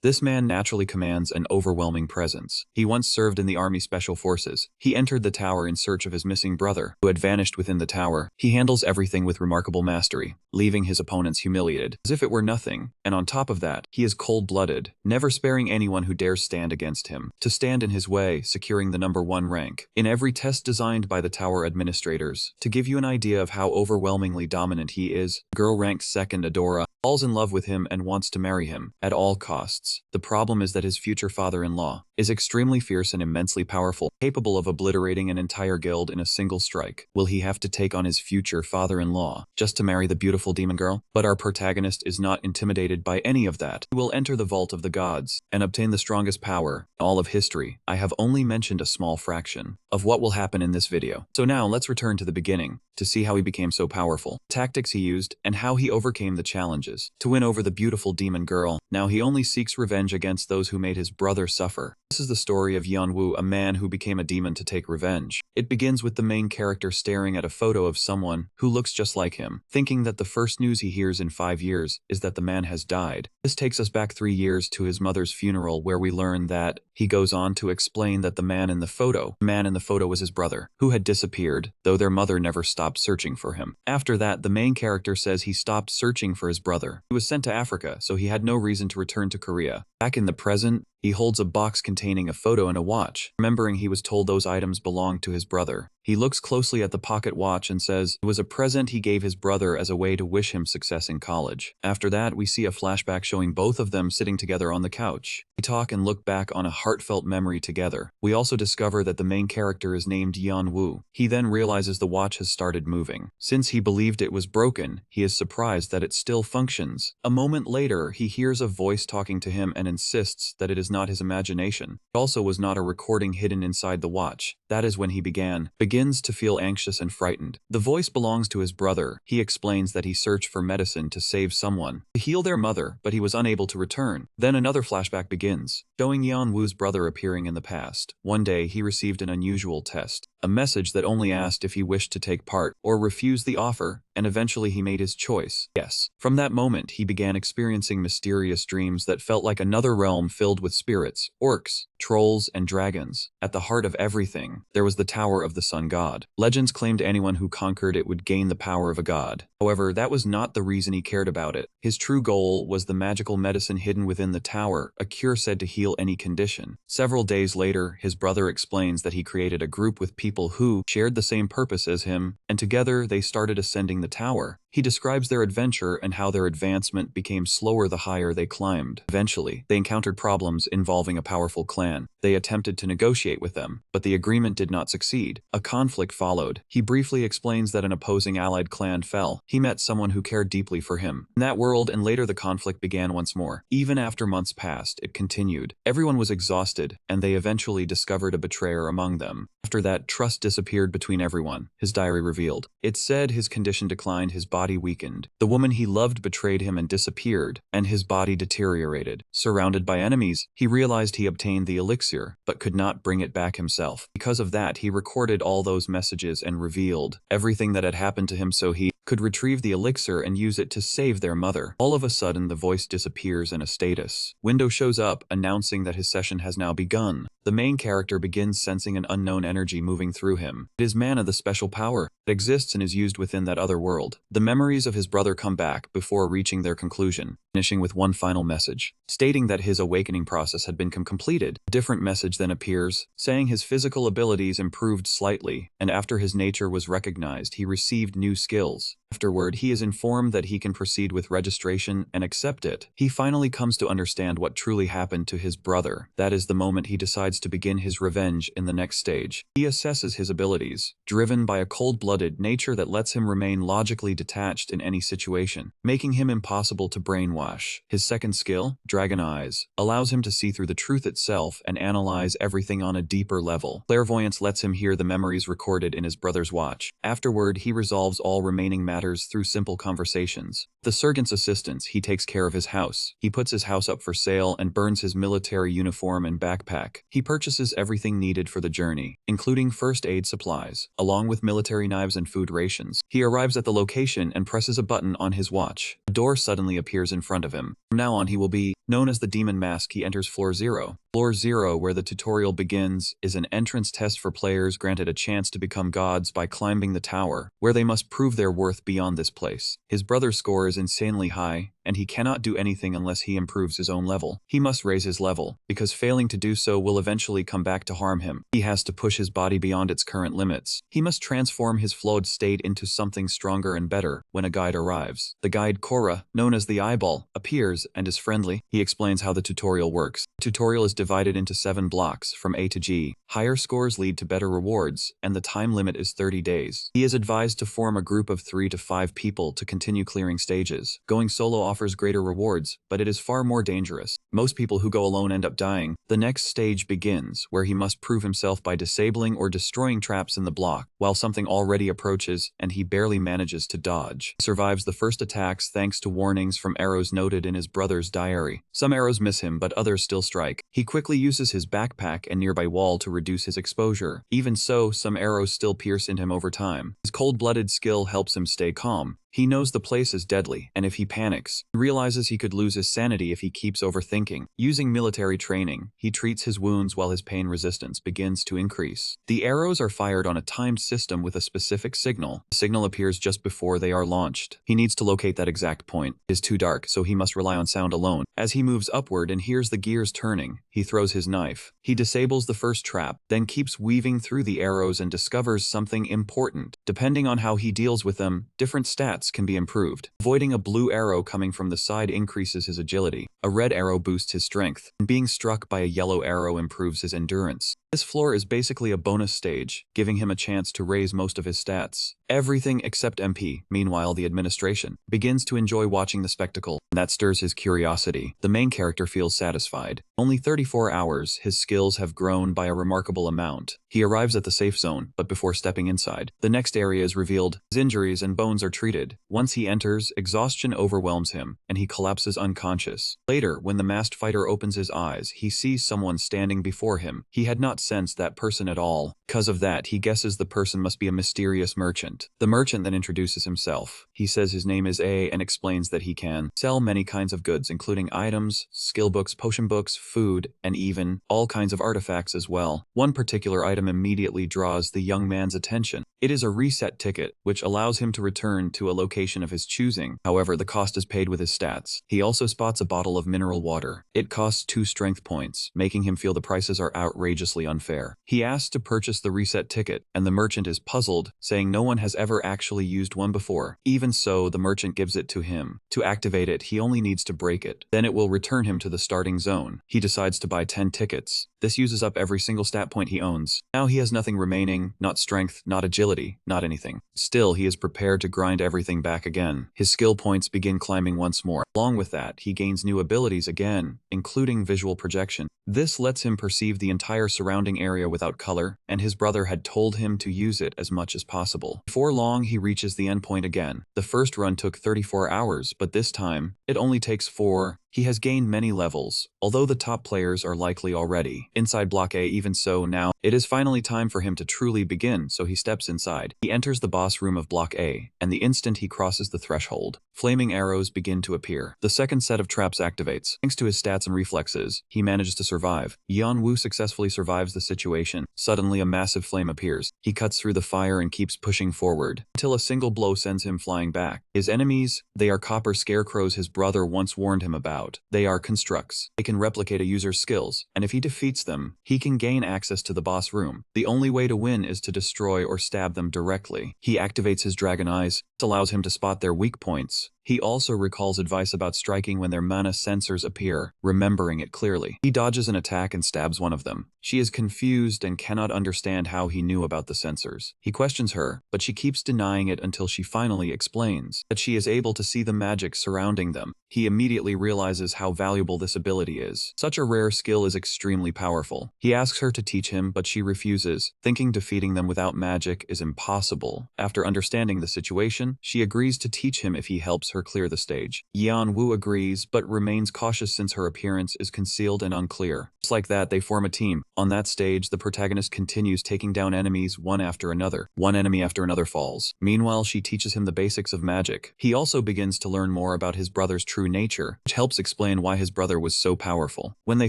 This man naturally commands an overwhelming presence. He once served in the Army Special Forces. He entered the tower in search of his missing brother, who had vanished within the tower. He handles everything with remarkable mastery, leaving his opponents humiliated, as if it were nothing. And on top of that, he is cold-blooded, never sparing anyone who dares stand against him. To stand in his way, securing the #1 rank in every test designed by the tower administrators. To give you an idea of how overwhelmingly dominant he is, girl ranked 2nd Adora falls in love with him and wants to marry him at all costs. The problem is that his future father-in-law is extremely fierce and immensely powerful, capable of obliterating an entire guild in a single strike. Will he have to take on his future father-in-law just to marry the beautiful demon girl? But our protagonist is not intimidated by any of that. He will enter the vault of the gods and obtain the strongest power in all of history. I have only mentioned a small fraction of what will happen in this video. So now let's return to the beginning to see how he became so powerful, tactics he used, and how he overcame the challenges to win over the beautiful demon girl. Now he only seeks revenge against those who made his brother suffer. This is the story of Yeonwoo, a man who became a demon to take revenge. It begins with the main character staring at a photo of someone who looks just like him, thinking that the first news he hears in 5 years is that the man has died. This takes us back 3 years to his mother's funeral, where we learn that he goes on to explain that the man in the photo was his brother, who had disappeared, though their mother never stopped searching for him. After that, the main character says he stopped searching for his brother. He was sent to Africa, so he had no reason to return to Korea. Back in the present, he holds a box containing a photo and a watch. Remembering he was told those items belonged to his brother, he looks closely at the pocket watch and says it was a present he gave his brother as a way to wish him success in college. After that, we see a flashback showing both of them sitting together on the couch. They talk and look back on a heartfelt memory together. We also discover that the main character is named Yeonwoo. He then realizes the watch has started moving. Since he believed it was broken, he is surprised that it still functions. A moment later, he hears a voice talking to him and insists that it is not his imagination. It also was not a recording hidden inside the watch. That is when he begins to feel anxious and frightened. The voice belongs to his brother. He explains that he searched for medicine to save someone, to heal their mother, but he was unable to return. Then another flashback begins, showing Yeonwoo's brother appearing in the past. One day, he received an unusual test, a message that only asked if he wished to take part or refuse the offer, and eventually he made his choice. Yes. From that moment, he began experiencing mysterious dreams that felt like another realm filled with spirits, orcs, trolls, and dragons. At the heart of everything, there was the Tower of the Sun God. Legends claimed anyone who conquered it would gain the power of a god. However, that was not the reason he cared about it. His true goal was the magical medicine hidden within the tower, a cure said to heal any condition. Several days later, his brother explains that he created a group with people who shared the same purpose as him, and together they started ascending the tower. He describes their adventure and how their advancement became slower the higher they climbed. Eventually, they encountered problems involving a powerful clan. They attempted to negotiate with them, but the agreement did not succeed. A conflict followed. He briefly explains that an opposing allied clan fell. He met someone who cared deeply for him in that world, and later the conflict began once more. Even after months passed, it continued. Everyone was exhausted, and they eventually discovered a betrayer among them. After that, trust disappeared between everyone, his diary revealed. It said his condition declined, his body weakened. The woman he loved betrayed him and disappeared, and his body deteriorated. Surrounded by enemies, he realized he obtained the elixir, but could not bring it back himself. Because of that, he recorded all those messages and revealed everything that had happened to him so he could retrieve the elixir and use it to save their mother. All of a sudden, the voice disappears and a status window shows up, announcing that his session has now begun. The main character begins sensing an unknown energy moving through him. It is mana, the special power that exists and is used within that other world. The memories of his brother come back before reaching their conclusion, finishing with one final message, stating that his awakening process had been completed. A different message then appears, saying his physical abilities improved slightly, and after his nature was recognized, he received new skills. Afterward, he is informed that he can proceed with registration and accept it. He finally comes to understand what truly happened to his brother. That is the moment he decides to begin his revenge in the next stage. He assesses his abilities, driven by a cold-blooded nature that lets him remain logically detached in any situation, making him impossible to brainwash. His second skill, Dragon Eyes, allows him to see through the truth itself and analyze everything on a deeper level. Clairvoyance lets him hear the memories recorded in his brother's watch. Afterward, he resolves all remaining matters matters through simple conversations. The sergeant's assistance, he takes care of his house. He puts his house up for sale and burns his military uniform and backpack. He purchases everything needed for the journey, including first aid supplies, along with military knives and food rations. He arrives at the location and presses a button on his watch. A door suddenly appears in front of him. From now on, he will be known as the Demon Mask. He enters Floor 0. Floor 0, where the tutorial begins, is an entrance test for players granted a chance to become gods by climbing the tower, where they must prove their worth beyond this place. His brother's score is insanely high, and he cannot do anything unless he improves his own level. He must raise his level, because failing to do so will eventually come back to harm him. He has to push his body beyond its current limits. He must transform his flawed state into something stronger and better. When a guide arrives, the guide Korra, known as the Eyeball, appears and is friendly. He explains how the tutorial works. The tutorial is divided into 7 blocks, from A to G. Higher scores lead to better rewards, and the time limit is 30 days. He is advised to form a group of 3 to 5 people to continue clearing stages. Going solo offers greater rewards, but it is far more dangerous. Most people who go alone end up dying. The next stage begins, where he must prove himself by disabling or destroying traps in the block, while something already approaches and he barely manages to dodge. He survives the first attacks thanks to warnings from arrows noted in his brother's diary. Some arrows miss him, but others still strike. He quickly uses his backpack and nearby wall to reduce his exposure. Even so, some arrows still pierce into him over time. His cold-blooded skill helps him stay calm. He knows the place is deadly, and if he panics, he realizes he could lose his sanity if he keeps overthinking. Using military training, he treats his wounds while his pain resistance begins to increase. The arrows are fired on a timed system with a specific signal. The signal appears just before they are launched. He needs to locate that exact point. It is too dark, so he must rely on sound alone. As he moves upward and hears the gears turning, he throws his knife. He disables the first trap, then keeps weaving through the arrows and discovers something important. Depending on how he deals with them, different stats can be improved. Avoiding a blue arrow coming from the side increases his agility. A red arrow boosts his strength, and being struck by a yellow arrow improves his endurance. This floor is basically a bonus stage, giving him a chance to raise most of his stats. Everything except MP. Meanwhile, the administration begins to enjoy watching the spectacle, and that stirs his curiosity. The main character feels satisfied. Only 34 hours, his skills have grown by a remarkable amount. He arrives at the safe zone, but before stepping inside, the next area is revealed. His injuries and bones are treated. Once he enters, exhaustion overwhelms him, and he collapses unconscious. Later, when the masked fighter opens his eyes, he sees someone standing before him. He had not sensed that person at all. Because of that, he guesses the person must be a mysterious merchant. The merchant then introduces himself. He says his name is A and explains that he can sell many kinds of goods, including items, skill books, potion books, food, and even all kinds of artifacts as well. One particular item immediately draws the young man's attention. It is a reset ticket, which allows him to return to a location of his choosing. However, the cost is paid with his stats. He also spots a bottle of mineral water. It costs 2 strength points, making him feel the prices are outrageously unfair. He asks to purchase the reset ticket, and the merchant is puzzled, saying no one has ever actually used one before. Even so, the merchant gives it to him. To activate it, he only needs to break it. Then it will return him to the starting zone. He decides to buy 10 tickets. This uses up every single stat point he owns. Now he has nothing remaining, not strength, not agility, not anything. Still, he is prepared to grind everything back again. His skill points begin climbing once more. Along with that, he gains new abilities again, including visual projection. This lets him perceive the entire surrounding area without color, and his brother had told him to use it as much as possible. Before long, he reaches the endpoint again. The first run took 34 hours, but this time, it only takes 4. He has gained many levels, although the top players are likely already inside Block A. Even so, now, it is finally time for him to truly begin, so he steps inside. He enters the boss room of Block A, and the instant he crosses the threshold, flaming arrows begin to appear. The second set of traps activates. Thanks to his stats and reflexes, he manages to survive. Yan Wu successfully survives the situation. Suddenly, a massive flame appears. He cuts through the fire and keeps pushing forward, until a single blow sends him flying back. His enemies, they are copper scarecrows his brother once warned him about. They are constructs. They can replicate a user's skills, and if he defeats them, he can gain access to the boss room. The only way to win is to destroy or stab them directly. He activates his dragon eyes. This allows him to spot their weak points. He also recalls advice about striking when their mana sensors appear, remembering it clearly. He dodges an attack and stabs one of them. She is confused and cannot understand how he knew about the sensors. He questions her, but she keeps denying it until she finally explains that she is able to see the magic surrounding them. He immediately realizes how valuable this ability is. Such a rare skill is extremely powerful. He asks her to teach him, but she refuses, thinking defeating them without magic is impossible. After understanding the situation, competition, she agrees to teach him if he helps her clear the stage. Yeon-woo agrees, but remains cautious since her appearance is concealed and unclear. Just like that, they form a team. On that stage, the protagonist continues taking down enemies one after another. One enemy after another falls. Meanwhile, she teaches him the basics of magic. He also begins to learn more about his brother's true nature, which helps explain why his brother was so powerful. When they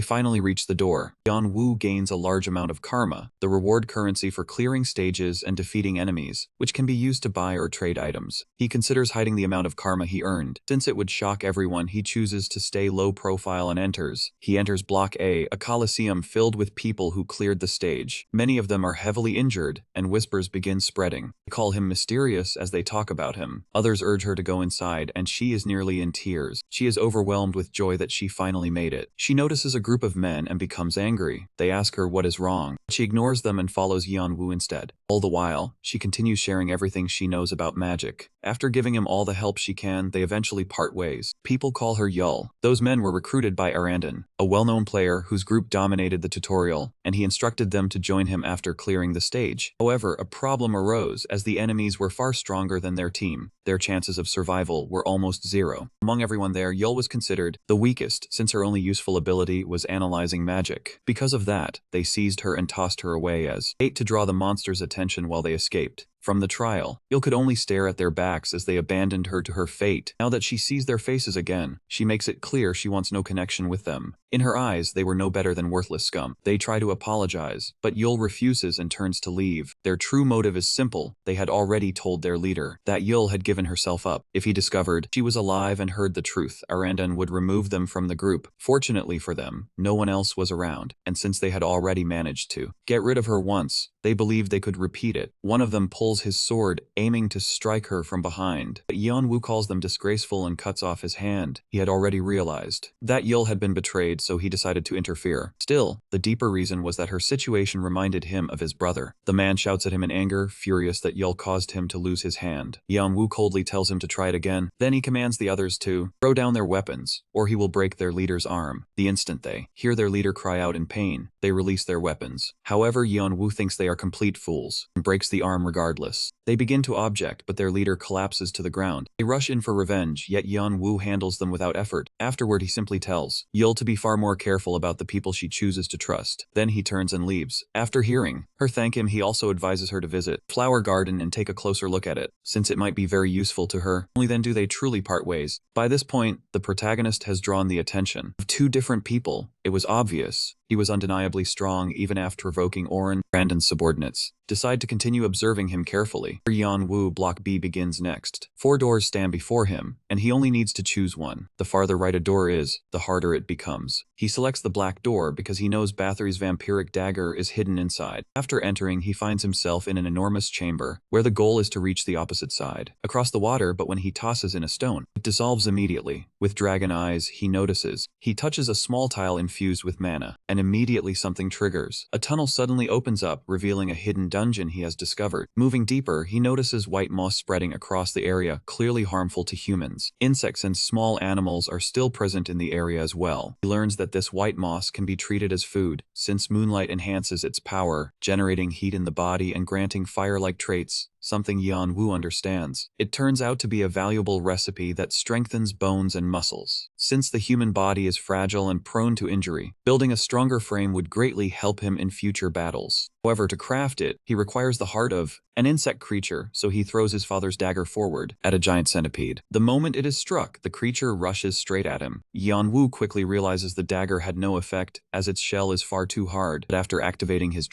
finally reach the door, Yeon-woo gains a large amount of karma, the reward currency for clearing stages and defeating enemies, which can be used to buy or trade items. He considers hiding the amount of karma he earned. Since it would shock everyone, he chooses to stay low profile and enters. He enters Block A, a coliseum filled with people who cleared the stage. Many of them are heavily injured, and whispers begin spreading. They call him mysterious as they talk about him. Others urge her to go inside, and she is nearly in tears. She is overwhelmed with joy that she finally made it. She notices a group of men and becomes angry. They ask her what is wrong. She ignores them and follows Yeon-woo instead. All the while, she continues sharing everything she knows about magic. After giving him all the help she can, they eventually part ways. People call her Yul. Those men were recruited by Arandon, a well-known player whose group dominated the tutorial, and he instructed them to join him after clearing the stage. However, a problem arose as the enemies were far stronger than their team. Their chances of survival were almost zero. Among everyone there, Yul was considered the weakest since her only useful ability was analyzing magic. Because of that, they seized her and tossed her away as bait to draw the monster's attention while they escaped. From the trial, Yul could only stare at their backs as they abandoned her to her fate. Now that she sees their faces again, she makes it clear she wants no connection with them. In her eyes, they were no better than worthless scum. They try to apologize, but Yul refuses and turns to leave. Their true motive is simple. They had already told their leader that Yul had given herself up. If he discovered she was alive and heard the truth, Arandon would remove them from the group. Fortunately for them, no one else was around, and since they had already managed to get rid of her once, they believed they could repeat it. One of them pulls his sword, aiming to strike her from behind, but Yeon-woo calls them disgraceful and cuts off his hand. He had already realized that Yul had been betrayed, so he decided to interfere. Still, the deeper reason was that her situation reminded him of his brother. The man shouts at him in anger, furious that Yul caused him to lose his hand. Yeon-woo coldly tells him to try it again. Then he commands the others to throw down their weapons, or he will break their leader's arm. The instant they hear their leader cry out in pain, they release their weapons. However, Yeon-woo thinks they are complete fools and breaks the arm regardless. They begin to object, but their leader collapses to the ground. They rush in for revenge, yet Yeon-woo handles them without effort. Afterward, he simply tells Yul to be far more careful about the people she chooses to trust. Then he turns and leaves. After hearing her thank him, he also advises her to visit Flower Garden and take a closer look at it, since it might be very useful to her. Only then do they truly part ways. By this point, the protagonist has drawn the attention of two different people. It was obvious he was undeniably strong even after evoking Oren. Brandon's subordinates decide to continue observing him carefully. Yeon-woo Block B begins next. 4 doors stand before him, and he only needs to choose one. The farther right a door is, the harder it becomes. He selects the black door because he knows Bathory's vampiric dagger is hidden inside. After entering, he finds himself in an enormous chamber, where the goal is to reach the opposite side, across the water, but when he tosses in a stone, it dissolves immediately. With dragon eyes, he notices. He touches a small tile infused with mana, and immediately something triggers. A tunnel suddenly opens up, revealing a hidden dungeon he has discovered. Moving deeper, he notices white moss spreading across the area, clearly harmful to humans. Insects and small animals are still present in the area as well. He learns that this white moss can be treated as food, since moonlight enhances its power, generating heat in the body and granting fire-like traits. Something Yeon-woo understands. It turns out to be a valuable recipe that strengthens bones and muscles. Since the human body is fragile and prone to injury, building a stronger frame would greatly help him in future battles. However, to craft it, he requires the heart of an insect creature, so he throws his father's dagger forward at a giant centipede. The moment it is struck, the creature rushes straight at him. Yeon-woo quickly realizes the dagger had no effect, as its shell is far too hard. But after activating his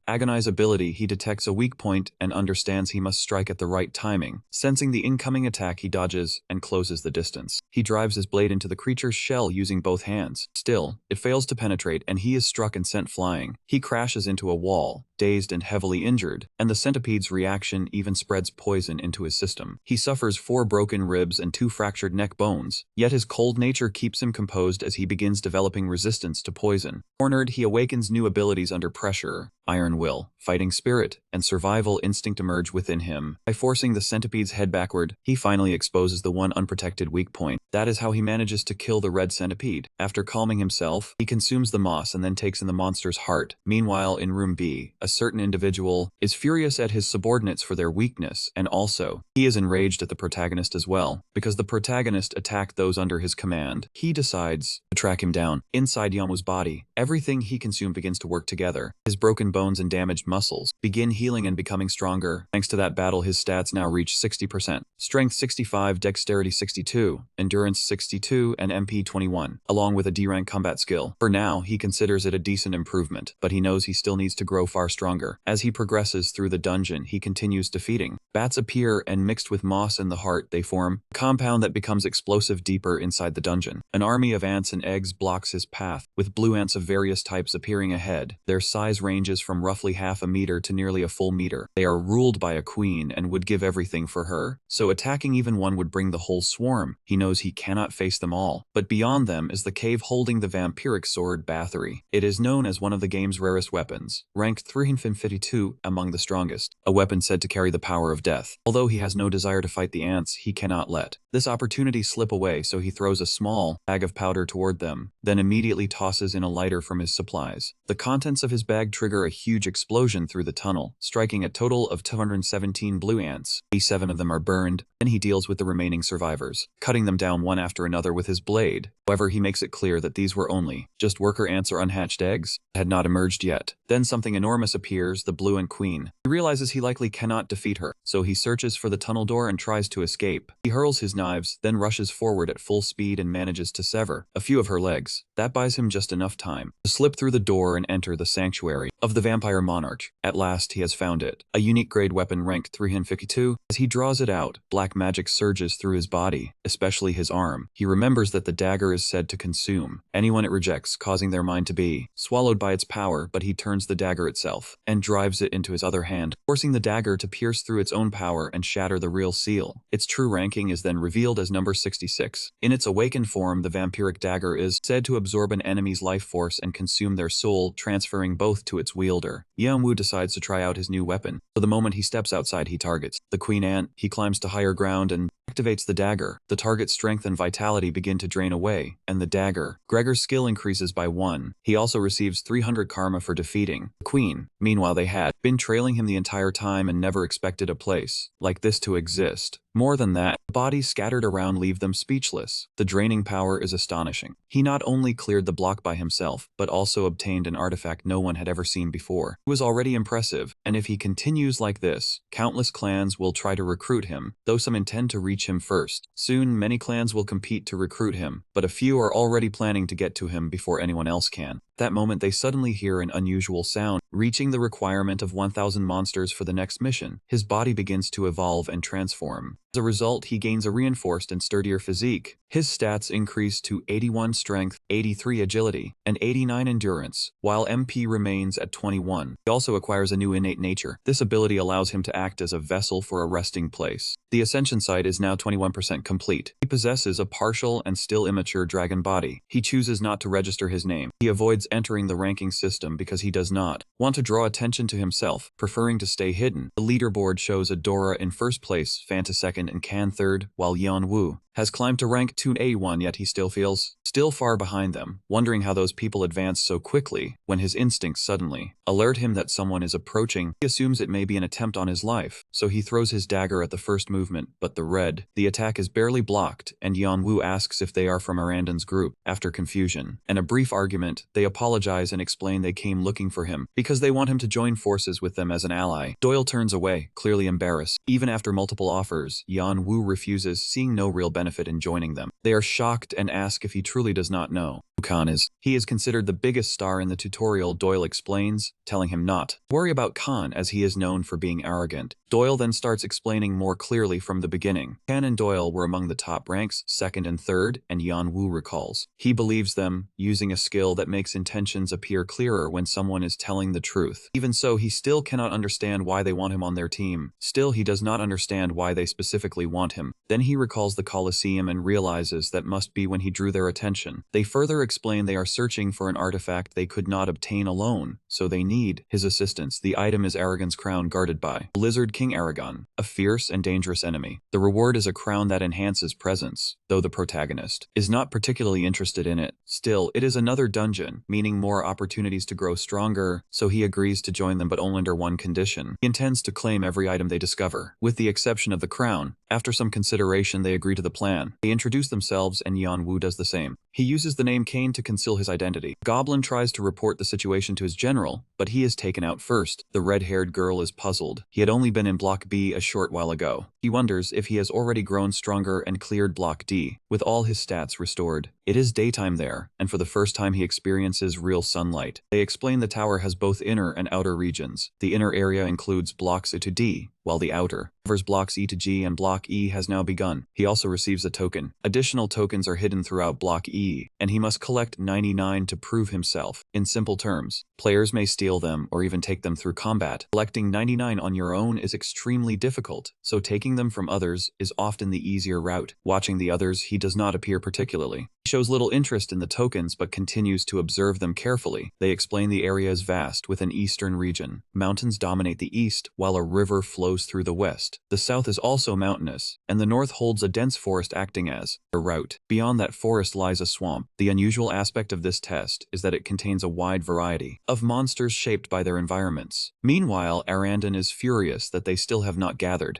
agonize ability, he detects a weak point and understands he must strike at the right timing. Sensing the incoming attack, he dodges and closes the distance. He drives his blade into the creature's shell using both hands. Still, it fails to penetrate, and he is struck and sent flying. He crashes into a wall, dazed and heavily injured, and the centipede's reaction even spreads poison into his system. He suffers 4 broken ribs and 2 fractured neck bones, yet his cold nature keeps him composed as he begins developing resistance to poison. Cornered, he awakens new abilities under pressure. Iron will, fighting spirit, and survival instinct emerge within him. By forcing the centipede's head backward, he finally exposes the one unprotected weak point. That is how he manages to kill the red centipede. After calming himself, he consumes the moss and then takes in the monster's heart. Meanwhile, in room B, a certain individual, is furious at his subordinates for their weakness, and also, he is enraged at the protagonist as well, because the protagonist attacked those under his command. He decides to track him down. Inside Yonwoo's body, everything he consumed begins to work together. His broken bones and damaged muscles begin healing and becoming stronger. Thanks to that battle, his stats now reach 60%. Strength 65, Dexterity 62, Endurance 62, and MP 21, along with a D-rank combat skill. For now, he considers it a decent improvement, but he knows he still needs to grow far stronger. As he progresses through the dungeon, he continues defeating. Bats appear, and mixed with moss and the heart, they form a compound that becomes explosive deeper inside the dungeon. An army of ants and eggs blocks his path, with blue ants of various types appearing ahead. Their size ranges from roughly half a meter to nearly a full meter. They are ruled by a queen and would give everything for her, so attacking even one would bring the whole swarm. He knows he cannot face them all, but beyond them is the cave holding the vampiric sword Bathory. It is known as one of the game's rarest weapons, ranked 352 among the strongest, a weapon said to carry the power of death. Although he has no desire to fight the ants, he cannot let this opportunity slip away, so he throws a small bag of powder toward them, then immediately tosses in a lighter from his supplies. The contents of his bag trigger a huge explosion through the tunnel, striking a total of 217 blue ants. 87 of them are burned, then he deals with the remaining survivors, cutting them down one after another with his blade. However, he makes it clear that these were only just worker ants or unhatched eggs that had not emerged yet. Then something enormous appears, the Blue Ant Queen. He realizes he likely cannot defeat her, so he searches for the tunnel door and tries to escape. He hurls his knives, then rushes forward at full speed and manages to sever a few of her legs. That buys him just enough time to slip through the door and enter the sanctuary of the vampire monarch. At last, he has found it, a unique grade weapon ranked 352. As he draws it out, black magic surges through his body, especially his arm. He remembers that the dagger is said to consume anyone it rejects, causing their mind to be swallowed by its power, but he turns the dagger itself and drives it into his other hand, forcing the dagger to pierce through its own power and shatter the real seal. Its true ranking is then revealed as number 66. In its awakened form, the vampiric dagger is said to absorb an enemy's life force and consume their soul, transferring both to its wielder. Yeonwoo decides to try out his new weapon, so the moment he steps outside, he targets the queen ant. He climbs to higher ground and activates the dagger. The target's strength and vitality begin to drain away, and the dagger. Gregor's skill increases by 1. He also receives 300 karma for defeating the queen. Meanwhile, they had been trailing him the entire time and never expected a place like this to exist. More than that, bodies scattered around leave them speechless. The draining power is astonishing. He not only cleared the block by himself, but also obtained an artifact no one had ever seen before. It was already impressive, and if he continues like this, countless clans will try to recruit him, though some intend to reach him first. Soon, many clans will compete to recruit him, but a few are already planning to get to him before anyone else can. That moment, they suddenly hear an unusual sound, reaching the requirement of 1,000 monsters for the next mission. His body begins to evolve and transform. As a result, he gains a reinforced and sturdier physique. His stats increase to 81 strength, 83 agility, and 89 endurance, while MP remains at 21. He also acquires a new innate nature. This ability allows him to act as a vessel for a resting place. The ascension site is now 21% complete. He possesses a partial and still immature dragon body. He chooses not to register his name. He avoids entering the ranking system because he does not want to draw attention to himself, preferring to stay hidden. The leaderboard shows Adora in first place, Fanta second, and Can third, while Yeonwoo has climbed to rank 2A1, yet he still feels far behind them, wondering how those people advance so quickly when his instincts suddenly alert him that someone is approaching. He assumes it may be an attempt on his life, so he throws his dagger at the first movement, but the attack is barely blocked, and Yeonwoo asks if they are from Arandan's group. After confusion and a brief argument, they apologize and explain they came looking for him because they want him to join forces with them as an ally. Doyle turns away, clearly embarrassed. Even after multiple offers, Yeonwoo refuses, seeing no real benefit in joining them. They are shocked and ask if he truly does not know who Khan is. He is considered the biggest star in the tutorial, Doyle explains, telling him not to worry about Khan as he is known for being arrogant. Doyle then starts explaining more clearly from the beginning. Khan and Doyle were among the top ranks, second and third, and Yeonwoo recalls he believes them, using a skill that makes intentions appear clearer when someone is telling the truth. Even so, he still cannot understand why they want him on their team. Still, he does not understand why they specifically want him. Then he recalls the Colosseum see him and realizes that must be when he drew their attention. They further explain they are searching for an artifact they could not obtain alone, so they need his assistance. The item is Aragon's crown guarded by Lizard King Aragon, a fierce and dangerous enemy. The reward is a crown that enhances presence, though the protagonist is not particularly interested in it. Still, it is another dungeon, meaning more opportunities to grow stronger, so he agrees to join them but only under one condition. He intends to claim every item they discover, with the exception of the crown. After some consideration, they agree to the plan. They introduce themselves and Yan Wu does the same. He uses the name Kane to conceal his identity. Goblin tries to report the situation to his general, but he is taken out first. The red-haired girl is puzzled. He had only been in Block B a short while ago. He wonders if he has already grown stronger and cleared Block D, with all his stats restored. It is daytime there, and for the first time he experiences real sunlight. They explain the tower has both inner and outer regions. The inner area includes blocks A to D, while the outer covers blocks E to G, and Block E has now begun. He also receives a token. Additional tokens are hidden throughout Block E, and he must collect 99 to prove himself. In simple terms, players may steal them or even take them through combat. Collecting 99 on your own is extremely difficult, so taking them from others is often the easier route. Watching the others, he does not appear particularly. He shows little interest in the tokens but continues to observe them carefully. They explain the area is vast with an eastern region. Mountains dominate the east, while a river flows through the west. The south is also mountainous, and the north holds a dense forest acting as a route. Beyond that forest lies a swamp. The unusual aspect of this test is that it contains a wide variety of monsters shaped by their environments. Meanwhile, Arandon is furious that they still have not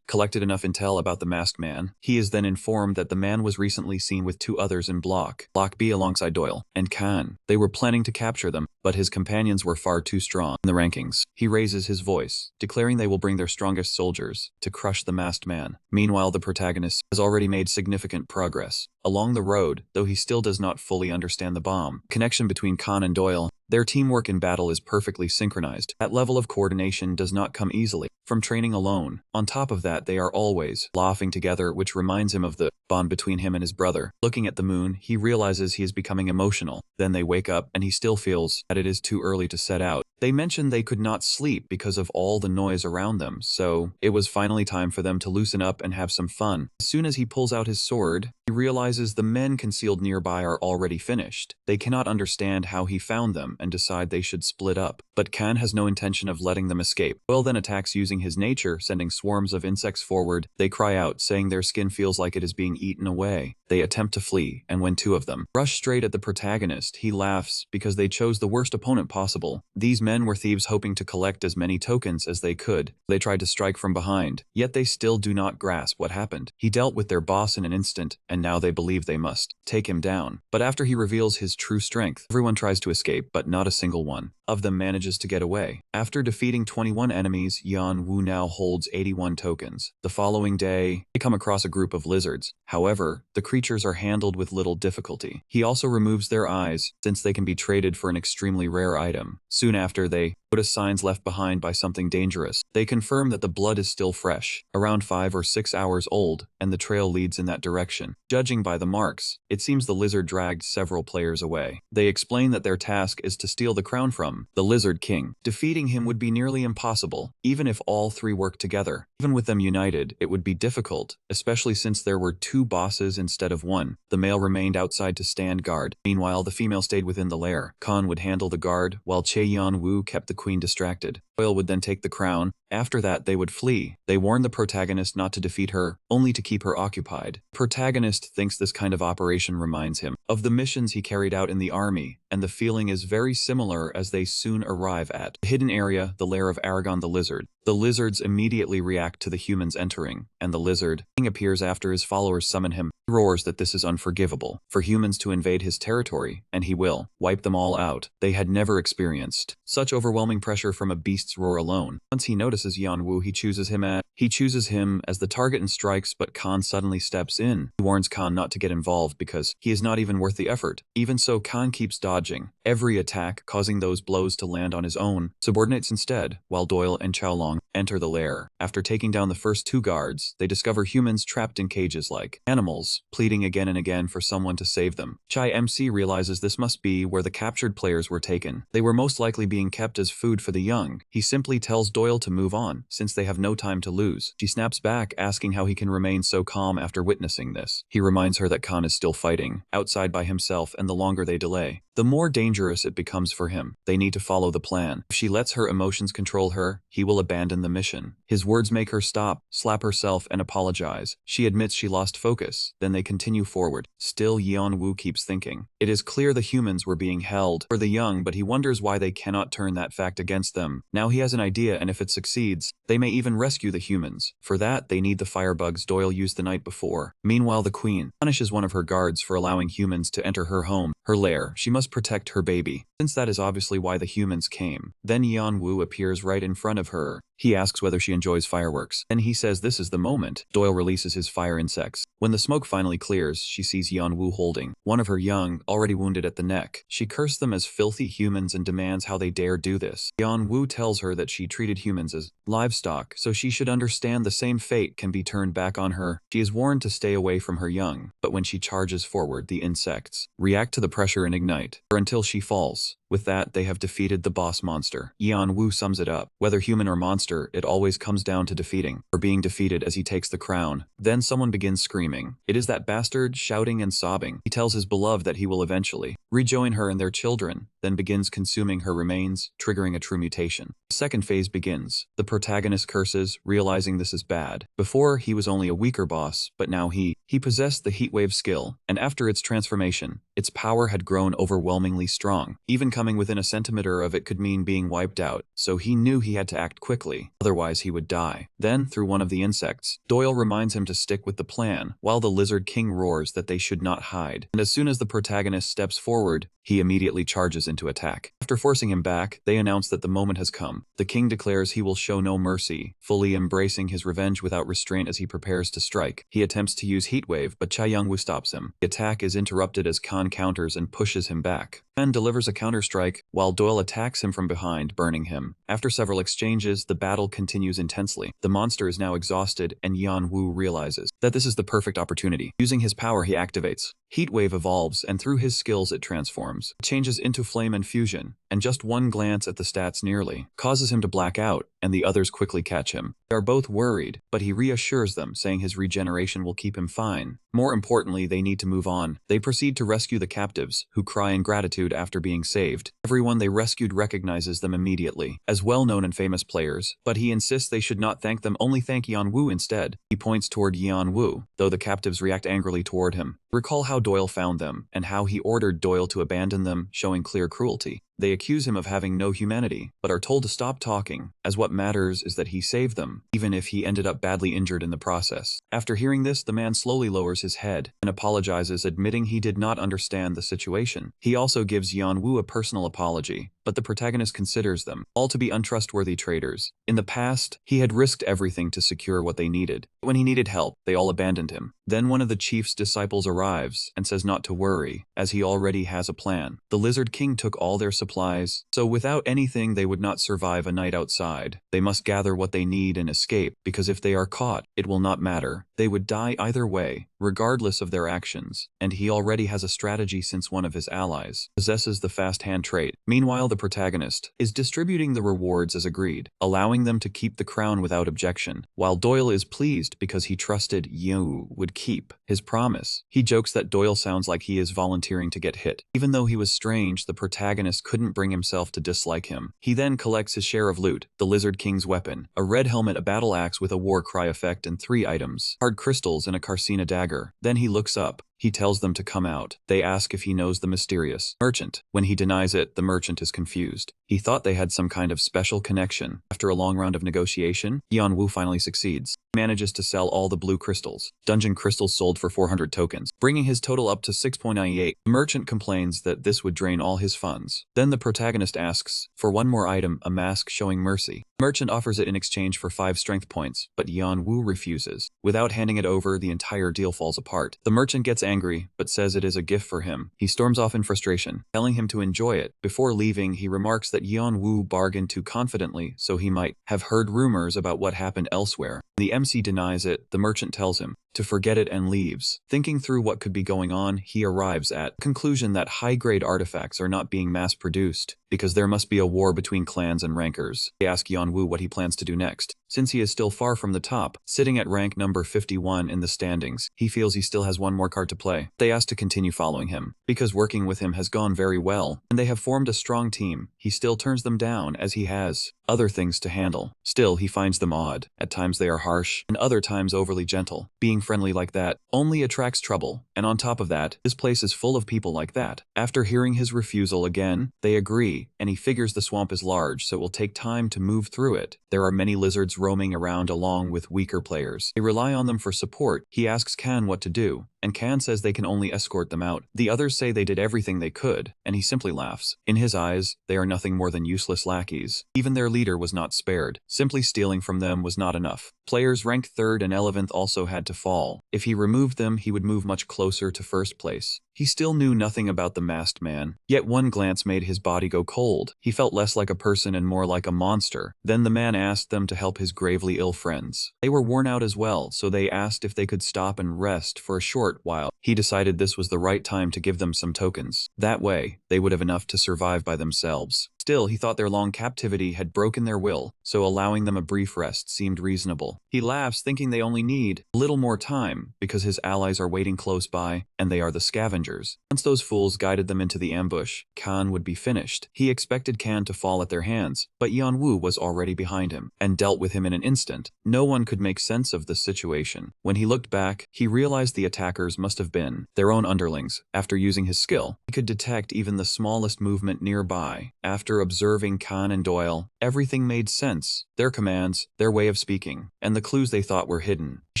collected enough intel about the masked man. He is then informed that the man was recently seen with two others in Block B alongside Doyle and Khan. They were planning to capture them, but his companions were far too strong in the rankings. He raises his voice, declaring they will bring their strongest soldiers to crush the masked man. Meanwhile, the protagonist has already made significant progress along the road, though he still does not fully understand the bomb. Connection between Khan and Doyle. Their teamwork in battle is perfectly synchronized. That level of coordination does not come easily from training alone. On top of that, they are always laughing together, which reminds him of the bond between him and his brother. Looking at the moon, he realizes he is becoming emotional. Then they wake up and he still feels that it is too early to set out. They mentioned they could not sleep because of all the noise around them, so it was finally time for them to loosen up and have some fun. As soon as he pulls out his sword, he realizes the men concealed nearby are already finished. They cannot understand how he found them and decide they should split up. But Khan has no intention of letting them escape. Doyle then attacks using his nature, sending swarms of insects forward. They cry out, saying their skin feels like it is being eaten away. They attempt to flee, and when two of them rush straight at the protagonist, he laughs because they chose the worst opponent possible. These men were thieves hoping to collect as many tokens as they could. They tried to strike from behind, yet they still do not grasp what happened. He dealt with their boss in an instant, and now they believe they must take him down. But after he reveals his true strength, everyone tries to escape, but not a single one of them manages to get away. After defeating 21 enemies, Yan Wu now holds 81 tokens. The following day, they come across a group of lizards. However, the creatures are handled with little difficulty. He also removes their eyes, since they can be traded for an extremely rare item. Soon after, they notice signs left behind by something dangerous. They confirm that the blood is still fresh, around 5 or 6 hours old, and the trail leads in that direction. Judging by the marks, it seems the lizard dragged several players away. They explain that their task is to steal the crown from the Lizard King. Defeating him would be nearly impossible, even if all three worked together. Even with them united, it would be difficult, especially since there were 2 bosses instead of 1. The male remained outside to stand guard. Meanwhile, the female stayed within the lair. Khan would handle the guard, while Che Yan Wu kept the queen distracted. Doyle would then take the crown. After that, they would flee. They warn the protagonist not to defeat her, only to keep her occupied. Protagonist thinks this kind of operation reminds him of the missions he carried out in the army, and the feeling is very similar as they soon arrive at the hidden area, the lair of Aragon the Lizard. The lizards immediately react to the humans entering, and the Lizard King appears after his followers summon him. He roars that this is unforgivable for humans to invade his territory, and he will wipe them all out. They had never experienced such overwhelming pressure from a beast's roar alone. Once he notices Yan Wu, he chooses him as the target and strikes, but Khan suddenly steps in. He warns Khan not to get involved because he is not even worth the effort. Even so, Khan keeps dodging every attack, causing those blows to land on his own subordinates instead, while Doyle and Chaolong enter the lair. After taking down the first 2 guards, they discover humans trapped in cages like animals. pleading again and again for someone to save them. Chai MC realizes this must be where the captured players were taken. They were most likely being kept as food for the young. He simply tells Doyle to move on, since they have no time to lose. She snaps back, asking how he can remain so calm after witnessing this. He reminds her that Khan is still fighting, outside by himself, and the longer they delay, the more dangerous it becomes for him. They need to follow the plan. If she lets her emotions control her, he will abandon the mission. His words make her stop, slap herself, and apologize. She admits she lost focus. Then they continue forward. Still, Yeon-woo keeps thinking. It is clear the humans were being held for the young, but he wonders why they cannot turn that fact against them. Now he has an idea, and if it succeeds, they may even rescue the humans. For that, they need the firebugs Doyle used the night before. Meanwhile, the queen punishes one of her guards for allowing humans to enter her home, her lair. She must protect her baby, since that is obviously why the humans came. Then Yeon-woo appears right in front of her. He asks whether she enjoys fireworks. Then he says this is the moment. Doyle releases his fire insects. When the smoke finally clears, she sees Yeon-woo holding one of her young, already wounded at the neck. She cursed them as filthy humans and demands how they dare do this. Yeon-woo tells her that she treated humans as livestock, so she should understand the same fate can be turned back on her. She is warned to stay away from her young, but when she charges forward, the insects react to the pressure and ignite her until she falls. With that, they have defeated the boss monster. Yeon-woo sums it up. Whether human or monster, it always comes down to defeating, or being defeated as he takes the crown. Then someone begins screaming. It is that bastard, shouting and sobbing. He tells his beloved that he will eventually rejoin her and their children, then begins consuming her remains, triggering a true mutation. The second phase begins. The protagonist curses, realizing this is bad. Before, he was only a weaker boss, but now he possessed the heatwave skill, and after its transformation, its power had grown overwhelmingly strong. Even coming within a centimeter of it could mean being wiped out, so he knew he had to act quickly, otherwise he would die. Then, through one of the insects, Doyle reminds him to stick with the plan, while the Lizard King roars that they should not hide. And as soon as the protagonist steps forward, he immediately charges into attack. After forcing him back, they announce that the moment has come. The king declares he will show no mercy, fully embracing his revenge without restraint as he prepares to strike. He attempts to use Heatwave, but Cha Young-woo stops him. The attack is interrupted as Khan counters and pushes him back. Then delivers a counterstrike, while Doyle attacks him from behind, burning him. After several exchanges, the battle continues intensely. The monster is now exhausted, and Yeon-woo realizes that this is the perfect opportunity. Using his power, he activates. Heatwave evolves, and through his skills it transforms. It changes into flame and fusion, and just one glance at the stats nearly causes him to black out, and the others quickly catch him. They are both worried, but he reassures them, saying his regeneration will keep him fine. More importantly, they need to move on. They proceed to rescue the captives, who cry in gratitude after being saved. Everyone they rescued recognizes them immediately as well-known and famous players, but he insists they should not thank them, only thank Yeon-woo instead. He points toward Yeon-woo, though the captives react angrily toward him. Recall how Doyle found them, and how he ordered Doyle to abandon them, showing clear cruelty. They accuse him of having no humanity, but are told to stop talking, as what matters is that he saved them, even if he ended up badly injured in the process. After hearing this, the man slowly lowers his head and apologizes, admitting he did not understand the situation. He also gives Yeon-woo a personal apology, but the protagonist considers them all to be untrustworthy traitors. In the past, he had risked everything to secure what they needed. When he needed help, they all abandoned him. Then one of the chief's disciples arrives and says not to worry, as he already has a plan. The Lizard King took all their supplies, so without anything they would not survive a night outside. They must gather what they need and escape, because if they are caught, it will not matter. They would die either way, regardless of their actions, and he already has a strategy since one of his allies possesses the fast hand trait. Meanwhile, the protagonist is distributing the rewards as agreed, allowing them to keep the crown without objection, while Doyle is pleased because he trusted Yeon would keep his promise. He jokes that Doyle sounds like he is volunteering to get hit. Even though he was strange, the protagonist couldn't bring himself to dislike him. He then collects his share of loot, the Lizard King's weapon, a red helmet, a battle axe with a war cry effect, and 3 items, hard crystals and a Carcina dagger. Then he looks up. He tells them to come out. They ask if he knows the mysterious merchant. When he denies it, the merchant is confused. He thought they had some kind of special connection. After a long round of negotiation, Yeon-woo finally succeeds. He manages to sell all the blue crystals. Dungeon crystals sold for 400 tokens, bringing his total up to 6.98. The merchant complains that this would drain all his funds. Then the protagonist asks for one more item, a mask showing mercy. The merchant offers it in exchange for 5 strength points, but Yeon-woo refuses. Without handing it over, the entire deal falls apart. The merchant gets angry, but says it is a gift for him. He storms off in frustration, telling him to enjoy it. Before leaving, he remarks that Yeon-woo bargained too confidently, so he might have heard rumors about what happened elsewhere. The MC denies it. The merchant tells him to forget it and leaves. Thinking through what could be going on, he arrives at the conclusion that high-grade artifacts are not being mass-produced, because there must be a war between clans and rankers. They ask Yeonwoo what he plans to do next. Since he is still far from the top, sitting at rank number 51 in the standings, he feels he still has one more card to play. They ask to continue following him, because working with him has gone very well, and they have formed a strong team. He still turns them down as he has other things to handle. Still, he finds them odd. At times they are harsh, and other times overly gentle. Being friendly like that only attracts trouble, and on top of that, this place is full of people like that. After hearing his refusal again, they agree, and he figures the swamp is large, so it will take time to move through it. There are many lizards roaming around along with weaker players. They rely on them for support. He asks Kan what to do, and Kan says they can only escort them out. The others say they did everything they could, and he simply laughs. In his eyes, they are nothing more than useless lackeys. Even their leader was not spared. Simply stealing from them was not enough. Players ranked 3rd and 11th also had to fall. If he removed them, he would move much closer to first place. He still knew nothing about the masked man, yet one glance made his body go cold. He felt less like a person and more like a monster. Then the man asked them to help his gravely ill friends. They were worn out as well, so they asked if they could stop and rest for a short while. He decided this was the right time to give them some tokens. That way, they would have enough to survive by themselves. Still, he thought their long captivity had broken their will, so allowing them a brief rest seemed reasonable. He laughs, thinking they only need a little more time, because his allies are waiting close by, and they are the scavengers. Once those fools guided them into the ambush, Kan would be finished. He expected Kan to fall at their hands, but Yeonwoo was already behind him, and dealt with him in an instant. No one could make sense of the situation. When he looked back, he realized the attackers must have been their own underlings. After using his skill, he could detect even the smallest movement nearby. After observing Kan and Doyle, everything made sense. Their commands, their way of speaking, and the clues they thought were hidden. He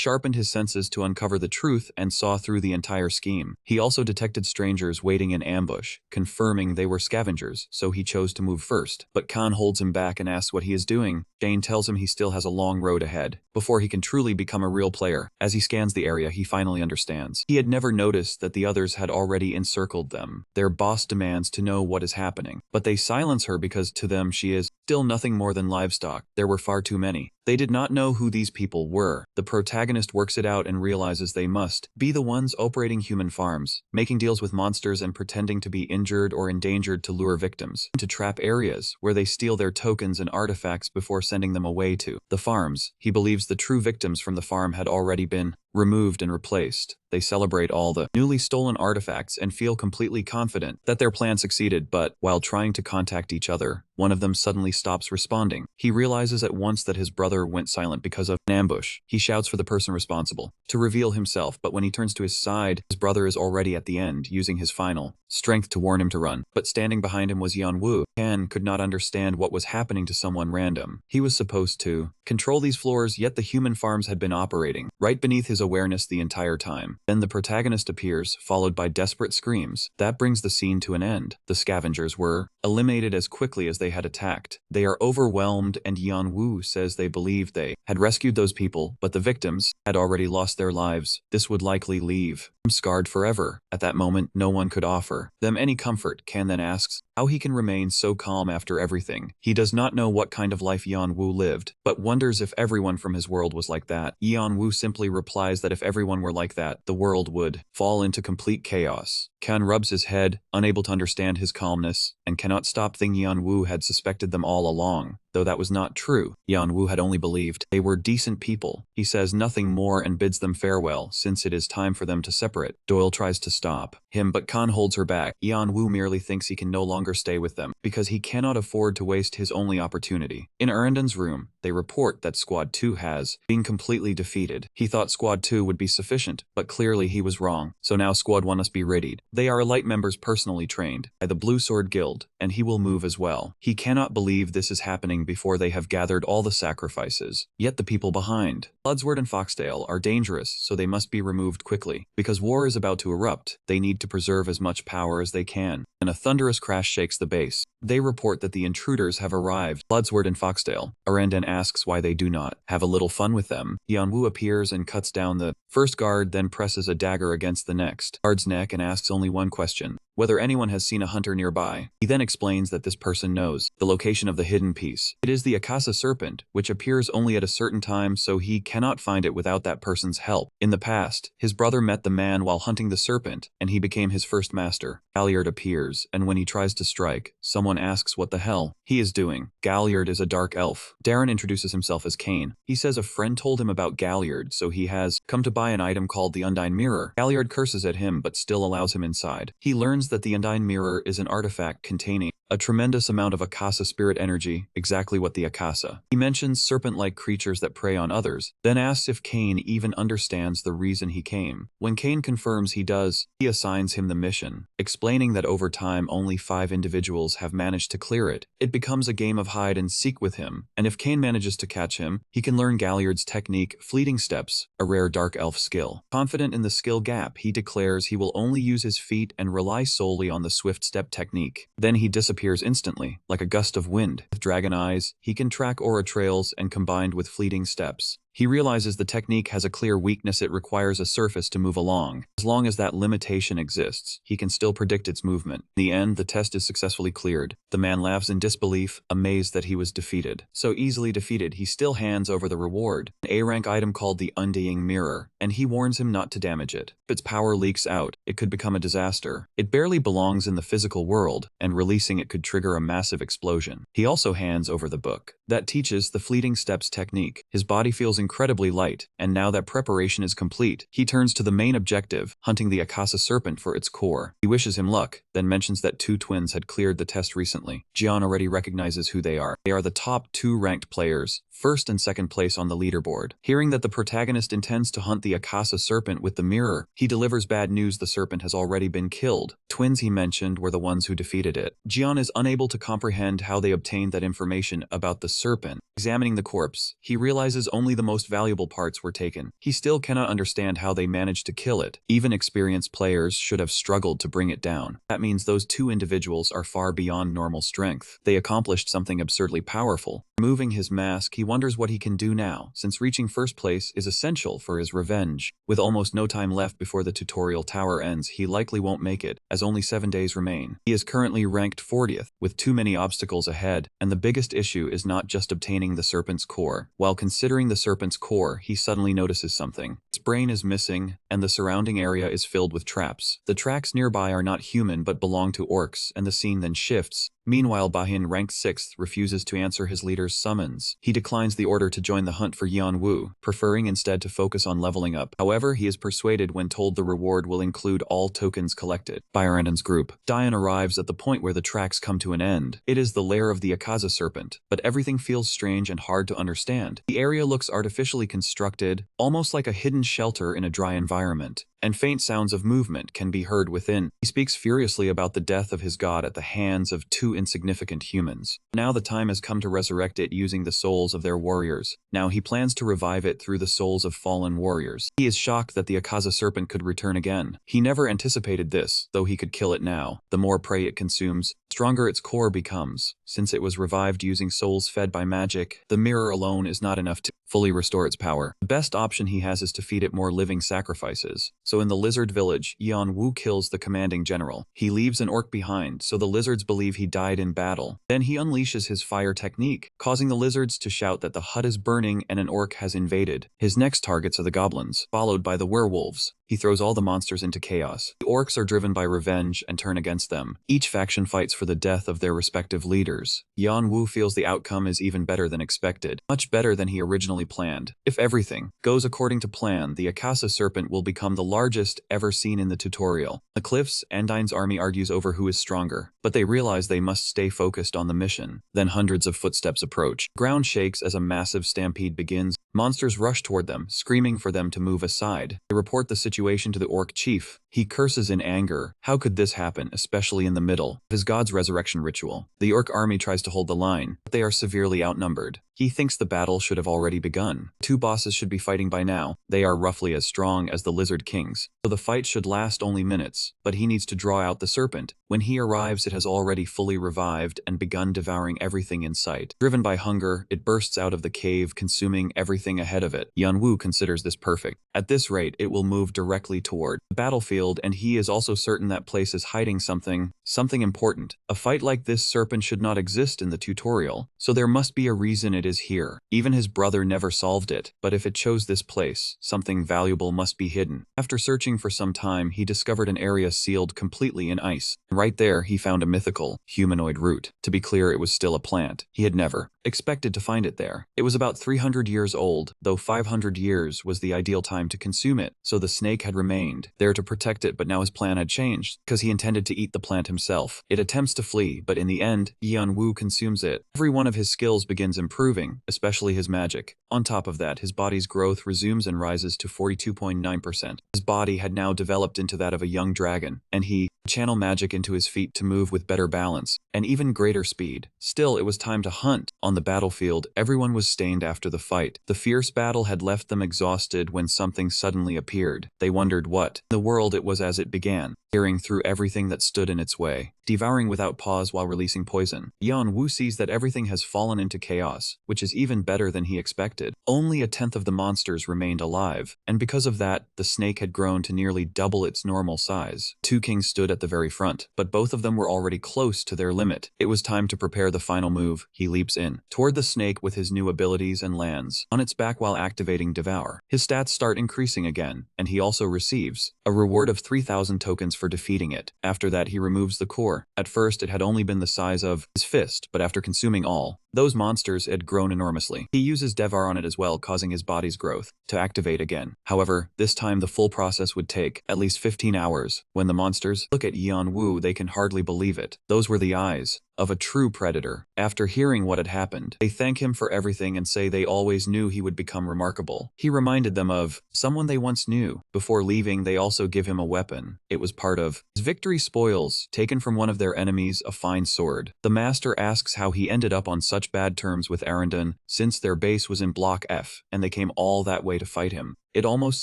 sharpened his senses to uncover the truth and saw through the entire scheme. He also detected strangers waiting in ambush, confirming they were scavengers, so he chose to move first. But Kan holds him back and asks what he is doing. Jane tells him he still has a long road ahead, before he can truly become a real player. As he scans the area, he finally understands. He had never noticed that the others had already encircled them. Their boss demands to know what is happening, but they silence her because to them she is still nothing more than livestock. There were far too many. They did not know who these people were. The protagonist works it out and realizes they must be the ones operating human farms, making deals with monsters and pretending to be injured or endangered to lure victims into trap areas where they steal their tokens and artifacts before sending them away to the farms. He believes the true victims from the farm had already been removed and replaced. They celebrate all the newly stolen artifacts and feel completely confident that their plan succeeded, but while trying to contact each other, one of them suddenly stops responding. He realizes at once that his brother went silent because of an ambush. He shouts for the person responsible to reveal himself, but when he turns to his side, his brother is already at the end, using his final strength to warn him to run. But standing behind him was Yeonwoo. Kan could not understand what was happening to someone random. He was supposed to control these floors, yet the human farms had been operating right beneath his awareness the entire time. Then the protagonist appears, followed by desperate screams. That brings the scene to an end. The scavengers were eliminated as quickly as they had attacked. They are overwhelmed, and Yeonwoo says they believe they had rescued those people, but the victims had already lost their lives. This would likely leave them scarred forever. At that moment, no one could offer them any comfort. Kan then asks how he can remain so calm after everything. He does not know what kind of life Yeonwoo lived, but wonders if everyone from his world was like that. Yeonwoo simply replies that if everyone were like that, the world would fall into complete chaos. Kan rubs his head, unable to understand his calmness, and cannot stop thinking Yeonwoo had suspected them all along. Though that was not true. Yeonwoo had only believed they were decent people. He says nothing more and bids them farewell, since it is time for them to separate. Doyle tries to stop him, but Kan holds her back. Yeonwoo merely thinks he can no longer stay with them, because he cannot afford to waste his only opportunity. In Arendon's room, they report that Squad 2 has been completely defeated. He thought Squad 2 would be sufficient, but clearly he was wrong. So now Squad 1 must be readied. They are elite members personally trained by the Blue Sword Guild, and he will move as well. He cannot believe this is happening before they have gathered all the sacrifices. Yet the people behind Bloodsword and Foxdale are dangerous, so they must be removed quickly. Because war is about to erupt, they need to preserve as much power as they can. And a thunderous crash shakes the base. They report that the intruders have arrived. Bloodsword and Foxdale. Arendon asks why they do not have a little fun with them. Yeonwoo appears and cuts down the first guard, then presses a dagger against the next guard's neck and asks only one question. whether anyone has seen a hunter nearby. He then explains that this person knows the location of the hidden piece. It is the Akasa serpent, which appears only at a certain time, so he cannot find it without that person's help. In the past, his brother met the man while hunting the serpent, and he became his first master. Galliard appears, and when he tries to strike, someone asks what the hell he is doing. Galliard is a dark elf. Darren introduces himself as Kane. He says a friend told him about Galliard, so he has come to buy an item called the Undine Mirror. Galliard curses at him but still allows him inside. He learns that the Undine Mirror is an artifact containing a tremendous amount of Akasa spirit energy, exactly what the Akasa. He mentions serpent-like creatures that prey on others, then asks if Kane even understands the reason he came. When Kane confirms he does, he assigns him the mission, explaining that over time only 5 individuals have managed to clear it. It becomes a game of hide and seek with him, and if Kane manages to catch him, he can learn Galliard's technique, Fleeting Steps, a rare dark elf skill. Confident in the skill gap, he declares he will only use his feet and rely solely on the swift step technique. Then he disappears instantly, like a gust of wind. With dragon eyes, he can track aura trails, and combined with fleeting steps, he realizes the technique has a clear weakness: it requires a surface to move along. As long as that limitation exists, he can still predict its movement. In the end, the test is successfully cleared. The man laughs in disbelief, amazed that he was defeated. So easily defeated, he still hands over the reward, an A-rank item called the Undying Mirror, and he warns him not to damage it. If its power leaks out, it could become a disaster. It barely belongs in the physical world, and releasing it could trigger a massive explosion. He also hands over the book that teaches the Fleeting Steps technique. His body feels incredibly light, and now that preparation is complete, he turns to the main objective, hunting the Akasa serpent for its core. He wishes him luck, then mentions that 2 twins had cleared the test recently. Jian already recognizes who they are. They are the top 2 ranked players, first and second place on the leaderboard. Hearing that the protagonist intends to hunt the Akasa serpent with the mirror, he delivers bad news: the serpent has already been killed. Twins he mentioned were the ones who defeated it. Jian is unable to comprehend how they obtained that information about the serpent. Examining the corpse, he realizes only the most valuable parts were taken. He still cannot understand how they managed to kill it. Even experienced players should have struggled to bring it down. That means those 2 individuals are far beyond normal strength. They accomplished something absurdly powerful. Removing his mask, he wonders what he can do now, since reaching first place is essential for his revenge. With almost no time left before the tutorial tower ends, he likely won't make it, as only 7 days remain. He is currently ranked 40th, with too many obstacles ahead, and the biggest issue is not just obtaining the serpent's core. While considering the serpent's core, he suddenly notices something. Its brain is missing, and the surrounding area is filled with traps. The tracks nearby are not human but belong to orcs, and the scene then shifts. Meanwhile, Bahin, ranked 6th, refuses to answer his leader's summons. He declines the order to join the hunt for Yan Wu, preferring instead to focus on leveling up. However, he is persuaded when told the reward will include all tokens collected by Arandon's group. Dian arrives at the point where the tracks come to an end. It is the lair of the Akaza serpent, but everything feels strange and hard to understand. The area looks artificially constructed, almost like a hidden shelter in a dry environment, and faint sounds of movement can be heard within. He speaks furiously about the death of his god at the hands of 2 insignificant humans. Now the time has come to resurrect it using the souls of their warriors. Now he plans to revive it through the souls of fallen warriors. He is shocked that the Akaza serpent could return again. He never anticipated this, though he could kill it now. The more prey it consumes, stronger its core becomes. Since it was revived using souls fed by magic, the mirror alone is not enough to fully restore its power. The best option he has is to feed it more living sacrifices. So in the lizard village, Yan Wu kills the commanding general. He leaves an orc behind, so the lizards believe he died in battle. Then he unleashes his fire technique, causing the lizards to shout that the hut is burning and an orc has invaded. His next targets are the goblins, followed by the werewolves. He throws all the monsters into chaos. The orcs are driven by revenge and turn against them. Each faction fights for the death of their respective leaders. Yan Wu feels the outcome is even better than expected, much better than he originally planned. If everything goes according to plan, the Akasa serpent will become the largest ever seen in the tutorial. The cliffs, Andine's army argues over who is stronger, but they realize they must stay focused on the mission. Then hundreds of footsteps approach. Ground shakes as a massive stampede begins. Monsters rush toward them, screaming for them to move aside. They report the situation to the orc chief. He curses in anger. How could this happen, especially in the middle of his god's resurrection ritual? The orc army tries to hold the line, but they are severely outnumbered. He thinks the battle should have already begun. 2 bosses should be fighting by now. They are roughly as strong as the lizard kings, so the fight should last only minutes, but he needs to draw out the serpent. When he arrives, it has already fully revived and begun devouring everything in sight. Driven by hunger, it bursts out of the cave, consuming everything ahead of it. Yan Wu considers this perfect. At this rate, it will move directly toward the battlefield battlefield, and he is also certain that place is hiding something important. A fight like this serpent should not exist in the tutorial, so there must be a reason it is here. Even his brother never solved it, but if it chose this place, something valuable must be hidden. After searching for some time, he discovered an area sealed completely in ice. Right there, he found a mythical, humanoid root. To be clear, it was still a plant. He had never expected to find it there. It was about 300 years old, though 500 years was the ideal time to consume it, so the snake had remained there to protect it, but now his plan had changed, because he intended to eat the plant himself. It attempts to flee, but in the end, Yeon-woo consumes it. Every one of his skills begins improving, especially his magic. On top of that, his body's growth resumes and rises to 42.9%. His body had now developed into that of a young dragon, and he channel magic into his feet to move with better balance and even greater speed. Still, it was time to hunt. On the battlefield, everyone was stained after the fight. The fierce battle had left them exhausted when something suddenly appeared. They wondered what in the world it was as it began, tearing through everything that stood in its way, devouring without pause while releasing poison. Yeon-woo sees that everything has fallen into chaos, which is even better than he expected. Only a tenth of the monsters remained alive, and because of that, the snake had grown to nearly double its normal size. Two kings stood at the very front, but both of them were already close to their limit. It was time to prepare the final move. He leaps in toward the snake with his new abilities and lands on its back while activating Devour. His stats start increasing again, and he also receives a reward of 3,000 tokens for defeating it. After that, he removes the core. At first, it had only been the size of his fist, but after consuming all those monsters, it had grown enormously. He uses Devour on it as well, causing his body's growth to activate again. However, this time the full process would take at least 15 hours. When the monsters look at Yeon-woo, they can hardly believe it. Those were the eyes of a true predator. After hearing what had happened, they thank him for everything and say they always knew he would become remarkable. He reminded them of someone they once knew. Before leaving, they also give him a weapon. It was part of his victory spoils, taken from one of their enemies, a fine sword. The master asks how he ended up on such bad terms with Arendon, since their base was in Block F, and they came all that way to fight him. It almost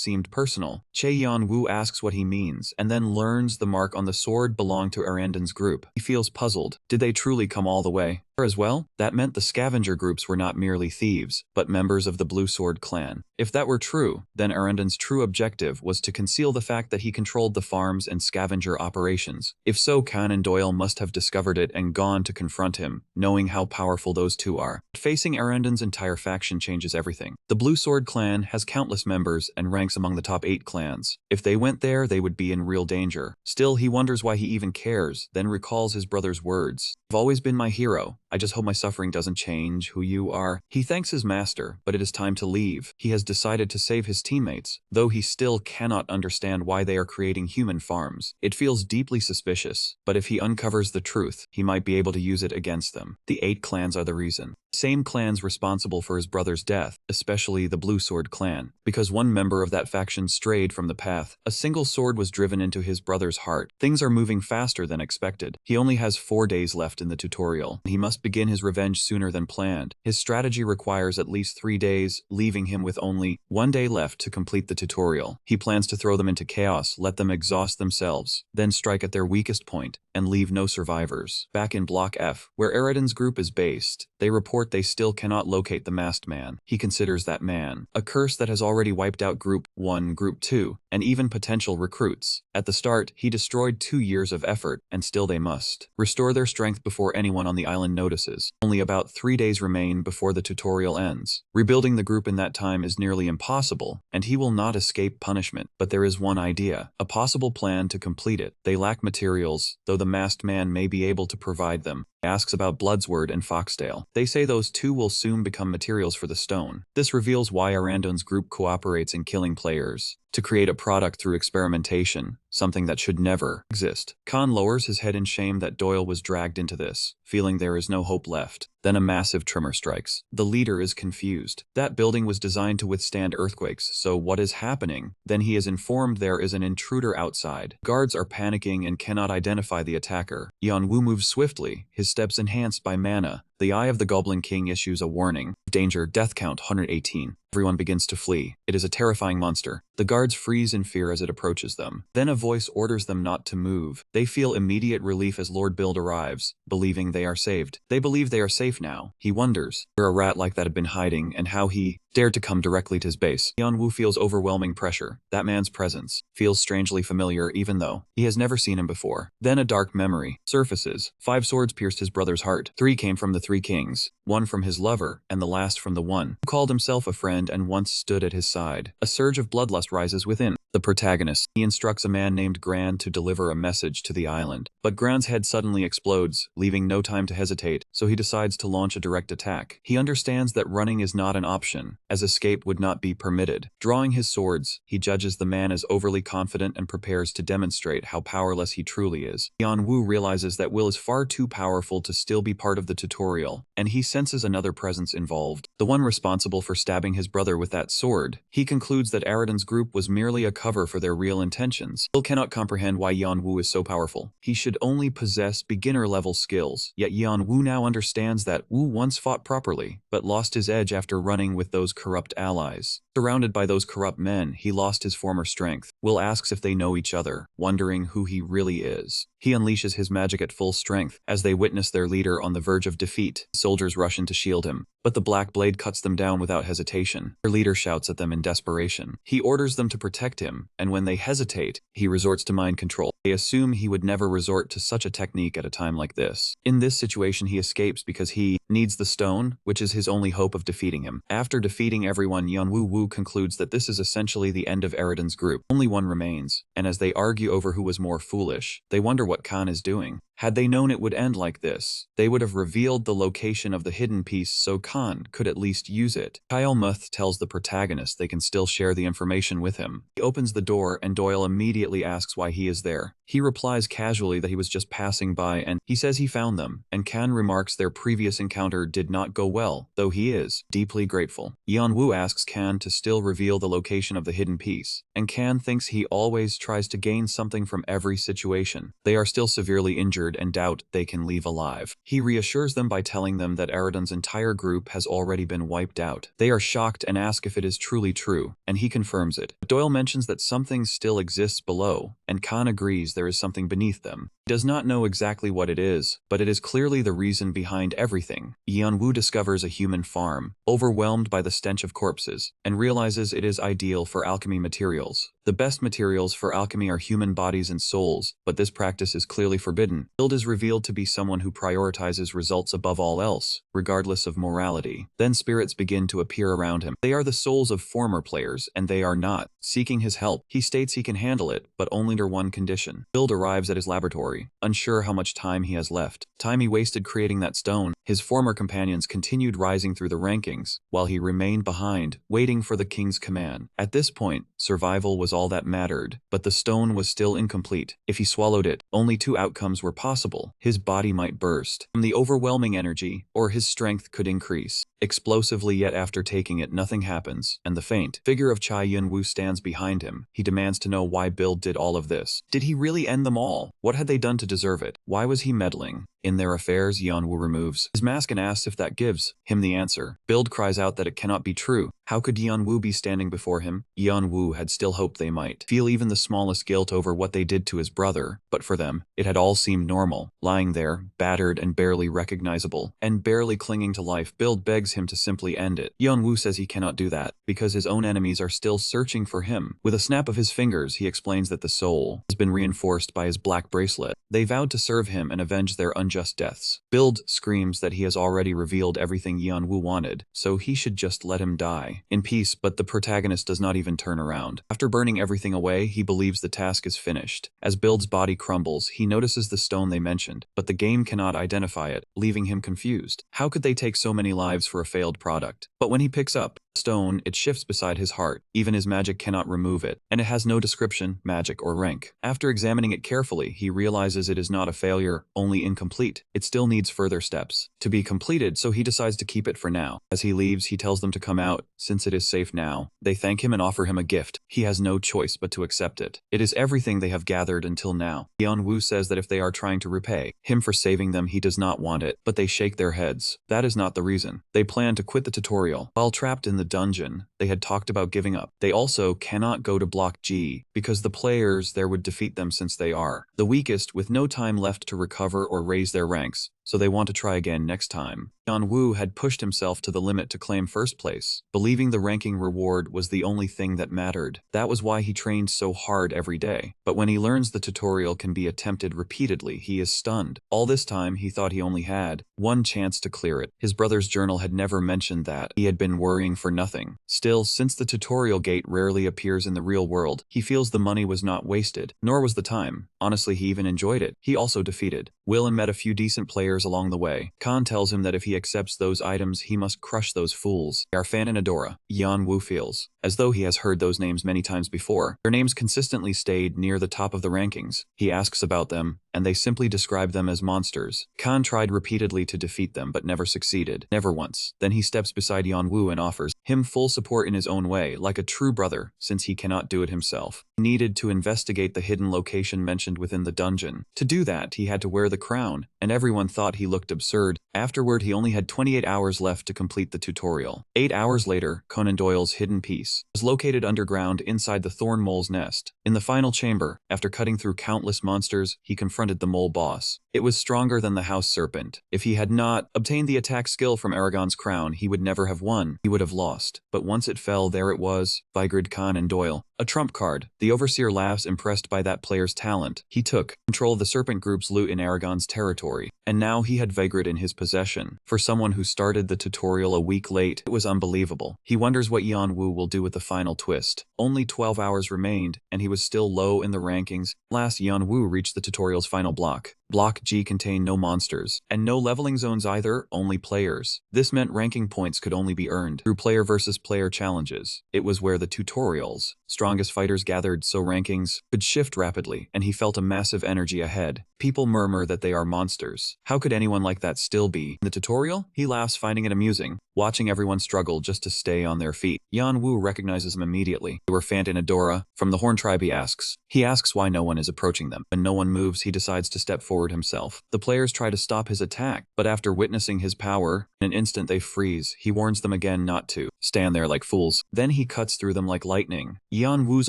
seemed personal. Yeon-woo asks what he means, and then learns the mark on the sword belonged to Arendon's group. He feels puzzled. Did they truly come all the way? As well, that meant the scavenger groups were not merely thieves, but members of the Blue Sword clan. If that were true, then Arendon's true objective was to conceal the fact that he controlled the farms and scavenger operations. If so, Conan Doyle must have discovered it and gone to confront him, knowing how powerful those two are. Facing Arendon's entire faction changes everything. The Blue Sword clan has countless members and ranks among the top 8 clans. If they went there, they would be in real danger. Still, he wonders why he even cares, then recalls his brother's words. "You've always been my hero. I just hope my suffering doesn't change who you are." He thanks his master, but it is time to leave. He has decided to save his teammates, though he still cannot understand why they are creating human farms. It feels deeply suspicious, but if he uncovers the truth, he might be able to use it against them. The 8 clans are the reason. Same clans responsible for his brother's death, especially the Blue Sword clan. Because one member of that faction strayed from the path, a single sword was driven into his brother's heart. Things are moving faster than expected. He only has 4 days left in the tutorial. He must begin his revenge sooner than planned. His strategy requires at least 3 days, leaving him with only 1 day left to complete the tutorial. He plans to throw them into chaos, let them exhaust themselves, then strike at their weakest point, and leave no survivors. Back in Block F, where Arendon's group is based, they report they still cannot locate the masked man. He considers that man a curse that has already wiped out Group 1, Group 2, and even potential recruits. At the start, he destroyed 2 years of effort, and still they must restore their strength before anyone on the island notices. Only about 3 days remain before the tutorial ends. Rebuilding the group in that time is nearly impossible, and he will not escape punishment. But there is one idea, a possible plan to complete it. They lack materials, though the masked man may be able to provide them. He asks about Bloodsword and Foxtail. They say those two will soon become materials for the stone. This reveals why Arendon's group cooperates in killing players to create a product through experimentation, something that should never exist. Khan lowers his head in shame that Doyle was dragged into this, feeling there is no hope left. Then a massive tremor strikes. The leader is confused. That building was designed to withstand earthquakes, so what is happening? Then he is informed there is an intruder outside. Guards are panicking and cannot identify the attacker. Yeon-woo moves swiftly, his steps enhanced by mana. The Eye of the Goblin King issues a warning. Danger, death count 118. Everyone begins to flee. It is a terrifying monster. The guards freeze in fear as it approaches them. Then a voice orders them not to move. They feel immediate relief as Lord Build arrives, believing they are saved. They believe they are safe now. He wonders where a rat like that had been hiding and how he dared to come directly to his base. Yeonwoo feels overwhelming pressure. That man's presence feels strangely familiar even though he has never seen him before. Then a dark memory surfaces. 5 swords pierced his brother's heart. 3 came from the 3 kings, 1 from his lover, and the last from the one who called himself a friend and once stood at his side. A surge of bloodlust rises within the protagonist. He instructs a man named Gran to deliver a message to the island. But Gran's head suddenly explodes, leaving no time to hesitate, so he decides to launch a direct attack. He understands that running is not an option, as escape would not be permitted. Drawing his swords, he judges the man as overly confident and prepares to demonstrate how powerless he truly is. Yeonwoo realizes that Will is far too powerful to still be part of the tutorial, and he senses another presence involved, the one responsible for stabbing his brother with that sword. He concludes that Aridan's group was merely a cover for their real intentions. Will cannot comprehend why Yeonwoo is so powerful. He should only possess beginner-level skills, yet Yeonwoo now understands that Woo once fought properly, but lost his edge after running with those corrupt allies. Surrounded by those corrupt men, he lost his former strength. Will asks if they know each other, wondering who he really is. He unleashes his magic at full strength as they witness their leader on the verge of defeat. Soldiers rush in to shield him, but the black blade cuts them down without hesitation. Their leader shouts at them in desperation. He orders them to protect him, and when they hesitate, he resorts to mind control. They assume he would never resort to such a technique at a time like this. In this situation, he escapes because he needs the stone, which is his only hope of defeating him. After defeating everyone, Yeonwoo concludes that this is essentially the end of Aridan's group. Only one remains, and as they argue over who was more foolish, they wonder what Khan is doing. Had they known it would end like this, they would have revealed the location of the hidden piece so Khan could at least use it. Kyle Muth tells the protagonist they can still share the information with him. He opens the door and Doyle immediately asks why he is there. He replies casually that he was just passing by and he says he found them, and Khan remarks their previous encounter did not go well, though he is deeply grateful. Yeonwoo asks Khan to still reveal the location of the hidden piece, and Khan thinks he always tries to gain something from every situation. They are still severely injured and doubt they can leave alive. He reassures them by telling them that Aridan's entire group has already been wiped out. They are shocked and ask if it is truly true, and he confirms it. Doyle mentions that something still exists below, and Khan agrees there is something beneath them. He does not know exactly what it is, but it is clearly the reason behind everything. Yeonwoo discovers a human farm, overwhelmed by the stench of corpses, and realizes it is ideal for alchemy materials. The best materials for alchemy are human bodies and souls, but this practice is clearly forbidden. Bild is revealed to be someone who prioritizes results above all else, regardless of morality. Then spirits begin to appear around him. They are the souls of former players, and they are not seeking his help. He states he can handle it, but only under one condition. Bild arrives at his laboratory, unsure how much time he has left. Time he wasted creating that stone. His former companions continued rising through the rankings, while he remained behind, waiting for the king's command. At this point, survival was all that mattered, but the stone was still incomplete. If he swallowed it, only 2 outcomes were possible. His body might burst from the overwhelming energy, or his strength could increase explosively, yet after taking it nothing happens, and the faint figure of Chai Yun-woo stands behind him. He demands to know why Bild did all of this. Did he really end them all? What had they done to deserve it? Why was he meddling in their affairs? Yeonwoo removes his mask and asks if that gives him the answer. Bild cries out that it cannot be true. How could Yeonwoo be standing before him? Yeonwoo had still hoped they might feel even the smallest guilt over what they did to his brother, but for them, it had all seemed normal. Lying there, battered and barely recognizable, and barely clinging to life, Bild begs him to simply end it. Yeonwoo says he cannot do that, because his own enemies are still searching for him. With a snap of his fingers, he explains that the soul has been reinforced by his black bracelet. They vowed to serve him and avenge their unjust deaths. Bild screams that he has already revealed everything Yeonwoo wanted, so he should just let him die in peace, but the protagonist does not even turn around. After burning everything away, he believes the task is finished. As Bild's body crumbles, he notices the stone they mentioned, but the game cannot identify it, leaving him confused. How could they take so many lives for a failed product? But when he picks up the stone, it shifts beside his heart. Even his magic cannot remove it, and it has no description, magic, or rank. After examining it carefully, he realizes it is not a failure, only incomplete. It still needs further steps to be completed, so he decides to keep it for now. As he leaves, he tells them to come out, since it is safe now. They thank him and offer him a gift. He has no choice but to accept it. It is everything they have gathered until now. Yeonwoo says that if they are trying to repay him for saving them, he does not want it, but they shake their heads. That is not the reason. They plan to quit the tutorial. While trapped in the dungeon, they had talked about giving up. They also cannot go to Block G, because the players there would defeat them since they are the weakest, with no time left to recover or raise their ranks. so they want to try again next time. Yan-Woo had pushed himself to the limit to claim first place, believing the ranking reward was the only thing that mattered. That was why he trained so hard every day. But when he learns the tutorial can be attempted repeatedly, he is stunned. All this time, he thought he only had one chance to clear it. His brother's journal had never mentioned that. He had been worrying for nothing. Still, since the tutorial gate rarely appears in the real world, he feels the money was not wasted, nor was the time. Honestly, he even enjoyed it. He also defeated Will and met a few decent players along the way. Khan tells him that if he accepts those items, he must crush those fools. Arfan and Adora. Yan-Woo feels as though he has heard those names many times before. Their names consistently stayed near the top of the rankings. He asks about them, and they simply describe them as monsters. Khan tried repeatedly to defeat them but never succeeded. Never once. Then he steps beside Yan-Woo and offers him full support in his own way, like a true brother, since he cannot do it himself. He needed to investigate the hidden location mentioned within the dungeon. To do that, he had to wear the crown, and everyone thought he looked absurd. Afterward, he only had 28 hours left to complete the tutorial. 8 hours later, Conan Doyle's hidden piece was located underground inside the thorn mole's nest. In the final chamber, after cutting through countless monsters, he confronted the mole boss. It was stronger than the house serpent. If he had not obtained the attack skill from Aragon's crown, he would never have won. He would have lost. But once it fell, there it was, Vigrid, Khan, and Doyle. A trump card. The overseer laughs, impressed by that player's talent. He took control of the serpent group's loot in Aragon's territory, and now he had Vigrid in his possession. For someone who started the tutorial a week late, it was unbelievable. He wonders what Yan-Woo will do with the final twist. Only 12 hours remained, and he was still low in the rankings. Last, Yan-Woo reached the tutorial's final block. Block G contained no monsters, and no leveling zones either, only players. This meant ranking points could only be earned through player versus player challenges. It was where the tutorial's strongest fighters gathered, so rankings could shift rapidly, and he felt a massive energy ahead. People murmur that they are monsters. How could anyone like that still be in the tutorial? He laughs, finding it amusing, watching everyone struggle just to stay on their feet. Yan-Woo recognizes him immediately. They were Fant and Adora. From the Horn tribe, he asks. He asks why no one is approaching them. When no one moves, he decides to step forward himself. The players try to stop his attack, but after witnessing his power, in an instant they freeze. He warns them again not to stand there like fools. Then he cuts through them like lightning. Yan-Woo's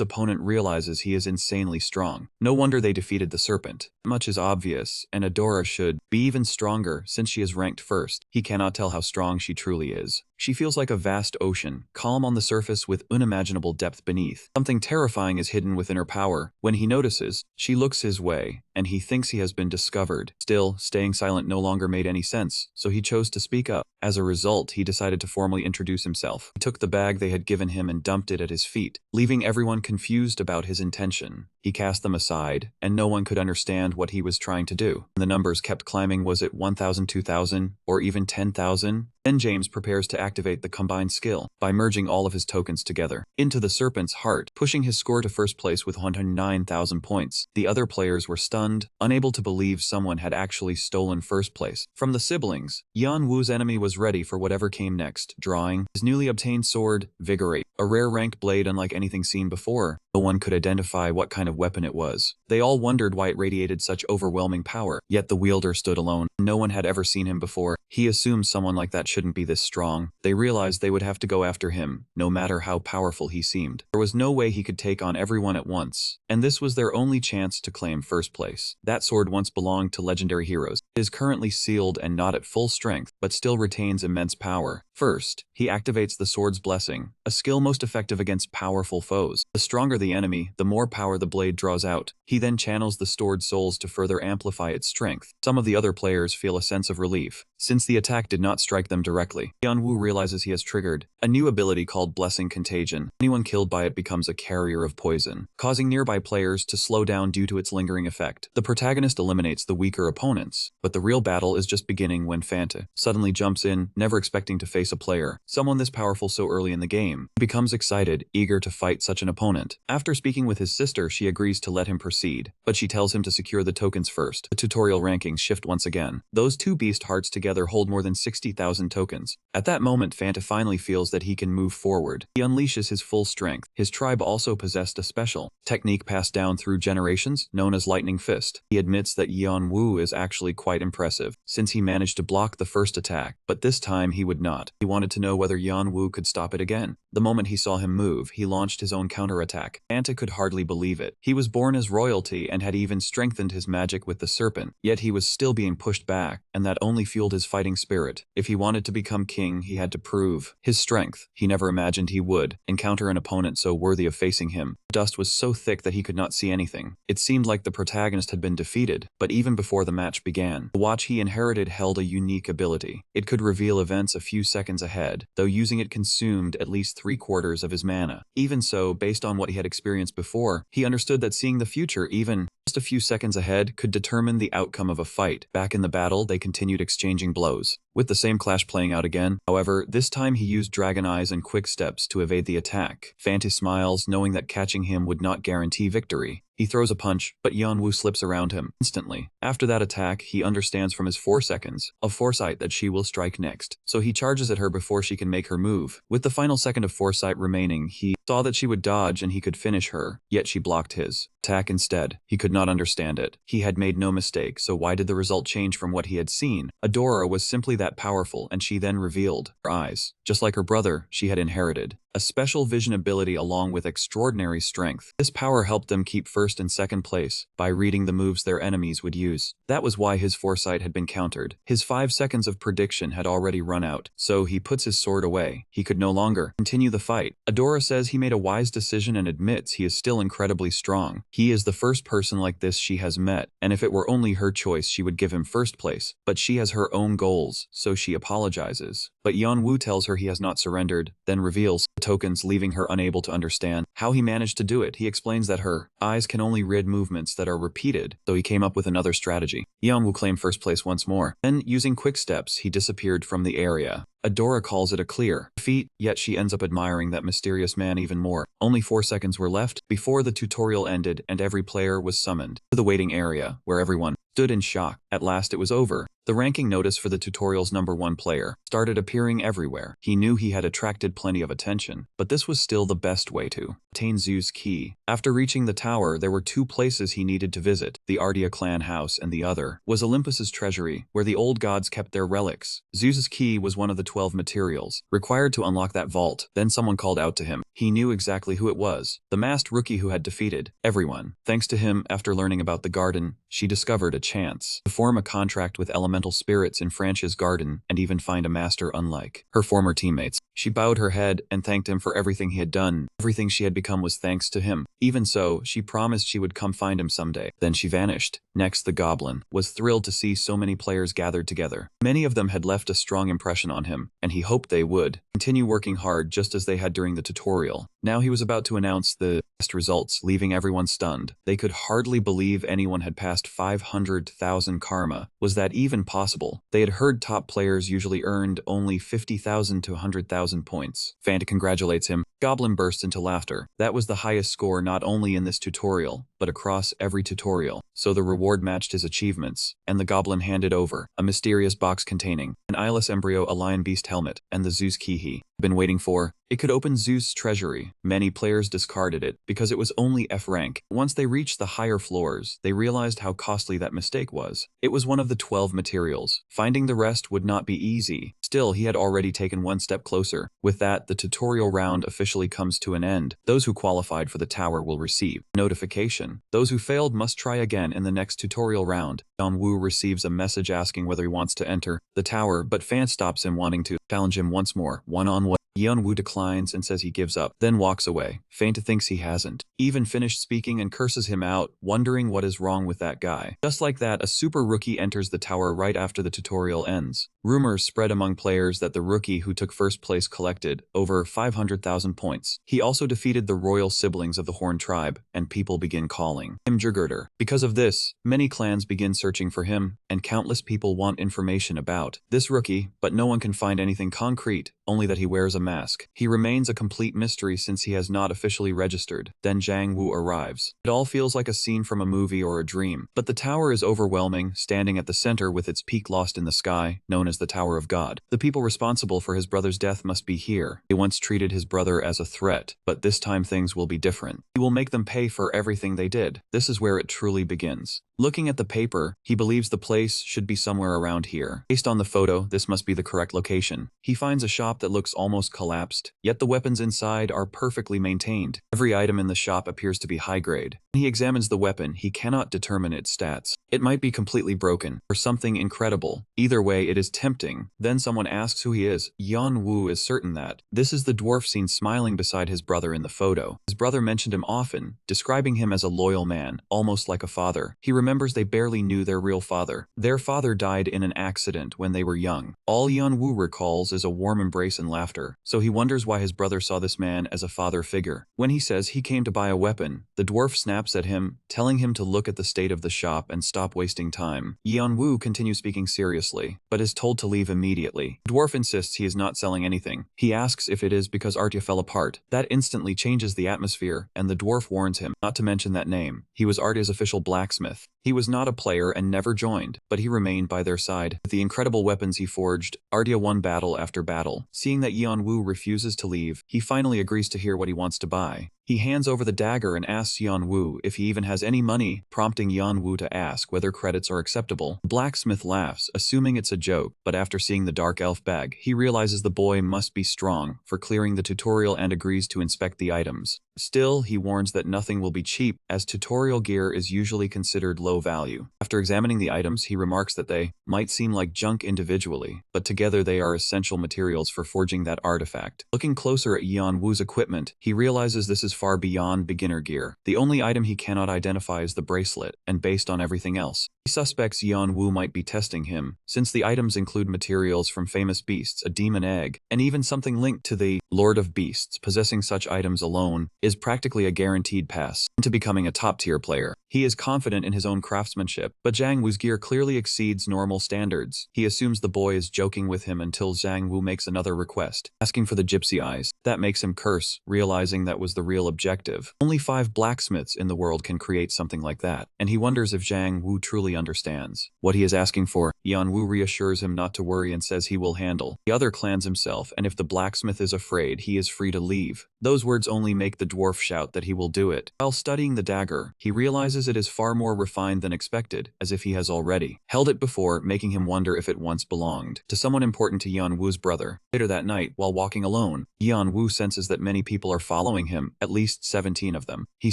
opponent realizes he is insanely strong. No wonder they defeated the serpent. Much is obvious, and Adora should be even stronger since she is ranked first. He cannot tell how strong she truly is. She feels like a vast ocean, calm on the surface with unimaginable depth beneath. Something terrifying is hidden within her power. When he notices, she looks his way, and he thinks he has been discovered. Still, staying silent no longer made any sense, so he chose to speak up. As a result, he decided to formally introduce himself. He took the bag they had given him and dumped it at his feet, leaving everyone confused about his intention. He cast them aside, and no one could understand what he was trying to do. The numbers kept climbing. Was it 1,000, 2,000, or even 10,000? Then James prepares to activate the combined skill by merging all of his tokens together into the serpent's heart, pushing his score to first place with 109,000 points. The other players were stunned, unable to believe someone had actually stolen first place. From the siblings, Yan-Woo's enemy was ready for whatever came next, drawing his newly obtained sword, Vigorate, a rare ranked blade unlike anything seen before. No one could identify what kind of weapon it was. They all wondered why it radiated such overwhelming power, yet the wielder stood alone. No one had ever seen him before. He assumed someone like that shouldn't be this strong. They realized they would have to go after him, no matter how powerful he seemed. There was no way he could take on everyone at once, and this was their only chance to claim first place. That sword once belonged to legendary heroes. It is currently sealed and not at full strength, but still retains immense power. First, he activates the sword's blessing, a skill most effective against powerful foes. The stronger the enemy, the more power the blade draws out. He then channels the stored souls to further amplify its strength. Some of the other players feel a sense of relief, since the attack did not strike them directly. Yan-Woo realizes he has triggered a new ability called Blessing Contagion. Anyone killed by it becomes a carrier of poison, causing nearby players to slow down due to its lingering effect. The protagonist eliminates the weaker opponents, but the real battle is just beginning when Fanta suddenly jumps in, never expecting to face a player, someone this powerful so early in the game. He becomes excited, eager to fight such an opponent. After speaking with his sister, she agrees to let him proceed, but she tells him to secure the tokens first. The tutorial rankings shift once again. Those two beast hearts together hold more than 60,000 tokens. At that moment, Fanta finally feels that he can move forward. He unleashes his full strength. His tribe also possessed a special technique passed down through generations, known as Lightning Fist. He admits that Yan-Woo is actually quite impressive, since he managed to block the first attack, but this time he would not. He wanted to know whether Yan-Woo could stop it again. The moment he saw him move, he launched his own counterattack. Anta could hardly believe it. He was born as royalty and had even strengthened his magic with the serpent, yet he was still being pushed back, and that only fueled his fighting spirit. If he wanted to become king, he had to prove his strength. He never imagined he would encounter an opponent so worthy of facing him. The dust was so thick that he could not see anything. It seemed like the protagonist had been defeated, but even before the match began, the watch he inherited held a unique ability. It could reveal events a few seconds ahead, though using it consumed at least 3/4 of his mana. Even so, based on what he had experienced before, he understood that seeing the future, even just a few seconds ahead, could determine the outcome of a fight. Back in the battle, they continued exchanging blows, with the same clash playing out again. However, this time he used Dragon Eyes and Quick Steps to evade the attack. Fanty smiles, knowing that catching him would not guarantee victory. He throws a punch, but Yeonwoo slips around him instantly. After that attack, he understands from his 4 seconds of foresight that she will strike next, so he charges at her before she can make her move. With the final second of foresight remaining, he saw that she would dodge and he could finish her, yet she blocked his attack instead. He could not understand it. He had made no mistake, so why did the result change from what he had seen? Adora was simply that powerful, and she then revealed her eyes. Just like her brother, she had inherited a special vision ability along with extraordinary strength. This power helped them keep first and second place by reading the moves their enemies would use. That was why his foresight had been countered. His 5 seconds of prediction had already run out, so he puts his sword away. He could no longer continue the fight. Adora says he made a wise decision and admits he is still incredibly strong. He is the first person like this she has met, and if it were only her choice, she would give him first place. But she has her own goals, so she apologizes. But Yeonwoo tells her he has not surrendered, then reveals the tokens, leaving her unable to understand how he managed to do it. He explains that her eyes can only read movements that are repeated, so he came up with another strategy. Yeonwoo claimed first place once more. Then, using quick steps, he disappeared from the area. Adora calls it a clear defeat, yet she ends up admiring that mysterious man even more. Only 4 seconds were left before the tutorial ended and every player was summoned to the waiting area, where everyone stood in shock. At last it was over. The ranking notice for the tutorial's #1 player started appearing everywhere. He knew he had attracted plenty of attention, but this was still the best way to obtain Zoo's key. After reaching the tower, there were 2 places he needed to visit, the Ardea clan house, and the other was Olympus's treasury, where the old gods kept their relics. Zoo's key was one of the 12 materials required to unlock that vault. Then someone called out to him. He knew exactly who it was, the masked rookie who had defeated everyone. Thanks to him, after learning about the garden, she discovered a chance to form a contract with elemental spirits in Franch's garden and even find a master unlike her former teammates. She bowed her head and thanked him for everything he had done. Everything she had become was thanks to him. Even so, she promised she would come find him someday. Then she vanished. Next, the goblin was thrilled to see so many players gathered together. Many of them had left a strong impression on him, and he hoped they would continue working hard just as they had during the tutorial. Now he was about to announce the test results, leaving everyone stunned. They could hardly believe anyone had passed 500,000 karma. Was that even possible? They had heard top players usually earned only 50,000 to 100,000 points. Fanta congratulates him. Goblin bursts into laughter. That was the highest score not only in this tutorial, but across every tutorial. So the reward matched his achievements, and the goblin handed over a mysterious box containing an eyeless embryo, a lion beast helmet, and the Zeus key he had been waiting for. It could open Zeus' treasury. Many players discarded it because it was only F rank. Once they reached the higher floors, they realized how costly that mistake was. It was one of the 12 materials. Finding the rest would not be easy. Still, he had already taken one step closer. With that, the tutorial round officially comes to an end. Those who qualified for the tower will receive notification. Those who failed must try again in the next tutorial round. Yeonwoo receives a message asking whether he wants to enter the tower, but Fan stops him, wanting to challenge him once more, one-on-one. Yeonwoo declines and says he gives up, then walks away. Fanta thinks he hasn't even finished speaking and curses him out, wondering what is wrong with that guy. Just like that, a super rookie enters the tower right after the tutorial ends. Rumors spread among players that the rookie who took first place collected over 500,000 points. He also defeated the royal siblings of the Horn tribe, and people begin calling him Jugurter. Because of this, many clans begin searching for him, and countless people want information about this rookie, but no one can find anything concrete, only that he wears a mask. He remains a complete mystery since he has not officially registered. Then Jang Woo arrives. It all feels like a scene from a movie or a dream, but the tower is overwhelming, standing at the center with its peak lost in the sky, known as the Tower of God. The people responsible for his brother's death must be here. They once treated his brother as a threat, but this time things will be different. He will make them pay for everything they did. This is where it truly begins. Looking at the paper, he believes the place should be somewhere around here. Based on the photo, this must be the correct location. He finds a shop shop that looks almost collapsed, yet the weapons inside are perfectly maintained. Every item in the shop appears to be high grade. When he examines the weapon, he cannot determine its stats. It might be completely broken, or something incredible. Either way, it is tempting. Then someone asks who he is. Yan Wu is certain that. This is the dwarf seen smiling beside his brother in the photo. His brother mentioned him often, describing him as a loyal man, almost like a father. He remembers they barely knew their real father. Their father died in an accident when they were young. All Yan Wu recalls is a warm embrace and laughter, so he wonders why his brother saw this man as a father figure. When he says he came to buy a weapon, the dwarf snaps at him, telling him to look at the state of the shop and stop wasting time. Yan Wu continues speaking seriously, but is told to leave immediately. The dwarf insists he is not selling anything. He asks if it is because Artia fell apart. That instantly changes the atmosphere, and the dwarf warns him not to mention that name. He was Artia's official blacksmith. He was not a player and never joined, but he remained by their side. With the incredible weapons he forged, Artia won battle after battle. Seeing that Yan Wu refuses to leave, he finally agrees to hear what he wants to buy. He hands over the dagger and asks Yan Wu if he even has any money, prompting Yan Wu to ask whether credits are acceptable. The blacksmith laughs, assuming it's a joke, but after seeing the dark elf bag, he realizes the boy must be strong for clearing the tutorial and agrees to inspect the items. Still, he warns that nothing will be cheap, as tutorial gear is usually considered low value. After examining the items, he remarks that they might seem like junk individually, but together they are essential materials for forging that artifact. Looking closer at Yan Wu's equipment, he realizes this is far beyond beginner gear. The only item he cannot identify is the bracelet, and based on everything else, he suspects Yan Wu might be testing him, since the items include materials from famous beasts, a demon egg, and even something linked to the Lord of Beasts. Possessing such items alone is practically a guaranteed pass into becoming a top-tier player. He is confident in his own craftsmanship, but Zhang Wu's gear clearly exceeds normal standards. He assumes the boy is joking with him until Zhang Wu makes another request, asking for the gypsy eyes. That makes him curse, realizing that was the real objective. Only 5 blacksmiths in the world can create something like that, and he wonders if Zhang Wu truly understands what he is asking for. Yan Wu reassures him not to worry and says he will handle the other clans himself, and if the blacksmith is afraid, he is free to leave. Those words only make the dwarf shout that he will do it. While studying the dagger, he realizes it is far more refined than expected, as if he has already held it before, making him wonder if it once belonged to someone important to Yan Wu's brother. Later that night, while walking alone, Yan Wu senses that many people are following him, at least 17 of them. He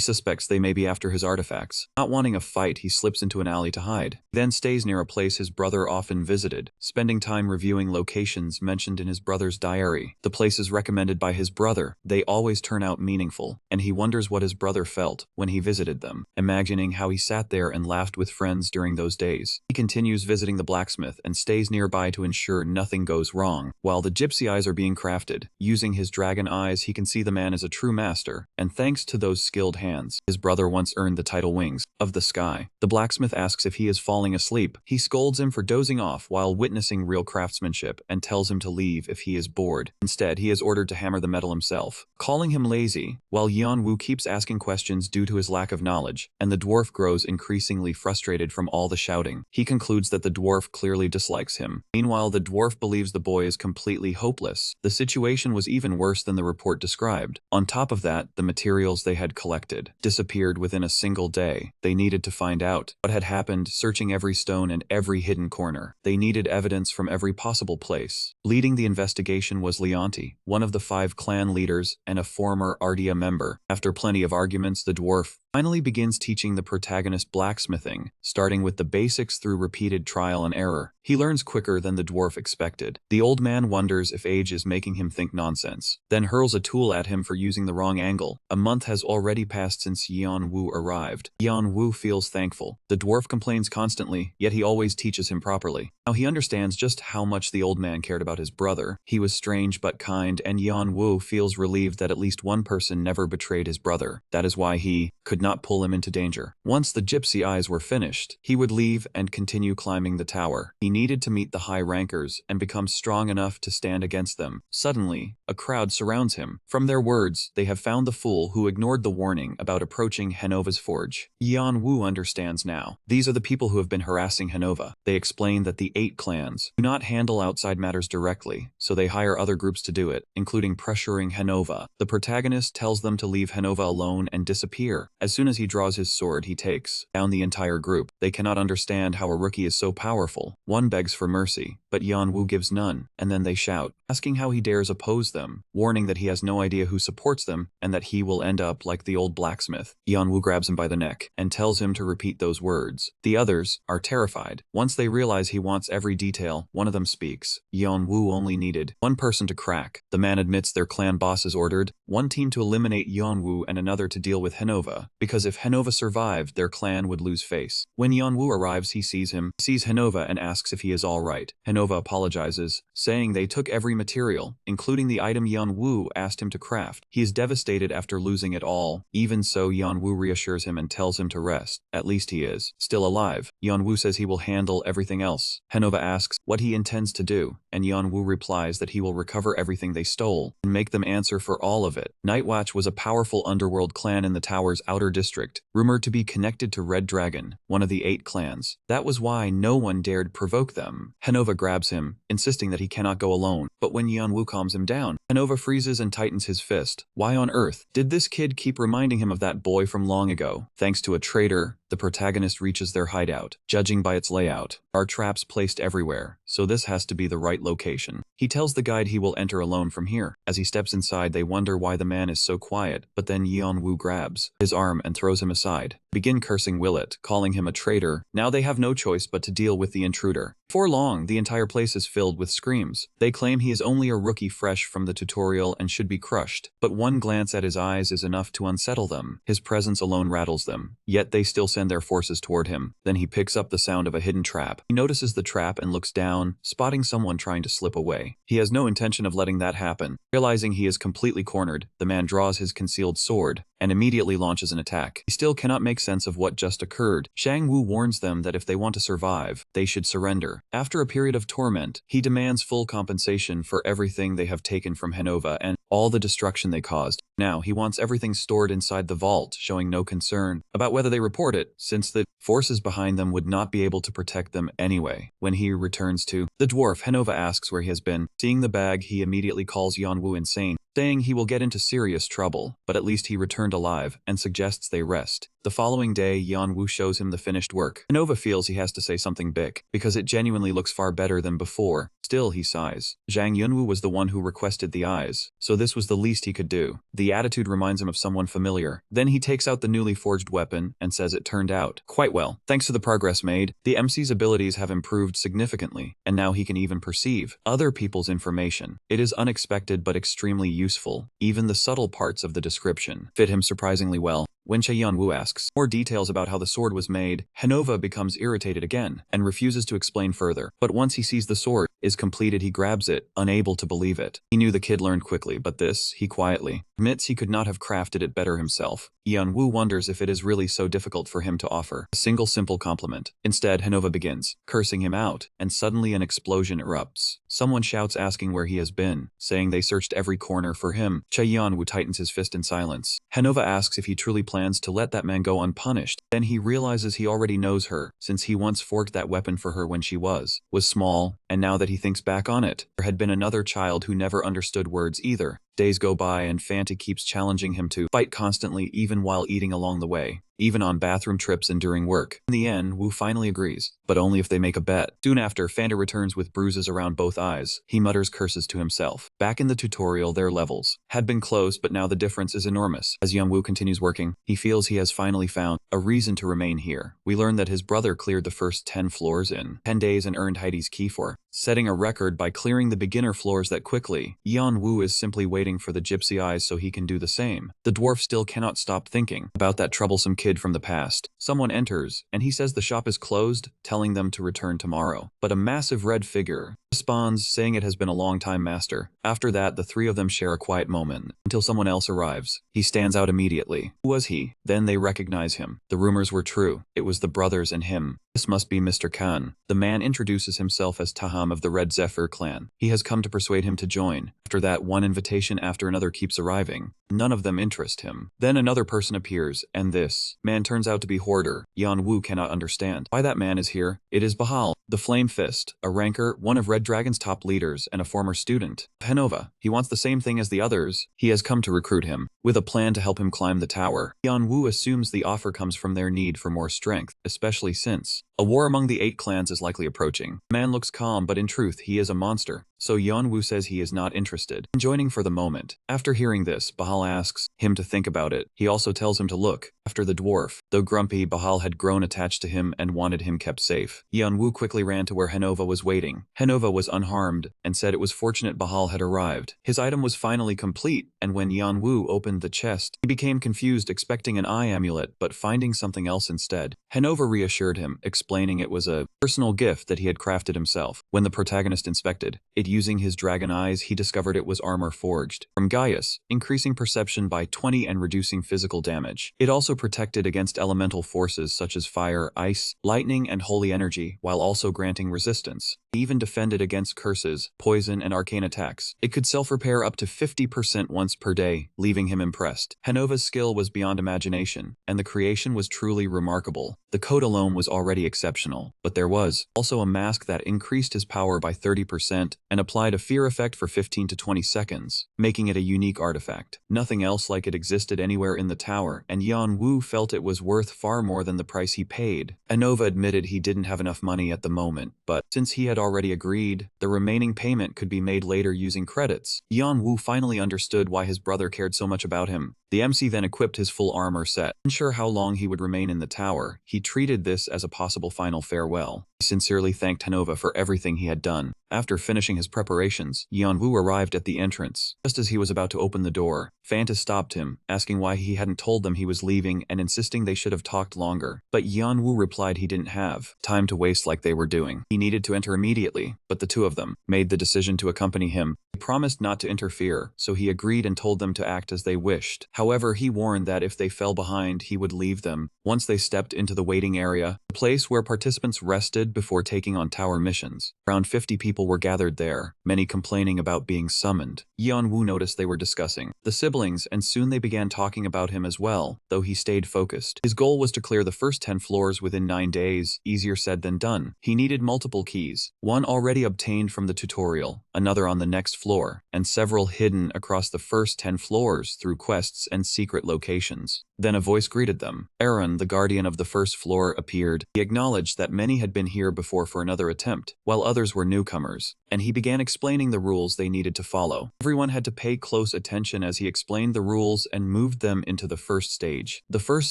suspects they may be after his artifacts. Not wanting a fight, he slips into an alley to hide. He then stays near a place his brother often visited, spending time reviewing locations mentioned in his brother's diary. The places recommended by his brother, they always turn out meaningful, and he wonders what his brother felt when he visited them, imagining how he sat there and laughed with friends during those days. He continues visiting the blacksmith and stays nearby to ensure nothing goes wrong. While the gypsy eyes are being crafted, using his dragon eyes, he can see the man is a true master, and thanks to those skilled hands, his brother once earned the title Wings of the Sky. The blacksmith asks if he is falling asleep. He scolds him for dozing off while witnessing real craftsmanship and tells him to leave if he is bored. Instead, he is ordered to hammer the metal himself, calling him lazy, while Yan Wu keeps asking questions due to his lack of knowledge, and the dwarf grows increasingly frustrated from all the shouting. He concludes that the dwarf clearly dislikes him. Meanwhile, the dwarf believes the boy is completely hopeless. The situation was even worse than the report described. On top of that, the materials they had collected disappeared within a single day. They needed to find out what had happened, searching every stone and every hidden corner. They needed evidence from every possible place. Leading the investigation was Leonti, one of the 5 clan leaders and a former Artia member. After plenty of arguments, the dwarf finally begins teaching the protagonist blacksmithing, starting with the basics through repeated trial and error. He learns quicker than the dwarf expected. The old man wonders if age is making him think nonsense, then hurls a tool at him for using the wrong angle. A month has already passed since Yan Wu arrived. Yan Wu feels thankful. The dwarf complains constantly, yet he always teaches him properly. Now he understands just how much the old man cared about his brother. He was strange but kind, and Yan Wu feels relieved that at least one person never betrayed his brother. That is why he could not pull him into danger. Once the gypsy eyes were finished, he would leave and continue climbing the tower. He needed to meet the high rankers and become strong enough to stand against them. Suddenly, a crowd surrounds him. From their words, they have found the fool who ignored the warning about approaching Henova's forge. Yan Wu understands now. These are the people who have been harassing Henova. They explain that the 8 clans do not handle outside matters directly, so they hire other groups to do it, including pressuring Henova. The protagonist tells them to leave Henova alone and disappear. As As soon as he draws his sword, he takes down the entire group. They cannot understand how a rookie is so powerful. One begs for mercy, but Yanwu gives none, and then they shout, asking how he dares oppose them, warning that he has no idea who supports them and that he will end up like the old blacksmith. Yanwu grabs him by the neck and tells him to repeat those words. The others are terrified. Once they realize he wants every detail, one of them speaks. Yanwu only needed one person to crack. The man admits their clan bosses ordered one team to eliminate Yanwu and another to deal with Hinova, because if Hinova survived, their clan would lose face. When Yanwu arrives, he sees Hinova and asks if he is alright. Hinova apologizes, saying they took every material, including the item Yanwu asked him to craft. He is devastated after losing it all. Even so, Yanwu reassures him and tells him to rest. At least he is still alive. Yanwu says he will handle everything else. Hinova asks what he intends to do, and Yanwu replies that he will recover everything they stole and make them answer for all of it. Nightwatch was a powerful underworld clan in the tower's outer district, rumored to be connected to Red Dragon, one of the 8 clans. That was why no one dared provoke them. Hinova grabs him, insisting that he cannot go alone, but when Yanwu calms him down, Hinova freezes and tightens his fist. Why on earth did this kid keep reminding him of that boy from long ago? Thanks to a traitor, the protagonist reaches their hideout. Judging by its layout, are traps placed everywhere, so this has to be the right location. He tells the guide he will enter alone from here. As he steps inside, they wonder why the man is so quiet, but then Yeonwoo grabs his arm and throws him aside. Begin cursing Willet, calling him a traitor. Now they have no choice but to deal with the intruder. Before long, the entire place is filled with screams. They claim he is only a rookie fresh from the tutorial and should be crushed, but one glance at his eyes is enough to unsettle them. His presence alone rattles them, yet they still send their forces toward him. Then he picks up the sound of a hidden trap. He notices the trap and looks down, spotting someone trying to slip away. He has no intention of letting that happen. Realizing he is completely cornered, the man draws his concealed sword and immediately launches an attack. He still cannot make sense of what just occurred. Shang Wu warns them that if they want to survive, they should surrender. After a period of torment, he demands full compensation for everything they have taken from Hinova and all the destruction they caused. Now, he wants everything stored inside the vault, showing no concern about whether they report it, since the forces behind them would not be able to protect them anyway. When he returns to the dwarf, Hinova asks where he has been. Seeing the bag, he immediately calls Yeonwoo insane, saying he will get into serious trouble, but at least he returned alive, and suggests they rest. The following day, Yeonwoo shows him the finished work. Hinova feels he has to say something big, because it genuinely looks far better than before. Still, he sighs. Zhang Yunwoo was the one who requested the eyes, so this was the least he could do. The attitude reminds him of someone familiar. Then he takes out the newly forged weapon and says it turned out quite well. Thanks to the progress made, the MC's abilities have improved significantly, and now he can even perceive other people's information. It is unexpected but extremely useful. Even the subtle parts of the description fit him surprisingly well. When Yeonwoo asks more details about how the sword was made, Hinova becomes irritated again and refuses to explain further. But once he sees the sword is completed, he grabs it, unable to believe it. He knew the kid learned quickly, but this, he quietly admits he could not have crafted it better himself. Yeonwoo wonders if it is really so difficult for him to offer a single simple compliment. Instead, Hinova begins cursing him out, and suddenly an explosion erupts. Someone shouts asking where he has been, saying they searched every corner for him. Yeonwoo tightens his fist in silence. Hinova asks if he truly plans to let that man go unpunished. Then he realizes he already knows her, since he once forged that weapon for her when she was small, and now that he thinks back on it, there had been another child who never understood words either. Days go by and Fanta keeps challenging him to fight constantly even while eating along the way, even on bathroom trips and during work. In the end, Wu finally agrees, but only if they make a bet. Soon after, Fanta returns with bruises around both eyes. He mutters curses to himself. Back in the tutorial, their levels had been close, but now the difference is enormous. As Yeonwoo continues working, he feels he has finally found a reason to remain here. We learn that his brother cleared the first 10 floors in 10 days and earned Heidi's key for setting a record by clearing the beginner floors that quickly. Yeonwoo is simply waiting for the gypsy eyes so he can do the same. The dwarf still cannot stop thinking about that troublesome kid from the past. Someone enters, and he says the shop is closed, telling them to return tomorrow. But a massive red figure responds, saying it has been a long time, master. After that, the three of them share a quiet moment, until someone else arrives. He stands out immediately. Who was he? Then they recognize him. The rumors were true. It was the brothers and him. This must be Mr. Khan. The man introduces himself as Taham of the Red Zephyr clan. He has come to persuade him to join. After that, one invitation after another keeps arriving. None of them interest him. Then another person appears, and this man turns out to be Hoarder. Yeonwoo cannot understand why that man is here. It is Bahal. The Flame Fist, a ranker, one of Red Dragon's top leaders and a former student. Hanova, he wants the same thing as the others. He has come to recruit him, with a plan to help him climb the tower. Yeonwoo assumes the offer comes from their need for more strength, especially since a war among the 8 clans is likely approaching. The man looks calm, but in truth he is a monster, so Yeonwoo says he is not interested in joining for the moment. After hearing this, Bahal asks him to think about it. He also tells him to look after the dwarf. Though grumpy, Bahal had grown attached to him and wanted him kept safe. Yeonwoo quickly ran to where Hanova was waiting. Hanova was unharmed and said it was fortunate Bahal had arrived. His item was finally complete, and when Yeonwoo opened the chest, he became confused, expecting an eye amulet but finding something else instead. Hanova reassured him, explaining it was a personal gift that he had crafted himself. When the protagonist inspected it using his dragon eyes, he discovered it was armor forged from Gaius, increasing perception by 20 and reducing physical damage. It also protected against elemental forces such as fire, ice, lightning, and holy energy, while also granting resistance. He even defended against curses, poison, and arcane attacks. It could self-repair up to 50% once per day, leaving him impressed. Hanova's skill was beyond imagination, and the creation was truly remarkable. The coat alone was already exceptional, but there was also a mask that increased his power by 30% and applied a fear effect for 15 to 20 seconds, making it a unique artifact. Nothing else like it existed anywhere in the tower, and Yeonwoo felt it was worth far more than the price he paid. Hanova admitted he didn't have enough money at the moment, but since he had already agreed, the remaining payment could be made later using credits. Yeonwoo finally understood why his brother cared so much about him. The MC then equipped his full armor set. Unsure how long he would remain in the tower, he treated this as a possible final farewell. He sincerely thanked Hanova for everything he had done. After finishing his preparations, Yeonwoo arrived at the entrance. Just as he was about to open the door, Fanta stopped him, asking why he hadn't told them he was leaving and insisting they should have talked longer. But Yeonwoo replied he didn't have time to waste like they were doing. He needed to enter immediately, but the two of them made the decision to accompany him. He promised not to interfere, so he agreed and told them to act as they wished. However, he warned that if they fell behind, he would leave them. Once they stepped into the waiting area, the place where participants rested before taking on tower missions, around 50 people were gathered there, many complaining about being summoned. Yeonwoo noticed they were discussing the siblings, and soon they began talking about him as well, though he stayed focused. His goal was to clear the first 10 floors within 9 days, easier said than done. He needed multiple keys, one already obtained from the tutorial, another on the next floor, and several hidden across the first 10 floors through quests and secret locations. Then a voice greeted them. Aaron, the guardian of the first floor, appeared. He acknowledged that many had been here before for another attempt, while others were newcomers, and he began explaining the rules they needed to follow. Everyone had to pay close attention as he explained the rules and moved them into the first stage. The first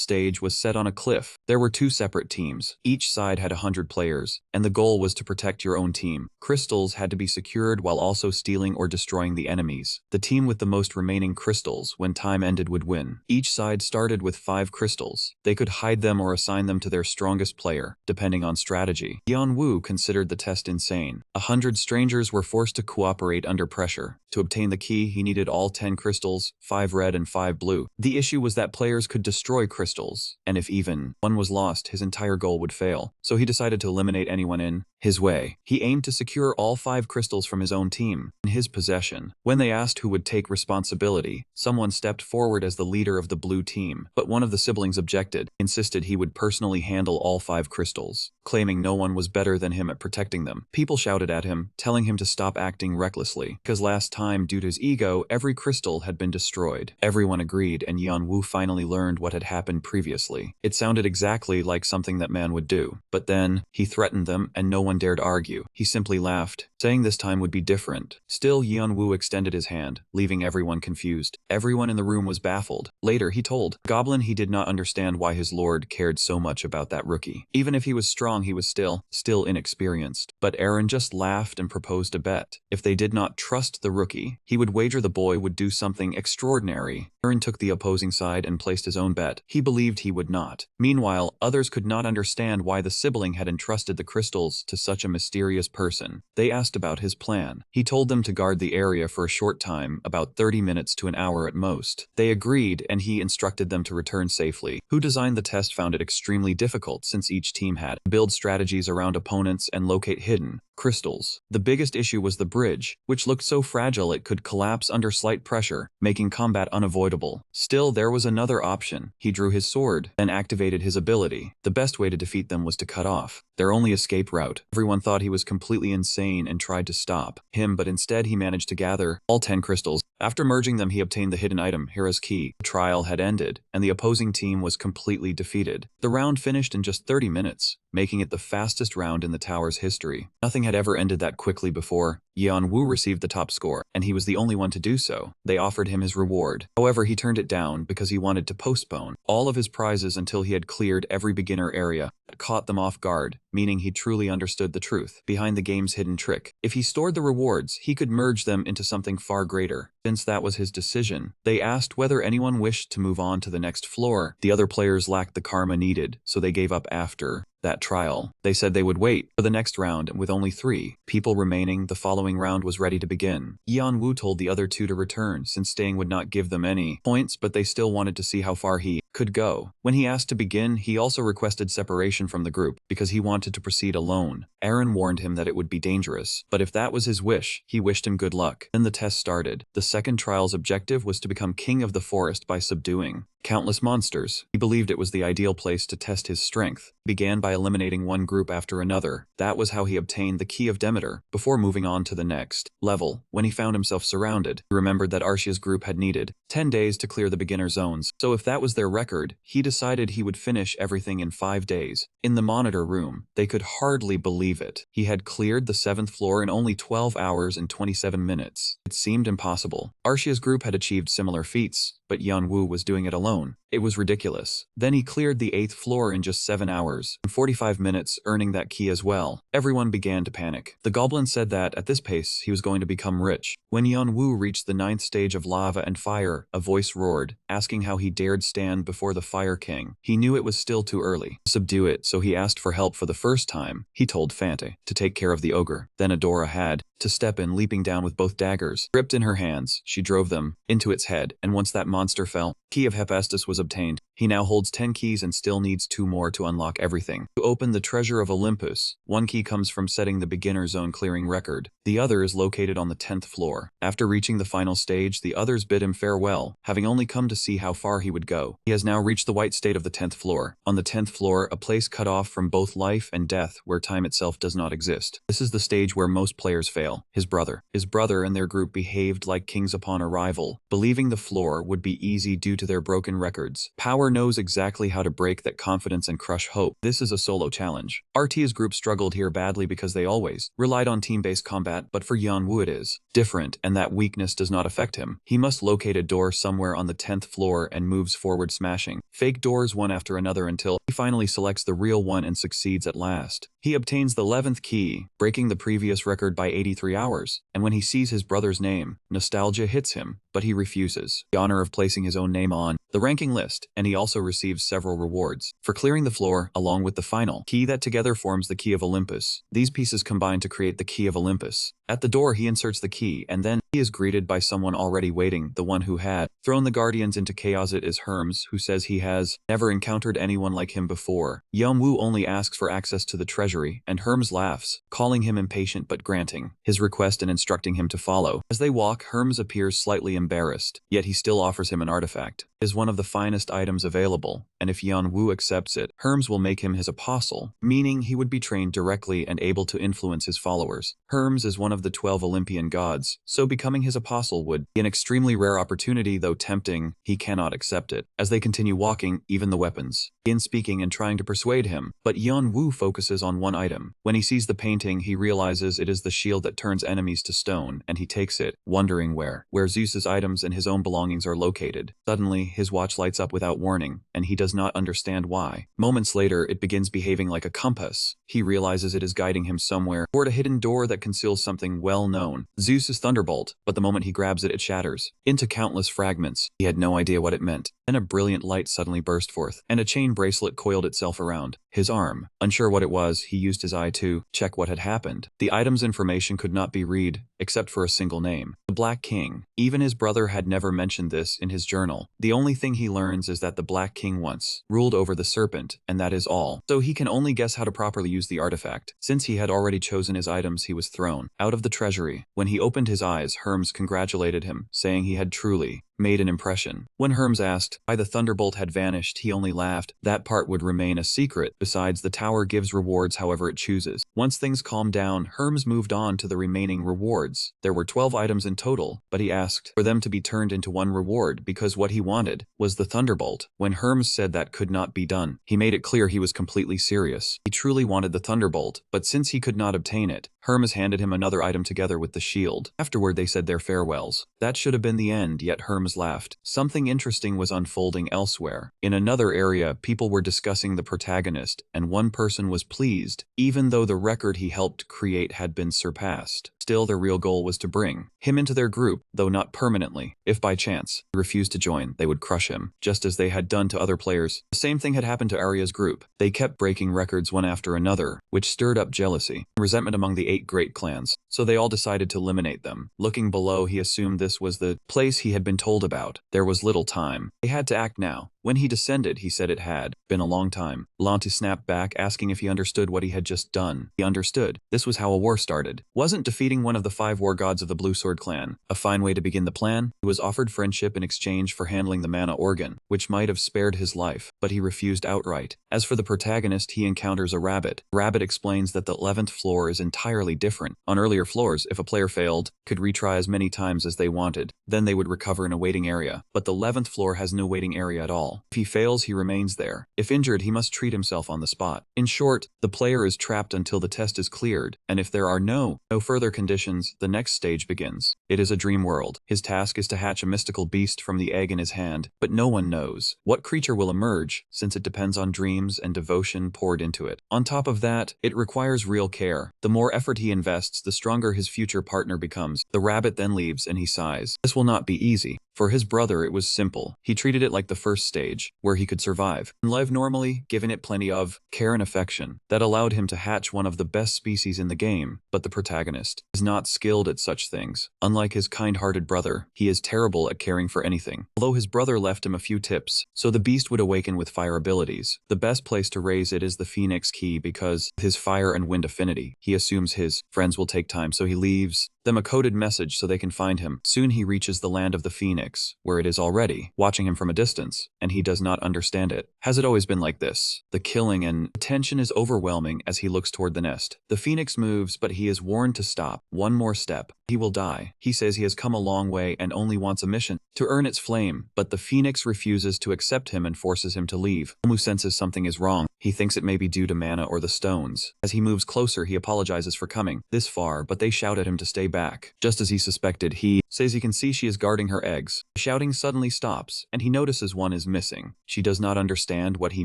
stage was set on a cliff. There were 2 separate teams. Each side had 100 players, and the goal was to protect your own team. Crystals had to be secured while also stealing or destroying the enemies. The team with the most remaining crystals when time ended would win. Each side started with 5 crystals. They could hide them or assign them to their strongest player, depending on strategy. Yeonwoo considered the test insane. 100 strangers were forced to cooperate under pressure. To obtain the key, he needed all 10 crystals, 5 red and 5 blue. The issue was that players could destroy crystals, and if even one was lost, his entire goal would fail. So he decided to eliminate anyone in his way. He aimed to secure all 5 crystals from his own team in his possession. When they asked who would take responsibility, someone stepped forward as the leader of the blue team, but one of the siblings objected, insisted he would personally handle all 5 crystals, claiming no one was better than him at protecting them. People shouted at him, telling him to stop acting recklessly, because last time, due to his ego, every crystal had been destroyed. Everyone agreed, and Yeonwoo finally learned what had happened previously. It sounded exactly like something that man would do, but then he threatened them and no one dared argue. He simply laughed, saying this time would be different. Still, Yeonwoo extended his hand, leaving everyone confused. Everyone in the room was baffled. Later, he told Goblin he did not understand why his lord cared so much about that rookie. Even if he was strong, he was still inexperienced. But Aaron just laughed and proposed a bet. If they did not trust the rookie, he would wager the boy would do something extraordinary. Aaron took the opposing side and placed his own bet. He believed he would not. Meanwhile, others could not understand why the sibling had entrusted the crystals to such a mysterious person. They asked about his plan. He told them to guard the area for a short time, about 30 minutes to an hour at most. They agreed, and he instructed them to return safely. Who designed the test found it extremely difficult since each team had to build strategies around opponents and locate hidden crystals. The biggest issue was the bridge, which looked so fragile it could collapse under slight pressure, making combat unavoidable. Still, there was another option. He drew his sword, then activated his ability. The best way to defeat them was to cut off their only escape route. Everyone thought he was completely insane and tried to stop him, but instead he managed to gather all 10 crystals. After merging them, he obtained the hidden item, Hera's Key. The trial had ended, and the opposing team was completely defeated. The round finished in just 30 minutes, making it the fastest round in the tower's history. Nothing had ever ended that quickly before. Yeon-woo received the top score, and he was the only one to do so. They offered him his reward. However, he turned it down because he wanted to postpone all of his prizes until he had cleared every beginner area that caught them off guard, meaning he truly understood the truth behind the game's hidden trick. If he stored the rewards, he could merge them into something far greater. Since that was his decision, they asked whether anyone wished to move on to the next floor. The other players lacked the karma needed, so they gave up after that trial. They said they would wait for the next round, and with only 3 people remaining, the following round was ready to begin. Yeon-woo told the other 2 to return since staying would not give them any points, but they still wanted to see how far he could go. When he asked to begin, he also requested separation from the group because he wanted to proceed alone. Aaron warned him that it would be dangerous, but if that was his wish, he wished him good luck. Then the test started. The second trial's objective was to become king of the forest by subduing countless monsters. He believed it was the ideal place to test his strength. He began by eliminating one group after another. That was how he obtained the Key of Demeter, before moving on to the next level. When he found himself surrounded, he remembered that Arshia's group had needed 10 days to clear the beginner zones, so if that was their record, he decided he would finish everything in 5 days. In the monitor room, they could hardly believe it. He had cleared the 7th floor in only 12 hours and 27 minutes. It seemed impossible. Arshia's group had achieved similar feats, but Yeon-woo was doing it alone. It was ridiculous. Then he cleared the 8th floor in just 7 hours and 45 minutes, earning that key as well. Everyone began to panic. The goblin said that, at this pace, he was going to become rich. When Yeon-woo reached the 9th stage of lava and fire, a voice roared, asking how he dared stand before the Fire King. He knew it was still too early to subdue it, so he asked for help for the first time. He told Fante to take care of the ogre. Then Adora had to step in, leaping down with both daggers gripped in her hands. She drove them into its head, and once that monster fell, Key of Hephaestus was obtained. He now holds 10 keys and still needs 2 more to unlock everything. To open the Treasure of Olympus, 1 key comes from setting the beginner zone clearing record. The other is located on the 10th floor. After reaching the final stage, the others bid him farewell, having only come to see how far he would go. He has now reached the white state of the 10th floor. On the 10th floor, a place cut off from both life and death, where time itself does not exist. This is the stage where most players fail. His brother and their group behaved like kings upon arrival, believing the floor would be easy due to their broken records. Power knows exactly how to break that confidence and crush hope. This is a solo challenge. RT's group struggled here badly because they always relied on team-based combat, but for Yeon-woo it is different, and that weakness does not affect him. He must locate a door somewhere on the 10th floor and moves forward, smashing fake doors one after another until he finally selects the real one and succeeds at last. He obtains the 11th key, breaking the previous record by 83 hours, and when he sees his brother's name, nostalgia hits him, but he refuses the honor of placing his own name on the ranking list, and he also receives several rewards for clearing the floor, along with the final key that together forms the Key of Olympus. These pieces combine to create the Key of Olympus. At the door, he inserts the key, and then he is greeted by someone already waiting, the one who had thrown the Guardians into chaos. It is Hermes, who says he has never encountered anyone like him before. Yeon-woo only asks for access to the treasury, and Hermes laughs, calling him impatient but granting his request and instructing him to follow. As they walk, Hermes appears slightly embarrassed, yet he still offers him an artifact. It is one of the finest items available, and if Yeon-woo accepts it, Hermes will make him his apostle, meaning he would be trained directly and able to influence his followers. Hermes is one of the 12 Olympian gods, so becoming his apostle would be an extremely rare opportunity. Though tempting, he cannot accept it. As they continue walking, even the weapons begin speaking and trying to persuade him, but Yeon-woo focuses on one item. When he sees the painting, he realizes it is the shield that turns enemies to stone, and he takes it, wondering where Zeus's items and his own belongings are located. Suddenly, his watch lights up without warning, and he does not understand why. Moments later, it begins behaving like a compass. He realizes it is guiding him somewhere toward a hidden door that conceals something well known, Zeus's thunderbolt, but the moment he grabs it, it shatters into countless fragments. He had no idea what it meant. Then a brilliant light suddenly burst forth, and a chain bracelet coiled itself around his arm. Unsure what it was, he used his eye to check what had happened. The item's information could not be read, except for a single name. The Black King. Even his brother had never mentioned this in his journal. The only thing he learns is that the Black King once ruled over the serpent, and that is all. So he can only guess how to properly use the artifact. Since he had already chosen his items, he was thrown out of the treasury. When he opened his eyes, Hermes congratulated him, saying he had truly made an impression. When Hermes asked why the thunderbolt had vanished, he only laughed. That part would remain a secret. Besides, the tower gives rewards however it chooses. Once things calmed down, Hermes moved on to the remaining rewards. There were 12 items in total, but he asked for them to be turned into one reward because what he wanted was the thunderbolt. When Hermes said that could not be done, he made it clear he was completely serious. He truly wanted the thunderbolt, but since he could not obtain it, Hermes handed him another item together with the shield. Afterward, they said their farewells. That should have been the end, yet Hermes laughed. Something interesting was unfolding elsewhere. In another area, people were discussing the protagonist, and one person was pleased, even though the record he helped create had been surpassed. Still, their real goal was to bring him into their group, though not permanently. If by chance he refused to join, they would crush him, just as they had done to other players. The same thing had happened to Arya's group. They kept breaking records one after another, which stirred up jealousy and resentment among the 8 great clans, so they all decided to eliminate them. Looking below, he assumed this was the place he had been told about. There was little time. They had to act now. When he descended, he said it had been a long time. Lanti snapped back, asking if he understood what he had just done. He understood. This was how a war started. Wasn't defeating one of the 5 war gods of the Blue Sword clan a fine way to begin the plan? He was offered friendship in exchange for handling the mana organ, which might have spared his life, but he refused outright. As for the protagonist, he encounters a rabbit. Rabbit explains that the 11th floor is entirely different. On earlier floors, if a player failed, could retry as many times as they wanted. Then they would recover in a waiting area. But the 11th floor has no waiting area at all. If he fails, he remains there. If injured, he must treat himself on the spot. In short, the player is trapped until the test is cleared, and if there are no further conditions, the next stage begins. It is a dream world. His task is to hatch a mystical beast from the egg in his hand, but no one knows what creature will emerge, since it depends on dreams and devotion poured into it. On top of that, it requires real care. The more effort he invests, the stronger his future partner becomes. The rabbit then leaves, and he sighs. This will not be easy. For his brother, it was simple. He treated it like the first stage, where he could survive and live normally, giving it plenty of care and affection. That allowed him to hatch one of the best species in the game, but the protagonist is not skilled at such things. Unlike his kind-hearted brother, he is terrible at caring for anything. Although his brother left him a few tips, so the beast would awaken with fire abilities. The best place to raise it is the Phoenix Key because of his fire and wind affinity. He assumes his friends will take time, so he leaves them a coded message so they can find him. Soon he reaches the land of the Phoenix, where it is already watching him from a distance, and he does not understand it. Has it always been like this? The killing and tension is overwhelming as he looks toward the nest. The Phoenix moves, but he is warned to stop. One more step, he will die. He says he has come a long way and only wants a mission to earn its flame, but the Phoenix refuses to accept him and forces him to leave. Omu senses something is wrong. He thinks it may be due to mana or the stones. As he moves closer, he apologizes for coming this far, but they shout at him to stay back. Just as he suspected, he says he can see she is guarding her eggs. The shouting suddenly stops, and he notices one is missing. She does not understand what he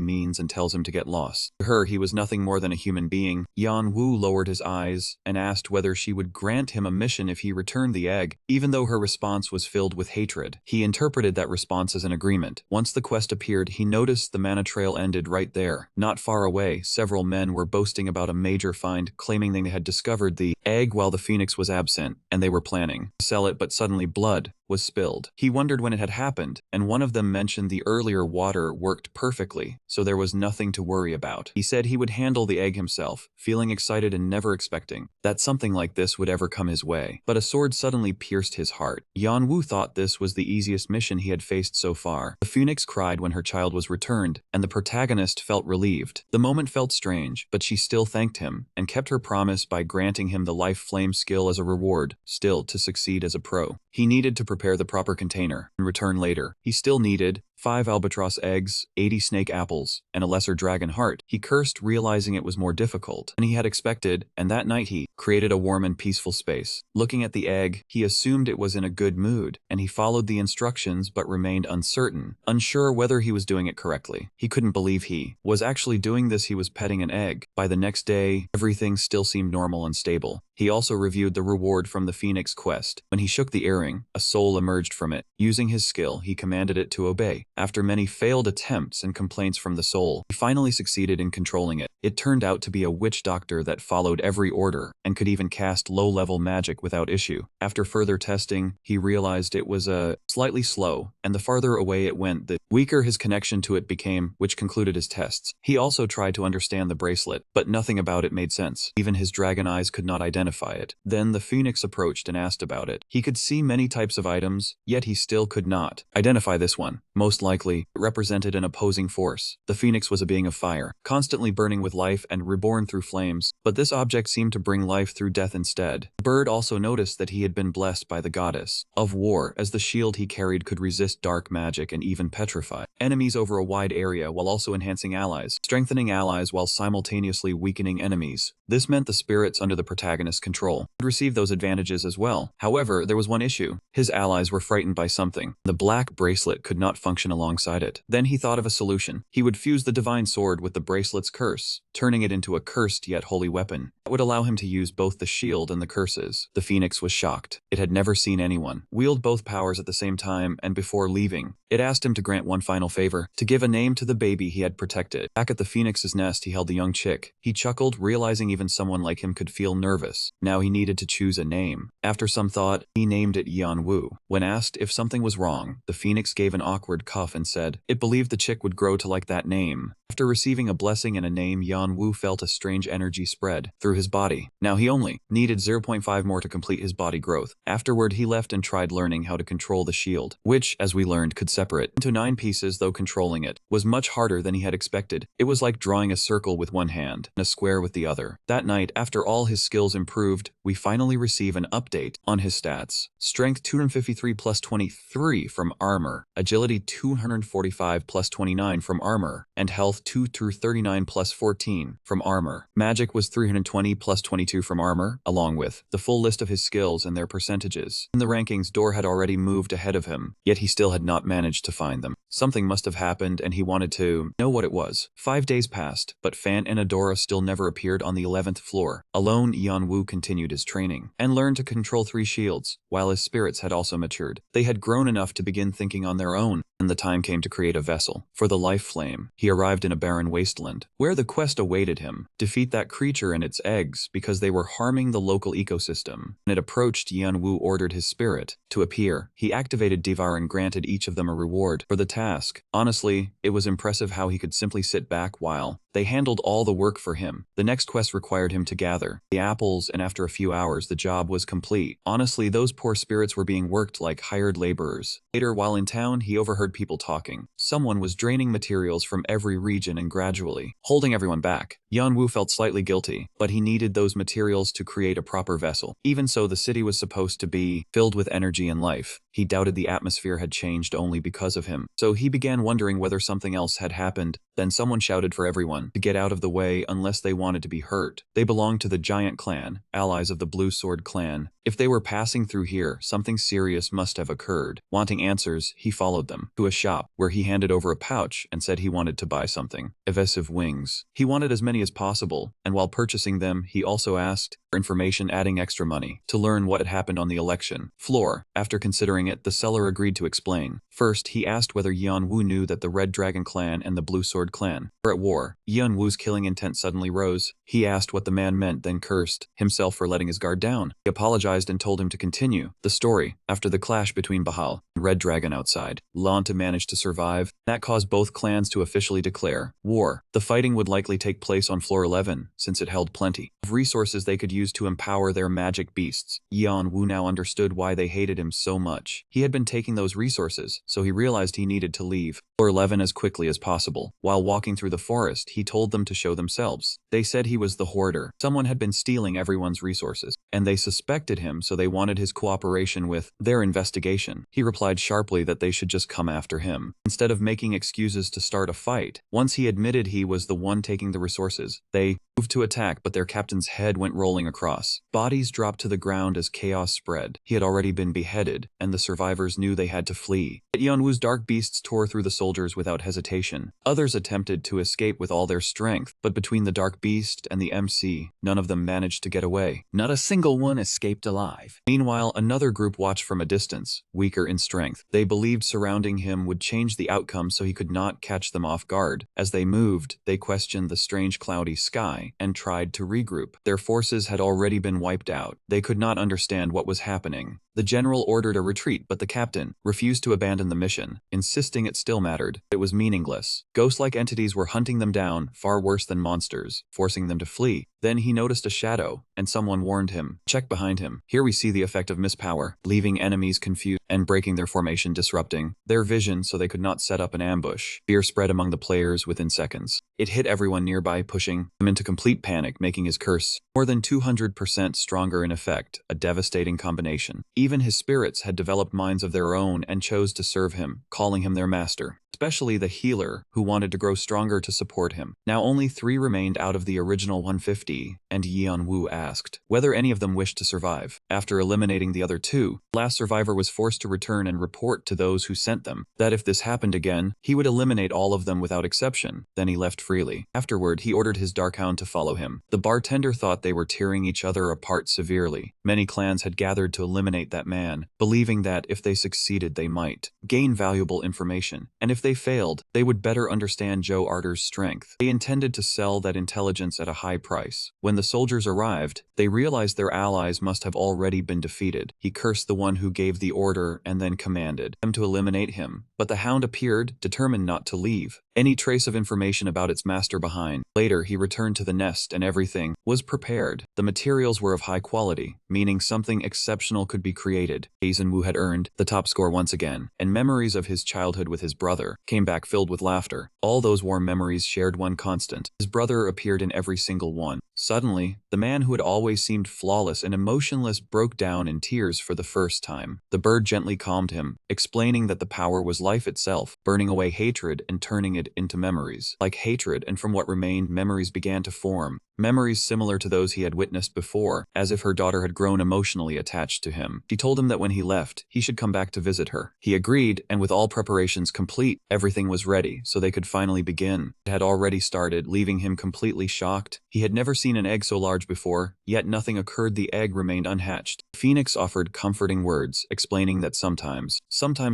means and tells him to get lost. To her, he was nothing more than a human being. Yan Wu lowered his eyes and asked whether she would grant him a mission if he returned the egg, even though her response was filled with hatred. He interpreted that response as an agreement. Once the quest appeared, he noticed the mana trail ended right there. Not far away, several men were boasting about a major find, claiming they had discovered the egg while the Phoenix was absent, and they were planning to sell it, but suddenly blood was spilled. He wondered when it had happened, and one of them mentioned the earlier water worked perfectly, so there was nothing to worry about. He said he would handle the egg himself, feeling excited and never expecting that something like this would ever come his way. But a sword suddenly pierced his heart. Yan Wu thought this was the easiest mission he had faced so far. The Phoenix cried when her child was returned, and the protagonist felt relieved. The moment felt strange, but she still thanked him, and kept her promise by granting him the life flame skill as a reward. Still, to succeed as a pro, he needed to prepare the proper container and return later. He still needed 5 albatross eggs, 80 snake apples, and a lesser dragon heart. He cursed, realizing it was more difficult than he had expected, and that night he created a warm and peaceful space. Looking at the egg, he assumed it was in a good mood, and he followed the instructions but remained uncertain, unsure whether he was doing it correctly. He couldn't believe he was actually doing this. He was petting an egg. By the next day, everything still seemed normal and stable. He also reviewed the reward from the Phoenix quest. When he shook the earring, a soul emerged from it. Using his skill, he commanded it to obey. After many failed attempts and complaints from the soul, he finally succeeded in controlling it. It turned out to be a witch doctor that followed every order and could even cast low-level magic without issue. After further testing, he realized it was slightly slow, and the farther away it went, the weaker his connection to it became, which concluded his tests. He also tried to understand the bracelet, but nothing about it made sense. Even his dragon eyes could not identify it. Then the phoenix approached and asked about it. He could see many types of items, yet he still could not identify this one. Most likely, it represented an opposing force. The phoenix was a being of fire, constantly burning with life and reborn through flames, but this object seemed to bring life through death instead. The bird also noticed that he had been blessed by the goddess of war, as the shield he carried could resist dark magic and even petrify enemies over a wide area while also enhancing allies, strengthening allies while simultaneously weakening enemies. This meant the spirits under the protagonist's control would receive those advantages as well. However, there was one issue. His allies were frightened by something. The black bracelet could not function alongside it. Then he thought of a solution. He would fuse the divine sword with the bracelet's curse, turning it into a cursed yet holy weapon. That would allow him to use both the shield and the curses. The phoenix was shocked. It had never seen anyone wield both powers at the same time, and before leaving, it asked him to grant one final favor, to give a name to the baby he had protected. Back at the phoenix's nest, he held the young chick. He chuckled, realizing even someone like him could feel nervous. Now he needed to choose a name. After some thought, he named it Yanwu. When asked if something was wrong, the phoenix gave an awkward cough and said it believed the chick would grow to like that name. After receiving a blessing and a name, Yanwu felt a strange energy spread through his body. Now he only needed 0.5 more to complete his body growth. Afterward, he left and tried learning how to control the shield, which, as we learned, could separate into 9 pieces, though controlling it was much harder than he had expected. It was like drawing a circle with one hand and a square with the other. That night, after all his skills improved, we finally receive an update on his stats. Strength 253 plus 23 from armor, agility 245 plus 29 from armor, and health 2 through 39 plus 14 from armor. Magic was 320 plus 22 from armor, along with the full list of his skills and their percentages. In the rankings, Dor had already moved ahead of him, yet he still had not managed to find them. Something must have happened, and he wanted to know what it was. 5 days passed, but Fan and Adora still never appeared on the 11th floor. Alone, Yanwu continued his training and learned to control 3 shields, while his spirits had also matured. They had grown enough to begin thinking on their own, and the time came to create a vessel for the life flame. He arrived in a barren wasteland, where the quest awaited him. Defeat that creature and its eggs, because they were harming the local ecosystem. When it approached, Yanwu ordered his spirit to appear. He activated Devar and granted each of them a reward for the task. Honestly, it was impressive how he could simply sit back while they handled all the work for him. The next quest required him to gather the apples, and after a few hours, the job was complete. Honestly, those poor spirits were being worked like hired laborers. Later, while in town, he overheard people talking. Someone was draining materials from every region and gradually holding everyone back. Yanwu felt slightly guilty, but he needed those materials to create a proper vessel. Even so, the city was supposed to be filled with energy and life. He doubted the atmosphere had changed only because of him. So he began wondering whether something else had happened. Then someone shouted for everyone to get out of the way unless they wanted to be hurt. They belonged to the Giant Clan, allies of the Blue Sword Clan. If they were passing through here, something serious must have occurred. Wanting answers, he followed them to a shop where he handed over a pouch and said he wanted to buy something. Evasive wings. He wanted as many as possible, and while purchasing them, he also asked for information, adding extra money to learn what had happened on the election floor. After considering it, the seller agreed to explain. First, he asked whether Yanwu knew that the Red Dragon Clan and the Blue Sword Clan were at war. Yanwu's killing intent suddenly rose. He asked what the man meant, then cursed himself for letting his guard down. He apologized and told him to continue the story. After the clash between Bahal and Red Dragon outside, Lanta managed to survive. That caused both clans to officially declare war. The fighting would likely take place on floor 11, since it held plenty of resources they could use to empower their magic beasts. Yanwu now understood why they hated him so much. He had been taking those resources, so he realized he needed to leave floor 11 as quickly as possible. While walking through the forest, he told them to show themselves. They said he was the hoarder. Someone had been stealing everyone's resources, and they suspected him, so they wanted his cooperation with their investigation. He replied sharply that they should just come after him, instead of making excuses to start a fight. Once he admitted he was the one taking the resources, they moved to attack, but their captain's head went rolling across. Bodies dropped to the ground as chaos spread. He had already been beheaded, and the survivors knew they had to flee. But Yeonwoo's dark beasts tore through the soldiers without hesitation. Others attempted to escape with all their strength, but between the dark beast and the MC, none of them managed to get away. Not a single one escaped alive. Meanwhile, another group watched from a distance, weaker in strength. They believed surrounding him would change the outcome, so he could not catch them off guard. As they moved, they questioned the strange cloudy sky and tried to regroup. Their forces had already been wiped out. They could not understand what was happening. The general ordered a retreat, but the captain refused to abandon the mission, insisting it still mattered. It was meaningless. Ghost-like entities were hunting them down, far worse than monsters, forcing them to flee. Then he noticed a shadow, and someone warned him. Check behind him. Here we see the effect of mispower, leaving enemies confused and breaking their formation, disrupting their vision so they could not set up an ambush. Fear spread among the players within seconds. It hit everyone nearby, pushing him into complete panic, making his curse more than 200% stronger in effect, a devastating combination. Even his spirits had developed minds of their own and chose to serve him, calling him their master. Especially the healer, who wanted to grow stronger to support him. Now only 3 remained out of the original 150, and Yeonwoo asked whether any of them wished to survive. After eliminating the other 2, the last survivor was forced to return and report to those who sent them that if this happened again, he would eliminate all of them without exception. Then he left freely. Afterward, he ordered his Darkhound to follow him. The bartender thought they were tearing each other apart severely. Many clans had gathered to eliminate that man, believing that if they succeeded they might gain valuable information, and if they failed, they would better understand Joe Arter's strength. They intended to sell that intelligence at a high price. When the soldiers arrived, they realized their allies must have already been defeated. He cursed the one who gave the order and then commanded them to eliminate him. But the hound appeared, determined not to leave any trace of information about its master behind. Later, he returned to the nest and everything was prepared. The materials were of high quality, meaning something exceptional could be created. Yeonwoo had earned the top score once again, and memories of his childhood with his brother came back filled with laughter. All those warm memories shared one constant. His brother appeared in every single one. Suddenly, the man who had always seemed flawless and emotionless broke down in tears for the first time. The bird gently calmed him, explaining that the power was life itself, burning away hatred and turning it into memories. Like hatred, and from what remained, memories began to form. Memories similar to those he had witnessed before, as if her daughter had grown emotionally attached to him. She told him that when he left, he should come back to visit her. He agreed, and with all preparations complete, everything was ready, so they could finally begin. It had already started, leaving him completely shocked. He had never seen an egg so large before, yet nothing occurred. The egg remained unhatched. Phoenix offered comforting words, explaining that sometimes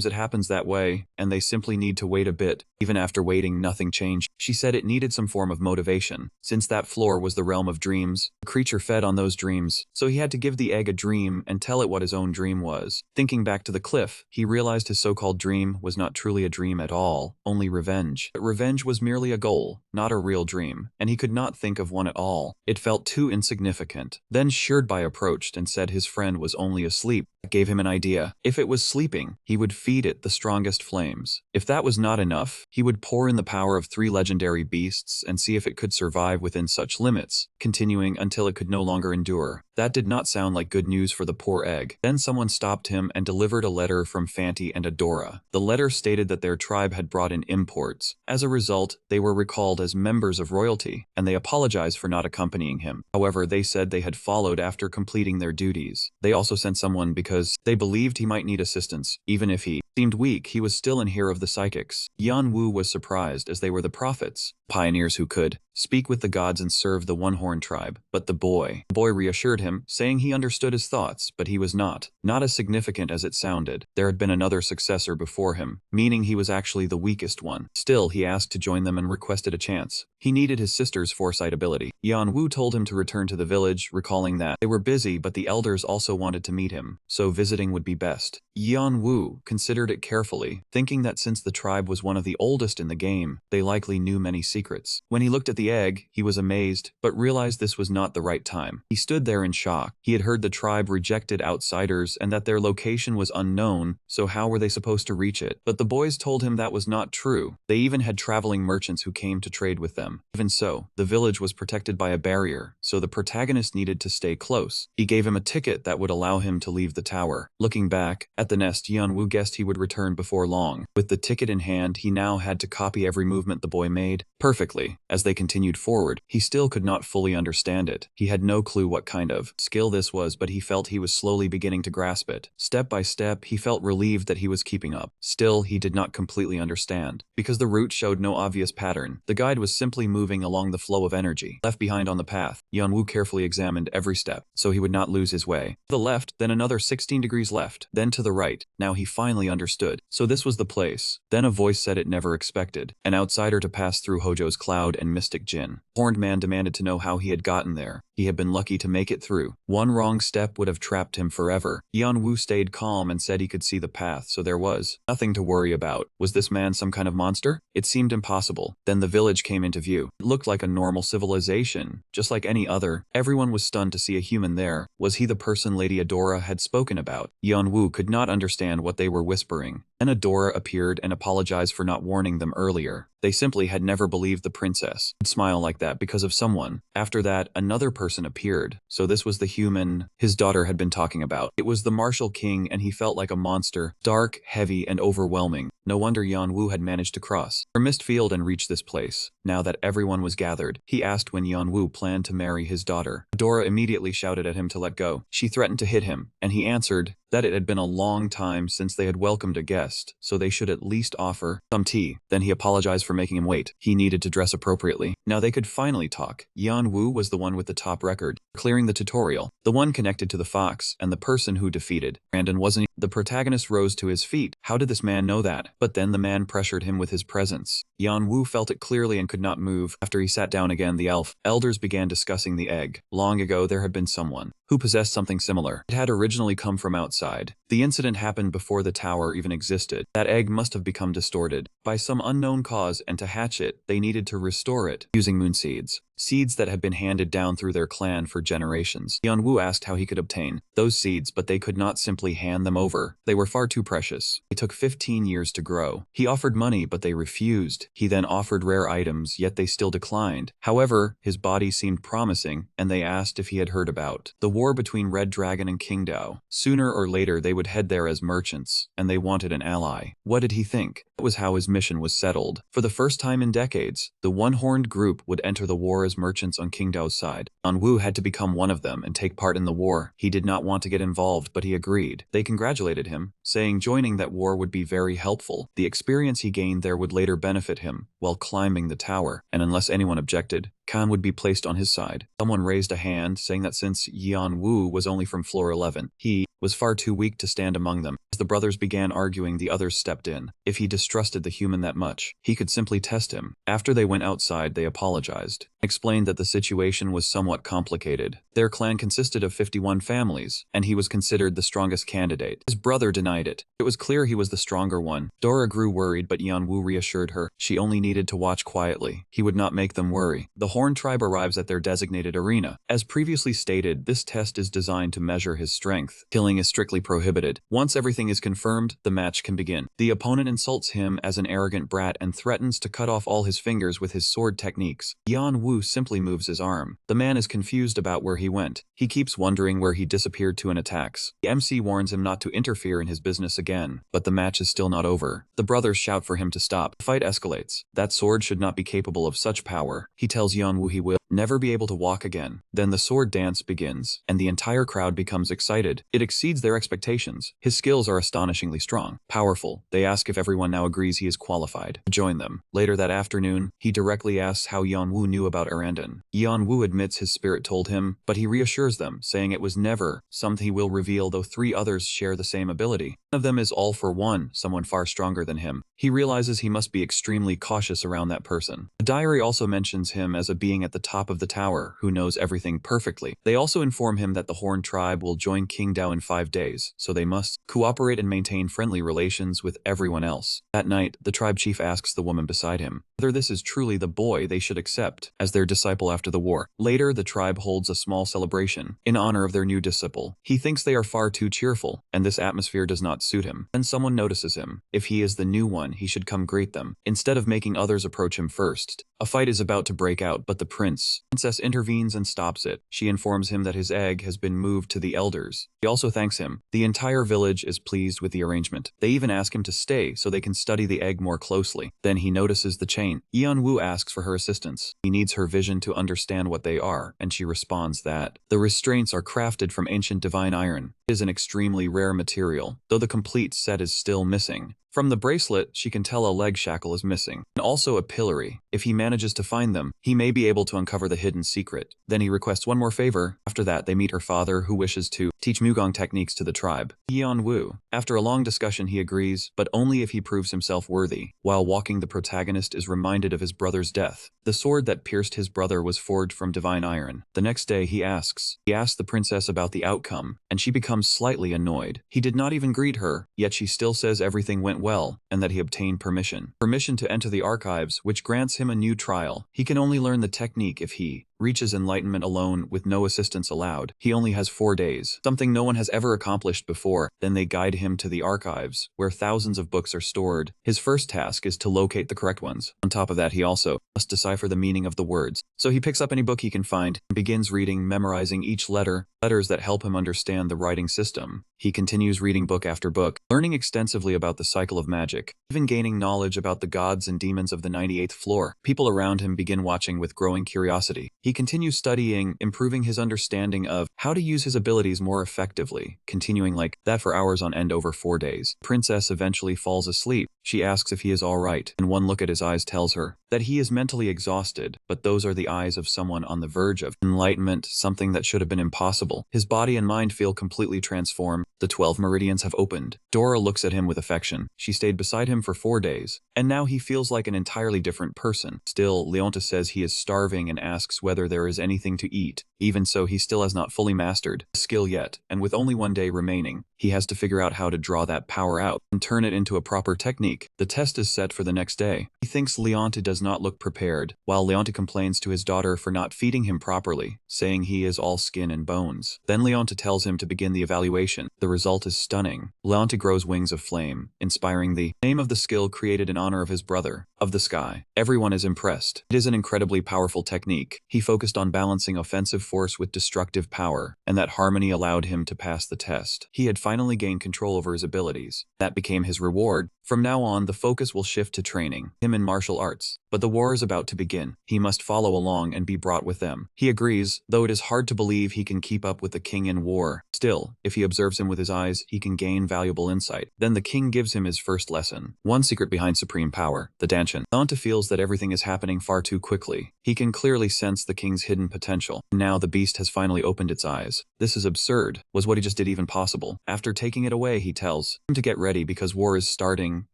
it happens that way, and they simply need to wait a bit. Even after waiting, nothing changed. She said it needed some form of motivation. Since that floor was the realm of dreams, the creature fed on those dreams, so he had to give the egg a dream and tell it what his own dream was. Thinking back to the cliff, he realized his so-called dream was not truly a dream at all, only revenge. But revenge was merely a goal, not a real dream, and he could not think of one at all. It felt too insignificant. Then Shirdbai approached and said his friend was only asleep. That gave him an idea. If it was sleeping, he would feed it the strongest flames. If that was not enough, he would pour in the power of 3 legendary beasts and see if it could survive within such limits, continuing until it could no longer endure. That did not sound like good news for the poor egg. Then someone stopped him and delivered a letter from Fanti and Adora. The letter stated that their tribe had brought in imports. As a result, they were recalled as members of royalty, and they apologized for not accompanying him. However, they said they had followed after completing their duties. They also sent someone because they believed he might need assistance. Even if he seemed weak, he was still an hero of the psychics. Yeonwoo was surprised, as they were the prophets, pioneers who could speak with the gods and serve the one-horn tribe. But the boy reassured him, saying he understood his thoughts, but he was not as significant as it sounded. There had been another successor before him, meaning he was actually the weakest one. Still, he asked to join them and requested a chance. He needed his sister's foresight ability. Yeonwoo told him to return to the village, recalling that they were busy, but the elders also wanted to meet him, so visiting would be best. Yeonwoo considered it carefully, thinking that since the tribe was one of the oldest in the game, they likely knew many secrets. When he looked at the egg, he was amazed, but realized this was not the right time. He stood there in shock. He had heard the tribe rejected outsiders and that their location was unknown, so how were they supposed to reach it? But the boys told him that was not true. They even had traveling merchants who came to trade with them. Even so, the village was protected by a barrier, so the protagonist needed to stay close. He gave him a ticket that would allow him to leave the tower. Looking back at the nest, Yeonwoo guessed he would return before long. With the ticket in hand, he now had to copy every movement the boy made perfectly. As they continued continued forward, he still could not fully understand it. He had no clue what kind of skill this was, but he felt he was slowly beginning to grasp it. Step by step, he felt relieved that he was keeping up. Still, he did not completely understand, because the route showed no obvious pattern. The guide was simply moving along the flow of energy. Left behind on the path, Yeonwoo carefully examined every step, so he would not lose his way. To the left, then another 16 degrees left, then to the right. Now he finally understood. So this was the place. Then a voice said it never expected. An outsider to pass through Hojo's cloud and mystic Jin. The horned man demanded to know how he had gotten there. He had been lucky to make it through. One wrong step would have trapped him forever. Yeonwoo stayed calm and said he could see the path, so there was nothing to worry about. Was this man some kind of monster? It seemed impossible. Then the village came into view. It looked like a normal civilization, just like any other. Everyone was stunned to see a human there. Was he the person Lady Adora had spoken about? Yeonwoo could not understand what they were whispering. Then Adora appeared and apologized for not warning them earlier. They simply had never believed the princess would smile like that because of someone. After that, another person appeared. So this was the human his daughter had been talking about. It was the martial king, and he felt like a monster, dark, heavy, and overwhelming. No wonder Yeonwoo had managed to cross her mist field and reach this place. Now that everyone was gathered, he asked when Yeonwoo planned to marry his daughter. Adora immediately shouted at him to let go. She threatened to hit him, and he answered that it had been a long time since they had welcomed a guest, so they should at least offer some tea. Then he apologized for making him wait. He needed to dress appropriately. Now they could finally talk. Yeonwoo was the one with the top record, clearing the tutorial, the one connected to the fox, and the person who defeated Brandon wasn't. The protagonist rose to his feet. How did this man know that? But then the man pressured him with his presence. Yeonwoo felt it clearly and could not move. After he sat down again, the elders began discussing the egg. Long ago there had been someone who possessed something similar. It had originally come from outside. The incident happened before the tower even existed. That egg must have become distorted by some unknown cause, and to hatch it, they needed to restore it using moon seeds. Seeds that had been handed down through their clan for generations. Yeonwoo asked how he could obtain those seeds, but they could not simply hand them over. They were far too precious. They took 15 years to grow. He offered money, but they refused. He then offered rare items, yet they still declined. However, his body seemed promising, and they asked if he had heard about the war between Red Dragon and Qingdao. Sooner or later, they would head there as merchants, and they wanted an ally. What did he think? That was how his mission was settled. For the first time in decades, the one-horned group would enter the war as merchants on Qingdao's side. Yeonwoo had to become one of them and take part in the war. He did not want to get involved, but he agreed. They congratulated him, saying joining that war would be very helpful. The experience he gained there would later benefit him while climbing the tower, and unless anyone objected, Khan would be placed on his side. Someone raised a hand, saying that since Yeonwoo was only from floor 11, he was far too weak to stand among them. As the brothers began arguing, the others stepped in. If he distrusted the human that much, he could simply test him. After they went outside, they apologized, explained that the situation was somewhat complicated. Their clan consisted of 51 families, and he was considered the strongest candidate. His brother denied it. It was clear he was the stronger one. Dora grew worried, but Yeonwoo reassured her. She only needed to watch quietly. He would not make them worry. The Horn tribe arrives at their designated arena. As previously stated, this test is designed to measure his strength. Killing is strictly prohibited. Once everything is confirmed, the match can begin. The opponent insults him as an arrogant brat and threatens to cut off all his fingers with his sword techniques. Yeonwoo simply moves his arm. The man is confused about where he went. He keeps wondering where he disappeared to and attacks. The MC warns him not to interfere in his business again, but the match is still not over. The brothers shout for him to stop. The fight escalates. That sword should not be capable of such power. He tells Yeonwoo he will never be able to walk again. Then the sword dance begins, and the entire crowd becomes excited. It exceeds their expectations. His skills are astonishingly strong, powerful. They ask if everyone now agrees he is qualified to join them. Later that afternoon, he directly asks how Yeonwoo knew about Arandon. Yeonwoo admits his spirit told him, but he reassures them, saying it was never something he will reveal, though 3 others share the same ability. One of them is All for One, someone far stronger than him. He realizes he must be extremely cautious around that person. The diary also mentions him as a being at the top of the tower who knows everything perfectly. They also inform him that the Horn tribe will join Qingdao in 5 days, so they must cooperate and maintain friendly relations with everyone else. That night, the tribe chief asks the woman beside him whether this is truly the boy they should accept as their disciple after the war. Later, the tribe holds a small celebration in honor of their new disciple. He thinks they are far too cheerful, and this atmosphere does not suit him. Then someone notices him. If he is the new one, he should come greet them, instead of making others approach him first. A fight is about to break out, but the prince collapse. Princess intervenes and stops it. She informs him that his egg has been moved to the elders. He also thanks him. The entire village is pleased with the arrangement. They even ask him to stay so they can study the egg more closely. Then he notices the chain. Yeon-woo asks for her assistance. He needs her vision to understand what they are, and she responds that the restraints are crafted from ancient divine iron. It is an extremely rare material, though the complete set is still missing. From the bracelet, she can tell a leg shackle is missing, and also a pillory. If he manages to find them, he may be able to uncover the hidden secret. Then he requests one more favor. After that, they meet her father, who wishes to teach Mugong techniques to the tribe. Yeon-woo. After a long discussion, he agrees, but only if he proves himself worthy. While walking, the protagonist is reminded of his brother's death. The sword that pierced his brother was forged from divine iron. The next day, he asks the princess about the outcome, and she becomes slightly annoyed. He did not even greet her, yet she still says everything went well, and that he obtained permission to enter the archives, which grants him a new trial. He can only learn the technique if he reaches enlightenment alone with no assistance allowed. He only has 4 days, something no one has ever accomplished before. Then they guide him to the archives, where thousands of books are stored. His first task is to locate the correct ones. On top of that, he also must decipher the meaning of the words. So he picks up any book he can find and begins reading, memorizing each letters that help him understand the writing system. He continues reading book after book, learning extensively about the cycle of magic, even gaining knowledge about the gods and demons of the 98th floor. People around him begin watching with growing curiosity. He continues studying, improving his understanding of how to use his abilities more effectively, continuing like that for hours on end over 4 days. Princess eventually falls asleep. She asks if he is all right, and one look at his eyes tells her that he is mentally exhausted, but those are the eyes of someone on the verge of enlightenment, something that should have been impossible. His body and mind feel completely transformed. The 12 meridians have opened. Dora looks at him with affection. She stayed beside him for 4 days, and now he feels like an entirely different person. Still, Leonta says he is starving and asks whether there is anything to eat. Even so, he still has not fully mastered the skill yet, and with only 1 day remaining, he has to figure out how to draw that power out and turn it into a proper technique. The test is set for the next day. He thinks Leonta does not look prepared, while Leonta complains to his daughter for not feeding him properly, saying he is all skin and bones. Then Leonta tells him to begin the evaluation. The result is stunning. Leonta grows wings of flame, inspiring the name of the skill created in honor of his brother, of the sky. Everyone is impressed. It is an incredibly powerful technique. He focused on balancing offensive force with destructive power, and that harmony allowed him to pass the test. He had finally gained control over his abilities. That became his reward. From now on, the focus will shift to training him in martial arts. But the war is about to begin. He must follow along and be brought with them. He agrees, though it is hard to believe he can keep up with the king in war. Still, if he observes him with his eyes, he can gain valuable insight. Then the king gives him his first lesson. One secret behind supreme power, the Danshin. Leonta feels that everything is happening far too quickly. He can clearly sense the king's hidden potential. Now the beast has finally opened its eyes. This is absurd. Was what he just did even possible? After taking it away, he tells him to get ready because war is starting,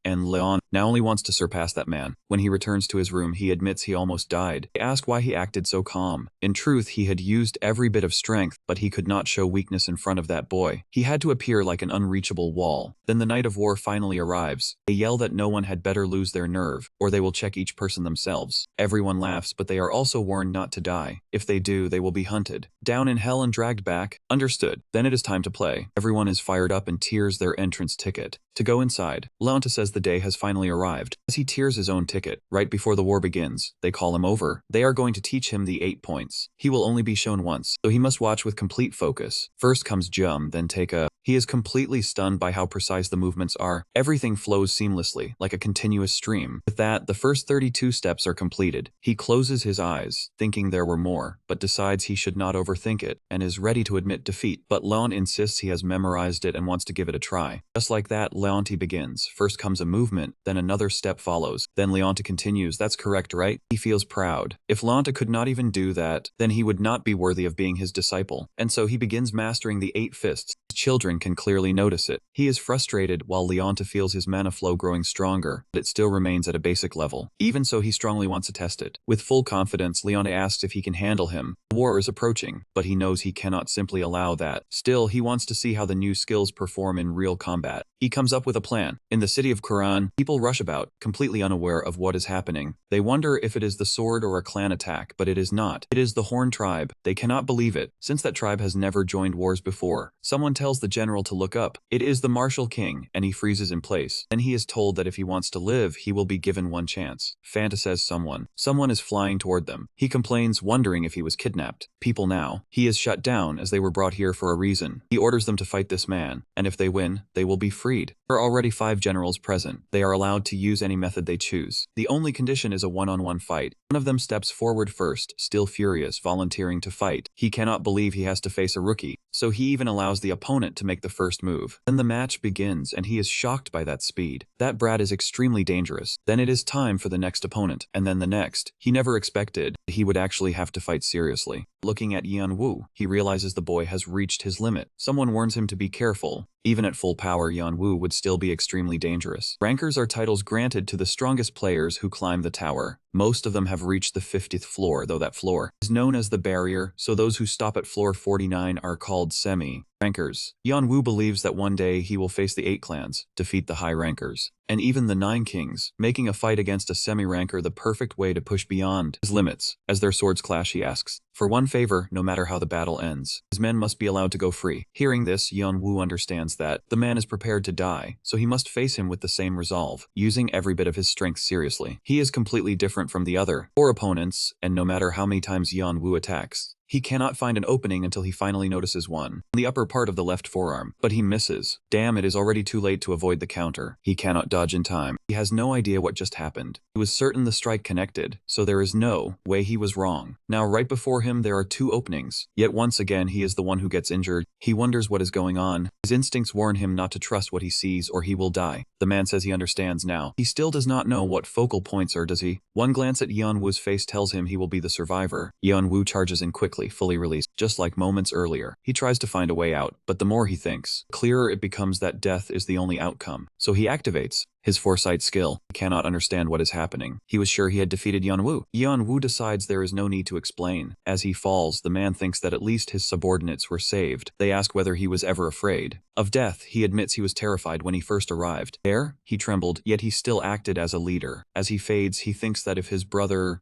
and Leon now only wants to surpass that man. When he returns to his room, he admits he almost died. They ask why he acted so calm. In truth, he had used every bit of strength, but he could not show weakness in front of that boy. He had to appear like an unreachable wall. Then the night of war finally arrives. They yell that no one had better lose their nerve, or they will check each person themselves. Everyone laughs, but they are also warned not to die. If they do, they will be hunted down in hell and dragged back. Understood. Then it is time to play. Everyone is fired up and tears their entrance ticket to go inside. Leonta says the day has finally arrived. As he tears his own ticket, right before the war begins, they call him over. They are going to teach him the 8 points. He will only be shown once, so he must watch with complete focus. First comes Jum, then Take-a. He is completely stunned by how precise the movements are. Everything flows seamlessly, like a continuous stream. With that, the first 32 steps are completed. He closes his eyes, thinking there were more, but decides he should not overthink it, and is ready to admit defeat. But Leon insists he has memorized it and wants to give it a try. Just like that, Leonti begins. First comes a movement, then another step follows. Then Leonta continues, "That's correct, right?" He feels proud. If Leonta could not even do that, then he would not be worthy of being his disciple. And so he begins mastering the 8 fists. Children can clearly notice it. He is frustrated while Leonta feels his mana flow growing stronger, but it still remains at a basic level. Even so, he strongly wants to test it. With full confidence, Leonta asks if he can handle him. War is approaching, but he knows he cannot simply allow that. Still, he wants to see how the new skills perform in real combat. He comes up with a plan. In the city of Quran, people rush about, completely unaware of what is happening. They wonder if it is the sword or a clan attack, but it is not. It is the Horn tribe. They cannot believe it, since that tribe has never joined wars before. Someone tells tells the general to look up. It is the martial king, and he freezes in place. Then he is told that if he wants to live, he will be given one chance. Fanta says someone. Someone is flying toward them. He complains, wondering if he was kidnapped. People now. He is shut down as they were brought here for a reason. He orders them to fight this man, and if they win, they will be freed. There are already 5 generals present. They are allowed to use any method they choose. The only condition is a one-on-one fight. One of them steps forward first, still furious, volunteering to fight. He cannot believe he has to face a rookie, so he even allows the opponent to make the first move. Then the match begins, and he is shocked by that speed. That brat is extremely dangerous. Then it is time for the next opponent, and then the next. He never expected he would actually have to fight seriously. Looking at Yeon-woo, he realizes the boy has reached his limit. Someone warns him to be careful. Even at full power, Yeon-woo would still be extremely dangerous. Rankers are titles granted to the strongest players who climb the tower. Most of them have reached the 50th floor, though that floor is known as the barrier, so those who stop at floor 49 are called semi-rankers. Yeon-woo believes that one day he will face the 8 clans, defeat the high rankers, and even the 9 kings, making a fight against a semi-ranker the perfect way to push beyond his limits. As their swords clash, he asks for one favor, no matter how the battle ends. His men must be allowed to go free. Hearing this, Yeon-woo understands that the man is prepared to die, so he must face him with the same resolve, using every bit of his strength seriously. He is completely different from the other 4 opponents, and no matter how many times Yeon-woo attacks, he cannot find an opening until he finally notices one in the upper part of the left forearm, but he misses. Damn, it is already too late to avoid the counter. He cannot dodge in time. He has no idea what just happened. He was certain the strike connected, so there is no way he was wrong. Now right before him there are 2 openings, yet once again he is the one who gets injured. He wonders what is going on. His instincts warn him not to trust what he sees or he will die. The man says he understands now. He still does not know what focal points are, does he? One glance at Yeon-woo's face tells him he will be the survivor. Yeon-woo charges in quickly, fully released, just like moments earlier. He tries to find a way out, but the more he thinks, the clearer it becomes that death is the only outcome. So he activates his foresight skill. He cannot understand what is happening. He was sure he had defeated Yeon-woo. Yeon-woo decides there is no need to explain. As he falls, the man thinks that at least his subordinates were saved. They ask whether he was ever afraid of death. He admits he was terrified when he first arrived. There, he trembled, yet he still acted as a leader. As he fades, he thinks that if his brother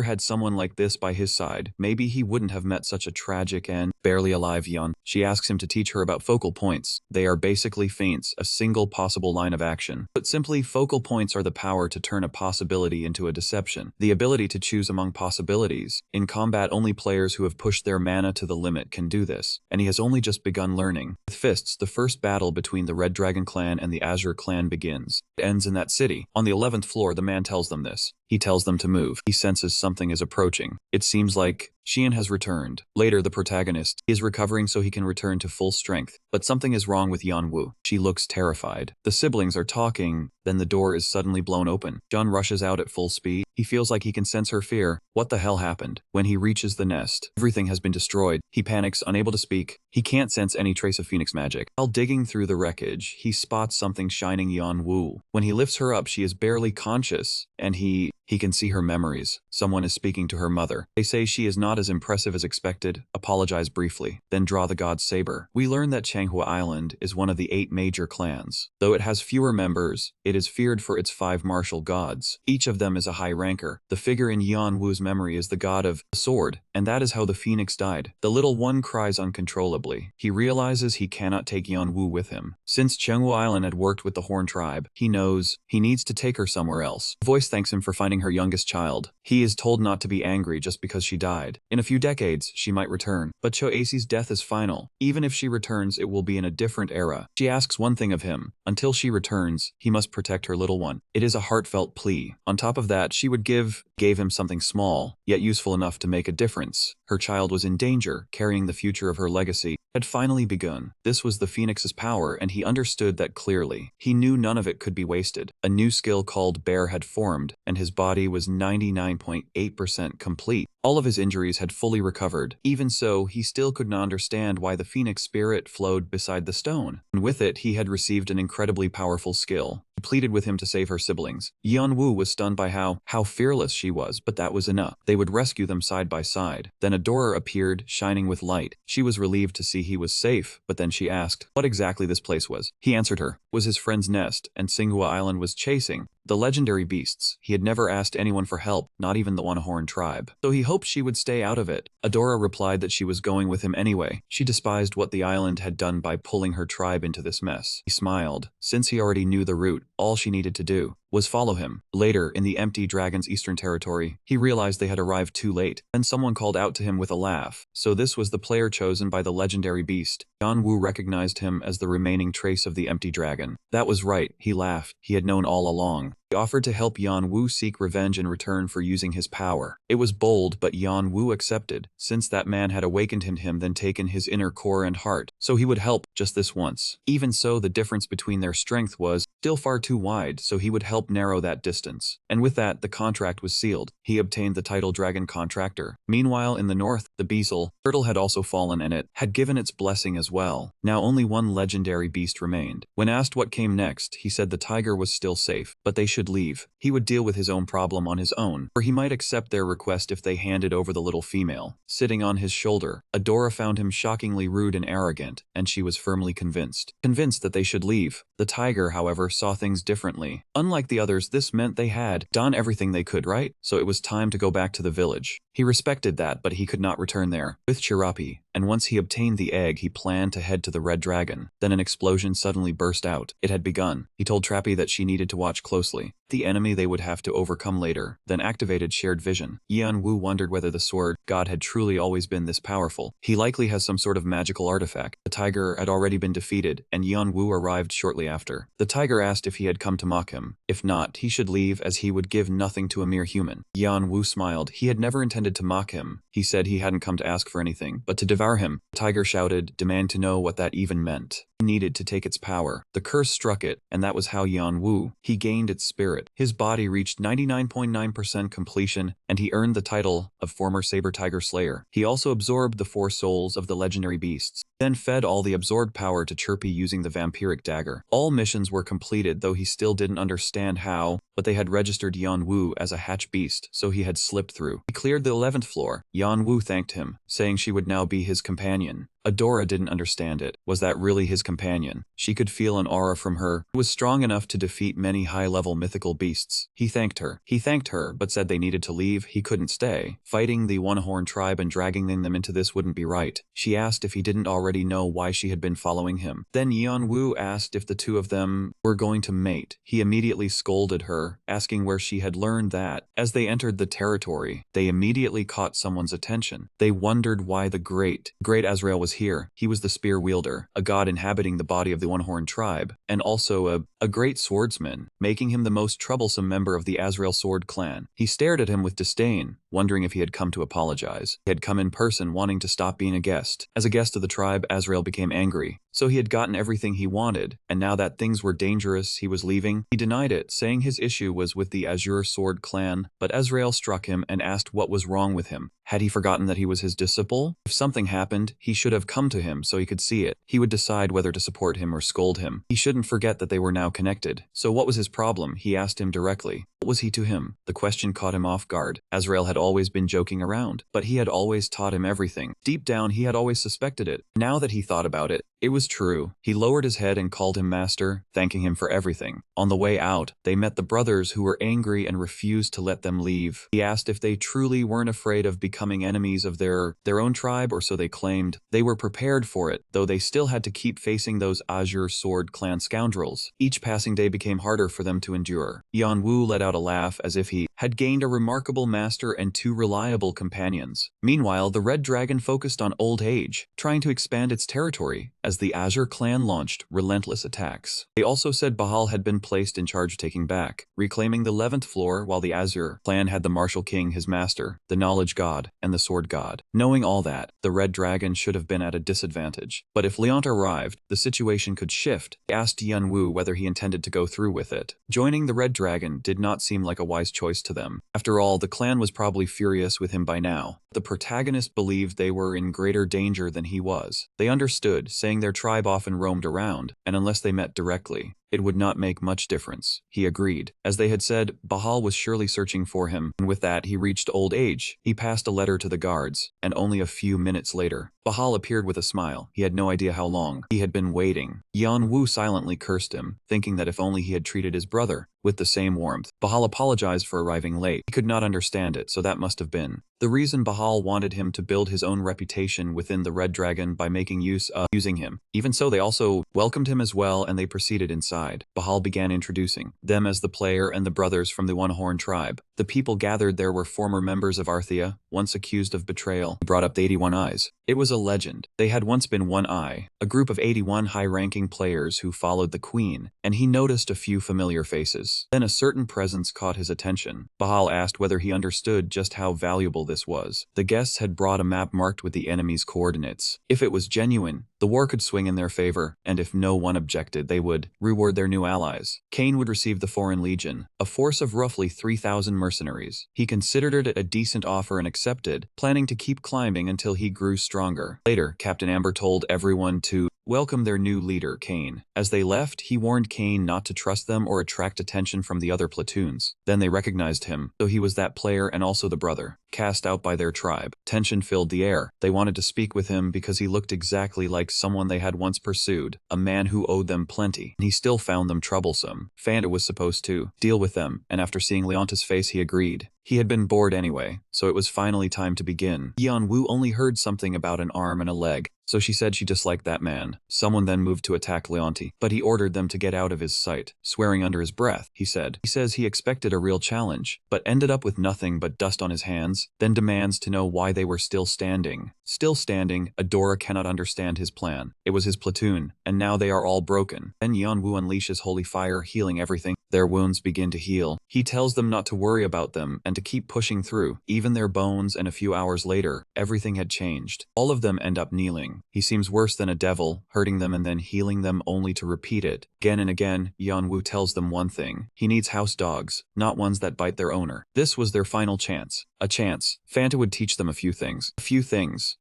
had someone like this by his side, maybe he wouldn't have met such a tragic and barely alive Yeon. She asks him to teach her about focal points. They are basically feints, a single possible line of action. But simply, focal points are the power to turn a possibility into a deception. The ability to choose among possibilities. In combat, only players who have pushed their mana to the limit can do this, and he has only just begun learning. With fists, the first battle between the Red Dragon clan and the Azure clan begins. It ends in that city. On the 11th floor, the man tells them this. He tells them to move. He senses something is approaching. It seems like Xian has returned. Later, the protagonist is recovering so he can return to full strength. But something is wrong with Yeon-woo. She looks terrified. The siblings are talking, then the door is suddenly blown open. John rushes out at full speed. He feels like he can sense her fear. What the hell happened? When he reaches the nest, everything has been destroyed. He panics, unable to speak. He can't sense any trace of Phoenix magic. While digging through the wreckage, he spots something shining Yeon-woo. When he lifts her up, she is barely conscious, and he can see her memories. Someone is speaking to her mother. They say she is not as impressive as expected, apologize briefly, then draw the god's saber. We learn that Changhua Island is one of the 8 major clans. Though it has fewer members, it is feared for its 5 martial gods. Each of them is a high ranker. The figure in Yeon-woo's memory is the god of the sword, and that is how the phoenix died. The little one cries uncontrollably. He realizes he cannot take Yeon-woo with him. Since Changhua Island had worked with the Horn tribe, he knows he needs to take her somewhere else. The voice thanks him for finding her youngest child. He is told not to be angry just because she died. In a few decades, she might return. But Choasi's death is final. Even if she returns, it will be in a different era. She asks one thing of him. Until she returns, he must protect her little one. It is a heartfelt plea. On top of that, she would gave him something small, yet useful enough to make a difference. Her child was in danger, carrying the future of her legacy had finally begun. This was the Phoenix's power, and he understood that clearly. He knew none of it could be wasted. A new skill called Bear had formed, and his body was 99.8% complete. All of his injuries had fully recovered. Even so, he still could not understand why the Phoenix spirit flowed beside the stone. And with it, he had received an incredibly powerful skill. He pleaded with him to save her siblings. Yeon-woo was stunned by how fearless she was, but that was enough. They would rescue them side by side. Then a door appeared, shining with light. She was relieved to see he was safe, but then she asked what exactly this place was. He answered her. It was his friend's nest, and Singhua Island was chasing the legendary beasts. He had never asked anyone for help, not even the one-horn tribe. So he hoped she would stay out of it. Adora replied that she was going with him anyway. She despised what the island had done by pulling her tribe into this mess. He smiled. Since he already knew the route, all she needed to do was follow him. Later, in the empty dragon's eastern territory, he realized they had arrived too late. Then someone called out to him with a laugh. So this was the player chosen by the legendary beast. Yanwu recognized him as the remaining trace of the empty dragon. That was right, he laughed. He had known all along. He offered to help Yanwu seek revenge in return for using his power. It was bold, but Yanwu accepted, since that man had awakened in him then taken his inner core and heart. So he would help just this once. Even so, the difference between their strength was still far too wide, so he would help narrow that distance. And with that, the contract was sealed. He obtained the title Dragon Contractor. Meanwhile, in the north, the Beazle turtle had also fallen and it had given its blessing as well. Now only one legendary beast remained. When asked what came next, he said the tiger was still safe, but they should leave. He would deal with his own problem on his own, or he might accept their request if they handed over the little female. Sitting on his shoulder, Adora found him shockingly rude and arrogant, and she was firmly convinced that they should leave. The tiger, however, saw things differently. Unlike the others, this meant they had done everything they could, right? So it was time to go back to the village. He respected that, but he could not return there with Chirapi, and once he obtained the egg, he planned to head to the Red Dragon. Then an explosion suddenly burst out. It had begun. He told Trappy that she needed to watch closely. The enemy they would have to overcome later, then activated shared vision. Yanwu wondered whether the sword god had truly always been this powerful. He likely has some sort of magical artifact. The tiger had already been defeated, and Yanwu arrived shortly after. The tiger asked if he had come to mock him. If not, he should leave, as he would give nothing to a mere human. Yanwu smiled. He had never intended to mock him. He said he hadn't come to ask for anything, but to devour him. The tiger shouted, demand to know what that even meant. He needed to take its power. The curse struck it, and that was how Yanwu, he gained its spirit. His body reached 99.9% completion, and he earned the title of former saber tiger slayer. He also absorbed the 4 souls of the legendary beasts, then fed all the absorbed power to Chirpy using the vampiric dagger. All missions were completed, though he still didn't understand how, but they had registered Yanwu as a hatch beast, so he had slipped through. He cleared the 11th floor. Yanwu thanked him, saying she would now be his companion. Adora didn't understand it. Was that really his companion? She could feel an aura from her. It was strong enough to defeat many high-level mythical beasts. He thanked her, but said they needed to leave. He couldn't stay. Fighting the one-horn tribe and dragging them into this wouldn't be right. She asked if he didn't already know why she had been following him. Then Yanwu asked if the two of them were going to mate. He immediately scolded her, asking where she had learned that. As they entered the territory, they immediately caught someone's attention. They wondered why the great Azrael was here. He was the spear wielder, a god inhabiting the body of the one-horn tribe, and also a great swordsman, making him the most troublesome member of the Azrael sword clan. He stared at him with disdain, wondering if he had come to apologize. He had come in person, wanting to stop being a guest. As a guest of the tribe, Azrael became angry. So he had gotten everything he wanted, and now that things were dangerous, he was leaving. He denied it, saying his issue was with the Azure Sword clan, but Azrael struck him and asked what was wrong with him. Had he forgotten that he was his disciple? If something happened, he should have come to him so he could see it. He would decide whether to support him or scold him. He shouldn't forget that they were now connected. So what was his problem? He asked him directly. What was he to him? The question caught him off guard. Azrael had always been joking around, but he had always taught him everything. Deep down, he had always suspected it. Now that he thought about it, it was true. He lowered his head and called him master, thanking him for everything. On the way out, they met the brothers who were angry and refused to let them leave. He asked if they truly weren't afraid of becoming enemies of their own tribe, or so they claimed. They were prepared for it, though they still had to keep facing those Azure Sword clan scoundrels. Each passing day became harder for them to endure. Yanwu let out a laugh as if he had gained a remarkable master and 2 reliable companions. Meanwhile, the Red Dragon focused on old age, trying to expand its territory as the Azure clan launched relentless attacks. They also said Bahal had been placed in charge, taking back, reclaiming the 11th floor, while the Azure clan had the Martial King, his master, the Knowledge God, and the Sword God. Knowing all that, the Red Dragon should have been at a disadvantage. But if Leont arrived, the situation could shift. He asked Yanwu whether he intended to go through with it. Joining the Red Dragon did not seem like a wise choice to them. After all, the clan was probably furious with him by now. The protagonist believed they were in greater danger than he was. They understood, saying their tribe often roamed around, and unless they met directly, It would not make much difference. He agreed. As they had said, Bahal was surely searching for him, and with that he reached old age. He passed a letter to the guards, and only a few minutes later, Bahal appeared with a smile. He had no idea how long he had been waiting. Yeon-woo silently cursed him, thinking that if only he had treated his brother with the same warmth. Bahal apologized for arriving late. He could not understand it, so that must have been the reason Bahal wanted him to build his own reputation within the Red Dragon by making use of using him. Even so, they also welcomed him as well, and they proceeded inside. Bahal began introducing them as the player and the brothers from the One-Horn tribe. The people gathered there were former members of Arthea, once accused of betrayal. He brought up the 81 Eyes. It was a legend. They had once been One Eye, a group of 81 high-ranking players who followed the queen, and he noticed a few familiar faces. Then a certain presence caught his attention. Bahal asked whether he understood just how valuable this was. The guests had brought a map marked with the enemy's coordinates. If it was genuine, the war could swing in their favor, and if no one objected, they would reward their new allies. Cain would receive the Foreign Legion, a force of roughly 3,000 mercenaries. He considered it a decent offer and accepted, planning to keep climbing until he grew stronger. Later, Captain Amber told everyone to welcome their new leader, Cain. As they left, he warned Cain not to trust them or attract attention from the other platoons. Then they recognized him, though he was that player and also the brother, cast out by their tribe. Tension filled the air. They wanted to speak with him because he looked exactly like someone they had once pursued, a man who owed them plenty. He still found them troublesome. Fanta was supposed to deal with them, and after seeing Leonta's face, he agreed. He had been bored anyway, so it was finally time to begin. Yeon-woo only heard something about an arm and a leg, so she said she disliked that man. Someone then moved to attack Leonti, but he ordered them to get out of his sight, swearing under his breath. He says he expected a real challenge, but ended up with nothing but dust on his hands, then demands to know why they were still standing. Still standing, Adora cannot understand his plan. It was his platoon, and now they are all broken. Then Yeon-woo unleashes holy fire, healing everything. Their wounds begin to heal. He tells them not to worry about them and to keep pushing through, even their bones, and a few hours later, everything had changed. All of them end up kneeling. He seems worse than a devil, hurting them and then healing them only to repeat it. Again and again, Yeon-woo tells them one thing. He needs house dogs, not ones that bite their owner. This was their final chance. A chance. Fanta would teach them a few things.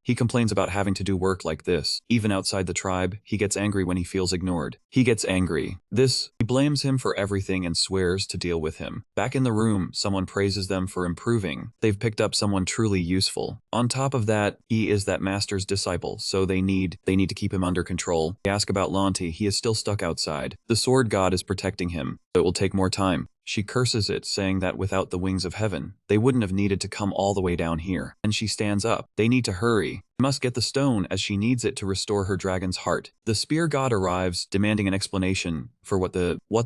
He complains about having to do work like this. Even outside the tribe, he gets angry when he feels ignored. He blames him for everything and swears to deal with him. Back in the room, someone praises them for improving. They've picked up someone truly useful. On top of that, he is that master's disciple, so they need to keep him under control. They ask about Lanti. He is still stuck outside. The sword god is protecting him, but it will take more time. She curses it, saying that without the wings of heaven, they wouldn't have needed to come all the way down here. And she stands up. They need to hurry. Must get the stone as she needs it to restore her dragon's heart. The spear god arrives, demanding an explanation for what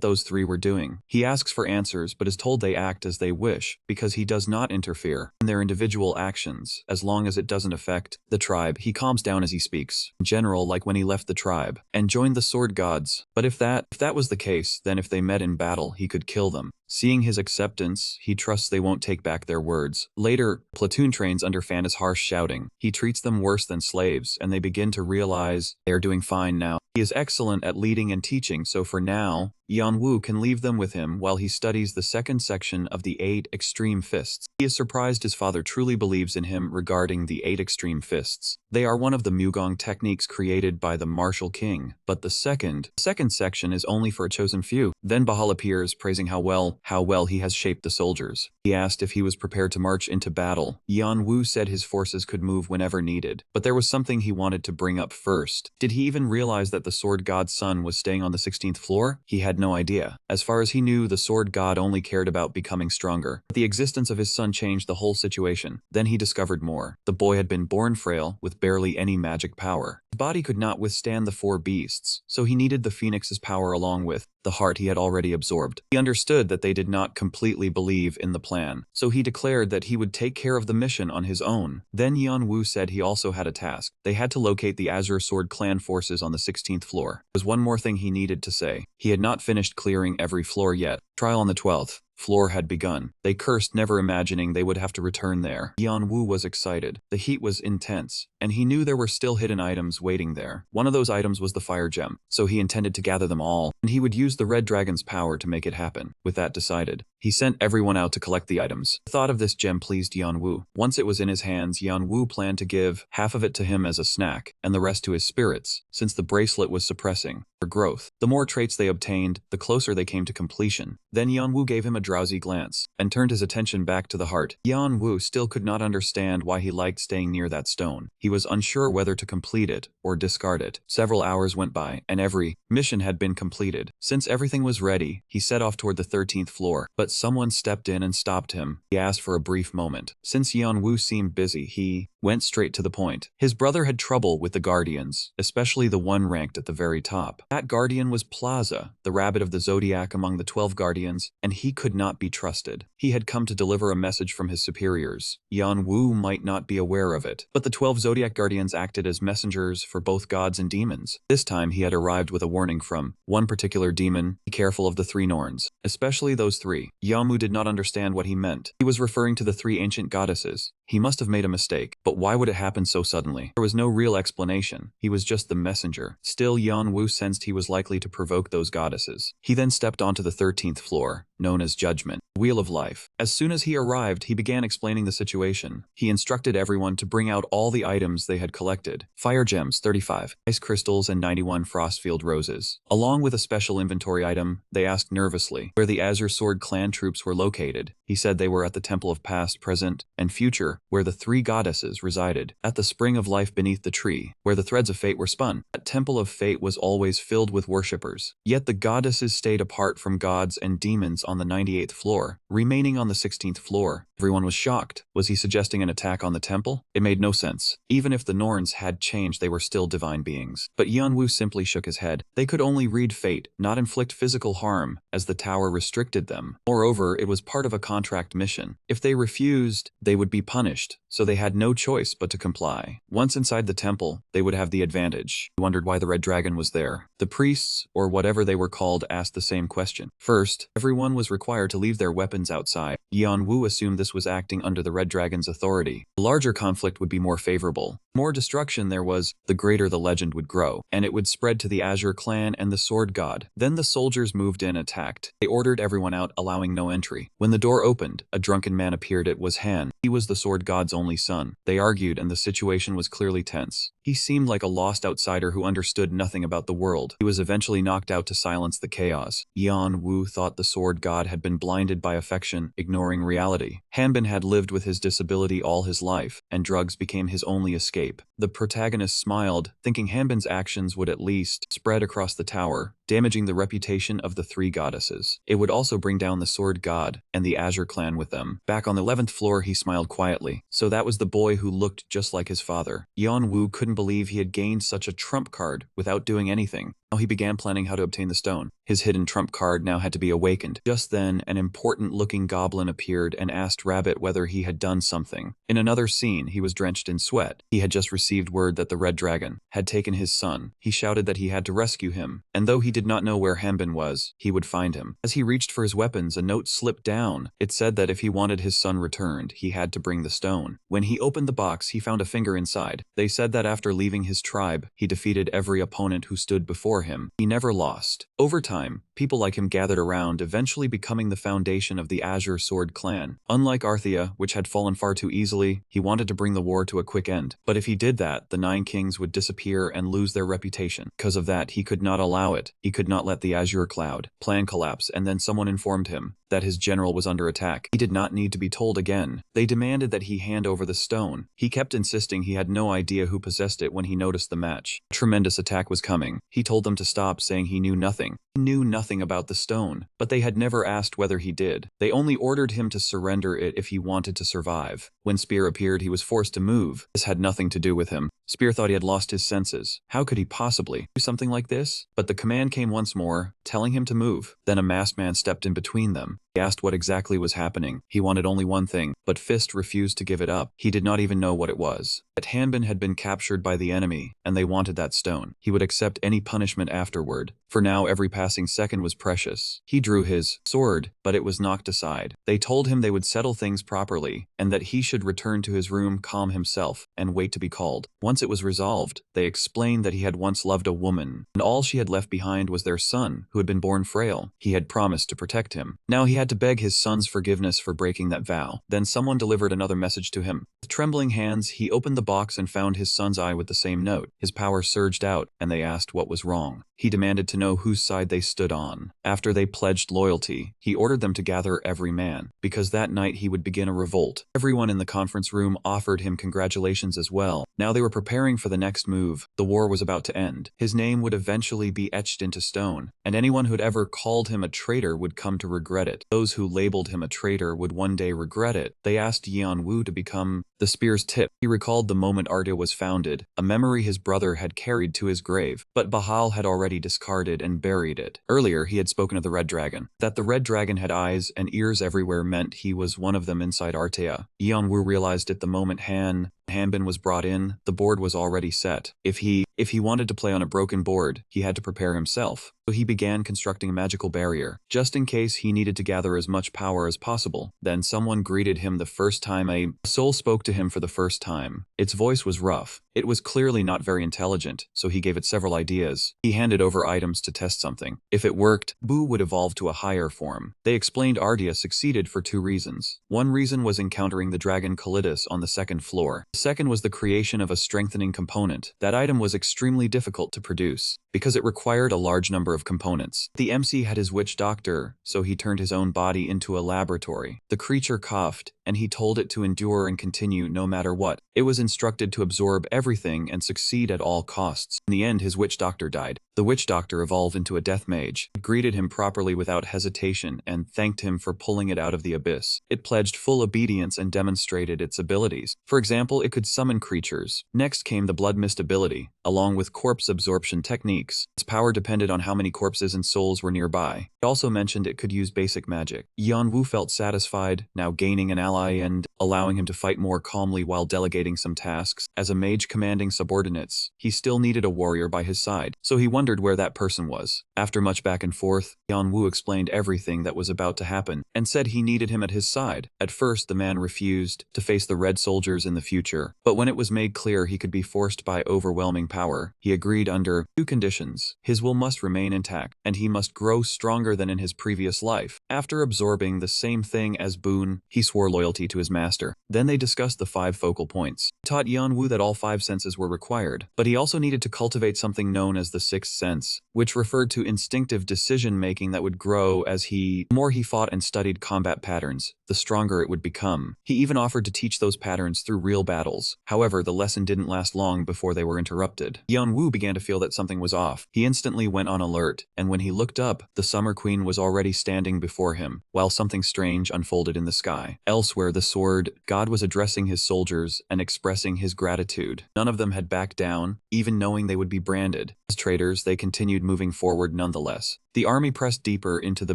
those three were doing. He asks for answers, but is told they act as they wish, because he does not interfere in their individual actions, as long as it doesn't affect the tribe. He calms down as he speaks, in general, like when he left the tribe and joined the sword gods. But if that was the case, then if they met in battle, he could kill them. Seeing his acceptance, he trusts they won't take back their words. Later, platoon trains under Fanta's harsh shouting. He treats them worse than slaves, and they begin to realize they are doing fine now. He is excellent at leading and teaching, so for now, Yeon-woo can leave them with him while he studies the second section of the 8 Extreme Fists. He is surprised his father truly believes in him regarding the 8 Extreme Fists. They are one of the Mugong techniques created by the martial king, but the second section is only for a chosen few. Then Bahal appears, praising how well he has shaped the soldiers. He asked if he was prepared to march into battle. Yeon-woo said his forces could move whenever needed, but there was something he wanted to bring up first. Did he even realize that the sword god's son was staying on the 16th floor? He had no idea. As far as he knew, the sword god only cared about becoming stronger. But the existence of his son changed the whole situation. Then he discovered more. The boy had been born frail, with barely any magic power. His body could not withstand the 4 beasts, so he needed the phoenix's power along with the heart he had already absorbed. He understood that they did not completely believe in the plan, so he declared that he would take care of the mission on his own. Then Yeon-woo said he also had a task. They had to locate the Azure Sword clan forces on the 16th floor. There was one more thing he needed to say. He had not finished clearing every floor yet. Trial on the 12th floor had begun. They cursed, never imagining they would have to return there. Yeon-woo was excited. The heat was intense, and he knew there were still hidden items waiting there. One of those items was the fire gem, so he intended to gather them all, and he would use the Red Dragon's power to make it happen. With that decided, He sent everyone out to collect the items. The thought of this gem pleased Yanwu. Once it was in his hands, Yanwu planned to give half of it to him as a snack, and the rest to his spirits, since the bracelet was suppressing their growth. The more traits they obtained, the closer they came to completion. Then Yanwu gave him a drowsy glance, and turned his attention back to the heart. Yanwu still could not understand why he liked staying near that stone. He was unsure whether to complete it or discard it. Several hours went by, and every mission had been completed. Since everything was ready, he set off toward the 13th floor, but someone stepped in and stopped him. He asked for a brief moment. Since Yanwu seemed busy, he went straight to the point. His brother had trouble with the guardians, especially the one ranked at the very top. That guardian was Plaza, the rabbit of the zodiac among the 12 guardians, and he could not be trusted. He had come to deliver a message from his superiors. Yanwu might not be aware of it, but the 12 zodiac guardians acted as messengers for both gods and demons. This time he had arrived with a warning from one particular demon: be careful of the 3 Norns, especially those 3. Yanwu did not understand what he meant. He was referring to the 3 ancient goddesses. He must have made a mistake, but why would it happen so suddenly? There was no real explanation. He was just the messenger. Still, Yanwu sensed he was likely to provoke those goddesses. He then stepped onto the 13th floor, known as Judgment, Wheel of Life. As soon as he arrived, he began explaining the situation. He instructed everyone to bring out all the items they had collected: fire gems 35, ice crystals, and 91 frostfield roses. Along with a special inventory item, they asked nervously where the Azure Sword clan troops were located. He said they were at the Temple of Past, Present, and Future, where the 3 goddesses resided, at the Spring of Life beneath the tree, where the threads of fate were spun. That Temple of Fate was always filled with worshippers. Yet the goddesses stayed apart from gods and demons on the 98th floor, remaining on the 16th floor. Everyone was shocked. Was he suggesting an attack on the temple? It made no sense. Even if the Norns had changed, they were still divine beings. But Yanwu simply shook his head. They could only read fate, not inflict physical harm, as the tower restricted them. Moreover, it was part of a contract mission. If they refused, they would be punished, so they had no choice but to comply. Once inside the temple, they would have the advantage. He wondered why the red dragon was there. The priests, or whatever they were called, asked the same question. First, everyone was required to leave their weapons outside. Yanwu assumed this was acting under the red dragon's authority. A larger conflict would be more favorable. The more destruction there was, the greater the legend would grow, and it would spread to the Azure clan and the Sword God. Then the soldiers moved in and attacked. They ordered everyone out, allowing no entry. When the door opened, a drunken man appeared. It was Han. He was the Sword God's only son. They argued, and the situation was clearly tense. He seemed like a lost outsider who understood nothing about the world. He was eventually knocked out to silence the chaos. Yanwu thought the Sword God had been blinded by affection, ignoring reality. Hanbin had lived with his disability all his life, and drugs became his only escape. The protagonist smiled, thinking Hanbin's actions would at least spread across the tower, damaging the reputation of the 3 goddesses. It would also bring down the Sword God and the Azure clan with them. Back on the 11th floor, he smiled quietly. So that was the boy who looked just like his father. Yanwu couldn't believe he had gained such a trump card without doing anything. Now he began planning how to obtain the stone. His hidden trump card now had to be awakened. Just then, an important-looking goblin appeared and asked Rabbit whether he had done something. In another scene, he was drenched in sweat. He had just received word that the red dragon had taken his son. He shouted that he had to rescue him, and though he did not know where Hanbin was, he would find him. As he reached for his weapons, a note slipped down. It said that if he wanted his son returned, he had to bring the stone. When he opened the box, he found a finger inside. They said that after leaving his tribe, he defeated every opponent who stood before him. He never lost. Over time, people like him gathered around, eventually becoming the foundation of the Azure Sword clan. Unlike Arthea, which had fallen far too easily, he wanted to bring the war to a quick end. But if he did that, the 9 kings would disappear and lose their reputation. Because of that, he could not allow it. He could not let the Azure Cloud plan collapse, and then someone informed him that his general was under attack. He did not need to be told again. They demanded that he hand over the stone. He kept insisting he had no idea who possessed it when he noticed the match. A tremendous attack was coming. He told them to stop, saying he knew nothing. He knew nothing about the stone, but they had never asked whether he did. They only ordered him to surrender it if he wanted to survive. When Spear appeared, he was forced to move. This had nothing to do with him. Spear thought he had lost his senses. How could he possibly do something like this? But the command came once more, telling him to move. Then a masked man stepped in between them. He asked what exactly was happening. He wanted only one thing, but Fist refused to give it up. He did not even know what it was. That Hanbin had been captured by the enemy, and they wanted that stone. He would accept any punishment afterward. For now, every passing second was precious. He drew his sword, but it was knocked aside. They told him they would settle things properly, and that he should return to his room, calm himself, and wait to be called. Once Once it was resolved, they explained that he had once loved a woman, and all she had left behind was their son, who had been born frail. He had promised to protect him. Now he had to beg his son's forgiveness for breaking that vow. Then someone delivered another message to him. With trembling hands, he opened the box and found his son's eye with the same note. His power surged out, and they asked what was wrong. He demanded to know whose side they stood on. After they pledged loyalty, he ordered them to gather every man, because that night he would begin a revolt. Everyone in the conference room offered him congratulations as well. Now they were preparing for the next move. The war was about to end. His name would eventually be etched into stone, and anyone who'd ever called him a traitor would come to regret it. Those who labeled him a traitor would one day regret it. They asked Yeonwoo to become the spear's tip. He recalled the moment Arda was founded, a memory his brother had carried to his grave, but Bahal had already discarded and buried it. Earlier, he had spoken of the red dragon. That the red dragon had eyes and ears everywhere meant he was one of them inside Artea. Yeonwoo realized it the moment Hanbin was brought in. The board was already set. If he wanted to play on a broken board, he had to prepare himself. So he began constructing a magical barrier, just in case he needed to gather as much power as possible. Then someone greeted him the first time. A soul spoke to him for the first time. Its voice was rough. It was clearly not very intelligent, so he gave it several ideas. He handed over items to test something. If it worked, Boo would evolve to a higher form. They explained Ardia succeeded for 2 reasons. One reason was encountering the dragon Calidus on the 2nd floor. The second was the creation of a strengthening component. That item was extremely difficult to produce, because it required a large number of components. The MC had his witch doctor, so he turned his own body into a laboratory. The creature coughed, and he told it to endure and continue no matter what. It was instructed to absorb everything and succeed at all costs. In the end, his witch doctor died. The witch doctor evolved into a death mage. It greeted him properly without hesitation and thanked him for pulling it out of the abyss. It pledged full obedience and demonstrated its abilities. For example, it could summon creatures. Next came the blood mist ability, along with corpse absorption techniques. Its power depended on how many corpses and souls were nearby. It also mentioned it could use basic magic. Yeonwoo felt satisfied, now gaining an ally and allowing him to fight more calmly while delegating some tasks. As a mage commanding subordinates, he still needed a warrior by his side, so he wondered where that person was. After much back and forth, Yeonwoo explained everything that was about to happen and said he needed him at his side. At first, the man refused to face the red soldiers in the future, but when it was made clear he could be forced by overwhelming power, he agreed under 2 conditions. His will must remain intact, and he must grow stronger than in his previous life. After absorbing the same thing as Boon, he swore loyalty to his master. Then they discussed the 5 focal points. He taught Yeonwoo that all 5 senses were required, but he also needed to cultivate something known as the 6th sense, which referred to instinctive decision-making that would grow as the more he fought and studied combat patterns, the stronger it would become. He even offered to teach those patterns through real battles. However, the lesson didn't last long before they were interrupted. Yeonwoo began to feel that something was off. He instantly went on alert, and when he looked up, the Summer Queen was already standing before him, while something strange unfolded in the sky. Elsewhere, the sword god was addressing his soldiers and expressing his gratitude. None of them had backed down, even knowing they would be branded. As traitors, they continued moving forward nonetheless. The army pressed deeper into the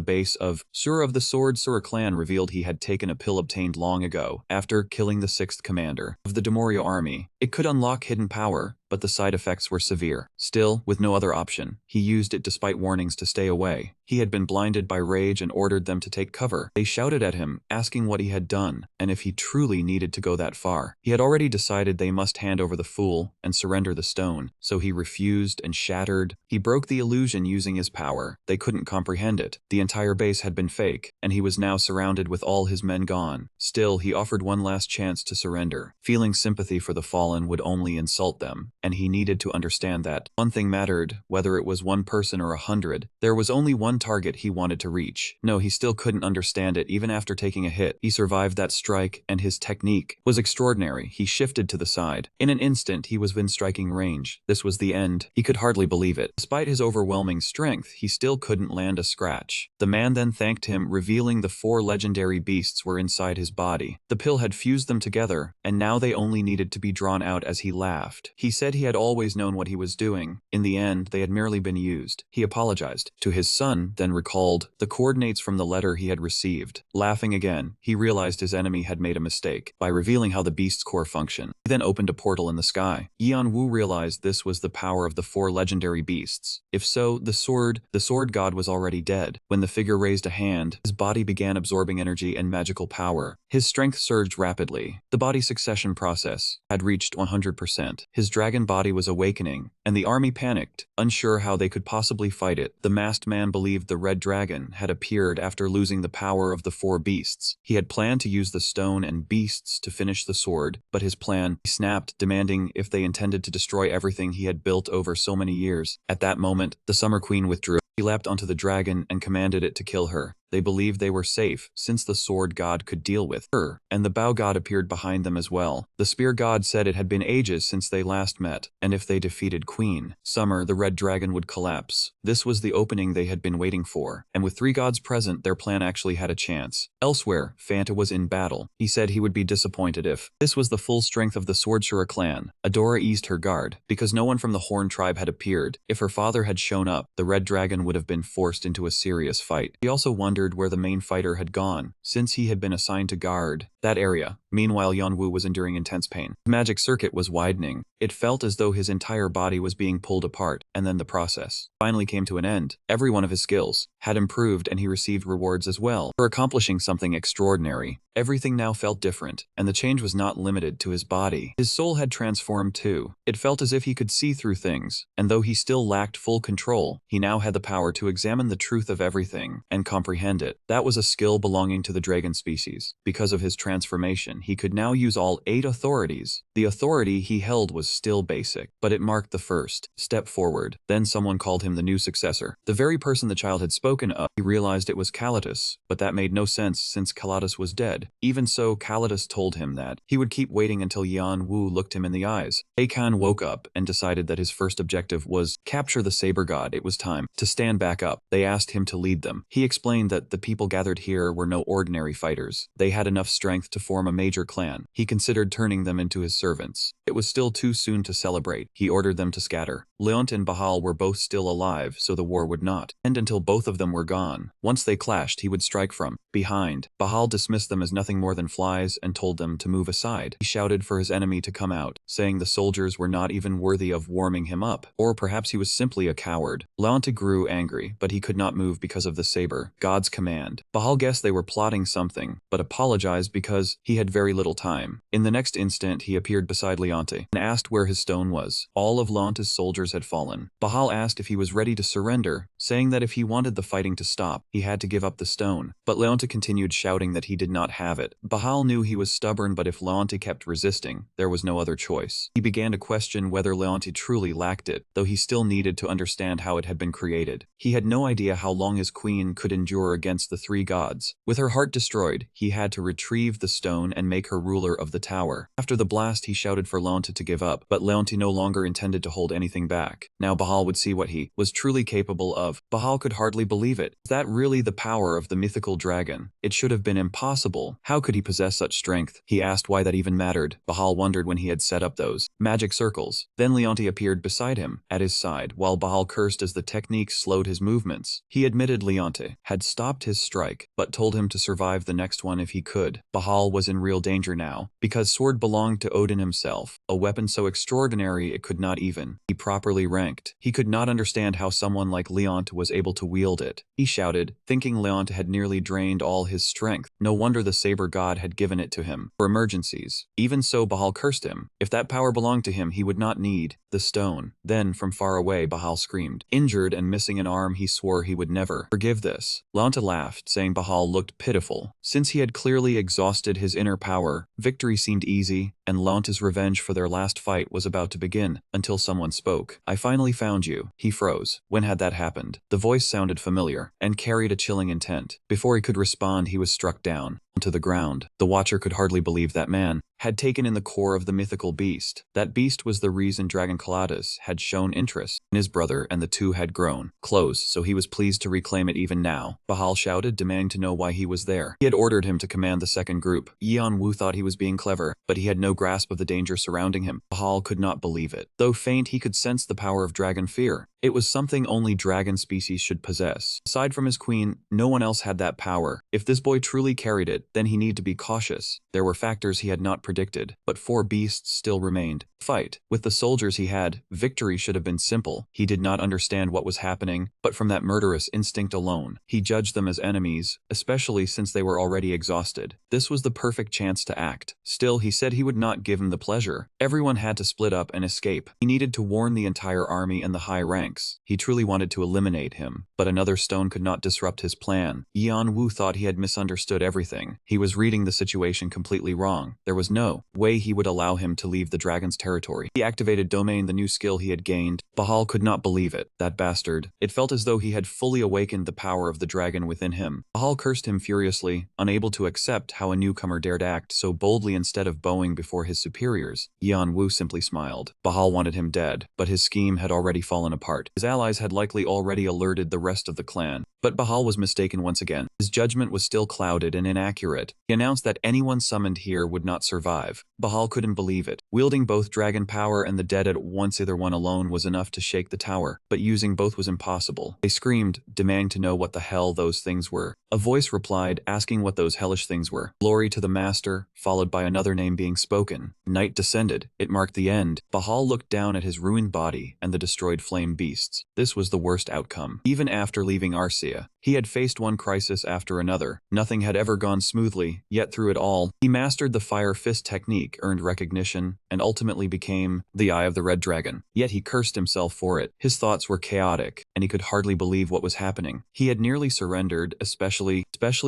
base of Sura of the Sword. Sura clan revealed he had taken a pill obtained long ago, after killing the 6th commander of the Demorio army. It could unlock hidden power, but the side effects were severe. Still, with no other option, he used it despite warnings to stay away. He had been blinded by rage and ordered them to take cover. They shouted at him, asking what he had done, and if he truly needed to go that far. He had already decided they must hand over the fool and surrender the stone, so he refused and shattered. He broke the illusion using his power. They couldn't comprehend it. The entire base had been fake, and he was now surrounded with all his men gone. Still, he offered one last chance to surrender. Feeling sympathy for the fallen would only insult them, and he needed to understand that one thing mattered, whether it was 1 person or 100. There was only one target he wanted to reach. No, he still couldn't understand it even after taking a hit. He survived that strike, and his technique was extraordinary. He shifted to the side. In an instant, he was within striking range. This was the end. He could hardly believe it. Despite his overwhelming strength, he still couldn't land a scratch. The man then thanked him, revealing the 4 legendary beasts were inside his body. The pill had fused them together, and now they only needed to be drawn out. As he laughed, he said he had always known what he was doing. In the end, they had merely been used. He apologized to his son gun, then recalled the coordinates from the letter he had received. Laughing again, he realized his enemy had made a mistake by revealing how the beast's core functioned. He then opened a portal in the sky. Yanwu realized this was the power of the 4 legendary beasts. If so, the sword god was already dead. When the figure raised a hand, his body began absorbing energy and magical power. His strength surged rapidly. The body succession process had reached 100%. His dragon body was awakening, and the army panicked, unsure how they could possibly fight it. The masked man believed the red dragon had appeared after losing the power of the 4 beasts. He had planned to use the stone and beasts to finish the sword, but his plan snapped, demanding if they intended to destroy everything he had built over so many years. At that moment, the Summer Queen withdrew. He leapt onto the dragon and commanded it to kill her. They believed they were safe, since the sword god could deal with her, and the bow god appeared behind them as well. The spear god said it had been ages since they last met, and if they defeated Queen Summer, the red dragon would collapse. This was the opening they had been waiting for, and with 3 gods present, their plan actually had a chance. Elsewhere, Fanta was in battle. He said he would be disappointed if this was the full strength of the Swordshura clan. Adora eased her guard, because no one from the Horn tribe had appeared. If her father had shown up, the red dragon would have been forced into a serious fight. He also wondered where the main fighter had gone, since he had been assigned to guard that area. Meanwhile, Yanwu was enduring intense pain. His magic circuit was widening. It felt as though his entire body was being pulled apart, and then the process finally came to an end. Every one of his skills had improved, and he received rewards as well for accomplishing something extraordinary. Everything now felt different, and the change was not limited to his body. His soul had transformed too. It felt as if he could see through things, and though he still lacked full control, he now had the power to examine the truth of everything and comprehend it. That was a skill belonging to the dragon species. Because of his transformation, he could now use all 8 authorities. The authority he held was still basic, but it marked the first step forward. Then someone called him the new successor. The very person the child had spoken of. He realized it was Kalatus, but that made no sense since Kalatus was dead. Even so, Kalatus told him that he would keep waiting until Yan Wu looked him in the eyes. Akan woke up and decided that his first objective was capture the saber god. It was time to stand back up. They asked him to lead them. He explained that the people gathered here were no ordinary fighters. They had enough strength to form a major clan. He considered turning them into his servants. It was still too soon to celebrate. He ordered them to scatter. Leont and Bahal were both still alive, so the war would not end until both of them were gone. Once they clashed, he would strike from behind. Bahal dismissed them as nothing more than flies and told them to move aside. He shouted for his enemy to come out, saying the soldiers were not even worthy of warming him up. Or perhaps he was simply a coward. Leont grew angry, but he could not move because of the saber god's command. Bahal guessed they were plotting something, but apologized because he had very little time. In the next instant, he appeared beside Leonte and asked where his stone was. All of Leonte's soldiers had fallen. Bahal asked if he was ready to surrender, saying that if he wanted the fighting to stop, he had to give up the stone. But Leonte continued shouting that he did not have it. Bahal knew he was stubborn, but if Leonte kept resisting, there was no other choice. He began to question whether Leonte truly lacked it, though he still needed to understand how it had been created. He had no idea how long his queen could endure against the 3 gods. With her heart destroyed, he had to retrieve the stone and make her ruler of the tower. After the blast, he shouted for Leonte to give up, but Leonte no longer intended to hold anything back. Now Bahal would see what he was truly capable of. Bahal could hardly believe it. Is that really the power of the mythical dragon? It should have been impossible. How could he possess such strength? He asked why that even mattered. Bahal wondered when he had set up those magic circles. Then Leonte appeared beside him, at his side, while Bahal cursed as the technique slowed his movements. He admitted Leonte had stopped his strike, but told him to survive the next one if he could. Bahal was in real danger now, because sword belonged to Odin himself, a weapon so extraordinary it could not even be properly ranked. He could not understand how someone like Leonte was able to wield it. He shouted, thinking Leonte had nearly drained all his strength. No wonder the saber god had given it to him for emergencies. Even so, Bahal cursed him. If that power belonged to him, he would not need the stone. Then, from far away, Bahal screamed. Injured and missing an arm, he swore he would never forgive this. Leonte laughed, saying Bahal looked pitiful. Since he had clearly exhausted his inner power, victory seemed easy, and Leonte's revenge for their last fight was about to begin, until someone spoke. I finally found you. He froze. When had that happened? The voice sounded familiar, and carried a chilling intent. Before he could respond, he was struck down onto the ground. The Watcher could hardly believe that man had taken in the core of the mythical beast. That beast was the reason Dragon Kalatus had shown interest in his brother, and the two had grown close, so he was pleased to reclaim it even now. Bahal shouted, demanding to know why he was there. He had ordered him to command the second group. Yeon Wu thought he was being clever, but he had no grasp of the danger surrounding him. Bahal could not believe it. Though faint, he could sense the power of dragon fear. It was something only dragon species should possess. Aside from his queen, no one else had that power. If this boy truly carried it, then he needed to be cautious. There were factors he had not predicted, but 4 beasts still remained. Fight. With the soldiers he had, victory should have been simple. He did not understand what was happening, but from that murderous instinct alone, he judged them as enemies, especially since they were already exhausted. This was the perfect chance to act. Still, he said he would not give him the pleasure. Everyone had to split up and escape. He needed to warn the entire army and the high ranks. He truly wanted to eliminate him, but another stone could not disrupt his plan. Yan Wu thought he had misunderstood everything. He was reading the situation completely wrong. There was no way he would allow him to leave the dragon's territory. He activated Domain, the new skill he had gained. Bahal could not believe it. That bastard. It felt as though he had fully awakened the power of the dragon within him. Bahal cursed him furiously, unable to accept how a newcomer dared act so boldly instead of bowing before his superiors. Yan Wu simply smiled. Bahal wanted him dead, but his scheme had already fallen apart. His allies had likely already alerted the rest of the clan. But Bahal was mistaken once again. His judgment was still clouded and inaccurate. He announced that anyone summoned here would not survive. Bahal couldn't believe it. Wielding both dragon power and the dead at once, either one alone was enough to shake the tower, but using both was impossible. They screamed, demanding to know what the hell those things were. A voice replied, asking what those hellish things were. Glory to the master, followed by another name being spoken. Night descended. It marked the end. Bahal looked down at his ruined body and the destroyed flame beasts. This was the worst outcome. Even after leaving Arcia, he had faced one crisis after another. Nothing had ever gone smoothly, yet through it all, he mastered the Fire Fist technique, earned recognition, and ultimately became the Eye of the Red Dragon. Yet he cursed himself for it. His thoughts were chaotic, and he could hardly believe what was happening. He had nearly surrendered, especially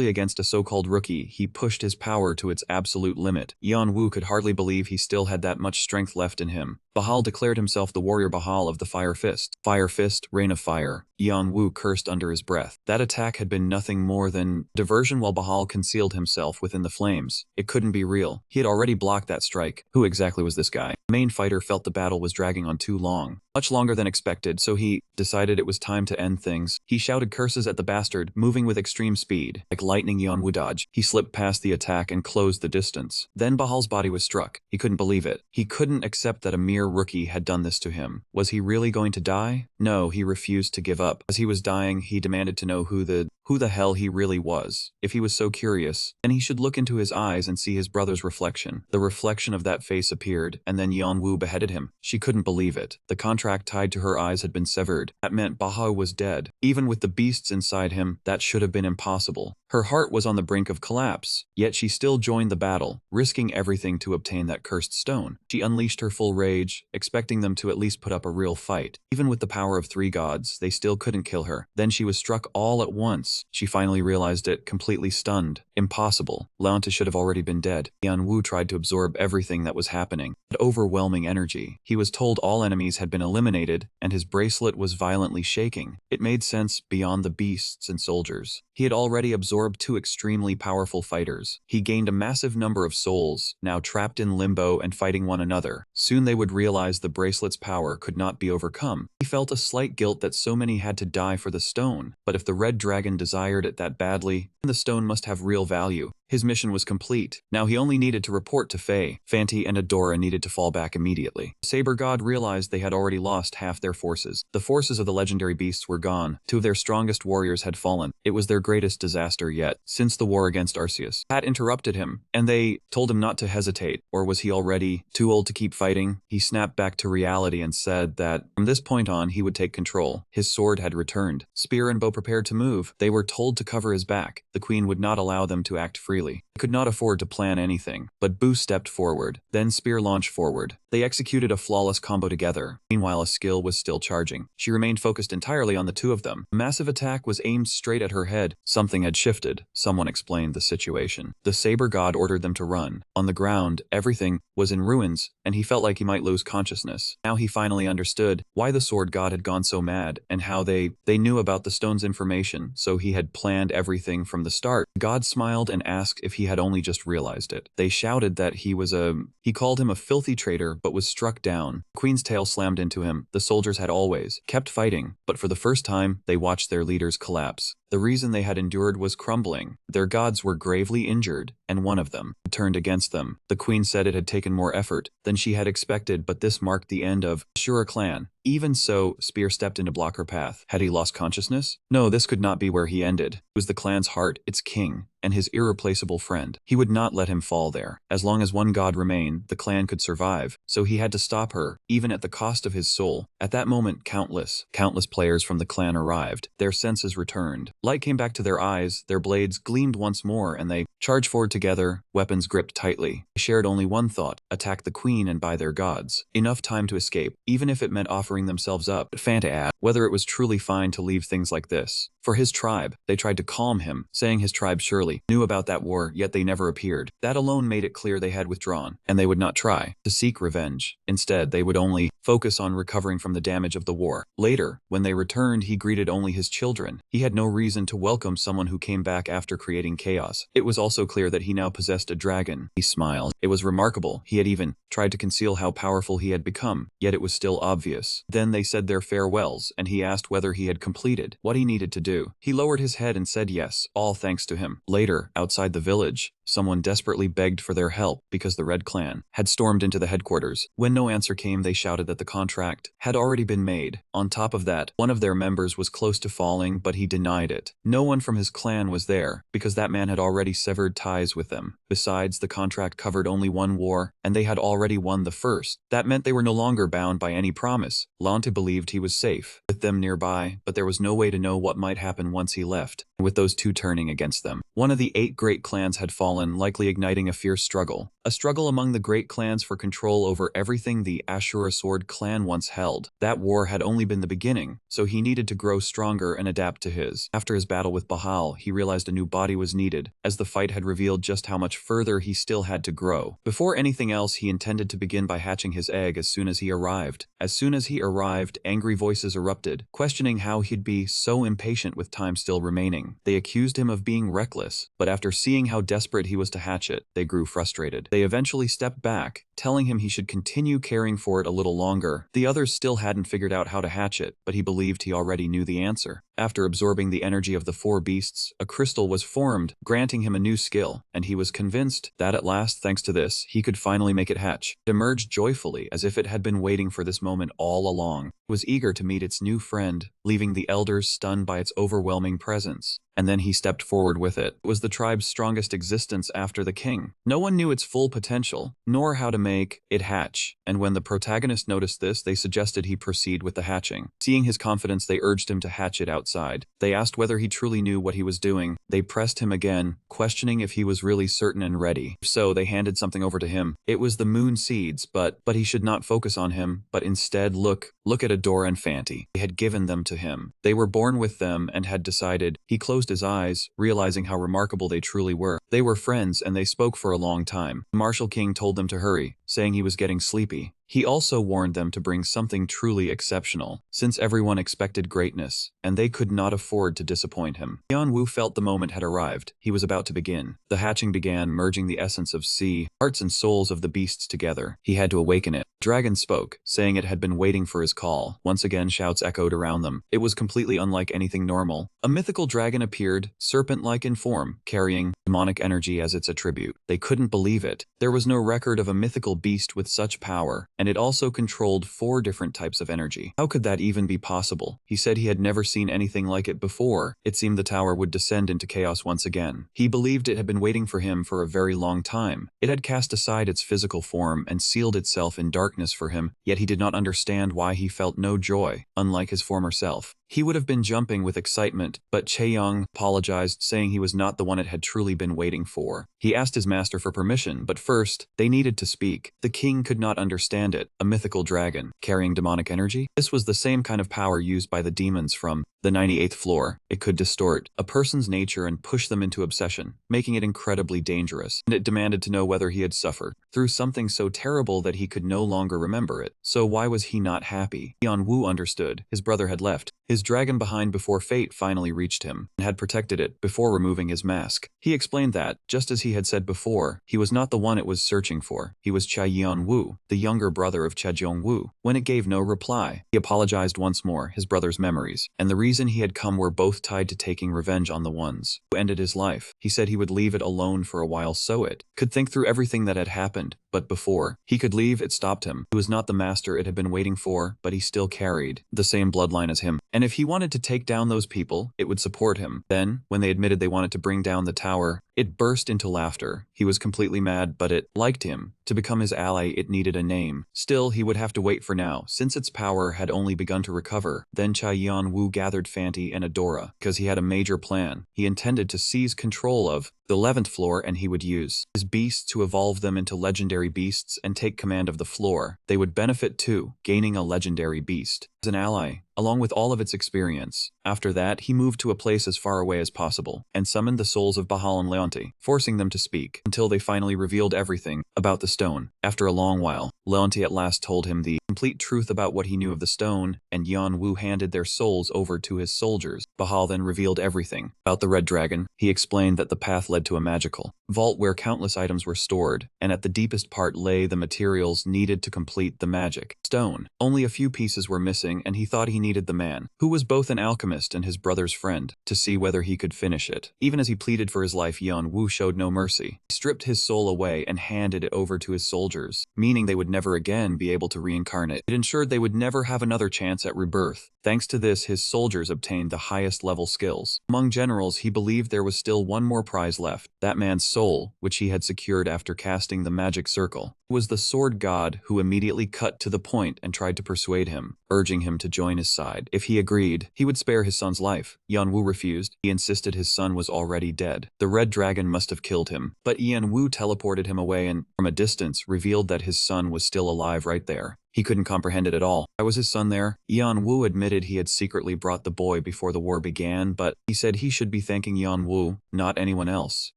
against a so-called rookie. He pushed his power to its absolute limit. Yan Wu could hardly believe he still had that much strength left in him. Bahal declared himself the warrior Bahal of the Fire Fist. Fire Fist, Rain of Fire. Yan Wu cursed under his breath. That attack had been nothing more than diversion while Bahal concealed himself within the flames. It couldn't be real. He had already blocked that strike. Who exactly was this guy? The main fighter felt the battle was dragging on too long. Much longer than expected, so he decided it was time to end things. He shouted curses at the bastard, moving with extreme speed. Like lightning, Yan Wu dodged. He slipped past the attack and closed the distance. Then Bahal's body was struck. He couldn't believe it. He couldn't accept that a mere rookie had done this to him. Was he really going to die? No, he refused to give up. As he was dying, he demanded to know who the hell he really was. If he was so curious, then he should look into his eyes and see his brother's reflection. The reflection of that face appeared, and then Yan Wu beheaded him. She couldn't believe it. The contract tied to her eyes had been severed. That meant Baha was dead. Even with the beasts inside him, that should have been impossible. Her heart was on the brink of collapse, yet she still joined the battle, risking everything to obtain that cursed stone. She unleashed her full rage, expecting them to at least put up a real fight. Even with the power of 3 gods, they still couldn't kill her. Then she was struck all at once. She finally realized it, completely stunned. Impossible. Launta should have already been dead. Yan Wu tried to absorb everything that was happening. But overwhelming energy. He was told all enemies had been eliminated, and his bracelet was violently shaking. It made sense beyond the beasts and soldiers. He had already absorbed 2 extremely powerful fighters. He gained a massive number of souls, now trapped in limbo and fighting one another. Soon they would realize the bracelet's power could not be overcome. He felt a slight guilt that so many had to die for the stone, but if the Red Dragon desired it that badly, then the stone must have real value. His mission was complete. Now he only needed to report to Faye. Fanti and Adora needed to fall back immediately. The Saber God realized they had already lost half their forces. The forces of the legendary beasts were gone. 2 of their strongest warriors had fallen. It was their greatest disaster yet, since the war against Arceus. Pat interrupted him, and they told him not to hesitate. Or was he already too old to keep fighting? He snapped back to reality and said that from this point on he would take control. His sword had returned. Spear and bow prepared to move. They were told to cover his back. The queen would not allow them to act freely. He could not afford to plan anything, but Boo stepped forward, then Spear launched forward. They executed a flawless combo together. Meanwhile, a skill was still charging. She remained focused entirely on the 2 of them. A massive attack was aimed straight at her head. Something had shifted. Someone explained the situation. The Saber God ordered them to run. On the ground, everything was in ruins, and he felt like he might lose consciousness. Now he finally understood why the Sword God had gone so mad, and how they knew about the stone's information, so he had planned everything from the start. God smiled and asked if he had only just realized it. They shouted that he called him a filthy traitor, but was struck down. Queen's tail slammed into him. The soldiers had always kept fighting, but for the first time, they watched their leaders collapse. The reason they had endured was crumbling. Their gods were gravely injured, and one of them had turned against them. The queen said it had taken more effort than she had expected, but this marked the end of Asura clan. Even so, Spear stepped in to block her path. Had he lost consciousness? No, this could not be where he ended. It was the clan's heart, its king, and his irreplaceable friend. He would not let him fall there. As long as one god remained, the clan could survive, so he had to stop her, even at the cost of his soul. At that moment, countless players from the clan arrived. Their senses returned. Light came back to their eyes, their blades gleamed once more, and they charged forward together, weapons gripped tightly. They shared only one thought: attack the queen and by their gods. Enough time to escape, even if it meant offering themselves up. Fanta asked whether it was truly fine to leave things like this. For his tribe, they tried to calm him, saying his tribe surely knew about that war, yet they never appeared. That alone made it clear they had withdrawn, and they would not try to seek revenge. Instead, they would only focus on recovering from the damage of the war. Later, when they returned, he greeted only his children. He had no reason to welcome someone who came back after creating chaos. It was also clear that he now possessed a dragon. He smiled. It was remarkable. He had even tried to conceal how powerful he had become, yet it was still obvious. Then they said their farewells, and he asked whether he had completed what he needed to do. He lowered his head and said yes, all thanks to him. Later, outside the village, someone desperately begged for their help because the Red Clan had stormed into the headquarters. When no answer came, they shouted that the contract had already been made. On top of that, one of their members was close to falling, but he denied it. No one from his clan was there, because that man had already severed ties with them. Besides, the contract covered only one war, and they had already won the first. That meant they were no longer bound by any promise. Lante believed he was safe with them nearby, but there was no way to know what might happen once he left, with those two turning against them. One of the 8 great clans had fallen, likely igniting a fierce struggle. A struggle among the great clans for control over everything the Asura Sword clan once held. That war had only been the beginning, so he needed to grow stronger and adapt to his. After his battle with Bahal, he realized a new body was needed, as the fight had revealed just how much further he still had to grow. Before anything else, he intended to begin by hatching his egg as soon as he arrived. As soon as he arrived, angry voices erupted, questioning how he'd be so impatient with time still remaining. They accused him of being reckless, but after seeing how desperate he was to hatch it, they grew frustrated. They eventually stepped back, telling him he should continue caring for it a little longer. The others still hadn't figured out how to hatch it, but he believed he already knew the answer. After absorbing the energy of the 4 beasts, a crystal was formed, granting him a new skill, and he was convinced that at last, thanks to this, he could finally make it hatch. It emerged joyfully, as if it had been waiting for this moment all along. It was eager to meet its new friend, leaving the elders stunned by its overwhelming presence. And then he stepped forward with it. It was the tribe's strongest existence after the king. No one knew its full potential, nor how to make it hatch, and when the protagonist noticed this, they suggested he proceed with the hatching. Seeing his confidence, they urged him to hatch it outside. They asked whether he truly knew what he was doing. They pressed him again, questioning if he was really certain and ready. If so, they handed something over to him. It was the moon seeds, but he should not focus on him, but instead look at Adora and Fanti. They had given them to him. They were born with them and had decided. He closed his eyes, realizing how remarkable they truly were. They were friends, and they spoke for a long time. The Martial King told them to hurry, saying he was getting sleepy. He also warned them to bring something truly exceptional, since everyone expected greatness, and they could not afford to disappoint him. Yanwu felt the moment had arrived. He was about to begin. The hatching began, merging the essence of sea, hearts and souls of the beasts together. He had to awaken it. Dragon spoke, saying it had been waiting for his call. Once again, shouts echoed around them. It was completely unlike anything normal. A mythical dragon appeared, serpent-like in form, carrying demonic energy as its attribute. They couldn't believe it. There was no record of a mythical beast with such power, and it also controlled 4 different types of energy. How could that even be possible? He said he had never seen anything like it before. It seemed the tower would descend into chaos once again. He believed it had been waiting for him for a very long time. It had cast aside its physical form and sealed itself in darkness for him, yet he did not understand why he felt no joy, unlike his former self. He would have been jumping with excitement, but Chaeyong apologized, saying he was not the one it had truly been waiting for. He asked his master for permission, but first, they needed to speak. The king could not understand it. A mythical dragon, carrying demonic energy? This was the same kind of power used by the demons from the 98th floor. It could distort a person's nature and push them into obsession, making it incredibly dangerous. And it demanded to know whether he had suffered through something so terrible that he could no longer remember it. So why was he not happy? Yanwu understood. His brother had left his dragon behind before fate finally reached him, and had protected it before removing his mask. He explained that, just as he had said before, he was not the one it was searching for. He was Chaeyeon-woo, the younger brother of Chejong-woo. When it gave no reply, he apologized once more, his brother's memories, and the reason reason he had come were both tied to taking revenge on the ones who ended his life. He said he would leave it alone for a while so it could think through everything that had happened, but before he could leave, it stopped him. He was not the master it had been waiting for, but he still carried the same bloodline as him. And if he wanted to take down those people, it would support him. Then, when they admitted they wanted to bring down the tower, it burst into laughter. He was completely mad, but it liked him. To become his ally, it needed a name. Still, he would have to wait for now, since its power had only begun to recover. Then Yan-Wu gathered Fanti and Adora, because he had a major plan. He intended to seize control of the 11th floor, and he would use his beasts to evolve them into legendary beasts and take command of the floor. They would benefit too, gaining a legendary beast as an ally, along with all of its experience. After that, he moved to a place as far away as possible and summoned the souls of Bahal and Leonti, forcing them to speak, until they finally revealed everything about the stone. After a long while, Leonti at last told him the complete truth about what he knew of the stone, and Yan-Wu handed their souls over to his soldiers. Bahal then revealed everything about the red dragon. He explained that the path led to a magical vault where countless items were stored, and at the deepest part lay the materials needed to complete the magic stone. Only a few pieces were missing, and he thought he needed the man, who was both an alchemist and his brother's friend, to see whether he could finish it. Even as he pleaded for his life, Yan-Wu showed no mercy. He stripped his soul away and handed it over to his soldiers, meaning they would never again be able to reincarnate. It ensured they would never have another chance at rebirth. Thanks to this, his soldiers obtained the highest level skills. Among generals, he believed there was still one more prize left. That man's soul, which he had secured after casting the magic circle. It was the sword god, who immediately cut to the point and tried to persuade him, urging him to join his side. If he agreed, he would spare his son's life. Yan-Wu refused. He insisted his son was already dead. The red dragon must have killed him, but Yan-Wu teleported him away and, from a distance, revealed that his son was still alive right there. He couldn't comprehend it at all. Why was his son there? Yan-Wu admitted he had secretly brought the boy before the war began, but he said he should be thanking Yan-Wu, not anyone else.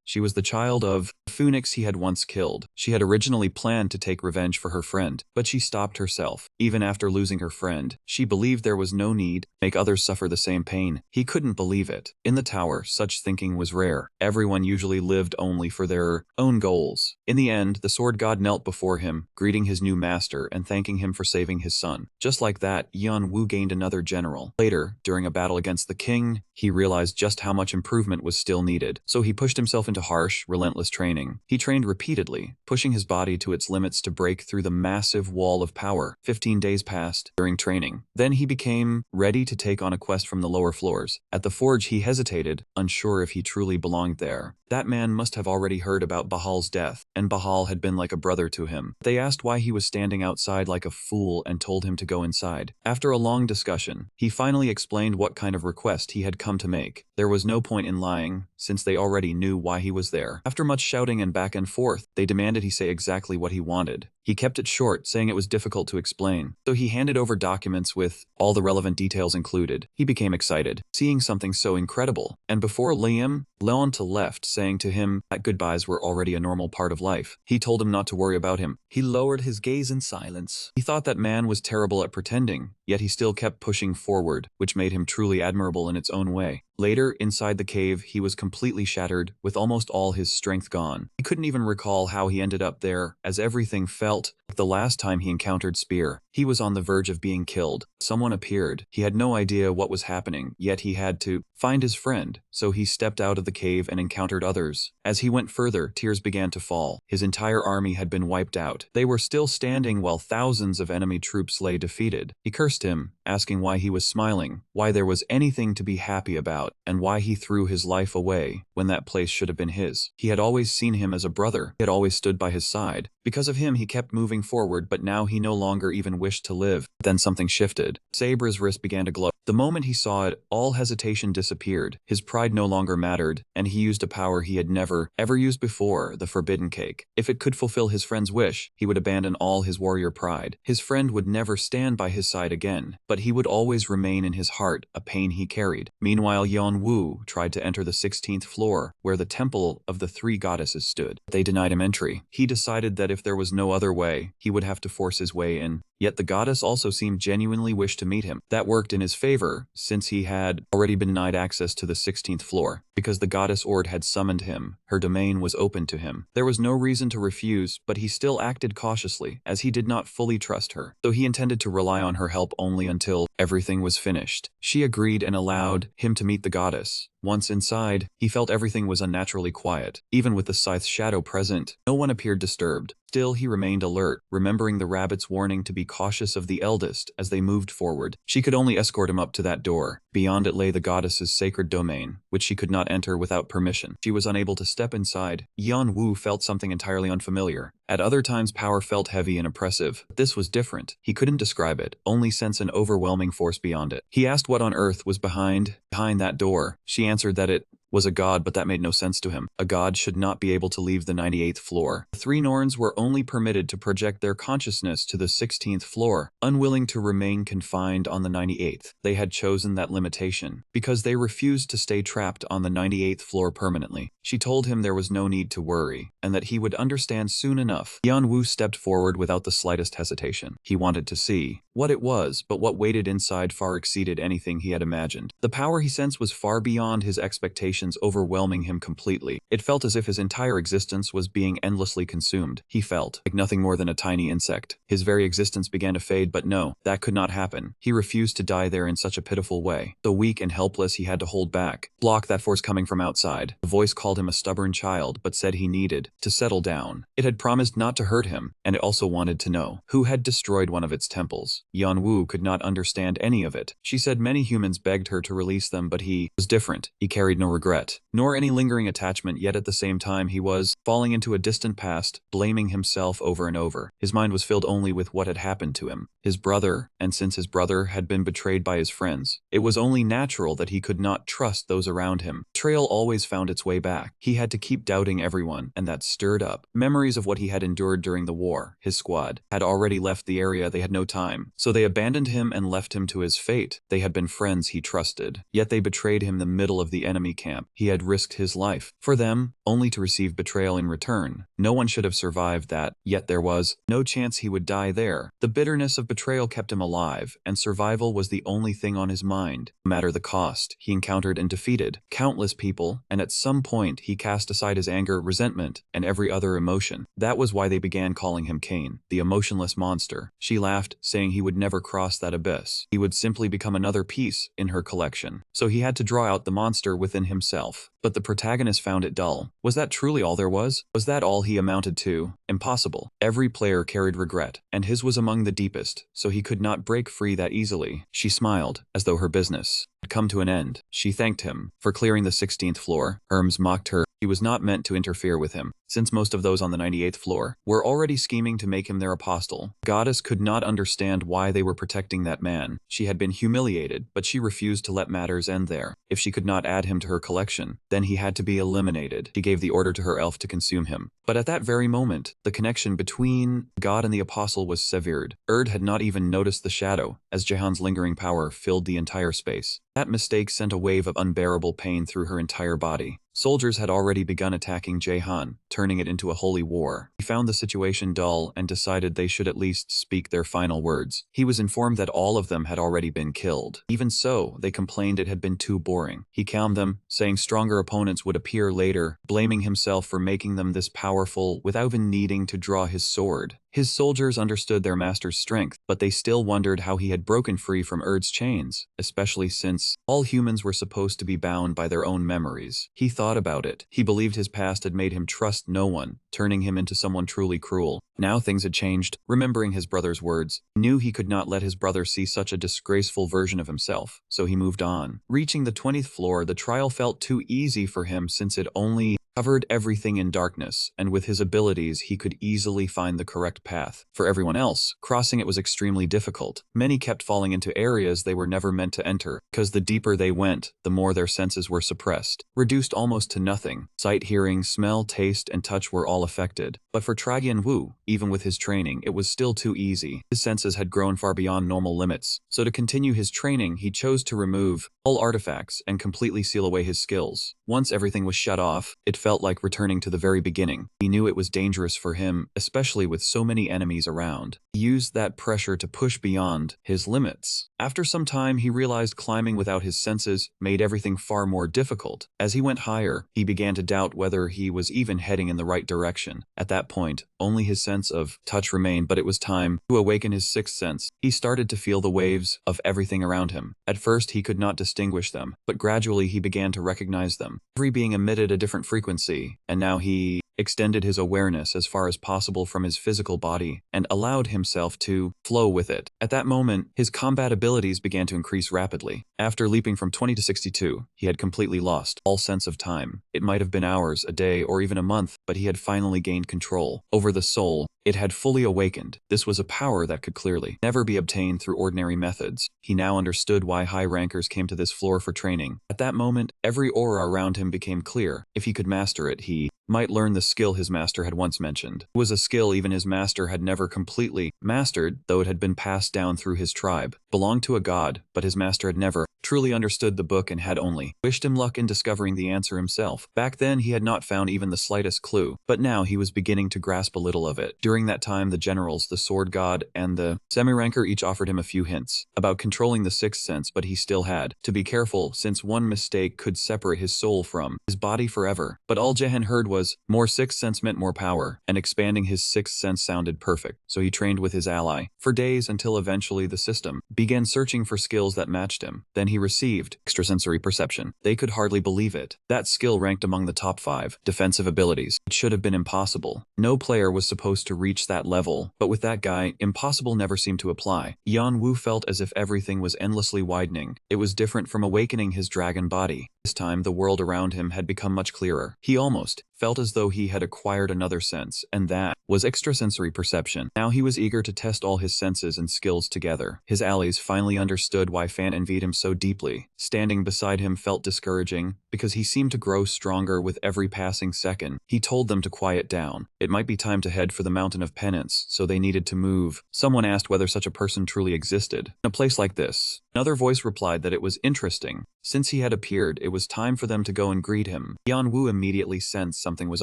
She was the child of the phoenix he had once killed. She had originally planned to take revenge for her friend, but she stopped herself. Even after losing her friend, she believed there was no need to make others suffer the same pain. He couldn't believe it. In the tower, such thinking was rare. Everyone usually lived only for their own goals. In the end, the sword god knelt before him, greeting his new master and thanking him for saving his son. Just like that, Yan-Wu gained another general. Later, during a battle against the king, he realized just how much improvement was still needed. So he pushed himself into harsh, relentless training. He trained repeatedly, pushing his body to its limits to break through the massive wall of power. 15 days passed during training. Then he became ready to take on a quest from the lower floors. At the forge, he hesitated, unsure if he truly belonged there. That man must have already heard about Bahal's death, and Bahal had been like a brother to him. They asked why he was standing outside like a fool and told him to go inside. After a long discussion, he finally explained what kind of request he had come to make. There was no point in lying, since they already knew why he was there. After much shouting and back and forth, they demanded he say exactly what he wanted. He kept it short, saying it was difficult to explain. So he handed over documents with all the relevant details included. He became excited, seeing something so incredible. And before Leonta left, saying to him that goodbyes were already a normal part of life. He told him not to worry about him. He lowered his gaze in silence. He thought that man was terrible at pretending, yet he still kept pushing forward, which made him truly admirable in its own way. Later, inside the cave, he was completely shattered, with almost all his strength gone. He couldn't even recall how he ended up there, as everything felt like the last time he encountered Spear. He was on the verge of being killed. Someone appeared. He had no idea what was happening, yet he had to find his friend, so he stepped out of the cave and encountered others. As he went further, tears began to fall. His entire army had been wiped out. They were still standing while thousands of enemy troops lay defeated. He cursed him, asking why he was smiling, why there was anything to be happy about, and why he threw his life away when that place should have been his. He had always seen him as a brother. He had always stood by his side. Because of him, he kept moving forward, but now he no longer even wished to live. Then something shifted. Sabra's wrist began to glow. The moment he saw it, all hesitation disappeared. His pride no longer mattered, and he used a power he had never, ever used before, the Forbidden Cake. If it could fulfill his friend's wish, he would abandon all his warrior pride. His friend would never stand by his side again, but he would always remain in his heart, a pain he carried. Meanwhile, Yan-Wu tried to enter the 16th floor, where the temple of the three goddesses stood. They denied him entry. He decided that if there was no other way, way, he would have to force his way in. Yet the goddess also seemed genuinely wish to meet him. That worked in his favor, since he had already been denied access to the 16th floor. Because the goddess Ord had summoned him, her domain was open to him. There was no reason to refuse, but he still acted cautiously, as he did not fully trust her, though he intended to rely on her help only until everything was finished. She agreed and allowed him to meet the goddess. Once inside, he felt everything was unnaturally quiet. Even with the scythe's shadow present, no one appeared disturbed. Still, he remained alert, remembering the rabbit's warning to be cautious of the eldest as they moved forward. She could only escort him up to that door. Beyond it lay the goddess's sacred domain, which she could not enter without permission. She was unable to step inside. Yan Wu felt something entirely unfamiliar. At other times, power felt heavy and oppressive. But this was different. He couldn't describe it, only sense an overwhelming force beyond it. He asked what on earth was behind that door. She answered that it was a god, but that made no sense to him. A god should not be able to leave the 98th floor. The three Norns were only permitted to project their consciousness to the 16th floor, unwilling to remain confined on the 98th. They had chosen that limitation because they refused to stay trapped on the 98th floor permanently. She told him there was no need to worry, and that he would understand soon enough. Yan Wu stepped forward without the slightest hesitation. He wanted to see what it was, but what waited inside far exceeded anything he had imagined. The power he sensed was far beyond his expectations, overwhelming him completely. It felt as if his entire existence was being endlessly consumed. He felt like nothing more than a tiny insect. His very existence began to fade, but no, that could not happen. He refused to die there in such a pitiful way. Though weak and helpless, he had to hold back, block that force coming from outside. The voice called him a stubborn child, but said he needed to settle down. It had promised not to hurt him, and it also wanted to know who had destroyed one of its temples. Yan Wu could not understand any of it. She said many humans begged her to release them, but he was different. He carried no regret, nor any lingering attachment, yet at the same time he was falling into a distant past, blaming himself over and over. His mind was filled only with what had happened to him, his brother, and since his brother had been betrayed by his friends, it was only natural that he could not trust those around him. Betrayal always found its way back. He had to keep doubting everyone, and that stirred up memories of what he had endured during the war. His squad had already left the area. They had no time, so they abandoned him and left him to his fate. They had been friends he trusted, yet they betrayed him in the middle of the enemy camp. He had risked his life for them, only to receive betrayal in return. No one should have survived that, yet there was no chance he would die there. The bitterness of betrayal kept him alive, and survival was the only thing on his mind. No matter the cost, he encountered and defeated countless people, and at some point he cast aside his anger, resentment, and every other emotion. That was why they began calling him Cain, the emotionless monster. She laughed, saying he would never cross that abyss. He would simply become another piece in her collection. So he had to draw out the monster within himself. But the protagonist found it dull. Was that truly all there was? Was that all he amounted to? Impossible. Every player carried regret, and his was among the deepest, so he could not break free that easily. She smiled, as though her business had come to an end. She thanked him for clearing the 16th floor. Hermes mocked her. He was not meant to interfere with him, since most of those on the 98th floor were already scheming to make him their apostle. The goddess could not understand why they were protecting that man. She had been humiliated, but she refused to let matters end there. If she could not add him to her collection, then he had to be eliminated. She gave the order to her elf to consume him. But at that very moment, the connection between God and the apostle was severed. Erd had not even noticed the shadow, as Jahan's lingering power filled the entire space. That mistake sent a wave of unbearable pain through her entire body. Soldiers had already begun attacking Jahan, turning it into a holy war. He found the situation dull and decided they should at least speak their final words. He was informed that all of them had already been killed. Even so, they complained it had been too boring. He calmed them, saying stronger opponents would appear later, blaming himself for making them this powerful without even needing to draw his sword. His soldiers understood their master's strength, but they still wondered how he had broken free from Erd's chains, especially since all humans were supposed to be bound by their own memories. He thought about it. He believed his past had made him trust no one, turning him into someone truly cruel. Now things had changed. Remembering his brother's words, he knew he could not let his brother see such a disgraceful version of himself, so he moved on. Reaching the 20th floor, the trial felt too easy for him since it only covered everything in darkness, and with his abilities he could easily find the correct path. For everyone else, crossing it was extremely difficult. Many kept falling into areas they were never meant to enter, because the deeper they went, the more their senses were suppressed, reduced almost to nothing. Sight, hearing, smell, taste, and touch were all affected. But for Tragian Wu, even with his training, it was still too easy. His senses had grown far beyond normal limits, so to continue his training he chose to remove all artifacts and completely seal away his skills. Once everything was shut off, it felt like returning to the very beginning. He knew it was dangerous for him, especially with so many enemies around. He used that pressure to push beyond his limits. After some time, he realized climbing without his senses made everything far more difficult. As he went higher, he began to doubt whether he was even heading in the right direction. At that point, only his sense of touch remained, but it was time to awaken his sixth sense. He started to feel the waves of everything around him. At first, he could not distinguish them, but gradually he began to recognize them. Every being emitted a different frequency, and now he extended his awareness as far as possible from his physical body and allowed himself to flow with it. At that moment, his combat abilities began to increase rapidly. After leaping from 20 to 62, he had completely lost all sense of time. It might have been hours, a day, or even a month, but he had finally gained control over the soul. It had fully awakened. This was a power that could clearly never be obtained through ordinary methods. He now understood why high rankers came to this floor for training. At that moment, every aura around him became clear. If he could master it, he might learn the skill his master had once mentioned. It was a skill even his master had never completely mastered, though it had been passed down through his tribe. Belonged to a god, but his master had never truly understood the book and had only wished him luck in discovering the answer himself. Back then, he had not found even the slightest clue, but now he was beginning to grasp a little of it. During that time, the generals, the sword god, and the semi-ranker each offered him a few hints about controlling the sixth sense, but he still had to be careful, since one mistake could separate his soul from his body forever. But all Jahan heard was more sixth sense meant more power, and expanding his sixth sense sounded perfect, so he trained with his ally for days until eventually the system began searching for skills that matched him. Then he received extrasensory perception. They could hardly believe it. That skill ranked among the top 5 defensive abilities. It should have been impossible. No player was supposed to reach that level, but with that guy, impossible never seemed to apply. Yan Wu felt as if everything was endlessly widening. It was different from awakening his dragon body. This time, the world around him had become much clearer. He almost felt as though he had acquired another sense, and that was extrasensory perception. Now he was eager to test all his senses and skills together. His allies finally understood why Fan envied him so deeply. Standing beside him felt discouraging, because he seemed to grow stronger with every passing second. He told them to quiet down. It might be time to head for the Mountain of Penance, so they needed to move. Someone asked whether such a person truly existed. In a place like this, another voice replied that it was interesting. Since he had appeared, it was time for them to go and greet him. Yan Wu immediately sensed something was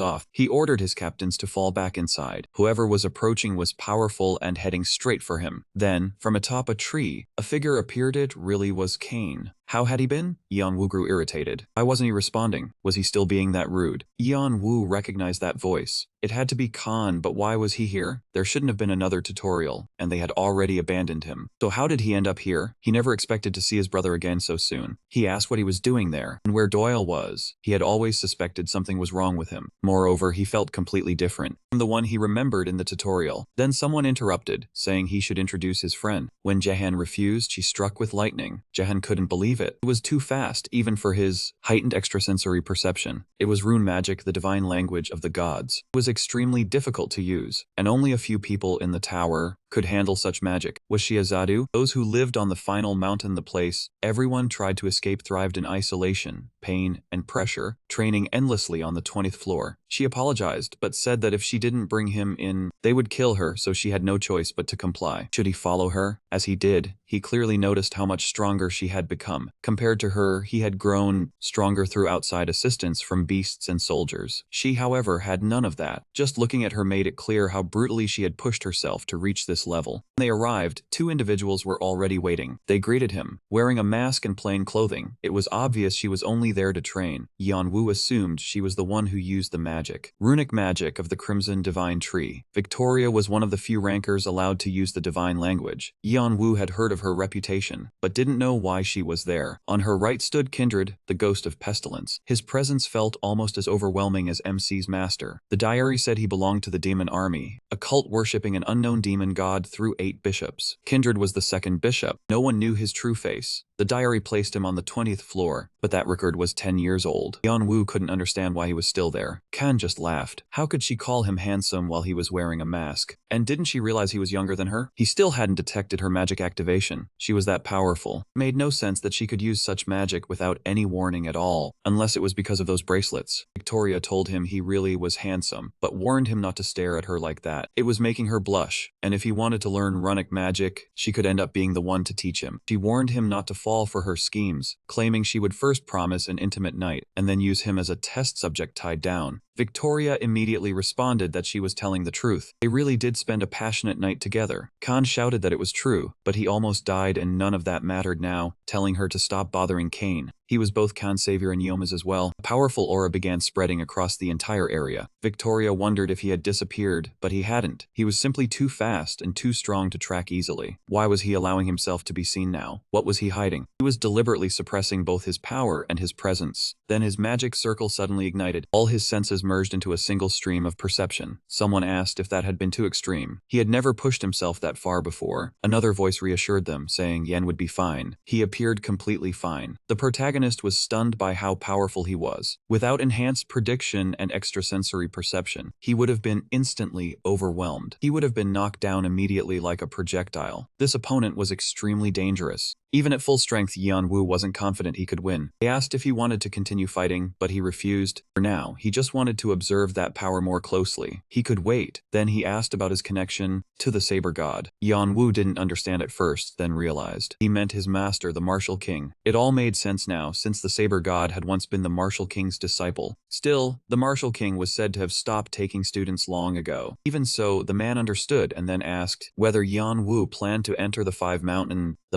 off. He ordered his captains to fall back inside. Whoever was approaching was powerful and heading straight for him. Then, from atop a tree, a figure appeared. It really was Cain. How had he been? Yan Wu grew irritated. Why wasn't he responding? Was he still being that rude? Yan Wu recognized that voice. It had to be Khan, but why was he here? There shouldn't have been another tutorial, and they had already abandoned him. So how did he end up here? He never expected to see his brother again so soon. He asked what he was doing there, and where Doyle was. He had always suspected something was wrong with him. Moreover, he felt completely different from the one he remembered in the tutorial. Then someone interrupted, saying he should introduce his friend. When Jahan refused, she struck with lightning. Jahan couldn't believe it. It was too fast, even for his heightened extrasensory perception. It was rune magic, the divine language of the gods. It was extremely difficult to use, and only a few people in the tower could handle such magic. Was she a Zadu? Those who lived on the final mountain, the place everyone tried to escape, thrived in isolation, pain, and pressure, training endlessly on the 20th floor. She apologized, but said that if she didn't bring him in, they would kill her, so she had no choice but to comply. Should he follow her? As he did, he clearly noticed how much stronger she had become. Compared to her, he had grown stronger through outside assistance from beasts and soldiers. She, however, had none of that. Just looking at her made it clear how brutally she had pushed herself to reach this level. When they arrived, 2 individuals were already waiting. They greeted him, wearing a mask and plain clothing. It was obvious she was only there to train. Yan Wu assumed she was the one who used the magic. Runic magic of the Crimson Divine Tree. Victoria was one of the few rankers allowed to use the divine language. Yan Wu had heard of her reputation, but didn't know why she was there. On her right stood Kindred, the ghost of pestilence. His presence felt almost as overwhelming as MC's master. The diary said he belonged to the demon army, a cult worshipping an unknown demon god through 8 bishops. Kindred was the 2nd bishop. No one knew his true face. The diary placed him on the 20th floor, but that record was 10 years old. Yan Wu couldn't understand why he was still there. Kan just laughed. How could she call him handsome while he was wearing a mask? And didn't she realize he was younger than her? He still hadn't detected her magic activation. She was that powerful. It made no sense that she could use such magic without any warning at all, unless it was because of those bracelets. Victoria told him he really was handsome, but warned him not to stare at her like that. It was making her blush, and if he wanted to learn runic magic, she could end up being the one to teach him. She warned him not to fall for her schemes, claiming she would first promise an intimate night and then use him as a test subject tied down. Victoria immediately responded that she was telling the truth. They really did spend a passionate night together. Khan shouted that it was true, but he almost died and none of that mattered now, telling her to stop bothering Kane. He was both Khan's savior and Yoma's as well. A powerful aura began spreading across the entire area. Victoria wondered if he had disappeared, but he hadn't. He was simply too fast and too strong to track easily. Why was he allowing himself to be seen now? What was he hiding? He was deliberately suppressing both his power and his presence. Then his magic circle suddenly ignited. All his senses merged into a single stream of perception. Someone asked if that had been too extreme. He had never pushed himself that far before. Another voice reassured them, saying Yen would be fine. He appeared completely fine. The protagonist was stunned by how powerful he was. Without enhanced prediction and extrasensory perception, he would have been instantly overwhelmed. He would have been knocked down immediately like a projectile. This opponent was extremely dangerous. Even at full strength, Yan Wu wasn't confident he could win. They asked if he wanted to continue fighting, but he refused. For now, he just wanted to observe that power more closely. He could wait. Then he asked about his connection to the Saber God. Yan Wu didn't understand at first, then realized. He meant his master, the Martial King. It all made sense now, since the Saber God had once been the Martial King's disciple. Still, the Martial King was said to have stopped taking students long ago. Even so, the man understood and then asked whether Yan Wu planned to enter the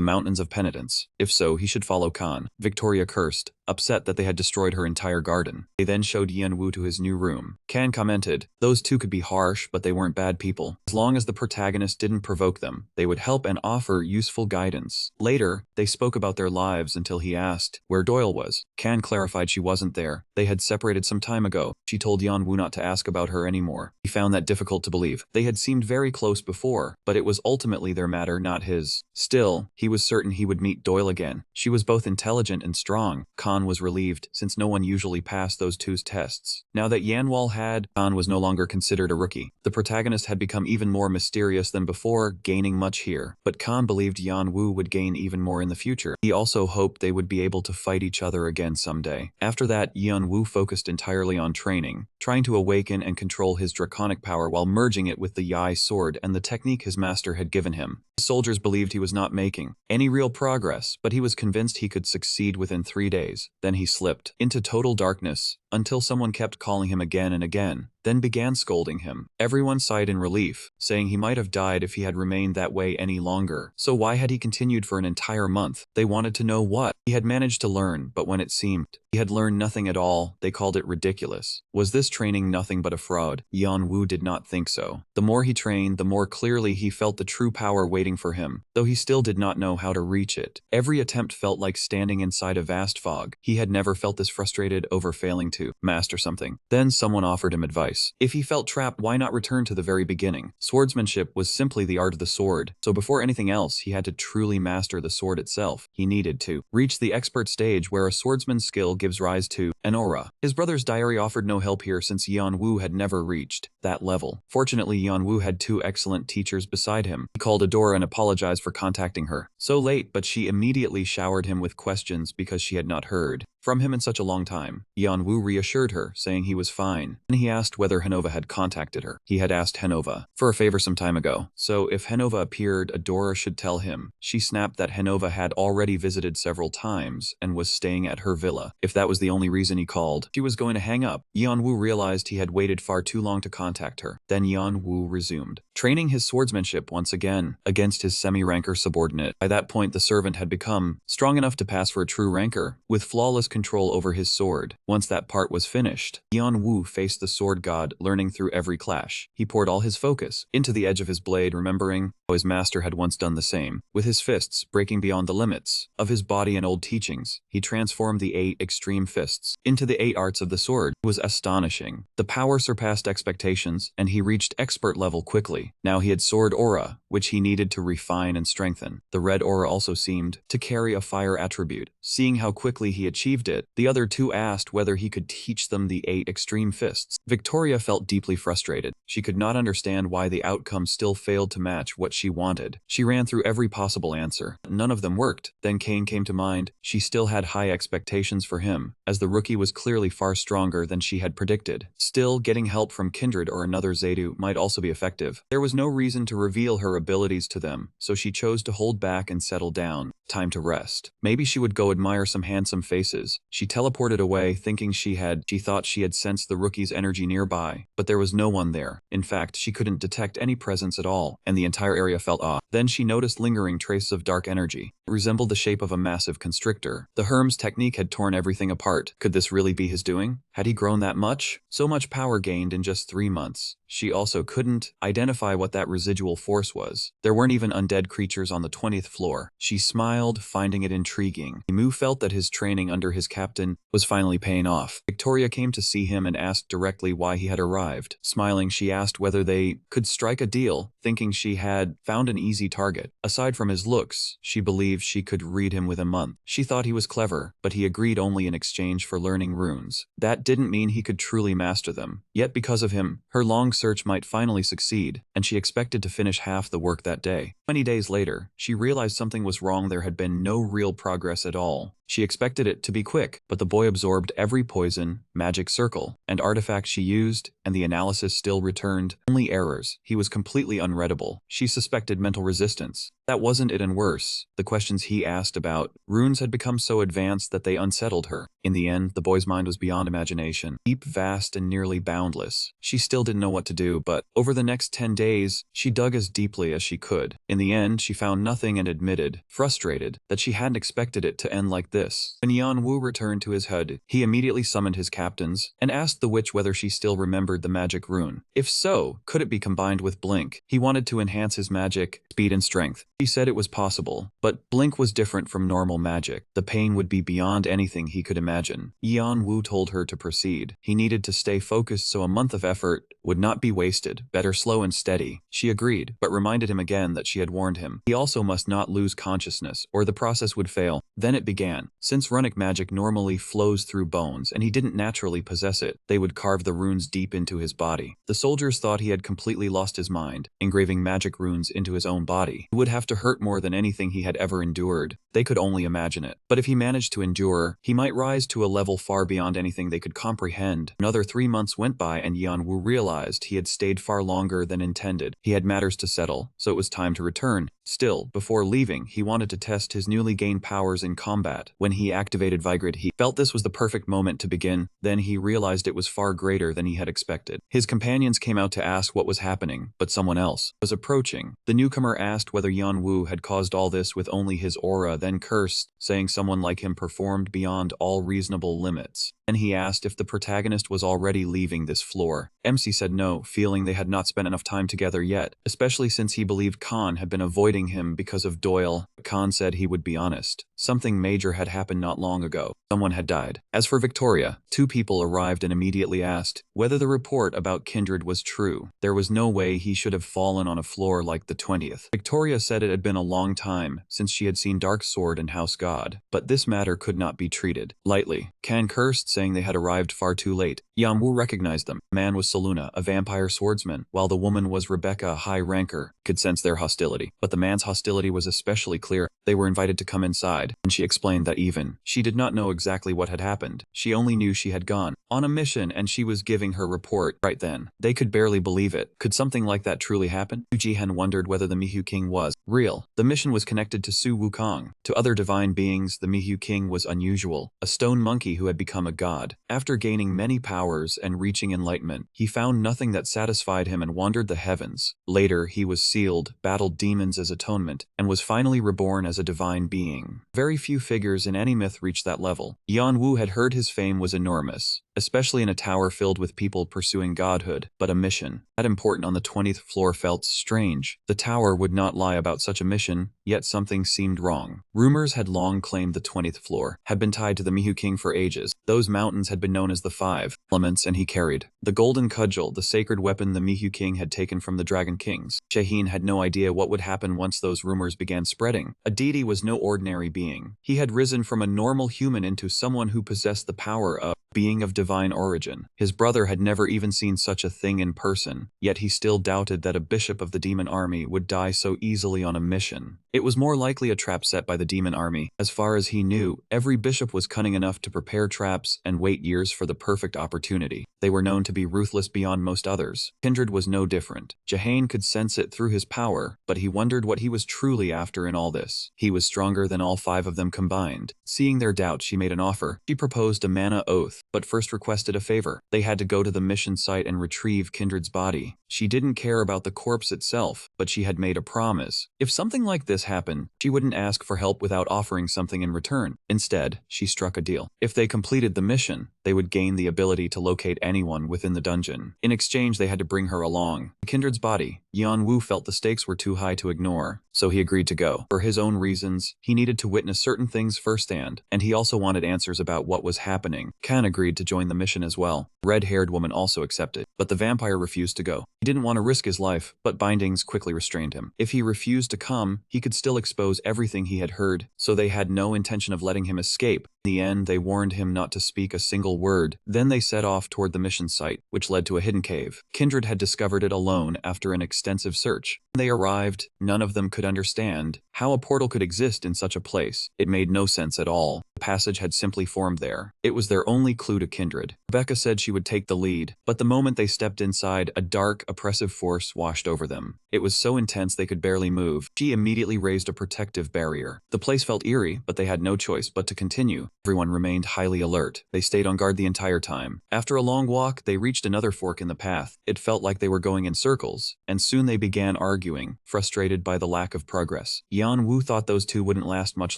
mountains of penitence. If so, he should follow Khan. Victoria cursed, upset that they had destroyed her entire garden. They then showed Yan Wu to his new room. Kan commented, those two could be harsh, but they weren't bad people. As long as the protagonist didn't provoke them, they would help and offer useful guidance. Later, they spoke about their lives until he asked where Doyle was. Kan clarified she wasn't there. They had separated some time ago. She told Yan Wu not to ask about her anymore. He found that difficult to believe. They had seemed very close before, but it was ultimately their matter, not his. Still, he was certain he would meet Doyle again. She was both intelligent and strong. Khan was relieved, since no one usually passed those two's tests. Now that Yanwal had, Khan was no longer considered a rookie. The protagonist had become even more mysterious than before, gaining much here. But Khan believed Yan Wu would gain even more in the future. He also hoped they would be able to fight each other again someday. After that, Yan Wu focused entirely on training, trying to awaken and control his draconic power while merging it with the Yai sword and the technique his master had given him. The soldiers believed he was not making any real progress, but he was convinced he could succeed within 3 days. Then he slipped into total darkness until someone kept calling him again and again, then began scolding him. Everyone sighed in relief, saying he might have died if he had remained that way any longer. So why had he continued for an entire month? They wanted to know what he had managed to learn, but when it seemed he had learned nothing at all, they called it ridiculous. Was this training nothing but a fraud? Yan Wu did not think so. The more he trained, the more clearly he felt the true power waiting for him, though he still did not know how to reach it. Every attempt felt like standing inside a vast fog. He had never felt this frustrated over failing to master something. Then someone offered him advice. If he felt trapped, why not return to the very beginning? Swordsmanship was simply the art of the sword, so before anything else, he had to truly master the sword itself. He needed to reach the expert stage where a swordsman's skill gives rise to an aura. His brother's diary offered no help here since Yan Wu had never reached that level. Fortunately, Yan Wu had 2 excellent teachers beside him. He called Adora and apologized for contacting her so late, but she immediately showered him with questions because she had not heard from him in such a long time. Yan Wu reassured her, saying he was fine. Then he asked whether Henova had contacted her. He had asked Henova for a favor some time ago, so if Henova appeared, Adora should tell him. She snapped that Henova had already visited several times and was staying at her villa. If that was the only reason he called, she was going to hang up. Yan Wu realized he had waited far too long to contact her. Then Yan Wu resumed training his swordsmanship once again against his semi-ranker subordinate. By that point, the servant had become strong enough to pass for a true ranker, with flawless control over his sword. Once that part was finished, Yan Wu faced the sword god, learning through every clash. He poured all his focus into the edge of his blade, remembering how his master had once done the same. With his fists breaking beyond the limits of his body and old teachings, he transformed the 8 extreme fists into the 8 arts of the sword. It was astonishing. The power surpassed expectations, and he reached expert level quickly. Now he had sword aura, which he needed to refine and strengthen. The red aura also seemed to carry a fire attribute. Seeing how quickly he achieved it, the other 2 asked whether he could teach them the 8 extreme fists. Victoria felt deeply frustrated. She could not understand why the outcome still failed to match what she wanted. She ran through every possible answer. None of them worked. Then Kane came to mind. She still had high expectations for him, as the rookie was clearly far stronger than she had predicted. Still, getting help from Kindred or another Zaydu might also be effective. There was no reason to reveal her abilities to them, so she chose to hold back and settle down. Time to rest. Maybe she would go admire some handsome faces. She teleported away, thinking she thought she had sensed the rookie's energy nearby, but there was no one there. In fact, she couldn't detect any presence at all, and the entire area felt off. Then she noticed lingering traces of dark energy. It resembled the shape of a massive constrictor. The Herm's technique had torn everything apart. Could this really be his doing? Had he grown that much? So much power gained in just 3 months. She also couldn't identify what that residual force was. There weren't even undead creatures on the 20th floor. She smiled, finding it intriguing. Mu felt that his training under his captain was finally paying off. Victoria came to see him and asked directly why he had arrived. Smiling, she asked whether they could strike a deal, thinking she had found an easy target. Aside from his looks, she believed she could read him within a month. She thought he was clever, but he agreed only in exchange for learning runes. That didn't mean he could truly master them. Yet because of him, her long search might finally succeed, and she expected to finish half the work that day. 20 days later, she realized something was wrong. There had been no real progress at all. She expected it to be quick, but the boy absorbed every poison, magic circle, and artifact she used, and the analysis still returned only errors. He was completely unreadable. She suspected mental resistance. That wasn't it, and worse, the questions he asked about runes had become so advanced that they unsettled her. In the end, the boy's mind was beyond imagination, deep, vast, and nearly boundless. She still didn't know what to do, but over the next 10 days, she dug as deeply as she could. In the end, she found nothing and admitted, frustrated, that she hadn't expected it to end like this. When Yan Wu returned to his HUD, he immediately summoned his captains and asked the witch whether she still remembered the magic rune. If so, could it be combined with Blink? He wanted to enhance his magic, speed, and strength. She said it was possible, but Blink was different from normal magic. The pain would be beyond anything he could imagine. Yan Wu told her to proceed. He needed to stay focused, so a month of effort would not be wasted. Better slow and steady. She agreed, but reminded him again that she had warned him. He also must not lose consciousness, or the process would fail. Then it began. Since runic magic normally flows through bones, and he didn't naturally possess it, they would carve the runes deep into his body. The soldiers thought he had completely lost his mind, engraving magic runes into his own body. It would have to hurt more than anything he had ever endured. They could only imagine it. But if he managed to endure, he might rise to a level far beyond anything they could comprehend. Another 3 months went by, and Yan Wu realized he had stayed far longer than intended. He had matters to settle, so it was time to return. Still, before leaving, he wanted to test his newly gained powers in combat. When he activated Vigrid, he felt this was the perfect moment to begin. Then he realized it was far greater than he had expected. His companions came out to ask what was happening, but someone else was approaching. The newcomer asked whether Yan Wu had caused all this with only his aura, then cursed, saying someone like him performed beyond all reasonable limits. Then he asked if the protagonist was already leaving this floor. MC said no, feeling they had not spent enough time together yet, especially since he believed Khan had been avoiding him because of Doyle. Khan said he would be honest. Something major had happened not long ago. Someone had died. As for Victoria, 2 people arrived and immediately asked whether the report about Kindred was true. There was no way he should have fallen on a floor like the 20th. Victoria said it had been a long time since she had seen Dark Sword and House God, but this matter could not be treated lightly. Khan cursed, saying they had arrived far too late. Yan Wu recognized them. The man was Saluna, a vampire swordsman, while the woman was Rebecca, a high ranker. Could sense their hostility, but the man's hostility was especially clear. They were invited to come inside, and she explained that even she did not know exactly what had happened. She only knew she had gone on a mission, and she was giving her report right then. They could barely believe it. Could something like that truly happen? Yu Jihen wondered whether the Mihu King was real. The mission was connected to Su Wukong. To other divine beings, the Mihu King was unusual, a stone monkey who had become a god. After gaining many powers and reaching enlightenment, he found nothing that satisfied him and wandered the heavens. Later, he was sealed, battled demons as atonement, and was finally reborn as a divine being. Very few figures in any myth reached that level. Yan Wu had heard his fame was enormous, especially in a tower filled with people pursuing godhood, but a mission that important on the 20th floor felt strange. The tower would not lie about such a mission, yet something seemed wrong. Rumors had long claimed the 20th floor had been tied to the Mihu King for ages. Those mountains had been known as the 5 elements, and he carried the golden cudgel, the sacred weapon the Mihu King had taken from the Dragon Kings. Shaheen had no idea what would happen once those rumors began spreading. A deity was no ordinary being. He had risen from a normal human into someone who possessed the power of being of divine origin. His brother had never even seen such a thing in person, yet he still doubted that a bishop of the demon army would die so easily on a mission. It was more likely a trap set by the demon army. As far as he knew, every bishop was cunning enough to prepare traps and wait years for the perfect opportunity. They were known to be ruthless beyond most others. Kindred was no different. Jahane could sense it through his power, but he wondered what he was truly after in all this. He was stronger than all 5 of them combined. Seeing their doubt, she made an offer. She proposed a mana oath, but first requested a favor. They had to go to the mission site and retrieve Kindred's body. She didn't care about the corpse itself, but she had made a promise. If something like this happened, she wouldn't ask for help without offering something in return. Instead, she struck a deal. If they completed the mission, they would gain the ability to locate anyone within the dungeon. In exchange, they had to bring her along. Kindred's body. Yanwu felt the stakes were too high to ignore, so he agreed to go. For his own reasons, he needed to witness certain things firsthand, and he also wanted answers about what was happening. Kan agreed to join the mission as well. Red-haired woman also accepted, but the vampire refused to go. He didn't want to risk his life, but bindings quickly restrained him. If he refused to come, he could still expose everything he had heard, so they had no intention of letting him escape. In the end, they warned him not to speak a single word. Then they set off toward the mission site, which led to a hidden cave. Kindred had discovered it alone after an extensive search. When they arrived, none of them could understand how a portal could exist in such a place. It made no sense at all. The passage had simply formed there. It was their only clue to Kindred. Rebecca said she would take the lead, but the moment they stepped inside, a dark, oppressive force washed over them. It was so intense they could barely move. She immediately raised a protective barrier. The place felt eerie, but they had no choice but to continue. Everyone remained highly alert. They stayed on guard the entire time. After a long walk, they reached another fork in the path. It felt like they were going in circles, and soon they began arguing, frustrated by the lack of progress. Yan Wu thought those two wouldn't last much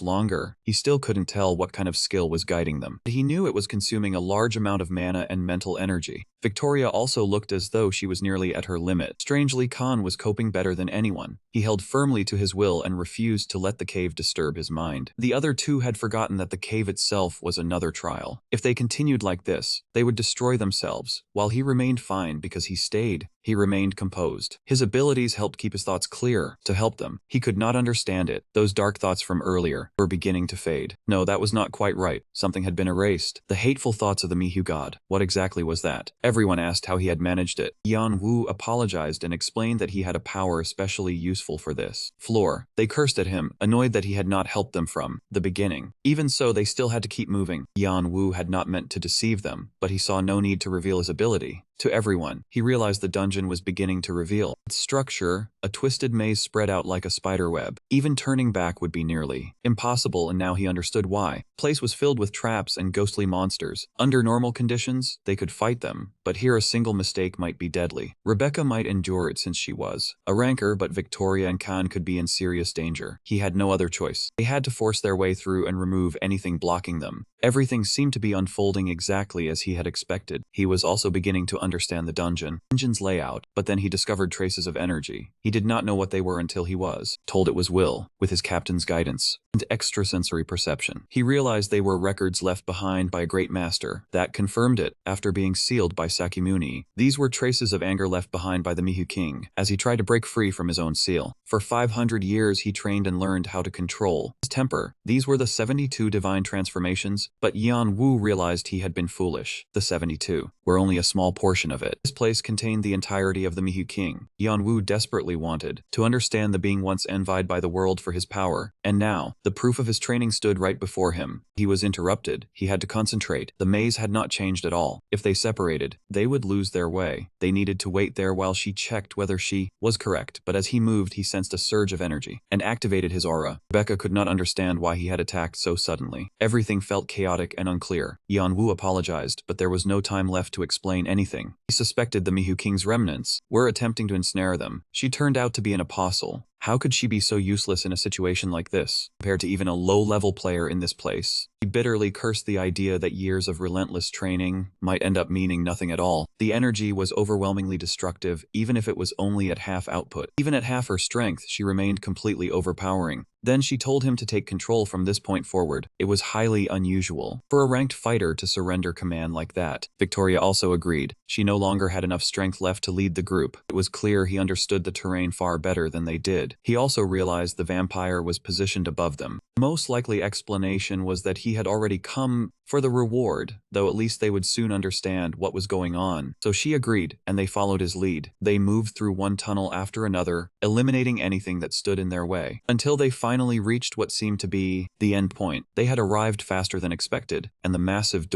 longer. He still couldn't tell what kind of skill was guiding them. He knew it was consuming a large amount of mana and mental energy. Victoria also looked as though she was nearly at her limit. Strangely, Khan was coping better than anyone. He held firmly to his will and refused to let the cave disturb his mind. The other two had forgotten that the cave itself was another trial. If they continued like this, they would destroy themselves, while he remained fine because he stayed. He remained composed. His abilities helped keep his thoughts clear. To help them, he could not understand it. Those dark thoughts from earlier were beginning to fade. No, that was not quite right. Something had been erased. The hateful thoughts of the Mihu god. What exactly was that? Everyone asked how he had managed it. Yan Wu apologized and explained that he had a power especially useful for this. Floor. They cursed at him, annoyed that he had not helped them from the beginning. Even so, they still had to keep moving. Yan Wu had not meant to deceive them, but he saw no need to reveal his ability. To everyone, he realized the dungeon was beginning to reveal its structure. A twisted maze spread out like a spider web. Even turning back would be nearly impossible, and now he understood why. The place was filled with traps and ghostly monsters. Under normal conditions, they could fight them, but here a single mistake might be deadly. Rebecca might endure it since she was a ranker, but Victoria and Khan could be in serious danger. He had no other choice. They had to force their way through and remove anything blocking them. Everything seemed to be unfolding exactly as he had expected. He was also beginning to understand the dungeon's layout, but then he discovered traces of energy. He did not know what they were until he was told it was will, with his captain's guidance and extrasensory perception. He realized they were records left behind by a great master that confirmed it after being sealed by Sakyamuni. These were traces of anger left behind by the Mihu king as he tried to break free from his own seal. For 500 years he trained and learned how to control his temper. These were the 72 divine transformations, but Yan Wu realized he had been foolish. The 72 were only a small portion of it. This place contained the entirety of the Mihu king. Yan Wu desperately wanted to understand the being once envied by the world for his power, and now, the proof of his training stood right before him. He was interrupted. He had to concentrate. The maze had not changed at all. If they separated, they would lose their way. They needed to wait there while she checked whether she was correct, but as he moved, he sensed a surge of energy and activated his aura. Rebecca could not understand why he had attacked so suddenly. Everything felt chaotic and unclear. Yan Wu apologized, but there was no time left to explain anything. He suspected the Mihu king's remnants were attempting to ensnare them. She turned out to be an apostle. How could she be so useless in a situation like this, compared to even a low-level player in this place? He bitterly cursed the idea that years of relentless training might end up meaning nothing at all. The energy was overwhelmingly destructive, even if it was only at half output. Even at half her strength, she remained completely overpowering. Then she told him to take control from this point forward. It was highly unusual for a ranked fighter to surrender command like that. Victoria also agreed. She no longer had enough strength left to lead the group. It was clear he understood the terrain far better than they did. He also realized the vampire was positioned above them. Most likely explanation was that he had already come for the reward, though at least they would soon understand what was going on. So she agreed, and they followed his lead. They moved through one tunnel after another, eliminating anything that stood in their way, until they finally reached what seemed to be the end point. They had arrived faster than expected, and the massive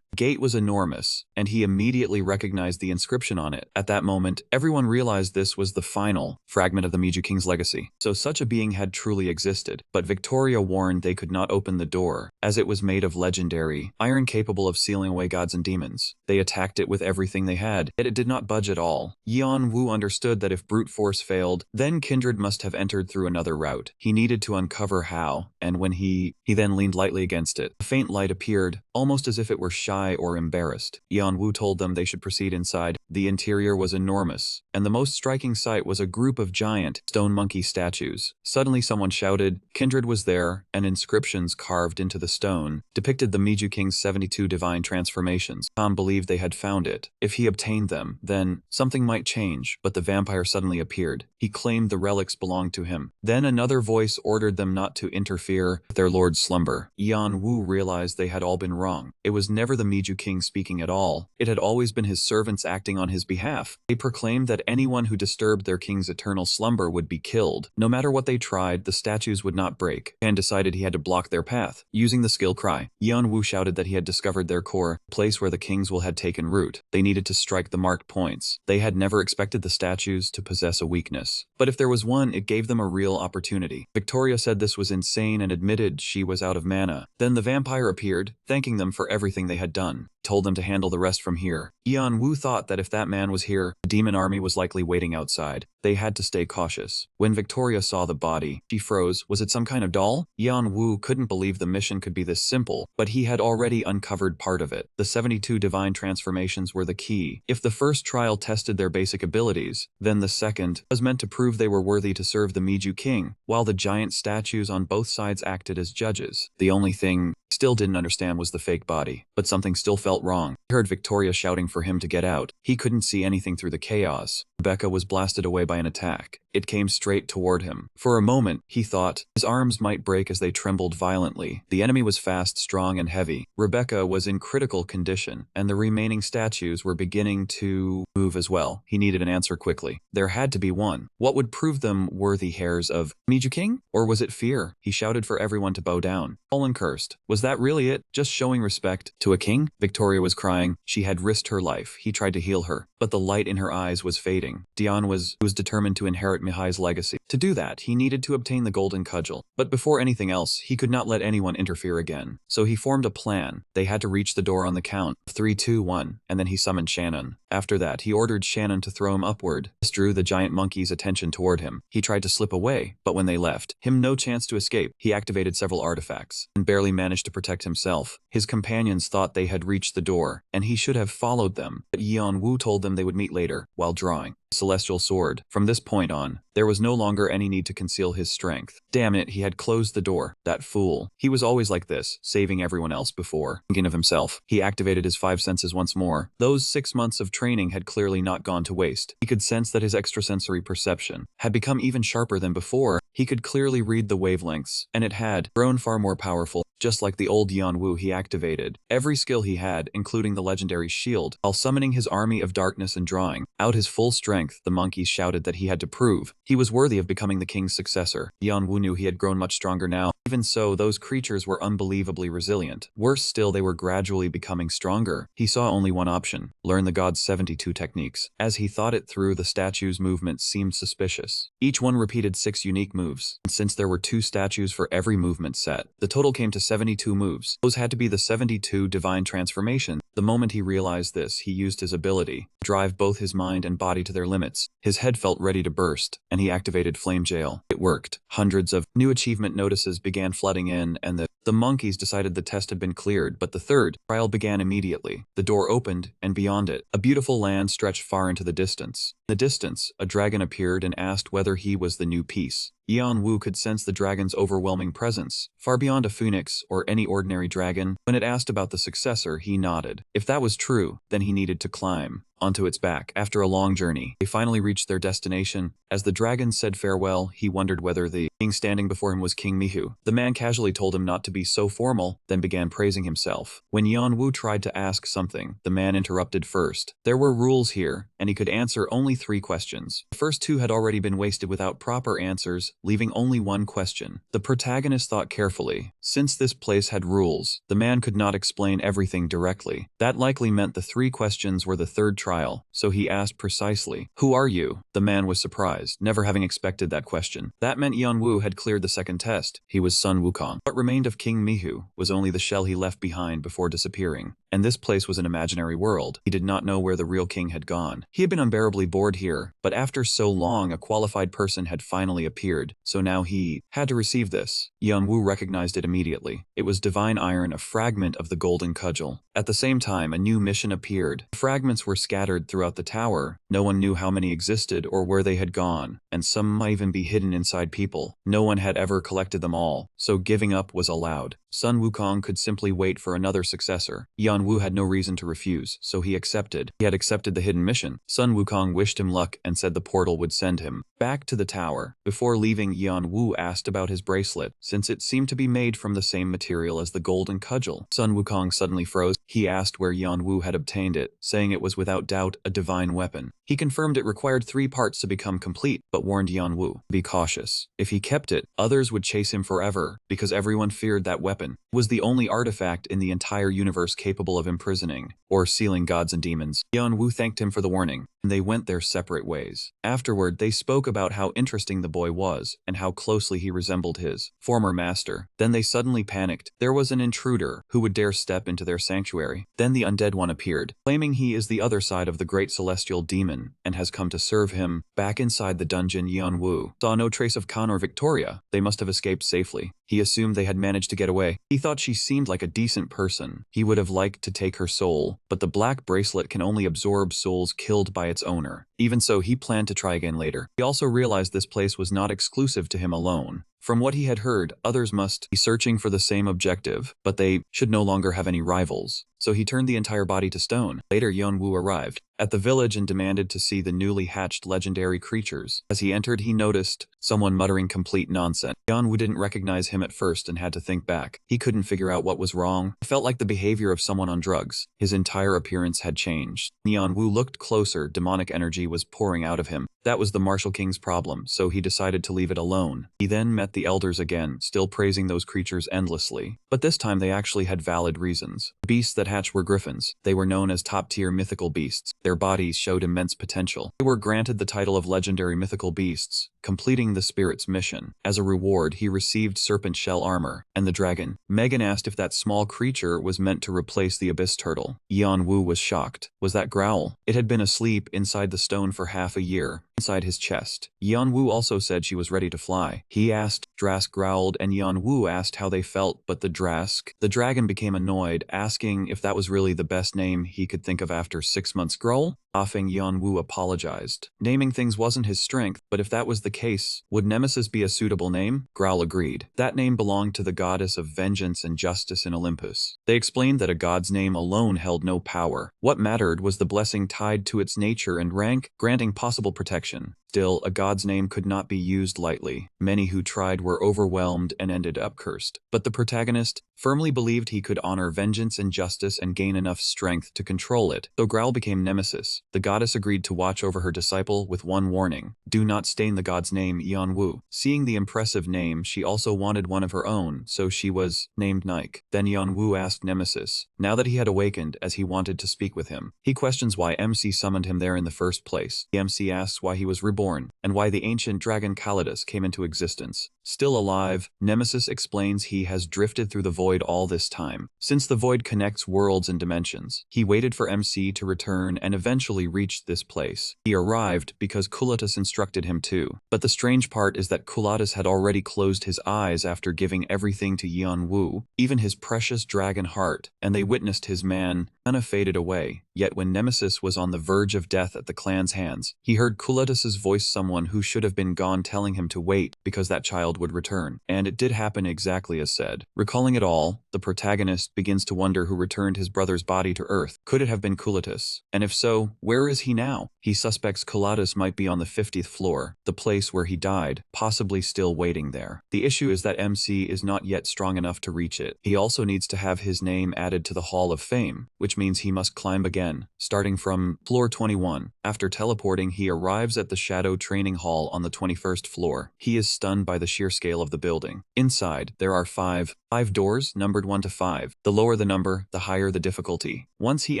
gate was enormous, and he immediately recognized the inscription on it. At that moment, everyone realized this was the final fragment of the Miju King's legacy. So such a being had truly existed, but Victoria warned they could not open the door, as it was made of legendary iron capable of sealing away gods and demons. They attacked it with everything they had, yet it did not budge at all. Yan Wu understood that if brute force failed, then Kindred must have entered through another route. He needed to uncover how, and when he then leaned lightly against it. A faint light appeared, almost as if it were shy or embarrassed. Yan Wu told them they should proceed inside. The interior was enormous, and the most striking sight was a group of giant stone monkey statues. Suddenly someone shouted. Kindred was there, and inscriptions carved into the stone depicted the Miju King's 72 divine transformations. Tom believed they had found it. If he obtained them, then something might change, but the vampire suddenly appeared. He claimed the relics belonged to him. Then another voice ordered them not to interfere with their lord's slumber. Yan Wu realized they had all been wrong. It was never the Miju King speaking at all. It had always been his servants acting on his behalf. They proclaimed that anyone who disturbed their king's eternal slumber would be killed. No matter what they tried, the statues would not break. Pan decided he had to block their path. Using the skill cry, Yan Wu shouted that he had discovered their core, the place where the king's will had taken root. They needed to strike the marked points. They had never expected the statues to possess a weakness. But if there was one, it gave them a real opportunity. Victoria said this was insane and admitted she was out of mana. Then the vampire appeared, thanking them for everything they had done. Told them to handle the rest from here. Yan Wu thought that if that man was here, the demon army was likely waiting outside. They had to stay cautious. When Victoria saw the body, she froze. Was it some kind of doll? Yan Wu couldn't believe the mission could be this simple, but he had already uncovered part of it. The 72 divine transformations were the key. If the first trial tested their basic abilities, then the second was meant to prove they were worthy to serve the Miju King, while the giant statues on both sides acted as judges. The only thing he still didn't understand was the fake body, but something still felt wrong. He heard Victoria shouting for him to get out. He couldn't see anything through the chaos. Rebecca was blasted away by an attack. It came straight toward him. For a moment, he thought his arms might break as they trembled violently. The enemy was fast, strong, and heavy. Rebecca was in critical condition, and the remaining statues were beginning to move as well. He needed an answer quickly. There had to be one. What would prove them worthy heirs of Miju King? Or was it fear? He shouted for everyone to bow down. Fallen cursed. Was that really it? Just showing respect to a king? Victoria was crying. She had risked her life. He tried to heal her, but the light in her eyes was fading. Dion was determined to inherit Mihai's legacy. To do that, he needed to obtain the golden cudgel. But before anything else, he could not let anyone interfere again. So he formed a plan. They had to reach the door on the count of 3, 2, 1, and then he summoned Shannon. After that, he ordered Shannon to throw him upward. This drew the giant monkey's attention toward him. He tried to slip away, but when they left him no chance to escape, he activated several artifacts and barely managed to protect himself. His companions thought they had reached the door, and he should have followed them, but Yan Wu told them they would meet later, while drawing celestial sword. From this point on, there was no longer any need to conceal his strength. Damn it, he had closed the door. That fool. He was always like this, saving everyone else before thinking of himself. He activated his 5 senses once more. Those 6 months of training had clearly not gone to waste. He could sense that his extrasensory perception had become even sharper than before. He could clearly read the wavelengths, and it had grown far more powerful. Just like the old Yan Wu, he activated every skill he had, including the legendary shield, while summoning his army of darkness and drawing out his full strength. The monkeys shouted that he had to prove he was worthy of becoming the king's successor. Yan Wu knew he had grown much stronger now. Even so, those creatures were unbelievably resilient. Worse still, they were gradually becoming stronger. He saw only one option: learn the god's 72 techniques. As he thought it through, the statue's movements seemed suspicious. Each one repeated 6 unique moves, and since there were 2 statues for every movement set, the total came to 72 moves. Those had to be the 72 divine transformations. The moment he realized this, he used his ability to drive both his mind and body to their limits. His head felt ready to burst, and he activated Flame Jail. It worked. Hundreds of new achievement notices began flooding in, and the The monkeys decided the test had been cleared, but the third trial began immediately. The door opened, and beyond it, a beautiful land stretched far into the distance. In the distance, a dragon appeared and asked whether he was the new piece. Yeon-woo could sense the dragon's overwhelming presence, far beyond a phoenix or any ordinary dragon. When it asked about the successor, he nodded. If that was true, then he needed to climb onto its back. After a long journey, they finally reached their destination. As the dragon said farewell, he wondered whether the king standing before him was King Mihu. The man casually told him not to be so formal, then began praising himself. When Yeon-woo tried to ask something, the man interrupted first. There were rules here, and he could answer only 3 questions. The first 2 had already been wasted without proper answers, leaving only 1 question. The protagonist thought carefully. Since this place had rules, the man could not explain everything directly. That likely meant the 3 questions were the third trial, so he asked precisely, "Who are you?" The man was surprised, never having expected that question. That meant Yeon-woo had cleared the second test. He was Sun Wukong. What remained of King Mihu was only the shell he left behind before disappearing. And this place was an imaginary world. He did not know where the real king had gone. He had been unbearably bored here, but after so long a qualified person had finally appeared, so now he had to receive this. Yeon-woo recognized it immediately. It was divine iron, a fragment of the golden cudgel. At the same time, a new mission appeared. The fragments were scattered throughout the tower. No one knew how many existed or where they had gone, and some might even be hidden inside people. No one had ever collected them all, so giving up was allowed. Sun Wukong could simply wait for another successor. Yeon-woo had no reason to refuse, so he accepted. He had accepted the hidden mission. Sun Wukong wished him luck and said the portal would send him back to the tower. Before leaving, Yeon-woo asked about his bracelet, since it seemed to be made from the same material as the golden cudgel. Sun Wukong suddenly froze. He asked where Yeon-woo had obtained it, saying it was without doubt a divine weapon. He confirmed it required 3 parts to become complete, but warned Yeon-woo to be cautious. If he kept it, others would chase him forever, because everyone feared that weapon. It was the only artifact in the entire universe capable of imprisoning or sealing gods and demons. Yeon-woo thanked him for the warning, and they went their separate ways. Afterward, they spoke about how interesting the boy was, and how closely he resembled his former master. Then they suddenly panicked. There was an intruder who would dare step into their sanctuary. Then the undead one appeared, claiming he is the other side of the great celestial demon, and has come to serve him. Back inside the dungeon, Yeon-woo saw no trace of Khan or Victoria. They must have escaped safely. He assumed they had managed to get away. He thought she seemed like a decent person. He would have liked to take her soul, but the black bracelet can only absorb souls killed by its owner. Even so, he planned to try again later. He also realized this place was not exclusive to him alone. From what he had heard, others must be searching for the same objective, but they should no longer have any rivals. So he turned the entire body to stone. Later, Yeon-woo arrived at the village and demanded to see the newly hatched legendary creatures. As he entered, he noticed someone muttering complete nonsense. Yeon-woo didn't recognize him at first and had to think back. He couldn't figure out what was wrong. It felt like the behavior of someone on drugs. His entire appearance had changed. Yeon-woo looked closer. Demonic energy was pouring out of him. That was the Martial King's problem, so he decided to leave it alone. He then met the elders again, still praising those creatures endlessly. But this time they actually had valid reasons. The beasts that hatched were griffins. They were known as top-tier mythical beasts. Their bodies showed immense potential. They were granted the title of legendary mythical beasts, completing the spirit's mission. As a reward, he received serpent shell armor. And the dragon. Megan asked if that small creature was meant to replace the abyss turtle. Yeon-woo was shocked. Was that Growl? It had been asleep inside the stone for half a year. Inside his chest. Yeon-woo also said she was ready to fly. He asked, Drask growled, and Yeon-woo asked how they felt, but the dragon became annoyed, asking if that was really the best name he could think of after 6 months. Growl? Laughing, Yeon-woo apologized. Naming things wasn't his strength, but if that was the case, would Nemesis be a suitable name? Growl agreed. That name belonged to the goddess of vengeance and justice in Olympus. They explained that a god's name alone held no power. What mattered was the blessing tied to its nature and rank, granting possible protection. Still, a god's name could not be used lightly. Many who tried were overwhelmed and ended up cursed. But the protagonist firmly believed he could honor vengeance and justice and gain enough strength to control it. So Growl became Nemesis. The goddess agreed to watch over her disciple with one warning. Do not stain the god's name, Yeon-woo. Seeing the impressive name, she also wanted one of her own, so she was named Nike. Then Yeon-woo asked Nemesis, now that he had awakened, as he wanted to speak with him. He questions why MC summoned him there in the first place. The MC asks why he was reborn born, and why the ancient dragon Calidus came into existence. Still alive, Nemesis explains he has drifted through the void all this time. Since the void connects worlds and dimensions, he waited for MC to return and eventually reached this place. He arrived because Kulatus instructed him to. But the strange part is that Kulatus had already closed his eyes after giving everything to Yeonwoo, even his precious dragon heart, and they witnessed his mana faded away. Yet when Nemesis was on the verge of death at the clan's hands, he heard Kulatus's voice, someone who should have been gone, telling him to wait because that child would return. And it did happen exactly as said. Recalling it all, the protagonist begins to wonder who returned his brother's body to Earth. Could it have been Kulatus? And if so, where is he now? He suspects Kulatus might be on the 50th floor, the place where he died, possibly still waiting there. The issue is that MC is not yet strong enough to reach it. He also needs to have his name added to the Hall of Fame, which means he must climb again, starting from floor 21. After teleporting, he arrives at the Shadow Training Hall on the 21st floor. He is stunned by the sheer scale of the building. Inside, there are five doors numbered 1 to 5. The lower the number, the higher the difficulty. Once he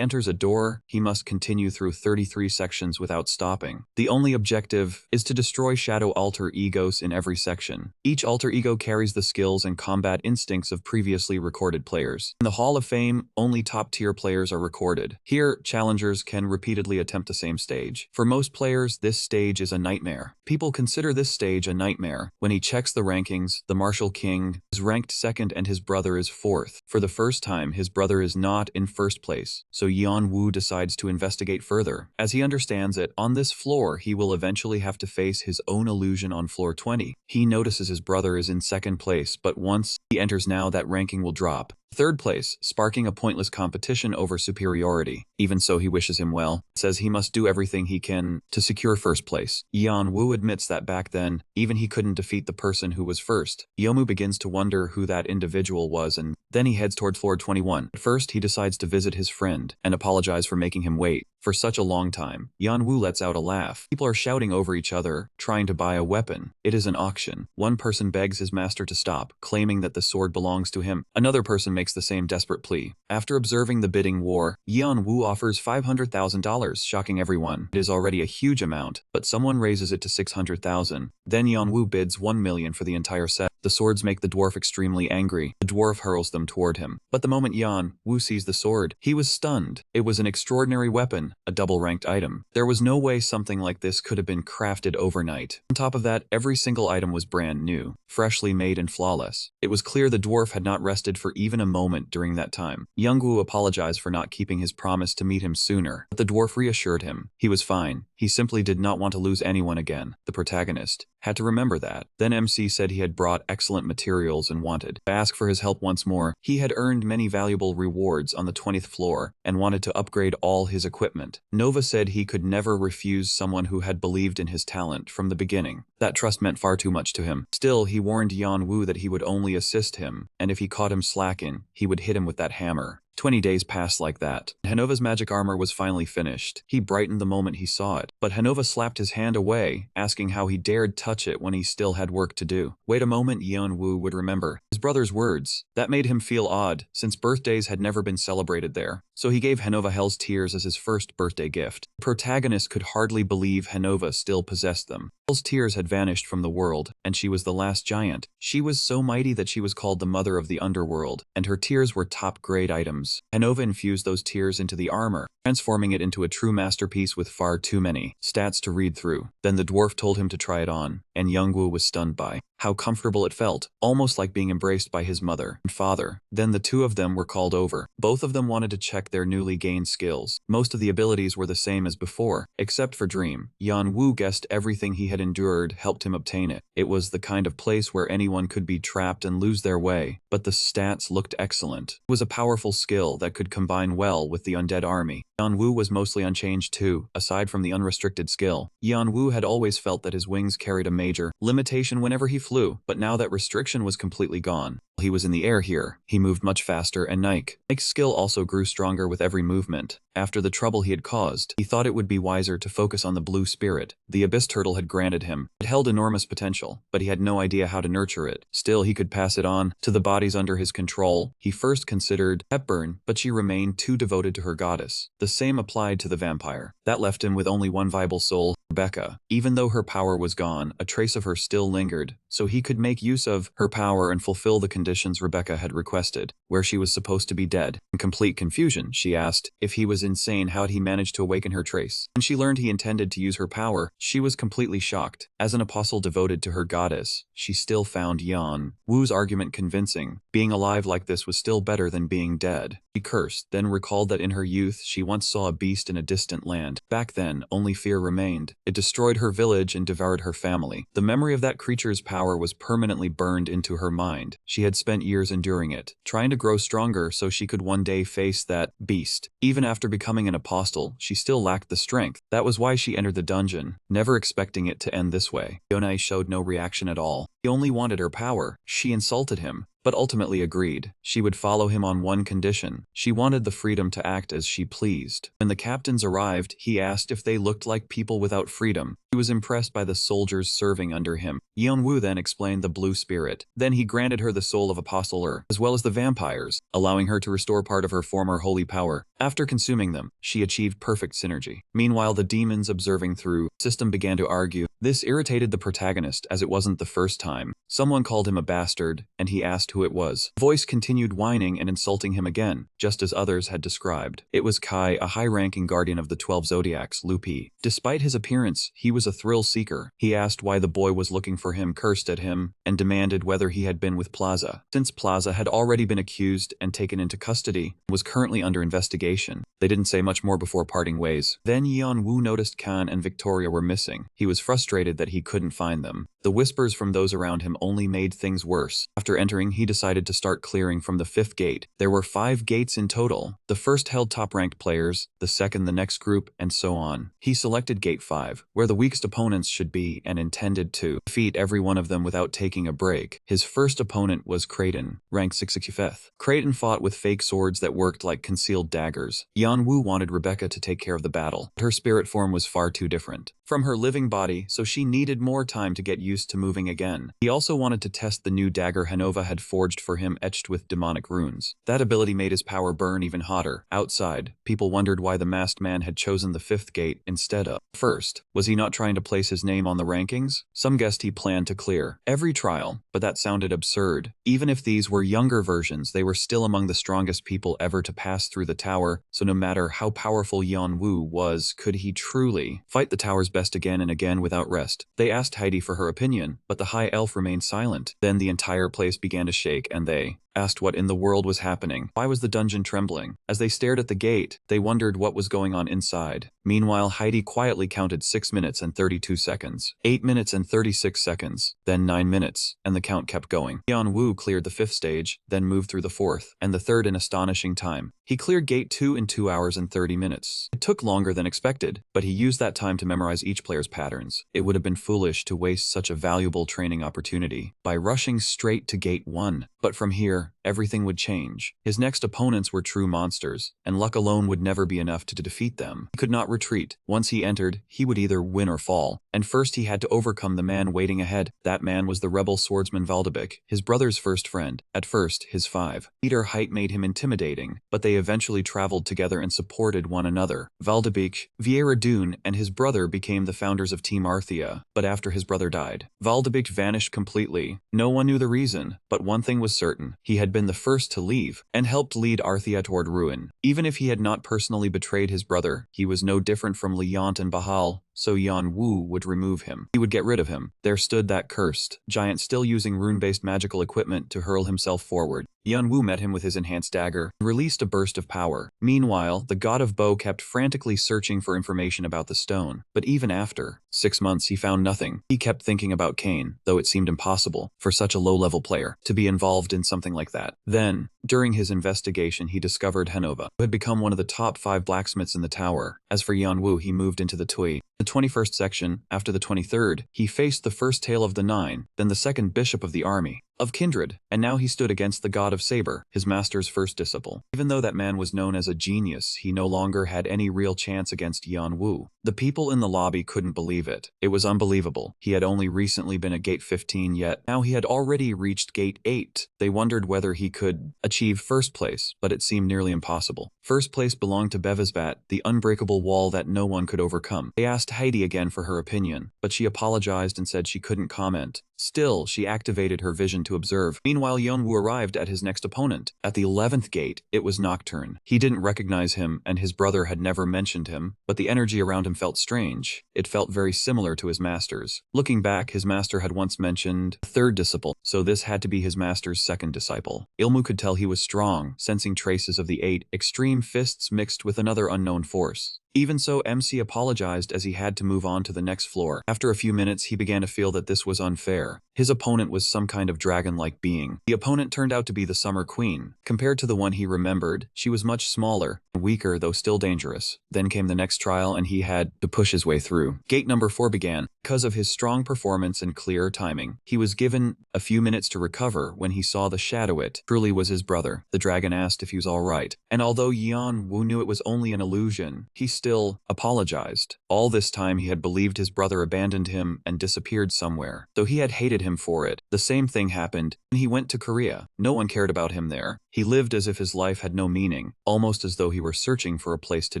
enters a door, he must continue through 33 sections without stopping. The only objective is to destroy shadow alter egos in every section. Each alter ego carries the skills and combat instincts of previously recorded players. In the Hall of Fame, only top-tier players are recorded. Here, challengers can repeatedly attempt the same stage. For most players, this stage is a nightmare. People consider this stage a nightmare. When he checks the rankings, the Martial King is ranked 2nd and his brother is 4th. For the first time, his brother is not in 1st place, so Yeonwoo decides to investigate further. As he understands it, on this floor he will eventually have to face his own illusion on floor 20. He notices his brother is in 2nd place, but once he enters now, that ranking will drop. 3rd place, sparking a pointless competition over superiority. Even so, he wishes him well, says he must do everything he can to secure 1st place. Yeonwoo admits that back then, even he couldn't defeat the person who was 1st. Yeonwoo begins to wonder who that individual was, and then he heads toward floor 21. At first, he decides to visit his friend and apologize for making him wait for such a long time. Yeonwoo lets out a laugh. People are shouting over each other, trying to buy a weapon. It is an auction. One person begs his master to stop, claiming that the sword belongs to him. Another person makes the same desperate plea. After observing the bidding war, Yeonwoo offers $500,000, shocking everyone. It is already a huge amount, but someone raises it to $600,000. Then Yeonwoo bids $1 million for the entire set. The swords make the dwarf extremely angry. The dwarf hurls them toward him. But the moment Yeonwoo sees the sword, he was stunned. It was an extraordinary weapon, a double-ranked item. There was no way something like this could have been crafted overnight. On top of that, every single item was brand new, freshly made and flawless. It was clear the dwarf had not rested for even a moment during that time. Yeonwoo apologized for not keeping his promise to meet him sooner, but the dwarf reassured him. He was fine. He simply did not want to lose anyone again. The protagonist had to remember that. Then MC said he had brought excellent materials and wanted to ask for his help once more. He had earned many valuable rewards on the 20th floor and wanted to upgrade all his equipment. Nova said he could never refuse someone who had believed in his talent from the beginning. That trust meant far too much to him. Still, he warned Yeonwoo that he would only assist him, and if he caught him slacking, he would hit him with that hammer. 20 days passed like that. Hanova's magic armor was finally finished. He brightened the moment he saw it, but Hanova slapped his hand away, asking how he dared touch it when he still had work to do. Wait a moment, Yeonwoo would remember his brother's words. That made him feel odd, since birthdays had never been celebrated there. So he gave Hanova Hell's tears as his first birthday gift. The protagonist could hardly believe Hanova still possessed them. Hell's tears had vanished from the world, and she was the last giant. She was so mighty that she was called the mother of the underworld, and her tears were top-grade items. Hanova infused those tears into the armor, transforming it into a true masterpiece with far too many stats to read through. Then the dwarf told him to try it on, and Yeonwoo was stunned by how comfortable it felt, almost like being embraced by his mother and father. Then the two of them were called over. Both of them wanted to check their newly gained skills. Most of the abilities were the same as before, except for Dream. Yeonwoo guessed everything he had endured helped him obtain it. It was the kind of place where anyone could be trapped and lose their way, but the stats looked excellent. It was a powerful skill that could combine well with the undead army. Yeonwoo was mostly unchanged too, aside from the unrestricted skill. Yeonwoo had always felt that his wings carried a major limitation whenever he flew, but now that restriction was completely gone. He was in the air here. He moved much faster, and Nike's skill also grew stronger with every movement. After the trouble he had caused, he thought it would be wiser to focus on the blue spirit the abyss turtle had granted him. It held enormous potential, but he had no idea how to nurture it. Still, he could pass it on to the bodies under his control. He first considered Hepburn, but she remained too devoted to her goddess. The same applied to the vampire. That left him with only one viable soul, Rebecca. Even though her power was gone, a trace of her still lingered, so he could make use of her power and fulfill the conditions Rebecca had requested, where she was supposed to be dead. In complete confusion, she asked if he was insane how had he managed to awaken her trace. When she learned he intended to use her power, she was completely shocked. As an apostle devoted to her goddess, she still found Yan Wu's argument convincing. Being alive like this was still better than being dead. She cursed, then recalled that in her youth she once saw a beast in a distant land. Back then, only fear remained. It destroyed her village and devoured her family. The memory of that creature's power was permanently burned into her mind. She had spent years enduring it, trying to grow stronger so she could one day face that beast. Even after becoming an apostle, she still lacked the strength. That was why she entered the dungeon, never expecting it to end this way. Yonai showed no reaction at all. He only wanted her power. She insulted him, but ultimately agreed. She would follow him on one condition. She wanted the freedom to act as she pleased. When the captains arrived, he asked if they looked like people without freedom. He was impressed by the soldiers serving under him. Yeonwoo then explained the blue spirit. Then he granted her the soul of Apostler, as well as the vampires, allowing her to restore part of her former holy power. After consuming them, she achieved perfect synergy. Meanwhile, the demons observing through system began to argue. This irritated the protagonist, as it wasn't the first time. Someone called him a bastard, and he asked who it was. The voice continued whining and insulting him again, just as others had described. It was Kai, a high-ranking guardian of the 12 Zodiacs, Lupi. Despite his appearance, he was a thrill-seeker. He asked why the boy was looking for him, cursed at him, and demanded whether he had been with Plaza. Since Plaza had already been accused and taken into custody, and was currently under investigation, they didn't say much more before parting ways. Then Yeonwoo noticed Kan and Victoria were missing. He was frustrated that he couldn't find them. The whispers from those around him only made things worse. After entering, he decided to start clearing from the 5th gate. There were 5 gates in total. The first held top-ranked players, the second the next group, and so on. He selected Gate 5, where the weakest opponents should be, and intended to defeat every one of them without taking a break. His first opponent was Creighton, ranked 65th. Creighton fought with fake swords that worked like concealed daggers. Yeonwoo wanted Rebecca to take care of the battle, but her spirit form was far too different from her living body, so she needed more time to get used to moving again. He also wanted to test the new dagger Hanova had forged for him, etched with demonic runes. That ability made his power burn even hotter. Outside, people wondered why the masked man had chosen the 5th gate instead of first. Was he not trying to place his name on the rankings? Some guessed he planned to clear every trial, but that sounded absurd. Even if these were younger versions, they were still among the strongest people ever to pass through the tower, so no matter how powerful Yeonwoo was, could he truly fight the tower's best again and again without rest? They asked Heidi for her opinion, but the high elf remained silent. Then the entire place began to shake, and they asked what in the world was happening. Why was the dungeon trembling? As they stared at the gate, they wondered what was going on inside. Meanwhile, Heidi quietly counted 6 minutes and 32 seconds, 8 minutes and 36 seconds, then 9 minutes, and the count kept going. Yeonwoo cleared the 5th stage, then moved through the 4th, and the 3rd in astonishing time. He cleared Gate 2 in 2 hours and 30 minutes. It took longer than expected, but he used that time to memorize each player's patterns. It would have been foolish to waste such a valuable training opportunity by rushing straight to Gate 1. But from here, everything would change. His next opponents were true monsters, and luck alone would never be enough to defeat them. He could not retreat. Once he entered, he would either win or fall. And first he had to overcome the man waiting ahead. That man was the rebel swordsman Valdebik, his brother's first friend. At first, his 5-meter height made him intimidating, but they eventually traveled together and supported one another. Valdebik, Vieira Dune, and his brother became the founders of Team Arthea, but after his brother died, Valdebik vanished completely. No one knew the reason, but one thing was certain. He had been the first to leave, and helped lead Arthea toward ruin. Even if he had not personally betrayed his brother, he was no different from Liant and Bahal, so Yeonwoo would remove him. He would get rid of him. There stood that cursed giant still using rune-based magical equipment to hurl himself forward. Yeonwoo met him with his enhanced dagger and released a burst of power. Meanwhile, the god of Bo kept frantically searching for information about the stone, but even after 6 months he found nothing. He kept thinking about Cain, though it seemed impossible for such a low-level player to be involved in something like that. Then, During his investigation, he discovered Hanova, who had become one of the top 5 blacksmiths in the tower. As for Yanwu, he moved into the Tui. The 21st section, after the 23rd, he faced the first tail of the 9, then the second bishop of the army of kindred, and now he stood against the god of saber, his master's first disciple. Even though that man was known as a genius, he no longer had any real chance against Yan Wu. The people in the lobby couldn't believe it. It was unbelievable. He had only recently been at gate 15, yet now he had already reached gate 8. They wondered whether he could achieve first place, but it seemed nearly impossible. First place belonged to Bevizbat, the unbreakable wall that no one could overcome. They asked Heidi again for her opinion, but she apologized and said she couldn't comment. Still, she activated her vision to observe. Meanwhile, Yeonwoo arrived at his next opponent. At the 11th gate, it was Nocturne. He didn't recognize him, and his brother had never mentioned him, but the energy around him felt strange. It felt very similar to his master's. Looking back, his master had once mentioned a third disciple, so this had to be his master's second disciple. Ilmu could tell he was strong, sensing traces of the 8 extreme fists mixed with another unknown force. Even so, MC apologized as he had to move on to the next floor. After a few minutes, he began to feel that this was unfair. His opponent was some kind of dragon-like being. The opponent turned out to be the Summer Queen. Compared to the one he remembered, she was much smaller, weaker though still dangerous. Then came the next trial and he had to push his way through. Gate number 4 began. Because of his strong performance and clear timing, he was given a few minutes to recover when he saw the shadow it truly was his brother. The dragon asked if he was alright, and although Yeon Woo knew it was only an illusion, he still apologized. All this time he had believed his brother abandoned him and disappeared somewhere, though he had hated him for it. The same thing happened when he went to Korea. No one cared about him there. He lived as if his life had no meaning, almost as though he were searching for a place to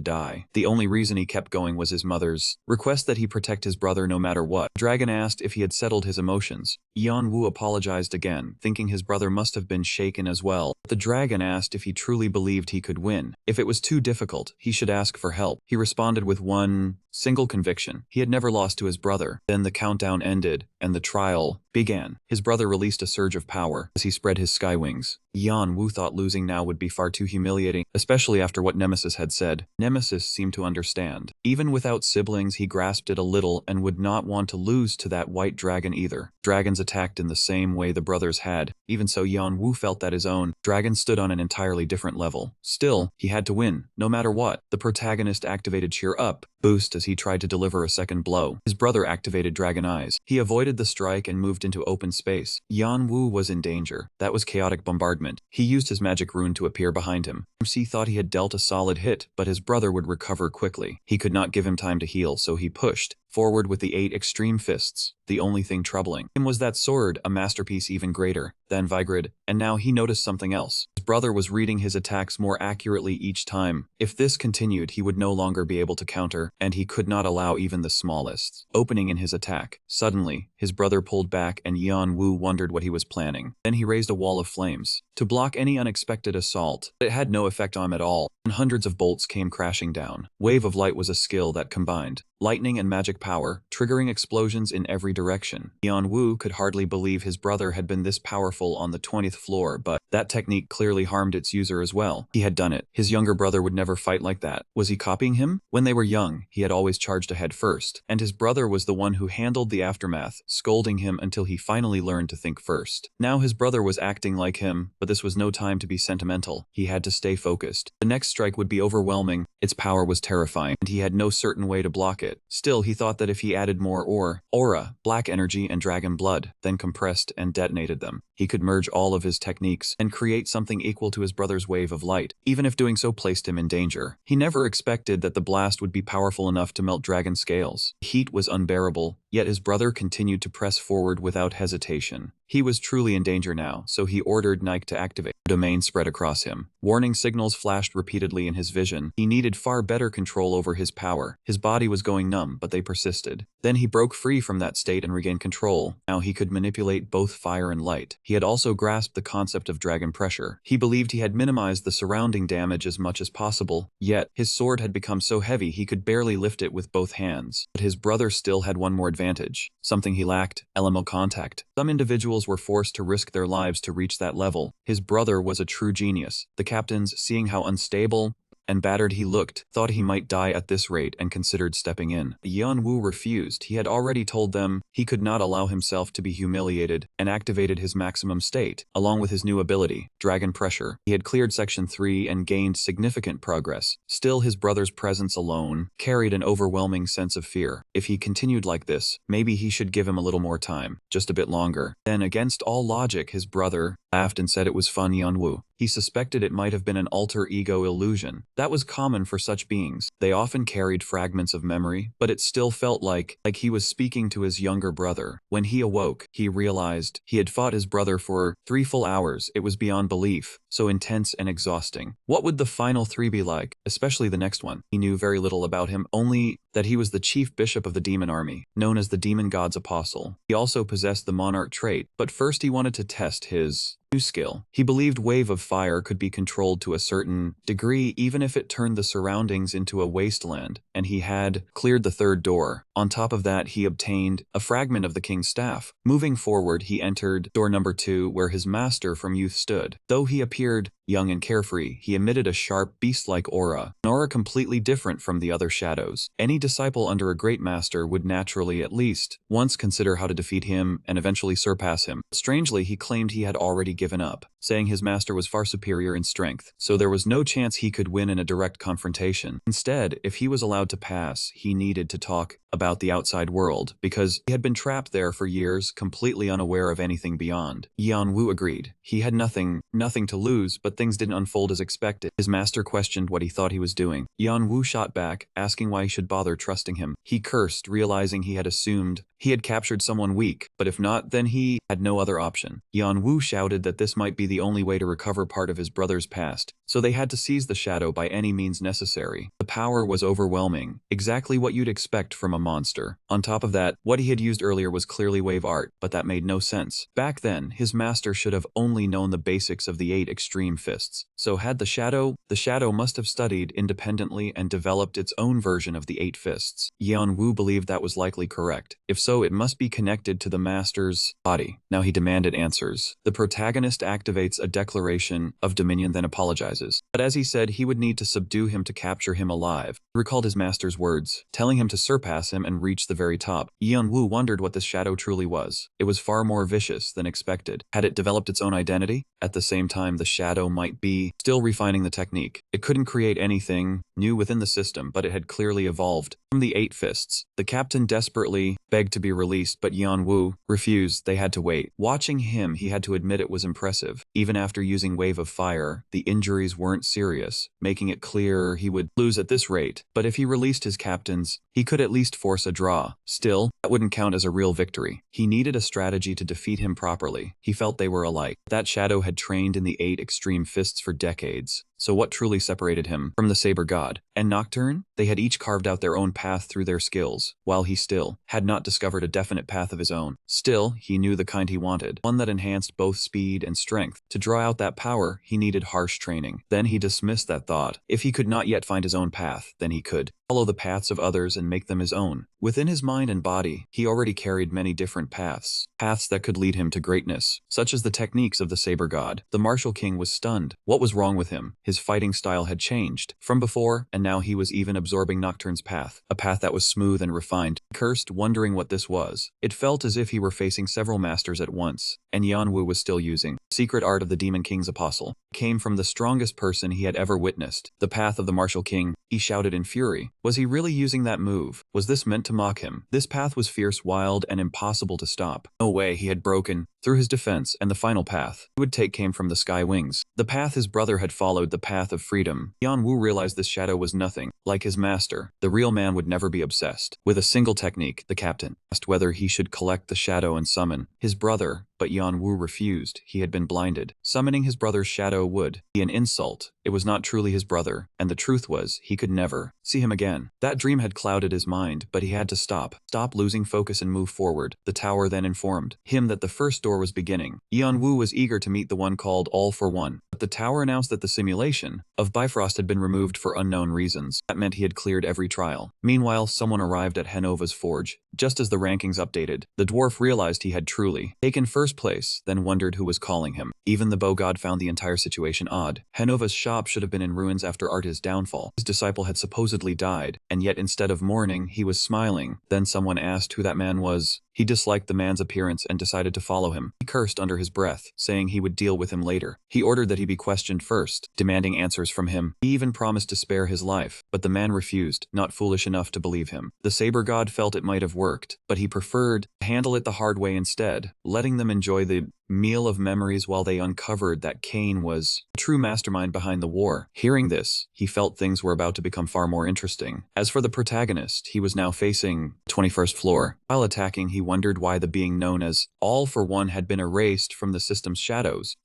die. The only reason he kept going was his mother's request that he protect his brother no matter what. Dragon asked if he had settled his emotions. Yeon Woo apologized again, thinking his brother must have been shaken as well. The dragon asked if he truly believed he could win. If it was too difficult, he should ask for help. He responded with one single conviction. He had never lost to his brother. Then the countdown ended, and the trial began. His brother released a surge of power as he spread his sky wings. Yeon Woo thought losing now would be far too humiliating, especially after what Nemesis had said. Nemesis seemed to understand. Even without siblings, he grasped it a little and would not want to lose to that white dragon either. Dragons attacked in the same way the brothers had. Even so, Yeon Woo felt that his own dragon stood on an entirely different level. Still, he had to win, no matter what. The protagonist activated Cheer Up boost as he tried to deliver a second blow. His brother activated Dragon Eyes. He avoided the strike and moved into open space. Yeon Woo was in danger. That was chaotic bombardment. He used his magic rune to appear behind him. MC thought he had dealt a solid hit, but his brother would recover quickly. He could not give him time to heal, so he pushed forward with the 8 extreme fists. The only thing troubling him was that sword, a masterpiece even greater than Vigrid, and now he noticed something else. His brother was reading his attacks more accurately each time. If this continued, he would no longer be able to counter, and he could not allow even the smallest opening in his attack. Suddenly, his brother pulled back and Yeon Woo wondered what he was planning. Then he raised a wall of flames to block any unexpected assault. It had no effect on him at all, and hundreds of bolts came crashing down. Wave of Light was a skill that combined lightning and magic power, triggering explosions in every direction. Yeon Woo could hardly believe his brother had been this powerful on the 20th floor, but that technique clearly harmed its user as well. He had done it. His younger brother would never fight like that. Was he copying him? When they were young, he had always charged ahead first, and his brother was the one who handled the aftermath, scolding him until he finally learned to think first. Now his brother was acting like him, but this was no time to be sentimental. He had to stay focused. The next strike would be overwhelming. Its power was terrifying, and he had no certain way to block it. Still, he thought that if he added more aura, black energy, and dragon blood, then compressed and detonated them, he could merge all of his techniques and create something equal to his brother's wave of light, even if doing so placed him in danger. He never expected that the blast would be powerful enough to melt dragon scales. The heat was unbearable, yet his brother continued to press forward without hesitation. He was truly in danger now, so he ordered Nike to activate. Domain spread across him. Warning signals flashed repeatedly in his vision. He needed far better control over his power. His body was going numb, but they persisted. Then he broke free from that state and regained control. Now he could manipulate both fire and light. He had also grasped the concept of dragon pressure. He believed he had minimized the surrounding damage as much as possible, yet his sword had become so heavy he could barely lift it with both hands. But his brother still had one more advantage. Something he lacked: elemental contact. Some individuals were forced to risk their lives to reach that level. His brother was a true genius. The captains, seeing how unstable and battered he looked, thought he might die at this rate and considered stepping in. Yeonwoo refused. He had already told them he could not allow himself to be humiliated and activated his maximum state, along with his new ability, Dragon Pressure. He had cleared Section 3 and gained significant progress. Still, his brother's presence alone carried an overwhelming sense of fear. If he continued like this, maybe he should give him a little more time, just a bit longer. Then, against all logic, his brother laughed and said it was fun. Yeonwoo. He suspected it might have been an alter ego illusion. That was common for such beings. They often carried fragments of memory, but it still felt like he was speaking to his younger brother. When he awoke, he realized he had fought his brother for 3 full hours. It was beyond belief, so intense and exhausting. What would the final 3 be like, especially the next one? He knew very little about him, only that he was the chief bishop of the demon army, known as the demon god's apostle. He also possessed the monarch trait, but first he wanted to test his new skill. He believed Wave of Fire could be controlled to a certain degree even if it turned the surroundings into a wasteland, and he had cleared the 3rd door. On top of that, he obtained a fragment of the king's staff. Moving forward, he entered door number 2 where his master from youth stood. Though he appeared young and carefree, he emitted a sharp, beast-like aura, an aura completely different from the other shadows. Any disciple under a great master would naturally at least once consider how to defeat him and eventually surpass him. Strangely, he claimed he had already given up, saying his master was far superior in strength, so there was no chance he could win in a direct confrontation. Instead, if he was allowed to pass, he needed to talk about the outside world, because he had been trapped there for years, completely unaware of anything beyond. Yeonwoo agreed. He had nothing to lose, but things didn't unfold as expected. His master questioned what he thought he was doing. Yeonwoo shot back, asking why he should bother trusting him. He cursed, realizing he had assumed he had captured someone weak, but if not, then he had no other option. Yeonwoo shouted that this might be the only way to recover part of his brother's past, so they had to seize the shadow by any means necessary. The power was overwhelming, exactly what you'd expect from a monster. On top of that, what he had used earlier was clearly wave art, but that made no sense. Back then, his master should have only known the basics of the 8 extreme fists. So had the shadow must have studied independently and developed its own version of the 8 fists. Yeonwoo believed that was likely correct. If so, it must be connected to the master's body. Now he demanded answers. The protagonist activates a declaration of dominion, then apologizes. But as he said, he would need to subdue him to capture him alive. He recalled his master's words, telling him to surpass him and reach the very top. Yeonwoo wondered what this shadow truly was. It was far more vicious than expected. Had it developed its own identity? At the same time, the shadow might be still refining the technique. It couldn't create anything new within the system, but it had clearly evolved from the 8 fists. The captain desperately begged to be released, but Yeonwoo refused. They had to wait. Watching him, he had to admit it was impressive. Even after using Wave of Fire, the injuries weren't serious, making it clear he would lose at this rate. But if he released his captains, he could at least force a draw. Still, that wouldn't count as a real victory. He needed a strategy to defeat him properly. He felt they were alike. That shadow had trained in the 8 extreme fists for decades. So what truly separated him from the Saber God and Nocturne? They had each carved out their own path through their skills, while he still had not discovered a definite path of his own. Still, he knew the kind he wanted, one that enhanced both speed and strength. To draw out that power, he needed harsh training. Then he dismissed that thought. If he could not yet find his own path, then he could follow the paths of others and make them his own. Within his mind and body, he already carried many different paths that could lead him to greatness, such as the techniques of the Saber God. The Martial King was stunned. What was wrong with him? His fighting style had changed from before, and now he was even absorbing Nocturne's path, a path that was smooth and refined. He cursed, wondering what this was. It felt as if he were facing several masters at once, and Yeonwoo was still using the secret art of the Demon King's apostle. It came from the strongest person he had ever witnessed. The path of the Martial King, he shouted in fury. Was he really using that move? Was this meant to mock him? This path was fierce, wild, and impossible to stop. No way. He had broken through his defense, and the final path he would take came from the Sky Wings. The path his brother had followed, the path of freedom. Yeonwoo realized this shadow was nothing like his master. The real man would never be obsessed with a single technique. The captain asked whether he should collect the shadow and summon his brother, but Yeonwoo refused. He had been blinded. Summoning his brother's shadow would be an insult. It was not truly his brother, and the truth was, he could never see him again. That dream had clouded his mind. mind, but he had to stop losing focus and move forward. The tower then informed him that the first door was beginning. Yeonwoo was eager to meet the one called All for One, but the tower announced that the simulation of Bifrost had been removed for unknown reasons. That meant he had cleared every trial. Meanwhile, someone arrived at Henova's forge. Just as the rankings updated, the dwarf realized he had truly taken first place, then wondered who was calling him. Even the bow god found the entire situation odd. Henova's shop should have been in ruins after Arta's downfall. His disciple had supposedly died, and yet instead of mourning, he was smiling. Then someone asked who that man was. He disliked the man's appearance and decided to follow him. He cursed under his breath, saying he would deal with him later. He ordered that he be questioned first, demanding answers from him. He even promised to spare his life, but the man refused, not foolish enough to believe him. The saber god felt it might have worked, but he preferred to handle it the hard way instead, letting them enjoy the meal of memories while they uncovered that Cain was the true mastermind behind the war. Hearing this, he felt things were about to become far more interesting. As for the protagonist, he was now facing the 21st floor. While attacking, he wondered why the being known as All for One had been erased from the system's shadows.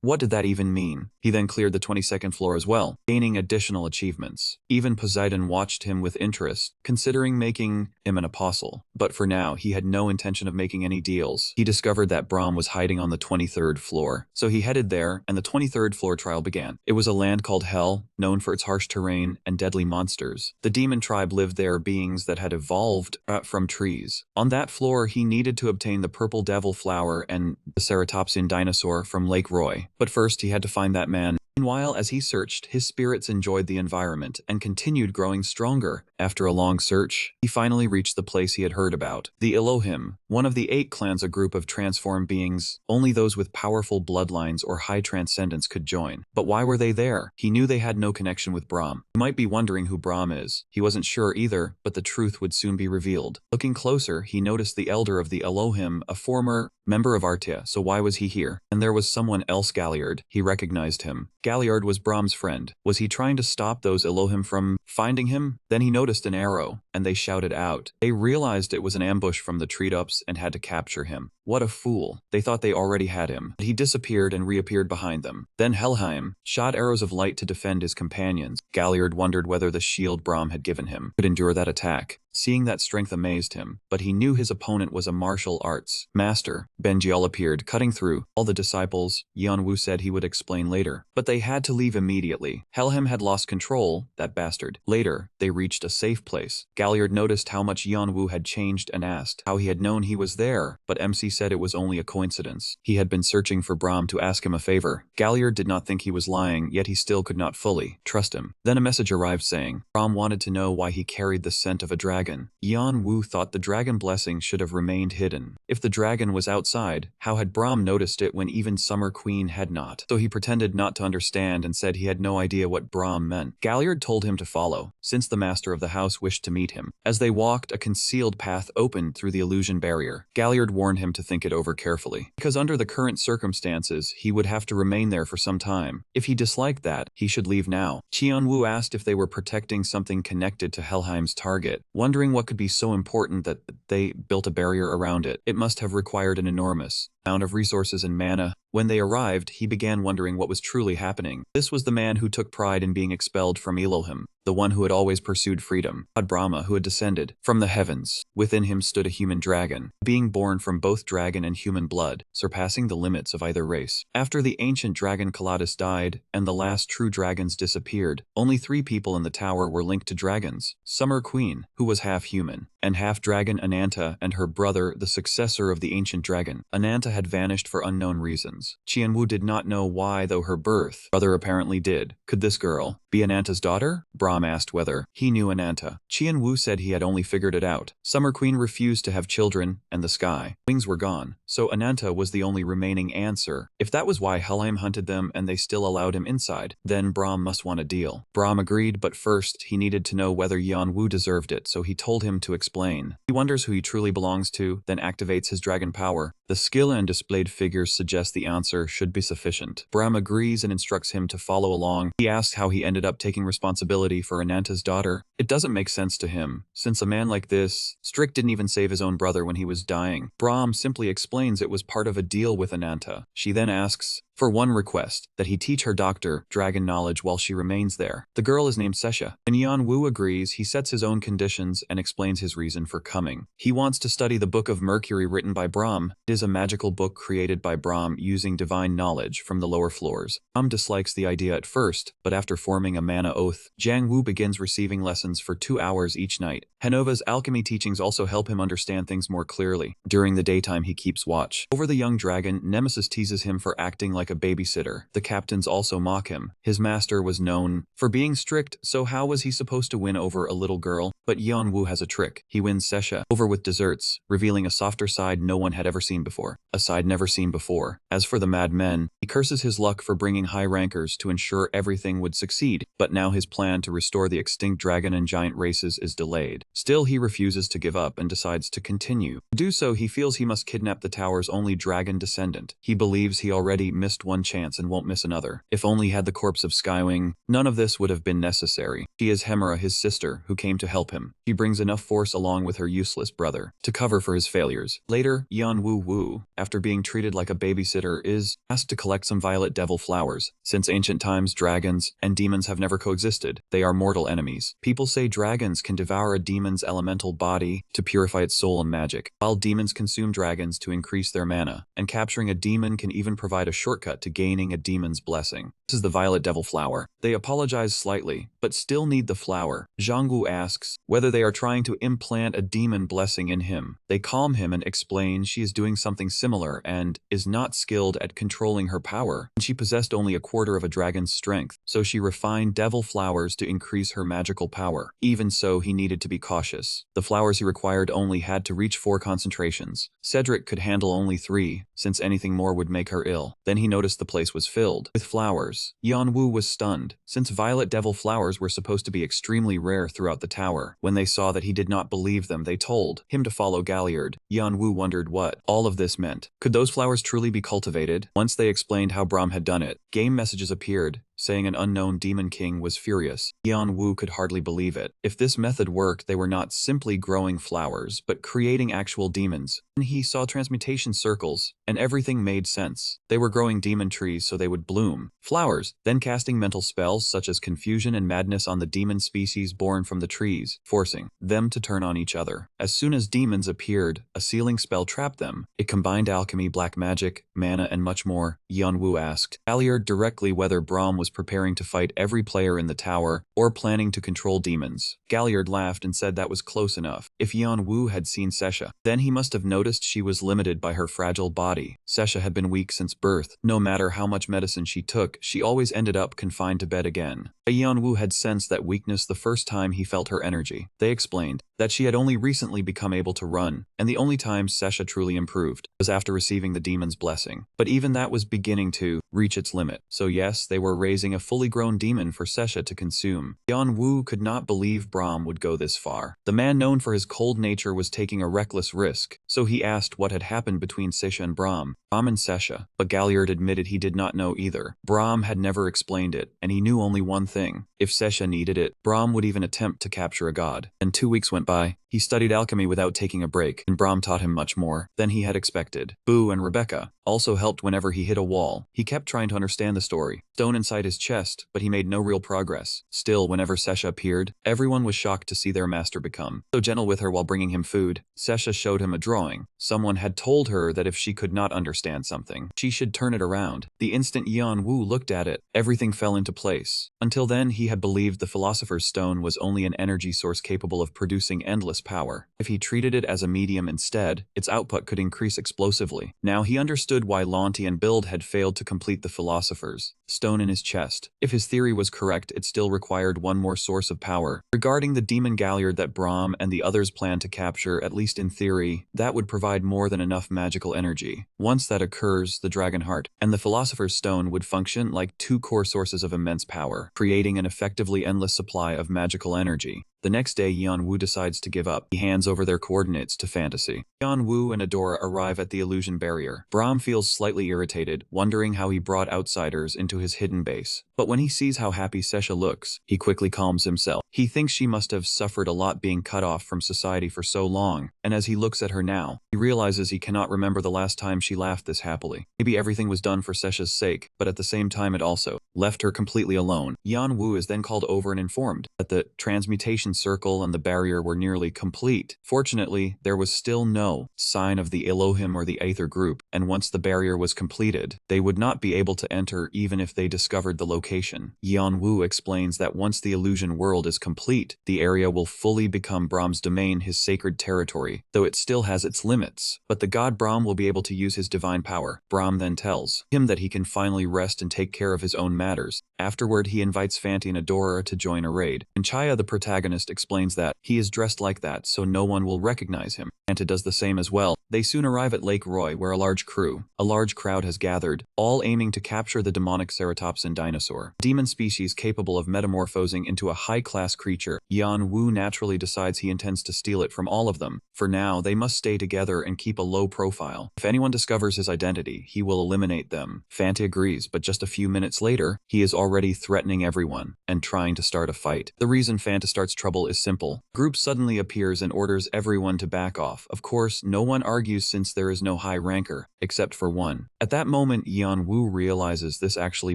What did that even mean? He then cleared the 22nd floor as well, gaining additional achievements. Even Poseidon watched him with interest, considering making him an apostle. But for now, he had no intention of making any deals. He discovered that Brahm was hiding on the 23rd floor. So he headed there, and the 23rd floor trial began. It was a land called Hell, known for its harsh terrain and deadly monsters. The demon tribe lived there, beings that had evolved from trees. On that floor, he needed to obtain the purple devil flower and the ceratopsian dinosaur from Lake Roy. But first, he had to find that man. Meanwhile, as he searched, his spirits enjoyed the environment and continued growing stronger. After a long search, he finally reached the place he had heard about. The Elohim, one of the 8 clans, a group of transformed beings. Only those with powerful bloodlines or high transcendence could join. But why were they there? He knew they had no connection with Brahm. You might be wondering who Brahm is. He wasn't sure either, but the truth would soon be revealed. Looking closer, he noticed the elder of the Elohim, a former member of Artia. So why was he here? And there was someone else, Galliard. He recognized him. Galliard was Brahm's friend. Was he trying to stop those Elohim from finding him? Then he noticed an arrow, and they shouted out. They realized it was an ambush from the treetops and had to capture him. What a fool. They thought they already had him. But he disappeared and reappeared behind them. Then Helheim shot arrows of light to defend his companions. Galliard wondered whether the shield Brahm had given him could endure that attack. Seeing that strength amazed him, but he knew his opponent was a martial arts master. Benjiel appeared, cutting through all the disciples. Yeonwoo said he would explain later, but they had to leave immediately. Helheim had lost control, that bastard. Later, they reached a safe place. Galliard noticed how much Yeonwoo had changed and asked how he had known he was there, but MC said it was only a coincidence. He had been searching for Brahm to ask him a favor. Galliard did not think he was lying, yet he still could not fully trust him. Then a message arrived saying Brahm wanted to know why he carried the scent of a dragon. Yeonwoo thought the dragon blessing should have remained hidden. If the dragon was outside, how had Brahm noticed it when even Summer Queen had not? So he pretended not to understand and said he had no idea what Brahm meant. Galliard told him to follow, since the master of the house wished to meet him. As they walked, a concealed path opened through the illusion barrier. Galliard warned him to think it over carefully, because under the current circumstances, he would have to remain there for some time. If he disliked that, he should leave now. Cheonwoo asked if they were protecting something connected to Helheim's target, wondering what could be so important that they built a barrier around it. It must have required an enormous amount of resources and mana. When they arrived, he began wondering what was truly happening. This was the man who took pride in being expelled from Elohim, the one who had always pursued freedom. God Brahma, who had descended from the heavens. Within him stood a human dragon, being born from both dragon and human blood, surpassing the limits of either race. After the ancient dragon Kaladas died, and the last true dragons disappeared, only 3 people in the tower were linked to dragons. Summer Queen, who was half human, and half dragon Ananta, and her brother, the successor of the ancient dragon. Ananta had vanished for unknown reasons. Cheonwoo did not know why, though her brother apparently did. Could this girl be Ananta's daughter? Brahm asked whether he knew Ananta. Cheonwoo said he had only figured it out. Summer Queen refused to have children, and the sky wings were gone, so Ananta was the only remaining answer. If that was why Helheim hunted them and they still allowed him inside, then Brahm must want a deal. Brahm agreed, but first he needed to know whether Yeonwoo deserved it, so he told him to explain. He wonders who he truly belongs to, then activates his dragon power. The skill and displayed figures suggest the answer should be sufficient. Brahm agrees and instructs him to follow along. He asks how he ended up taking responsibility for Ananta's daughter. It doesn't make sense to him, since a man like this, Strick didn't even save his own brother when he was dying. Brahm simply explains it was part of a deal with Ananta. She then asks for one request, that he teach her doctor dragon knowledge while she remains there. The girl is named Sesha. When Yeonwoo agrees, he sets his own conditions and explains his reason for coming. He wants to study the Book of Mercury written by Brahm. It is a magical book created by Brahm using divine knowledge from the lower floors. Brahm dislikes the idea at first, but after forming a mana oath, Jang-woo begins receiving lessons for 2 hours each night. Hanova's alchemy teachings also help him understand things more clearly. During the daytime, he keeps watch over the young dragon. Nemesis teases him for acting like a babysitter. The captains also mock him. His master was known for being strict, so how was he supposed to win over a little girl? But Yeonwoo has a trick. He wins Sesha over with desserts, revealing a softer side no one had ever seen before. A side never seen before. As for the Mad Men, he curses his luck for bringing high rankers to ensure everything would succeed, but now his plan to restore the extinct dragon and giant races is delayed. Still, he refuses to give up and decides to continue. To do so, he feels he must kidnap the tower's only dragon descendant. He believes he already missed one chance and won't miss another. If only he had the corpse of Skywing, none of this would have been necessary. She is Hemera, his sister, who came to help him. She brings enough force along with her useless brother to cover for his failures. Later, Yeonwoo, after being treated like a babysitter, is asked to collect some violet devil flowers. Since ancient times, dragons and demons have never coexisted. They are mortal enemies. People say dragons can devour a demon's elemental body to purify its soul and magic, while demons consume dragons to increase their mana, and capturing a demon can even provide a shortcut to gaining a demon's blessing. This is the violet devil flower. They apologize slightly, but still need the flower. Jang-woo asks whether they are trying to implant a demon blessing in him. They calm him and explain she is doing something similar and is not skilled at controlling her power. She possessed only a quarter of a dragon's strength, so she refined devil flowers to increase her magical power. Even so, he needed to be cautious. The flowers he required only had to reach 4 concentrations. Cedric could handle only 3, since anything more would make her ill. Then he noticed the place was filled with flowers. Yeonwoo was stunned, since violet devil flowers were supposed to be extremely rare throughout the tower. When they saw that he did not believe them, they told him to follow Galliard. Yeonwoo wondered what all of this meant. Could those flowers truly be cultivated? Once they explained how Brahm had done it, game messages appeared, saying an unknown demon king was furious. Yeonwoo could hardly believe it. If this method worked, they were not simply growing flowers, but creating actual demons. And he saw transmutation circles, and everything made sense. They were growing demon trees so they would bloom flowers, then casting mental spells such as confusion and madness on the demon species born from the trees, forcing them to turn on each other. As soon as demons appeared, a sealing spell trapped them. It combined alchemy, black magic, mana, and much more. Yeonwoo asked Galliard directly whether Brahm was preparing to fight every player in the tower or planning to control demons. Galliard laughed and said that was close enough. If Yeonwoo had seen Sesha, then he must have noticed she was limited by her fragile body. Sesha had been weak since birth. No matter how much medicine she took, she always ended up confined to bed again. Yeonwoo had sensed that weakness the first time he felt her energy. They explained that she had only recently become able to run, and the only time Sesha truly improved was after receiving the demon's blessing. But even that was beginning to reach its limit. So yes, they were raising a fully grown demon for Sesha to consume. Yeonwoo could not believe Brahm would go this far. The man known for his cold nature was taking a reckless risk, so he asked what had happened between Sesha and Brahm and Sesha, but Galliard admitted he did not know either. Brahm had never explained it, and he knew only one thing. If Sesha needed it, Brahm would even attempt to capture a god. And 2 weeks went by. He studied alchemy without taking a break, and Brahm taught him much more than he had expected. Boo and Rebecca also helped whenever he hit a wall. He kept trying to understand the story, stone inside his chest, but he made no real progress. Still, whenever Sesha appeared, everyone was shocked to see their master become so gentle with her while bringing him food. Sesha showed him a drawing. Someone had told her that if she could not understand something, she should turn it around. The instant Yeonwoo looked at it, everything fell into place. Until then, he had believed the Philosopher's Stone was only an energy source capable of producing endless power. If he treated it as a medium instead, its output could increase explosively. Now he understood why Lonti and Bild had failed to complete the Philosopher's Stone in his chest. If his theory was correct, it still required one more source of power. Regarding the demon Galliard that Brahm and the others planned to capture, at least in theory, that would provide more than enough magical energy. Once that occurs, the Dragon Heart and the Philosopher's Stone would function like 2 core sources of immense power, creating an effectively endless supply of magical energy. The next day, Yeonwoo decides to give up. He hands over their coordinates to Fantasy. Yeonwoo and Adora arrive at the illusion barrier. Brahm feels slightly irritated, wondering how he brought outsiders into his hidden base. But when he sees how happy Sesha looks, he quickly calms himself. He thinks she must have suffered a lot being cut off from society for so long, and as he looks at her now, he realizes he cannot remember the last time she laughed this happily. Maybe everything was done for Sesha's sake, but at the same time it also left her completely alone. Yan Wu is then called over and informed that the transmutation circle and the barrier were nearly complete. Fortunately, there was still no sign of the Elohim or the Aether group, and once the barrier was completed, they would not be able to enter even if they discovered the location. Yan Wu explains that once the illusion world is complete, the area will fully become Brahm's domain, his sacred territory, though it still has its limits. But the god Brahm will be able to use his divine power. Brahm then tells him that he can finally rest and take care of his own matters. Afterward, he invites Fanti and Adora to join a raid. And Chaya, the protagonist, explains that he is dressed like that so no one will recognize him. Fanta does the same as well. They soon arrive at Lake Roy, where a large crowd has gathered, all aiming to capture the demonic ceratopsin dinosaur, a demon species capable of metamorphosing into a high-class creature. Yan Wu naturally decides he intends to steal it from all of them. For now, they must stay together and keep a low profile. If anyone discovers his identity, he will eliminate them. Fanta agrees, but just a few minutes later, he is already threatening everyone and trying to start a fight. The reason Fanta starts trouble is simple. A group suddenly appears and orders everyone to back off. Of course, no one argues since there is no high ranker, except for one. At that moment, Yan Wu realizes this actually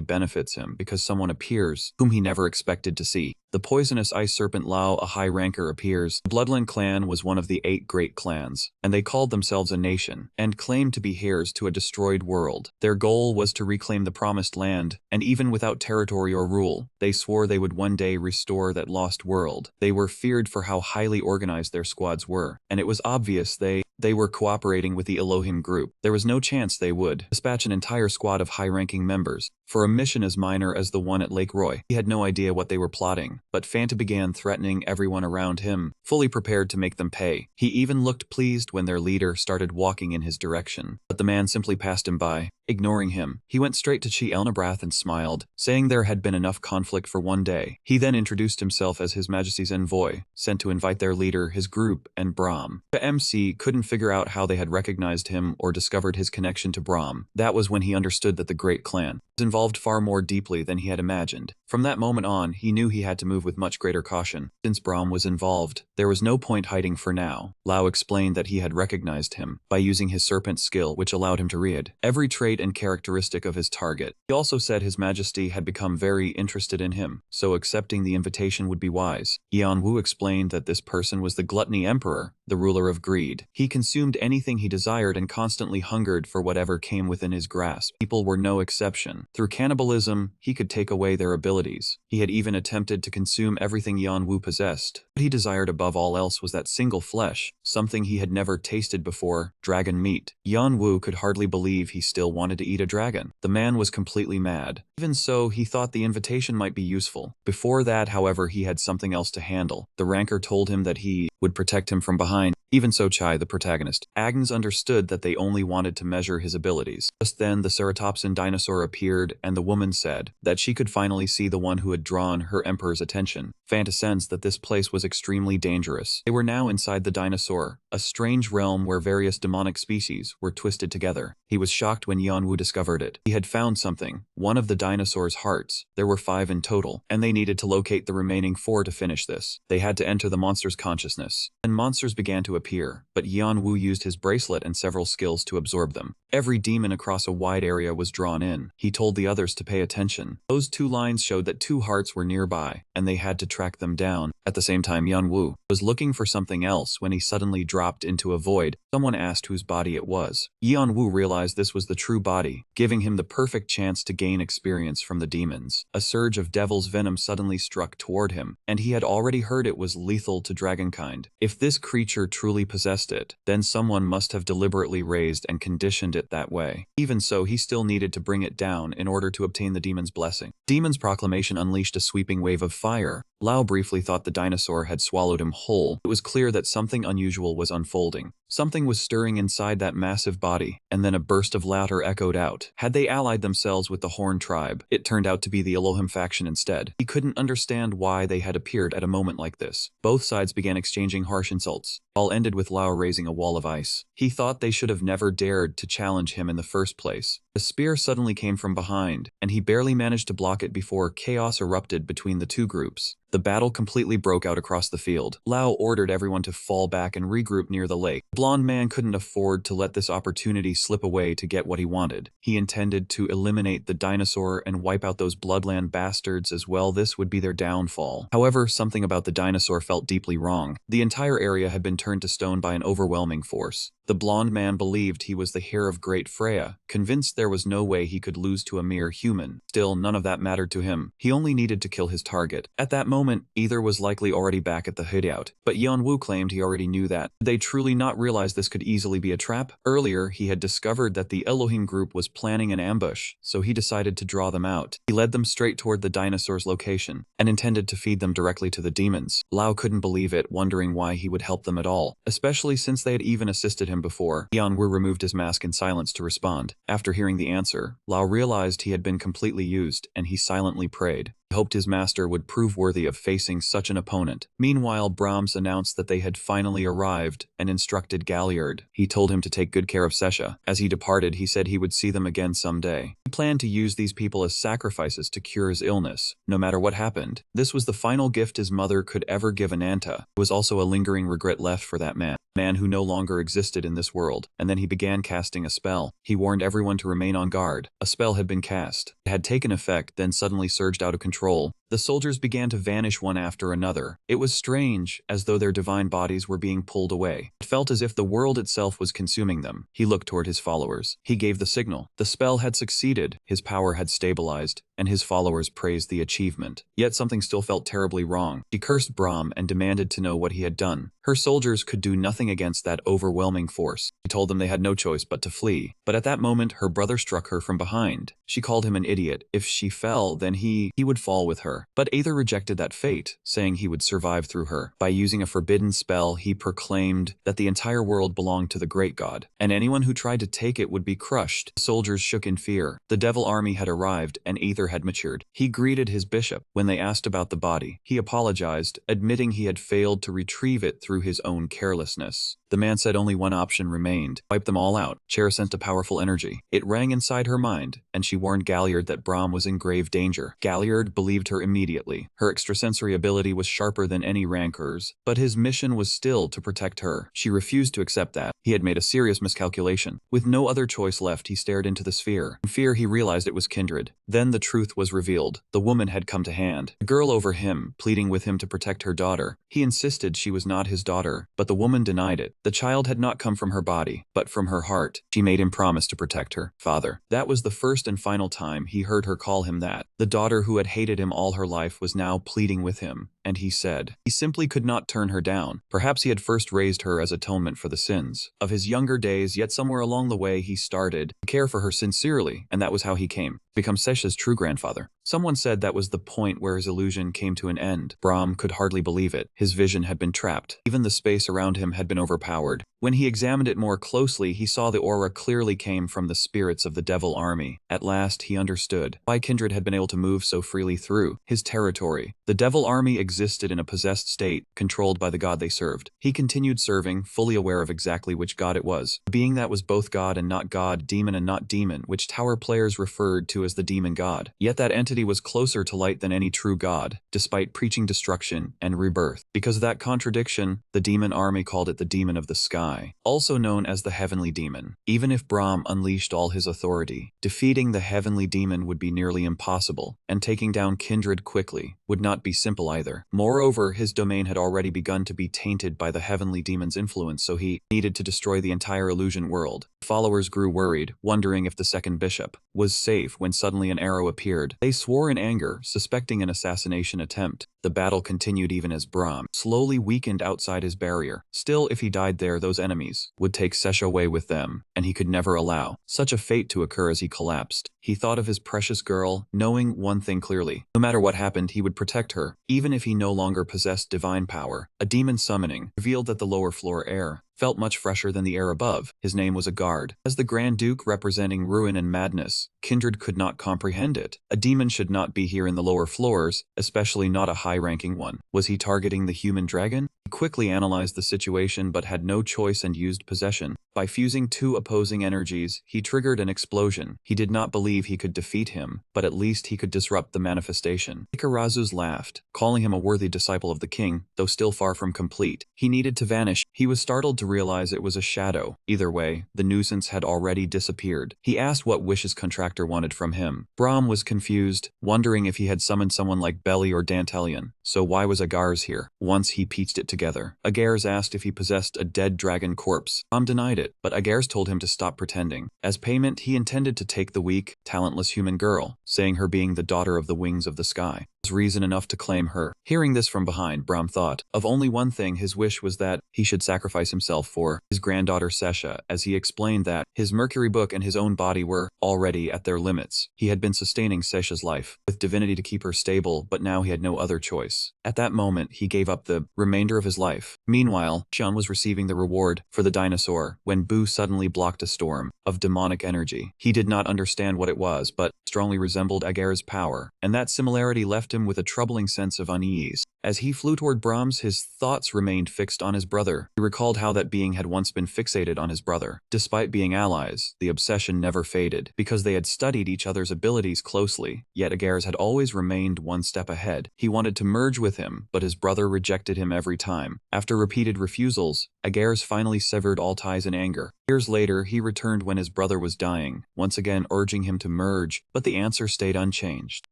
benefits him because someone appears whom he never expected to see. The poisonous ice serpent Lao, a high ranker, appears. The Bloodland clan was one of the 8 great clans, and they called themselves a nation, and claimed to be heirs to a destroyed world. Their goal was to reclaim the promised land, and even without territory or rule, they swore they would one day restore that lost world. They were feared for how highly organized their squads were, and it was obvious they were cooperating with the Elohim group. There was no chance they would dispatch an entire squad of high-ranking members for a mission as minor as the one at Lake Roy. He had no idea what they were plotting, but Fanta began threatening everyone around him, fully prepared to make them pay. He even looked pleased when their leader started walking in his direction, but the man simply passed him by, ignoring him. He went straight to Chi Elnabrath and smiled, saying there had been enough conflict for one day. He then introduced himself as His Majesty's envoy, sent to invite their leader, his group, and Brahm. The MC couldn't figure out how they had recognized him or discovered his connection to Brahm. That was when he understood that the Great Clan was involved far more deeply than he had imagined. From that moment on, he knew he had to move with much greater caution. Since Brahm was involved, there was no point hiding for now. Lao explained that he had recognized him by using his serpent skill, which allowed him to read every trait and characteristic of his target. He also said His Majesty had become very interested in him, so accepting the invitation would be wise. Yan Wu explained that this person was the Gluttony Emperor, the ruler of greed. He consumed anything he desired and constantly hungered for whatever came within his grasp. People were no exception. Through cannibalism, he could take away their abilities. He had even attempted to consume everything Yan Wu possessed. What he desired above all else was that single flesh, something he had never tasted before, dragon meat. Yan Wu could hardly believe he still wanted to eat a dragon. The man was completely mad. Even so, he thought the invitation might be useful. Before that, however, he had something else to handle. The ranker told him that he would protect him from behind. Even so, Chai, the protagonist, Agnes understood that they only wanted to measure his abilities. Just then, the ceratopsin dinosaur appeared, and the woman said that she could finally see the one who had drawn her emperor's attention. Fanta sensed that this place was extremely dangerous. They were now inside the dinosaur, a strange realm where various demonic species were twisted together. He was shocked when Yan Wu discovered it. He had found something, one of the dinosaur's hearts. There were 5 in total, and they needed to locate the remaining 4 to finish this. They had to enter the monster's consciousness, and monsters began to appear, but Yan Wu used his bracelet and several skills to absorb them. Every demon across a wide area was drawn in. He told the others to pay attention. Those 2 lines showed that 2 hearts were nearby, and they had to track them down. At the same time, Yan Wu was looking for something else when he suddenly dropped into a void. Someone asked whose body it was. Yan Wu realized this was the true body, giving him the perfect chance to gain experience from the demons. A surge of devil's venom suddenly struck toward him, and he had already heard it was lethal to dragonkind. If this creature truly possessed it, then someone must have deliberately raised and conditioned it that way. Even so, he still needed to bring it down in order to obtain the demon's blessing. Demon's proclamation unleashed a sweeping wave of fire. Lao briefly thought the dinosaur had swallowed him whole. It was clear that something unusual was unfolding. Something was stirring inside that massive body, and then a burst of laughter echoed out. Had they allied themselves with the Horn tribe, it turned out to be the Elohim faction instead. He couldn't understand why they had appeared at a moment like this. Both sides began exchanging harsh insults. All ended with Lao raising a wall of ice. He thought they should have never dared to challenge him in the first place. A spear suddenly came from behind, and he barely managed to block it before chaos erupted between the two groups. The battle completely broke out across the field. Lao ordered everyone to fall back and regroup near the lake. The blonde man couldn't afford to let this opportunity slip away to get what he wanted. He intended to eliminate the dinosaur and wipe out those bloodland bastards as well. This would be their downfall. However, something about the dinosaur felt deeply wrong. The entire area had been turned to stone by an overwhelming force. The blonde man believed he was the heir of Great Freya, convinced there was no way he could lose to a mere human. Still, none of that mattered to him. He only needed to kill his target. At that moment, either was likely already back at the hideout, but Yeonwoo claimed he already knew that. Did they truly not realize this could easily be a trap? Earlier, he had discovered that the Elohim group was planning an ambush, so he decided to draw them out. He led them straight toward the dinosaur's location, and intended to feed them directly to the demons. Lao couldn't believe it, wondering why he would help them at all, especially since they had even assisted him before. Yeonwoo removed his mask in silence to respond. After hearing the answer, Lao realized he had been completely used, and he silently prayed. He hoped his master would prove worthy of facing such an opponent. Meanwhile, Brahms announced that they had finally arrived and instructed Galliard. He told him to take good care of Sesha. As he departed, he said he would see them again someday. He planned to use these people as sacrifices to cure his illness, no matter what happened. This was the final gift his mother could ever give Ananta. There was also a lingering regret left for that man who no longer existed in this world, and then he began casting a spell. He warned everyone to remain on guard. A spell had been cast. It had taken effect, then suddenly surged out of control. The soldiers began to vanish one after another. It was strange, as though their divine bodies were being pulled away. It felt as if the world itself was consuming them. He looked toward his followers. He gave the signal. The spell had succeeded. His power had stabilized, and his followers praised the achievement. Yet something still felt terribly wrong. She cursed Brahm and demanded to know what he had done. Her soldiers could do nothing against that overwhelming force. She told them they had no choice but to flee. But at that moment, her brother struck her from behind. She called him an idiot. If she fell, then he would fall with her. But Aether rejected that fate, saying he would survive through her. By using a forbidden spell, he proclaimed that the entire world belonged to the great god, and anyone who tried to take it would be crushed. The soldiers shook in fear. The devil army had arrived, and Aether had matured. He greeted his bishop. When they asked about the body, he apologized, admitting he had failed to retrieve it through his own carelessness. The man said only one option remained: wipe them all out. Cher sensed a powerful energy. It rang inside her mind, and she warned Galliard that Brahm was in grave danger. Galliard believed her immediately. Her extrasensory ability was sharper than any rancor's, but his mission was still to protect her. She refused to accept that. He had made a serious miscalculation. With no other choice left, he stared into the sphere. In fear, he realized it was Kindred. Then the truth was revealed. The woman had come to hand. The girl over him, pleading with him to protect her daughter. He insisted she was not his daughter, but the woman denied it. The child had not come from her body, but from her heart. She made him promise to protect her father. That was the first and final time he heard her call him that. The daughter who had hated him all her life was now pleading with him, and he said he simply could not turn her down. Perhaps he had first raised her as atonement for the sins of his younger days, yet somewhere along the way he started to care for her sincerely, and that was how he came to become Sesha's true grandfather. Someone said that was the point where his illusion came to an end. Brahm could hardly believe it. His vision had been trapped. Even the space around him had been overpowered. When he examined it more closely, he saw the aura clearly came from the spirits of the devil army. At last, he understood why Kindred had been able to move so freely through his territory. The devil army existed in a possessed state, controlled by the god they served. He continued serving, fully aware of exactly which god it was. A being that was both god and not god, demon and not demon, which tower players referred to as the demon god. Yet that entity was closer to light than any true god, despite preaching destruction and rebirth. Because of that contradiction, the demon army called it the demon of the sky, also known as the heavenly demon. Even if Brahm unleashed all his authority, defeating the heavenly demon would be nearly impossible, and taking down Kindred quickly would not be simple either. Moreover, his domain had already begun to be tainted by the heavenly demon's influence, so he needed to destroy the entire illusion world. Followers grew worried, wondering if the second bishop was safe when suddenly an arrow appeared. They swore in anger, suspecting an assassination attempt. The battle continued even as Brahm slowly weakened outside his barrier. Still, if he died there, those enemies would take Sesha away with them, and he could never allow such a fate to occur. As he collapsed, he thought of his precious girl, knowing one thing clearly: no matter what happened, he would protect her, even if he no longer possessed divine power. A demon summoning revealed that the lower floor air felt much fresher than the air above. His name was a guard. As the Grand Duke representing ruin and madness, Kindred could not comprehend it. A demon should not be here in the lower floors, especially not a high-ranking one. Was he targeting the human dragon? He quickly analyzed the situation but had no choice and used possession. By fusing two opposing energies, he triggered an explosion. He did not believe he could defeat him, but at least he could disrupt the manifestation. Ikarazu laughed, calling him a worthy disciple of the king, though still far from complete. He needed to vanish. He was startled to realize it was a shadow. Either way, the nuisance had already disappeared. He asked what wishes contractor wanted from him. Brahm was confused, wondering if he had summoned someone like Belly or Dantelion. So why was Agar's here? Once he pieced it together. Agar's asked if he possessed a dead dragon corpse. Brahm denied it, but Agar's told him to stop pretending. As payment, he intended to take the weak, talentless human girl, saying her being the daughter of the wings of the sky was reason enough to claim her. Hearing this from behind, Brahm thought of only one thing. His wish was that he should sacrifice himself for his granddaughter Sesha, as he explained that his Mercury book and his own body were already at their limits. He had been sustaining Sesha's life with divinity to keep her stable, but now he had no other choice. At that moment, he gave up the remainder of his life. Meanwhile, Xian was receiving the reward for the dinosaur when Boo suddenly blocked a storm of demonic energy. He did not understand what it was, but strongly resembled Agar's power, and that similarity left him with a troubling sense of unease. As he flew toward Brahms, his thoughts remained fixed on his brother. He recalled how that being had once been fixated on his brother. Despite being allies, the obsession never faded, because they had studied each other's abilities closely. Yet Agar's had always remained one step ahead. He wanted to merge with him, but his brother rejected him every time. After repeated refusals, Agar's finally severed all ties in anger. Years later, he returned when his brother was dying, once again urging him to merge, but the answer stayed unchanged.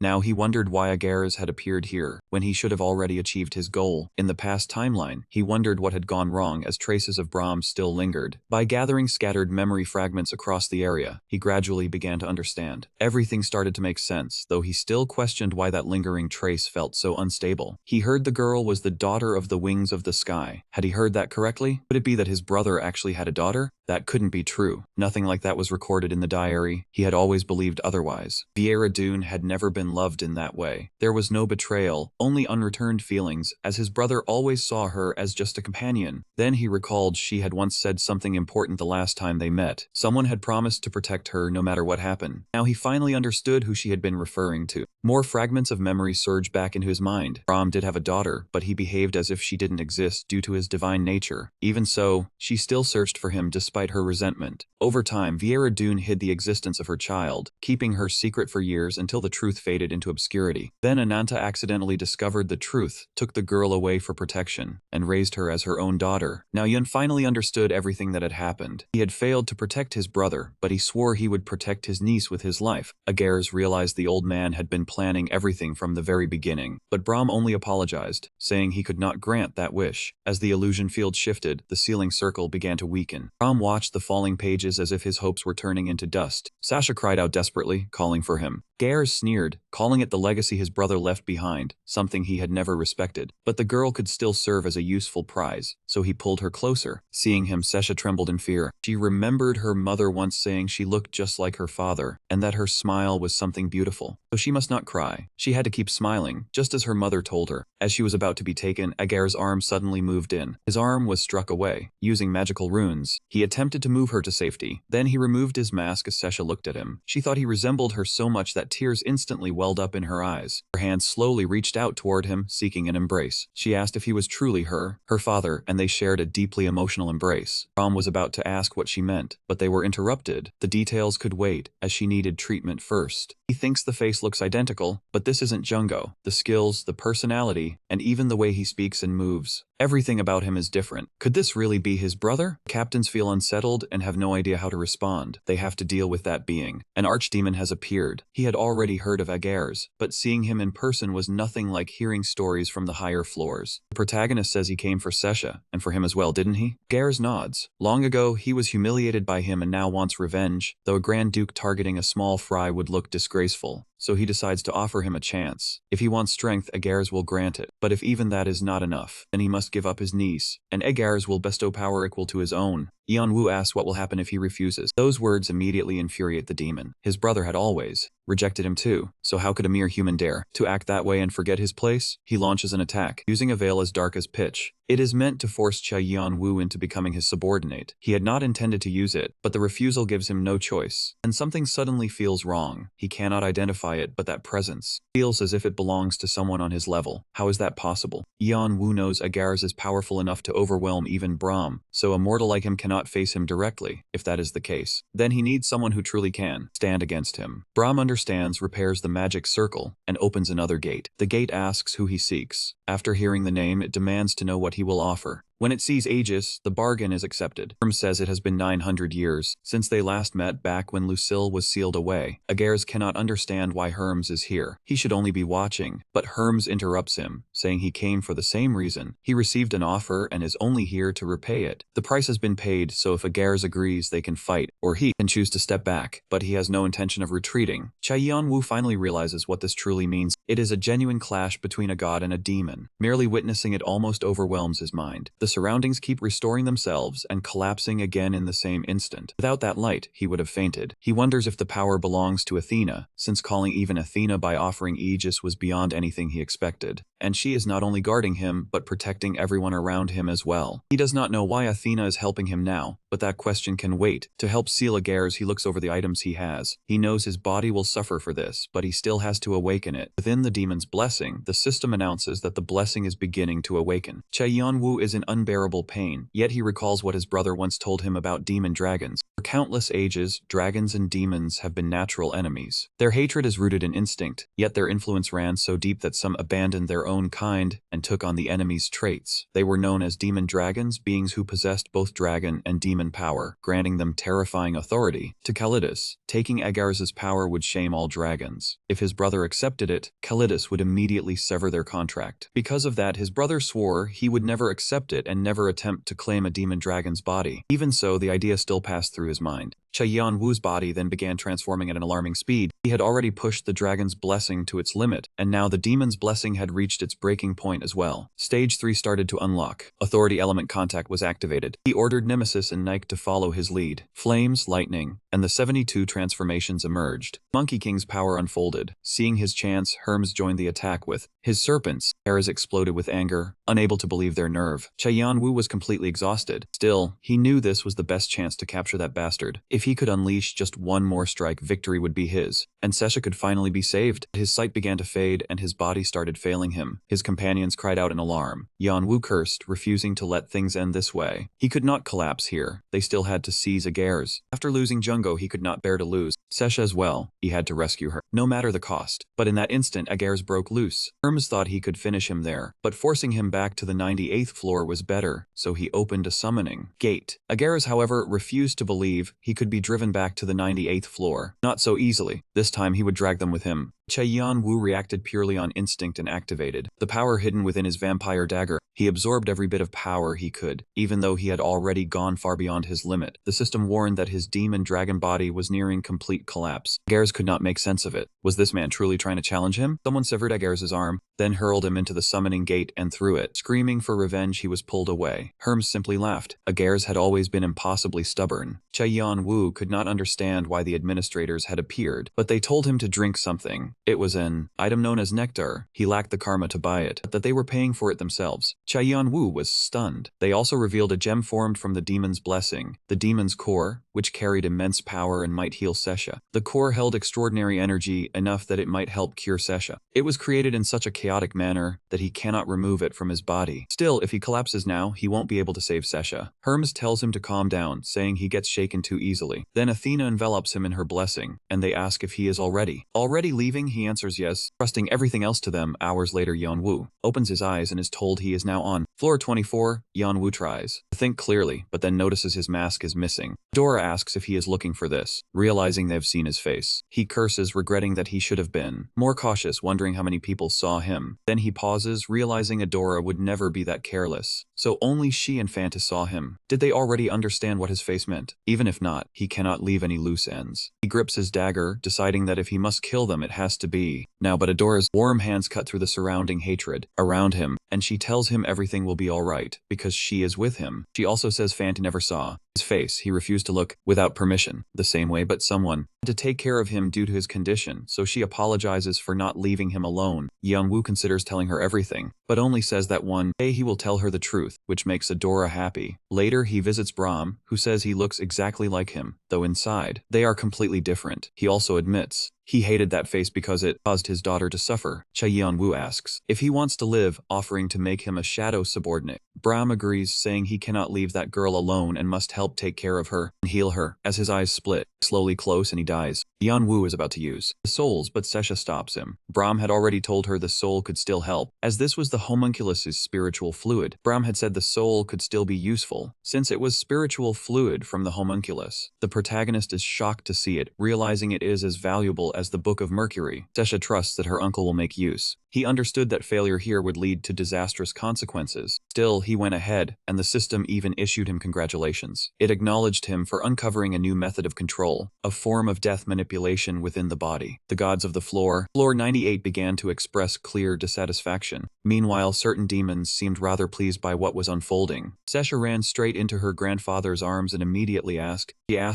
Now he wondered why Agar's had appeared here, when he should have already achieved his goal. In the past timeline, he wondered what had gone wrong as traces of Brahms still lingered. By gathering scattered memory fragments across the area, he gradually began to understand. Everything started to make sense, though he still questioned why that lingering trace felt so unstable. He heard the girl was the daughter of the wings of the sky. Had he heard that correctly? Could it be that his brother actually had a daughter? That couldn't be true. Nothing like that was recorded in the diary. He had always believed otherwise. Vieira Dune had never been loved in that way. There was no betrayal, only unreturned feelings, as his brother always saw her as just a companion. Then he recalled she had once said something important the last time they met. Someone had promised to protect her no matter what happened. Now he finally understood who she had been referring to. More fragments of memory surged back into his mind. Brahm did have a daughter, but he behaved as if she didn't exist due to his divine nature. Even so, she still searched for him despite her resentment. Over time, Vieira Dune hid the existence of her child, keeping her secret for years until the truth faded into obscurity. Then Ananta accidentally discovered the truth, took the girl away for protection, and raised her as her own daughter. Now Yun finally understood everything that had happened. He had failed to protect his brother, but he swore he would protect his niece with his life. Agars realized the old man had been planning everything from the very beginning, but Brahm only apologized, saying he could not grant that wish. As the illusion field shifted, the sealing circle began to weaken. Brahm watched the falling pages as if his hopes were turning into dust. Sasha cried out desperately, calling for him. Gers sneered, calling it the legacy his brother left behind, something he had never respected. But the girl could still serve as a useful prize, so he pulled her closer. Seeing him, Sesha trembled in fear. She remembered her mother once saying she looked just like her father, and that her smile was something beautiful. So she must not cry. She had to keep smiling, just as her mother told her. As she was about to be taken, Agar's arm suddenly moved in. His arm was struck away, using magical runes. He attempted to move her to safety. Then he removed his mask as Sesha looked at him. She thought he resembled her so much that tears instantly welled up in her eyes. Her hand slowly reached out toward him, seeking an embrace. She asked if he was truly her father, and they shared a deeply emotional embrace. Brahm was about to ask what she meant, but they were interrupted. The details could wait, as she needed treatment first. He thinks the face looks identical, but this isn't Jungo. The skills, the personality, and even the way he speaks and moves. Everything about him is different. Could this really be his brother? Captains feel unsettled and have no idea how to respond. They have to deal with that being. An archdemon has appeared. He had already heard of Agars, but seeing him in person was nothing like hearing stories from the higher floors. The protagonist says he came for Sesha, and for him as well, didn't he? Agars nods. Long ago, he was humiliated by him and now wants revenge, though a Grand Duke targeting a small fry would look disgraceful. So he decides to offer him a chance. If he wants strength, Agars will grant it. But if even that is not enough, then he must give up his niece, and Agars will bestow power equal to his own. Yeonwoo asks what will happen if he refuses. Those words immediately infuriate the demon. His brother had always rejected him too, so how could a mere human dare to act that way and forget his place? He launches an attack, using a veil as dark as pitch. It is meant to force Cha Yeonwoo into becoming his subordinate. He had not intended to use it, but the refusal gives him no choice. And something suddenly feels wrong. He cannot identify identify it, but that presence feels as if it belongs to someone on his level. How is that possible? Yeon-woo knows Agar's is powerful enough to overwhelm even Brahm, so a mortal like him cannot face him directly. If that is the case, then he needs someone who truly can stand against him. Brahm understands, repairs the magic circle, and opens another gate. The gate asks who he seeks. After hearing the name, it demands to know what he will offer. When it sees Aegis, the bargain is accepted. Herm says it has been 900 years since they last met back when Lucille was sealed away. Agars cannot understand why Herms is here. He should only be watching, but Herms interrupts him, saying he came for the same reason. He received an offer and is only here to repay it. The price has been paid, so if Agars agrees they can fight, or he can choose to step back, but he has no intention of retreating. Yeon-woo finally realizes what this truly means. It is a genuine clash between a god and a demon. Merely witnessing it almost overwhelms his mind. The surroundings keep restoring themselves and collapsing again in the same instant. Without that light, he would have fainted. He wonders if the power belongs to Athena, since calling even Athena by offering Aegis was beyond anything he expected. And she is not only guarding him, but protecting everyone around him as well. He does not know why Athena is helping him now, but that question can wait. To help seal Agars, he looks over the items he has. He knows his body will suffer for this, but he still has to awaken it. Within the demon's blessing, the system announces that the blessing is beginning to awaken. Yeon-woo is in unbearable pain, yet he recalls what his brother once told him about demon dragons. For countless ages, dragons and demons have been natural enemies. Their hatred is rooted in instinct, yet their influence ran so deep that some abandoned their own kind and took on the enemy's traits. They were known as demon dragons, beings who possessed both dragon and demon power, granting them terrifying authority. To Calidus, taking Agars's power would shame all dragons. If his brother accepted it, Calidus would immediately sever their contract. Because of that, his brother swore he would never accept it and never attempt to claim a demon dragon's body. Even so, the idea still passed through his mind. Yeon-woo's body then began transforming at an alarming speed. He had already pushed the dragon's blessing to its limit, and now the demon's blessing had reached its breaking point as well. Stage 3 started to unlock. Authority element contact was activated. He ordered Nemesis and Nike to follow his lead. Flames, lightning, and the 72 transformations emerged. Monkey King's power unfolded. Seeing his chance, Herms joined the attack with his serpents. Eras exploded with anger, unable to believe their nerve. Yeon-woo was completely exhausted. Still, he knew this was the best chance to capture that bastard. If he could unleash just one more strike, victory would be his, and Sesha could finally be saved. His sight began to fade and his body started failing him. His companions cried out in alarm. Yeon-woo cursed, refusing to let things end this way. He could not collapse here. They still had to seize Agars. After losing Jungo, he could not bear to lose Sesha as well. He had to rescue her, no matter the cost. But in that instant, Agars broke loose. Hermes thought he could finish him there, but forcing him back to the 98th floor was better, so he opened a summoning gate. Agars, however, refused to believe he could be driven back to the 98th floor. Not so easily. This time he would drag them with him. Yeon-woo reacted purely on instinct and activated the power hidden within his vampire dagger. He absorbed every bit of power he could, even though he had already gone far beyond his limit. The system warned that his demon dragon body was nearing complete collapse. Agars could not make sense of it. Was this man truly trying to challenge him? Someone severed Agars's arm, then hurled him into the summoning gate and through it. Screaming for revenge, he was pulled away. Herms simply laughed. Agars had always been impossibly stubborn. Yeon-woo could not understand why the administrators had appeared, but they told him to drink something. It was an item known as nectar. He lacked the karma to buy it, but that they were paying for it themselves. Yeon-woo was stunned. They also revealed a gem formed from the demon's blessing, the demon's core, which carried immense power and might heal Sesha. The core held extraordinary energy, enough that it might help cure Sesha. It was created in such a chaotic manner that he cannot remove it from his body. Still, if he collapses now, he won't be able to save Sesha. Hermes tells him to calm down, saying he gets shaken too easily. Then Athena envelops him in her blessing, and they ask if he is already leaving. He answers yes, trusting everything else to them. Hours later, Yeon-woo opens his eyes and is told he is now on floor 24. Yeon-woo tries to think clearly, but then notices his mask is missing. Dora asks if he is looking for this. Realizing they've seen his face, he curses, regretting that he should have been more cautious, wondering how many people saw him. Then he pauses, realizing Adora would never be that careless. So only she and Fanta saw him. Did they already understand what his face meant? Even if not, he cannot leave any loose ends. He grips his dagger, deciding that if he must kill them, it has to be now. But Adora's warm hands cut through the surrounding hatred around him, and she tells him everything will be alright, because she is with him. She also says Fanta never saw his face. He refused to look without permission, the same way, but someone had to take care of him due to his condition, so she apologizes for not leaving him alone. Yeon-woo considers telling her everything, but only says that one day he will tell her the truth, which makes Adora happy. Later, he visits Brahm, who says he looks exactly like him, though inside, they are completely different. He also admits He hated that face because it caused his daughter to suffer. Yeonwoo asks if he wants to live, offering to make him a shadow subordinate. Brahm agrees, saying he cannot leave that girl alone and must help take care of her and heal her. As his eyes split, slowly close, and he dies. Yeonwoo is about to use the souls, but Sesha stops him. Brahm had already told her the soul could still help, as this was the homunculus's spiritual fluid. Brahm had said the soul could still be useful, since it was spiritual fluid from the homunculus. The protagonist is shocked to see it, realizing it is as valuable as the Book of Mercury. Sesha trusts that her uncle will make use. He understood that failure here would lead to disastrous consequences. Still, he went ahead, and the system even issued him congratulations. It acknowledged him for uncovering a new method of control, a form of death manipulation within the body. The gods of the floor 98 began to express clear dissatisfaction. Meanwhile, certain demons seemed rather pleased by what was unfolding. Sesha ran straight into her grandfather's arms and immediately asked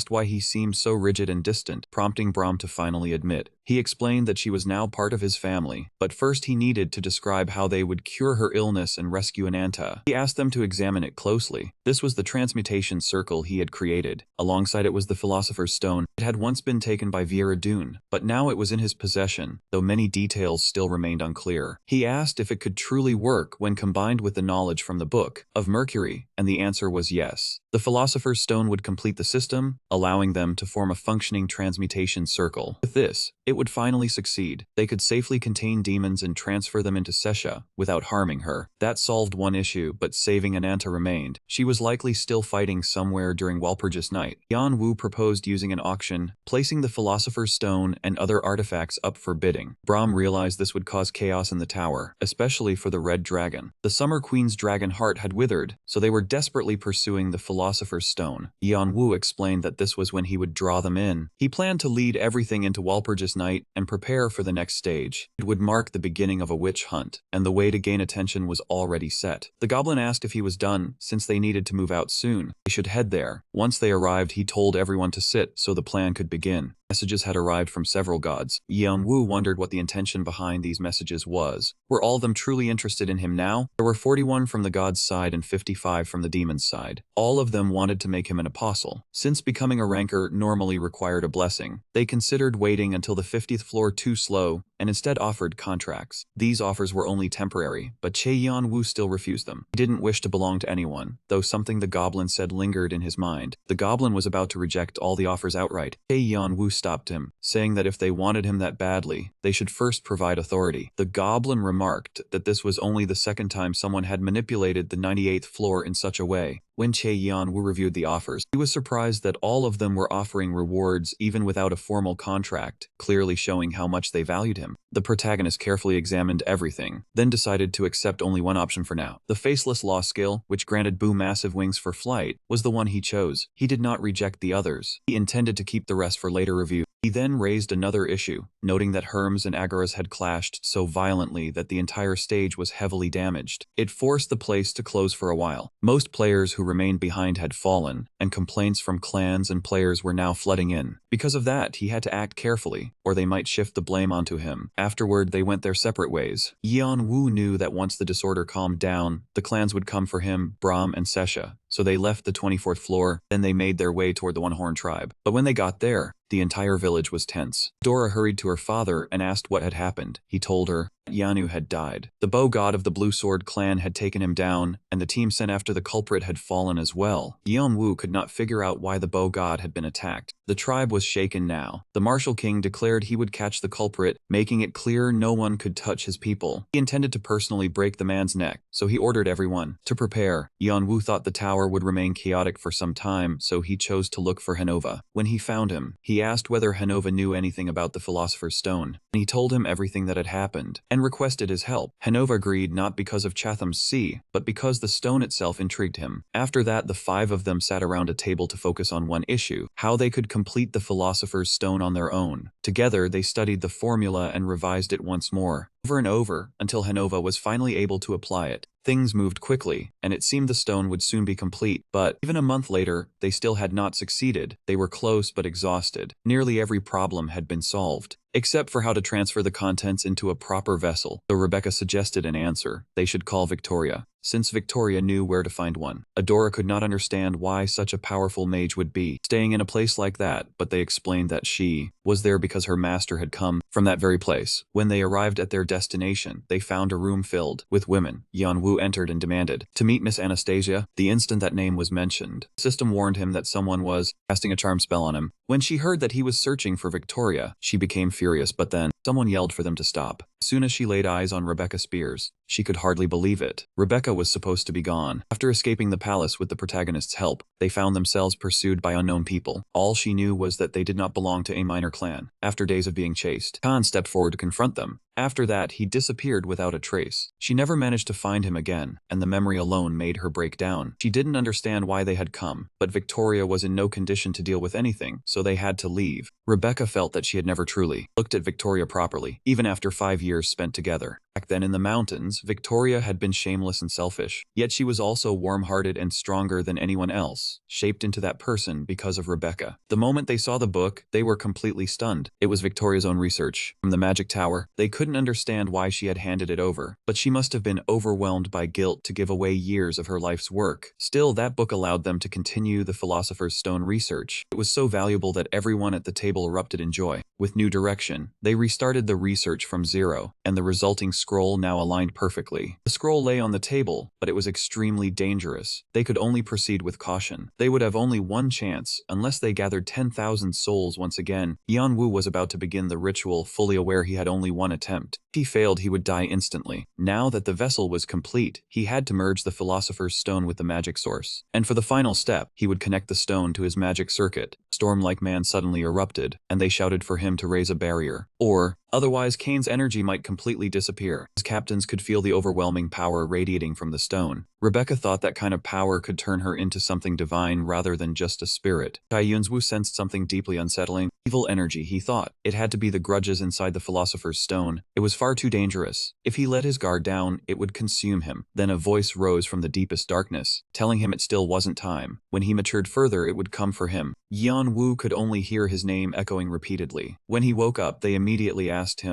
why he seemed so rigid and distant, prompting Brahm to finally admit. He explained that she was now part of his family, but first he needed to describe how they would cure her illness and rescue Ananta. He asked them to examine it closely. This was the transmutation circle he had created. Alongside it was the Philosopher's Stone. It had once been taken by Viera Dune, but now it was in his possession, though many details still remained unclear. He asked if it could truly work when combined with the knowledge from the Book of Mercury, and the answer was yes. The Philosopher's Stone would complete the system, allowing them to form a functioning transmutation circle. With this, it would finally succeed. They could safely contain demons and transfer them into Sesha without harming her. That solved one issue, but saving Ananta remained. She was likely still fighting somewhere during Walpurgis Night. Yeonwoo proposed using an auction, placing the Philosopher's Stone and other artifacts up for bidding. Brahm realized this would cause chaos in the tower, especially for the Red Dragon. The Summer Queen's dragon heart had withered, so they were desperately pursuing the Philosopher's Stone. Yeonwoo explained that this was when he would draw them in. He planned to lead everything into Walpurgis Night and prepare for the next stage. It would mark the beginning of a witch hunt, and the way to gain attention was already set. The goblin asked if he was done, since they needed to move out soon. They should head there. Once they arrived, he told everyone to sit so the plan could begin. Messages had arrived from several gods. Yeonwoo wondered what the intention behind these messages was. Were all of them truly interested in him now? There were 41 from the god's side and 55 from the demon's side. All of them wanted to make him an apostle. Since becoming a ranker normally required a blessing, they considered waiting until the 50th floor too slow and instead offered contracts. These offers were only temporary, but Yeonwoo still refused them. He didn't wish to belong to anyone, though something the goblin said lingered in his mind. The goblin was about to reject all the offers outright. Yeonwoo stopped him, saying that if they wanted him that badly, they should first provide authority. The goblin remarked that this was only the second time someone had manipulated the 98th floor in such a way. When Yeonwoo reviewed the offers, he was surprised that all of them were offering rewards even without a formal contract, clearly showing how much they valued him. The protagonist carefully examined everything, then decided to accept only one option for now. The Faceless Law skill, which granted Boo massive wings for flight, was the one he chose. He did not reject the others. He intended to keep the rest for later review. He then raised another issue, noting that Herms and Agaras had clashed so violently that the entire stage was heavily damaged. It forced the place to close for a while. Most players who remained behind had fallen, and complaints from clans and players were now flooding in. Because of that, he had to act carefully, or they might shift the blame onto him. Afterward, they went their separate ways. Yeonwoo knew that once the disorder calmed down, the clans would come for him, Brahm and Sesha. So they left the 24th floor, then they made their way toward the One-Horn tribe. But when they got there, the entire village was tense. Dora hurried to her father and asked what had happened. He told her Yanu had died. The bow god of the Blue Sword clan had taken him down, and the team sent after the culprit had fallen as well. Yeonwoo could not figure out why the bow god had been attacked. The tribe was shaken now. The Martial King declared he would catch the culprit, making it clear no one could touch his people. He intended to personally break the man's neck, so he ordered everyone to prepare. Yeonwoo thought the tower would remain chaotic for some time, so he chose to look for Hanova. When he found him, he asked whether Hanova knew anything about the Philosopher's Stone, and he told him everything that had happened, and requested his help. Hanova agreed not because of Chatham's Sea, but because the stone itself intrigued him. After that, the five of them sat around a table to focus on one issue: how they could complete the Philosopher's Stone on their own. Together, they studied the formula and revised it once more, over and over, until Hanova was finally able to apply it. Things moved quickly, and it seemed the stone would soon be complete, but even a month later, they still had not succeeded. They were close but exhausted. Nearly every problem had been solved, except for how to transfer the contents into a proper vessel. So Rebecca suggested an answer. They should call Victoria, since Victoria knew where to find one. Adora could not understand why such a powerful mage would be staying in a place like that, but they explained that she was there because her master had come from that very place. When they arrived at their destination, they found a room filled with women. Yanwu entered and demanded to meet Miss Anastasia. The instant that name was mentioned, the system warned him that someone was casting a charm spell on him. When she heard that he was searching for Victoria, she became furious, but then someone yelled for them to stop. As soon as she laid eyes on Rebecca Spears, she could hardly believe it. Rebecca was supposed to be gone. After escaping the palace with the protagonist's help, they found themselves pursued by unknown people. All she knew was that they did not belong to a minor clan. After days of being chased, Khan stepped forward to confront them. After that, he disappeared without a trace. She never managed to find him again, and the memory alone made her break down. She didn't understand why they had come, but Victoria was in no condition to deal with anything, so they had to leave. Rebecca felt that she had never truly looked at Victoria properly, even after 5 years spent together. Back then in the mountains, Victoria had been shameless and selfish, yet she was also warm-hearted and stronger than anyone else, shaped into that person because of Rebecca. The moment they saw the book, they were completely stunned. It was Victoria's own research from the magic tower. They couldn't understand why she had handed it over, but she must have been overwhelmed by guilt to give away years of her life's work. Still, that book allowed them to continue the Philosopher's Stone research. It was so valuable that everyone at the table erupted in joy. With new direction, they restarted the research from zero, and the resulting scroll now aligned perfectly. The scroll lay on the table, but it was extremely dangerous. They could only proceed with caution. They would have only one chance, unless they gathered 10,000 souls once again. Yanwu was about to begin the ritual, fully aware he had only one attempt. If he failed, he would die instantly. Now that the vessel was complete, he had to merge the Philosopher's Stone with the magic source. And for the final step, he would connect the stone to his magic circuit. Storm-like man suddenly erupted, and they shouted for him to raise a barrier. Or, otherwise Kane's energy might completely disappear. His captains could feel the overwhelming power radiating from the stone. Rebecca thought that kind of power could turn her into something divine rather than just a spirit. Tai Yunzwu sensed something deeply unsettling. Evil energy, he thought. It had to be the grudges inside the Philosopher's Stone. It was far too dangerous. If he let his guard down, it would consume him. Then a voice rose from the deepest darkness, telling him it still wasn't time. When he matured further, it would come for him. Yanwu could only hear his name echoing repeatedly. When he woke up, they immediately asked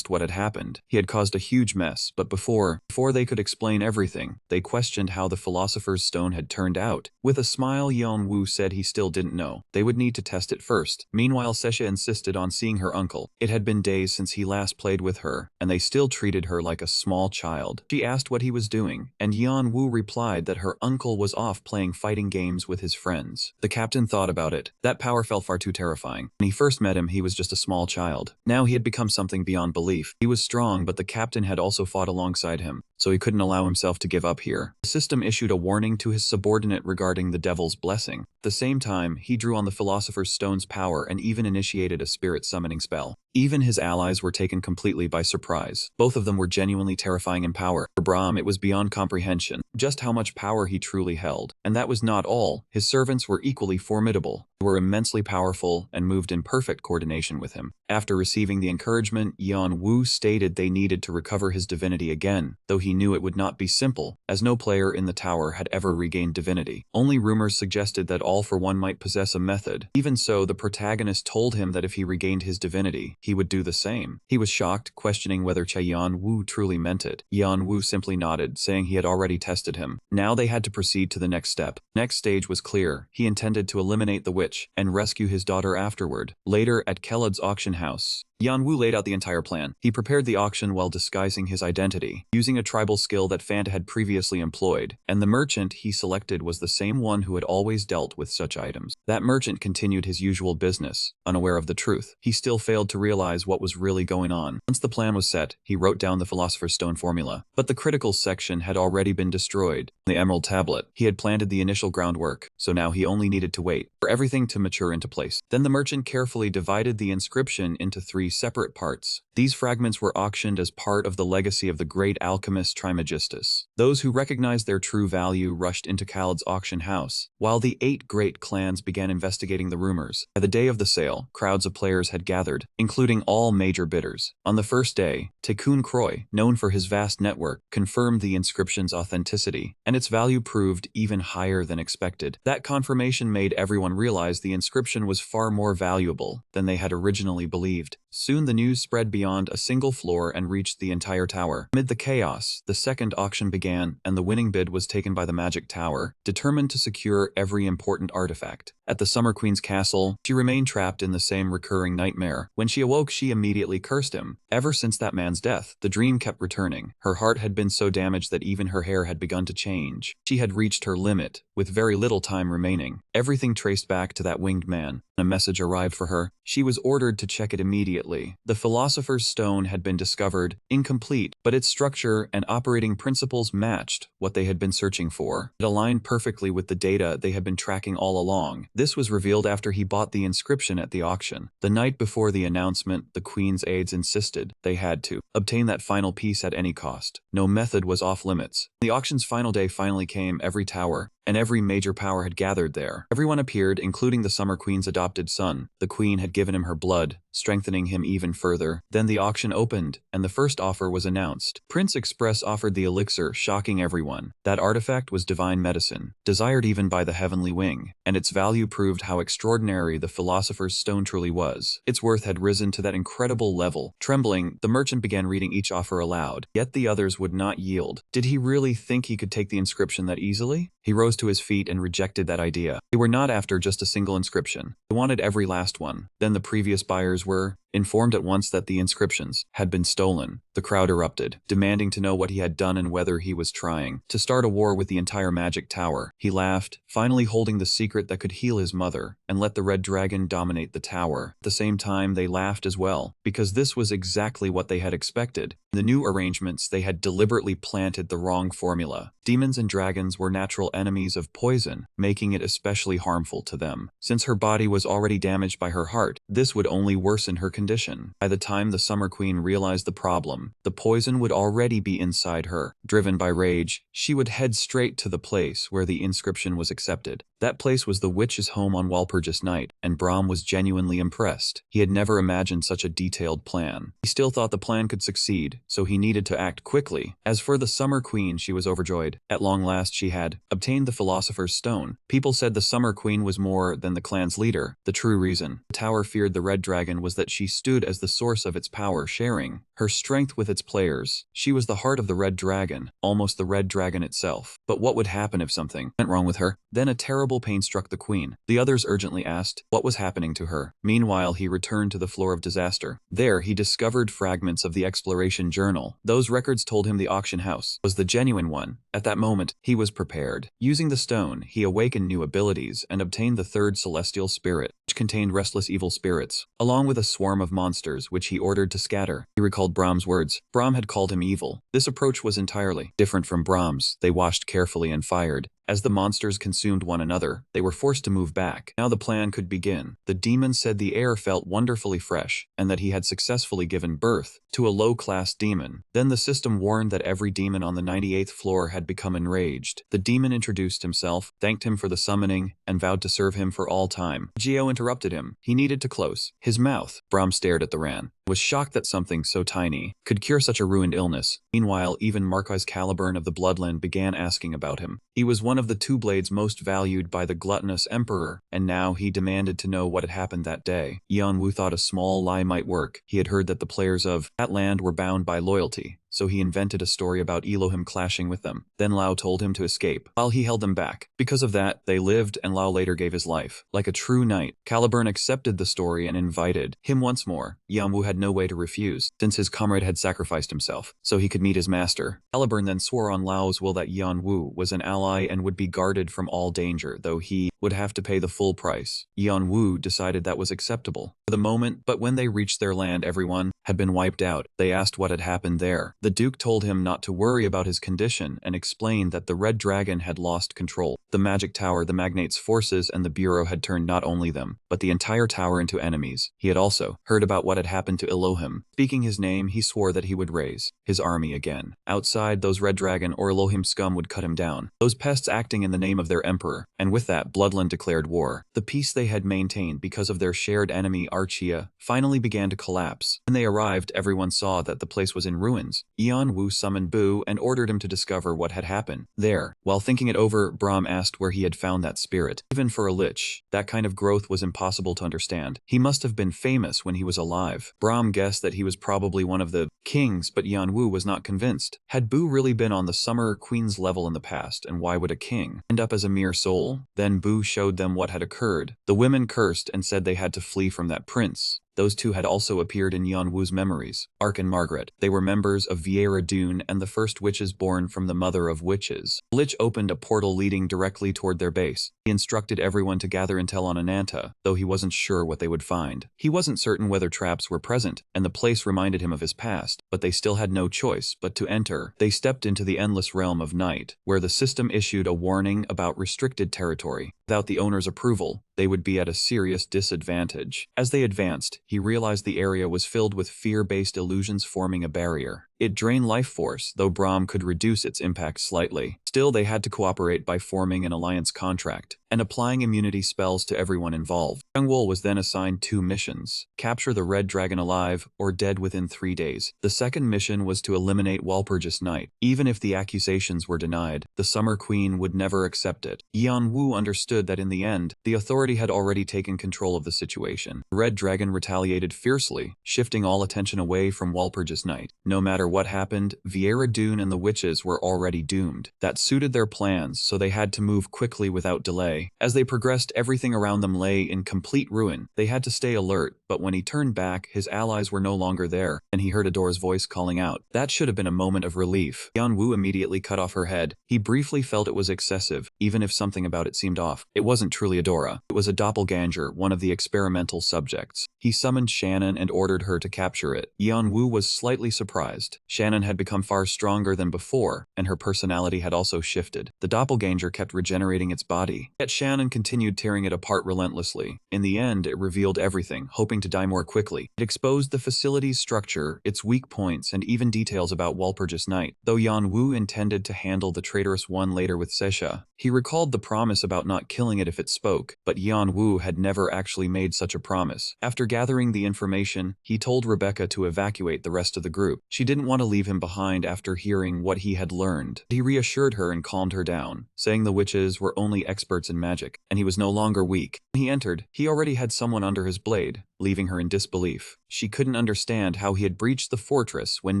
what had happened. He had caused a huge mess, but before they could explain everything, they questioned how the Philosopher's Stone had turned out. With a smile, Yanwu said he still didn't know. They would need to test it first. Meanwhile, Sesha insisted on seeing her uncle. It had been days since he last played with her, and they still treated her like a small child. She asked what he was doing, and Yanwu replied that her uncle was off playing fighting games with his friends. The captain thought about it. That power felt far too terrifying. When he first met him, he was just a small child. Now he had become something beyond belief. He was strong, but the captain had also fought alongside him, so he couldn't allow himself to give up here. The system issued a warning to his subordinate regarding the Devil's Blessing. At the same time, he drew on the Philosopher's Stone's power and even initiated a spirit summoning spell. Even his allies were taken completely by surprise. Both of them were genuinely terrifying in power. For Brahm, it was beyond comprehension, just how much power he truly held. And that was not all. His servants were equally formidable. They were immensely powerful and moved in perfect coordination with him. After receiving the encouragement, Yanwu stated they needed to recover his divinity again, though he knew it would not be simple, as no player in the tower had ever regained divinity. Only rumors suggested that All for One might possess a method. Even so, the protagonist told him that if he regained his divinity, he would do the same. He was shocked, questioning whether Yanwu truly meant it. Yanwu simply nodded, saying he had already tested him. Now they had to proceed to the next step. Next stage was clear. He intended to eliminate the witch and rescue his daughter afterward. Later, at Kellad's auction house, Yanwu laid out the entire plan. He prepared the auction while disguising his identity, using a tribal skill that Fanta had previously employed, and the merchant he selected was the same one who had always dealt with such items. That merchant continued his usual business, unaware of the truth. He still failed to realize what was really going on. Once the plan was set, he wrote down the Philosopher's Stone formula, but the critical section had already been destroyed. The Emerald Tablet. He had planted the initial groundwork, so now he only needed to wait for everything to mature into place. Then the merchant carefully divided the inscription into 3 3 separate parts. These fragments were auctioned as part of the legacy of the great alchemist Trismegistus. Those who recognized their true value rushed into Khaled's auction house, while the 8 great clans began investigating the rumors. By the day of the sale, crowds of players had gathered, including all major bidders. On the first day, Tycoon Croy, known for his vast network, confirmed the inscription's authenticity, and its value proved even higher than expected. That confirmation made everyone realize the inscription was far more valuable than they had originally believed. Soon the news spread beyond a single floor and reached the entire tower. Amid the chaos, the second auction began, and the winning bid was taken by the Magic Tower, determined to secure every important artifact. At the Summer Queen's castle, she remained trapped in the same recurring nightmare. When she awoke, she immediately cursed him. Ever since that man's death, the dream kept returning. Her heart had been so damaged that even her hair had begun to change. She had reached her limit, with very little time remaining. Everything traced back to that winged man. A message arrived for her. She was ordered to check it immediately. The Philosopher's Stone had been discovered, incomplete, but its structure and operating principles matched what they had been searching for. It aligned perfectly with the data they had been tracking all along. This was revealed after he bought the inscription at the auction. The night before the announcement, the Queen's aides insisted they had to obtain that final piece at any cost. No method was off limits. The auction's final day finally came. Every tower and every major power had gathered there. Everyone appeared, including the Summer Queen's adopted son. The Queen had given him her blood, strengthening him even further. Then the auction opened, and the first offer was announced. Prince Express offered the elixir, shocking everyone. That artifact was divine medicine, desired even by the Heavenly Wing, and its value proved how extraordinary the Philosopher's Stone truly was. Its worth had risen to that incredible level. Trembling, the merchant began reading each offer aloud, yet the others would not yield. Did he really think he could take the inscription that easily? He rose to his feet and rejected that idea. They were not after just a single inscription. They wanted every last one. Then the previous buyers were informed at once that the inscriptions had been stolen. The crowd erupted, demanding to know what he had done and whether he was trying to start a war with the entire Magic Tower. He laughed, finally holding the secret that could heal his mother, and let the Red Dragon dominate the tower. At the same time, they laughed as well, because this was exactly what they had expected. In the new arrangements, they had deliberately planted the wrong formula. Demons and dragons were natural enemies of poison, making it especially harmful to them. Since her body was already damaged by her heart, this would only worsen her condition. By the time the Summer Queen realized the problem, the poison would already be inside her. Driven by rage, she would head straight to the place where the inscription was accepted. That place was the witch's home on Walpurgis Night, and Brahm was genuinely impressed. He had never imagined such a detailed plan. He still thought the plan could succeed, so he needed to act quickly. As for the Summer Queen, she was overjoyed. At long last she had obtained the Philosopher's Stone. People said the Summer Queen was more than the clan's leader. The true reason the tower feared the Red Dragon was that she stood as the source of its power, sharing her strength with its players. She was the heart of the Red Dragon, almost the Red Dragon itself. But what would happen if something went wrong with her? Then a terrible pain struck the Queen. The others urgently asked what was happening to her. Meanwhile, he returned to the floor of disaster. There, he discovered fragments of the exploration journal. Those records told him the auction house was the genuine one. At that moment, he was prepared. Using the stone, he awakened new abilities and obtained the third celestial spirit, which contained restless evil spirits, along with a swarm of monsters which he ordered to scatter. He recalled Brahm's words. Brahm had called him evil. This approach was entirely different from Brahm's. They washed carefully and fired. As the monsters consumed one another, they were forced to move back. Now the plan could begin. The demon said the air felt wonderfully fresh, and that he had successfully given birth to a low-class demon. Then the system warned that every demon on the 98th floor had become enraged. The demon introduced himself, thanked him for the summoning, and vowed to serve him for all time. Geo interrupted him. He needed to close his mouth. Brahm stared at the Ran, was shocked that something so tiny could cure such a ruined illness. Meanwhile, even Marquis Caliburn of the Bloodland began asking about him. He was one of the two blades most valued by the gluttonous emperor, and now he demanded to know what had happened that day. Yan Wu thought a small lie might work. He had heard that the players of that land were bound by loyalty, so he invented a story about Elohim clashing with them. Then Lao told him to escape, while he held them back. Because of that, they lived, and Lao later gave his life. Like a true knight, Caliburn accepted the story and invited him once more. Yan Wu had no way to refuse, since his comrade had sacrificed himself, so he could meet his master. Caliburn then swore on Lao's will that Yan Wu was an ally and would be guarded from all danger, though he would have to pay the full price. Yan Wu decided that was acceptable for the moment, but when they reached their land, everyone had been wiped out. They asked what had happened there. The The Duke told him not to worry about his condition and explained that the Red Dragon had lost control. The magic tower, the magnate's forces, and the bureau had turned not only them, but the entire tower into enemies. He had also heard about what had happened to Elohim. Speaking his name, he swore that he would raise his army again. Outside, those Red Dragon or Elohim scum would cut him down. Those pests acting in the name of their emperor, and with that, Bloodland declared war. The peace they had maintained because of their shared enemy Archia finally began to collapse. When they arrived, everyone saw that the place was in ruins. Yeon-woo summoned Bu and ordered him to discover what had happened there. While thinking it over, Brahm asked where he had found that spirit. Even for a lich, that kind of growth was impossible to understand. He must have been famous when he was alive. Brahm guessed that he was probably one of the kings, but Yeon-woo was not convinced. Had Bu really been on the Summer Queen's level in the past, and why would a king end up as a mere soul? Then Bu showed them what had occurred. The women cursed and said they had to flee from that prince. Those two had also appeared in Yeon-woo's memories, Ark and Margaret. They were members of Vieira Dune and the first witches born from the mother of witches. The Lich opened a portal leading directly toward their base. He instructed everyone to gather intel on Ananta, though he wasn't sure what they would find. He wasn't certain whether traps were present, and the place reminded him of his past, but they still had no choice but to enter. They stepped into the endless realm of night, where the system issued a warning about restricted territory. Without the owner's approval, they would be at a serious disadvantage. As they advanced, he realized the area was filled with fear-based illusions forming a barrier. It drained life force, though Brahm could reduce its impact slightly. Still, they had to cooperate by forming an alliance contract and applying immunity spells to everyone involved. Jung-wol was then assigned 2 missions: capture the Red Dragon alive or dead within 3 days. The second mission was to eliminate Walpurgis Night. Even if the accusations were denied, the Summer Queen would never accept it. Yeon-woo understood that in the end, the authority had already taken control of the situation. The Red Dragon retaliated fiercely, shifting all attention away from Walpurgis Night. No matter what happened, Vieira Dune and the witches were already doomed. That suited their plans, so they had to move quickly without delay. As they progressed, everything around them lay in complete ruin. They had to stay alert, but when he turned back, his allies were no longer there, and he heard Adora's voice calling out. That should have been a moment of relief. Yeon-woo immediately cut off her head. He briefly felt it was excessive, even if something about it seemed off. It wasn't truly Adora. It was a doppelganger, one of the experimental subjects. He summoned Shannon and ordered her to capture it. Yeon-woo was slightly surprised. Shannon had become far stronger than before, and her personality had also shifted. The doppelganger kept regenerating its body, yet Shannon continued tearing it apart relentlessly. In the end, it revealed everything, hoping to die more quickly. It exposed the facility's structure, its weak points, and even details about Walpurgis Night. Though Yeon-woo intended to handle the traitorous one later with Sesha, he recalled the promise about not killing it if it spoke, but Yeon-woo had never actually made such a promise. After gathering the information, he told Rebecca to evacuate the rest of the group. She didn't want to leave him behind after hearing what he had learned. He reassured her and calmed her down, saying the witches were only experts in magic, and he was no longer weak. When he entered, he already had someone under his blade, leaving her in disbelief. She couldn't understand how he had breached the fortress when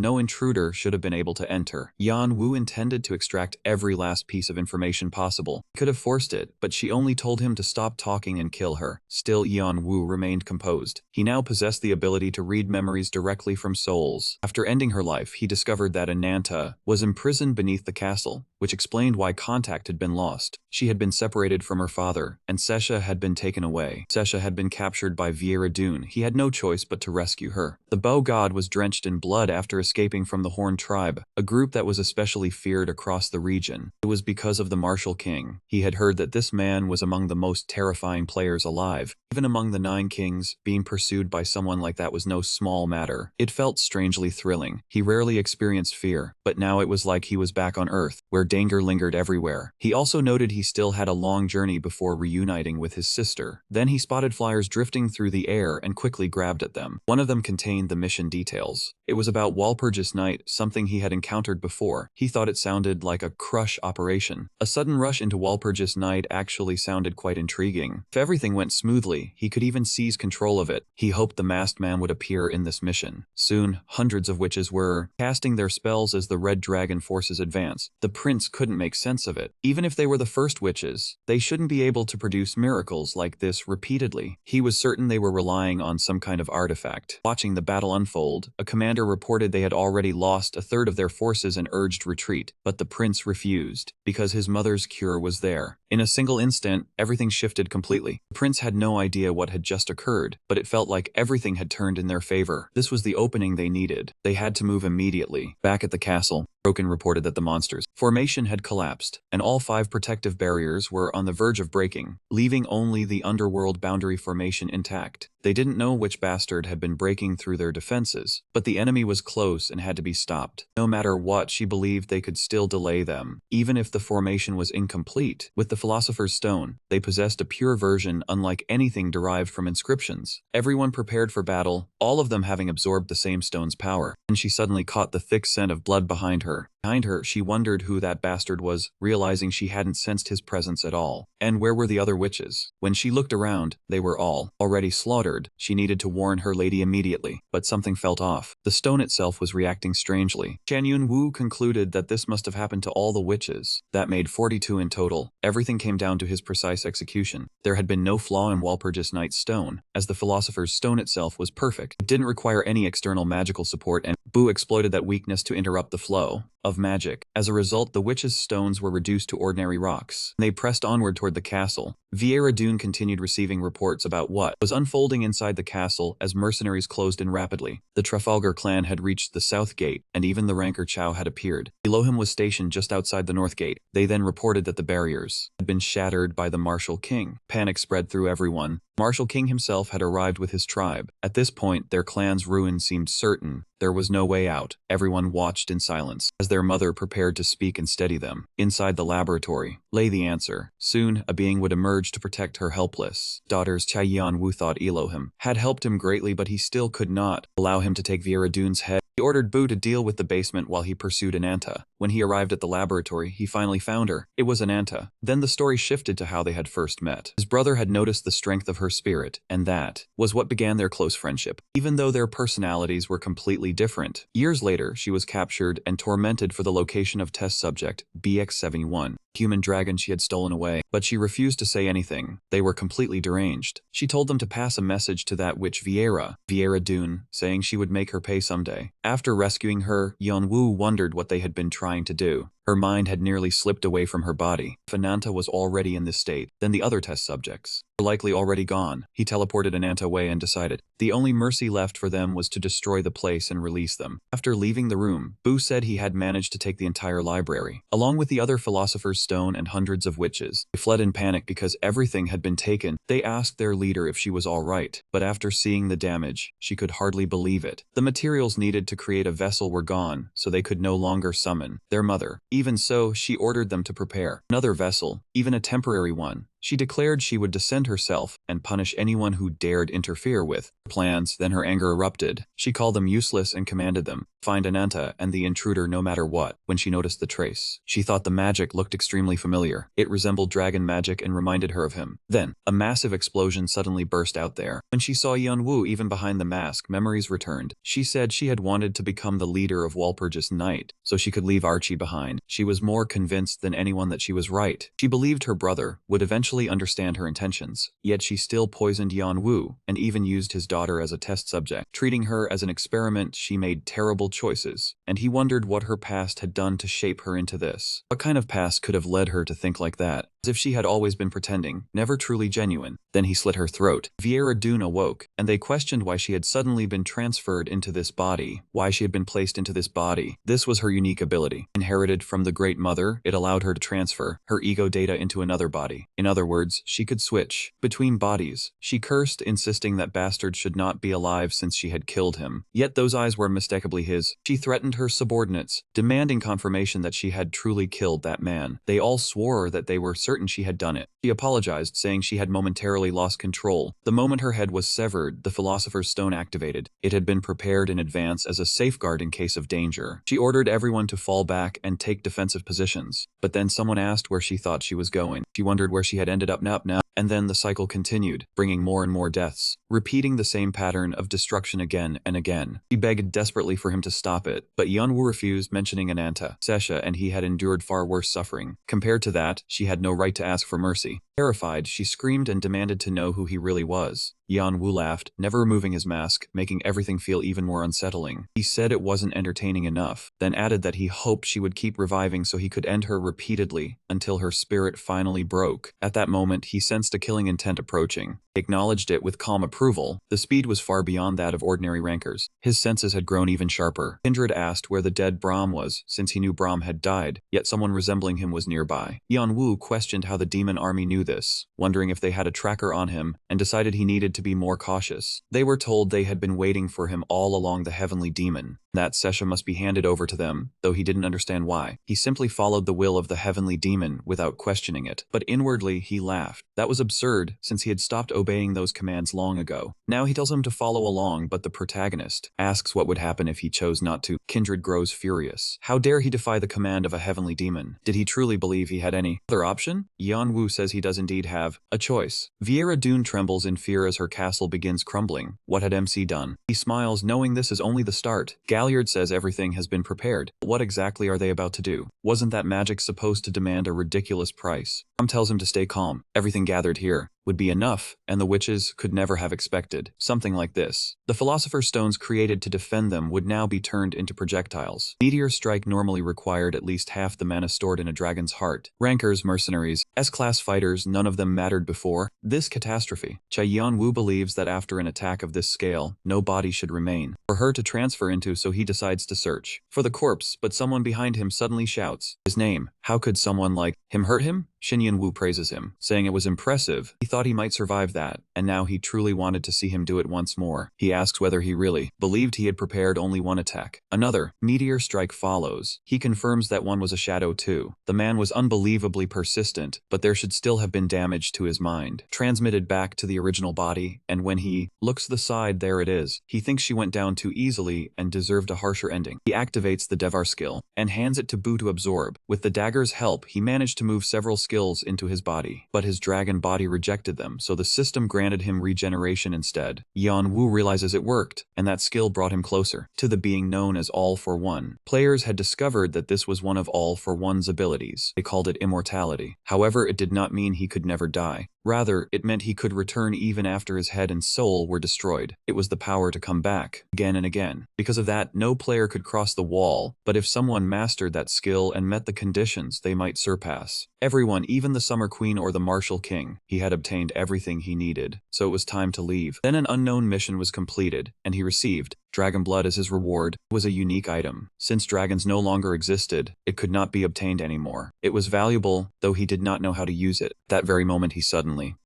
no intruder should have been able to enter. Yeon-woo intended to extract every last piece of information possible. He could have forced it, but she only told him to stop talking and kill her. Still, Yeon-woo remained composed. He now possessed the ability to read memories directly from souls. After ending her life, he discovered that Ananta was imprisoned beneath the castle, which explained why contact had been lost. She had been separated from her father, and Sesha had been taken away. Sesha had been captured by Vieira Dune. He had no choice but to rescue her. The bow god was drenched in blood after escaping from the Horn tribe, a group that was especially feared across the region. It was because of the Martial King. He had heard that this man was among the most terrifying players alive. Even among the 9 kings, being pursued by someone like that was no small matter. It felt strangely thrilling. He rarely experienced fear, but now it was like he was back on Earth, where danger lingered everywhere. He also noted he still had a long journey before reuniting with his sister. Then he spotted flyers drifting through the air and quickly grabbed at them. One of them contained the mission details. It was about Walpurgis Night, something he had encountered before. He thought it sounded like a crush operation. A sudden rush into Walpurgis Night actually sounded quite intriguing. If everything went smoothly, he could even seize control of it. He hoped the masked man would appear in this mission. Soon, hundreds of witches were casting their spells as the Red Dragon forces advanced. The prince prince couldn't make sense of it. Even if they were the first witches, they shouldn't be able to produce miracles like this repeatedly. He was certain they were relying on some kind of artifact. Watching the battle unfold, a commander reported they had already lost a third of their forces and urged retreat, but the prince refused, because his mother's cure was there. In a single instant, everything shifted completely. The prince had no idea what had just occurred, but it felt like everything had turned in their favor. This was the opening they needed. They had to move immediately. Back at the castle, Broken reported that the monsters' formation had collapsed, and all 5 protective barriers were on the verge of breaking, leaving only the underworld boundary formation intact. They didn't know which bastard had been breaking through their defenses, but the enemy was close and had to be stopped. No matter what, she believed they could still delay them, even if the formation was incomplete. With the Philosopher's Stone, they possessed a pure version unlike anything derived from inscriptions. Everyone prepared for battle, all of them having absorbed the same stone's power, and she suddenly caught the thick scent of blood behind her. Behind her, she wondered who that bastard was, realizing she hadn't sensed his presence at all. And where were the other witches? When she looked around, they were all already slaughtered. She needed to warn her lady immediately, but something felt off. The stone itself was reacting strangely. Shan Yun Wu concluded that this must have happened to all the witches. That made 42 in total. Everything came down to his precise execution. There had been no flaw in Walpurgis Knight's stone, as the Philosopher's Stone itself was perfect. It didn't require any external magical support, and Bu exploited that weakness to interrupt the flow of magic. As a result, the witches' stones were reduced to ordinary rocks. They pressed onward toward the castle. Vieira Dune continued receiving reports about what was unfolding inside the castle as mercenaries closed in rapidly. The Trafalgar clan had reached the south gate, and even the Ranker Chow had appeared. Below him was stationed just outside the north gate. They then reported that the barriers had been shattered by the Martial King. Panic spread through everyone. Martial King himself had arrived with his tribe. At this point, their clan's ruin seemed certain. There was no way out. Everyone watched in silence as their mother prepared to speak and steady them. Inside the laboratory lay the answer. Soon, a being would emerge to protect her helpless daughters. Chai Yan Wu thought Elohim had helped him greatly, but he still could not allow him to take Vieira Dune's head. He ordered Bu to deal with the basement while he pursued Ananta. When he arrived at the laboratory, he finally found her. It was Ananta. Then the story shifted to how they had first met. His brother had noticed the strength of her spirit, and that was what began their close friendship. Even though their personalities were completely different. Years later, she was captured and tormented for the location of test subject BX-71, human dragon she had stolen away, but she refused to say anything. They were completely deranged. She told them to pass a message to that witch Vieira Dune, saying she would make her pay someday. After rescuing her, Yeon Woo wondered what they had been trying to do. Her mind had nearly slipped away from her body. If Ananta was already in this state, then the other test subjects were likely already gone. He teleported Ananta away and decided the only mercy left for them was to destroy the place and release them. After leaving the room, Bu said he had managed to take the entire library, along with the other Philosopher's Stone and hundreds of witches. They fled in panic because everything had been taken. They asked their leader if she was all right, but after seeing the damage, she could hardly believe it. The materials needed to create a vessel were gone, so they could no longer summon their mother. Even so, she ordered them to prepare another vessel, even a temporary one. She declared she would descend herself and punish anyone who dared interfere with her plans. Then her anger erupted. She called them useless and commanded them find Ananta and the intruder no matter what. When she noticed the trace, she thought the magic looked extremely familiar. It resembled dragon magic and reminded her of him. Then, a massive explosion suddenly burst out there. When she saw Yeon Woo even behind the mask, memories returned. She said she had wanted to become the leader of Walpurgis Night, so she could leave Archie behind. She was more convinced than anyone that she was right. She believed her brother would eventually understand her intentions. Yet she still poisoned Yeon Woo, and even used his daughter as a test subject. Treating her as an experiment, she made terrible choices, and he wondered what her past had done to shape her into this. What kind of past could have led her to think like that? As if she had always been pretending, never truly genuine. Then he slit her throat. Vieira Dune awoke, and they questioned why she had suddenly been transferred into this body, why she had been placed into this body. This was her unique ability. Inherited from the Great Mother, it allowed her to transfer her ego data into another body. In other words, she could switch between bodies. She cursed, insisting that bastard should not be alive since she had killed him. Yet those eyes were unmistakably his. She threatened her subordinates, demanding confirmation that she had truly killed that man. They all swore that they were certain she had done it. She apologized, saying she had momentarily lost control. The moment her head was severed, the Philosopher's Stone activated. It had been prepared in advance as a safeguard in case of danger. She ordered everyone to fall back and take defensive positions. But then someone asked where she thought she was going. She wondered where she had ended up now. And then the cycle continued, bringing more and more deaths. repeating the same pattern of destruction again and again. She begged desperately for him to stop it, but Yeonwoo refused, mentioning Ananta, Sesha, and he had endured far worse suffering. Compared to that, she had no right to ask for mercy. Terrified, she screamed and demanded to know who he really was. Yeonwoo laughed, never removing his mask, making everything feel even more unsettling. He said it wasn't entertaining enough, then added that he hoped she would keep reviving so he could end her repeatedly until her spirit finally broke. At that moment, he sensed a killing intent approaching. He acknowledged it with calm approval. The speed was far beyond that of ordinary rankers. His senses had grown even sharper. Kindred asked where the dead Brahm was, since he knew Brahm had died, yet someone resembling him was nearby. Yeonwoo questioned how the demon army knew this, wondering if they had a tracker on him, and decided he needed to be more cautious. They were told they had been waiting for him all along, the heavenly demon, that Sesha must be handed over to them, though he didn't understand why. He simply followed the will of the heavenly demon without questioning it, but inwardly he laughed. That was absurd, since he had stopped obeying those commands long ago. Now he tells him to follow along, but the protagonist asks what would happen if he chose not to. Kindred grows furious. How dare he defy the command of a heavenly demon? Did he truly believe he had any other option? Yeonwoo says he does indeed have a choice. Vieira Dune trembles in fear as her castle begins crumbling. What had MC done? He smiles, knowing this is only the start. Galliard says everything has been prepared. What exactly are they about to do? Wasn't that magic supposed to demand a ridiculous price? Tom tells him to stay calm. Everything gathered here would be enough, and the witches could never have expected something like this. The Philosopher's Stones created to defend them would now be turned into projectiles. Meteor Strike normally required at least half the mana stored in a dragon's heart. Rankers, mercenaries, S-class fighters, none of them mattered before this catastrophe. Cha Yeonwoo believes that after an attack of this scale, no body should remain for her to transfer into, so he decides to search for the corpse, but someone behind him suddenly shouts his name. How could someone like him hurt him? Shin Yeonwoo praises him, saying it was impressive. He thought he might survive that, and now he truly wanted to see him do it once more. He asks whether he really believed he had prepared only one attack. Another meteor strike follows. He confirms that one was a shadow too. The man was unbelievably persistent, but there should still have been damage to his mind, transmitted back to the original body, and when he looks the side, there it is. He thinks she went down too easily and deserved a harsher ending. He activates the Devar skill and hands it to Boo to absorb. With the dagger's help, he managed to move several skills into his body, but his dragon body rejected them, so the system granted him regeneration instead. Yeonwoo realizes it worked, and that skill brought him closer to the being known as All for One. Players had discovered that this was one of All for One's abilities. They called it immortality. However, it did not mean he could never die. Rather, it meant he could return even after his head and soul were destroyed. It was the power to come back, again and again. Because of that, no player could cross the wall, but if someone mastered that skill and met the conditions, they might surpass everyone, even the Summer Queen or the Martial King. He had obtained everything he needed, so it was time to leave. Then an unknown mission was completed, and he received dragon blood as his reward. It was a unique item. Since dragons no longer existed, it could not be obtained anymore. It was valuable, though he did not know how to use it. That very moment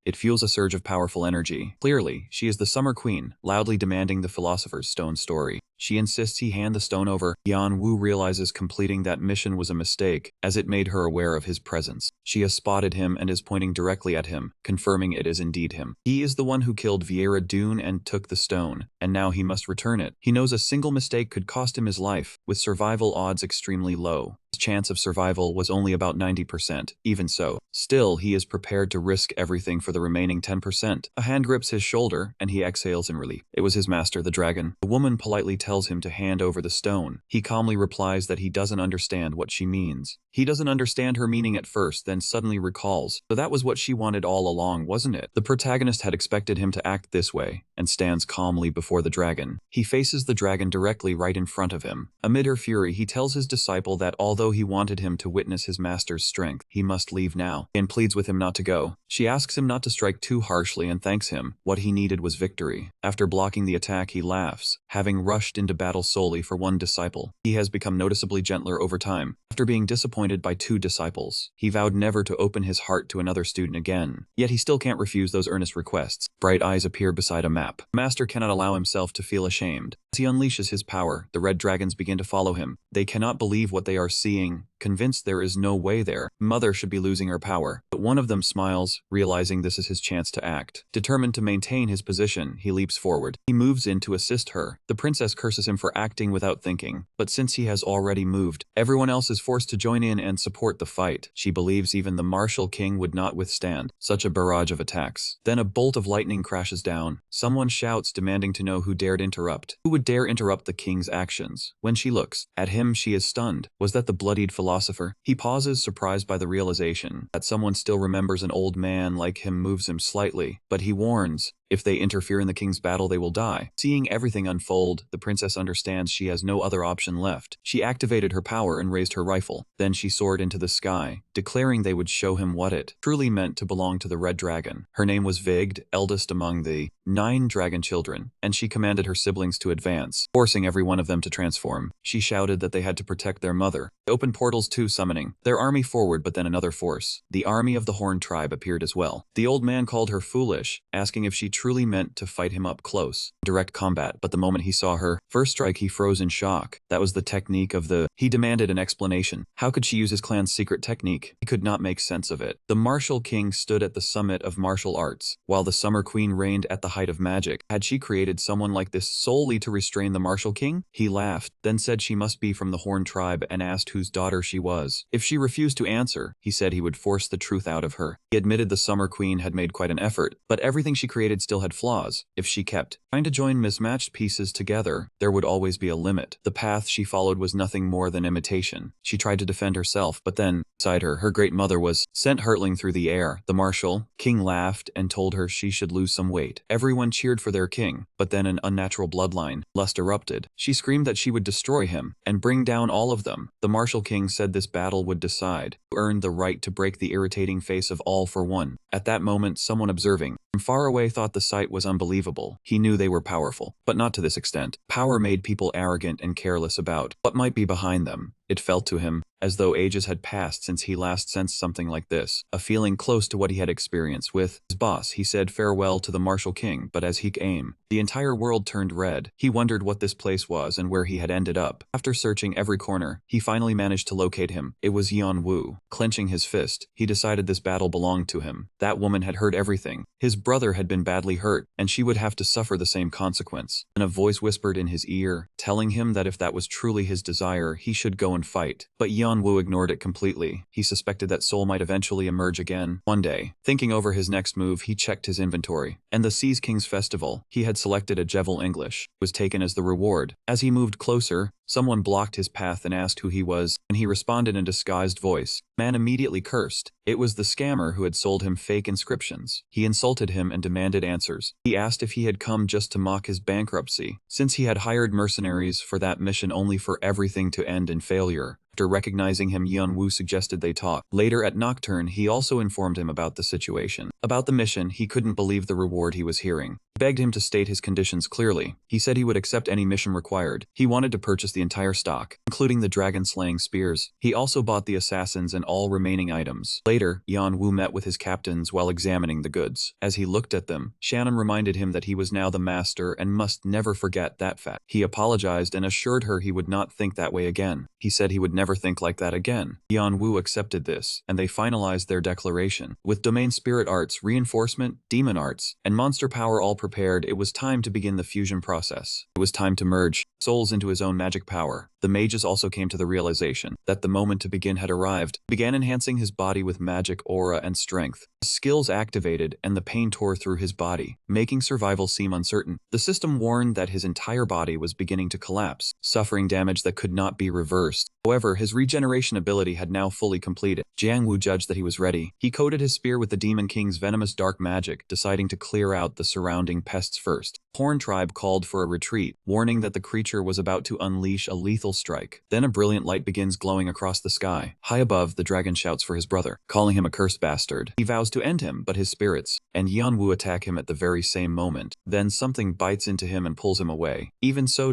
it fuels a surge of powerful energy. Clearly, she is the Summer Queen, loudly demanding the Philosopher's Stone story. She insists he hand the stone over. Yeonwoo realizes completing that mission was a mistake, as it made her aware of his presence. She has spotted him and is pointing directly at him, confirming it is indeed him. He is the one who killed Vieira Dune and took the stone, and now he must return it. He knows a single mistake could cost him his life, with survival odds extremely low. His chance of survival was only about 90%. Even so, still he is prepared to risk everything for the remaining 10%. A hand grips his shoulder, and he exhales in relief. It was his master, the dragon. The woman politely tells him to hand over the stone. He calmly replies that he doesn't understand what she means. He doesn't understand her meaning at first, then suddenly recalls. So that was what she wanted all along, wasn't it? The protagonist had expected him to act this way, and stands calmly before the dragon. He faces the dragon directly right in front of him. Amid her fury, he tells his disciple that although he wanted him to witness his master's strength, he must leave now, and pleads with him not to go. She asks him not to strike too harshly and thanks him. What he needed was victory. After blocking the attack, he laughs. Having rushed into battle solely for one disciple, he has become noticeably gentler over time. After being disappointed by 2 disciples, he vowed never to open his heart to another student again. Yet he still can't refuse those earnest requests. Bright eyes appear beside a map. The master cannot allow himself to feel ashamed. As he unleashes his power, the red dragons begin to follow him. They cannot believe what they are seeing. convinced there is no way their mother should be losing her power. But one of them smiles, realizing this is his chance to act. Determined to maintain his position, he leaps forward. He moves in to assist her. The princess curses him for acting without thinking, but since he has already moved, everyone else is forced to join in and support the fight. She believes even the martial king would not withstand such a barrage of attacks. Then a bolt of lightning crashes down. Someone shouts, demanding to know who dared interrupt. Who would dare interrupt the king's actions? When she looks at him, she is stunned. Was that the bloodied philosopher? He pauses, surprised by the realization that someone still remembers an old man like him. Moves him slightly, but he warns, if they interfere in the king's battle, they will die. Seeing everything unfold, the princess understands she has no other option left. She activated her power and raised her rifle. Then she soared into the sky, declaring they would show him what it truly meant to belong to the Red Dragon. Her name was Vigd, eldest among the 9 dragon children, and she commanded her siblings to advance, forcing every one of them to transform. She shouted that they had to protect their mother. They opened portals too, summoning their army forward, but then another force, the army of the Horned Tribe, appeared as well. The old man called her foolish, asking if she truly meant to fight him up close, direct combat, but the moment he saw her first strike, he froze in shock. That was the technique of the... He demanded an explanation. How could she use his clan's secret technique? He could not make sense of it. The martial king stood at the summit of martial arts, while the summer queen reigned at the height of magic. Had she created someone like this solely to restrain the martial king? He laughed, then said she must be from the Horned Tribe, and asked whose daughter she was. If she refused to answer, he said he would force the truth out of her. He admitted the summer queen had made quite an effort, but everything she created still had flaws. If she kept trying to join mismatched pieces together, there would always be a limit. The path she followed was nothing more than imitation. She tried to defend herself, but then, beside her, her great mother was sent hurtling through the air. The martial king laughed and told her she should lose some weight. Everyone cheered for their king, but then an unnatural bloodline lust erupted. She screamed that she would destroy him and bring down all of them. The martial king said this battle would decide who earned the right to break the irritating face of all for one. At that moment, someone observing from far away thought the sight was unbelievable. He knew they were powerful, but not to this extent. Power made people arrogant and careless about what might be behind them. It felt to him as though ages had passed since he last sensed something like this, a feeling close to what he had experienced with his boss. He said farewell to the martial king, but as he came, the entire world turned red. He wondered what this place was and where he had ended up. After searching every corner, he finally managed to locate him. It was Yan Wu. Clenching his fist, he decided this battle belonged to him. That woman had heard everything. His brother had been badly hurt, and she would have to suffer the same consequence. And a voice whispered in his ear, telling him that if that was truly his desire, he should go and fight. But Yan Wu ignored it completely. He suspected that Soul might eventually emerge again. One day, thinking over his next move, he checked his inventory, and the Seas King's festival. He had selected a Jevil English, was taken as the reward. As he moved closer, someone blocked his path and asked who he was, and he responded in a disguised voice. Man immediately cursed. It was the scammer who had sold him fake inscriptions. He insulted him and demanded answers. He asked if he had come just to mock his bankruptcy, since he had hired mercenaries for that mission only for everything to end in failure. After recognizing him, Yan Wu suggested they talk. Later at Nocturne, he also informed him about the situation. About the mission, he couldn't believe the reward he was hearing. He begged him to state his conditions clearly. He said he would accept any mission required. He wanted to purchase the entire stock, including the dragon-slaying spears. He also bought the assassins and all remaining items. Later, Yan Wu met with his captains while examining the goods. As he looked at them, Shannon reminded him that he was now the master and must never forget that fact. He apologized and assured her he would not think that way again. He said he would never think like that again. Yan Wu accepted this, and they finalized their declaration. With domain spirit arts, reinforcement, demon arts, and monster power all prepared, it was time to begin the fusion process. It was time to merge souls into his own magic power. The mages also came to the realization that the moment to begin had arrived. He began enhancing his body with magic, aura, and strength. His skills activated, and the pain tore through his body, making survival seem uncertain. The system warned that his entire body was beginning to collapse, suffering damage that could not be reversed. However, his regeneration ability had now fully completed. Jiang Wu judged that he was ready. He coated his spear with the Demon King's venomous dark magic, deciding to clear out the surrounding pests first. Horn Tribe called for a retreat, warning that the creature was about to unleash a lethal strike. Then a brilliant light begins glowing across the sky. High above, the dragon shouts for his brother, calling him a cursed bastard. He vows to end him, but his spirits and Yan Wu attack him at the very same moment. Then something bites into him and pulls him away. Even so,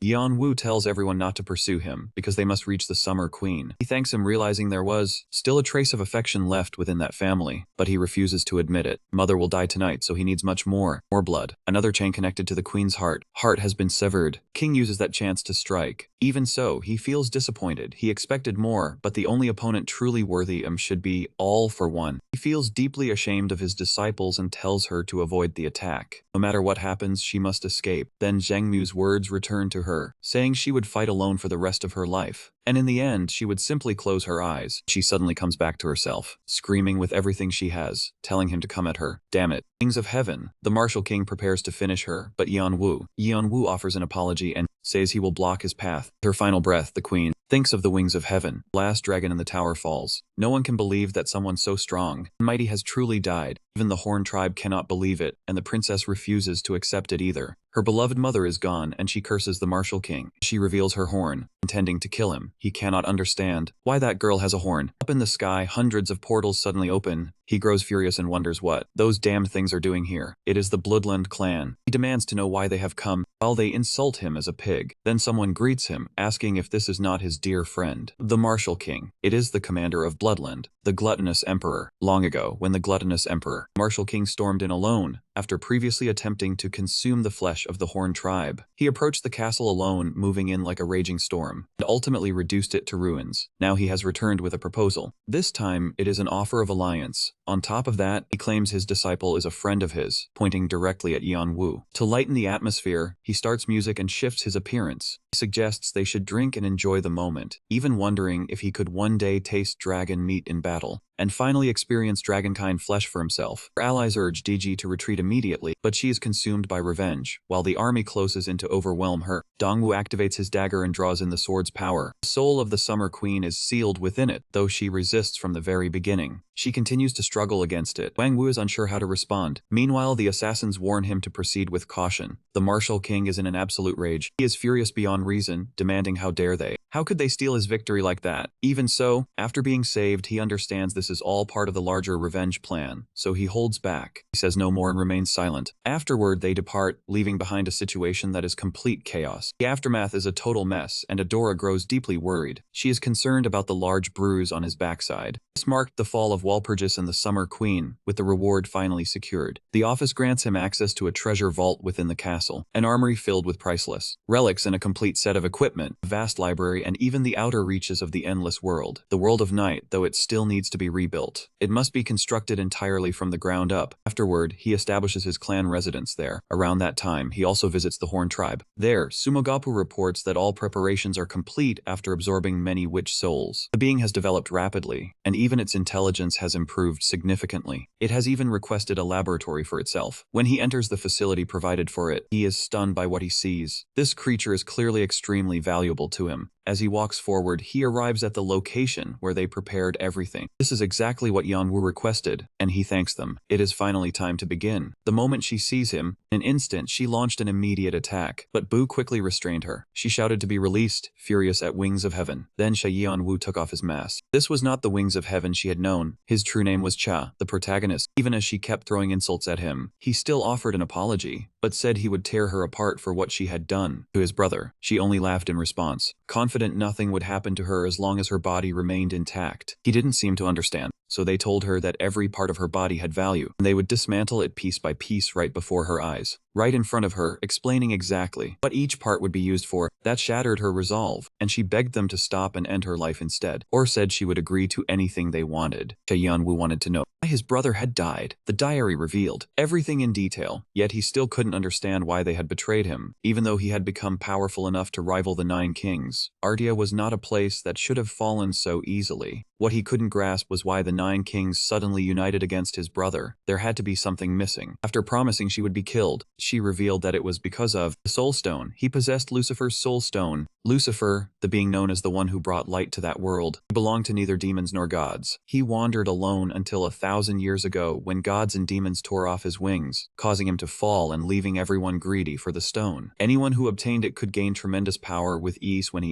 Yan Wu tells everyone not to pursue him, because they must almost reached the Summer Queen. He thanks him, realizing there was still a trace of affection left within that family, but he refuses to admit it. Mother will die tonight, so he needs much more blood. Another chain connected to the Queen's heart has been severed. King uses that chance to strike. Even so, he feels disappointed. He expected more, but the only opponent truly worthy should be all for one. He feels deeply ashamed of his disciples and tells her to avoid the attack. No matter what happens, she must escape. Then Zhengmu's words return to her, saying she would fight alone for the rest of her life. And in the end, she would simply close her eyes. She suddenly comes back to herself, screaming with everything she has, telling him to come at her. Damn it. Wings of Heaven. The Martial King prepares to finish her, but Yeonwoo offers an apology and says he will block his path. With her final breath, the Queen thinks of the Wings of Heaven. Last dragon in the tower falls. No one can believe that someone so strong and mighty has truly died. Even the Horn tribe cannot believe it, and the princess refuses to accept it either. Her beloved mother is gone, and she curses the Martial King. She reveals her horn, intending to kill him. He cannot understand why that girl has a horn. Up in the sky, hundreds of portals suddenly open. He grows furious and wonders what those damned things are doing here. It is the Bloodland clan. He demands to know why they have come, while they insult him as a pig. Then someone greets him, asking if this is not his dear friend, the Martial King. It is the commander of Bloodland, the gluttonous emperor. Long ago, when the gluttonous emperor, Martial King, stormed in alone, after previously attempting to consume the flesh of the Horn tribe, he approached the castle alone, moving in like a raging storm, and ultimately reduced it to ruins. Now he has returned with a proposal. This time, it is an offer of alliance. On top of that, he claims his disciple is a friend of his, pointing directly at Yeonwoo. To lighten the atmosphere, he starts music and shifts his appearance. He suggests they should drink and enjoy the moment, even wondering if he could one day taste dragon meat in battle, and finally experience dragonkind flesh for himself. Her allies urge DG to retreat immediately, but she is consumed by revenge. While the army closes in to overwhelm her, Dongwoo activates his dagger and draws in the sword's power. The soul of the Summer Queen is sealed within it, though she resists from the very beginning. She continues to struggle against it. Wang Wu is unsure how to respond. Meanwhile, the assassins warn him to proceed with caution. The Martial King is in an absolute rage. He is furious beyond reason, demanding how dare they. How could they steal his victory like that? Even so, after being saved, he understands this is all part of the larger revenge plan, so he holds back. He says no more and remains silent. Afterward, they depart, leaving behind a situation that is complete chaos. The aftermath is a total mess, and Adora grows deeply worried. She is concerned about the large bruise on his backside. This marked the fall of Walpurgis and the Summer Queen, with the reward finally secured. The office grants him access to a treasure vault within the castle, an armory filled with priceless relics and a complete set of equipment, a vast library, and even the outer reaches of the endless world. The world of night, though it still needs to be rebuilt. It must be constructed entirely from the ground up. Afterward, he establishes his clan residence there. Around that time, he also visits the Horn tribe. There, Sumogapu reports that all preparations are complete after absorbing many witch souls. The being has developed rapidly, and even its intelligence has improved significantly. It has even requested a laboratory for itself. When he enters the facility provided for it, he is stunned by what he sees. This creature is clearly extremely valuable to him. As he walks forward, he arrives at the location where they prepared everything. This is exactly what Yeonwoo requested, and he thanks them. It is finally time to begin. The moment she sees him, in an instant she launched an immediate attack, but Boo quickly restrained her. She shouted to be released, furious at Wings of Heaven. Then Yeonwoo took off his mask. This was not the Wings of Heaven she had known. His true name was Cha, the protagonist. Even as she kept throwing insults at him, he still offered an apology, but said he would tear her apart for what she had done to his brother. She only laughed in response, confident nothing would happen to her as long as her body remained intact. He didn't seem to understand, so they told her that every part of her body had value, and they would dismantle it piece by piece right before her eyes, right in front of her, explaining exactly what each part would be used for. That shattered her resolve, and she begged them to stop and end her life instead, or said she would agree to anything they wanted. Yeonwoo wanted to know why his brother had died. The diary revealed everything in detail, yet he still couldn't understand why they had betrayed him, even though he had become powerful enough to rival the Nine Kings. Ardia was not a place that should have fallen so easily. What he couldn't grasp was why the Nine Kings suddenly united against his brother. There had to be something missing. After promising she would be killed, she revealed that it was because of the Soul Stone. He possessed Lucifer's Soul Stone. Lucifer, the being known as the one who brought light to that world, belonged to neither demons nor gods. He wandered alone until 1,000 years ago when gods and demons tore off his wings, causing him to fall and leaving everyone greedy for the stone. Anyone who obtained it could gain tremendous power with ease. When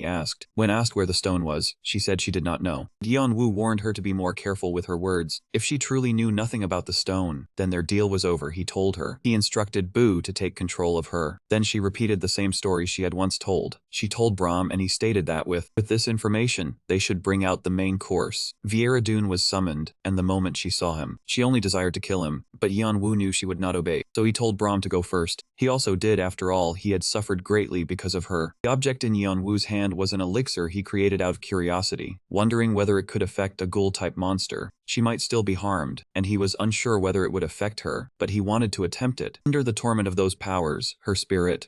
asked where the stone was, she said she did not know. Yeonwoo warned her to be more careful with her words. If she truly knew nothing about the stone, then their deal was over, he told her. He instructed Boo to take control of her. Then she repeated the same story she had once told. She told Brahm, and he stated that with this information, they should bring out the main course. Vieira Dune was summoned, and the moment she saw him, she only desired to kill him, but Yeonwoo knew she would not obey, so he told Brahm to go first. He also did. After all, he had suffered greatly because of her. The object in Yeonwoo's hand was an elixir he created out of curiosity, wondering whether it could affect a ghoul-type monster. She might still be harmed, and he was unsure whether it would affect her, but he wanted to attempt it. Under the torment of those powers, her spirit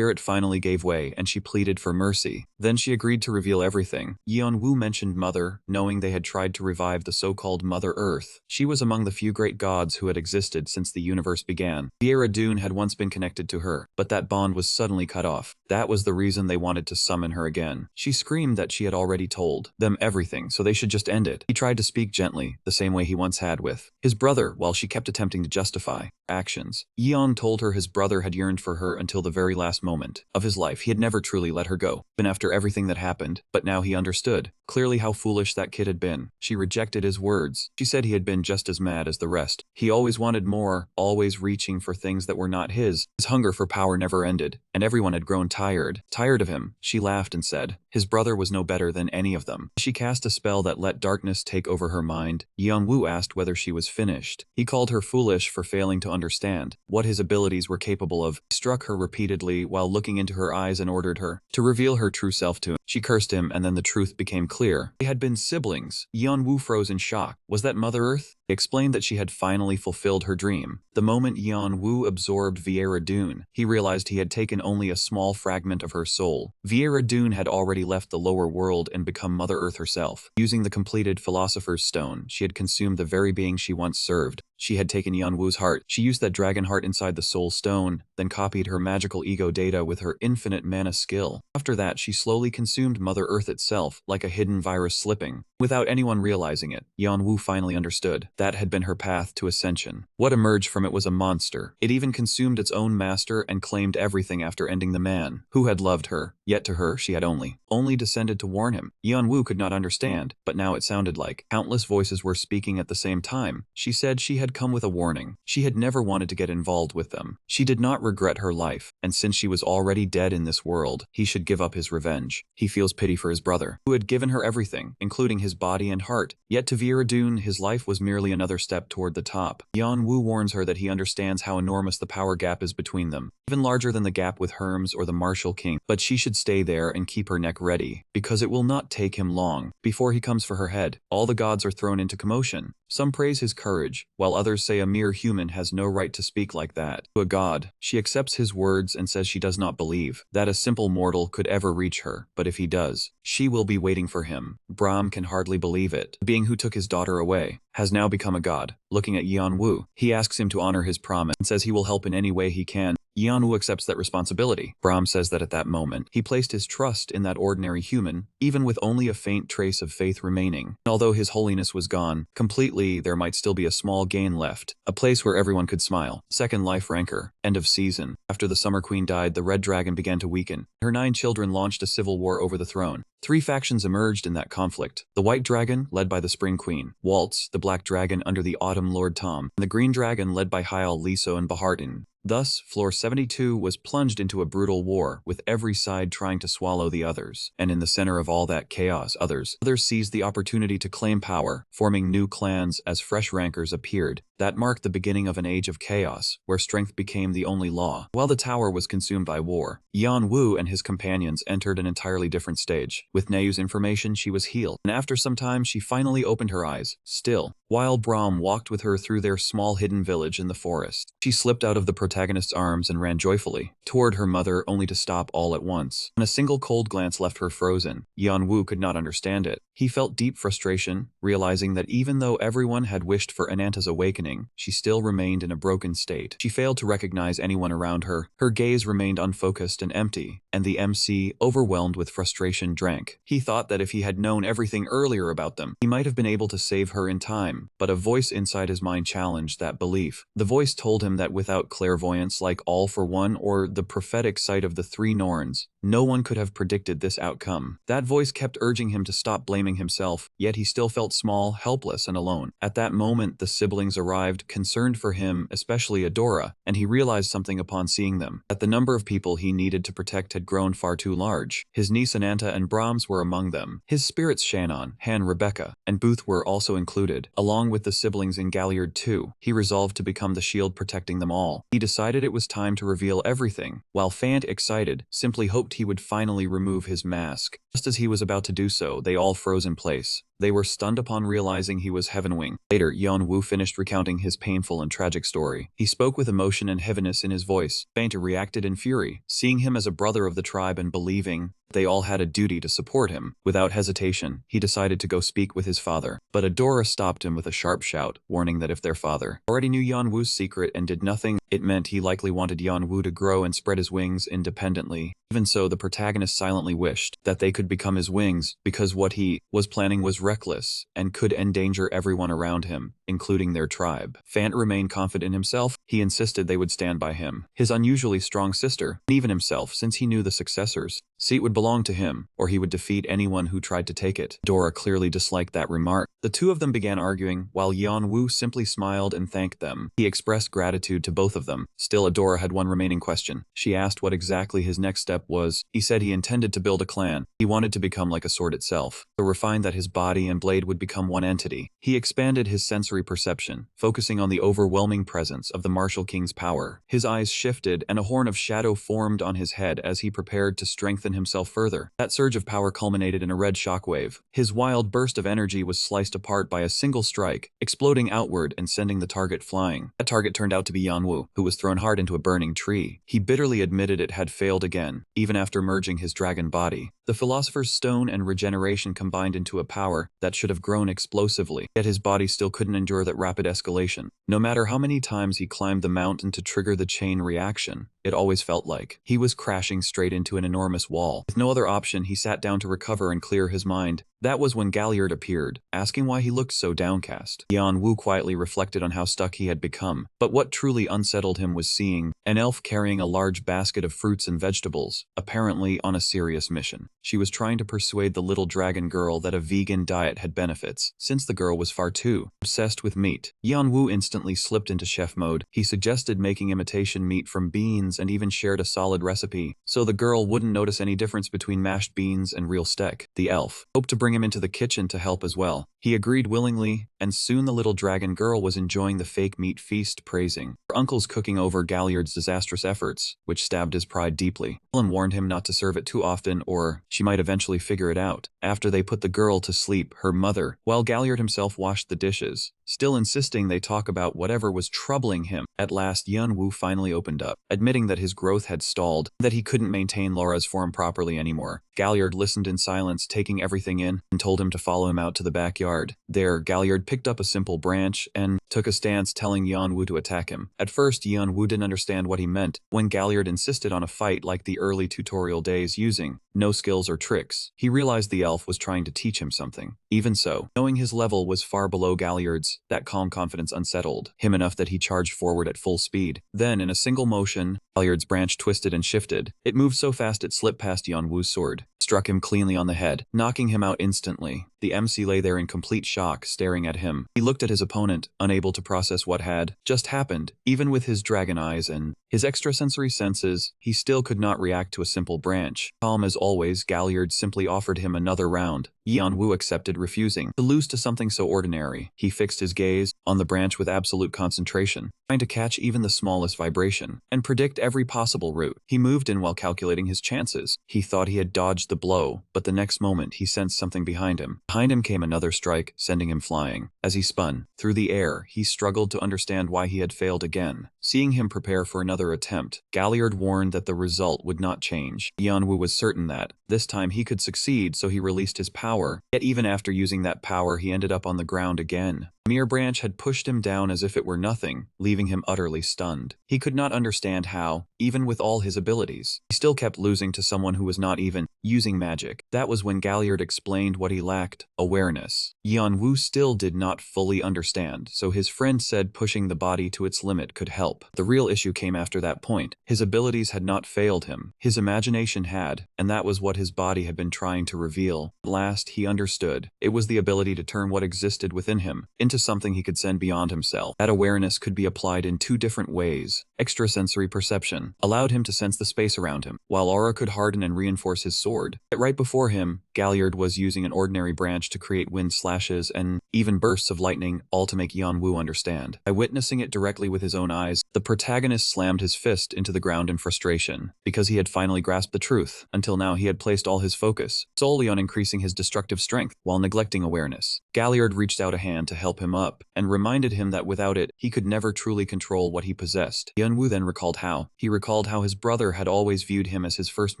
finally gave way, and she pleaded for mercy. Then she agreed to reveal everything. Yeonwoo mentioned Mother, knowing they had tried to revive the so-called Mother Earth. She was among the few great gods who had existed since the universe began. Vieira Dune had once been connected to her, but that bond was suddenly cut off. That was the reason they wanted to summon her again. She screamed that she had already told them everything, so they should just end it. He tried to speak gently, the same way he once had with his brother, while she kept attempting to justify actions. Yeon told her his brother had yearned for her until the very last moment of his life. He had never truly let her go, even after everything that happened, but now he understood clearly how foolish that kid had been. She rejected his words. She said he had been just as mad as the rest. He always wanted more, always reaching for things that were not his. His hunger for power never ended, and everyone had grown tired of him. She laughed and said his brother was no better than any of them. She cast a spell that let darkness take over her mind. Yeonwoo asked whether she was finished. He called her foolish for failing to understand what his abilities were capable of. He struck her repeatedly while looking into her eyes and ordered her to reveal her true self to him. She cursed him, and then the truth became clear. They had been siblings. Yeonwoo froze in shock. Was that Mother Earth? He explained that she had finally fulfilled her dream. The moment Yeonwoo absorbed Vieira Dune, he realized he had taken only a small fragment of her soul. Vieira Dune had already left the lower world and become Mother Earth herself. Using the completed Philosopher's Stone, she had consumed the very being she once served. She had taken Yeonwoo's heart. She used that dragon heart inside the soul stone, then copied her magical ego data with her infinite mana skill. After that, she slowly consumed Mother Earth itself, like a hidden virus slipping. Without anyone realizing it, Yeonwoo finally understood. That had been her path to ascension. What emerged from it was a monster. It even consumed its own master and claimed everything after ending the man who had loved her. Yet to her, she had only descended to warn him. Yeonwoo could not understand, but now it sounded like countless voices were speaking at the same time. She said she had come with a warning. She had never wanted to get involved with them. She did not regret her life, and since she was already dead in this world, he should give up his revenge. He feels pity for his brother, who had given her everything, including his body and heart. Yet to Vieira Dune, his life was merely another step toward the top. Yeonwoo warns her that he understands how enormous the power gap is between them, even larger than the gap with Hermes or the Martial King. But she should stay there and keep her neck ready, because it will not take him long before he comes for her head. All the gods are thrown into commotion. Some praise his courage, while others say a mere human has no right to speak like that to a god. She accepts his words and says she does not believe that a simple mortal could ever reach her, but if he does, she will be waiting for him. Brahm can hardly believe it. The being who took his daughter away has now become a god. Looking at Yeonwoo, he asks him to honor his promise and says he will help in any way he can. Yeonwoo accepts that responsibility. Brahm says that at that moment, he placed his trust in that ordinary human, even with only a faint trace of faith remaining. Although his holiness was gone completely, there might still be a small gain left, a place where everyone could smile. Second life rancor. End of season. After the Summer Queen died, the Red Dragon began to weaken. Her 9 children launched a civil war over the throne. 3 factions emerged in that conflict. The White Dragon, led by the Spring Queen, Waltz, the Black Dragon under the Autumn Lord Tom, and the Green Dragon led by Hyal, Liso, and Bahartin. Thus, Floor 72 was plunged into a brutal war, with every side trying to swallow the others. And in the center of all that chaos, others seized the opportunity to claim power, forming new clans as fresh rankers appeared. That marked the beginning of an age of chaos, where strength became the only law. While the tower was consumed by war, Yeonwoo and his companions entered an entirely different stage. With Nayu's information, she was healed, and after some time she finally opened her eyes. Still, while Brahm walked with her through their small hidden village in the forest, she slipped out of the protagonist's arms and ran joyfully toward her mother, only to stop all at once. When a single cold glance left her frozen, Yeonwoo could not understand it. He felt deep frustration, realizing that even though everyone had wished for Ananta's awakening, she still remained in a broken state. She failed to recognize anyone around her. Her gaze remained unfocused and empty, and the MC, overwhelmed with frustration, drank. He thought that if he had known everything earlier about them, he might have been able to save her in time. him, but a voice inside his mind challenged that belief. The voice told him that without clairvoyance like All for One or the prophetic sight of the three Norns, no one could have predicted this outcome. That voice kept urging him to stop blaming himself, yet he still felt small, helpless, and alone. At that moment, the siblings arrived, concerned for him, especially Adora, and he realized something upon seeing them, that the number of people he needed to protect had grown far too large. His niece Ananta and Brahms were among them. His spirits Shannon, Han, Rebecca, and Booth were also included, along with the siblings in Galliard too. He resolved to become the shield protecting them all. He decided it was time to reveal everything, while Fant, excited, simply hoped he would finally remove his mask. Just as he was about to do so, they all froze in place. They were stunned upon realizing he was Heavenwing. Later, Yeon Woo finished recounting his painful and tragic story. He spoke with emotion and heaviness in his voice. Fanta reacted in fury, seeing him as a brother of the tribe and believing they all had a duty to support him. Without hesitation, he decided to go speak with his father. But Adora stopped him with a sharp shout, warning that if their father already knew Yeon Woo's secret and did nothing, it meant he likely wanted Yeon Woo to grow and spread his wings independently. Even so, the protagonist silently wished that they could become his wings, because what he was planning was reckless and could endanger everyone around him, including their tribe. Fant remained confident in himself. He insisted they would stand by him, his unusually strong sister, and even himself, since he knew the successor's seat would belong to him, or he would defeat anyone who tried to take it. Dora clearly disliked that remark. The two of them began arguing, while Yeon Woo simply smiled and thanked them. He expressed gratitude to both of them. Still, Adora had one remaining question. She asked what exactly his next step was. He said he intended to build a clan. He wanted to become like a sword itself, so refined that his body and blade would become one entity. He expanded his sensory perception, focusing on the overwhelming presence of the martial king's power. His eyes shifted, and a horn of shadow formed on his head as he prepared to strengthen himself further. That surge of power culminated in a red shockwave. His wild burst of energy was sliced apart by a single strike, exploding outward and sending the target flying. That target turned out to be Yeon Woo, who was thrown hard into a burning tree. He bitterly admitted it had failed again, even after merging his dragon body. The Philosopher's Stone and regeneration combined into a power that should have grown explosively, yet his body still couldn't endure that rapid escalation. No matter how many times he climbed the mountain to trigger the chain reaction, it always felt like he was crashing straight into an enormous wall. With no other option, he sat down to recover and clear his mind. That was when Galliard appeared, asking why he looked so downcast. Yeon Woo quietly reflected on how stuck he had become, but what truly unsettled him was seeing an elf carrying a large basket of fruits and vegetables, apparently on a serious mission. She was trying to persuade the little dragon girl that a vegan diet had benefits, since the girl was far too obsessed with meat. Yeon Woo instantly slipped into chef mode. He suggested making imitation meat from beans and even shared a solid recipe, so the girl wouldn't notice any difference between mashed beans and real steak. The elf hoped to bring him into the kitchen to help as well. He agreed willingly, and soon the little dragon girl was enjoying the fake meat feast, praising her uncle's cooking over Galliard's disastrous efforts, which stabbed his pride deeply. Ellen warned him not to serve it too often, or she might eventually figure it out. After they put the girl to sleep, her mother, while Galliard himself washed the dishes, still insisting they talk about whatever was troubling him. At last, Yeon Woo finally opened up, admitting that his growth had stalled, that he couldn't maintain Laura's form properly anymore. Galliard listened in silence, taking everything in, and told him to follow him out to the backyard. There, Galliard picked up a simple branch and took a stance, telling Yeon Woo to attack him. At first, Yeon Woo didn't understand what he meant. When Galliard insisted on a fight like the early tutorial days, using no skills or tricks, he realized the elf was trying to teach him something. Even so, knowing his level was far below Galliard's, that calm confidence unsettled him enough that he charged forward at full speed. Then, in a single motion, Galliard's branch twisted and shifted. It moved so fast it slipped past Yeon Woo's sword, struck him cleanly on the head, knocking him out instantly. The MC lay there in complete shock, staring at him. He looked at his opponent, unable to process what had just happened. Even with his dragon eyes and his extrasensory senses, he still could not react to a simple branch. Calm as always, Galliard simply offered him another round. Yeon Woo accepted, refusing to lose to something so ordinary. He fixed his gaze on the branch with absolute concentration, trying to catch even the smallest vibration and predict every possible route. He moved in while calculating his chances. He thought he had dodged the blow, but the next moment he sensed something behind him. Behind him came another strike, sending him flying. As he spun through the air, he struggled to understand why he had failed again. Seeing him prepare for another attempt, Galliard warned that the result would not change. Yeon Woo was certain that this time he could succeed, so he released his power. Yet even after using that power, he ended up on the ground again. Mere branch had pushed him down as if it were nothing, leaving him utterly stunned. He could not understand how, even with all his abilities, he still kept losing to someone who was not even using magic. That was when Galliard explained what he lacked: awareness. Yanwu still did not fully understand, so his friend said pushing the body to its limit could help. The real issue came after that point. His abilities had not failed him. His imagination had, and that was what his body had been trying to reveal. At last, he understood. It was the ability to turn what existed within him into something he could send beyond himself. That awareness could be applied in two different ways. Extrasensory perception allowed him to sense the space around him, while aura could harden and reinforce his sword. Yet right before him, Galliard was using an ordinary branch to create wind slashes and even bursts of lightning, all to make Yanwu understand. By witnessing it directly with his own eyes, the protagonist slammed his fist into the ground in frustration, because he had finally grasped the truth. Until now, he had placed all his focus solely on increasing his destructive strength, while neglecting awareness. Galliard reached out a hand to help him up, and reminded him that without it, he could never truly control what he possessed. Yanwu then recalled how. He recalled how his brother had always viewed him as his first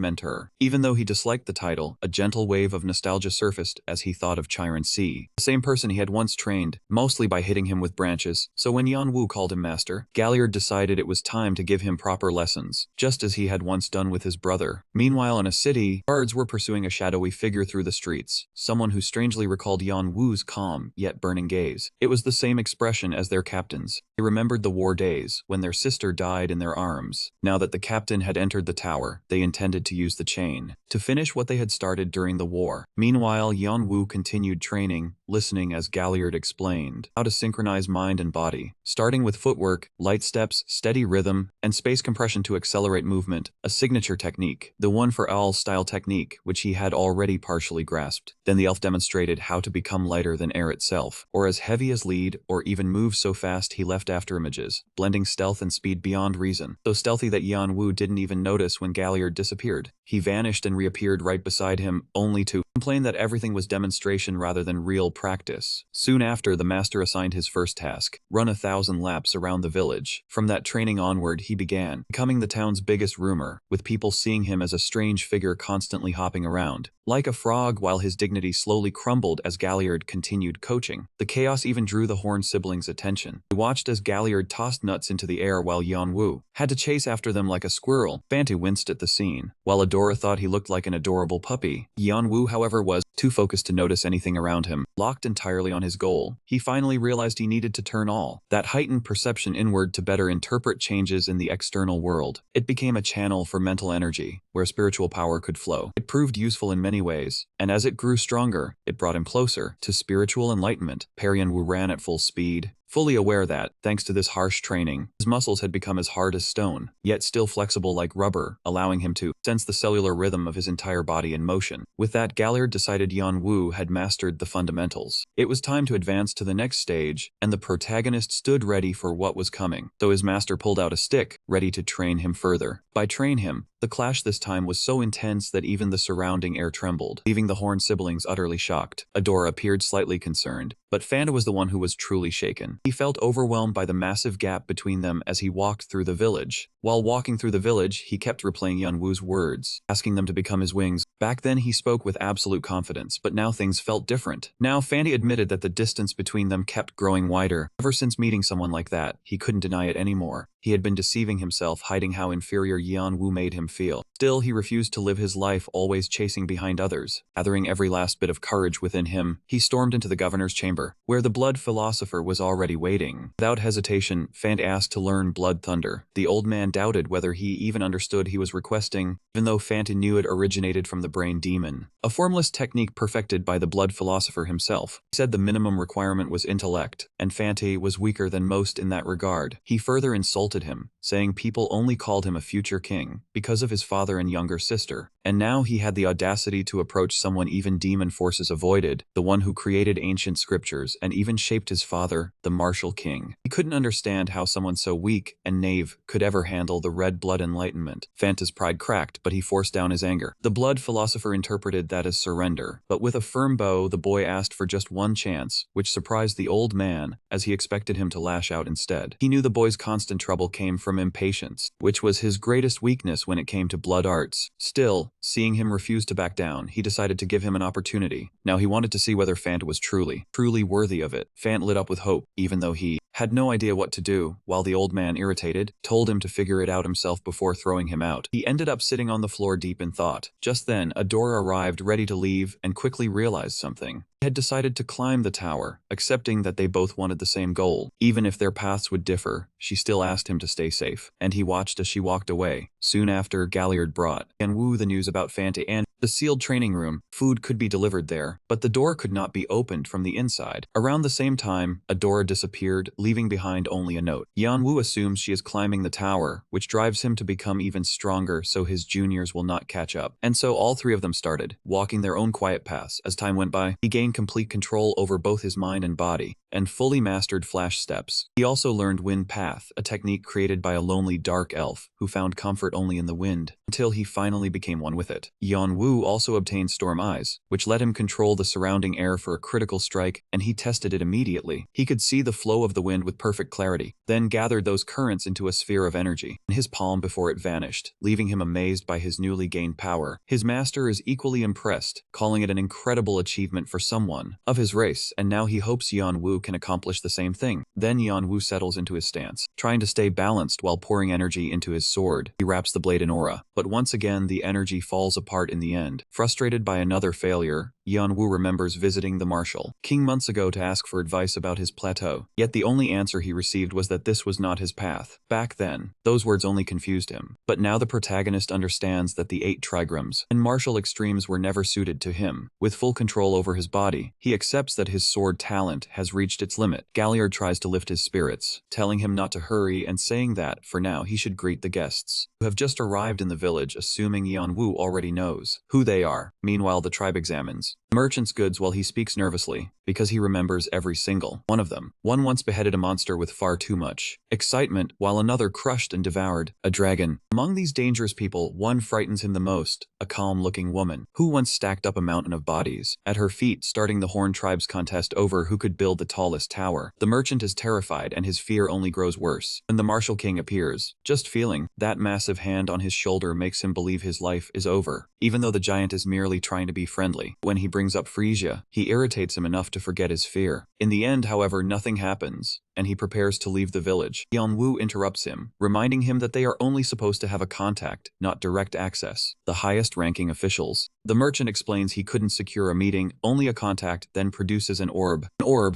mentor. Even though he disliked the title, a gentle wave of nostalgia surfaced as he thought of Chiron C, the same person he had once trained, mostly by hitting him with branches. So when Yanwu called him master, Galliard decided it was time to give him proper lessons, just as he had once done with his brother. Meanwhile, in a city, guards were pursuing a shadowy figure through the streets, someone who strangely recalled Yanwu's calm yet burning gaze. It was the same expression as their captain's. They remembered the war days, when their sister died in their arms. Now that the captain had entered the tower, they intended to use the chain to finish what they had started during the war. Meanwhile, Yanwu continued training, listening as Galliard explained how to synchronize mind and body, starting with footwork, light steps, steady rhythm, and space compression to accelerate movement, a signature technique, the one-for-all-style technique, which he had already partially grasped. Then the elf demonstrated how to become lighter than air itself, or as heavy as lead, or even move so fast he left after images, blending stealth and speed beyond reason, so stealthy that Yanwu didn't even notice when Galliard disappeared. He vanished and reappeared right beside him, only to complain that everything was demonstration rather than real practice. Soon after, the master assigned his first task: run 1,000 laps around the village. From that training onward, he began becoming the town's biggest rumor, with people seeing him as a strange figure constantly hopping around like a frog, while his dignity slowly crumbled as Galliard continued coaching. The chaos even drew the Horn siblings' attention. They watched as Galliard tossed nuts into the air while Yanwu had to chase after them like a squirrel. Fanti winced at the scene, while Adora thought he looked like an adorable puppy. Yanwu, however, was too focused to notice anything around him. Locked entirely on his goal, he finally realized he needed to turn all that heightened perception inward to better interpret changes in the external world. It became a channel for mental energy, where spiritual power could flow. It proved useful in many ways, and as it grew stronger, it brought him closer to spiritual enlightenment. Yanwu ran at full speed, fully aware that, thanks to this harsh training, his muscles had become as hard as stone, yet still flexible like rubber, allowing him to sense the cellular rhythm of his entire body in motion. With that, Galliard decided Yanwu had mastered the fundamentals. It was time to advance to the next stage, and the protagonist stood ready for what was coming, though his master pulled out a stick, ready to train him further. By train him, the clash this time was so intense that even the surrounding air trembled, leaving the Horn siblings utterly shocked. Adora appeared slightly concerned, but Fanta was the one who was truly shaken. He felt overwhelmed by the massive gap between them as he walked through the village. While walking through the village, he kept replaying Yanwu's words, asking them to become his wings. Back then, he spoke with absolute confidence, but now things felt different. Now, Fanny admitted that the distance between them kept growing wider. Ever since meeting someone like that, he couldn't deny it anymore. He had been deceiving himself, hiding how inferior Yanwu made him feel. Still, he refused to live his life always chasing behind others. Gathering every last bit of courage within him, he stormed into the governor's chamber, where the blood philosopher was already waiting. Without hesitation, Fant asked to learn Blood Thunder. The old man doubted whether he even understood he was requesting, even though Fant knew it originated from the brain demon, a formless technique perfected by the blood philosopher himself. He said the minimum requirement was intellect, and Fante was weaker than most in that regard. He further insulted him, saying people only called him a future king because of his father and younger sister, and now he had the audacity to approach someone even demon forces avoided, the one who created ancient scriptures and even shaped his father, the martial king. He couldn't understand how someone so weak and naive could ever handle the red blood enlightenment. Fanta's pride cracked, but he forced down his anger. The blood philosopher interpreted that as surrender, but with a firm bow, the boy asked for just one chance, which surprised the old man, as he expected him to lash out instead. He knew the boy's constant trouble came from impatience, which was his greatest weakness when it came to blood arts. Still, Seeing him refuse to back down, he decided to give him an opportunity. Now he wanted to see whether Fant was truly worthy of it. Fant lit up with hope, even though he had no idea what to do, while the old man, irritated, told him to figure it out himself before throwing him out. He ended up sitting on the floor deep in thought. Just then, Adora arrived ready to leave and quickly realized something. He had decided to climb the tower, accepting that they both wanted the same goal. Even if their paths would differ, she still asked him to stay safe, and he watched as she walked away. Soon after, Galliard brought Yanwu the news about Fanta and the sealed training room. Food could be delivered there, but the door could not be opened from the inside. Around the same time, Adora disappeared, leaving behind only a note. Yanwu assumes she is climbing the tower, which drives him to become even stronger so his juniors will not catch up. And so all three of them started, walking their own quiet paths. As time went by, he gained complete control over both his mind and body, and fully mastered flash steps. He also learned Wind Path, a technique created by a lonely dark elf who found comfort only in the wind, until he finally became one with it. Yanwu also obtained Storm Eyes, which let him control the surrounding air for a critical strike, and he tested it immediately. He could see the flow of the wind with perfect clarity, then gathered those currents into a sphere of energy in his palm before it vanished, leaving him amazed by his newly gained power. His master is equally impressed, calling it an incredible achievement for someone of his race, and now he hopes Yanwu can accomplish the same thing. Then Yanwu settles into his stance, trying to stay balanced while pouring energy into his sword. He wraps the blade in aura, but once again the energy falls apart in the end. Frustrated by another failure, Yanwu remembers visiting the Marshal King months ago to ask for advice about his plateau, yet the only answer he received was that this was not his path. Back then, those words only confused him, but now the protagonist understands that the 8 trigrams and martial extremes were never suited to him. With full control over his body, he accepts that his sword talent has reached its limit. Galliard tries to lift his spirits, telling him not to hurry and saying that, for now, he should greet the guests, who have just arrived in the village, assuming Yanwu already knows who they are. Meanwhile, the tribe examines the merchant's goods while he speaks nervously, because he remembers every single one of them. One once beheaded a monster with far too much excitement, while another crushed and devoured a dragon. Among these dangerous people, one frightens him the most, a calm-looking woman, who once stacked up a mountain of bodies at her feet, starting the Horn Tribe's contest over who could build the tallest tower. The merchant is terrified, and his fear only grows worse when the Martial King appears. Just feeling that massive hand on his shoulder makes him believe his life is over, even though the giant is merely trying to be friendly. When he brings up Frisia, he irritates him enough to forget his fear. In the end, however, nothing happens, and he prepares to leave the village. Yanwu interrupts him, reminding him that they are only supposed to have a contact, not direct access. The highest-ranking officials. The merchant explains he couldn't secure a meeting, only a contact, then produces an orb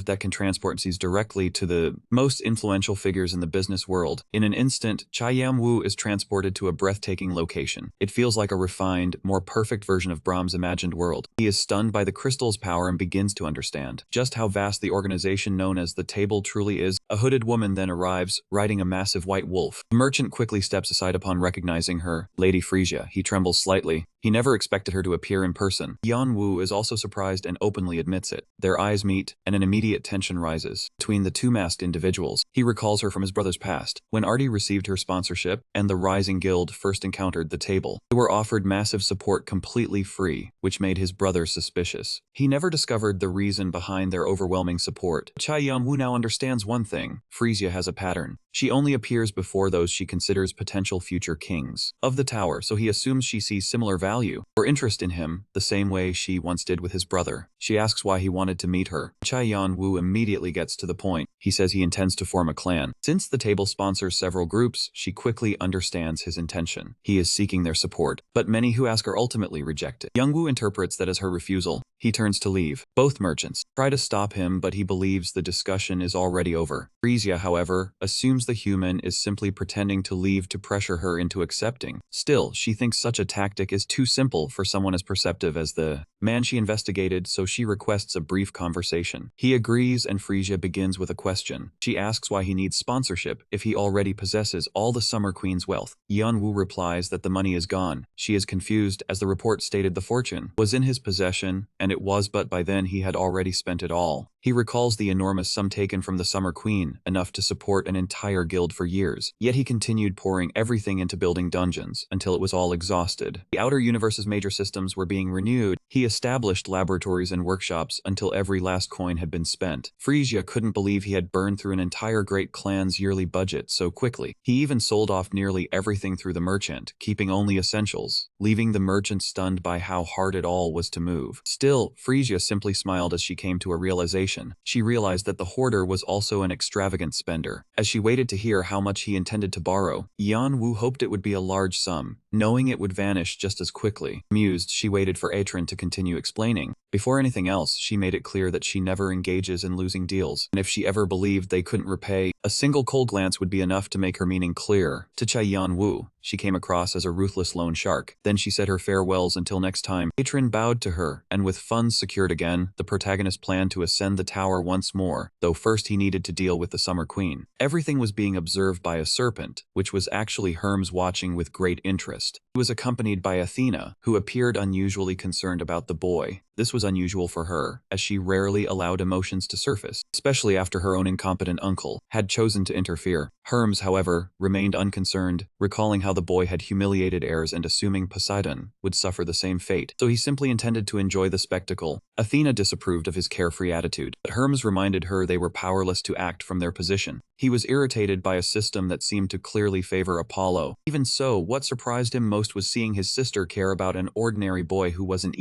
that can transport Cs directly to the most influential figures in the business world. In an instant, Yanwu is transported to a breathtaking location. It feels like a refined, more perfect version of Brahm's imagined world. He is stunned by the crystal's power and begins to understand just how vast the organization known as the Table truly is. A hooded woman then arrives, riding a massive white wolf. The merchant quickly steps aside upon recognizing her, Lady Frisia. He trembles slightly. He never expected her to appear in person. Yanwu is also surprised and openly admits it. Their eyes meet, and an immediate tension rises between the two masked individuals. He recalls her from his brother's past, when Artie received her sponsorship and the Rising Guild first encountered the Table. They were offered massive support completely free, which made his brother suspicious. He never discovered the reason behind their overwhelming support. Yanwu now understands one thing: Frisia has a pattern. She only appears before those she considers potential future kings of the tower, so he assumes she sees similar value or interest in him, the same way she once did with his brother. She asks why he wanted to meet her. Yanwu immediately gets to the point. He says he intends to form a clan. Since the Table sponsors several groups, she quickly understands his intention. He is seeking their support, but many who ask are ultimately rejected. Yanwu interprets that as her refusal. He turns to leave. Both merchants try to stop him, but he believes the discussion is already over. Frisia, however, assumes the human is simply pretending to leave to pressure her into accepting. Still, she thinks such a tactic is too simple for someone as perceptive as the man she investigated, so she requests a brief conversation. He agrees, and Frisia begins with a question. She asks why he needs sponsorship if he already possesses all the Summer Queen's wealth. Yanwu replies that the money is gone. She is confused, as the report stated the fortune was in his possession, and it was, but by then he had already spent it all. He recalls the enormous sum taken from the Summer Queen, enough to support an entire guild for years. Yet he continued pouring everything into building dungeons, until it was all exhausted. The Outer Universe's major systems were being renewed. He established laboratories and workshops until every last coin had been spent. Frisia couldn't believe he had burned through an entire great clan's yearly budget so quickly. He even sold off nearly everything through the merchant, keeping only essentials, leaving the merchant stunned by how hard it all was to move. Still, Frisia simply smiled as she came to a realization. She realized that the hoarder was also an extravagant spender. As she waited to hear how much he intended to borrow, Yan Wu hoped it would be a large sum, knowing it would vanish just as quickly. Amused, she waited for Atron to continue explaining. Before anything else, she made it clear that she never engages in losing deals, and if she ever believed they couldn't repay, a single cold glance would be enough to make her meaning clear. To Chai Yan Wu, she came across as a ruthless loan shark. Then she said her farewells until next time. Atron bowed to her, and with funds secured again, the protagonist planned to ascend the tower once more, though first he needed to deal with the Summer Queen. Everything was being observed by a serpent, which was actually Hermes watching with great interest. He was accompanied by Athena, who appeared unusually concerned about the boy. This was unusual for her, as she rarely allowed emotions to surface, especially after her own incompetent uncle had chosen to interfere. Hermes, however, remained unconcerned, recalling how the boy had humiliated heirs and assuming Poseidon would suffer the same fate, so he simply intended to enjoy the spectacle. Athena disapproved of his carefree attitude, but Hermes reminded her they were powerless to act from their position. He was irritated by a system that seemed to clearly favor Apollo. Even so, what surprised him most was seeing his sister care about an ordinary boy who wasn't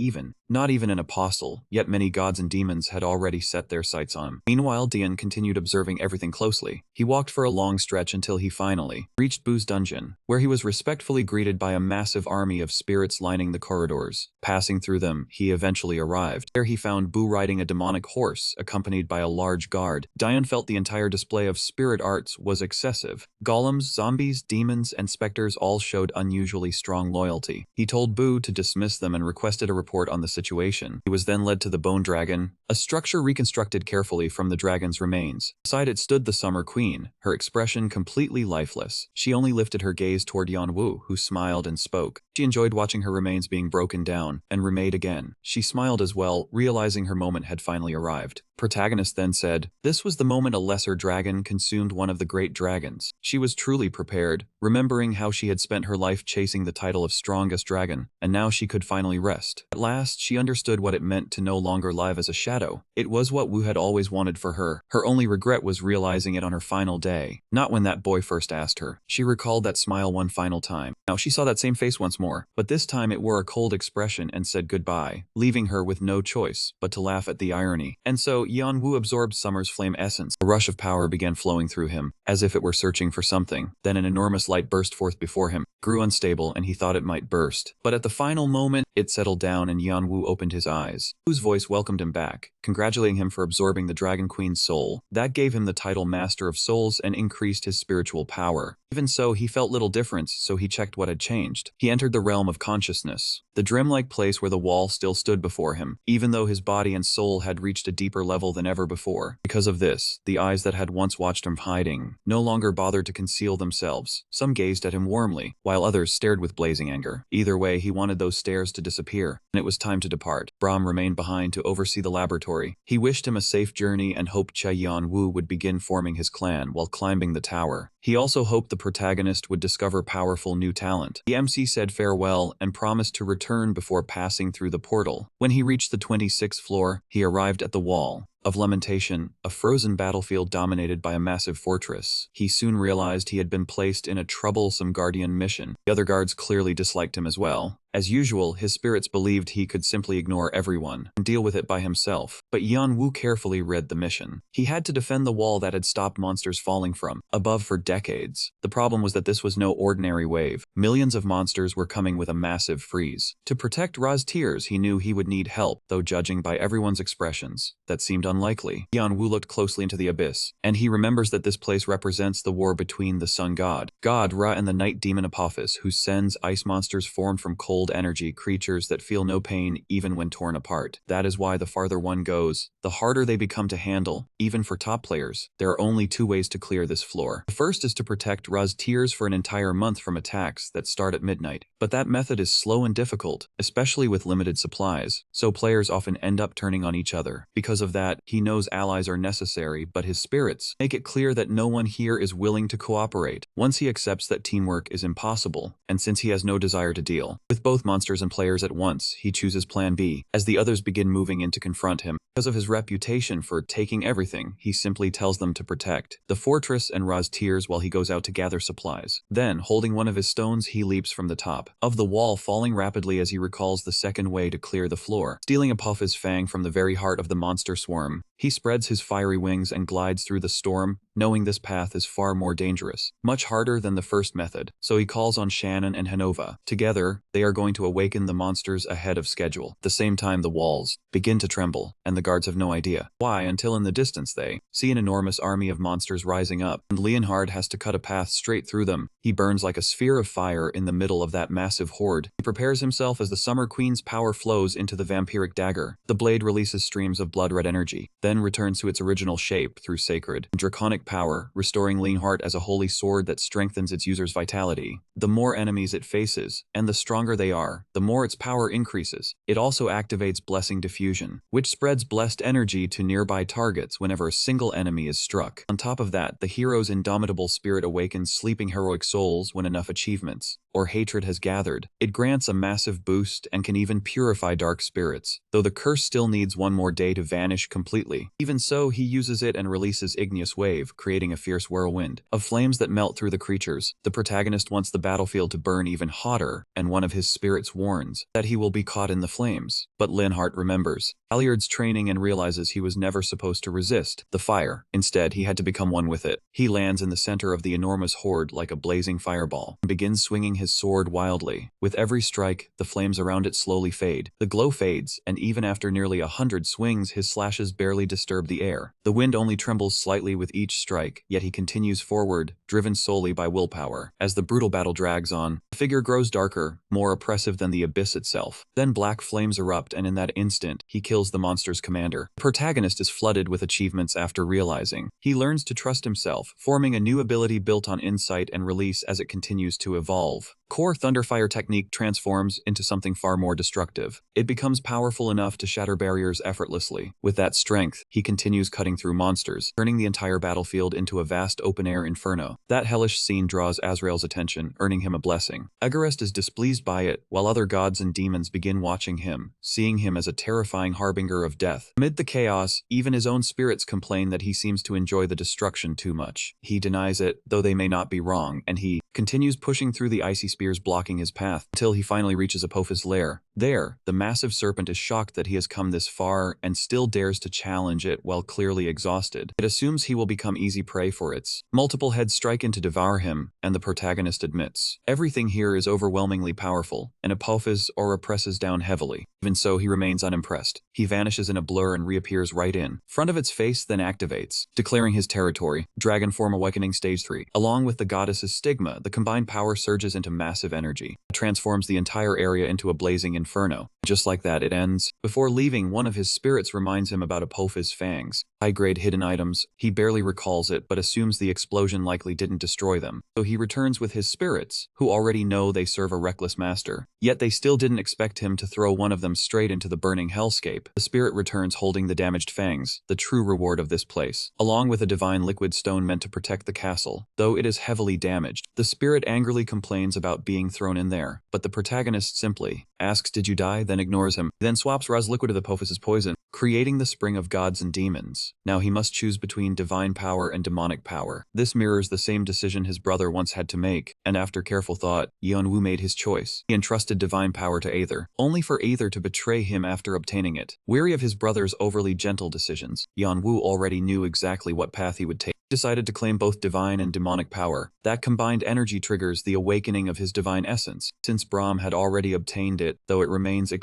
not even an apostle, yet many gods and demons had already set their sights on him. Meanwhile, Dian continued observing everything closely. He walked for a long stretch until he finally reached Bu's dungeon, where he was respectfully greeted by a massive army of spirits lining the corridors. Passing through them, he eventually arrived. There he found Bu riding a demonic horse, accompanied by a large guard. Dian felt the entire display of spirit arts was excessive. Golems, zombies, demons, and specters all showed unusually strong loyalty. He told Bu to dismiss them and requested a report on the situation. He was then led to the Bone Dragon, a structure reconstructed carefully from the dragon's remains. Beside it stood the Summer Queen, her expression completely lifeless. She only lifted her gaze toward Yan Wu, who smiled and spoke. She enjoyed watching her remains being broken down and remade again. She smiled as well, realizing her moment had finally arrived. Protagonist then said, "This was the moment a lesser dragon consumed one of the great dragons." She was truly prepared, remembering how she had spent her life chasing the title of strongest dragon, and now she could finally rest. At last, she understood what it meant to no longer live as a shadow. It was what Wu had always wanted for her. Her only regret was realizing it on her final day, not when that boy first asked her. She recalled that smile one final time. Now she saw that same face once more, but this time it wore a cold expression and said goodbye, leaving her with no choice but to laugh at the irony. And so Yan Wu absorbed Summer's flame essence. A rush of power began flowing through him, as if it were searching for something. Then an enormous light burst forth before him, grew unstable, and he thought it might burst. But at the final moment, it settled down and Yan Wu opened his eyes. Wu's voice welcomed him back, congratulating him for absorbing the Dragon Queen's soul. That gave him the title Master of Souls and increased his spiritual power. Even so, he felt little difference, so he checked what had changed. He entered the realm of consciousness, the dream-like place where the wall still stood before him, even though his body and soul had reached a deeper level than ever before. Because of this, the eyes that had once watched him hiding no longer bothered to conceal themselves. Some gazed at him warmly, while others stared with blazing anger. Either way, he wanted those stares to disappear, and it was time to depart. Brahm remained behind to oversee the laboratory. He wished him a safe journey and hoped Che Yan Wu would begin forming his clan while climbing the tower. He also hoped the protagonist would discover powerful new talent. The MC said farewell and promised to return before passing through the portal. When he reached the 26th floor, he arrived at the wall of lamentation, a frozen battlefield dominated by a massive fortress. He soon realized he had been placed in a troublesome guardian mission. The other guards clearly disliked him as well. As usual, his spirits believed he could simply ignore everyone and deal with it by himself. But Yan Wu carefully read the mission. He had to defend the wall that had stopped monsters falling from above for decades. The problem was that this was no ordinary wave. Millions of monsters were coming with a massive freeze. To protect Ra's tears, he knew he would need help, though judging by everyone's expressions, that seemed unlikely. Yan Wu looked closely into the abyss, and he remembers that this place represents the war between the sun god, Ra, and the night demon Apophis, who sends ice monsters formed from cold energy, creatures that feel no pain even when torn apart. That is why the farther one goes, the harder they become to handle, even for top players. There are only two ways to clear this floor. The first is to protect Ra's tears for an entire month from attacks that start at midnight. But that method is slow and difficult, especially with limited supplies, so players often end up turning on each other. Because of that, He knows allies are necessary, but his spirits make it clear that no one here is willing to cooperate. Once he accepts that teamwork is impossible, and since he has no desire to deal with both monsters and players at once, he chooses Plan B. As the others begin moving in to confront him, because of his reputation for taking everything, he simply tells them to protect the fortress and Ra's tears while he goes out to gather supplies. Then, holding one of his stones, he leaps from the top of the wall, falling rapidly as he recalls the second way to clear the floor. Stealing Apophis' fang from the very heart of the monster swarm, he spreads his fiery wings and glides through the storm, knowing this path is far more dangerous, much harder than the first method. So he calls on Shannon and Hanova. Together, they are going to awaken the monsters ahead of schedule. At the same time, the walls begin to tremble, and the guards have no idea why until in the distance they see an enormous army of monsters rising up, and Leonhard has to cut a path straight through them. He burns like a sphere of fire in the middle of that massive horde. He prepares himself as the Summer Queen's power flows into the vampiric dagger. The blade releases streams of blood-red energy, then returns to its original shape through sacred and draconic power, restoring Leonhard as a holy sword that strengthens its user's vitality. The more enemies it faces, and the stronger they are, the more its power increases. It also activates Blessing Diffusion, which spreads blessed energy to nearby targets whenever a single enemy is struck. On top of that, the hero's indomitable spirit awakens sleeping heroic souls when enough achievements or hatred has gathered. It grants a massive boost and can even purify dark spirits, though the curse still needs one more day to vanish completely. Even so, he uses it and releases Igneous Wave, creating a fierce whirlwind of flames that melt through the creatures. The protagonist wants the battlefield to burn even hotter, and one of his spirits warns that he will be caught in the flames. But Linhardt remembers Aluard's training and realizes he was never supposed to resist the fire. Instead, he had to become one with it. He lands in the center of the enormous horde like a blazing fireball and begins swinging his sword wildly. With every strike, the flames around it slowly fade. The glow fades, and even after nearly 100 swings, his slashes barely disturb the air. The wind only trembles slightly with each strike, yet he continues forward, driven solely by willpower. As the brutal battle drags on, the figure grows darker, more oppressive than the abyss itself. Then black flames erupt, and in that instant, he kills the monster's commander. The protagonist is flooded with achievements after realizing he learns to trust himself, forming a new ability built on insight and release as it continues to evolve. Core Thunderfire technique transforms into something far more destructive. It becomes powerful enough to shatter barriers effortlessly. With that strength, he continues cutting through monsters, turning the entire battlefield into a vast open-air inferno. That hellish scene draws Azrael's attention, earning him a blessing. Agarest is displeased by it, while other gods and demons begin watching him, seeing him as a terrifying harbinger of death. Amid the chaos, even his own spirits complain that he seems to enjoy the destruction too much. He denies it, though they may not be wrong, and he continues pushing through the icy spears blocking his path until he finally reaches Apophis' lair. There, the massive serpent is shocked that he has come this far and still dares to challenge it while clearly exhausted. It assumes he will become easy prey for its multiple heads strike in to devour him, and the protagonist admits everything here is overwhelmingly powerful, and Apophis aura presses down heavily. Even so, he remains unimpressed. He vanishes in a blur and reappears right in front of its face, then activates, declaring his territory. Dragon Form Awakening Stage 3. Along with the goddess's stigma, the combined power surges into massive energy. It transforms the entire area into a blazing inferno. Just like that, it ends. Before leaving, one of his spirits reminds him about Apophis' fangs. High-grade hidden items. He barely recalls it, but assumes the explosion likely didn't destroy them. So he returns with his spirits, who already know they serve a reckless master. Yet they still didn't expect him to throw one of them straight into the burning hellscape. The spirit returns holding the damaged fangs, the true reward of this place, along with a divine liquid stone meant to protect the castle. Though it is heavily damaged, the spirit angrily complains about being thrown in there, but the protagonist simply asks, "Did you die?" then ignores him. He then swaps Ra's liquid with Apophis' poison, creating the spring of gods and demons. Now he must choose between divine power and demonic power. This mirrors the same decision his brother once had to make, and after careful thought, Yeonwoo made his choice. He entrusted divine power to Aether, only for Aether to betray him after obtaining it. Weary of his brother's overly gentle decisions, Yeonwoo already knew exactly what path he would take. He decided to claim both divine and demonic power. That combined energy triggers the awakening of his divine essence, since Brahm had already obtained it, though it remains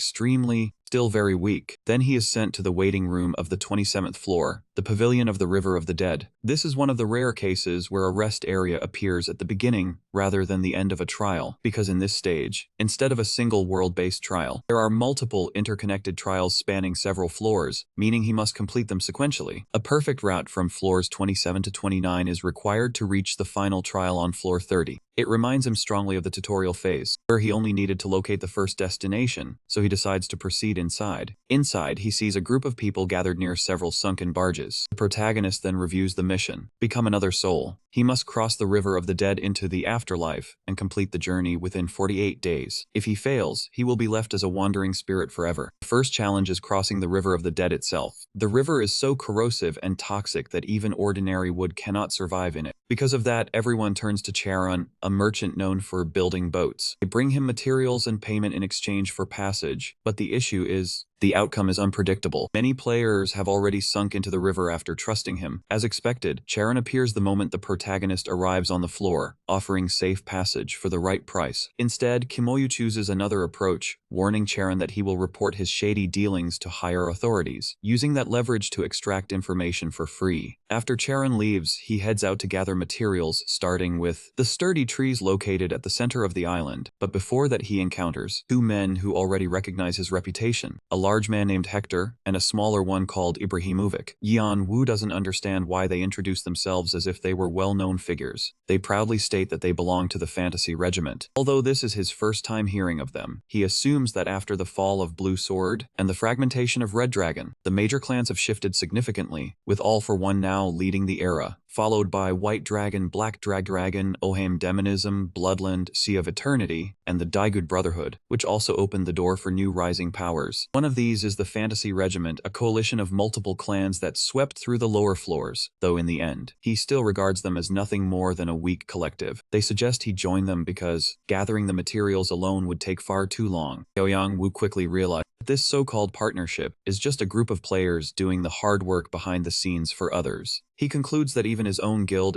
still very weak. Then he is sent to the waiting room of the 27th floor, the Pavilion of the River of the Dead. This is one of the rare cases where a rest area appears at the beginning rather than the end of a trial, because in this stage, instead of a single world-based trial, there are multiple interconnected trials spanning several floors, meaning he must complete them sequentially. A perfect route from floors 27 to 29 is required to reach the final trial on floor 30. It reminds him strongly of the tutorial phase, where he only needed to locate the first destination, so he decides to proceed inside. Inside, he sees a group of people gathered near several sunken barges. The protagonist then reviews the mission: become another soul. He must cross the river of the dead into the afterlife and complete the journey within 48 days. If he fails, he will be left as a wandering spirit forever. The first challenge is crossing the river of the dead itself. The river is so corrosive and toxic that even ordinary wood cannot survive in it. Because of that, everyone turns to Charon, a merchant known for building boats. They bring him materials and payment in exchange for passage, but the issue is, the outcome is unpredictable. Many players have already sunk into the river after trusting him. As expected, Charon appears the moment the protagonist arrives on the floor, offering safe passage for the right price. Instead, Kimoyu chooses another approach, warning Charon that he will report his shady dealings to higher authorities, using that leverage to extract information for free. After Charon leaves, he heads out to gather materials, starting with the sturdy trees located at the center of the island. But before that, he encounters two men who already recognize his reputation: a large man named Hector and a smaller one called Ibrahimovic. Yan Wu doesn't understand why they introduce themselves as if they were well-known figures. They proudly state that they belong to the Fantasy Regiment. Although this is his first time hearing of them, he assumes that after the fall of Blue Sword and the fragmentation of Red Dragon, the major clans have shifted significantly, with All for One now leading the era, followed by White Dragon, Black Dragon, Oham Demonism, Bloodland, Sea of Eternity, and the Daigud Brotherhood, which also opened the door for new rising powers. One of these is the Fantasy Regiment, a coalition of multiple clans that swept through the lower floors, though in the end, he still regards them as nothing more than a weak collective. They suggest he join them because gathering the materials alone would take far too long. Yang Wu quickly realized that this so-called partnership is just a group of players doing the hard work behind the scenes for others. He concludes that even his own guild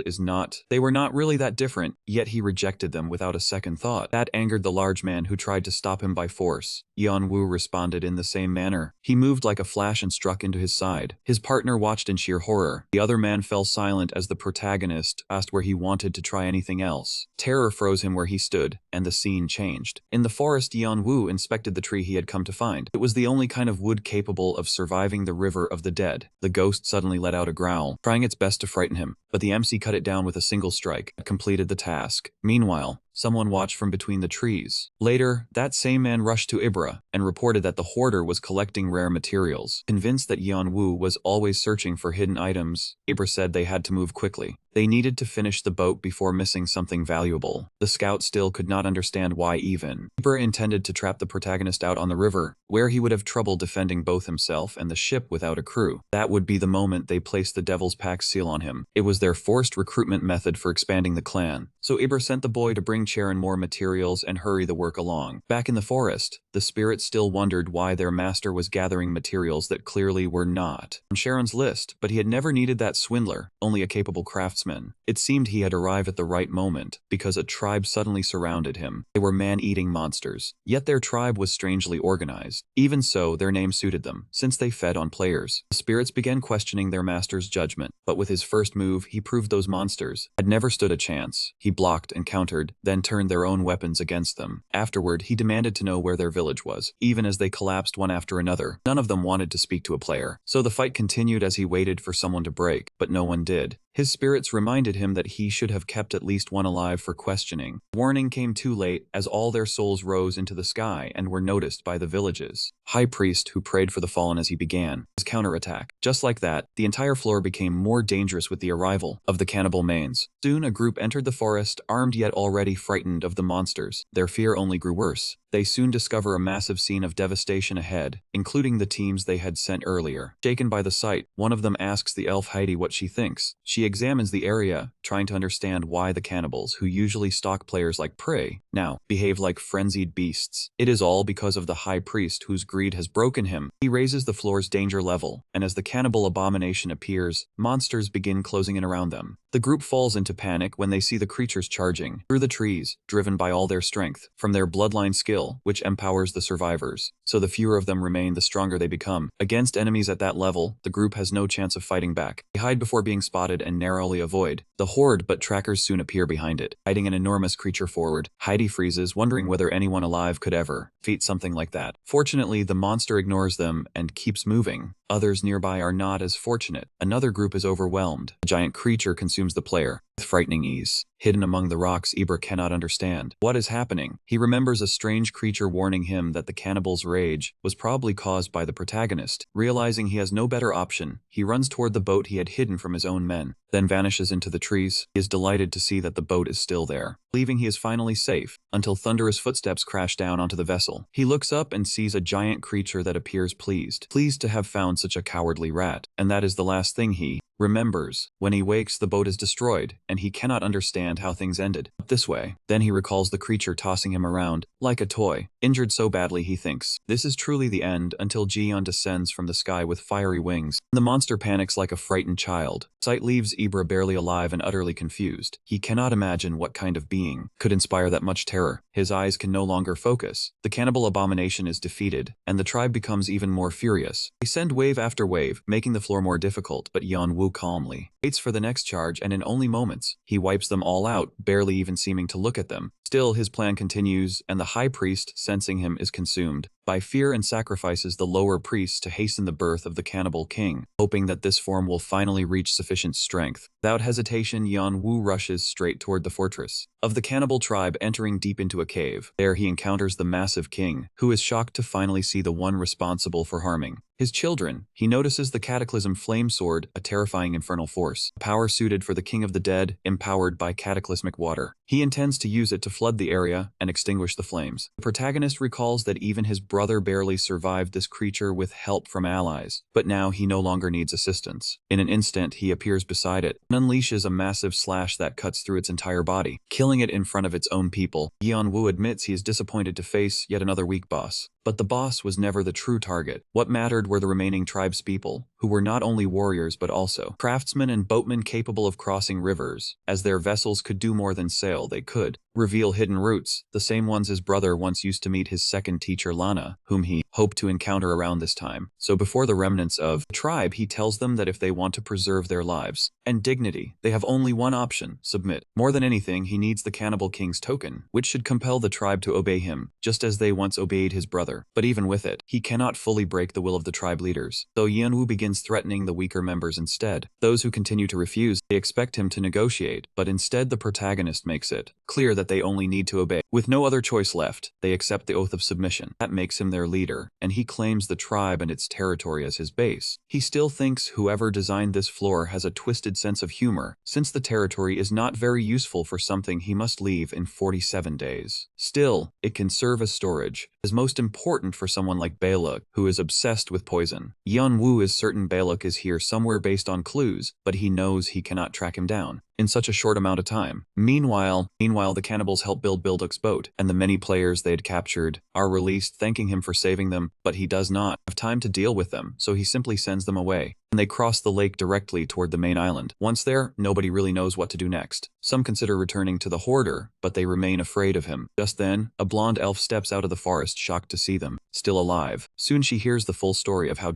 they were not really that different, yet he rejected them without a second thought. That angered the large man who tried to stop him by force. Yan Wu responded in the same manner. He moved like a flash and struck into his side. His partner watched in sheer horror. The other man fell silent as the protagonist asked where he wanted to try anything else. Terror froze him where he stood, and the scene changed. In the forest, Yan Wu inspected the tree he had come to find. It was the only kind of wood capable of surviving the river of the dead. The ghost suddenly let out a growl, trying its best to frighten him, but the MC cut it down with a single strike, completed the task. Meanwhile, someone watched from between the trees. Later, that same man rushed to Ibra and reported that the hoarder was collecting rare materials. Convinced that Yan Wu was always searching for hidden items, Ibra said they had to move quickly. They needed to finish the boat before missing something valuable. The scout still could not understand why even. Ibra intended to trap the protagonist out on the river, where he would have trouble defending both himself and the ship without a crew. That would be the moment they placed the Devil's Pack seal on him. It was their forced recruitment method for expanding the clan. So Ibra sent the boy to bring Charon more materials and hurry the work along. Back in the forest, the spirits still wondered why their master was gathering materials that clearly were not on Charon's list, but he had never needed that swindler, only a capable craftsman. It seemed he had arrived at the right moment, because a tribe suddenly surrounded him. They were man-eating monsters, yet their tribe was strangely organized. Even so, their name suited them, since they fed on players. The spirits began questioning their master's judgment, but with his first move, he proved those monsters had never stood a chance. He blocked and countered, then turned their own weapons against them. Afterward, he demanded to know where their village was, even as they collapsed one after another. None of them wanted to speak to a player, so the fight continued as he waited for someone to break, but no one did. His spirits reminded him that he should have kept at least one alive for questioning. Warning came too late, as all their souls rose into the sky and were noticed by the villages. High Priest, who prayed for the fallen as he began his counterattack. Just like that, the entire floor became more dangerous with the arrival of the cannibal mains. Soon a group entered the forest, armed yet already frightened of the monsters. Their fear only grew worse. They soon discover a massive scene of devastation ahead, including the teams they had sent earlier. Shaken by the sight, one of them asks the elf Heidi what she thinks. She examines the area, trying to understand why the cannibals, who usually stalk players like prey, now behave like frenzied beasts. It is all because of the High Priest, whose greed has broken him. He raises the floor's danger level, and as the cannibal abomination appears, monsters begin closing in around them. The group falls into panic when they see the creatures charging through the trees, driven by all their strength, from their bloodline skill, which empowers the survivors. So the fewer of them remain, the stronger they become. Against enemies at that level, the group has no chance of fighting back. They hide before being spotted and narrowly avoid the horde, but trackers soon appear behind it, hiding an enormous creature forward. Heidi freezes, wondering whether anyone alive could ever defeat something like that. Fortunately, the monster ignores them and keeps moving. Others nearby are not as fortunate. Another group is overwhelmed. A giant creature consumes the player, with frightening ease. Hidden among the rocks, Ibra cannot understand what is happening. He remembers a strange creature warning him that the cannibal's rage was probably caused by the protagonist. Realizing he has no better option, he runs toward the boat he had hidden from his own men, then vanishes into the trees. He is delighted to see that the boat is still there, believing he is finally safe, until thunderous footsteps crash down onto the vessel. He looks up and sees a giant creature that appears pleased to have found such a cowardly rat, and that is the last thing he remembers. When he wakes, the boat is destroyed, and he cannot understand how things ended this way. Then he recalls the creature tossing him around like a toy, injured so badly he thinks this is truly the end, until Jiyeon descends from the sky with fiery wings. The monster panics like a frightened child. Sight leaves Ibra barely alive and utterly confused. He cannot imagine what kind of being could inspire that much terror. His eyes can no longer focus. The cannibal abomination is defeated, and the tribe becomes even more furious. They send wave after wave, making the floor more difficult, but Yeon-woo calmly waits for the next charge, and in only moments, he wipes them all out, barely even seeming to look at them. Still, his plan continues, and the high priest, sensing him, is consumed by fear and sacrifices the lower priests to hasten the birth of the cannibal king, hoping that this form will finally reach sufficient strength. Without hesitation, Yeon-woo rushes straight toward the fortress of the cannibal tribe, entering deep into a cave. There he encounters the massive king, who is shocked to finally see the one responsible for harming his children. He notices the Cataclysm Flame Sword, a terrifying infernal force, a power suited for the King of the Dead, empowered by cataclysmic water. He intends to use it to flood the area and extinguish the flames. The protagonist recalls that even his brother barely survived this creature with help from allies, but now he no longer needs assistance. In an instant, he appears beside it and unleashes a massive slash that cuts through its entire body, killing it in front of its own people. Yeon-woo admits he is disappointed to face yet another weak boss. But the boss was never the true target. What mattered were the remaining tribespeople, who were not only warriors but also craftsmen and boatmen capable of crossing rivers. As their vessels could do more than sail, they could reveal hidden routes, the same ones his brother once used to meet his second teacher Lana, whom he hoped to encounter around this time. So before the remnants of the tribe, he tells them that if they want to preserve their lives and dignity, they have only one option: submit. More than anything, he needs the cannibal king's token, which should compel the tribe to obey him, just as they once obeyed his brother. But even with it, he cannot fully break the will of the tribe leaders. So Yeon-woo begins threatening the weaker members instead. Those who continue to refuse, they expect him to negotiate, but instead the protagonist makes it clear that they only need to obey. With no other choice left, they accept the oath of submission. That makes him their leader, and he claims the tribe and its territory as his base. He still thinks whoever designed this floor has a twisted sense of humor, since the territory is not very useful for something he must leave in 47 days. Still, it can serve as storage, as most important for someone like Baeluk, who is obsessed with poison. Yeon-woo is certain Baeluk is here somewhere based on clues, but he knows he cannot track him down in such a short amount of time. Meanwhile, the cannibals help build Bilduk's boat, and the many players they had captured are released, thanking him for saving them, but he does not have time to deal with them, so he simply sends them away. And they cross the lake directly toward the main island. Once there, nobody really knows what to do next. Some consider returning to the hoarder, but they remain afraid of him. Just then, a blonde elf steps out of the forest, shocked to see them still alive. Soon she hears the full story of how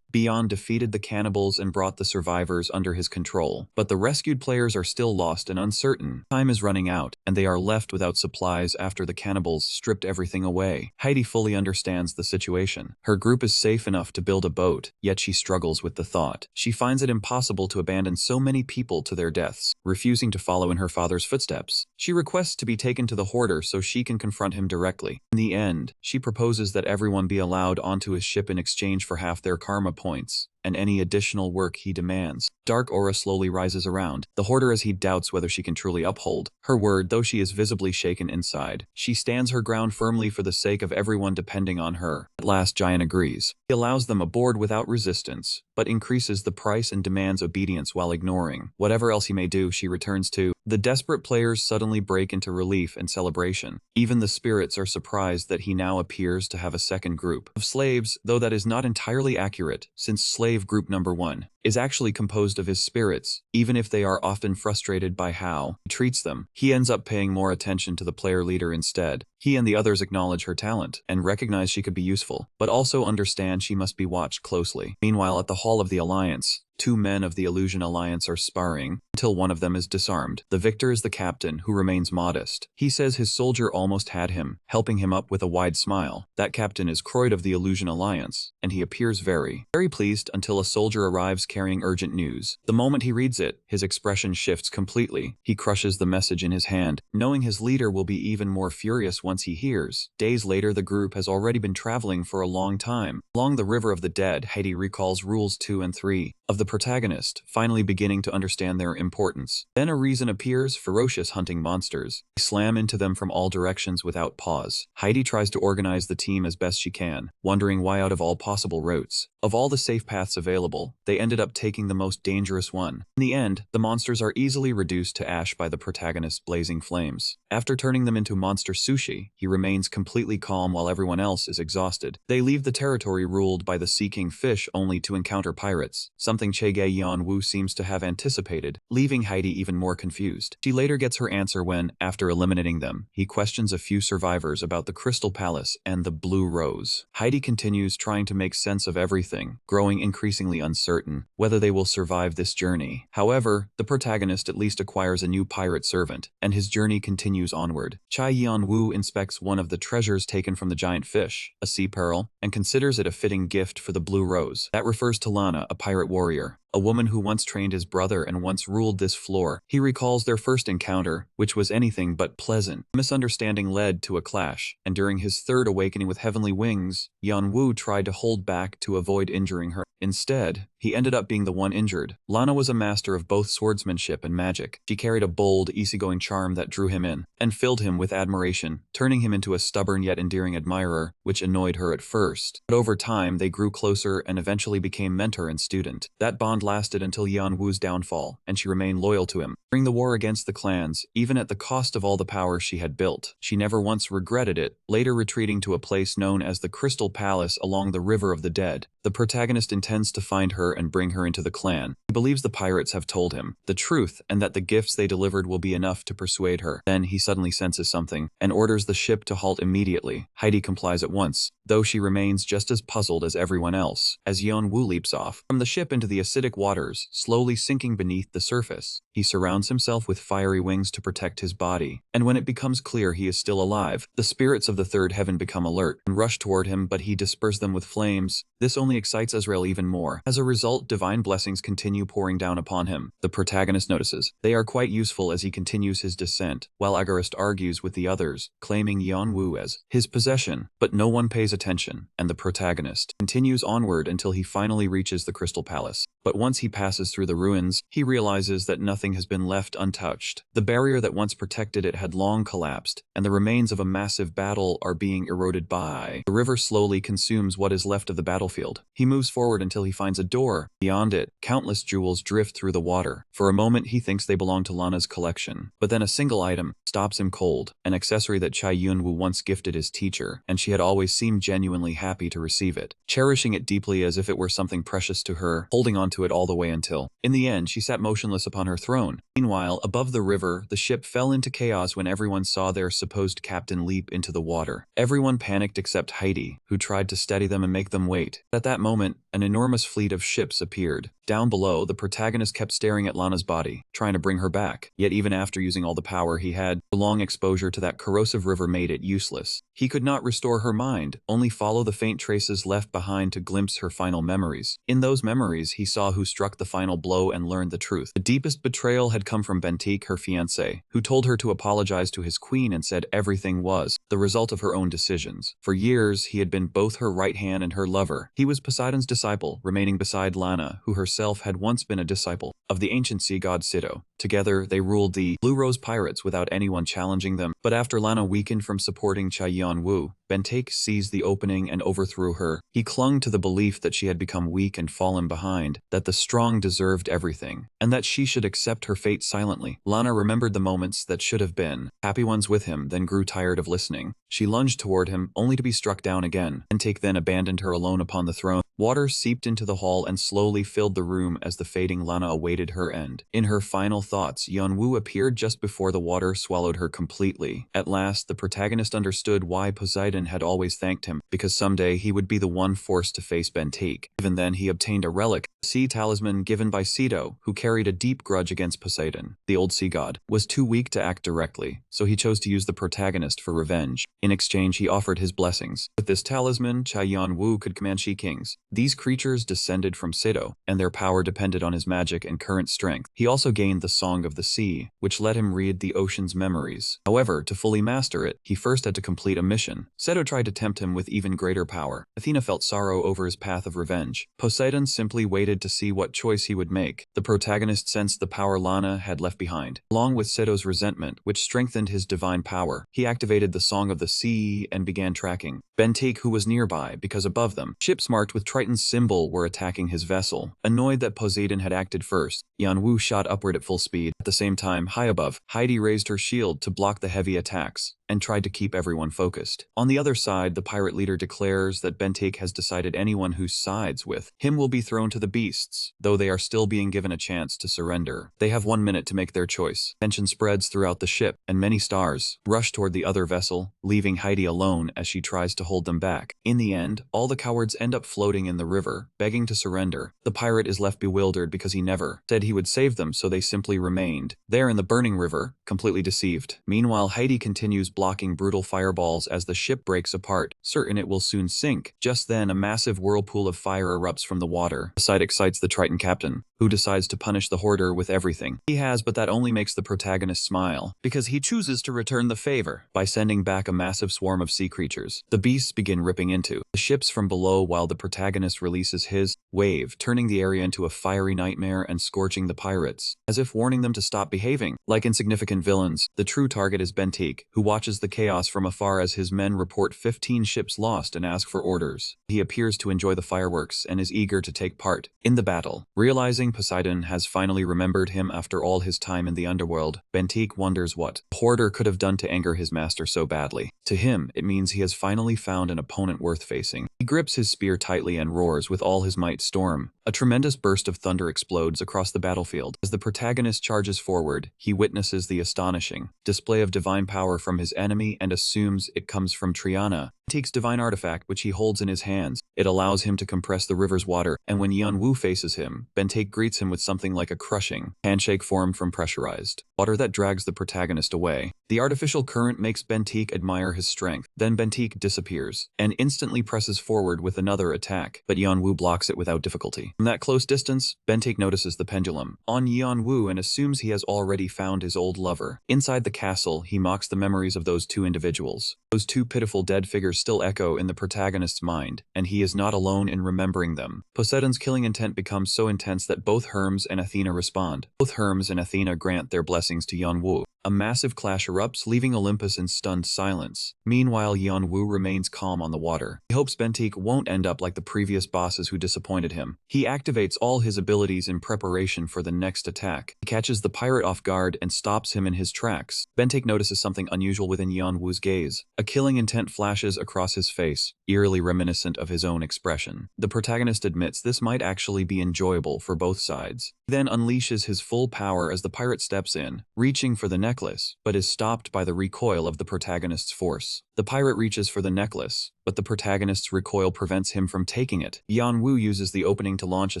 Beyond defeated the cannibals and brought the survivors under his control. But the rescued players are still lost and uncertain. Time is running out, and they are left without supplies after the cannibals stripped everything away. Heidi fully understands the situation. Her group is safe enough to build a boat, yet she struggles with the thought. She finds it impossible to abandon so many people to their deaths, refusing to follow in her father's footsteps. She requests to be taken to the hoarder so she can confront him directly. In the end, she proposes that everyone be allowed onto his ship in exchange for half their karma points and any additional work he demands. Dark aura slowly rises around the hoarder as he doubts whether she can truly uphold her word, though she is visibly shaken inside. She stands her ground firmly for the sake of everyone depending on her. At last, Giant agrees. He allows them aboard without resistance, but increases the price and demands obedience while ignoring whatever else he may do. She returns to the desperate players suddenly break into relief and celebration. Even the spirits are surprised that he now appears to have a second group of slaves, though that is not entirely accurate, since slave group number 1 is actually composed of his spirits, even if they are often frustrated by how he treats them. He ends up paying more attention to the player leader instead. He and the others acknowledge her talent and recognize she could be useful, but also understand she must be watched closely. Meanwhile, at the Hall of the Alliance, Two men of the Illusion Alliance are sparring until one of them is disarmed. The victor is the captain, who remains modest. He says his soldier almost had him, helping him up with a wide smile. That captain is Croyd of the Illusion Alliance, and he appears very pleased until a soldier arrives carrying urgent news. The moment he reads it, his expression shifts completely. He crushes the message in his hand, knowing his leader will be even more furious once he hears. Days later, the group has already been traveling for a long time. Along the River of the Dead, Heidi recalls rules 2 and 3 of the protagonist, finally beginning to understand their importance. Then a reason appears, ferocious hunting monsters. They slam into them from all directions without pause. Heidi tries to organize the team as best she can, wondering why out of all possible routes, of all the safe paths available, they ended up taking the most dangerous one. In the end, the monsters are easily reduced to ash by the protagonist's blazing flames. After turning them into monster sushi, he remains completely calm while everyone else is exhausted. They leave the territory ruled by the Sea King fish only to encounter pirates, something Yeon-woo seems to have anticipated, leaving Heidi even more confused. She later gets her answer when, after eliminating them, he questions a few survivors about the Crystal Palace and the Blue Rose. Heidi continues trying to make sense of everything, growing increasingly uncertain whether they will survive this journey. However, the protagonist at least acquires a new pirate servant, and his journey continues onward. Yeon-woo inspects one of the treasures taken from the giant fish, a sea pearl, and considers it a fitting gift for the Blue Rose. That refers to Lana, a pirate warrior, a woman who once trained his brother and once ruled this floor. He recalls their first encounter, which was anything but pleasant. A misunderstanding led to a clash, and during his third awakening with heavenly wings, Yeon-woo tried to hold back to avoid injuring her. Instead, he ended up being the one injured. Lana was a master of both swordsmanship and magic. She carried a bold, easygoing charm that drew him in, and filled him with admiration, turning him into a stubborn yet endearing admirer, which annoyed her at first. But over time, they grew closer and eventually became mentor and student. That bond lasted until Yeon-woo's downfall, and she remained loyal to him. During the war against the clans, even at the cost of all the power she had built, she never once regretted it, later retreating to a place known as the Crystal Palace along the River of the Dead. The protagonist intends to find her and bring her into the clan. He believes the pirates have told him the truth and that the gifts they delivered will be enough to persuade her. Then he suddenly senses something and orders the ship to halt immediately. Heidi complies at once, though she remains just as puzzled as everyone else. As Yeon-woo leaps off from the ship into the acidic waters, slowly sinking beneath the surface, he surrounds himself with fiery wings to protect his body. And when it becomes clear he is still alive, the spirits of the third heaven become alert and rush toward him, but he disperses them with flames. This only excites Azrael even more. As a result, divine blessings continue pouring down upon him. The protagonist notices they are quite useful as he continues his descent, while Agarist argues with the others, claiming Yeon-woo as his possession, but no one pays attention, and the protagonist continues onward until he finally reaches the Crystal Palace. But once he passes through the ruins, he realizes that nothing has been left untouched. The barrier that once protected it had long collapsed, and the remains of a massive battle are being eroded by. The river slowly consumes what is left of the battlefield. He moves forward until he finds a door. Beyond it, countless jewels drift through the water. For a moment, he thinks they belong to Lana's collection, but then a single item stops him cold, an accessory that Yeon-woo once gifted his teacher, and she had always seemed genuinely happy to receive it, cherishing it deeply as if it were something precious to her, holding on to it all the way until, in the end, she sat motionless upon her throne. Meanwhile, above the river, the ship fell into chaos when everyone saw their supposed captain leap into the water. Everyone panicked except Heidi, who tried to steady them and make them wait. At that moment, an enormous fleet of ships appeared. Down below, the protagonist kept staring at Lana's body, trying to bring her back. Yet even after using all the power he had, the long exposure to that corrosive river made it useless. He could not restore her mind, only follow the faint traces left behind to glimpse her final memories. In those memories, he saw who struck the final blow and learned the truth. The deepest betrayal had come from Bentique, her fiancé, who told her to apologize to his queen and said everything was the result of her own decisions. For years, he had been both her right hand and her lover. He was Poseidon's disciple, remaining beside Lana, who herself had once been a disciple of the ancient sea god Sito. Together, they ruled the Blue Rose pirates without anyone challenging them. But after Lana weakened from supporting Yeon-woo, Bentique seized the opening and overthrew her. He clung to the belief that she had become weak and fallen behind, that the strong deserved everything, and that she should accept her fate silently. Lana remembered the moments that should have been happy ones with him, then grew tired of listening. She lunged toward him, only to be struck down again. Bentique then abandoned her alone upon the throne. Water seeped into the hall and slowly filled the room as the fading Lana awaited her end. In her final thoughts, Yeonwoo appeared just before the water swallowed her completely. At last, the protagonist understood why Poseidon had always thanked him, because someday he would be the one forced to face Bentique. Even then, he obtained a relic, a sea talisman given by Ceto, who carried a deep grudge against Poseidon. The old sea god was too weak to act directly, so he chose to use the protagonist for revenge. In exchange, he offered his blessings. With this talisman, Yeonwoo could command She Kings. These creatures descended from Ceto, and their power depended on his magic and current strength. He also gained the Song of the Sea, which let him read the ocean's memories. However, to fully master it, he first had to complete a mission. Ceto tried to tempt him with even greater power. Athena felt sorrow over his path of revenge. Poseidon simply waited to see what choice he would make. The protagonist sensed the power Lana had left behind, along with Ceto's resentment, which strengthened his divine power. He activated the Song of the Sea and began tracking Bentique, who was nearby, because above them, ships marked with Triton's symbol were attacking his vessel. Annoyed that Poseidon had acted first, Yeonwoo shot upward at full speed. At the same time, high above, Heidi raised her shield to block the heavy attacks and tried to keep everyone focused. On the other side, the pirate leader declares that Bentique has decided anyone who sides with him will be thrown to the beasts, though they are still being given a chance to surrender. They have 1 minute to make their choice. Tension spreads throughout the ship, and many stars rush toward the other vessel, leaving Heidi alone as she tries to hold them back. In the end, all the cowards end up floating in the river, begging to surrender. The pirate is left bewildered because he never said he would save them, so they simply remained there in the burning river, completely deceived. Meanwhile, Heidi continues blocking brutal fireballs as the ship breaks apart, certain it will soon sink. Just then, a massive whirlpool of fire erupts from the water. The sight excites the Triton captain, who decides to punish the hoarder with everything he has, but that only makes the protagonist smile, because he chooses to return the favor by sending back a massive swarm of sea creatures. The beasts begin ripping into the ships from below while the protagonist releases his wave, turning the area into a fiery nightmare and scorching the pirates, as if warning them to stop behaving like insignificant villains. The true target is Bentique, who watches the chaos from afar as his men report 15 ships lost and ask for orders. He appears to enjoy the fireworks and is eager to take part in the battle. Realizing Poseidon has finally remembered him after all his time in the underworld, Bentique wonders what the hoarder could have done to anger his master so badly. To him, it means he has finally found an opponent worth facing. He grips his spear tightly and roars with all his might. Storm. A tremendous burst of thunder explodes across the battlefield. As the protagonist charges forward, he witnesses the astonishing display of divine power from his enemy and assumes it comes from Triana, Bentique's divine artifact, which he holds in his hands. It allows him to compress the river's water, and when Yeonwoo faces him, Bentique greets him with something like a crushing handshake formed from pressurized water that drags the protagonist away. The artificial current makes Bentique admire his strength. Then Bentique disappears and instantly presses forward with another attack, but Yeonwoo blocks it without difficulty. From that close distance, Bentique notices the pendulum on Yeonwoo and assumes he has already found his old lover. Inside the castle, he mocks the memories of those two individuals. Those two pitiful dead figures still echo in the protagonist's mind, and he is not alone in remembering them. Poseidon's killing intent becomes so intense that both Hermes and Athena respond. Both Hermes and Athena grant their blessings to Yeonwoo. A massive clash erupts, leaving Olympus in stunned silence. Meanwhile, Yeonwoo remains calm on the water. He hopes Bentique won't end up like the previous bosses who disappointed him. He activates all his abilities in preparation for the next attack. He catches the pirate off guard and stops him in his tracks. Bentique notices something unusual within Yeonwoo's gaze. A killing intent flashes across his face, eerily reminiscent of his own expression. The protagonist admits this might actually be enjoyable for both sides. He then unleashes his full power as the pirate steps in, reaching for the necklace, but is stopped by the recoil of the protagonist's force. The pirate reaches for the necklace, but the protagonist's recoil prevents him from taking it. Yeonwoo uses the opening to launch a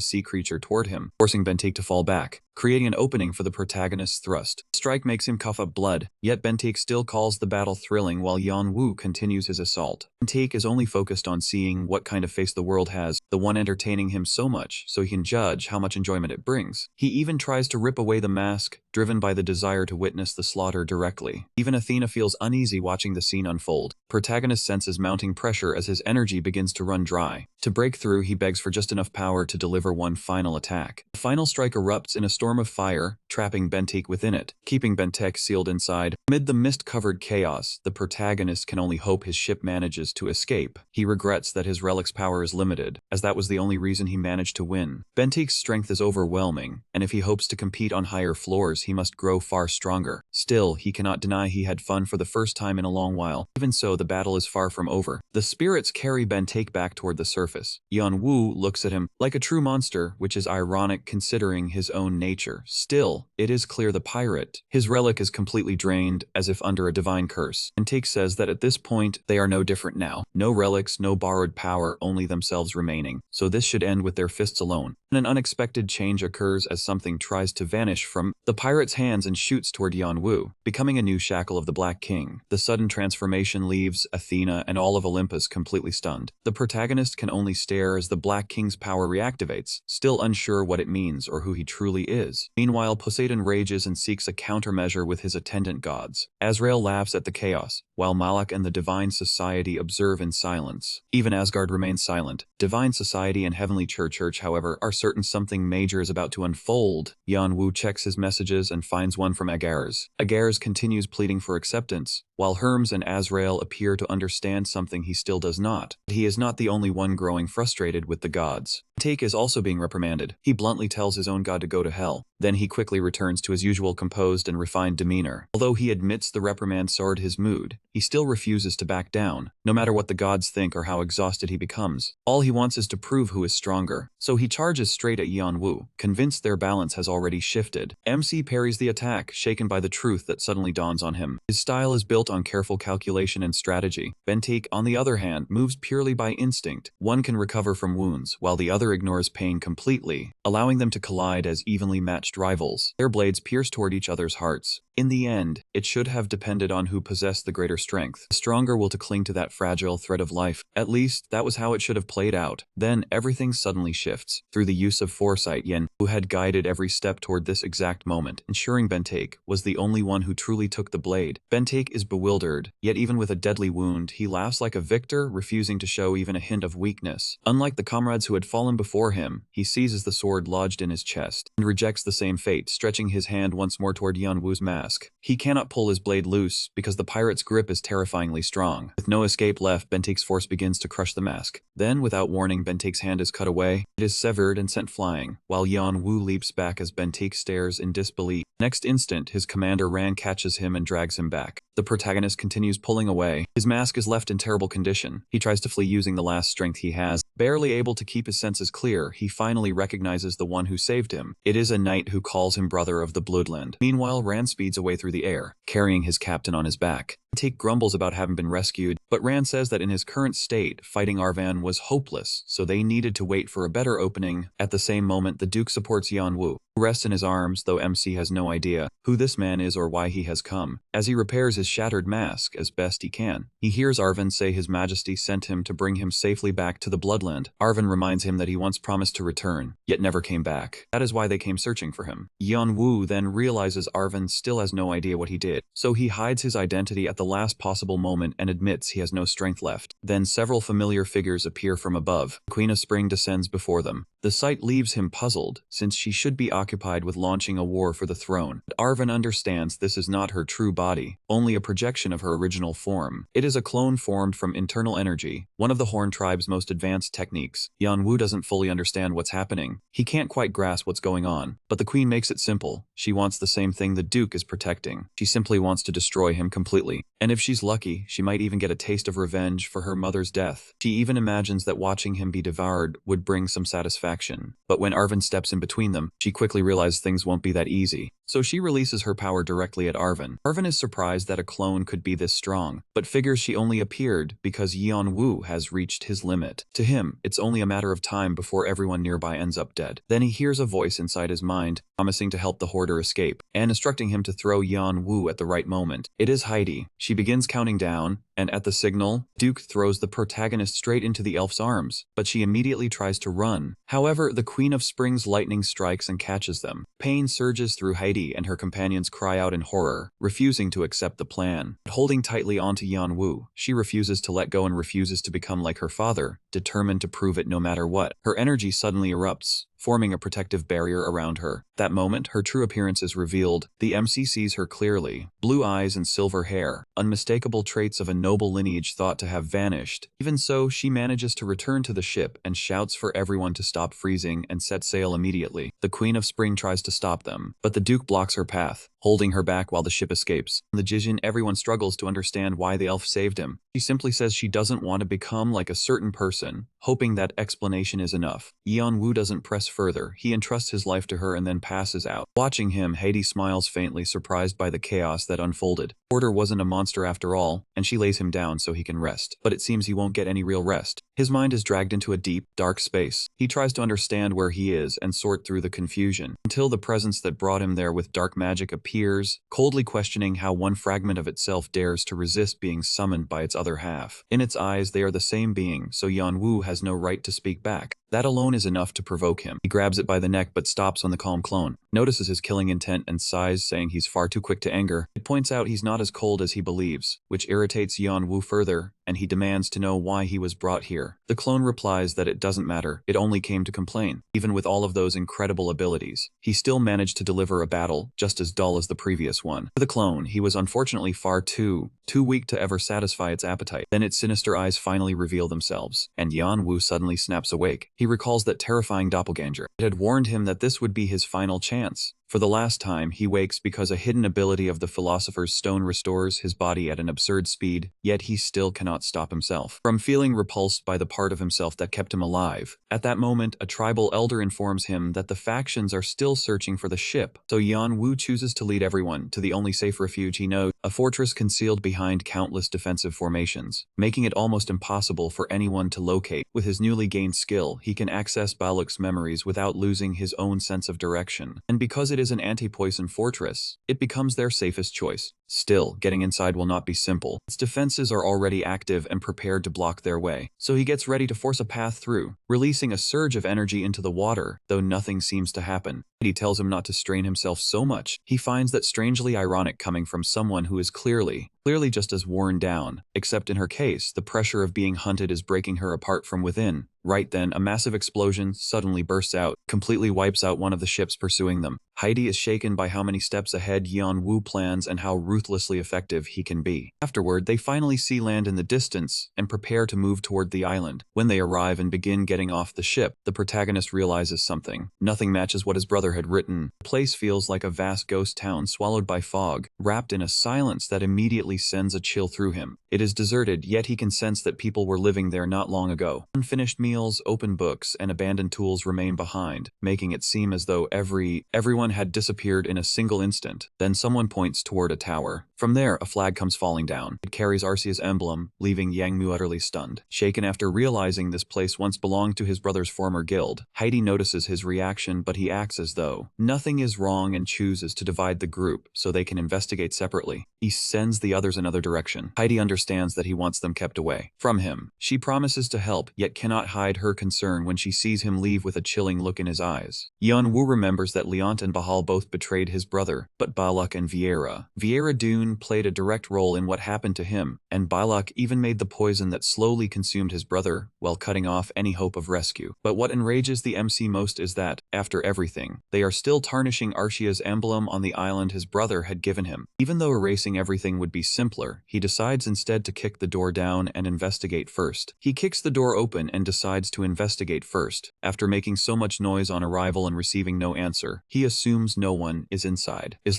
sea creature toward him, forcing Bentique to fall back, creating an opening for the protagonist's thrust. The strike makes him cough up blood, yet Bentique still calls the battle thrilling while Yeonwoo continues his assault. Bentique is only focused on seeing what kind of face the world has, the one entertaining him so much so he can judge how much enjoyment it brings. He even tries to rip away the mask, driven by the desire to witness the slaughter directly. Even Athena feels uneasy watching the scene unfold. Protagonist senses mounting pressure as his energy begins to run dry. To break through, he begs for just enough power to deliver one final attack. The final strike erupts in a storm of fire, trapping Bentique within it, keeping Bentique sealed inside. Amid the mist-covered chaos, the protagonist can only hope his ship manages to escape. He regrets that his relic's power is limited, as that was the only reason he managed to win. Bentique's strength is overwhelming, and if he hopes to compete on higher floors, he must grow far stronger. Still, he cannot deny he had fun for the first time in a long while. Even so, the battle is far from over. The spirits carry Bentake back toward the surface. Yeonwoo looks at him like a true monster, which is ironic considering his own nature. Still, it is clear the pirate, his relic is completely drained, as if under a divine curse. Bentake says that at this point, they are no different now. No relics, no borrowed power, only themselves remaining. So this should end with their fists alone. And an unexpected change occurs as something tries to vanish from the pirate's hands and shoots toward Yeonwoo, becoming a new shackle of the Black King. The sudden transformation leaves Athena and all of Olympus completely stunned. The protagonist can only stare as the Black King's power reactivates, still unsure what it means or who he truly is. Meanwhile, Poseidon rages and seeks a countermeasure with his attendant gods. Azrael laughs at the chaos, while Malak and the Divine Society observe in silence. Even Asgard remains silent. Divine Society and Heavenly Church, however, are certain something major is about to unfold. Yeonwoo checks his messages and finds one from Agares. Agares continues pleading for acceptance, while Hermes and Azrael appear to understand something he still does not. He is not the only one growing frustrated with the gods. Take is also being reprimanded. He bluntly tells his own god to go to hell. Then he quickly returns to his usual composed and refined demeanor. Although he admits the reprimand soured his mood, he still refuses to back down, no matter what the gods think or how exhausted he becomes. All he wants is to prove who is stronger. So he charges straight at Yeonwoo, convinced their balance has already shifted. MC parries the attack, shaken by the truth that suddenly dawns on him. His style is built on careful calculation and strategy. Bentake, on the other hand, moves purely by instinct. One can recover from wounds, while the other ignores pain completely, allowing them to collide as evenly matched rivals. Their blades pierce toward each other's hearts. In the end, it should have depended on who possessed the greater strength. The stronger will to cling to that fragile thread of life. At least, that was how it should have played out. Then, everything suddenly shifts. Through the use of foresight, Yen, who had guided every step toward this exact moment, ensuring Bentake was the only one who truly took the blade. Bentake is bewildered, yet even with a deadly wound, he laughs like a victor, refusing to show even a hint of weakness. Unlike the comrades who had fallen before him, he seizes the sword lodged in his chest, and rejects the same fate, stretching his hand once more toward Yeonwoo's mask. He cannot pull his blade loose, because the pirate's grip is terrifyingly strong. With no escape left, Bentake's force begins to crush the mask. Then, without warning, Bentake's hand is cut away. It is severed and sent flying, while Yeonwoo leaps back as Bentake stares in disbelief. Next instant, his commander Ran catches him and drags him back. The protagonist continues pulling away. His mask is left in terrible condition. He tries to flee using the last strength he has. Barely able to keep his senses clear, he finally recognizes the one who saved him. It is a knight who calls him brother of the Bloodland. Meanwhile, Ran speeds away through the air, carrying his captain on his back. Bentake grumbles about having been rescued, but Ran says that in his current state, fighting Arvan was hopeless, so they needed to wait for a better opening. At the same moment, the Duke supports Yeonwoo, who rests in his arms, though MC has no idea who this man is or why he has come. As he repairs his shattered mask as best he can, he hears Arvan say His Majesty sent him to bring him safely back to the Bloodland. Arvan reminds him that he once promised to return, yet never came back. That is why they came searching for him. Yeonwoo then realizes Arvan still has no idea what he did, so he hides his identity at the last possible moment and admits he has no strength left. Then several familiar figures appear from above. The Queen of Spring descends before them. The sight leaves him puzzled, since she should be occupied with launching a war for the throne. But Arvan understands this is not her true body, only a projection of her original form. It is a clone formed from internal energy, one of the Horn tribe's most advanced techniques. Yeonwoo doesn't fully understand what's happening. He can't quite grasp what's going on, but the Queen makes it simple. She wants the same thing the Duke is protecting. She simply wants to destroy him completely. And if she's lucky, she might even get a taste of revenge for her mother's death. She even imagines that watching him be devoured would bring some satisfaction. But when Arvan steps in between them, she quickly realizes things won't be that easy. So she releases her power directly at Arvan. Arvan is surprised that a clone could be this strong, but figures she only appeared because Yeonwoo has reached his limit. To him, it's only a matter of time before everyone nearby ends up dead. Then he hears a voice inside his mind, promising to help the hoarder escape, and instructing him to throw Yeonwoo at the right moment. It is Heidi. She begins counting down, and at the signal, Duke throws the protagonist straight into the elf's arms, but she immediately tries to run. However, the Queen of Spring's lightning strikes and catches them. Pain surges through Heidi, and her companions cry out in horror, refusing to accept the plan. But holding tightly onto Yeonwoo, she refuses to let go and refuses to become like her father, determined to prove it no matter what. Her energy suddenly erupts, forming a protective barrier around her. That moment, her true appearance is revealed. The MC sees her clearly. Blue eyes and silver hair, unmistakable traits of a noble lineage thought to have vanished. Even so, she manages to return to the ship and shouts for everyone to stop freezing and set sail immediately. The Queen of Spring tries to stop them, but the Duke blocks her path, holding her back while the ship escapes. In the Jijin, everyone struggles to understand why the elf saved him. She simply says she doesn't want to become like a certain person, hoping that explanation is enough. Yeon-woo doesn't press further. He entrusts his life to her and then passes out. Watching him, Haiti smiles faintly, surprised by the chaos that unfolded. Porter wasn't a monster after all, and she lays him down so he can rest. But it seems he won't get any real rest. His mind is dragged into a deep, dark space. He tries to understand where he is and sort through the confusion, until the presence that brought him there with dark magic appears, coldly questioning how one fragment of itself dares to resist being summoned by its other half. In its eyes, they are the same being, so Yeon-woo has no right to speak back. That alone is enough to provoke him. He grabs it by the neck but stops on the calm clone, notices his killing intent and sighs, saying he's far too quick to anger. It points out he's not as cold as he believes, which irritates Yeon-woo further, and he demands to know why he was brought here. The clone replies that it doesn't matter, it only came to complain. Even with all of those incredible abilities, he still managed to deliver a battle just as dull as the previous one. For the clone, he was unfortunately far too weak to ever satisfy its appetite. Then its sinister eyes finally reveal themselves, and Yeon-woo suddenly snaps awake. He recalls that terrifying doppelganger. It had warned him that this would be his final chance. For the last time, he wakes because a hidden ability of the Philosopher's Stone restores his body at an absurd speed, yet he still cannot stop himself from feeling repulsed by the part of himself that kept him alive. At that moment, a tribal elder informs him that the factions are still searching for the ship, so Yeon-woo chooses to lead everyone to the only safe refuge he knows, a fortress concealed behind countless defensive formations, making it almost impossible for anyone to locate. With his newly gained skill, he can access Baluk's memories without losing his own sense of direction, and because it is an anti-poison fortress, it becomes their safest choice. Still, getting inside will not be simple. Its defenses are already active and prepared to block their way, so he gets ready to force a path through, releasing a surge of energy into the water, though nothing seems to happen. He tells him not to strain himself so much. He finds that strangely ironic coming from someone who is clearly just as worn down, except in her case, the pressure of being hunted is breaking her apart from within. Right then, a massive explosion suddenly bursts out, completely wipes out one of the ships pursuing them. Heidi is shaken by how many steps ahead Yeon-woo plans and how ruthlessly effective he can be. Afterward, they finally see land in the distance and prepare to move toward the island. When they arrive and begin getting off the ship, the protagonist realizes something. Nothing matches what his brother had written. The place feels like a vast ghost town swallowed by fog, wrapped in a silence that immediately sends a chill through him. It is deserted, yet he can sense that people were living there not long ago. Unfinished meals, open books, and abandoned tools remain behind, making it seem as though everyone had disappeared in a single instant. Then someone points toward a tower. From there, a flag comes falling down. It carries Arcea's emblem, leaving Yang-mu utterly stunned. Shaken after realizing this place once belonged to his brother's former guild, Heidi notices his reaction, but he acts as though nothing is wrong and chooses to divide the group so they can investigate separately. He sends the others another direction. Heidi understands that he wants them kept away from him. She promises to help, yet cannot hide her concern when she sees him leave with a chilling look in his eyes. Yeon-woo remembers that Leont and Bahal both betrayed his brother, but Balak and Vieira Dune played a direct role in what happened to him, and Balak even made the poison that slowly consumed his brother, while cutting off any hope of rescue. But what enrages the MC most is that, after everything, they are still tarnishing Arcea's emblem on the island his brother had given him. Even though erasing everything would be simpler, he decides instead to kick the door down and investigate first. He kicks the door open and decides to investigate first. After making so much noise on arrival and receiving no answer, he assumes no one is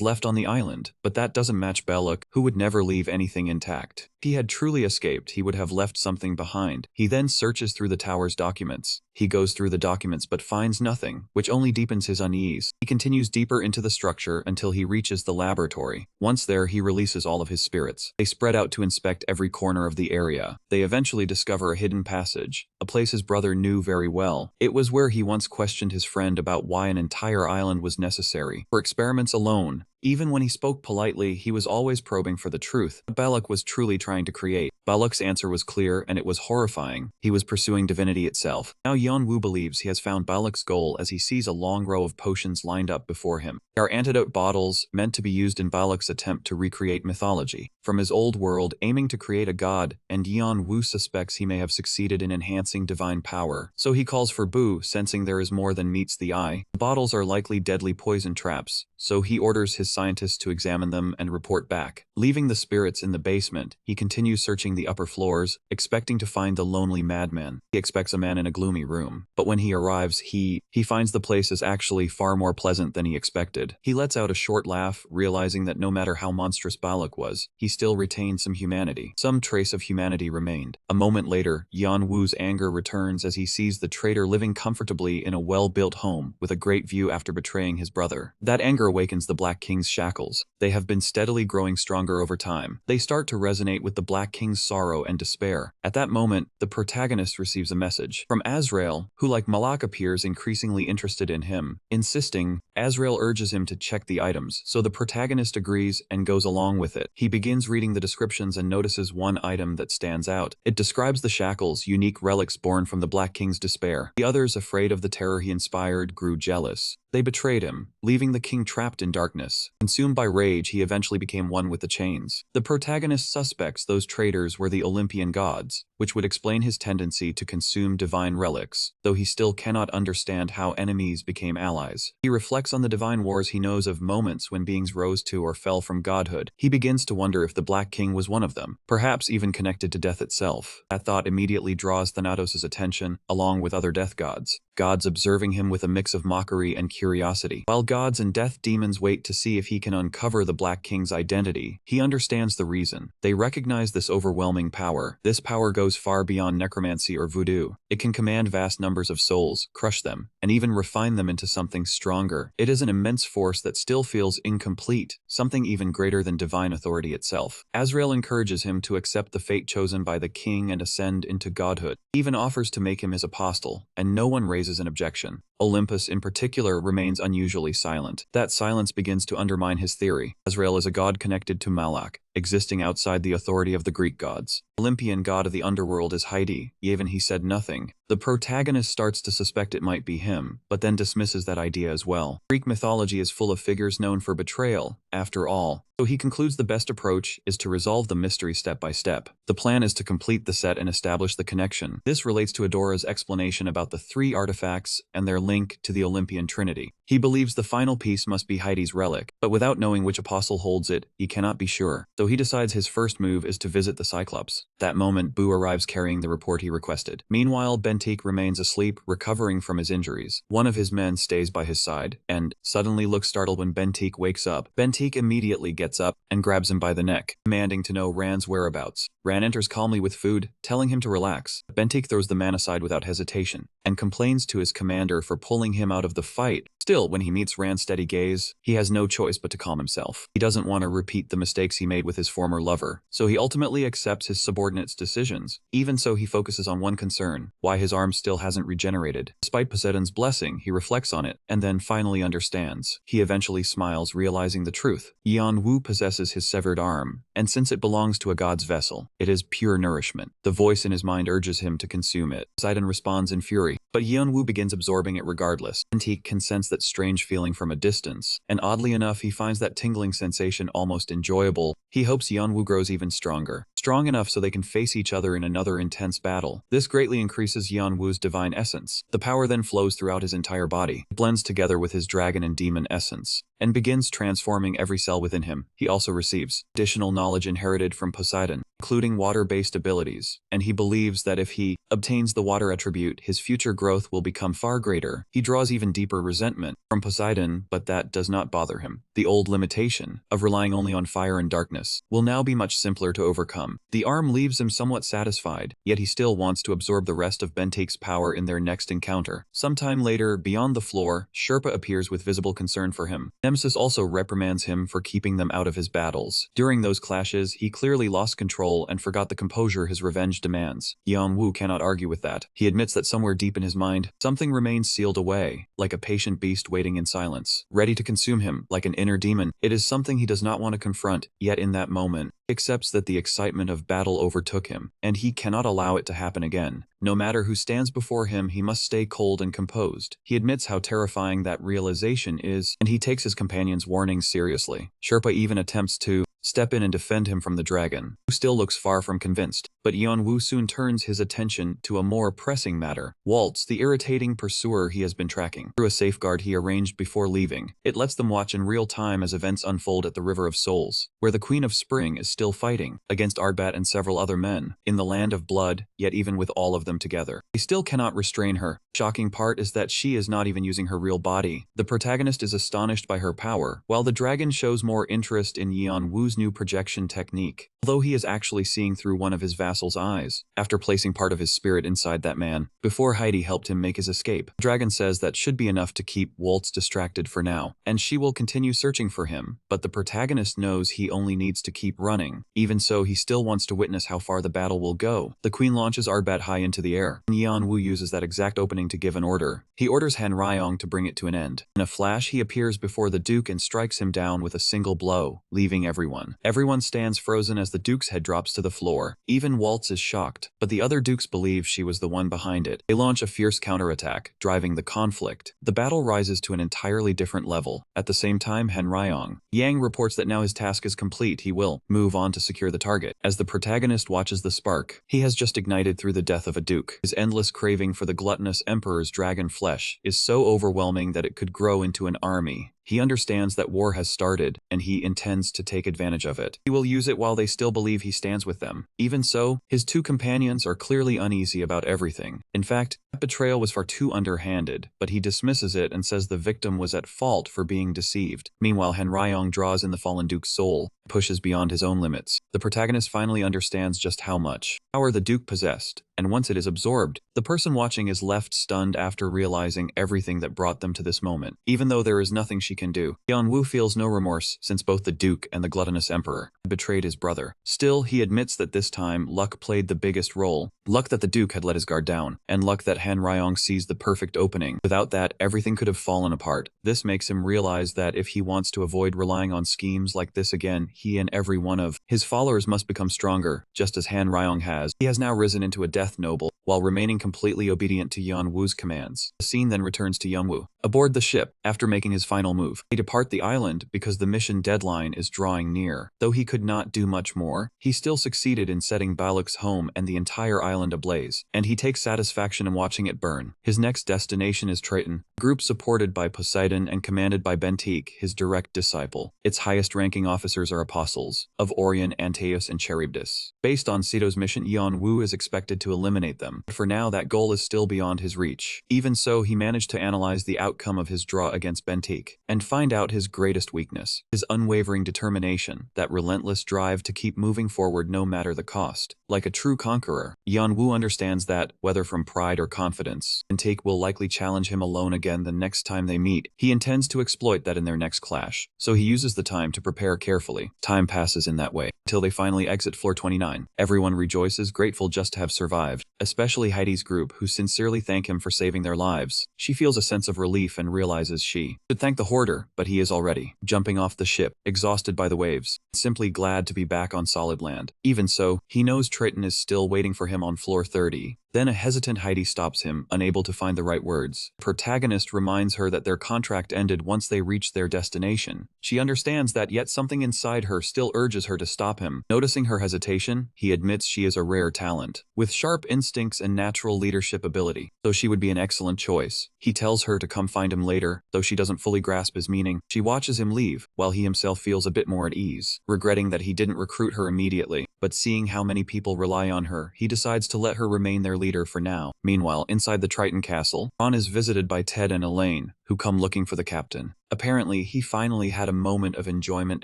left on the island. But that doesn't match Balak, who would never leave anything intact. If he had truly escaped, he would have left something behind. He then searches through the tower's documents. He goes through the documents but finds nothing, which only deepens his unease. He continues deeper into the structure until he reaches the laboratory. Once there, he releases all of his spirits. They spread out to inspect every corner of the area. They eventually discover a hidden passage, a place his brother knew very well. It was where he once questioned his friend about why an entire island was necessary for experiments alone. Even when he spoke politely, he was always probing for the truth what Balak was truly trying to create. Balak's answer was clear, and it was horrifying. He was pursuing divinity itself. Now Yeon-woo believes he has found Balak's goal as he sees a long row of potions lined up before him. They are antidote bottles meant to be used in Balak's attempt to recreate mythology from his old world, aiming to create a god, and Yeon-woo suspects he may have succeeded in enhancing divine power. So he calls for Bu, sensing there is more than meets the eye. The bottles are likely deadly poison traps, so he orders his scientists to examine them and report back. Leaving the spirits in the basement, he continues searching the upper floors, expecting to find the lonely madman. He expects a man in a gloomy room, but when he arrives, he finds the place is actually far more pleasant than he expected. He lets out a short laugh, realizing that no matter how monstrous Balak was, he still retained some humanity. Some trace of humanity remained. A moment later, Yan Wu's anger returns as he sees the traitor living comfortably in a well-built home with a great view after betraying his brother. That anger awakens the Black King's shackles. They have been steadily growing stronger over time. They start to resonate with the Black King's sorrow and despair. At that moment, the protagonist receives a message from Azrael, who like Malak appears increasingly interested in him. Insisting, Azrael urges him to check the items, so the protagonist agrees and goes along with it. He begins reading the descriptions and notices one item that stands out. It describes the shackles, unique relics born from the Black King's despair. The others, afraid of the terror he inspired, grew jealous. They betrayed him, leaving the king trapped in darkness. Consumed by rage, he eventually became one with the chains. The protagonist suspects those traitors were the Olympian gods, which would explain his tendency to consume divine relics, though he still cannot understand how enemies became allies. He reflects on the divine wars he knows of, moments when beings rose to or fell from godhood. He begins to wonder if the Black King was one of them, perhaps even connected to death itself. That thought immediately draws Thanatos' attention, along with other death gods observing him with a mix of mockery and curiosity. While gods and death demons wait to see if he can uncover the Black King's identity, he understands the reason. They recognize this overwhelming power. This power goes far beyond necromancy or voodoo. It can command vast numbers of souls, crush them, and even refine them into something stronger. It is an immense force that still feels incomplete, something even greater than divine authority itself. Azrael encourages him to accept the fate chosen by the king and ascend into godhood. He even offers to make him his apostle, and no one raises an objection. Olympus, in particular, remains unusually silent. That silence begins to undermine his theory. Azrael is a god connected to Malak, existing outside the authority of the Greek gods. Olympian god of the underworld is Heidi, even he said nothing. The protagonist starts to suspect it might be him, but then dismisses that idea as well. Greek mythology is full of figures known for betrayal, after all, so he concludes the best approach is to resolve the mystery step by step. The plan is to complete the set and establish the connection. This relates to Adora's explanation about the 3 artifacts and their link to the Olympian Trinity. He believes the final piece must be Heidi's relic, but without knowing which apostle holds it, he cannot be sure. So he decides his first move is to visit the Cyclops. That moment, Boo arrives carrying the report he requested. Meanwhile, Bentik remains asleep, recovering from his injuries. One of his men stays by his side, and suddenly looks startled when Bentik wakes up. Bentik immediately gets up and grabs him by the neck, demanding to know Ran's whereabouts. Ran enters calmly with food, telling him to relax. Bentik throws the man aside without hesitation, and complains to his commander for pulling him out of the fight. Still, when he meets Ran's steady gaze, he has no choice but to calm himself. He doesn't want to repeat the mistakes he made with his former lover, so he ultimately accepts his subordinate's decisions. Even so, he focuses on one concern, why his arm still hasn't regenerated. Despite Poseidon's blessing, he reflects on it, and then finally understands. He eventually smiles, realizing the truth. Yan Wu possesses his severed arm, and since it belongs to a god's vessel, it is pure nourishment. The voice in his mind urges him to consume it. Poseidon responds in fury, but Yan Wu begins absorbing it regardless. Bentik can sense that strange feeling from a distance, and oddly enough, he finds that tingling sensation almost enjoyable. He hopes Yan Wu grows even stronger, strong enough so they can face each other in another intense battle. This greatly increases Yan Wu's divine essence. The power then flows throughout his entire body. It blends together with his dragon and demon essence, and begins transforming every cell within him. He also receives additional knowledge inherited from Poseidon, including water-based abilities, and he believes that if he obtains the water attribute, his future growth will become far greater. He draws even deeper resentment from Poseidon, but that does not bother him. The old limitation of relying only on fire and darkness will now be much simpler to overcome. The arm leaves him somewhat satisfied, yet he still wants to absorb the rest of Bentik's power in their next encounter. Sometime later, beyond the floor, Sherpa appears with visible concern for him. Nemesis also reprimands him for keeping them out of his battles. During those clashes, he clearly lost control and forgot the composure his revenge demands. Yan Wu cannot argue with that. He admits that somewhere deep in his mind, something remains sealed away, like a patient beast waiting in silence, ready to consume him, like an inner demon. It is something he does not want to confront, yet in that moment, he accepts that the excitement of battle overtook him, and he cannot allow it to happen again. No matter who stands before him, he must stay cold and composed. He admits how terrifying that realization is, and he takes his companion's warnings seriously. Sherpa even attempts to step in and defend him from the dragon, who still looks far from convinced. But Yeonwoo soon turns his attention to a more pressing matter. Waltz, the irritating pursuer he has been tracking. Through a safeguard he arranged before leaving, it lets them watch in real time as events unfold at the River of Souls, where the Queen of Spring is still fighting against Ardbat and several other men in the Land of Blood. Yet even with all of them together, they still cannot restrain her. Shocking part is that she is not even using her real body. The protagonist is astonished by her power, while the dragon shows more interest in Yeonwoo's new projection technique, although he is actually seeing through one of his vassal's eyes, after placing part of his spirit inside that man, before Heidi helped him make his escape. The dragon says that should be enough to keep Waltz distracted for now, and she will continue searching for him, but the protagonist knows he only needs to keep running. Even so, he still wants to witness how far the battle will go. The queen launches Ardbat high into the air, and Yeonwoo uses that exact opening to give an order. He orders Han Ryong to bring it to an end. In a flash, he appears before the Duke and strikes him down with a single blow, leaving everyone. Everyone stands frozen as the Duke's head drops to the floor. Even Waltz is shocked, but the other Dukes believe she was the one behind it. They launch a fierce counterattack, driving the conflict. The battle rises to an entirely different level. At the same time, Han Ryong Yang reports that now his task is complete. He will move on to secure the target. As the protagonist watches the spark he has just ignited through the death of a Duke, his endless craving for the gluttonous Emperor's dragon flesh is so overwhelming that it could grow into an army. He understands that war has started, and he intends to take advantage of it. He will use it while they still believe he stands with them. Even so, his two companions are clearly uneasy about everything. In fact, that betrayal was far too underhanded, but he dismisses it and says the victim was at fault for being deceived. Meanwhile, Han Ryong draws in the fallen Duke's soul, pushes beyond his own limits. The protagonist finally understands just how much power the Duke possessed, and once it is absorbed, the person watching is left stunned after realizing everything that brought them to this moment. Even though there is nothing she can do, Yeonwoo feels no remorse since both the Duke and the gluttonous Emperor betrayed his brother. Still, he admits that this time luck played the biggest role. Luck that the Duke had let his guard down, and luck that Han Ryong sees the perfect opening. Without that, everything could have fallen apart. This makes him realize that if he wants to avoid relying on schemes like this again, he and every one of his followers must become stronger, just as Han Ryong has. He has now risen into a death noble, while remaining completely obedient to Yeonwoo's commands. The scene then returns to Yeonwoo aboard the ship after making his final move. They depart the island because the mission deadline is drawing near. Though he could not do much more, he still succeeded in setting Baluk's home and the entire island ablaze, and he takes satisfaction in watching it burn. His next destination is Triton, a group supported by Poseidon and commanded by Bentique, his direct disciple. Its highest-ranking officers are apostles of Orion, Antaeus, and Charybdis. Based on Sito's mission, Yeonwoo is expected to eliminate them, but for now that goal is still beyond his reach. Even so, he managed to analyze the outcome of his draw against Bentique and find out his greatest weakness: his unwavering determination, that relentless drive to keep moving forward no matter the cost. Like a true conqueror, Yeonwoo understands that, whether from pride or confidence, Bentique will likely challenge him alone again the next time they meet. He intends to exploit that in their next clash, so he uses the time to prepare carefully. Time passes in that way, until they finally exit floor 29. Everyone rejoices, grateful just to have survived, especially Heidi's group, who sincerely thank him for saving their lives. She feels a sense of relief and realizes she should thank the hoarder, but he is already jumping off the ship, exhausted by the waves, simply glad to be back on solid land. Even so, he knows Triton is still waiting for him on floor 30. Then a hesitant Heidi stops him, unable to find the right words. The protagonist reminds her that their contract ended once they reached their destination. She understands that, yet something inside her still urges her to stop him. Noticing her hesitation, he admits she is a rare talent, with sharp instincts and natural leadership ability, so she would be an excellent choice. He tells her to come find him later, though she doesn't fully grasp his meaning. She watches him leave, while he himself feels a bit more at ease, regretting that he didn't recruit her immediately. But seeing how many people rely on her, he decides to let her remain their leader for now. Meanwhile, inside the Triton castle, Ron is visited by Ted and Elaine, who come looking for the captain. Apparently, he finally had a moment of enjoyment,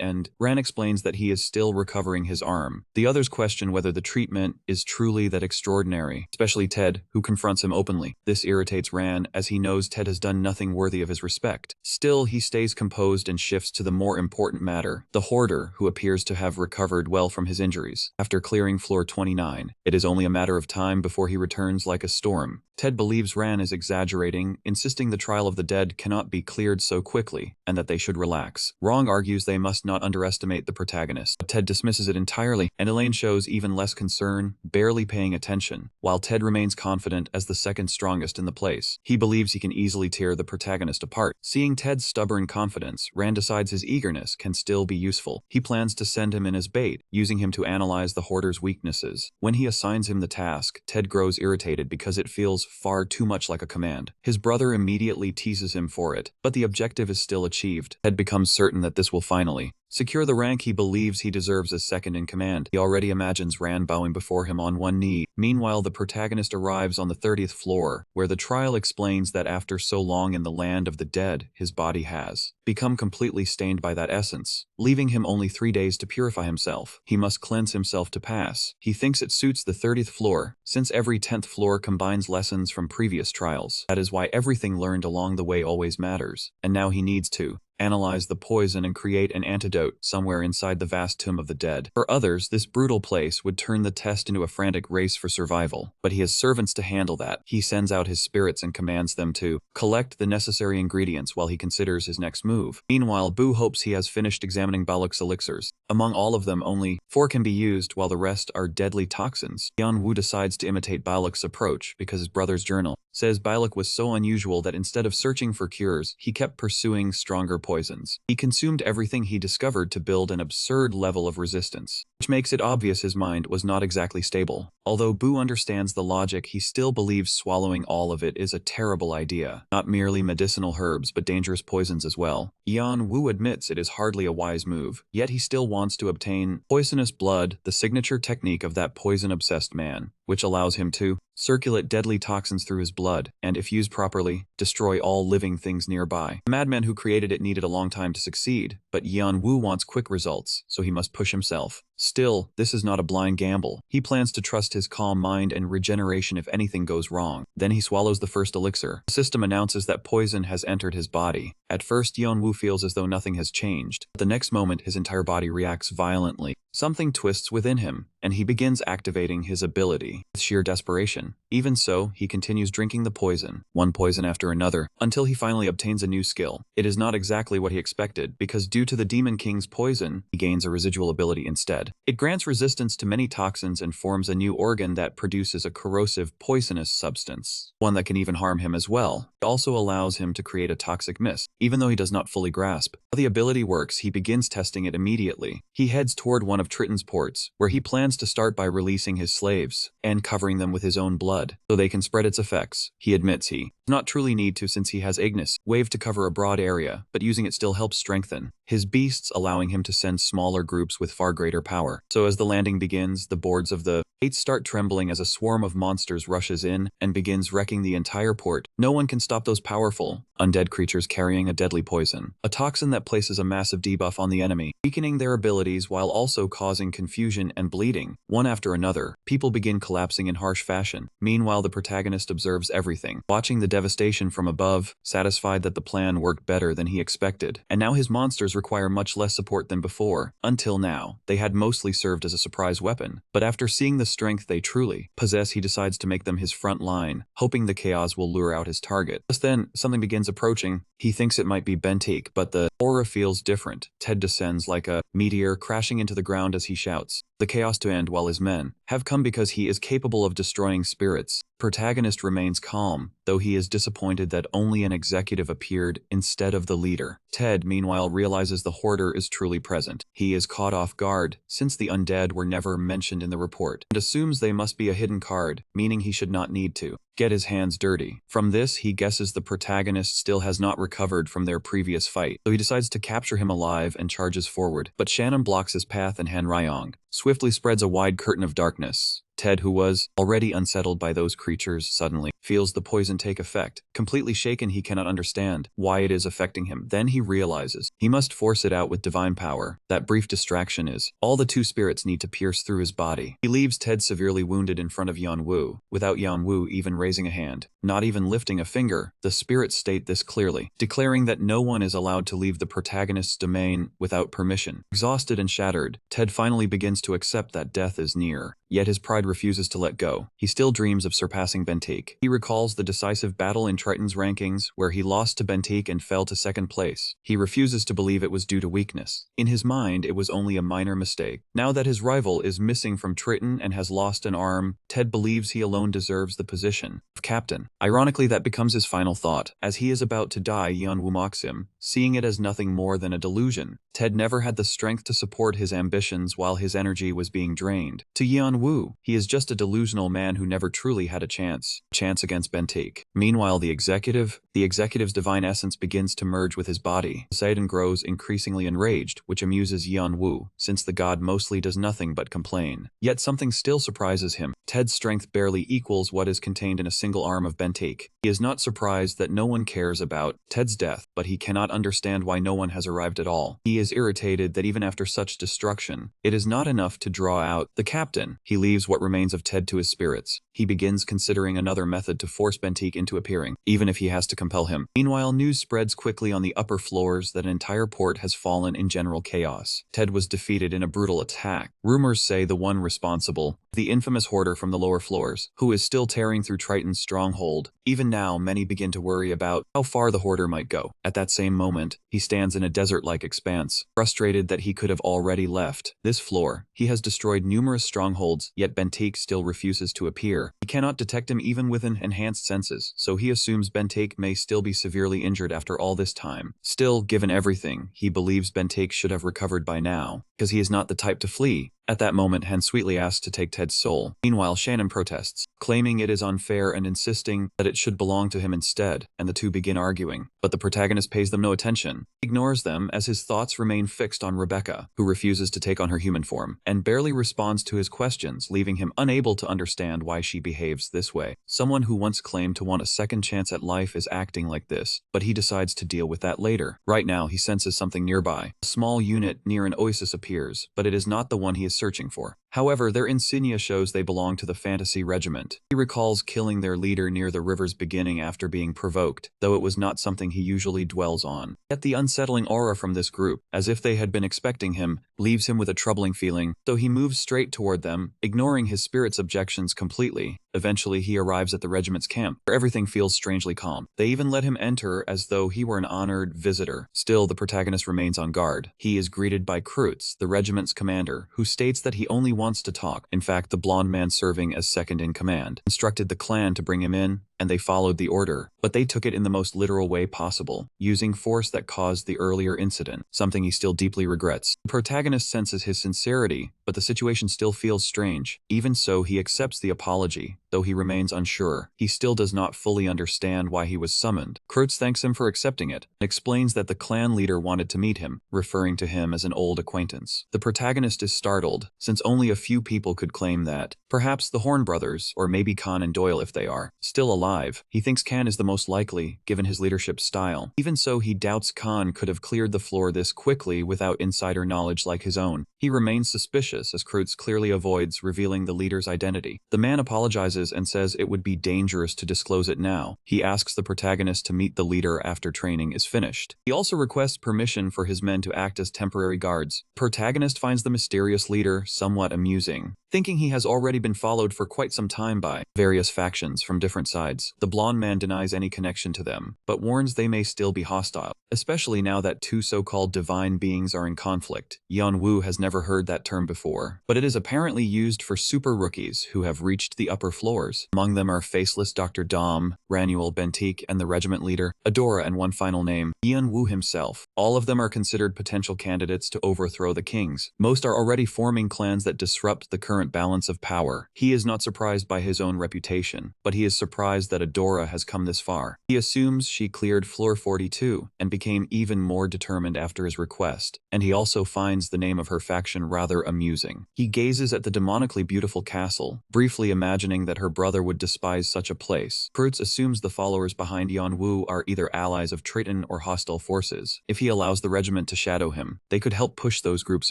and Ran explains that he is still recovering his arm. The others question whether the treatment is truly that extraordinary, especially Ted, who confronts him openly. This irritates Ran, as he knows Ted has done nothing worthy of his respect. Still, he stays composed and shifts to the more important matter: the hoarder, who appears to have recovered well from his injuries. After clearing floor 29, it is only a matter of time before he returns like a storm. Ted believes Ran is exaggerating, insisting the trial of the dead Ted cannot be cleared so quickly, and that they should relax. Wrong argues they must not underestimate the protagonist, but Ted dismisses it entirely, and Elaine shows even less concern, barely paying attention, while Ted remains confident as the second strongest in the place. He believes he can easily tear the protagonist apart. Seeing Ted's stubborn confidence, Rand decides his eagerness can still be useful. He plans to send him in as bait, using him to analyze the hoarder's weaknesses. When he assigns him the task, Ted grows irritated because it feels far too much like a command. His brother immediately teases him for it, but the objective is still achieved. Ted becomes certain that this will finally secure the rank he believes he deserves as second in command. He already imagines Rand bowing before him on one knee. Meanwhile, the protagonist arrives on the 30th floor, where the trial explains that after so long in the land of the dead, his body has become completely stained by that essence, leaving him only 3 days to purify himself. He must cleanse himself to pass. He thinks it suits the 30th floor, since every 10th floor combines lessons from previous trials. That is why everything learned along the way always matters, and now he needs to analyze the poison and create an antidote somewhere inside the vast tomb of the dead. For others, this brutal place would turn the test into a frantic race for survival, but he has servants to handle that. He sends out his spirits and commands them to collect the necessary ingredients while he considers his next move. Meanwhile, Boo hopes he has finished examining Baluk's elixirs. Among all of them, only 4 can be used, while the rest are deadly toxins. Yeon-woo decides to imitate Baluk's approach because his brother's journal says Baluk was so unusual that instead of searching for cures, he kept pursuing stronger poisons. He consumed everything he discovered to build an absurd level of resistance, which makes it obvious his mind was not exactly stable. Although Boo understands the logic, he still believes swallowing all of it is a terrible idea. Not merely medicinal herbs, but dangerous poisons as well. Yeon-woo admits it is hardly a wise move, yet he still wants to obtain poisonous blood, the signature technique of that poison-obsessed man, which allows him to circulate deadly toxins through his blood, and if used properly, destroy all living things nearby. The madman who created it needed a long time to succeed, but Yeon-woo wants quick results, so he must push himself. Still, this is not a blind gamble. He plans to trust his calm mind and regeneration if anything goes wrong. Then he swallows the first elixir. The system announces that poison has entered his body. At first, Yeon-woo feels as though nothing has changed, but the next moment his entire body reacts violently. Something twists within him, and he begins activating his ability with sheer desperation. Even so, he continues drinking the poison, one poison after another, until he finally obtains a new skill. It is not exactly what he expected, because due to the Demon King's poison, he gains a residual ability instead. It grants resistance to many toxins and forms a new organ that produces a corrosive, poisonous substance, one that can even harm him as well. It also allows him to create a toxic mist, even though he does not fully grasp how the ability works. He begins testing it immediately. He heads toward one of Triton's ports, where he plans to start by releasing his slaves and covering them with his own blood, so they can spread its effects. He admits he does not truly need to, since he has Ignis Wave to cover a broad area, but using it still helps strengthen his beasts, allowing him to send smaller groups with far greater power. So as the landing begins, the boards of the gates start trembling as a swarm of monsters rushes in and begins wrecking the entire port. No one can stop those powerful, undead creatures carrying a deadly poison, a toxin that places a massive debuff on the enemy, weakening their abilities while also causing confusion and bleeding. One after another, people begin collapsing in harsh fashion. Meanwhile, the protagonist observes everything, watching the devastation from above, satisfied that the plan worked better than he expected. And now his monsters require much less support than before. Until now, they had mostly served as a surprise weapon, but after seeing the strength they truly possess, he decides to make them his front line, hoping the chaos will lure out his target. Just then, something begins approaching. He thinks it might be Bentique, but the aura feels different. Ted descends like a meteor, crashing into the ground as he shouts the chaos to end while his men have come because he is capable of destroying spirits. Protagonist remains calm, though he is disappointed that only an executive appeared instead of the leader. Ted, meanwhile, realizes the hoarder is truly present. He is caught off guard, since the undead were never mentioned in the report, and assumes they must be a hidden card, meaning he should not need to get his hands dirty. From this, he guesses the protagonist still has not recovered from their previous fight, so he decides to capture him alive and charges forward. But Shannon blocks his path and Han Ryong swiftly spreads a wide curtain of darkness. Ted, who was already unsettled by those creatures, suddenly feels the poison take effect. Completely shaken, he cannot understand why it is affecting him. Then he realizes he must force it out with divine power. That brief distraction is all the two spirits need to pierce through his body. He leaves Ted severely wounded in front of Yeon-woo, without Yeon-woo even raising a hand, not even lifting a finger. The spirits state this clearly, declaring that no one is allowed to leave the protagonist's domain without permission. Exhausted and shattered, Ted finally begins to accept that death is near. Yet his pride refuses to let go. He still dreams of surpassing Bentik. He recalls the decisive battle in Triton's rankings, where he lost to Bentik and fell to second place. He refuses to believe it was due to weakness. In his mind, it was only a minor mistake. Now that his rival is missing from Triton and has lost an arm, Ted believes he alone deserves the position of captain. Ironically, that becomes his final thought. As he is about to die, Yeonwoo mocks him, seeing it as nothing more than a delusion. Ted never had the strength to support his ambitions while his energy was being drained. To Yeonwoo, he is just a delusional man who never truly had a chance against Bentik. Meanwhile, the executive's divine essence begins to merge with his body. Poseidon grows increasingly enraged, which amuses Yeonwoo, since the god mostly does nothing but complain. Yet something still surprises him. Ted's strength barely equals what is contained in a single arm of Bentik. He is not surprised that no one cares about Ted's death, but he cannot understand why no one has arrived at all. He is irritated that even after such destruction, it is not enough to draw out the captain. He leaves what remains of Ted to his spirits. He begins considering another method to force Bentik into appearing, even if he has to compel him. Meanwhile, news spreads quickly on the upper floors that an entire port has fallen in general chaos. Ted was defeated in a brutal attack. Rumors say the one responsible, the infamous hoarder from the lower floors, who is still tearing through Triton's stronghold. Even now, many begin to worry about how far the hoarder might go. At that same moment, he stands in a desert-like expanse, frustrated that he could have already left this floor. He has destroyed numerous strongholds, yet Bentik still refuses to appear. He cannot detect him even with enhanced senses, so he assumes Bentik may still be severely injured after all this time. Still, given everything, he believes Bentik should have recovered by now, because he is not the type to flee. At that moment, Han sweetly asks to take Ted's soul. Meanwhile, Shannon protests, claiming it is unfair and insisting that it should belong to him instead, and the two begin arguing. But the protagonist pays them no attention. He ignores them as his thoughts remain fixed on Rebecca, who refuses to take on her human form, and barely responds to his questions, leaving him unable to understand why she behaves this way. Someone who once claimed to want a second chance at life is acting like this, but he decides to deal with that later. Right now, he senses something nearby. A small unit near an oasis appears, but it is not the one he is searching for. However, their insignia shows they belong to the Fantasy Regiment. He recalls killing their leader near the river's beginning after being provoked, though it was not something he usually dwells on. Yet the unsettling aura from this group, as if they had been expecting him, leaves him with a troubling feeling, so he moves straight toward them, ignoring his spirit's objections completely. Eventually, he arrives at the regiment's camp, where everything feels strangely calm. They even let him enter as though he were an honored visitor. Still, the protagonist remains on guard. He is greeted by Kreutz, the regiment's commander, who states that he only wants to talk. In fact, the blonde man serving as second in command instructed the clan to bring him in, and they followed the order, but they took it in the most literal way possible, using force that caused the earlier incident, something he still deeply regrets. The protagonist senses his sincerity, but the situation still feels strange. Even so, he accepts the apology, though he remains unsure. He still does not fully understand why he was summoned. Kreutz thanks him for accepting it, and explains that the clan leader wanted to meet him, referring to him as an old acquaintance. The protagonist is startled, since only a few people could claim that. Perhaps the Horn brothers, or maybe Khan and Doyle if they are still alive. He thinks Khan is the most likely, given his leadership style. Even so, he doubts Khan could have cleared the floor this quickly without insider knowledge like his own. He remains suspicious as Kreutz clearly avoids revealing the leader's identity. The man apologizes and says it would be dangerous to disclose it now. He asks the protagonist to meet the leader after training is finished. He also requests permission for his men to act as temporary guards. Protagonist finds the mysterious leader somewhat amusing, thinking he has already been followed for quite some time by various factions from different sides. The blonde man denies any connection to them, but warns they may still be hostile, especially now that two so-called divine beings are in conflict. Yeonwoo has never heard that term before, but it is apparently used for super rookies who have reached the upper floors. Among them are faceless Dr. Dom, Ranuel Bentik, and the regiment leader, Adora, and one final name, Yeonwoo himself. All of them are considered potential candidates to overthrow the kings. Most are already forming clans that disrupt the current balance of power. He is not surprised by his own reputation, but he is surprised that Adora has come this far. He assumes she cleared floor 42 and became even more determined after his request, and he also finds the name of her faction rather amusing. He gazes at the demonically beautiful castle, briefly imagining that her brother would despise such a place. Kreutz assumes the followers behind Yeonwoo are either allies of Triton or hostile forces. If he allows the regiment to shadow him, they could help push those groups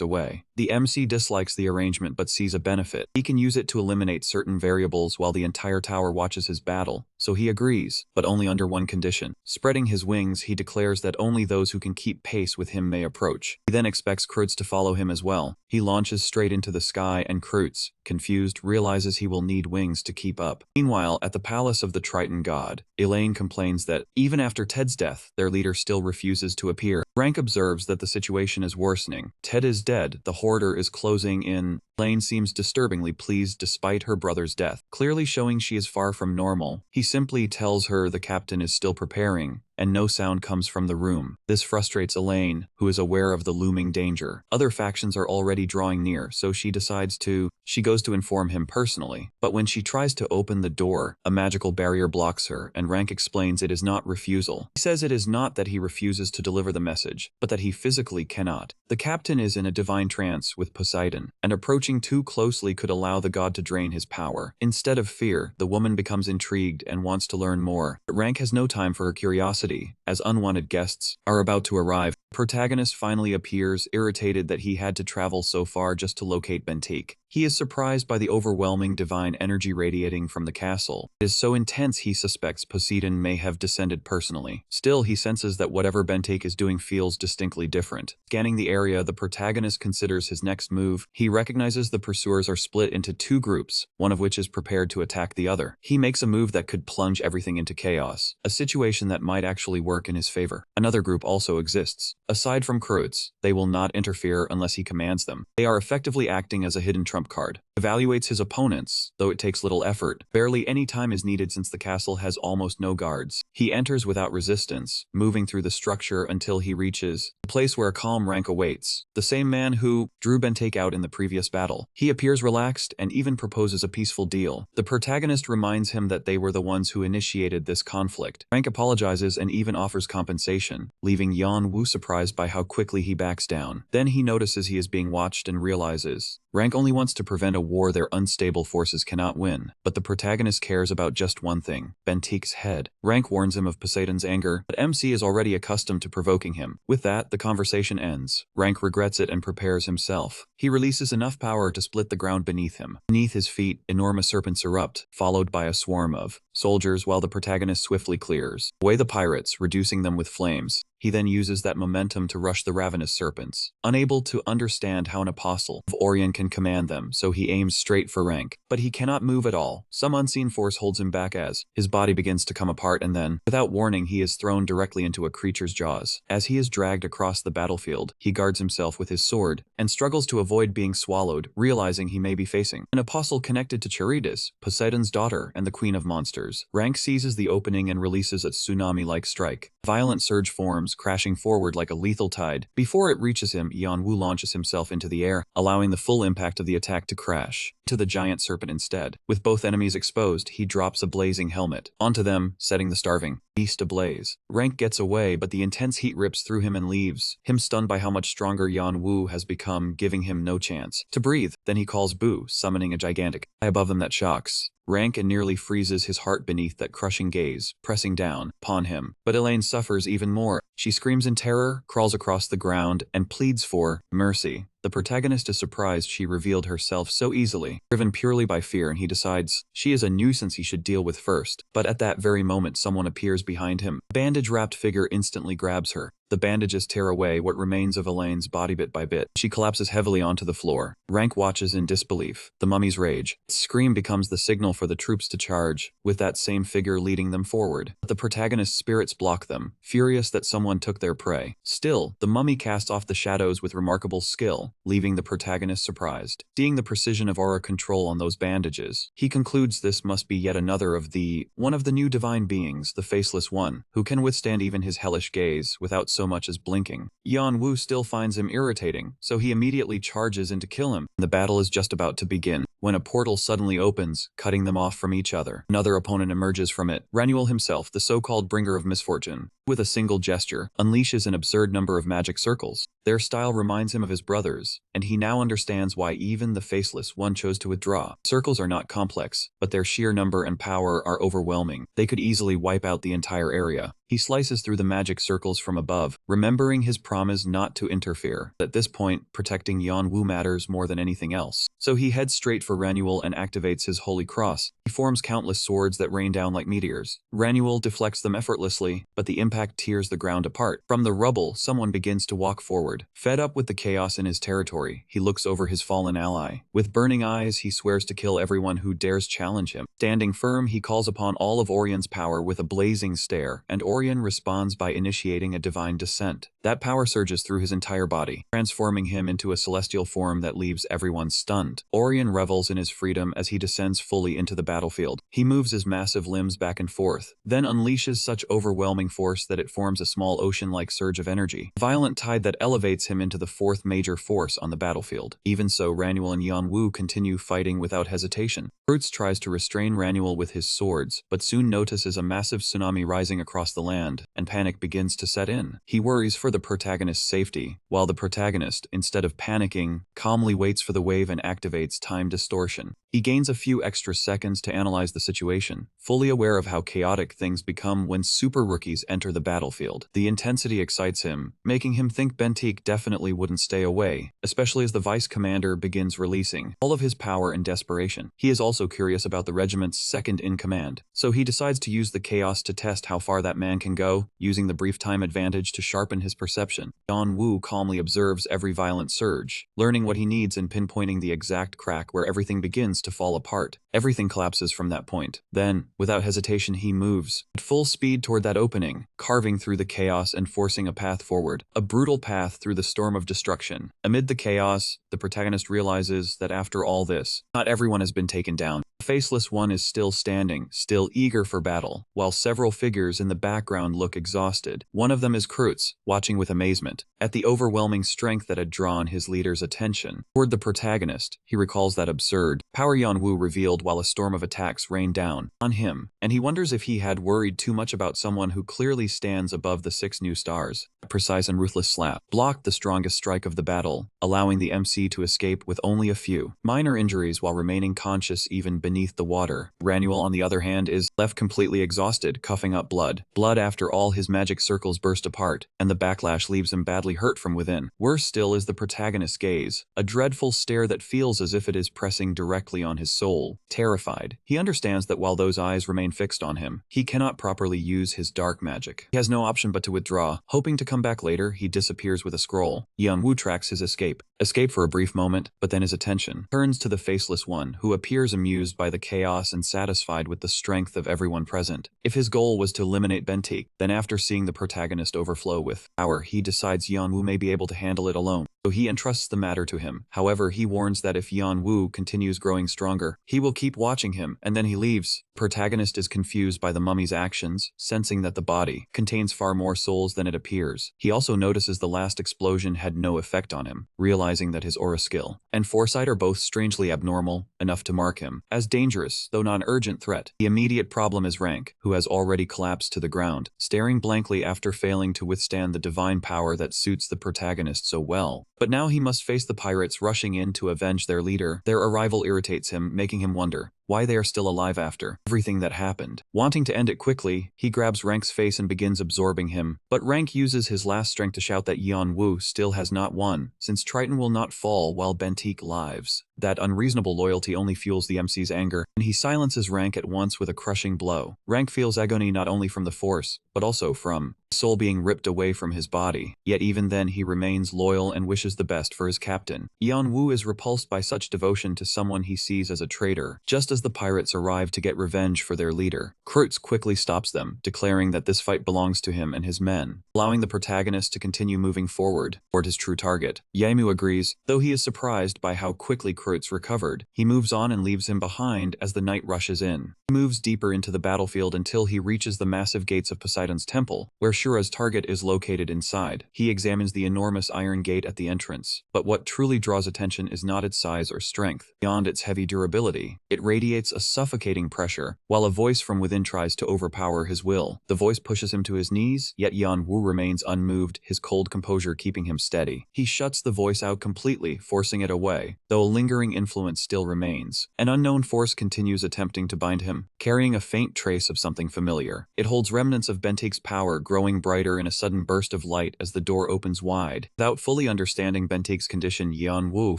away. The MC dislikes the arrangement but sees a benefit. He can use it to eliminate certain variables while the entire tower watches his battle, so he agrees, but only under one condition. Spreading his wings, he declares that only those who can keep pace with him may approach. He then expects Kreutz to follow him as well. He launches straight into the sky, and Kreutz, confused, realizes he will need wings to keep up. Meanwhile, at the palace of the Triton god, Elaine complains that, even after Ted's death, their leader still refuses to appear. Rank observes that the situation is worsening. Ted is dead, the hoarder is closing in. Elaine seems disturbingly pleased despite her brother's death, clearly showing she is far from normal. He simply tells her the captain is still preparing, and no sound comes from the room. This frustrates Elaine, who is aware of the looming danger. Other factions are already drawing near, so she goes to inform him personally. But when she tries to open the door, a magical barrier blocks her, and Rank explains it is not refusal. He says it is not that he refuses to deliver the message, but that he physically cannot. The captain is in a divine trance with Poseidon, and approaching too closely could allow the god to drain his power. Instead of fear, the woman becomes intrigued and wants to learn more. But Rank has no time for her curiosity, as unwanted guests are about to arrive. The protagonist finally appears, irritated that he had to travel so far just to locate Bentique. He is surprised by the overwhelming divine energy radiating from the castle. It is so intense he suspects Poseidon may have descended personally. Still, he senses that whatever Bentique is doing feels distinctly different. Scanning the area, the protagonist considers his next move. He recognizes the pursuers are split into two groups, one of which is prepared to attack the other. He makes a move that could plunge everything into chaos, a situation that might actually work in his favor. Another group also exists. Aside from Kreutz, they will not interfere unless he commands them. They are effectively acting as a hidden trump card. Evaluates his opponents, though it takes little effort. Barely any time is needed since the castle has almost no guards. He enters without resistance, moving through the structure until he reaches the place where a calm Rank awaits, the same man who drew Bentique out in the previous battle. He appears relaxed and even proposes a peaceful deal. The protagonist reminds him that they were the ones who initiated this conflict. Rank apologizes and even offers compensation, leaving Yan Wu surprised by how quickly he backs down. Then he notices he is being watched and realizes Rank only wants to prevent a war their unstable forces cannot win, but the protagonist cares about just one thing, Bentique's head. Rank warns him of Poseidon's anger, but MC is already accustomed to provoking him. With that, the conversation ends. Rank regrets it and prepares himself. He releases enough power to split the ground beneath him. Beneath his feet, enormous serpents erupt, followed by a swarm of soldiers while the protagonist swiftly clears away the pirates, reducing them with flames. He then uses that momentum to rush the ravenous serpents. Unable to understand how an apostle of Orion can command them, so he aims straight for Rank. But he cannot move at all. Some unseen force holds him back as his body begins to come apart, and then, without warning, he is thrown directly into a creature's jaws. As he is dragged across the battlefield, he guards himself with his sword and struggles to avoid being swallowed, realizing he may be facing an apostle connected to Charybdis, Poseidon's daughter and the queen of monsters. Rank seizes the opening and releases a tsunami-like strike. Violent surge forms, crashing forward like a lethal tide. Before it reaches him, Yan Wu launches himself into the air, allowing the full impact of the attack to crash to the giant serpent instead. With both enemies exposed, he drops a blazing helmet onto them, setting the starving beast ablaze. Rank gets away, but the intense heat rips through him and leaves him stunned by how much stronger Yan Wu has become, giving him no chance to breathe. Then he calls Boo, summoning a gigantic eye above them that shocks Rank and nearly freezes his heart beneath that crushing gaze, pressing down upon him. But Elaine suffers even more. She screams in terror, crawls across the ground, and pleads for mercy. The protagonist is surprised she revealed herself so easily, driven purely by fear, and he decides she is a nuisance he should deal with first. But at that very moment, someone appears behind him. A bandage-wrapped figure instantly grabs her. The bandages tear away what remains of Elaine's body bit by bit. She collapses heavily onto the floor. Rank watches in disbelief. The mummy's rage. Its scream becomes the signal for the troops to charge, with that same figure leading them forward. But the protagonist's spirits block them, furious that someone took their prey. Still, the mummy casts off the shadows with remarkable skill, leaving the protagonist surprised. Seeing the precision of aura control on those bandages, he concludes this must be yet another of one of the new divine beings, the Faceless One, who can withstand even his hellish gaze without so much as blinking. Yan Wu still finds him irritating, so he immediately charges in to kill him. The battle is just about to begin, when a portal suddenly opens, cutting them off from each other. Another opponent emerges from it, Ranuel himself, the so-called bringer of misfortune. With a single gesture, unleashes an absurd number of magic circles. Their style reminds him of his brothers, and he now understands why even the Faceless One chose to withdraw. Circles are not complex, but their sheer number and power are overwhelming. They could easily wipe out the entire area. He slices through the magic circles from above, remembering his promise not to interfere. At this point, protecting Yan Wu matters more than anything else. So he heads straight for Ranuel and activates his holy cross. He forms countless swords that rain down like meteors. Ranuel deflects them effortlessly, but the impact tears the ground apart. From the rubble, someone begins to walk forward. forward. Fed up with the chaos in his territory, he looks over his fallen ally. With burning eyes, he swears to kill everyone who dares challenge him. Standing firm, he calls upon all of Orion's power with a blazing stare, and Orion responds by initiating a divine descent. That power surges through his entire body, transforming him into a celestial form that leaves everyone stunned. Orion revels in his freedom as he descends fully into the battlefield. He moves his massive limbs back and forth, then unleashes such overwhelming force that it forms a small ocean-like surge of energy, a violent tide that elevates him into the fourth major force on the battlefield. Even so, Ranuel and Yanwu continue fighting without hesitation. Fruits tries to restrain Ranuel with his swords, but soon notices a massive tsunami rising across the land, and panic begins to set in. He worries for the protagonist's safety, while the protagonist, instead of panicking, calmly waits for the wave and activates time distortion. He gains a few extra seconds to analyze the situation, fully aware of how chaotic things become when super rookies enter the battlefield. The intensity excites him, making him think Bentique definitely wouldn't stay away, especially as the vice commander begins releasing all of his power and desperation. He is also curious about the regiment's second in command, so he decides to use the chaos to test how far that man can go, using the brief time advantage to sharpen his perception. Yanwu calmly observes every violent surge, learning what he needs and pinpointing the exact crack where everything begins to fall apart. Everything collapses from that point. Then, without hesitation, he moves at full speed toward that opening, carving through the chaos and forcing a path forward, a brutal path through the storm of destruction. Amid the chaos, the protagonist realizes that after all this, not everyone has been taken down. The faceless one is still standing, still eager for battle, while several figures in the background look exhausted. One of them is Kreutz, watching with amazement at the overwhelming strength that had drawn his leader's attention. Toward the protagonist, he recalls that absurd power Yanwu revealed while a storm of attacks rained down on him, and he wonders if he had worried too much about someone who clearly stands above the 6 new stars. A precise and ruthless slap blocked the strongest strike of the battle, allowing the MC to escape with only a few minor injuries while remaining conscious even beneath the water. Ranuel, on the other hand, is left completely exhausted, coughing up blood. Blood after all his magic circles burst apart, and the backlash leaves him badly hurt from within. Worse still is the protagonist's gaze, a dreadful stare that feels as if it is pressing directly on his soul. Terrified, he understands that while those eyes remain fixed on him, he cannot properly use his dark magic. He has no option but to withdraw. Hoping to come back later, he disappears with a scroll. Yanwu tracks his escape for a brief moment, but then his attention turns to the faceless one, who appears amused by the chaos and satisfied with the strength of everyone present. If his goal was to eliminate Bentique, then after seeing the protagonist overflow with power, he decides Yanwu may be able to handle it alone. So he entrusts the matter to him. However, he warns that if Yanwu continues growing stronger, he will keep watching him, and then he leaves. Protagonist is confused by the mummy's actions, sensing that the body contains far more souls than it appears. He also notices the last explosion had no effect on him, realizing that his aura skill and foresight are both strangely abnormal, enough to mark him as dangerous, though not an urgent threat. The immediate problem is Rank, who has already collapsed to the ground, staring blankly after failing to withstand the divine power that suits the protagonist so well. But now he must face the pirates rushing in to avenge their leader. Their arrival irritates him, making him wonder why they are still alive after everything that happened. Wanting to end it quickly, he grabs Rank's face and begins absorbing him, but Rank uses his last strength to shout that Yanwu still has not won, since Triton will not fall while Bentique lives. That unreasonable loyalty only fuels the MC's anger, and he silences Rank at once with a crushing blow. Rank feels agony not only from the force, but also from his soul being ripped away from his body. Yet even then he remains loyal and wishes the best for his captain. Yanwu is repulsed by such devotion to someone he sees as a traitor. Just as the pirates arrive to get revenge for their leader, Kreutz quickly stops them, declaring that this fight belongs to him and his men, allowing the protagonist to continue moving forward toward his true target. Yamu agrees, though he is surprised by how quickly Kreutz recovered. He moves on and leaves him behind as the night rushes in. He moves deeper into the battlefield until he reaches the massive gates of Poseidon's temple, where Shura's target is located inside. He examines the enormous iron gate at the entrance, but what truly draws attention is not its size or strength. Beyond its heavy durability, it radiates a suffocating pressure, while a voice from within tries to overpower his will. The voice pushes him to his knees, yet Yanwu remains unmoved, his cold composure keeping him steady. He shuts the voice out completely, forcing it away, though a lingering influence still remains. An unknown force continues attempting to bind him, carrying a faint trace of something familiar. It holds remnants of Bentique's power, growing brighter in a sudden burst of light as the door opens wide. Without fully understanding Bentique's condition, Yanwu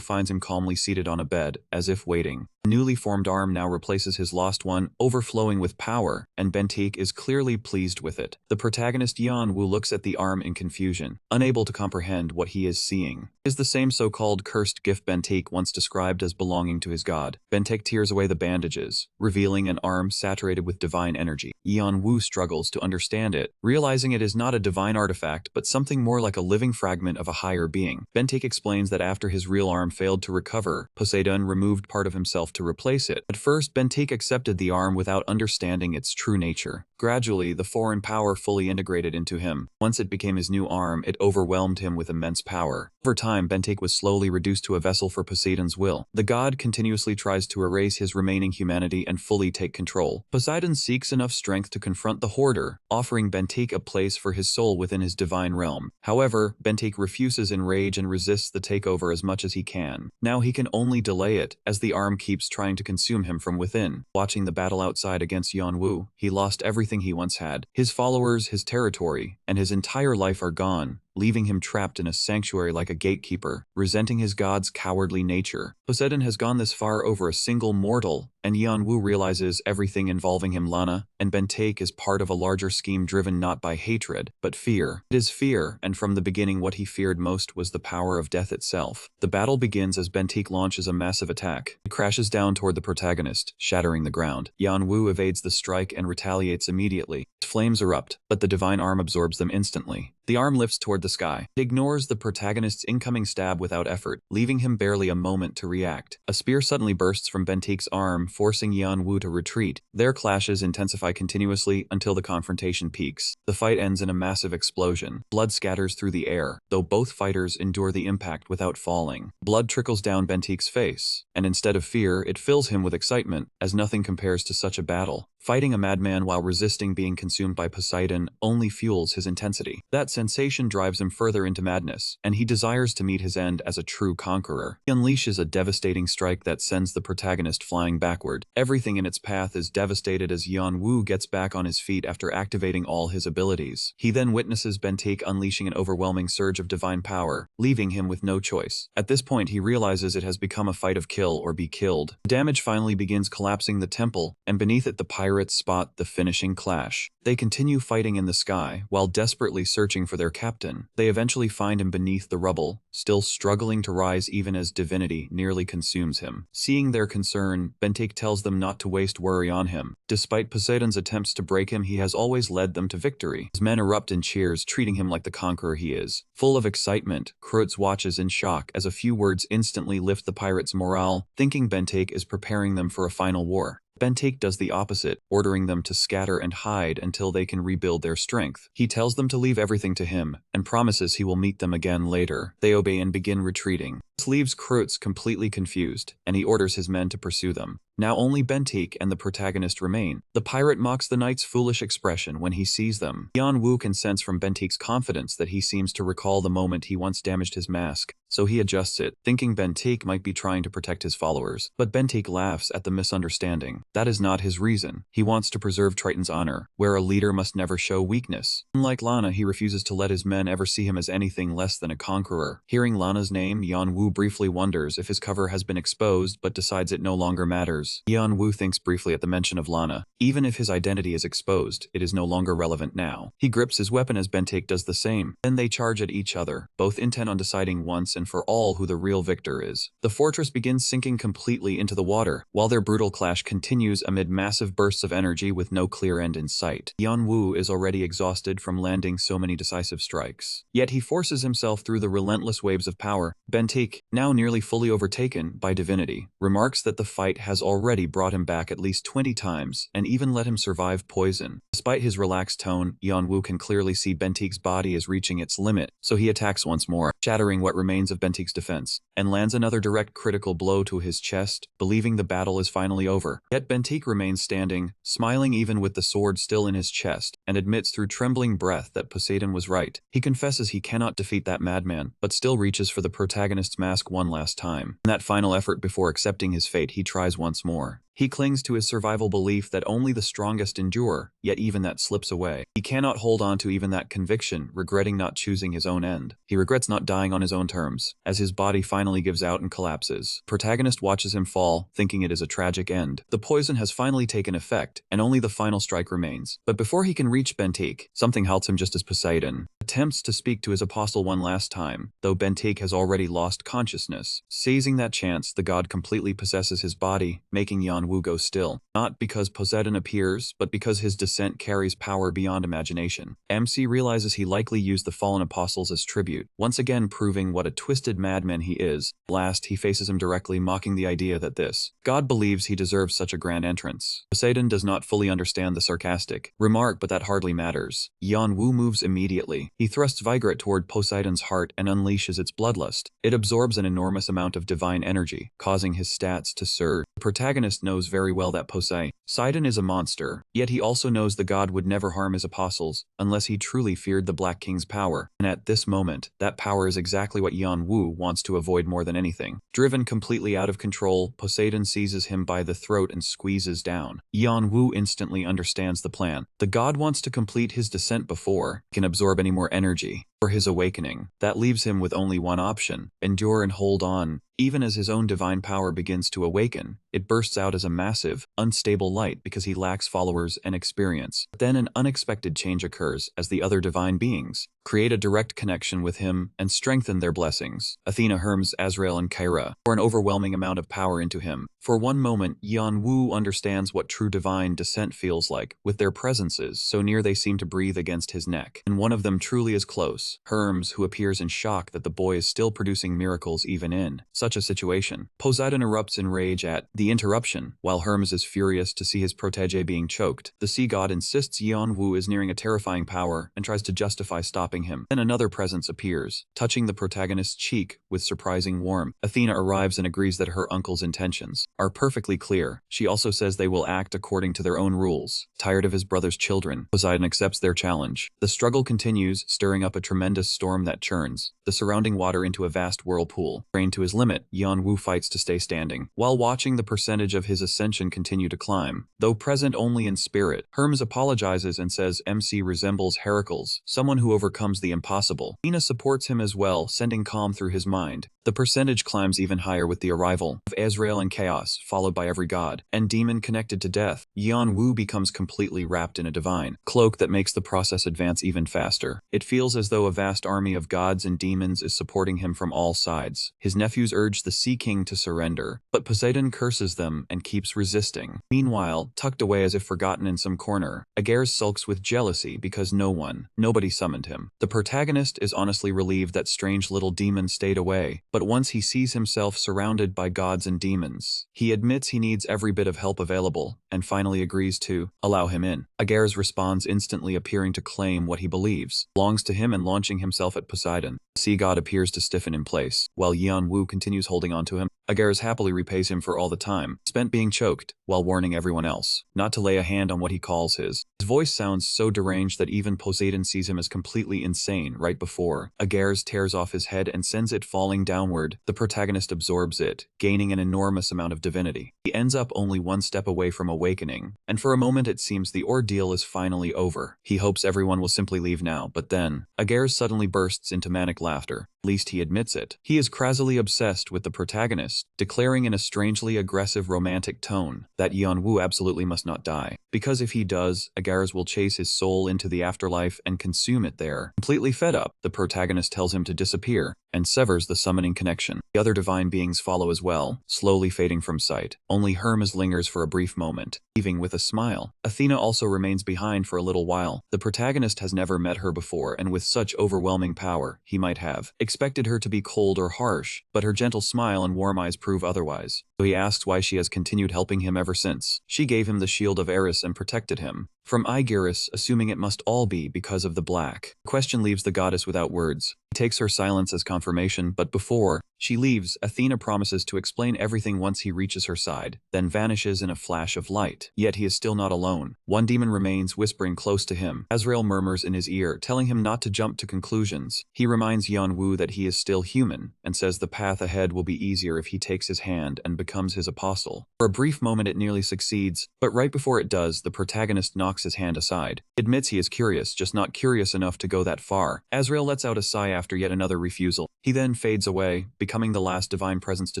finds him calmly seated on a bed, as if waiting. A newly formed arm now replaces his lost one, overflowing with power, and Bentik is clearly pleased with it. The protagonist Yanwu looks at the arm in confusion, unable to comprehend what he is seeing. It is the same so-called cursed gift Bentik once described as belonging to his god. Bentik tears away the bandages, revealing an arm saturated with divine energy. Yanwu struggles to understand it, realizing it is not a divine artifact but something more like a living fragment of a higher being. Bentik explains that after his real arm failed to recover, Poseidon removed part of himself to replace it. At first, Bentik accepted the arm without understanding its true nature. Gradually, the foreign power fully integrated into him. Once it became his new arm, it overwhelmed him with immense power. Over time, Bentik was slowly reduced to a vessel for Poseidon's will. The god continuously tries to erase his remaining humanity and fully take control. Poseidon seeks enough strength to confront the hoarder, offering Bentik a place for his soul within his divine realm. However, Bentik refuses in rage and resists the takeover as much as he can. Now he can only delay it, as the arm keeps trying to consume him from within. Watching the battle outside against Yanwu, he lost everything he once had. His followers, his territory, and his entire life are gone, leaving him trapped in a sanctuary like a gatekeeper, resenting his god's cowardly nature. Poseidon has gone this far over a single mortal, and Yanwu realizes everything involving him, Lana, and Bentik is part of a larger scheme driven not by hatred, but fear. It is fear, and from the beginning what he feared most was the power of death itself. The battle begins as Bentik launches a massive attack. It crashes down toward the protagonist, shattering the ground. Yanwu evades the strike and retaliates immediately. Flames erupt, but the divine arm absorbs them instantly. The arm lifts toward the sky. It ignores the protagonist's incoming stab without effort, leaving him barely a moment to react. A spear suddenly bursts from Bentik's arm, forcing Yanwu to retreat. Their clashes intensify continuously until the confrontation peaks. The fight ends in a massive explosion. Blood scatters through the air, though both fighters endure the impact without falling. Blood trickles down Bentik's face, and instead of fear, it fills him with excitement, as nothing compares to such a battle. Fighting a madman while resisting being consumed by Poseidon only fuels his intensity. That sensation drives him further into madness, and he desires to meet his end as a true conqueror. He unleashes a devastating strike that sends the protagonist flying backward. Everything in its path is devastated as Yanwu gets back on his feet after activating all his abilities. He then witnesses Bentik unleashing an overwhelming surge of divine power, leaving him with no choice. At this point, he realizes it has become a fight of kill or be killed. The damage finally begins collapsing the temple, and beneath it the pirates spot the finishing clash. They continue fighting in the sky, while desperately searching for their captain. They eventually find him beneath the rubble, still struggling to rise even as divinity nearly consumes him. Seeing their concern, Bentik tells them not to waste worry on him. Despite Poseidon's attempts to break him, he has always led them to victory. His men erupt in cheers, treating him like the conqueror he is. Full of excitement, Kreutz watches in shock as a few words instantly lift the pirates' morale, thinking Bentik is preparing them for a final war. Bentik does the opposite, ordering them to scatter and hide until they can rebuild their strength. He tells them to leave everything to him, and promises he will meet them again later. They obey and begin retreating. This leaves Kreutz completely confused, and he orders his men to pursue them. Now only Bentik and the protagonist remain. The pirate mocks the knight's foolish expression when he sees them. Yanwu can sense from Bentik's confidence that he seems to recall the moment he once damaged his mask, so he adjusts it, thinking Bentik might be trying to protect his followers. But Bentik laughs at the misunderstanding. That is not his reason. He wants to preserve Triton's honor, where a leader must never show weakness. Unlike Lana, he refuses to let his men ever see him as anything less than a conqueror. Hearing Lana's name, Yanwu briefly wonders if his cover has been exposed, but decides it no longer matters. Yanwu thinks briefly at the mention of Lana. Even if his identity is exposed, it is no longer relevant now. He grips his weapon as Bentik does the same. Then they charge at each other, both intent on deciding once and for all who the real victor is. The fortress begins sinking completely into the water, while their brutal clash continues amid massive bursts of energy with no clear end in sight. Yanwu is already exhausted from landing so many decisive strikes. Yet he forces himself through the relentless waves of power. Bentik, now nearly fully overtaken by divinity, remarks that the fight has already brought him back at least 20 times, and even let him survive poison. Despite his relaxed tone, Yanwu can clearly see Bentik's body is reaching its limit, so he attacks once more, shattering what remains of Bentik's defense, and lands another direct critical blow to his chest, believing the battle is finally over. Yet Bentik remains standing, smiling even with the sword still in his chest, and admits through trembling breath that Poseidon was right. He confesses he cannot defeat that madman, but still reaches for the protagonist's mask one last time. In that final effort before accepting his fate, he tries once more. He clings to his survival belief that only the strongest endure, yet even that slips away. He cannot hold on to even that conviction, regretting not choosing his own end. He regrets not dying on his own terms. As his body finally gives out and collapses, protagonist watches him fall, thinking it is a tragic end. The poison has finally taken effect, and only the final strike remains. But before he can reach Bentique, something halts him just as Poseidon attempts to speak to his apostle one last time, though Bentique has already lost consciousness. Seizing that chance, the god completely possesses his body, making Yanwu go still. Not because Poseidon appears, but because his descent carries power beyond imagination. MC realizes he likely used the fallen apostles as tribute, once again proving what a twisted madman he is. Last, he faces him directly, mocking the idea that this god believes he deserves such a grand entrance. Poseidon does not fully understand the sarcastic remark, but that hardly matters. Yanwu moves immediately. He thrusts Vigret toward Poseidon's heart and unleashes its bloodlust. It absorbs an enormous amount of divine energy, causing his stats to surge. The protagonist knows very well that Poseidon is a monster, yet he also knows the god would never harm his apostles unless he truly feared the Black King's power. And at this moment, that power is exactly what Yanwu wants to avoid more than anything. Driven completely out of control, Poseidon seizes him by the throat and squeezes down. Yanwu instantly understands the plan. The god wants to complete his descent before he can absorb any more energy for his awakening. That leaves him with only one option: endure and hold on. Even as his own divine power begins to awaken, it bursts out as a massive, unstable light because he lacks followers and experience. But then an unexpected change occurs as the other divine beings create a direct connection with him and strengthen their blessings. Athena, Hermes, Azrael, and Kyra pour an overwhelming amount of power into him. For one moment, Yanwu understands what true divine descent feels like, with their presences so near they seem to breathe against his neck. And one of them truly is close, Hermes, who appears in shock that the boy is still producing miracles even in such a situation. Poseidon erupts in rage at the interruption, while Hermes is furious to see his protege being choked. The sea god insists Yanwu is nearing a terrifying power and tries to justify stopping him. Then another presence appears, touching the protagonist's cheek with surprising warmth. Athena arrives and agrees that her uncle's intentions are perfectly clear. She also says they will act according to their own rules. Tired of his brother's children, Poseidon accepts their challenge. The struggle continues, stirring up a tremendous storm that churns the surrounding water into a vast whirlpool. Trained to his limit, Yanwu fights to stay standing, while watching the percentage of his ascension continue to climb. Though present only in spirit, Hermes apologizes and says MC resembles Heracles, someone who overcomes the impossible. Athena supports him as well, sending calm through his mind. The percentage climbs even higher with the arrival of Azrael and Chaos, followed by every god and demon connected to death. Yanwu becomes completely wrapped in a divine cloak that makes the process advance even faster. It feels as though a vast army of gods and demons is supporting him from all sides. His nephews urge the Sea King to surrender, but Poseidon curses them and keeps resisting. Meanwhile, tucked away as if forgotten in some corner, Aegeus sulks with jealousy because nobody summoned him. The protagonist is honestly relieved that strange little demon stayed away, but once he sees himself surrounded by gods and demons, he admits he needs every bit of help available, and finally agrees to allow him in. Aegeus responds, instantly appearing to claim what he believes belongs to him and launching himself at Poseidon. The sea god appears to stiffen in place, while Yanwu continues holding on to him. Aegeus happily repays him for all the time spent being choked, while warning everyone else not to lay a hand on what he calls his. His voice sounds so deranged that even Poseidon sees him as completely insane right before Aegeus tears off his head and sends it falling downward. The protagonist absorbs it, gaining an enormous amount of divinity. He ends up only one step away from awakening, and for a moment it seems the ordeal is finally over. He hopes everyone will simply leave now, but then Aegeus suddenly bursts into manic laughter. At least he admits it. He is crazily obsessed with the protagonist, declaring in a strangely aggressive romantic tone that Yanwu absolutely must not die, because if he does, Aegeus will chase his soul into the afterlife and consume it there. Completely fed up, the protagonist tells him to disappear and severs the summoning connection. The other divine beings follow as well, slowly fading from sight. Only Hermes lingers for a brief moment, leaving with a smile. Athena also remains behind for a little while. The protagonist has never met her before, and with such overwhelming power, he might have expected her to be cold or harsh, but her gentle smile and warm eyes prove otherwise. So he asks why she has continued helping him ever since. She gave him the shield of Eris and protected him from Igiris, assuming it must all be because of the black. The question leaves the goddess without words. He takes her silence as confirmation, but before she leaves, Athena promises to explain everything once he reaches her side, then vanishes in a flash of light. Yet he is still not alone. One demon remains, whispering close to him. Azrael murmurs in his ear, telling him not to jump to conclusions. He reminds Yanwu that he is still human, and says the path ahead will be easier if he takes his hand and becomes his apostle. For a brief moment it nearly succeeds, but right before it does, the protagonist knocks his hand aside. He admits he is curious, just not curious enough to go that far. Azrael lets out a sigh after yet another refusal. He then fades away, becoming the last divine presence to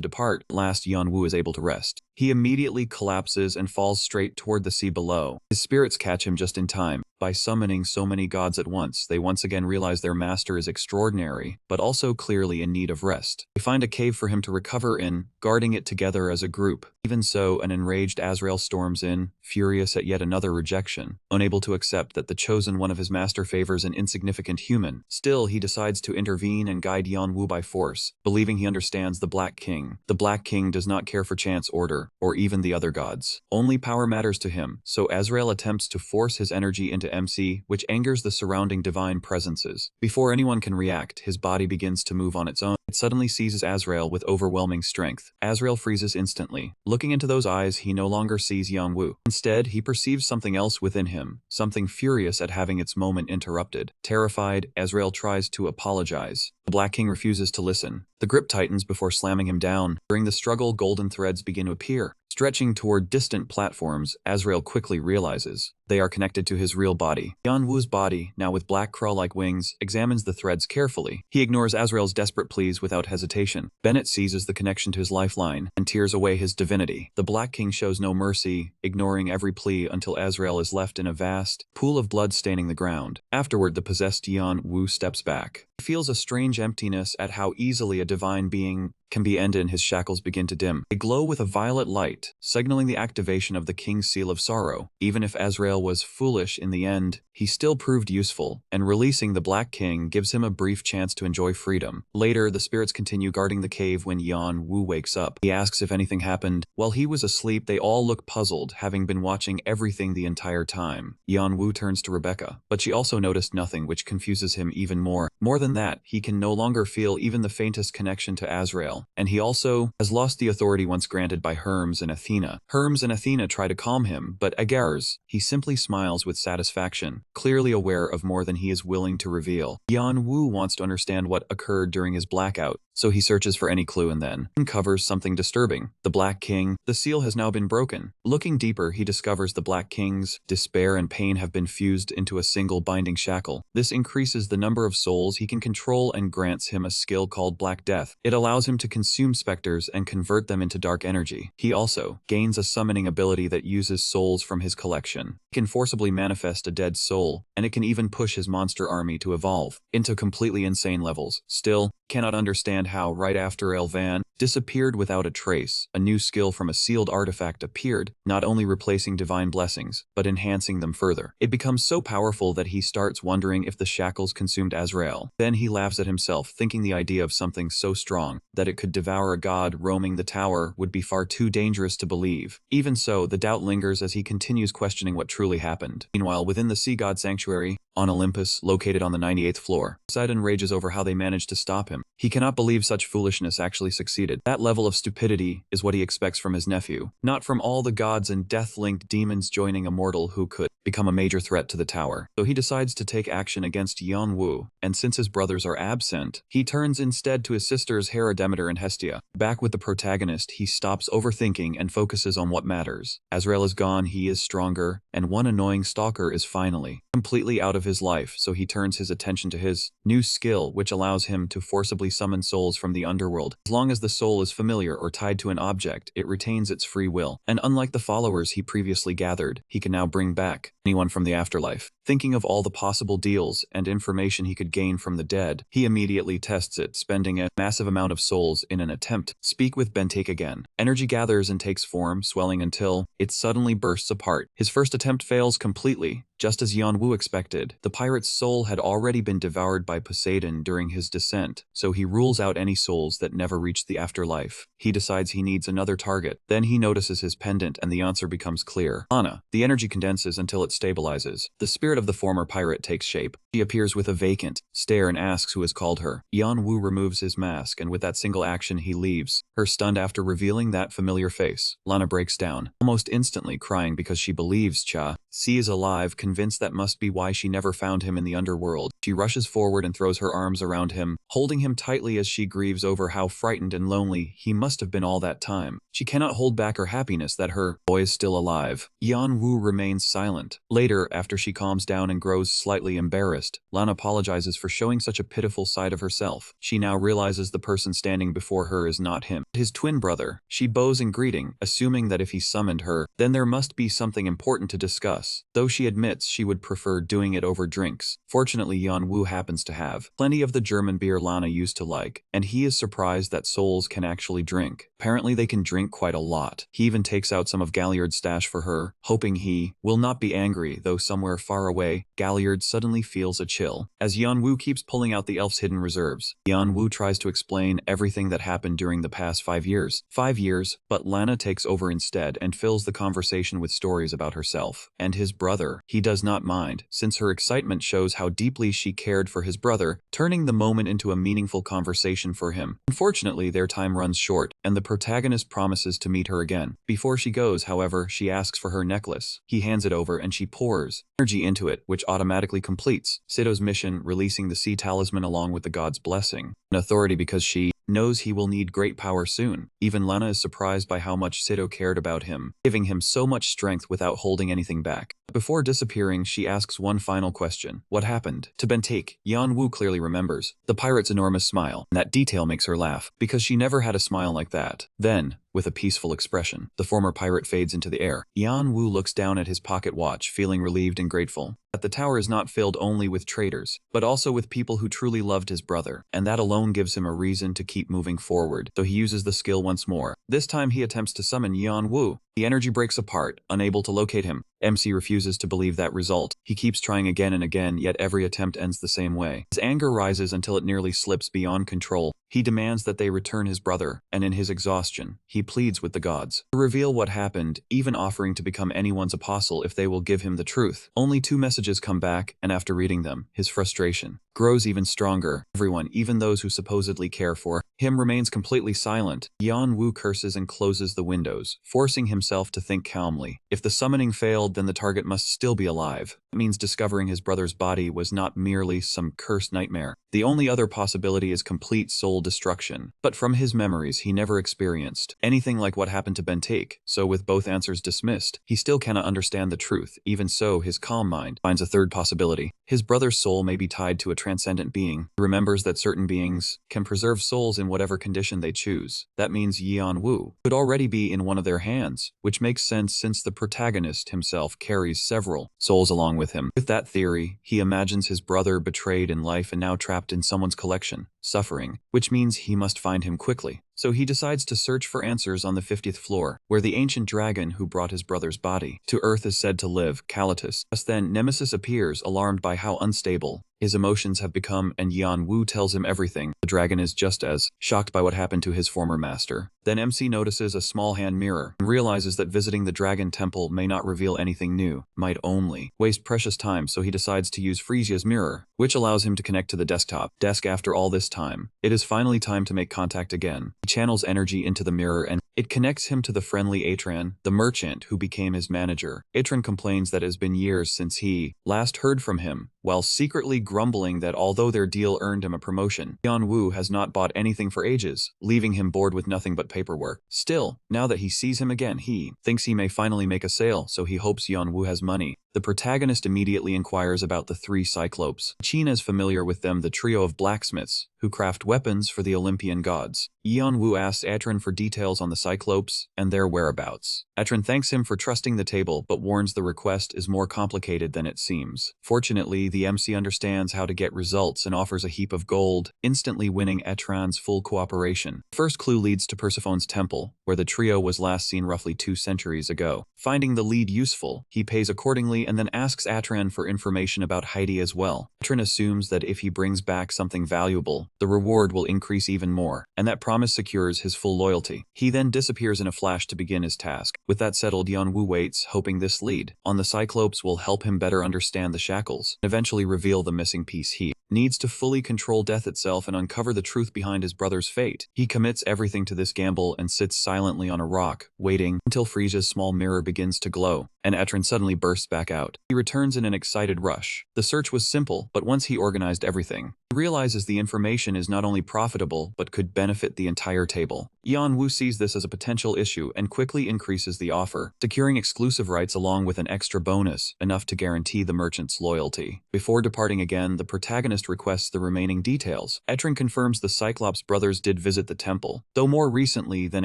depart. At last, Yanwu is able to rest. He immediately collapses and falls straight toward the sea below. His spirits catch him just in time. By summoning so many gods at once, they once again realize their master is extraordinary, but also clearly in need of rest. They find a cave for him to recover in, guarding it together as a group. Even so, an enraged Azrael storms in, furious at yet another rejection, unable to accept that the chosen one of his master favors an insignificant human. Still, he decides to intervene and guide Yanwu by force, believing he understands the Black King. The Black King does not care for chance order, or even the other gods. Only power matters to him, so Azrael attempts to force his energy into MC, which angers the surrounding divine presences. Before anyone can react, his body begins to move on its own. It suddenly seizes Azrael with overwhelming strength. Azrael freezes instantly. Looking into those eyes, he no longer sees Yanwu. Instead, he perceives something else within him, something furious at having its moment interrupted. Terrified, Azrael tries to apologize. The Black King refuses to listen. The grip tightens before slamming him down. During the struggle, golden threads begin to appear. Stretching toward distant platforms, Azrael quickly realizes they are connected to his real body. Yanwu's body, now with black claw-like wings, examines the threads carefully. He ignores Azrael's desperate pleas without hesitation. Bennett seizes the connection to his lifeline and tears away his divinity. The Black King shows no mercy, ignoring every plea until Azrael is left in a vast pool of blood staining the ground. Afterward, the possessed Yanwu steps back. He feels a strange emptiness at how easily a divine being can be ended and his shackles begin to dim. They glow with a violet light, signaling the activation of the King's Seal of Sorrow. Even if Azrael was foolish in the end, he still proved useful, and releasing the Black King gives him a brief chance to enjoy freedom. Later, the spirits continue guarding the cave when Yanwu wakes up. He asks if anything happened. While he was asleep, they all look puzzled, having been watching everything the entire time. Yanwu turns to Rebecca, but she also noticed nothing, which confuses him even more. More than that, he can no longer feel even the faintest connection to Azrael, and he also has lost the authority once granted by Hermes and Athena. Hermes and Athena try to calm him, but Agar's, he simply smiles with satisfaction, clearly aware of more than he is willing to reveal. Yanwu wants to understand what occurred during his blackout, so he searches for any clue and then uncovers something disturbing. The Black King, the seal has now been broken. Looking deeper, he discovers the Black King's despair and pain have been fused into a single binding shackle. This increases the number of souls he can control and grants him a skill called Black Death. It allows him to consume specters and convert them into dark energy. He also gains a summoning ability that uses souls from his collection. He can forcibly manifest a dead soul, and it can even push his monster army to evolve into completely insane levels. Still, cannot understand how, right after Elvan disappeared without a trace, a new skill from a sealed artifact appeared, not only replacing divine blessings, but enhancing them further. It becomes so powerful that he starts wondering if the shackles consumed Azrael. Then he laughs at himself, thinking the idea of something so strong that it could devour a god roaming the tower would be far too dangerous to believe. Even so, the doubt lingers as he continues questioning what truly happened. Meanwhile, within the sea god sanctuary, on Olympus, located on the 98th floor, Poseidon rages over how they managed to stop him. He cannot believe such foolishness actually succeeded. That level of stupidity is what he expects from his nephew, not from all the gods and death-linked demons joining a mortal who could become a major threat to the tower. So he decides to take action against Yanwu, and since his brothers are absent, he turns instead to his sisters Hera, Demeter, and Hestia. Back with the protagonist, he stops overthinking and focuses on what matters. Azrael is gone, he is stronger, and one annoying stalker is finally completely out of his life, so he turns his attention to his new skill, which allows him to forcibly summon souls from the underworld. As long as the soul is familiar or tied to an object, it retains its free will, and unlike the followers he previously gathered, he can now bring back anyone from the afterlife. Thinking of all the possible deals and information he could gain from the dead, he immediately tests it, spending a massive amount of souls in an attempt to speak with Bentake again. Energy gathers and takes form, swelling until it suddenly bursts apart. His first attempt fails completely, Just as Yanwu expected, the pirate's soul had already been devoured by Poseidon during his descent, so he rules out any souls that never reached the afterlife. He decides he needs another target. Then he notices his pendant and the answer becomes clear. Lana. The energy condenses until it stabilizes. The spirit of the former pirate takes shape. She appears with a vacant stare and asks who has called her. Yanwu removes his mask and with that single action he leaves, her stunned after revealing that familiar face. Lana breaks down, almost instantly crying because she believes C is alive, convinced that must be why she never found him in the underworld. She rushes forward and throws her arms around him, holding him tightly as she grieves over how frightened and lonely he must have been all that time. She cannot hold back her happiness that her boy is still alive. Yanwu remains silent. Later, after she calms down and grows slightly embarrassed, Lana apologizes for showing such a pitiful side of herself. She now realizes the person standing before her is not him, his twin brother. She bows in greeting, assuming that if he summoned her, then there must be something important to discuss, though she admits she would prefer doing it over drinks. Fortunately, Yanwu happens to have plenty of the German beer Lana used to like, and he is surprised that souls can actually drink. Apparently they can drink quite a lot. He even takes out some of Galliard's stash for her, hoping he will not be angry, though somewhere far away, Galliard suddenly feels a chill. As Yanwu keeps pulling out the elf's hidden reserves, Yanwu tries to explain everything that happened during the past 5 years. 5 years, but Lana takes over instead and fills the conversation with stories about herself and his brother. He does not mind, since her excitement shows how deeply she cared for his brother, turning the moment into a meaningful conversation for him. Unfortunately, their time runs short, and the protagonist promises to meet her again. Before she goes, however, she asks for her necklace. He hands it over and she pours energy into it, which automatically completes Sito's mission, releasing the sea talisman along with the god's blessing. An authority because she knows he will need great power soon. Even Lana is surprised by how much Sito cared about him, giving him so much strength without holding anything back. Before disappearing, she asks one final question. What happened to Bentake? Yanwu clearly remembers the pirate's enormous smile, and that detail makes her laugh, because she never had a smile like that. Then, with a peaceful expression, the former pirate fades into the air. Yanwu looks down at his pocket watch, feeling relieved and grateful that the tower is not filled only with traitors, but also with people who truly loved his brother, and that alone gives him a reason to keep moving forward. So he uses the skill once more. This time he attempts to summon Yanwu. The energy breaks apart, unable to locate him. MC refuses to believe that result. He keeps trying again and again, yet every attempt ends the same way. His anger rises until it nearly slips beyond control. He demands that they return his brother, and in his exhaustion, he pleads with the gods to reveal what happened, even offering to become anyone's apostle if they will give him the truth. Only 2 messages come back, and after reading them, his frustration grows even stronger. Everyone, even those who supposedly care for him, remains completely silent. Yanwu curses and closes the windows, forcing himself to think calmly. If the summoning failed, then the target must still be alive. That means discovering his brother's body was not merely some cursed nightmare. The only other possibility is complete soul destruction. But from his memories, he never experienced anything like what happened to Bentake. So with both answers dismissed, he still cannot understand the truth. Even so, his calm mind finds a third possibility. His brother's soul may be tied to a transcendent being. He remembers that certain beings can preserve souls in whatever condition they choose. That means Yanwu could already be in one of their hands, which makes sense since the protagonist himself carries several souls along with him. With that theory, he imagines his brother betrayed in life and now trapped in someone's collection, suffering, which means he must find him quickly. So he decides to search for answers on the 50th floor, where the ancient dragon who brought his brother's body to Earth is said to live, Calatus. Just then, Nemesis appears, alarmed by how unstable his emotions have become, and Yanwu tells him everything. The dragon is just as shocked by what happened to his former master. Then MC notices a small hand mirror and realizes that visiting the dragon temple may not reveal anything new, might only waste precious time, so he decides to use Frisia's mirror, which allows him to connect to the desktop desk. After all this time, it is finally time to make contact again. He channels energy into the mirror and it connects him to the friendly Atran, the merchant who became his manager. Atran complains that it has been years since he last heard from him, while secretly grumbling that although their deal earned him a promotion, Yanwu has not bought anything for ages, leaving him bored with nothing but paperwork. Still, now that he sees him again, he thinks he may finally make a sale, so he hopes Yanwu has money. The protagonist immediately inquires about the 3 Cyclopes. China is familiar with them, the trio of blacksmiths, who craft weapons for the Olympian gods. Yeonwoo asks Atron for details on the Cyclopes and their whereabouts. Atron thanks him for trusting the table but warns the request is more complicated than it seems. Fortunately, the MC understands how to get results and offers a heap of gold, instantly winning Atron's full cooperation. The first clue leads to Persephone's temple, where the trio was last seen roughly 2 centuries ago. Finding the lead useful, he pays accordingly and then asks Atron for information about Heidi as well. Atron assumes that if he brings back something valuable, the reward will increase even more, and that promise secures his full loyalty. He then disappears in a flash to begin his task. With that settled, Yeonwoo waits, hoping this lead on the Cyclopes will help him better understand the shackles, and eventually reveal the missing piece he needs to fully control death itself and uncover the truth behind his brother's fate. He commits everything to this gamble and sits silently on a rock, waiting until Frisia's small mirror begins to glow, and Atron suddenly bursts back out. He returns in an excited rush. The search was simple, but once he organized everything, he realizes the information is not only profitable but could benefit the entire table. Yeonwoo sees this as a potential issue and quickly increases the offer, securing exclusive rights along with an extra bonus, enough to guarantee the merchant's loyalty. Before departing again, the protagonist requests the remaining details. Atron confirms the Cyclops brothers did visit the temple, though more recently than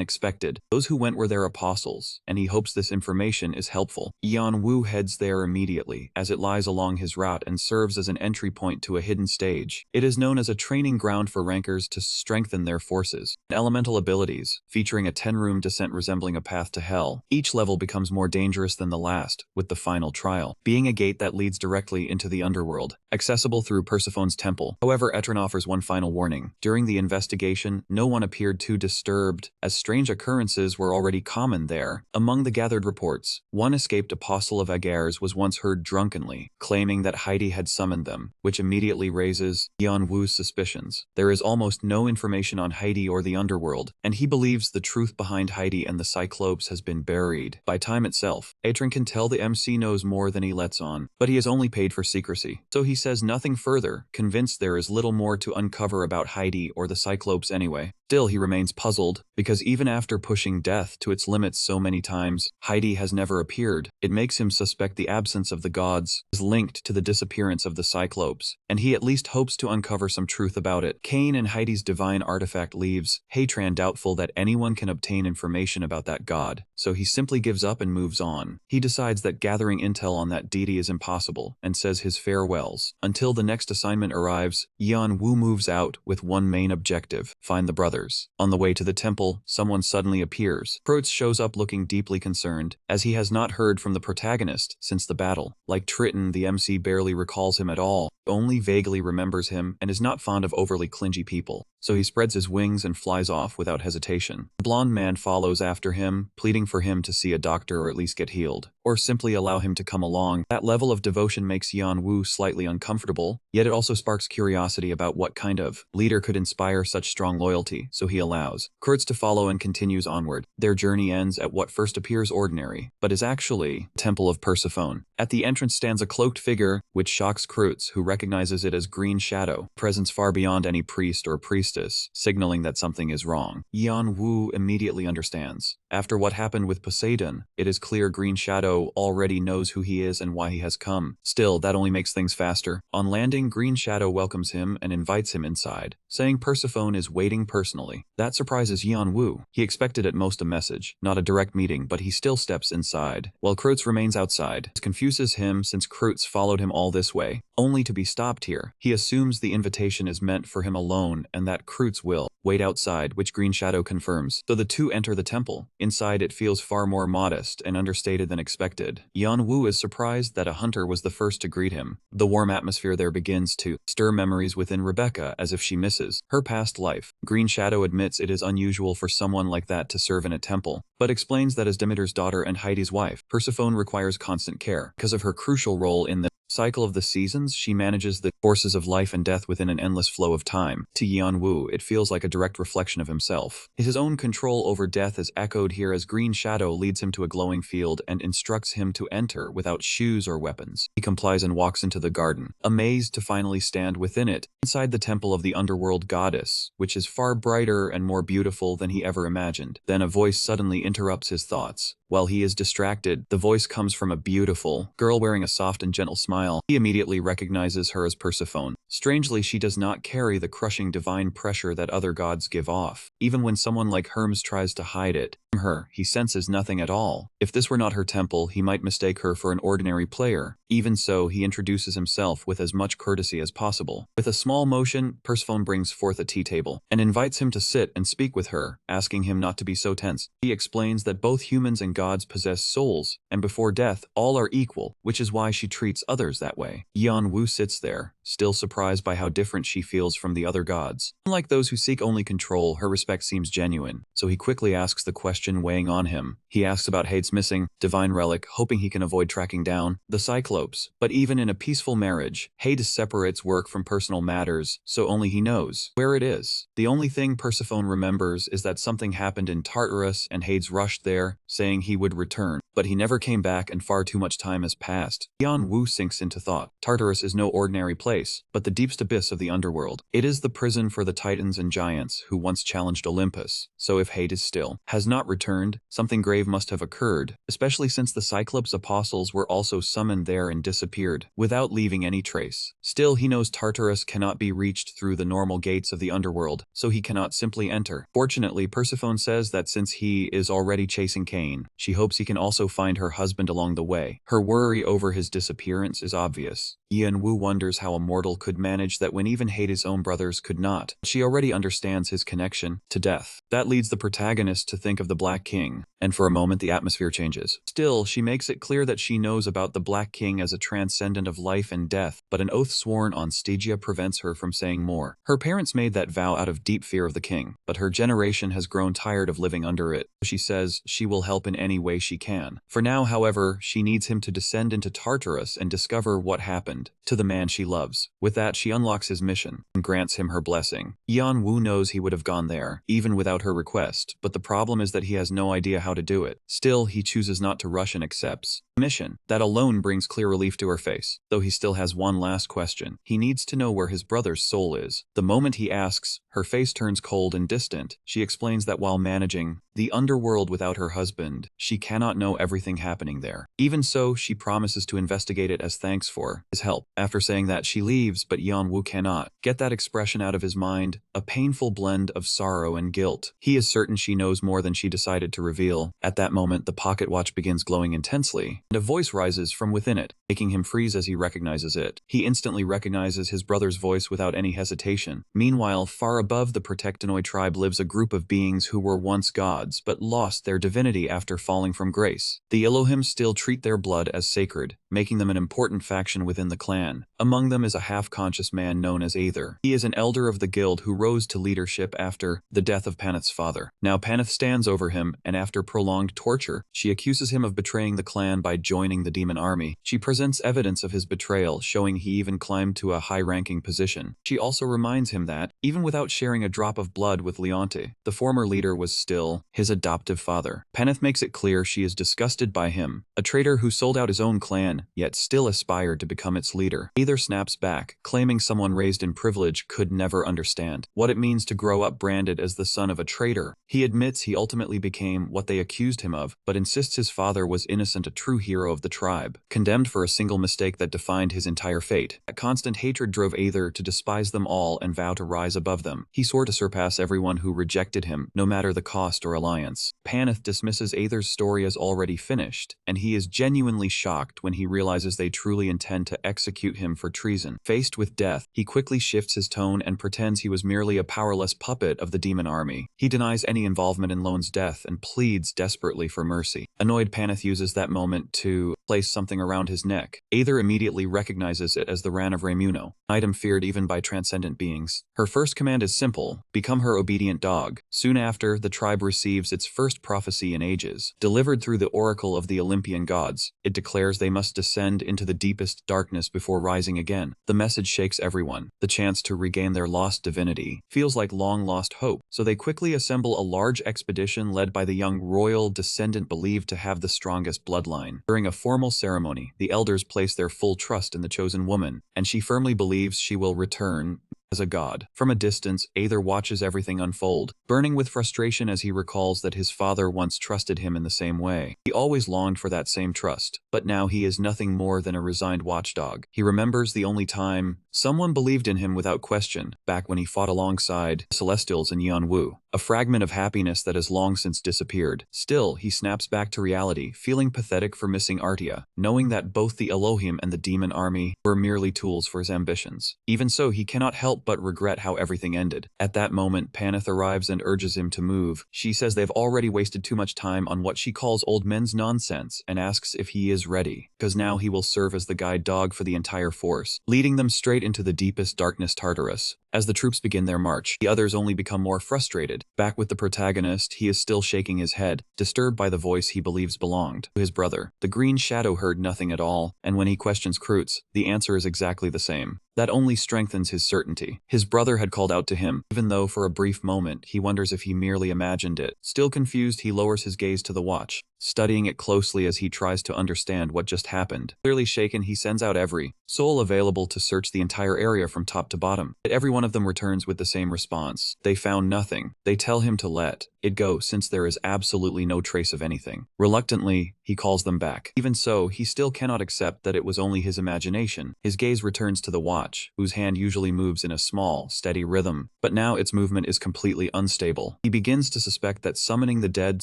expected. Those who went were their apostles, and he hopes this information is helpful. Yeonwoo heads there immediately, as it lies along his route and serves as an entry point to a hidden stage. It is known as a training ground for rankers to strengthen their forces. Elemental abilities, featuring a 10-room descent resembling a path to hell. Each level becomes more dangerous than the last, with the final trial being a gate that leads directly into the underworld, accessible through Persephone's temple. However, Atron offers one final warning. During the investigation, no one appeared too disturbed, as strange occurrences were already common there. Among the gathered reports, one escaped apostle of Agar's was once heard drunkenly, claiming that Heidi had summoned them, which immediately raises Yeonwoo's suspicions. There is almost no information on Heidi or the underworld, and he believes the truth behind Heidi and the Cyclopes has been buried. By time itself, Atron can tell the MC knows more than he lets on, but he is only paid for secrecy, so he says nothing further, convinced there is little more to uncover about Heidi or the Cyclopes anyway. Still, he remains puzzled, because even after pushing death to its limits so many times, Heidi has never appeared. It makes him suspect the absence of the gods is linked to the disappearance of the Cyclopes, and he at least hopes to uncover some truth about it. Cain and Heidi's divine artifact leaves Atron doubtful that anyone can obtain information about that god, so he simply gives up and moves on. He decides that gathering intel on that deity is impossible, and says his farewells. Until the next assignment arrives, Yeonwoo moves out with one main objective: find the brothers. On the way to the temple, someone suddenly appears. Kreutz shows up looking deeply concerned, as he has not heard from the protagonist since the battle. Like Triton, the MC barely recalls him at all, only vaguely remembers him, and is not fond of overly clingy people, so he spreads his wings and flies off without hesitation. The blonde man follows after him, pleading for him to see a doctor or at least get healed, or simply allow him to come along. That level of devotion makes Yeonwoo slightly uncomfortable, yet it also sparks curiosity about what kind of leader could inspire such strong loyalty, so he allows Kreutz to follow and continues onward. Their journey ends at what first appears ordinary, but is actually the Temple of Persephone. At the entrance stands a cloaked figure, which shocks Kreutz, who recognizes it as Green Shadow, presence far beyond any priest or priestess, signaling that something is wrong. Yeonwoo immediately understands. After what happened with Poseidon, it is clear Green Shadow already knows who he is and why he has come. Still, that only makes things faster. On landing, Green Shadow welcomes him and invites him inside, saying Persephone is waiting personally. That surprises Yeonwoo. He expected at most a message, not a direct meeting, but he still steps inside, while Kreutz remains outside. This confuses him since Kreutz followed him all this way, only to be stopped here. He assumes the invitation is meant for him alone and that Kreutz will wait outside, which Green Shadow confirms. So the two enter the temple. Inside, it feels far more modest and understated than expected. Yeonwoo is surprised that a hunter was the first to greet him. The warm atmosphere there begins to stir memories within Rebecca as if she misses her past life. Green Shadow admits it is unusual for someone like that to serve in a temple, but explains that as Demeter's daughter and Heidi's wife, Persephone requires constant care. Because of her crucial role in the cycle of the seasons, she manages the forces of life and death within an endless flow of time. To Yeonwoo, it feels like a direct reflection of himself. His own control over death is echoed here as Green Shadow leads him to a glowing field and instructs him to enter without shoes or weapons. He complies and walks into the garden, amazed to finally stand within it, inside the temple of the underworld goddess, which is far brighter and more beautiful than he ever imagined. Then a voice suddenly interrupts his thoughts. While he is distracted, the voice comes from a beautiful girl wearing a soft and gentle smile. He immediately recognizes her as Persephone. Strangely, she does not carry the crushing divine pressure that other gods give off. Even when someone like Hermes tries to hide it from her, he senses nothing at all. If this were not her temple, he might mistake her for an ordinary player. Even so, he introduces himself with as much courtesy as possible. With a small motion, Persephone brings forth a tea table and invites him to sit and speak with her, asking him not to be so tense. He explains that both humans and gods possess souls, and before death, all are equal, which is why she treats others that way. Yeon-woo sits there, still surprised by how different she feels from the other gods. Unlike those who seek only control, her respect seems genuine, so he quickly asks the question weighing on him. He asks about Hade's missing divine relic, hoping he can avoid tracking down the Cyclopes. But even in a peaceful marriage, Hade separates work from personal matters, so only he knows where it is. The only thing Persephone remembers is that something happened in Tartarus and Hades rushed there, saying he would return. But he never came back and far too much time has passed. Yeon-woo sinks into thought. Tartarus is no ordinary place, but the deepest abyss of the underworld. It is the prison for the titans and giants who once challenged Olympus. So if Hades still has not returned, something grave must have occurred, especially since the Cyclops apostles were also summoned there and disappeared, without leaving any trace. Still, he knows Tartarus cannot be reached through the normal gates of the underworld, so he cannot simply enter. Fortunately, Persephone says that since he is already chasing Cain, she hopes he can also find her husband along the way. Her worry over his disappearance is obvious. Yeon-woo wonders how a mortal could manage that when even Hades' own brothers could not. She already understands his connection to death. That leads the protagonist to think of the Black King, and for a moment the atmosphere changes. Still, she makes it clear that she knows about the Black King as a transcendent of life and death, but an oath sworn on Stygia prevents her from saying more. Her parents made that vow out of deep fear of the king, but her generation has grown tired of living under it. She says she will help in any way she can. For now, however, she needs him to descend into Tartarus and discover what happened to the man she loves. With that, she unlocks his mission and grants him her blessing. Yeon-woo knows he would have gone there, even without her request, but the problem is that he has no idea how to do it. Still, he chooses not to rush and accepts the mission. That alone brings clear relief to her face, though he still has one last question. He needs to know where his brother's soul is. The moment he asks, her face turns cold and distant. She explains that while managing the underworld without her husband, she cannot know everything happening there. Even so, she promises to investigate it as thanks for his help. After saying that, she leaves, but Yeon-woo cannot get that expression out of his mind, a painful blend of sorrow and guilt. He is certain she knows more than she decided to reveal. At that moment, the pocket watch begins glowing intensely, and a voice rises from within it, making him freeze as he recognizes it. He instantly recognizes his brother's voice without any hesitation. Meanwhile, far above the Protectinoid tribe lives a group of beings who were once gods, but lost their divinity after falling from grace. The Elohim still treat their blood as sacred, making them an important faction within the clan. Among them is a half-conscious man known as Aether. He is an elder of the guild who rose to leadership after the death of Paneth's father. Now Paneth stands over him, and after prolonged torture, she accuses him of betraying the clan by joining the demon army. She presents evidence of his betrayal, showing he even climbed to a high-ranking position. She also reminds him that, even without sharing a drop of blood with Leonte, the former leader was still his adoptive father. Paneth makes it clear she is disgusted by him, a traitor who sold out his own clan, yet still aspired to become its leader. Aether snaps back, claiming someone raised in privilege could never understand what it means to grow up branded as the son of a traitor. He admits he ultimately became what they accused him of, but insists his father was innocent, a true hero of the tribe, condemned for a single mistake that defined his entire fate. That constant hatred drove Aether to despise them all and vow to rise above them. He swore to surpass everyone who rejected him, no matter the cost or alliance. Paneth dismisses Aether's story as already finished, and he is genuinely shocked when he realizes they truly intend to execute him for treason. Faced with death, he quickly shifts his tone and pretends he was merely a powerless puppet of the demon army. He denies any involvement in Lone's death and pleads desperately for mercy. Annoyed, Paneth uses that moment to place something around his neck. Aether immediately recognizes it as the Ran of Raimuno, an item feared even by transcendent beings. Her first command is simple: become her obedient dog. Soon after, the tribe receives its first prophecy in ages. Delivered through the oracle of the Olympian gods, it declares they must descend into the deepest darkness before rising again. The message shakes everyone. The chance to regain their lost divinity feels like long-lost hope, so they quickly assemble a large expedition led by the young royal descendant believed to have the strongest bloodline. During a formal ceremony, the elders place their full trust in the chosen woman, and she firmly believes she will return as a god. From a distance, Aether watches everything unfold, burning with frustration as he recalls that his father once trusted him in the same way. He always longed for that same trust, but now he is nothing more than a resigned watchdog. He remembers the only time someone believed in him without question, back when he fought alongside the Celestials in Yeonwoo, a fragment of happiness that has long since disappeared. Still, he snaps back to reality, feeling pathetic for missing Artia, knowing that both the Elohim and the demon army were merely tools for his ambitions. Even so, he cannot help but regret how everything ended. At that moment, Paneth arrives and urges him to move. She says they've already wasted too much time on what she calls old men's nonsense, and asks if he is ready, because now he will serve as the guide dog for the entire force, leading them straight into the deepest darkness Tartarus. As the troops begin their march, the others only become more frustrated. Back with the protagonist, he is still shaking his head, disturbed by the voice he believes belonged to his brother. The green shadow heard nothing at all, and when he questions Kreutz, the answer is exactly the same. That only strengthens his certainty. His brother had called out to him, even though for a brief moment he wonders if he merely imagined it. Still confused, he lowers his gaze to the watch, studying it closely as he tries to understand what just happened. Clearly shaken, he sends out every soul available to search the entire area from top to bottom. Yet every one of them returns with the same response. They found nothing. They tell him to let it go since there is absolutely no trace of anything. Reluctantly, he calls them back. Even so, he still cannot accept that it was only his imagination. His gaze returns to the watch, whose hand usually moves in a small, steady rhythm, but now its movement is completely unstable. He begins to suspect that summoning the dead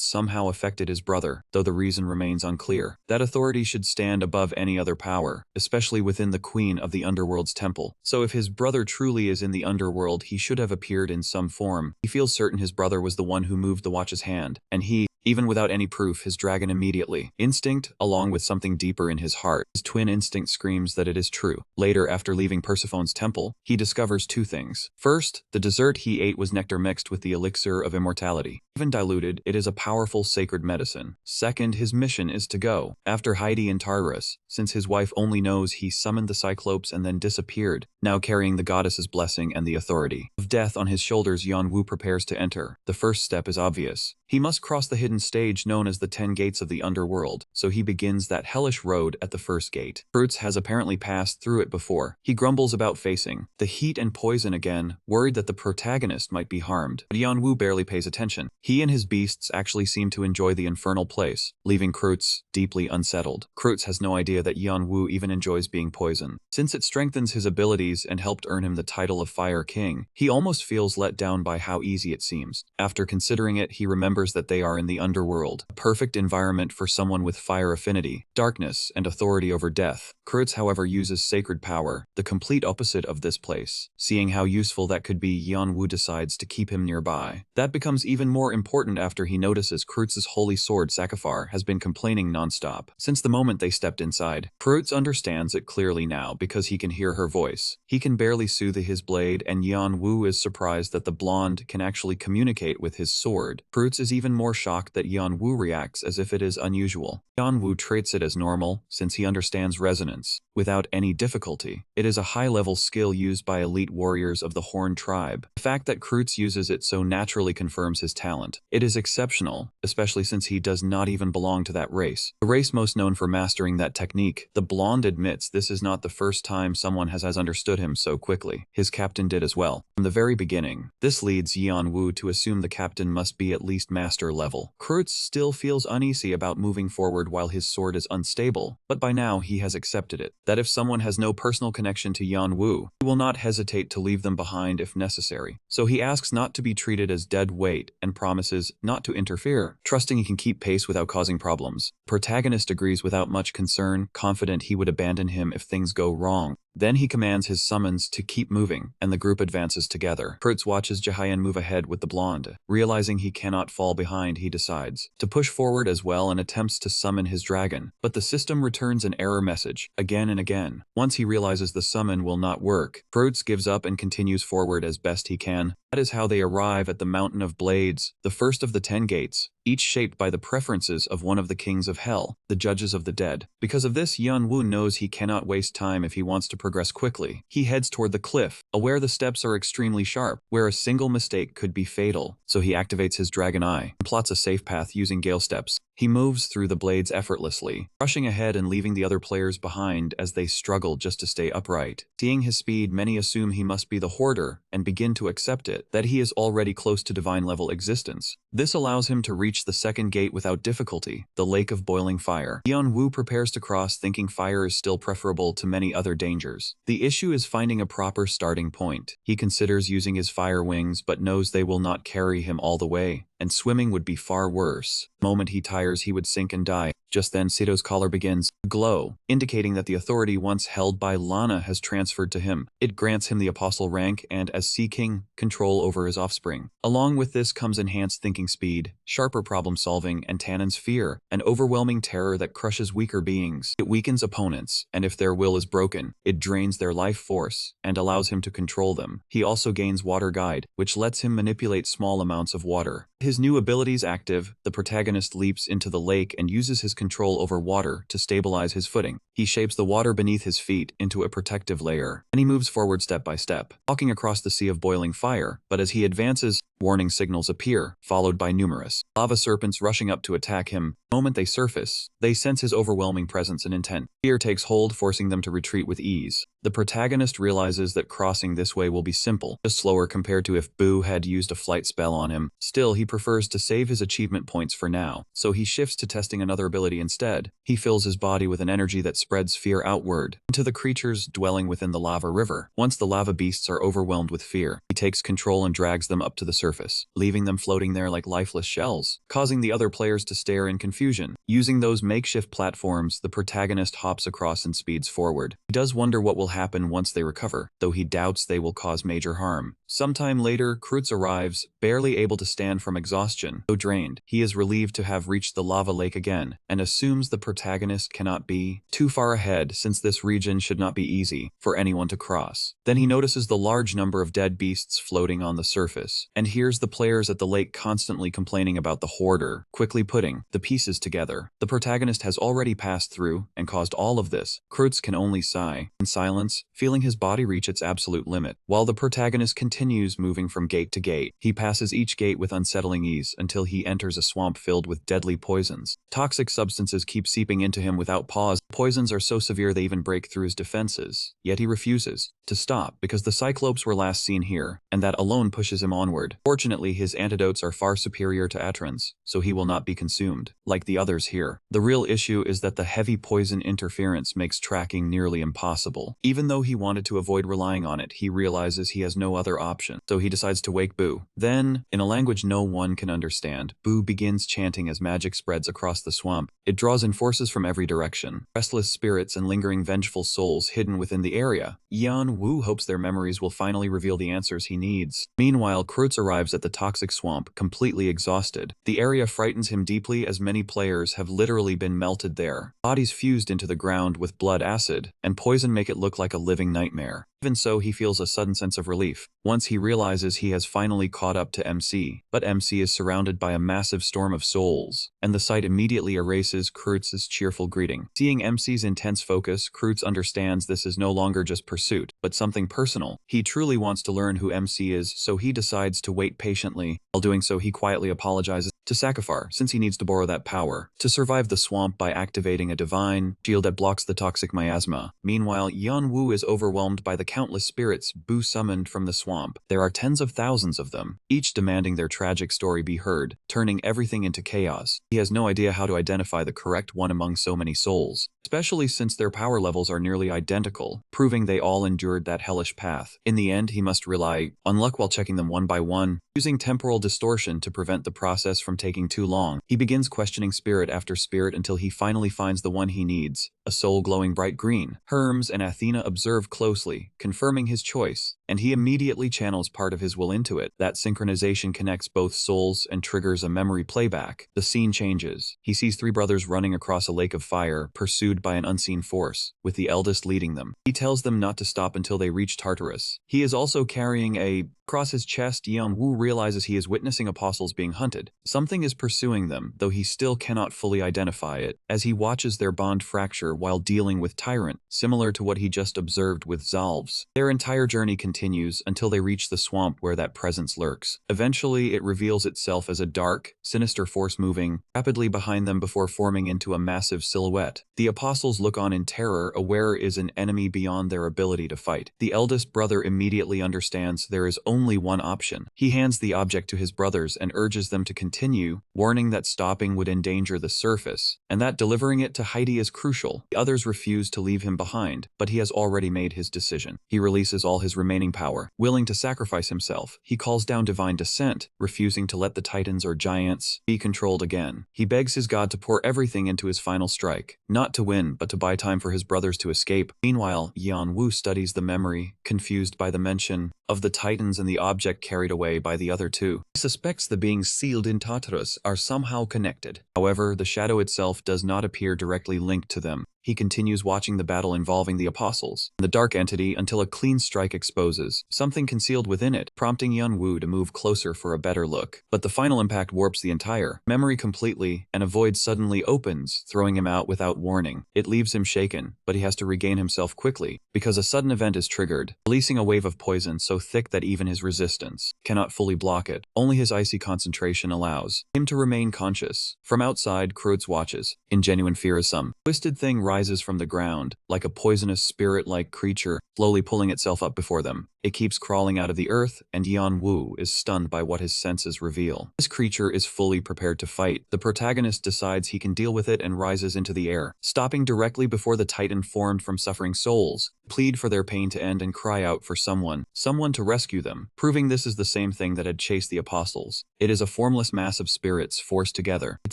somehow affected his brother, though the reason remains unclear. That authority should stand above any other power, especially within the Queen of the Underworld's temple. So if his brother truly is in the Underworld, he should have appeared in some form. He feels certain his brother was the one who moved the watch's hand, and he, even without any proof, his dragon immediately. Instinct, along with something deeper in his heart. His twin instinct screams that it is true. Later, after leaving Persephone's temple, he discovers two things. First, the dessert he ate was nectar mixed with the elixir of immortality. Even diluted, it is a powerful sacred medicine. Second, his mission is to go after Heidi in Tartarus, since his wife only knows he summoned the Cyclopes and then disappeared, now carrying the goddess's blessing and the authority of death on his shoulders. Yeonwoo prepares to enter. The first step is obvious. He must cross the hidden stage known as the 10 Gates of the Underworld, so he begins that hellish road at the first gate. Kreutz has apparently passed through it before. He grumbles about facing the heat and poison again, worried that the protagonist might be harmed. But Yeonwoo barely pays attention. He and his beasts actually seem to enjoy the infernal place, leaving Kreutz deeply unsettled. Kreutz has no idea that Yeonwoo even enjoys being poisoned. Since it strengthens his abilities and helped earn him the title of Fire King, he almost feels let down by how easy it seems. After considering it, he remembers that they are in the Underworld, a perfect environment for someone with fire affinity, darkness, and authority over death. Kreutz, however, uses sacred power, the complete opposite of this place. Seeing how useful that could be, Yeonwoo decides to keep him nearby. That becomes even more important after he notices Kreutz's holy sword Sakafar has been complaining non-stop since the moment they stepped inside. Kreutz understands it clearly now because he can hear her voice. He can barely soothe his blade, and Yeonwoo is surprised that the blonde can actually communicate with his sword. Kreutz is even more shocked that Yeonwoo reacts as if it is unusual. Yeonwoo treats it as normal, since he understands resonance without any difficulty. It is a high-level skill used by elite warriors of the Horn tribe. The fact that Kreutz uses it so naturally confirms his talent. It is exceptional, especially since he does not even belong to that race. The race most known for mastering that technique. The blonde admits this is not the first time someone has understood him so quickly. His captain did as well, from the very beginning. This leads Yeonwoo to assume the captain must be at least master level. Kreutz still feels uneasy about moving forward while his sword is unstable, but by now he has accepted it. That if someone has no personal connection to Yeonwoo, he will not hesitate to leave them behind if necessary. So he asks not to be treated as dead weight and promises not to interfere, trusting he can keep pace without causing problems. Protagonist agrees without much concern, confident he would abandon him if things go wrong. Then he commands his summons to keep moving, and the group advances together. Kreutz watches Jahayan move ahead with the blonde. Realizing he cannot fall behind, he decides to push forward as well and attempts to summon his dragon. But the system returns an error message, again and again. Once he realizes the summon will not work, Kreutz gives up and continues forward as best he can. That is how they arrive at the Mountain of Blades, the first of the 10 gates, each shaped by the preferences of one of the kings of hell, the judges of the dead. Because of this, Yeonwoo knows he cannot waste time if he wants to progress quickly. He heads toward the cliff, aware the steps are extremely sharp, where a single mistake could be fatal. So he activates his dragon eye and plots a safe path using gale steps. He moves through the blades effortlessly, rushing ahead and leaving the other players behind as they struggle just to stay upright. Seeing his speed, many assume he must be the hoarder and begin to accept it, that he is already close to divine-level existence. This allows him to reach the second gate without difficulty, the Lake of Boiling Fire. Yeon-woo prepares to cross, thinking fire is still preferable to many other dangers. The issue is finding a proper starting point. He considers using his fire wings but knows they will not carry him all the way, and swimming would be far worse. The moment he tires, he would sink and die. Just then, Sito's collar begins to glow, indicating that the authority once held by Lana has transferred to him. It grants him the apostle rank and, as Sea King, control over his offspring. Along with this comes enhanced thinking speed, sharper problem solving, and Tannen's fear, an overwhelming terror that crushes weaker beings. It weakens opponents, and if their will is broken, it drains their life force and allows him to control them. He also gains Water Guide, which lets him manipulate small amounts of water. His new abilities active, the protagonist leaps into the lake and uses his control over water to stabilize his footing. He shapes the water beneath his feet into a protective layer, and he moves forward step by step, walking across the sea of boiling fire. But as he advances, warning signals appear, followed by numerous lava serpents rushing up to attack him. The moment they surface, they sense his overwhelming presence and intent. Fear takes hold, forcing them to retreat with ease. The protagonist realizes that crossing this way will be simple, just slower compared to if Boo had used a flight spell on him. Still, he prefers to save his achievement points for now, so he shifts to testing another ability instead. He fills his body with an energy that spreads fear outward into the creatures dwelling within the lava river. Once the lava beasts are overwhelmed with fear, he takes control and drags them up to the surface, leaving them floating there like lifeless shells, causing the other players to stare in confusion. Using those makeshift platforms, the protagonist hops across and speeds forward. He does wonder what will happen once they recover, though he doubts they will cause major harm. Sometime later, Kreutz arrives, barely able to stand from exhaustion. Though drained, he is relieved to have reached the lava lake again, and assumes the protagonist cannot be too far ahead since this region should not be easy for anyone to cross. Then he notices the large number of dead beasts floating on the surface, and hears the players at the lake constantly complaining about the hoarder. Quickly putting the pieces together, the protagonist has already passed through and caused all of this. Kreutz can only sigh in silence, feeling his body reach its absolute limit. While the protagonist continues moving from gate to gate, he passes each gate with unsettling ease until he enters a swamp filled with deadly poisons. Toxic substances keep seeping into him without pause. Poisons are so severe they even break through his defenses. Yet he refuses to stop because the Cyclopes were last seen here, and that alone pushes him onward. Fortunately, his antidotes are far superior to Atron's, so he will not be consumed, like the others here. The real issue is that the heavy poison interference makes tracking nearly impossible. Even though he wanted to avoid relying on it, he realizes he has no other option, so he decides to wake Boo. Then, in a language no one can understand, Boo begins chanting as magic spreads across the swamp. It draws in forces from every direction, restless spirits and lingering vengeful souls hidden within the area. Yeon-woo hopes their memories will finally reveal the answers he needs. Meanwhile, Kreutz arrives at the toxic swamp, completely exhausted. The area frightens him deeply as many players have literally been melted there. Bodies fused into the ground with blood acid and poison make it look like a living nightmare. Even so, he feels a sudden sense of relief once he realizes he has finally caught up to MC. But MC is surrounded by a massive storm of souls, and the sight immediately erases Kreutz's cheerful greeting. Seeing MC's intense focus, Kreutz understands this is no longer just pursuit, but something personal. He truly wants to learn who MC is, so he decides to wait patiently. While doing so, he quietly apologizes to Sakafar, since he needs to borrow that power to survive the swamp by activating a divine shield that blocks the toxic miasma. Meanwhile, Yeon-woo is overwhelmed by the countless spirits Boo summoned from the swamp. There are tens of thousands of them, each demanding their tragic story be heard, turning everything into chaos. He has no idea how to identify the correct one among so many souls, especially since their power levels are nearly identical, proving they all endured that hellish path. In the end, he must rely on luck while checking them one by one, using temporal distortion to prevent the process from taking too long. He begins questioning spirit after spirit until he finally finds the one he needs, a soul glowing bright green. Hermes and Athena observe closely, confirming his choice, and he immediately channels part of his will into it. That synchronization connects both souls and triggers a memory playback. The scene changes. He sees three brothers running across a lake of fire, pursued by an unseen force, with the eldest leading them. He tells them not to stop until they reach Tartarus. He is also carrying a across his chest. Yeon-woo realizes he is witnessing apostles being hunted. Something is pursuing them, though he still cannot fully identify it, as he watches their bond fracture while dealing with Tyrant, similar to what he just observed with Zalves. Their entire journey continues continues until they reach the swamp where that presence lurks. Eventually, it reveals itself as a dark, sinister force moving rapidly behind them before forming into a massive silhouette. The apostles look on in terror, aware it is an enemy beyond their ability to fight. The eldest brother immediately understands there is only one option. He hands the object to his brothers and urges them to continue, warning that stopping would endanger the surface, and that delivering it to Heidi is crucial. The others refuse to leave him behind, but he has already made his decision. He releases all his remaining power, willing to sacrifice himself. He calls down divine descent, refusing to let the titans or giants be controlled again. He begs his god to pour everything into his final strike, not to win, but to buy time for his brothers to escape. Meanwhile, Yeonwoo studies the memory, confused by the mention of the titans and the object carried away by the other two. He suspects the beings sealed in Tartarus are somehow connected. However, the shadow itself does not appear directly linked to them. He continues watching the battle involving the apostles, the dark entity, until a clean strike exposes something concealed within it, prompting Yeonwoo to move closer for a better look. But the final impact warps the entire memory completely, and a void suddenly opens, throwing him out without warning. It leaves him shaken, but he has to regain himself quickly, because a sudden event is triggered, releasing a wave of poison so thick that even his resistance cannot fully block it. Only his icy concentration allows him to remain conscious. From outside, Kreutz watches, in genuine fear as some twisted thing rises from the ground, like a poisonous spirit-like creature, slowly pulling itself up before them. It keeps crawling out of the earth, and Yeonwoo is stunned by what his senses reveal. This creature is fully prepared to fight. The protagonist decides he can deal with it and rises into the air, stopping directly before the titan formed from suffering souls, plead for their pain to end and cry out for someone to rescue them, proving this is the same thing that had chased the apostles. It is a formless mass of spirits forced together. It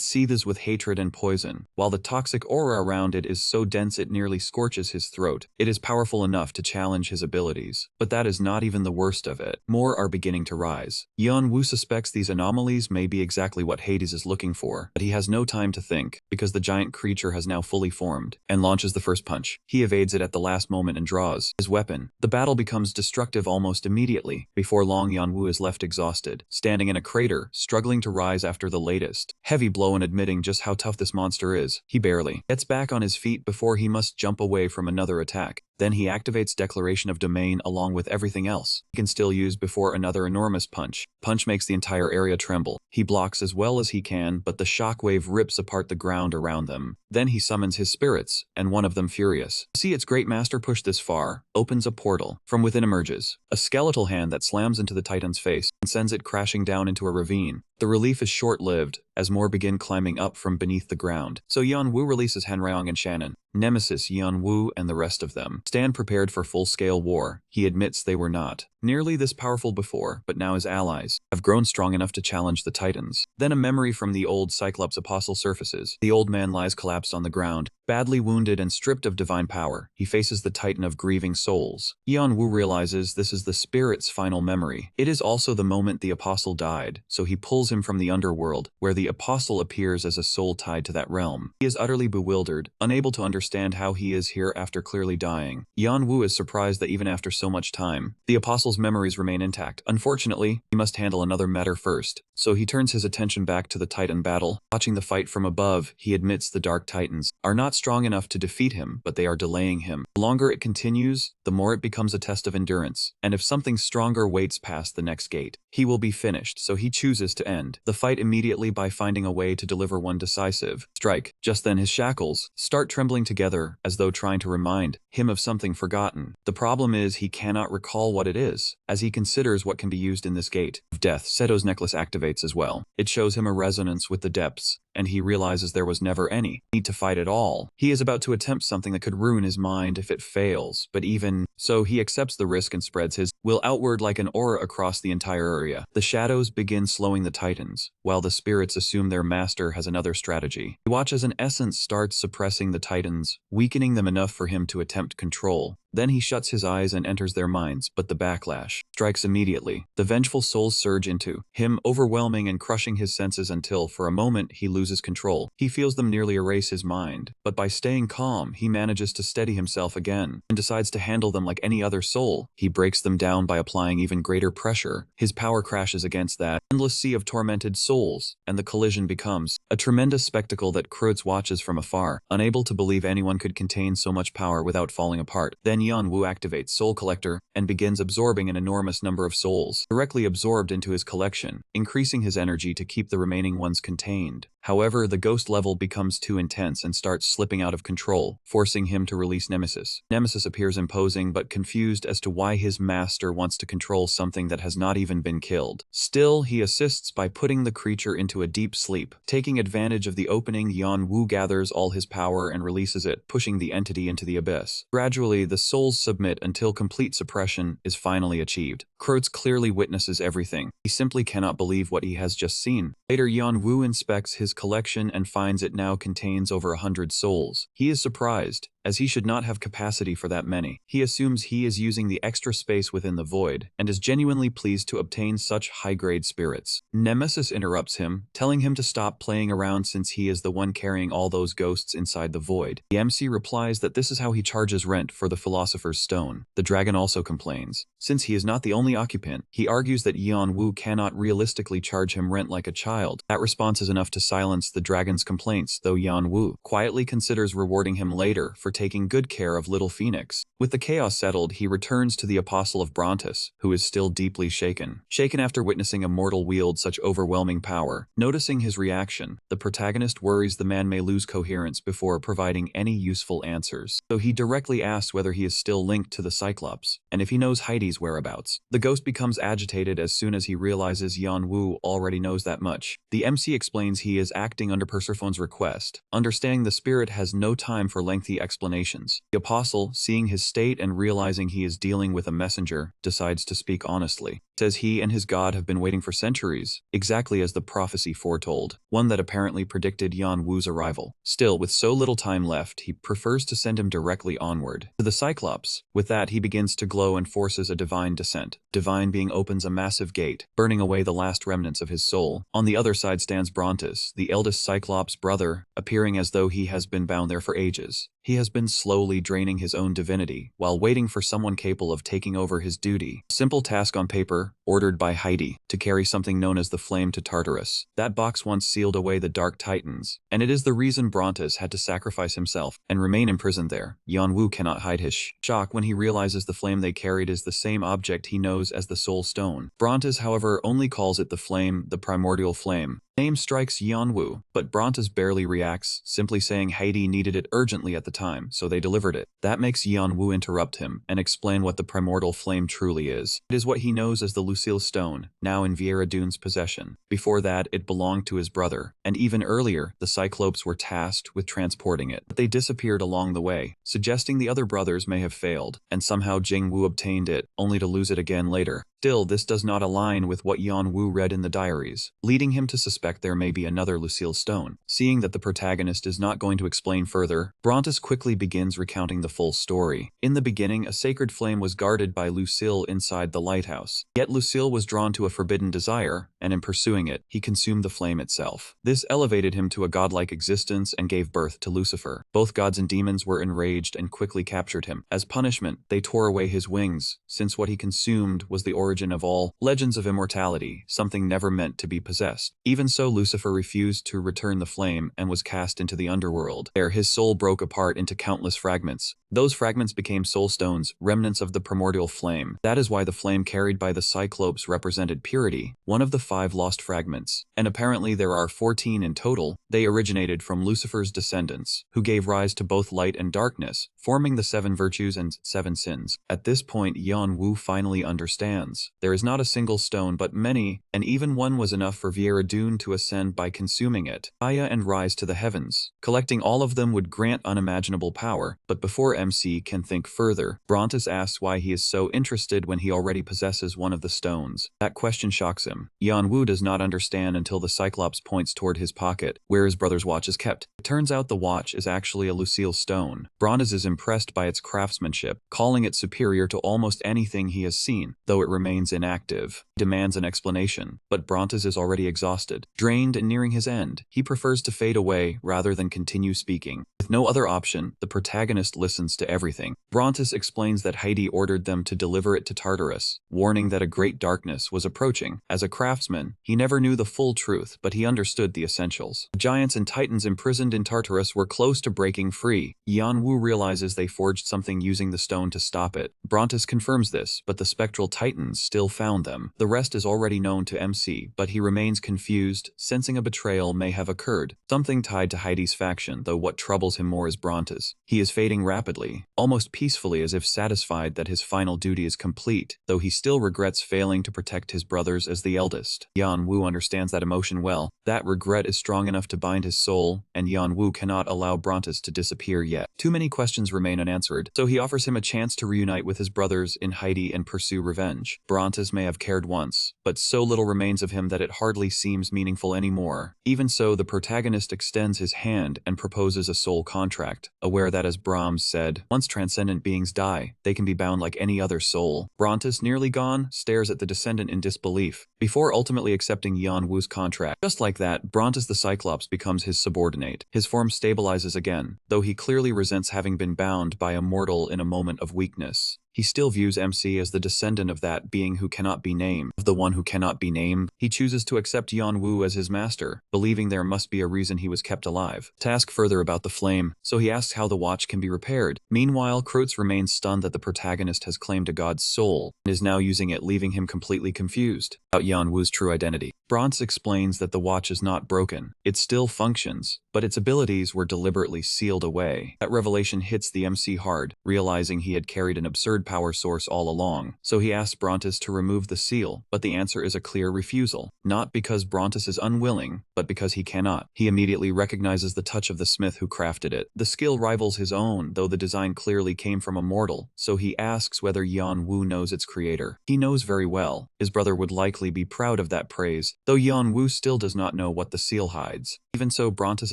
seethes with hatred and poison, while the toxic aura around it is so dense it nearly scorches his throat. It is powerful enough to challenge his abilities, but that is not even the worst of it. More are beginning to rise. Yeonwoo suspects these anomalies may be exactly what Hades is looking for, but he has no time to think, because the giant creature has now fully formed, and launches the first punch. He evades it at the last moment and draws his weapon. The battle becomes destructive almost immediately. Before long, Yeonwoo is left exhausted, standing in a crater, struggling to rise after the latest heavy blow and admitting just how tough this monster is. He barely gets back on his feet before he must jump away from another attack. Then he activates Declaration of Domain along with everything else he can still use before another enormous punch. Punch makes the entire area tremble. He blocks as well as he can, but the shockwave rips apart the ground around them. Then he summons his spirits, and one of them, furious to see its great master push this far, opens a portal. From within emerges a skeletal hand that slams into the titan's face and sends it crashing down into a ravine. The relief is short-lived, as more begin climbing up from beneath the ground. So Yeonwoo releases Hanryong and Shannon. Nemesis, Yeonwoo, and the rest of them stand prepared for full-scale war. He admits they were not nearly this powerful before, but now his allies have grown strong enough to challenge the titans. Then a memory from the old Cyclops apostle surfaces. The old man lies collapsed on the ground, badly wounded and stripped of divine power. He faces the titan of grieving souls. Yeonwoo realizes this is the spirit's final memory. It is also the moment the apostle died, so he pulls him from the underworld, where the apostle appears as a soul tied to that realm. He is utterly bewildered, unable to understand how he is here after clearly dying. Yeonwoo is surprised that even after so much time, the apostle's memories remain intact. Unfortunately, he must handle another matter first, so he turns his attention back to the titan battle. Watching the fight from above, he admits the dark titans are not strong enough to defeat him, but they are delaying him. The longer it continues, the more it becomes a test of endurance, and if something stronger waits past the next gate, he will be finished, so he chooses to end the fight immediately by finding a way to deliver one decisive strike. Just then his shackles start trembling together, as though trying to remind him of something forgotten. The problem is he cannot recall what it is, as he considers what can be used in this gate of death. Seto's necklace activates as well. It shows him a resonance with the depths, and he realizes there was never any need to fight at all. He is about to attempt something that could ruin his mind if it fails, but even so he accepts the risk and spreads his will outward like an aura across the entire area. The shadows begin slowing the titans, while the spirits assume their master has another strategy. We watch as an essence starts suppressing the titans, weakening them enough for him to attempt control. Then he shuts his eyes and enters their minds, but the backlash strikes immediately. The vengeful souls surge into him, overwhelming and crushing his senses until, for a moment, he loses loses control. He feels them nearly erase his mind, but by staying calm, he manages to steady himself again and decides to handle them like any other soul. He breaks them down by applying even greater pressure. His power crashes against that endless sea of tormented souls, and the collision becomes a tremendous spectacle that Kreutz watches from afar, unable to believe anyone could contain so much power without falling apart. Then Yanwu activates Soul Collector and begins absorbing an enormous number of souls, directly absorbed into his collection, increasing his energy to keep the remaining ones contained. However, the ghost level becomes too intense and starts slipping out of control, forcing him to release Nemesis. Nemesis appears imposing but confused as to why his master wants to control something that has not even been killed. Still, he assists by putting the creature into a deep sleep. Taking advantage of the opening, Yan Wu gathers all his power and releases it, pushing the entity into the abyss. Gradually, the souls submit until complete suppression is finally achieved. Kreutz clearly witnesses everything. He simply cannot believe what he has just seen. Later, Yan Wu inspects his collection and finds it now contains over 100 souls. He is surprised, as he should not have capacity for that many. He assumes he is using the extra space within the void, and is genuinely pleased to obtain such high-grade spirits. Nemesis interrupts him, telling him to stop playing around since he is the one carrying all those ghosts inside the void. The MC replies that this is how he charges rent for the Philosopher's Stone. The dragon also complains. Since he is not the only occupant, he argues that Yan Wu cannot realistically charge him rent like a child. That response is enough to silence the dragon's complaints, though Yan Wu quietly considers rewarding him later for taking good care of Little Phoenix. With the chaos settled, he returns to the Apostle of Brontes, who is still deeply shaken. Shaken after witnessing a mortal wield such overwhelming power. Noticing his reaction, the protagonist worries the man may lose coherence before providing any useful answers. So he directly asks whether he is still linked to the Cyclops, and if he knows Heidi's whereabouts. The ghost becomes agitated as soon as he realizes Yan Wu already knows that much. The MC explains he is acting under Persephone's request, understanding the spirit has no time for lengthy explanations. The Apostle, seeing his state and realizing he is dealing with a messenger, decides to speak honestly. Says he and his god have been waiting for centuries, exactly as the prophecy foretold, one that apparently predicted Yan Wu's arrival. Still, with so little time left, he prefers to send him directly onward to the Cyclops. With that, he begins to glow and forces a divine descent. Divine being opens a massive gate, burning away the last remnants of his soul. On the other side stands Brontes, the eldest Cyclops' brother, appearing as though he has been bound there for ages. He has been slowly draining his own divinity, while waiting for someone capable of taking over his duty. A simple task on paper, ordered by Heidi, to carry something known as the Flame to Tartarus. That box once sealed away the Dark Titans, and it is the reason Brontes had to sacrifice himself and remain imprisoned there. Yan Wu cannot hide his shock when he realizes the flame they carried is the same object he knows as the Soul Stone. Brontes, however, only calls it the flame, the primordial flame. Name strikes Yan Wu, but Brontes barely reacts, simply saying Heidi needed it urgently at the time, so they delivered it. That makes Yan Wu interrupt him and explain what the primordial flame truly is. It is what he knows as the Lucille Stone, now in Viera Dune's possession. Before that, it belonged to his brother, and even earlier, the Cyclopes were tasked with transporting it. But they disappeared along the way, suggesting the other brothers may have failed, and somehow Jing Wu obtained it, only to lose it again later. Still, this does not align with what Yan Wu read in the diaries, leading him to suspect there may be another Lucille Stone. Seeing that the protagonist is not going to explain further, Brontes quickly begins recounting the full story. In the beginning, a sacred flame was guarded by Lucille inside the lighthouse. Yet Lucille was drawn to a forbidden desire, and in pursuing it, he consumed the flame itself. This elevated him to a godlike existence and gave birth to Lucifer. Both gods and demons were enraged and quickly captured him. As punishment, they tore away his wings, since what he consumed was the origin of all legends of immortality, something never meant to be possessed. Even so, Lucifer refused to return the flame and was cast into the underworld. There, his soul broke apart into countless fragments. Those fragments became soul stones, remnants of the primordial flame. That is why the flame carried by the Cyclopes represented purity, one of the 5 lost fragments. And apparently there are 14 in total. They originated from Lucifer's descendants, who gave rise to both light and darkness, forming the 7 virtues and 7 sins. At this point, Yan Wu finally understands. There is not a single stone but many, and even one was enough for Viera Dune to ascend by consuming it, and rise to the heavens. Collecting all of them would grant unimaginable power, but before MC can think further, Brontes asks why he is so interested when he already possesses one of the stones. That question shocks him. Yanwu does not understand until the Cyclops points toward his pocket, where his brother's watch is kept. It turns out the watch is actually a Lucille stone. Brontes is impressed by its craftsmanship, calling it superior to almost anything he has seen, though it remains inactive. He demands an explanation, but Brontes is already exhausted. Drained and nearing his end, he prefers to fade away rather than continue speaking. With no other option, the protagonist listens to everything. Brontes explains that Heidi ordered them to deliver it to Tartarus, warning that a great darkness was approaching. As a craftsman, he never knew the full truth, but he understood the essentials. The giants and titans imprisoned in Tartarus were close to breaking free. Yanwu realizes they forged something using the stone to stop it. Brontes confirms this, but the spectral titans still found them. The rest is already known to MC, but he remains confused, sensing a betrayal may have occurred. Something tied to Heidi's faction, though what troubles him more is Brontes. He is fading rapidly, almost peacefully, as if satisfied that his final duty is complete, though he still regrets failing to protect his brothers as the eldest. Yanwu understands that emotion well. That regret is strong enough to bind his soul, and Yanwu cannot allow Brontes to disappear yet. Too many questions remain unanswered, so he offers him a chance to reunite with his brothers in Heidi and pursue revenge. Brontes may have cared once, but so little remains of him that it hardly seems meaningful anymore. Even so, the protagonist extends his hand and proposes a soul contract, aware that, as Brahms said, once transcendent beings die, they can be bound like any other soul. Brontes, nearly gone, stares at the descendant in disbelief, before ultimately accepting Yanwu's contract. Just like that, Brontes the Cyclops becomes his subordinate. His form stabilizes again, though he clearly resents having been bound by a mortal in a moment of weakness. He still views MC as the descendant of that being who cannot be named. Of the one who cannot be named, he chooses to accept Yanwu as his master, believing there must be a reason he was kept alive. To ask further about the flame, so he asks how the watch can be repaired. Meanwhile, Kreutz remains stunned that the protagonist has claimed a god's soul, and is now using it, leaving him completely confused about Yanwu's true identity. Brontes explains that the watch is not broken. It still functions, but its abilities were deliberately sealed away. That revelation hits the MC hard, realizing he had carried an absurd power source all along. So he asks Brontes to remove the seal, but the answer is a clear refusal. Not because Brontes is unwilling, but because he cannot. He immediately recognizes the touch of the smith who crafted it. The skill rivals his own, though the design clearly came from a mortal, so he asks whether Yanwu knows its creator. He knows very well. His brother would likely be proud of that praise, though Yanwu still does not know what the seal hides. Even so, Brontes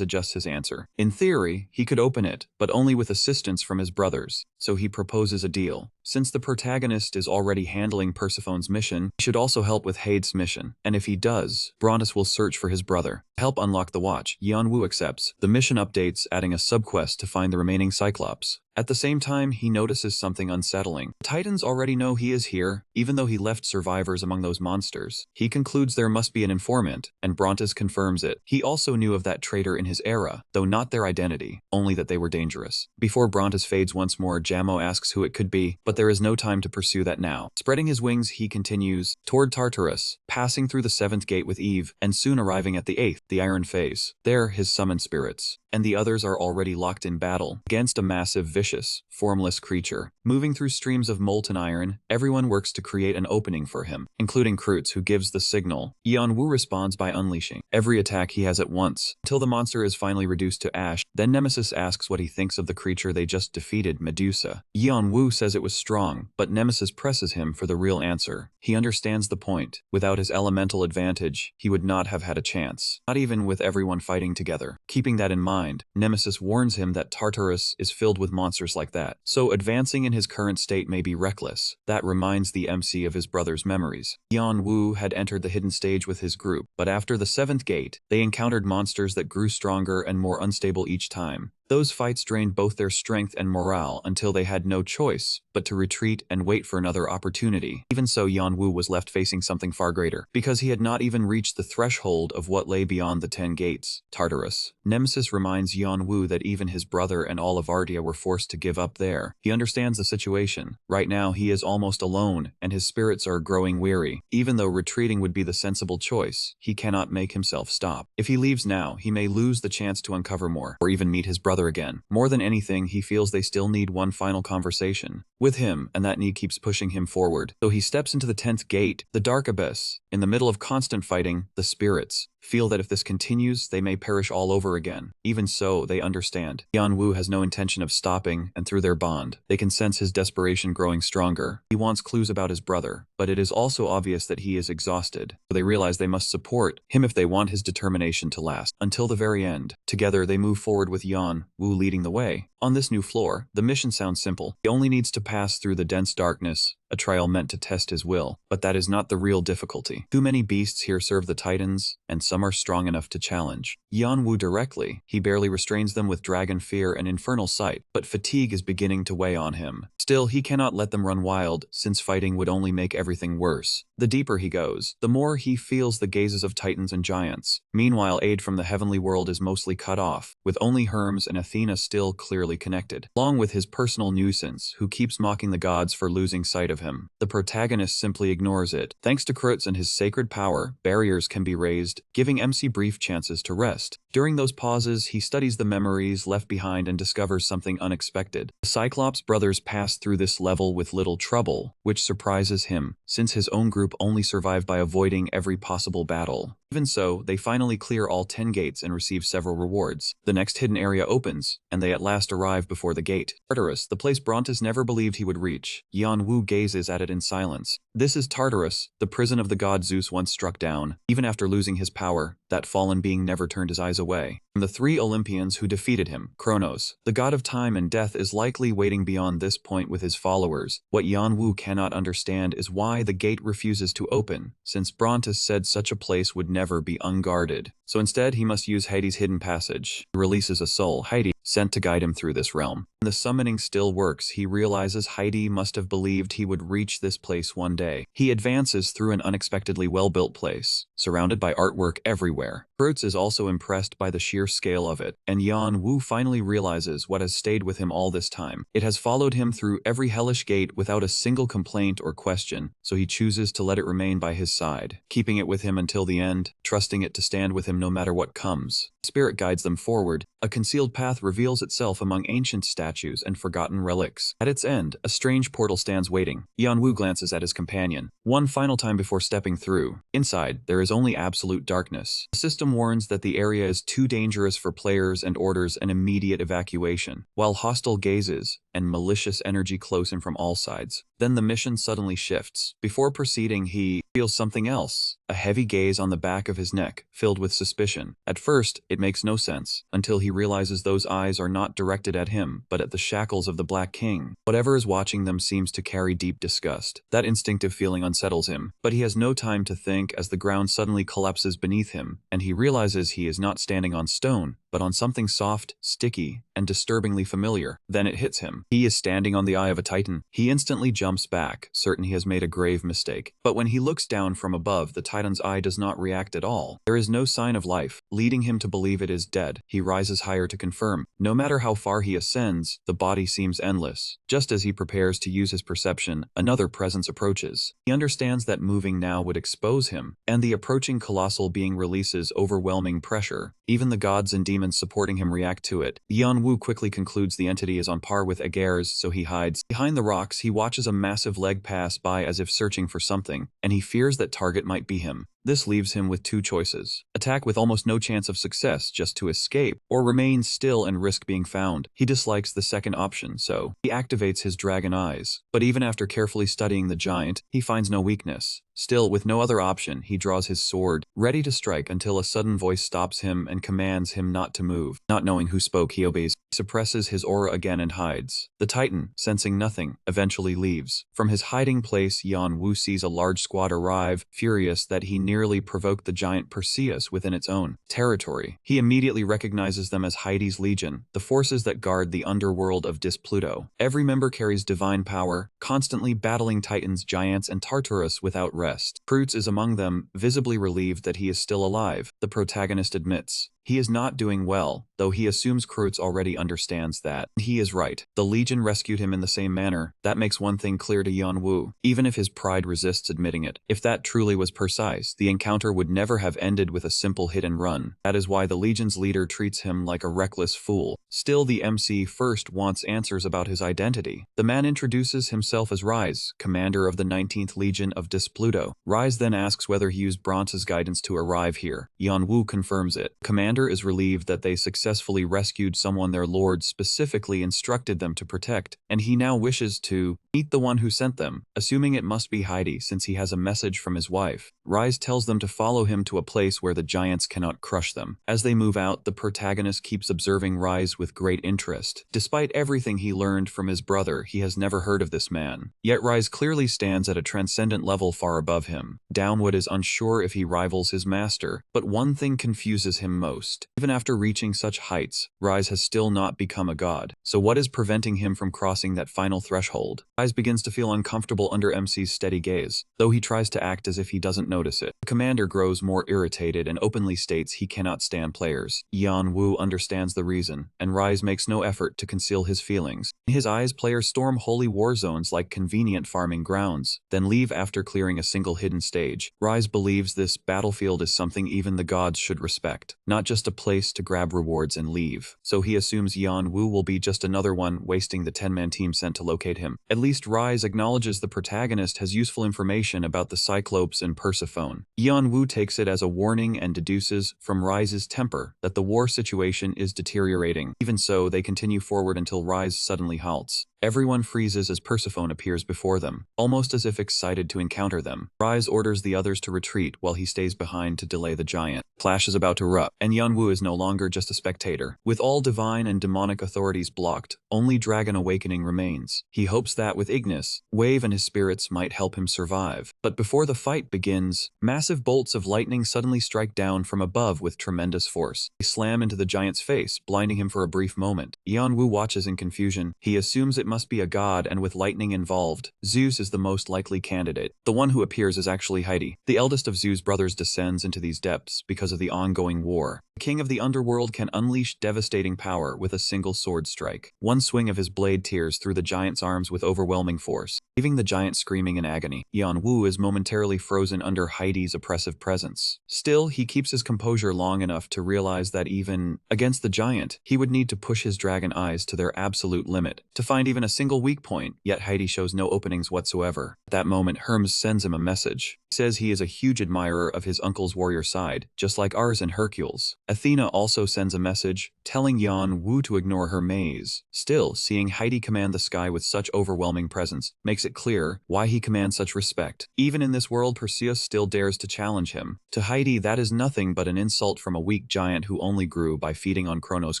adjusts his answer. In theory, he could open it, but only with assistance from his brothers, so he proposes a deal. Since the protagonist is already handling Persephone's mission, he should also help with Hade's mission, and if he does, Brontes will search for his brother. To help unlock the watch, Yanwu accepts. The mission updates, adding a subquest to find the remaining Cyclops. At the same time, he notices something unsettling. The Titans already know he is here, even though he left survivors among those monsters. He concludes there must be an informant, and Brontes confirms it. He also knew of that traitor in his era, though not their identity, only that they were dangerous. Before Brontes fades once more, Jamo asks who it could be, but there is no time to pursue that now. Spreading his wings, he continues toward Tartarus, passing through the 7th gate with Eve, and soon arriving at the 8th, the Iron Phase. There, his summoned spirits and the others are already locked in battle against a massive, vicious, formless creature. Moving through streams of molten iron, everyone works to create an opening for him, including Kreutz, who gives the signal. Yanwu responds by unleashing every attack he has at once, until the monster is finally reduced to ash. Then Nemesis asks what he thinks of the creature they just defeated, Medusa. Yanwu says it was strong, but Nemesis presses him for the real answer. He understands the point. Without his elemental advantage, he would not have had a chance, not even with everyone fighting together. Keeping that in mind, Nemesis warns him that Tartarus is filled with monsters like that, so advancing in his current state may be reckless. That reminds the MC of his brother's memories. Yanwu had entered the hidden stage with his group, but after the 7th gate, they encountered monsters that grew stronger and more unstable each time. Those fights drained both their strength and morale until they had no choice but to retreat and wait for another opportunity. Even so, Yanwu was left facing something far greater, because he had not even reached the threshold of what lay beyond the 10 gates, Tartarus. Nemesis reminds Yanwu that even his brother and all of Ardia were forced to give up there. He understands the situation. Right now, he is almost alone, and his spirits are growing weary. Even though retreating would be the sensible choice, he cannot make himself stop. If he leaves now, he may lose the chance to uncover more, or even meet his brother again. More than anything, he feels they still need one final conversation with him, and that need keeps pushing him forward. So he steps into the 10th gate, the dark abyss. In the middle of constant fighting, the spirits feel that if this continues, they may perish all over again. Even so, they understand. Yanwu has no intention of stopping, and through their bond, they can sense his desperation growing stronger. He wants clues about his brother, but it is also obvious that he is exhausted. They realize they must support him if they want his determination to last until the very end. Together, they move forward with Yan Wu leading the way. On this new floor, the mission sounds simple. He only needs to pass through the dense darkness, a trial meant to test his will. But that is not the real difficulty. Too many beasts here serve the titans, and some are strong enough to challenge Yan Wu directly. He barely restrains them with dragon fear and infernal sight, but fatigue is beginning to weigh on him. Still, he cannot let them run wild, since fighting would only make everything worse. The deeper he goes, the more he feels the gazes of titans and giants. Meanwhile, aid from the heavenly world is mostly cut off, with only Hermes and Athena still clearly connected, along with his personal nuisance, who keeps mocking the gods for losing sight of him. The protagonist simply ignores it. Thanks to Kreutz and his sacred power, barriers can be raised, giving MC brief chances to rest. During those pauses, he studies the memories left behind and discovers something unexpected. The Cyclops brothers pass through this level with little trouble, which surprises him, since his own group only survived by avoiding every possible battle. Even so, they finally clear all 10 gates and receive several rewards. The next hidden area opens, and they at last arrive before the gate. Tartarus, the place Brontes never believed he would reach. Yan Wu gazes at it in silence. This is Tartarus, the prison of the god Zeus once struck down. Even after losing his power, that fallen being never turned his eyes away from the 3 Olympians who defeated him. Kronos, the god of time and death, is likely waiting beyond this point with his followers. What Yan Wu cannot understand is why the gate refuses to open, since Brontes said such a place would never be unguarded. So instead, he must use Heidi's hidden passage. He releases a soul, Heidi, sent to guide him through this realm. When the summoning still works, he realizes Heidi must have believed he would reach this place one day. He advances through an unexpectedly well-built place, surrounded by artwork everywhere. Kreutz is also impressed by the sheer scale of it, and Yan Wu finally realizes what has stayed with him all this time. It has followed him through every hellish gate without a single complaint or question, so he chooses to let it remain by his side, keeping it with him until the end, trusting it to stand with him no matter what comes. Spirit guides them forward. A concealed path reveals itself among ancient statues and forgotten relics. At its end, a strange portal stands waiting. Yan Wu glances at his companion, one final time before stepping through. Inside, there is only absolute darkness. The system warns that the area is too dangerous for players and orders an immediate evacuation, while hostile gazes and malicious energy close in from all sides. Then the mission suddenly shifts. Before proceeding, he feels something else, a heavy gaze on the back of his neck, filled with suspicion. At first, it makes no sense, until he realizes those eyes are not directed at him, but at the shackles of the Black King. Whatever is watching them seems to carry deep disgust. That instinctive feeling unsettles him, but he has no time to think as the ground suddenly collapses beneath him, and he realizes he is not standing on stone, but on something soft, sticky, and disturbingly familiar. Then it hits him. He is standing on the eye of a titan. He instantly jumps back, certain he has made a grave mistake. But when he looks down from above, the titan's eye does not react at all. There is no sign of life, leading him to believe it is dead. He rises higher to confirm. No matter how far he ascends, the body seems endless. Just as he prepares to use his perception, another presence approaches. He understands that moving now would expose him, and the approaching colossal being releases overwhelming pressure. Even the gods and demons supporting him react to it. Yan Wu quickly concludes the entity is on par with Agar's, so he hides. Behind the rocks, he watches a massive leg pass by as if searching for something, and he fears that target might be him. This leaves him with 2 choices. Attack with almost no chance of success just to escape, or remain still and risk being found. He dislikes the second option, so he activates his dragon eyes. But even after carefully studying the giant, he finds no weakness. Still, with no other option, he draws his sword, ready to strike until a sudden voice stops him and commands him not to move. Not knowing who spoke, he obeys. He suppresses his aura again and hides. The titan, sensing nothing, eventually leaves. From his hiding place, Yan Wu sees a large squad arrive, furious that he nearly provoked the giant Perseus within its own territory. He immediately recognizes them as Heidi's legion, the forces that guard the underworld of Pluto. Every member carries divine power, constantly battling titans, giants, and Tartarus without rest. Kreutz is among them, visibly relieved that he is still alive. The protagonist admits He is not doing well, though he assumes Kreutz already understands that. He is right. The Legion rescued him in the same manner. That makes one thing clear to Yanwu, even if his pride resists admitting it. If that truly was precise, the encounter would never have ended with a simple hit and run. That is why the Legion's leader treats him like a reckless fool. Still, the MC first wants answers about his identity. The man introduces himself as Rise, commander of the 19th Legion of Displuto. Rise then asks whether he used Bronze's guidance to arrive here. Yanwu confirms it. Commander is relieved that they successfully rescued someone their lord specifically instructed them to protect, and he now wishes to meet the one who sent them, assuming it must be Heidi since he has a message from his wife. Rise tells them to follow him to a place where the giants cannot crush them. As they move out, the protagonist keeps observing Rise with great interest. Despite everything he learned from his brother, he has never heard of this man. Yet Rise clearly stands at a transcendent level far above him. Downwood is unsure if he rivals his master, but one thing confuses him most. Even after reaching such heights, Rise has still not become a god. So what is preventing him from crossing that final threshold? Rise begins to feel uncomfortable under MC's steady gaze, though he tries to act as if he doesn't notice it. The commander grows more irritated and openly states he cannot stand players. Yanwu understands the reason, and Rise makes no effort to conceal his feelings. In his eyes, players storm holy war zones like convenient farming grounds, then leave after clearing a single hidden stage. Rise believes this battlefield is something even the gods should respect, not just a place to grab rewards and leave. So he assumes Yanwu will be just another one wasting the 10-man team sent to locate him. At least Rise acknowledges the protagonist has useful information about the Cyclopes and Persephone. Yanwu takes it as a warning and deduces from Rise's temper that the war situation is deteriorating. Even so, they continue forward until Rise suddenly halts. Everyone freezes as Persephone appears before them, almost as if excited to encounter them. Rise orders the others to retreat while he stays behind to delay the giant. Clash is about to erupt, and Yanwu is no longer just a spectator. With all divine and demonic authorities blocked, only Dragon Awakening remains. He hopes that with Ignis, Wave and his spirits might help him survive. But before the fight begins, massive bolts of lightning suddenly strike down from above with tremendous force. They slam into the giant's face, blinding him for a brief moment. Yanwu watches in confusion. He assumes it must be a god, and with lightning involved, Zeus is the most likely candidate. The one who appears is actually Heidi. The eldest of Zeus' brothers descends into these depths because of the ongoing war. The king of the underworld can unleash devastating power with a single sword strike. One swing of his blade tears through the giant's arms with overwhelming force, leaving the giant screaming in agony. Yanwu is momentarily frozen under Heidi's oppressive presence. Still, he keeps his composure long enough to realize that even against the giant, he would need to push his dragon eyes to their absolute limit to find even a single weak point, yet Heidi shows no openings whatsoever. At that moment, Hermes sends him a message. He says he is a huge admirer of his uncle's warrior side, just like ours and Hercules. Athena also sends a message, telling Yanwu to ignore her maze. Still, seeing Heidi command the sky with such overwhelming presence makes it clear why he commands such respect. Even in this world, Perseus still dares to challenge him. To Heidi, that is nothing but an insult from a weak giant who only grew by feeding on Kronos'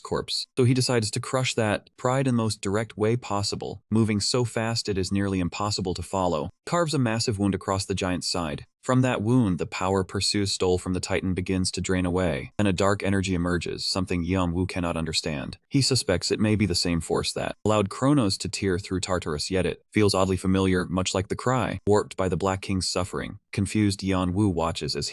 corpse. So he decides to crush that pride in the most direct way possible, moving so fast it is nearly impossible to follow. Carves a massive wound across the giant's side. From that wound, the power Perseus stole from the Titan begins to drain away, and a dark energy emerges, something Yanwu cannot understand. He suspects it may be the same force that allowed Kronos to tear through Tartarus, yet it feels oddly familiar, much like the cry, warped by the Black King's suffering. Confused, Yanwu watches as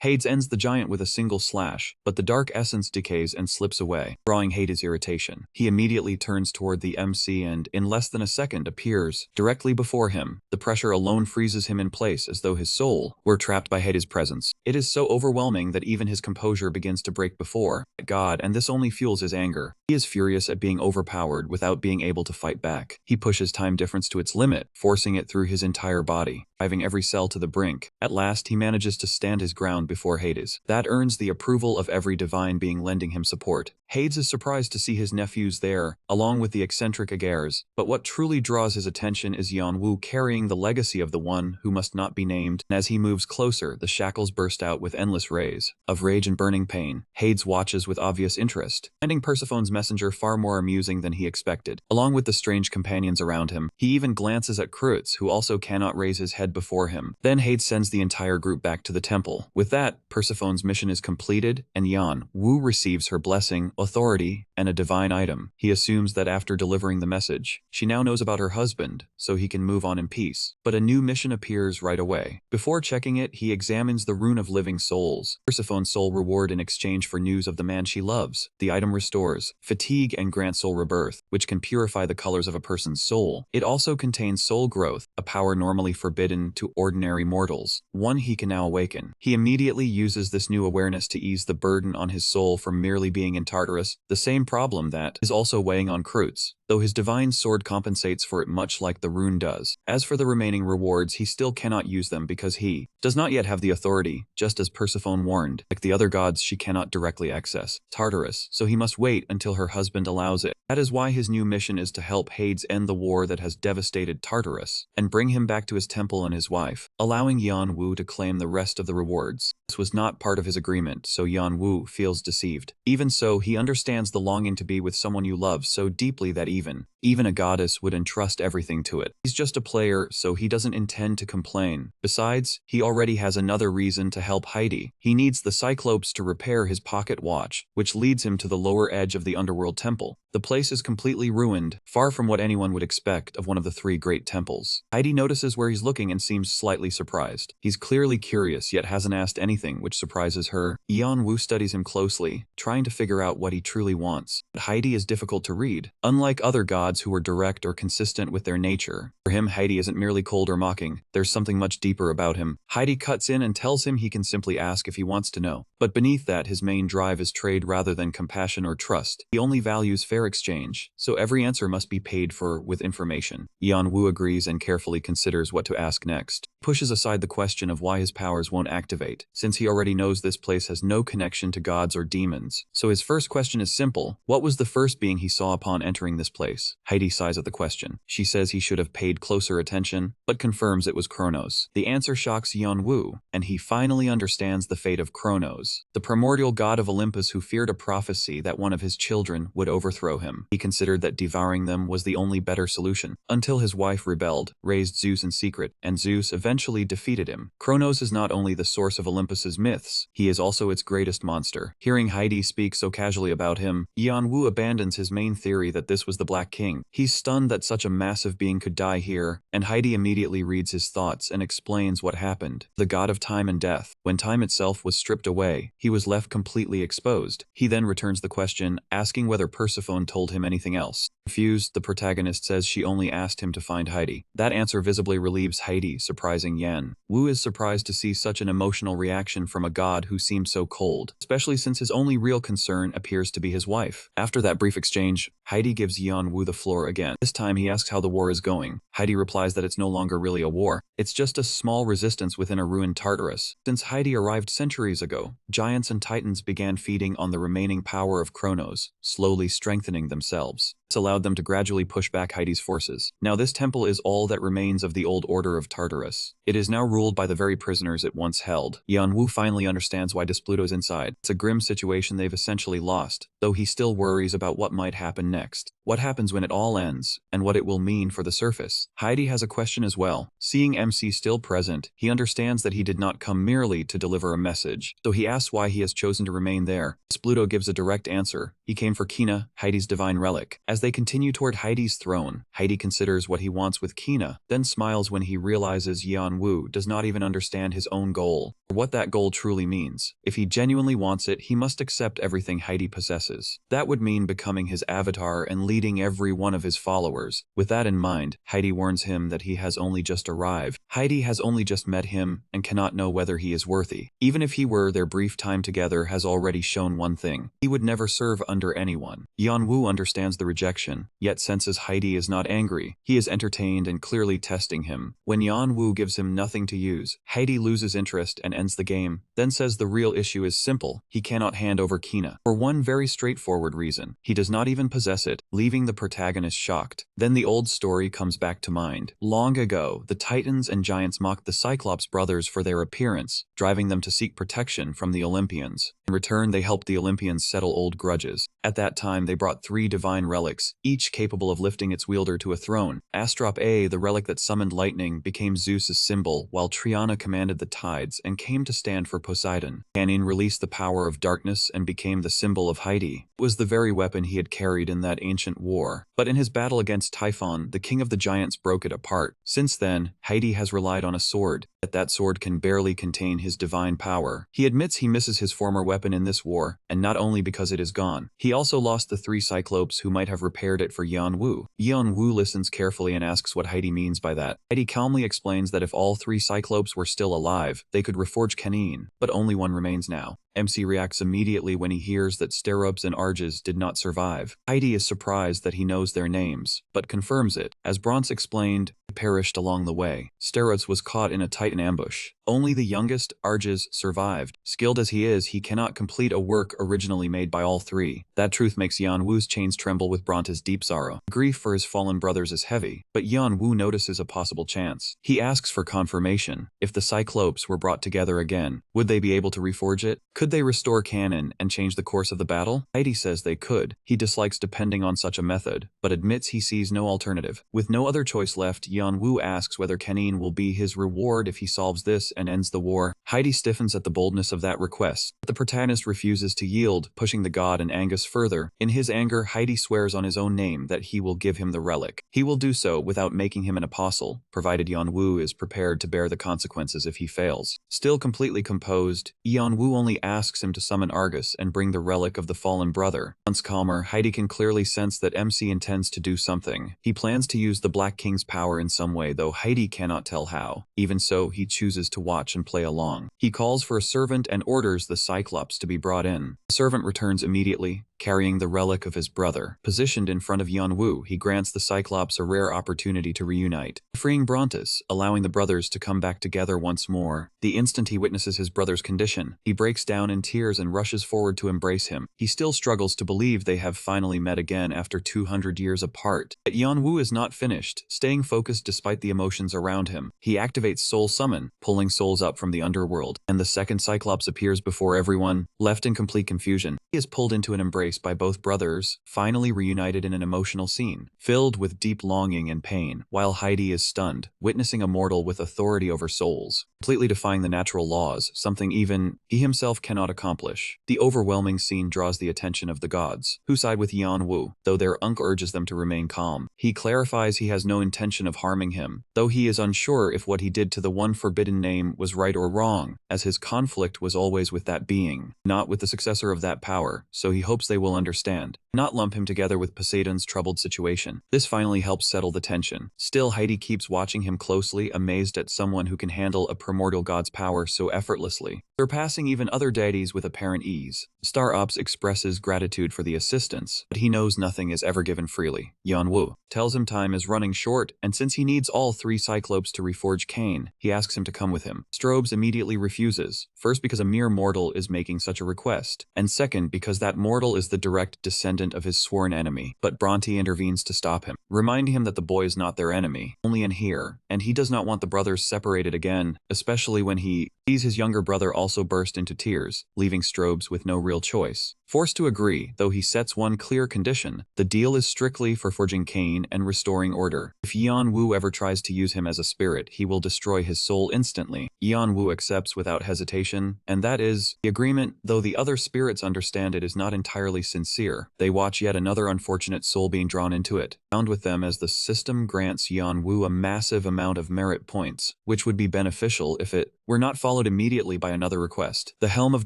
Hades ends the giant with a single slash, but the dark essence decays and slips away, drawing Hades' irritation. He immediately turns toward the MC and, in less than a second, appears directly before him. The pressure alone freezes him in place as though his soul were trapped by Hades' presence. It is so overwhelming that even his composure begins to break before God, and this only fuels his anger. He is furious at being overpowered without being able to fight back. He pushes time difference to its limit, forcing it through his entire body, driving every cell to the brink. At last, he manages to stand his ground before Hades. That earns the approval of every divine being lending him support. Hades is surprised to see his nephews there, along with the eccentric Aegares, but what truly draws his attention is Yanwu carrying the legacy of the one who must not be named. As he moves closer, the shackles burst out with endless rays of rage and burning pain. Hades watches with obvious interest, finding Persephone's messenger far more amusing than he expected. Along with the strange companions around him, he even glances at Kreutz, who also cannot raise his head before him. Then Hades sends the entire group back to the temple. With that, Persephone's mission is completed, and Yanwu receives her blessing, authority, and a divine item. He assumes that after delivering the message, she now knows about her husband, so he can move on in peace. But a new mission appears right away. Before checking it, he examines the Rune of Living Souls, Persephone's soul reward in exchange for news of the man she loves. The item restores fatigue and grants soul rebirth, which can purify the colors of a person's soul. It also contains soul growth, a power normally forbidden to ordinary mortals, one he can now awaken. He immediately uses this new awareness to ease the burden on his soul from merely being in Tartarus, the same problem that is also weighing on Kreutz, though his divine sword compensates for it much like the rune does. As for the remaining rewards, he still cannot use them because he does not yet have the authority, just as Persephone warned. Like the other gods, she cannot directly access Tartarus, so he must wait until her husband allows it. That is why his new mission is to help Hades end the war that has devastated Tartarus, and bring him back to his temple and his wife, allowing Yan Wu to claim the rest of the rewards. This was not part of his agreement, so Yan Wu feels deceived. Even so, he understands the longing to be with someone you love so deeply that even a goddess would entrust everything to it. He's just a player, so he doesn't intend to complain. Besides, he already has another reason to help Heidi. He needs the Cyclops to repair his pocket watch, which leads him to the lower edge of the underworld temple. The place is completely ruined, far from what anyone would expect of one of the three great temples. Heidi notices where he's looking and seems slightly surprised. He's clearly curious, yet hasn't asked anything, which surprises her. Yan Wu studies him closely, trying to figure out what he truly wants. But Heidi is difficult to read. Unlike other gods who are direct or consistent with their nature, for him Heidi isn't merely cold or mocking. There's something much deeper about him. Heidi cuts in and tells him he can simply ask if he wants to know. But beneath that, his main drive is trade rather than compassion or trust. He only values fair exchange, so every answer must be paid for with information. Yan Wu agrees and carefully considers what to ask next. Pushes aside the question of why his powers won't activate, since he already knows this place has no connection to gods or demons. So his first question is simple. What was the first being he saw upon entering this place? Heidi sighs at the question. She says he should have paid closer attention, but confirms it was Kronos. The answer shocks Yan Wu, and he finally understands the fate of Kronos, the primordial god of Olympus who feared a prophecy that one of his children would overthrow him. He considered that devouring them was the only better solution, until his wife rebelled, raised Zeus in secret, and Zeus eventually defeated him. Kronos is not only the source of Olympus's myths, he is also its greatest monster. Hearing Heidi speak so casually about him, Yan Wu abandons his main theory that this was the Black King. He's stunned that such a massive being could die here, and Heidi immediately reads his thoughts and explains what happened. The god of time and death, when time itself was stripped away, he was left completely exposed. He then returns the question, asking whether Persephone told him anything else. Confused, the protagonist says she only asked him to find Heidi. That answer visibly relieves Heidi, surprising Yan. Wu is surprised to see such an emotional reaction from a god who seems so cold, especially since his only real concern appears to be his wife. After that brief exchange, Heidi gives Yan Wu the floor again. This time he asks how the war is going. Heidi replies that it's no longer really a war. It's just a small resistance within a ruined Tartarus. Since Heidi arrived centuries ago, giants and titans began feeding on the remaining power of Kronos, slowly strengthening themselves. This allowed them to gradually push back Heidi's forces. Now this temple is all that remains of the old order of Tartarus. It is now ruled by the very prisoners it once held. Yan Wu finally understands why Despluto is inside. It's a grim situation they've essentially lost, though he still worries about what might happen next. What happens when it all ends, and what it will mean for the surface. Heidi has a question as well. Seeing MC still present, he understands that he did not come merely to deliver a message, so he asks why he has chosen to remain there. Despluto gives a direct answer. He came for Kina, Heidi's divine relic. As they continue toward Heidi's throne, Heidi considers what he wants with Kina, then smiles when he realizes Yan Wu does not even understand his own goal, or what that goal truly means. If he genuinely wants it, he must accept everything Heidi possesses. That would mean becoming his avatar and leading every one of his followers. With that in mind, Heidi warns him that he has only just arrived. Heidi has only just met him and cannot know whether he is worthy. Even if he were, their brief time together has already shown one thing. He would never serve under anyone. Yan Wu understands the rejection, yet senses Heidi is not angry. He is entertained and clearly testing him. When Yan Wu gives him nothing to use, Heidi loses interest and ends the game, then says the real issue is simple. He cannot hand over Kina. For one very straightforward reason. He does not even possess it, leaving the protagonist shocked. Then the old story comes back to mind. Long ago, the Titans and Giants mocked the Cyclops brothers for their appearance, driving them to seek protection from the Olympians. In return, they helped the Olympians settle old grudges. At that time they brought 3 divine relics, each capable of lifting its wielder to a throne. Astrop A, the relic that summoned lightning, became Zeus's symbol, while Triana commanded the tides and came to stand for Poseidon. Canin released the power of darkness and became the symbol of Heidi. It was the very weapon he had carried in that ancient war. But in his battle against Typhon, the king of the giants broke it apart. Since then, Heidi has relied on a sword, yet that sword can barely contain his divine power. He admits he misses his former weapon in this war, and not only because it is gone. He also lost the 3 Cyclopes who might have repaired it for Yeon-woo. Yeon-woo listens carefully and asks what Heidi means by that. Heidi calmly explains that if all 3 Cyclopes were still alive, they could reforge Canin, but only one remains now. MC reacts immediately when he hears that Sterubs and Arges did not survive. Heidi is surprised that he knows their names, but confirms it. As Bronze explained, he perished along the way. Sterubs was caught in a Titan ambush. Only the youngest, Arges, survived. Skilled as he is, he cannot complete a work originally made by all 3. That truth makes Yeon-woo's chains tremble with Bronte's deep sorrow. Grief for his fallen brothers is heavy, but Yeon-woo notices a possible chance. He asks for confirmation. If the Cyclopes were brought together again, would they be able to reforge it? Could they restore Canon and change the course of the battle? Heidi says they could. He dislikes depending on such a method, but admits he sees no alternative. With no other choice left, Yeon-woo asks whether Canin will be his reward if he solves this and ends the war. Heidi stiffens at the boldness of that request, but the protagonist refuses to yield, pushing the god and Angus further. In his anger, Heidi swears on his own name that he will give him the relic. He will do so without making him an apostle, provided Yeon-woo is prepared to bear the consequences if he fails. Still completely composed, Yeon-woo only asks him to summon Argus and bring the relic of the fallen brother. Once calmer, Heidi can clearly sense that MC intends to do something. He plans to use the Black King's power in some way, though Heidi cannot tell how. Even so, he chooses to watch and play along. He calls for a servant and orders the Cyclops to be brought in. The servant returns immediately, carrying the relic of his brother. Positioned in front of Yeon-woo, he grants the Cyclops a rare opportunity to reunite, freeing Brontes, allowing the brothers to come back together once more. The instant he witnesses his brother's condition, he breaks down in tears and rushes forward to embrace him. He still struggles to believe they have finally met again after 200 years apart. But Yeon-woo is not finished, staying focused despite the emotions around him. He activates Soul Summon, pulling souls up from the underworld, and the second Cyclops appears before everyone. Left in complete confusion, he is pulled into an embrace by both brothers, finally reunited in an emotional scene, filled with deep longing and pain, while Heidi is stunned, witnessing a mortal with authority over souls, completely defying the natural laws, something even he himself cannot accomplish. The overwhelming scene draws the attention of the gods, who side with Yeon-woo, though their Unk urges them to remain calm. He clarifies he has no intention of harming him, though he is unsure if what he did to the one forbidden name was right or wrong, as his conflict was always with that being, not with the successor of that power, so he hopes they will understand, not lump him together with Poseidon's troubled situation. This finally helps settle the tension. Still, Heidi keeps watching him closely, amazed at someone who can handle a primordial god's power so effortlessly, surpassing even other deities with apparent ease. Star Ops expresses gratitude for the assistance, but he knows nothing is ever given freely. Yeon-woo tells him time is running short, and since he needs all 3 Cyclopes to reforge Cain, he asks him to come with him. Strobes immediately refuses, first because a mere mortal is making such a request, and second because that mortal is the direct descendant of his sworn enemy. But Bronte intervenes to stop him, reminding him that the boy is not their enemy, only in here, and he does not want the brothers separated again, especially when he sees his younger brother also burst into tears, leaving Strobes with no real choice. Forced to agree, though he sets one clear condition: the deal is strictly for forging Cain and restoring order. If Yeon-woo ever tries to use him as a spirit, he will destroy his soul instantly. Yeon-woo accepts without hesitation, and that is the agreement, though the other spirits understand it is not entirely sincere. They watch yet another unfortunate soul being drawn into it, bound with them as the system grants Yeon-woo a massive amount of merit points, which would be beneficial if it were not followed immediately by another request. The Helm of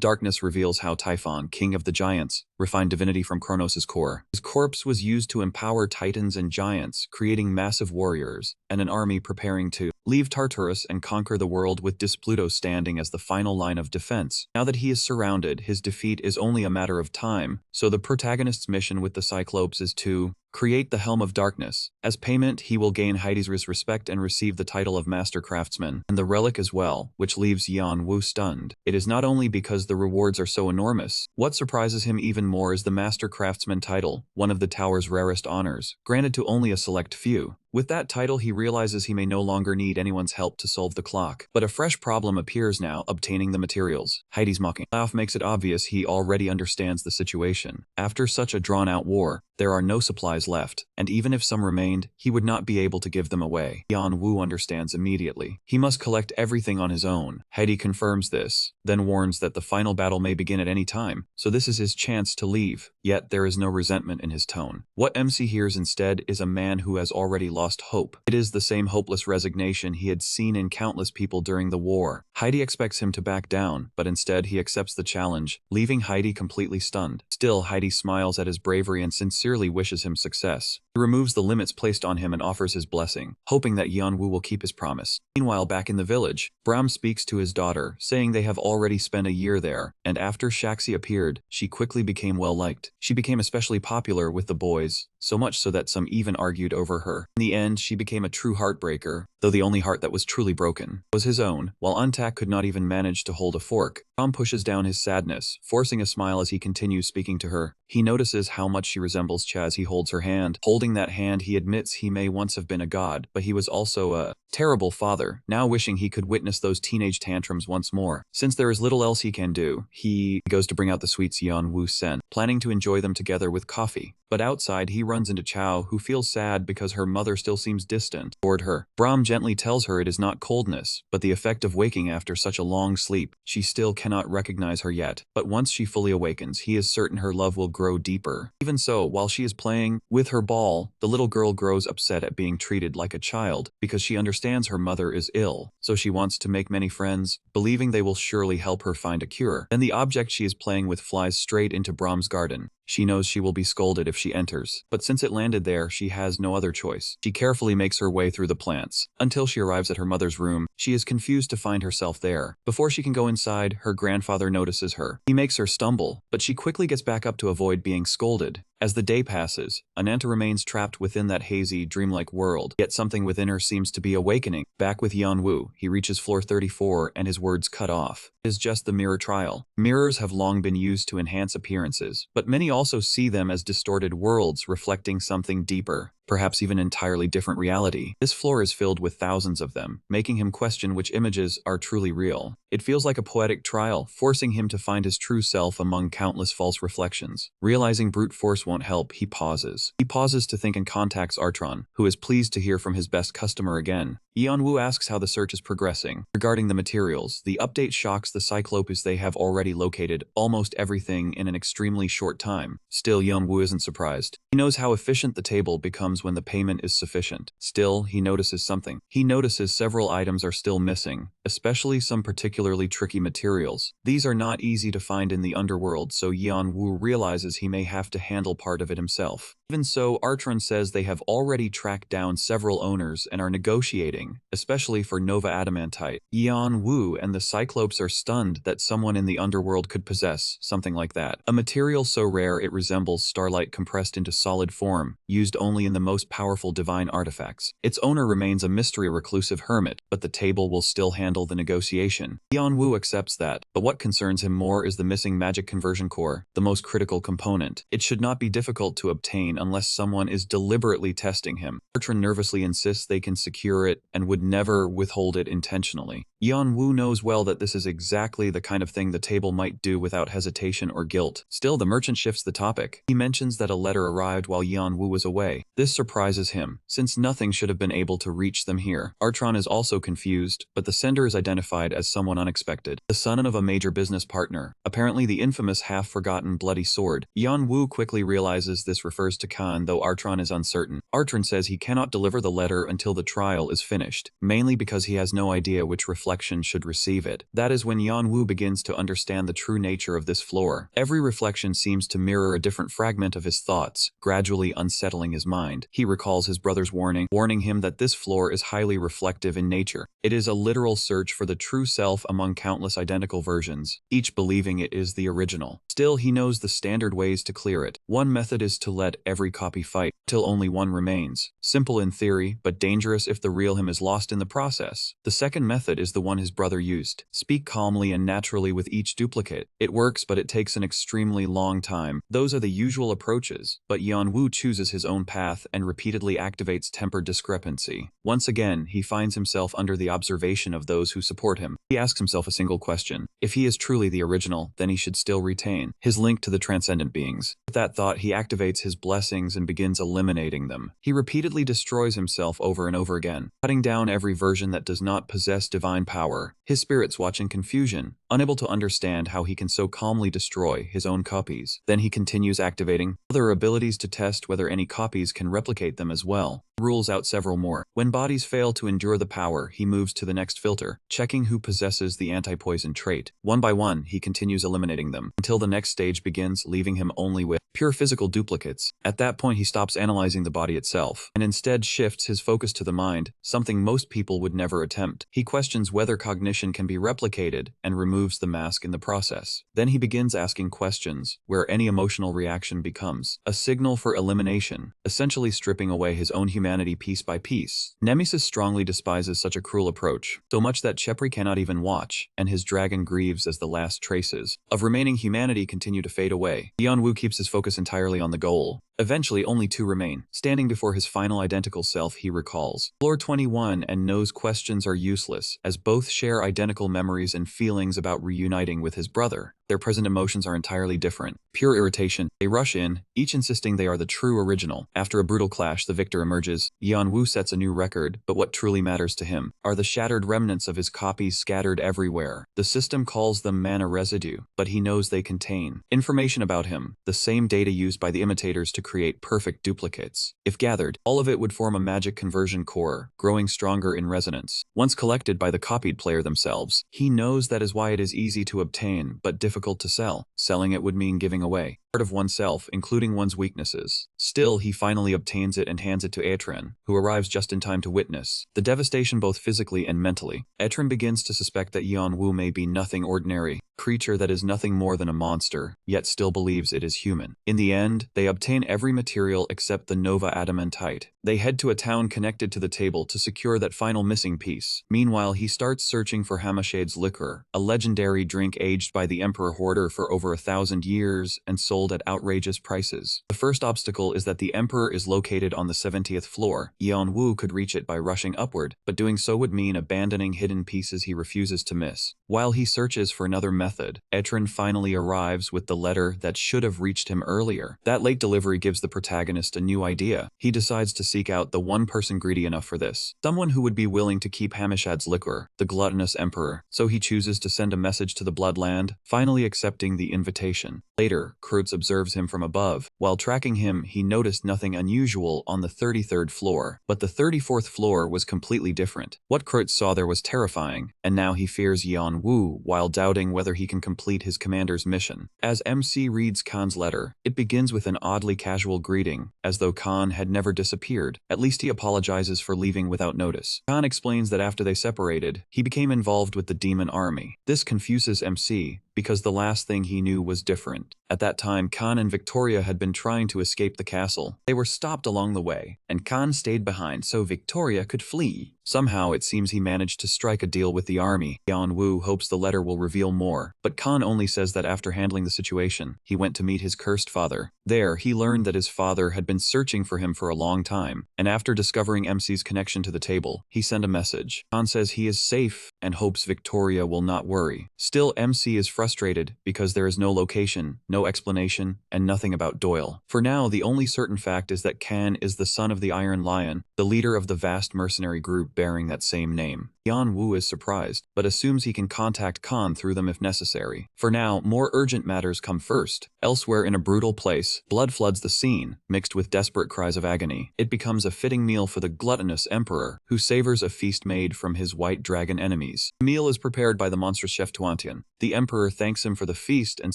Darkness reveals how Typhon, king of the giants, refined divinity from Kronos' core. His corpse was used to empower titans and giants, creating massive warriors, and an army preparing to leave Tartarus and conquer the world, with Displuto standing as the final line of defense. Now that he is surrounded, his defeat is only a matter of time, so the protagonist's mission with the Cyclopes is to create the Helm of Darkness. As payment, he will gain Heidi's respect and receive the title of Master Craftsman, and the relic as well, which leaves Yan-Wu stunned. It is not only because the rewards are so enormous. What surprises him even more is the Master Craftsman title, one of the tower's rarest honors, granted to only a select few. With that title, he realizes he may no longer need anyone's help to solve the clock. But a fresh problem appears now, obtaining the materials. Heidi's mocking laugh makes it obvious he already understands the situation. After such a drawn-out war, there are no supplies left, and even if some remained, he would not be able to give them away. Yan-Wu understands immediately. He must collect everything on his own. Heidi confirms this, then warns that the final battle may begin at any time, so this is his chance to leave. Yet there is no resentment in his tone. What MC hears instead is a man who has already lost hope. It is the same hopeless resignation he had seen in countless people during the war. Heidi expects him to back down, but instead he accepts the challenge, leaving Heidi completely stunned. Still, Heidi smiles at his bravery and sincerely wishes him success. He removes the limits placed on him and offers his blessing, hoping that Yan-Wu will keep his promise. Meanwhile, back in the village, Brahm speaks to his daughter, saying they have already spent a year there, and after Shaxi appeared, she quickly became well-liked. She became especially popular with the boys, so much so that some even argued over her. In the end, she became a true heartbreaker, though the only heart that was truly broken was his own. While Untak could not even manage to hold a fork, Brahm pushes down his sadness, forcing a smile as he continues speaking to her. He notices how much she resembles Chaz. He holds her hand. Holding that hand, he admits he may once have been a god, but he was also a terrible father, now wishing he could witness those teenage tantrums once more. Since there is little else he can do, he goes to bring out the sweets Yan-Wu sent, planning to enjoy them together with coffee. But outside, he runs into Chow, who feels sad because her mother still seems distant toward her. Brahm gently tells her it is not coldness, but the effect of waking after such a long sleep. She still cannot recognize her yet, but once she fully awakens, he is certain her love will grow deeper. Even so, while she is playing with her ball, the little girl grows upset at being treated like a child, because she understands her mother is ill, so she wants to make many friends, believing they will surely help her find a cure. Then the object she is playing with flies straight into Brahm's garden. She knows she will be scolded if she enters, but since it landed there, she has no other choice. She carefully makes her way through the plants, until she arrives at her mother's room. She is confused to find herself there. Before she can go inside, her grandfather notices her. He makes her stumble, but she quickly gets back up to avoid being scolded. As the day passes, Ananta remains trapped within that hazy, dreamlike world, yet something within her seems to be awakening. Back with Yan-Wu, he reaches floor 34 and his words cut off. It is just the mirror trial. Mirrors have long been used to enhance appearances, but many also see them as distorted worlds reflecting something deeper, perhaps even entirely different reality. This floor is filled with thousands of them, making him question which images are truly real. It feels like a poetic trial, forcing him to find his true self among countless false reflections. Realizing brute force won't help, he pauses. He pauses to think and contacts Artron, who is pleased to hear from his best customer again. Yan-Wu asks how the search is progressing. Regarding the materials, the update shocks the Cyclopes. They have already located almost everything in an extremely short time. Still, Yan-Wu isn't surprised. He knows how efficient the table becomes when the payment is sufficient. Still, he notices something. He notices several items are still missing, especially some particularly tricky materials. These are not easy to find in the underworld, so Yan-Wu realizes he may have to handle part of it himself. Even so, Artron says they have already tracked down several owners and are negotiating, especially for Nova Adamantite. Yan-Wu and the Cyclopes are stunned that someone in the underworld could possess something like that. A material so rare it resembles starlight compressed into solid form, used only in the most powerful divine artifacts. Its owner remains a mystery reclusive hermit, but the table will still handle the negotiation. Yan-Wu accepts that, but what concerns him more is the missing magic conversion core, the most critical component. It should not be difficult to obtain unless someone is deliberately testing him. Artron nervously insists they can secure it and would never withhold it intentionally. Yan-Wu knows well that this is exactly the kind of thing the table might do without hesitation or guilt. Still, the merchant shifts the topic. He mentions that a letter arrived while Yan-Wu was away. This surprises him, since nothing should have been able to reach them here. Artron is also confused, but the sender is identified as someone unexpected. The son of a major business partner, apparently the infamous half-forgotten Bloody Sword. Yan-Wu quickly realizes this refers to Khan, though Artron is uncertain. Artron says he cannot deliver the letter until the trial is finished, mainly because he has no idea which reflection reflection should receive it. That is when Yanwu begins to understand the true nature of this floor. Every reflection seems to mirror a different fragment of his thoughts, gradually unsettling his mind. He recalls his brother's warning him that this floor is highly reflective in nature. It is a literal search for the true self among countless identical versions, each believing it is the original. Still, he knows the standard ways to clear it. One method is to let every copy fight till only one remains. Simple in theory, but dangerous if the real him is lost in the process. The second method is the one his brother used. Speak calmly and naturally with each duplicate. It works, but it takes an extremely long time. Those are the usual approaches, but Yanwu chooses his own path and repeatedly activates tempered discrepancy. Once again, he finds himself under the observation of those who support him. He asks himself a single question. If he is truly the original, then he should still retain his link to the transcendent beings. With that thought, he activates his blessings and begins eliminating them. He repeatedly destroys himself over and over again, cutting down every version that does not possess divine power. His spirits watch in confusion, unable to understand how he can so calmly destroy his own copies. Then he continues activating other abilities to test whether any copies can replicate them as well. Rules out several more. When bodies fail to endure the power, he moves to the next filter, checking who possesses the anti-poison trait. One by one, he continues eliminating them, until the next stage begins, leaving him only with pure physical duplicates. At that point, he stops analyzing the body itself, and instead shifts his focus to the mind, something most people would never attempt. He questions whether cognition can be replicated, and removes the mask in the process. Then he begins asking questions, where any emotional reaction becomes a signal for elimination, essentially stripping away his own humanity piece by piece. Nemesis strongly despises such a cruel approach, so much that Chepri cannot even watch, and his dragon grieves as the last traces of remaining humanity continue to fade away. Yanwu keeps his focus entirely on the goal. Eventually, only two remain. Standing before his final identical self, he recalls Floor 21 and knows questions are useless, as both share identical memories and feelings about reuniting with his brother. Their present emotions are entirely different. Pure irritation. They rush in, each insisting they are the true original. After a brutal clash, the victor emerges. Yanwu sets a new record, but what truly matters to him are the shattered remnants of his copies scattered everywhere. The system calls them mana residue, but he knows they contain information about him, the same data used by the imitators to create perfect duplicates. If gathered, all of it would form a magic conversion core, growing stronger in resonance. Once collected by the copied player themselves, he knows that is why it is easy to obtain, but difficult to sell. Selling it would mean giving away part of oneself, including one's weaknesses. Still, he finally obtains it and hands it to Atron, who arrives just in time to witness the devastation both physically and mentally. Atron begins to suspect that Yanwu may be nothing ordinary, creature that is nothing more than a monster, yet still believes it is human. In the end, they obtain every material except the Nova Adamantite. They head to a town connected to the table to secure that final missing piece. Meanwhile, he starts searching for Hamashade's liquor, a legendary drink aged by the Emperor Hoarder for over 1,000 years and sold at outrageous prices. The first obstacle is that the Emperor is located on the 70th floor. Yanwu could reach it by rushing upward, but doing so would mean abandoning hidden pieces he refuses to miss. While he searches for another method, Etrin finally arrives with the letter that should have reached him earlier. That late delivery gives the protagonist a new idea. He decides to seek out the one person greedy enough for this, someone who would be willing to keep Hamishad's liquor, the gluttonous emperor. So he chooses to send a message to the Bloodland, finally accepting the invitation. Later, Kreutz observes him from above. While tracking him, he noticed nothing unusual on the 33rd floor, but the 34th floor was completely different. What Kreutz saw there was terrifying, and now he fears Yanwu while doubting whether he can complete his commander's mission. As MC reads Khan's letter, it begins with an oddly casual greeting, as though Khan had never disappeared. At least he apologizes for leaving without notice. Khan explains that after they separated, he became involved with the demon army. This confuses MC, because the last thing he knew was different. At that time, Khan and Victoria had been trying to escape the castle. They were stopped along the way, and Khan stayed behind so Victoria could flee. Somehow, it seems he managed to strike a deal with the army. Yanwu hopes the letter will reveal more, but Khan only says that after handling the situation, he went to meet his cursed father. There, he learned that his father had been searching for him for a long time, and after discovering MC's connection to the table, he sent a message. Khan says he is safe and hopes Victoria will not worry. Still, MC is frustrated because there is no location, no no explanation, and nothing about Doyle. For now, the only certain fact is that Kan is the son of the Iron Lion, the leader of the vast mercenary group bearing that same name. Yan-Wu is surprised, but assumes he can contact Kan through them if necessary. For now, more urgent matters come first. Elsewhere in a brutal place, blood floods the scene, mixed with desperate cries of agony. It becomes a fitting meal for the gluttonous emperor, who savors a feast made from his white dragon enemies. The meal is prepared by the monstrous chef Tuantian. The emperor thanks him for the feast and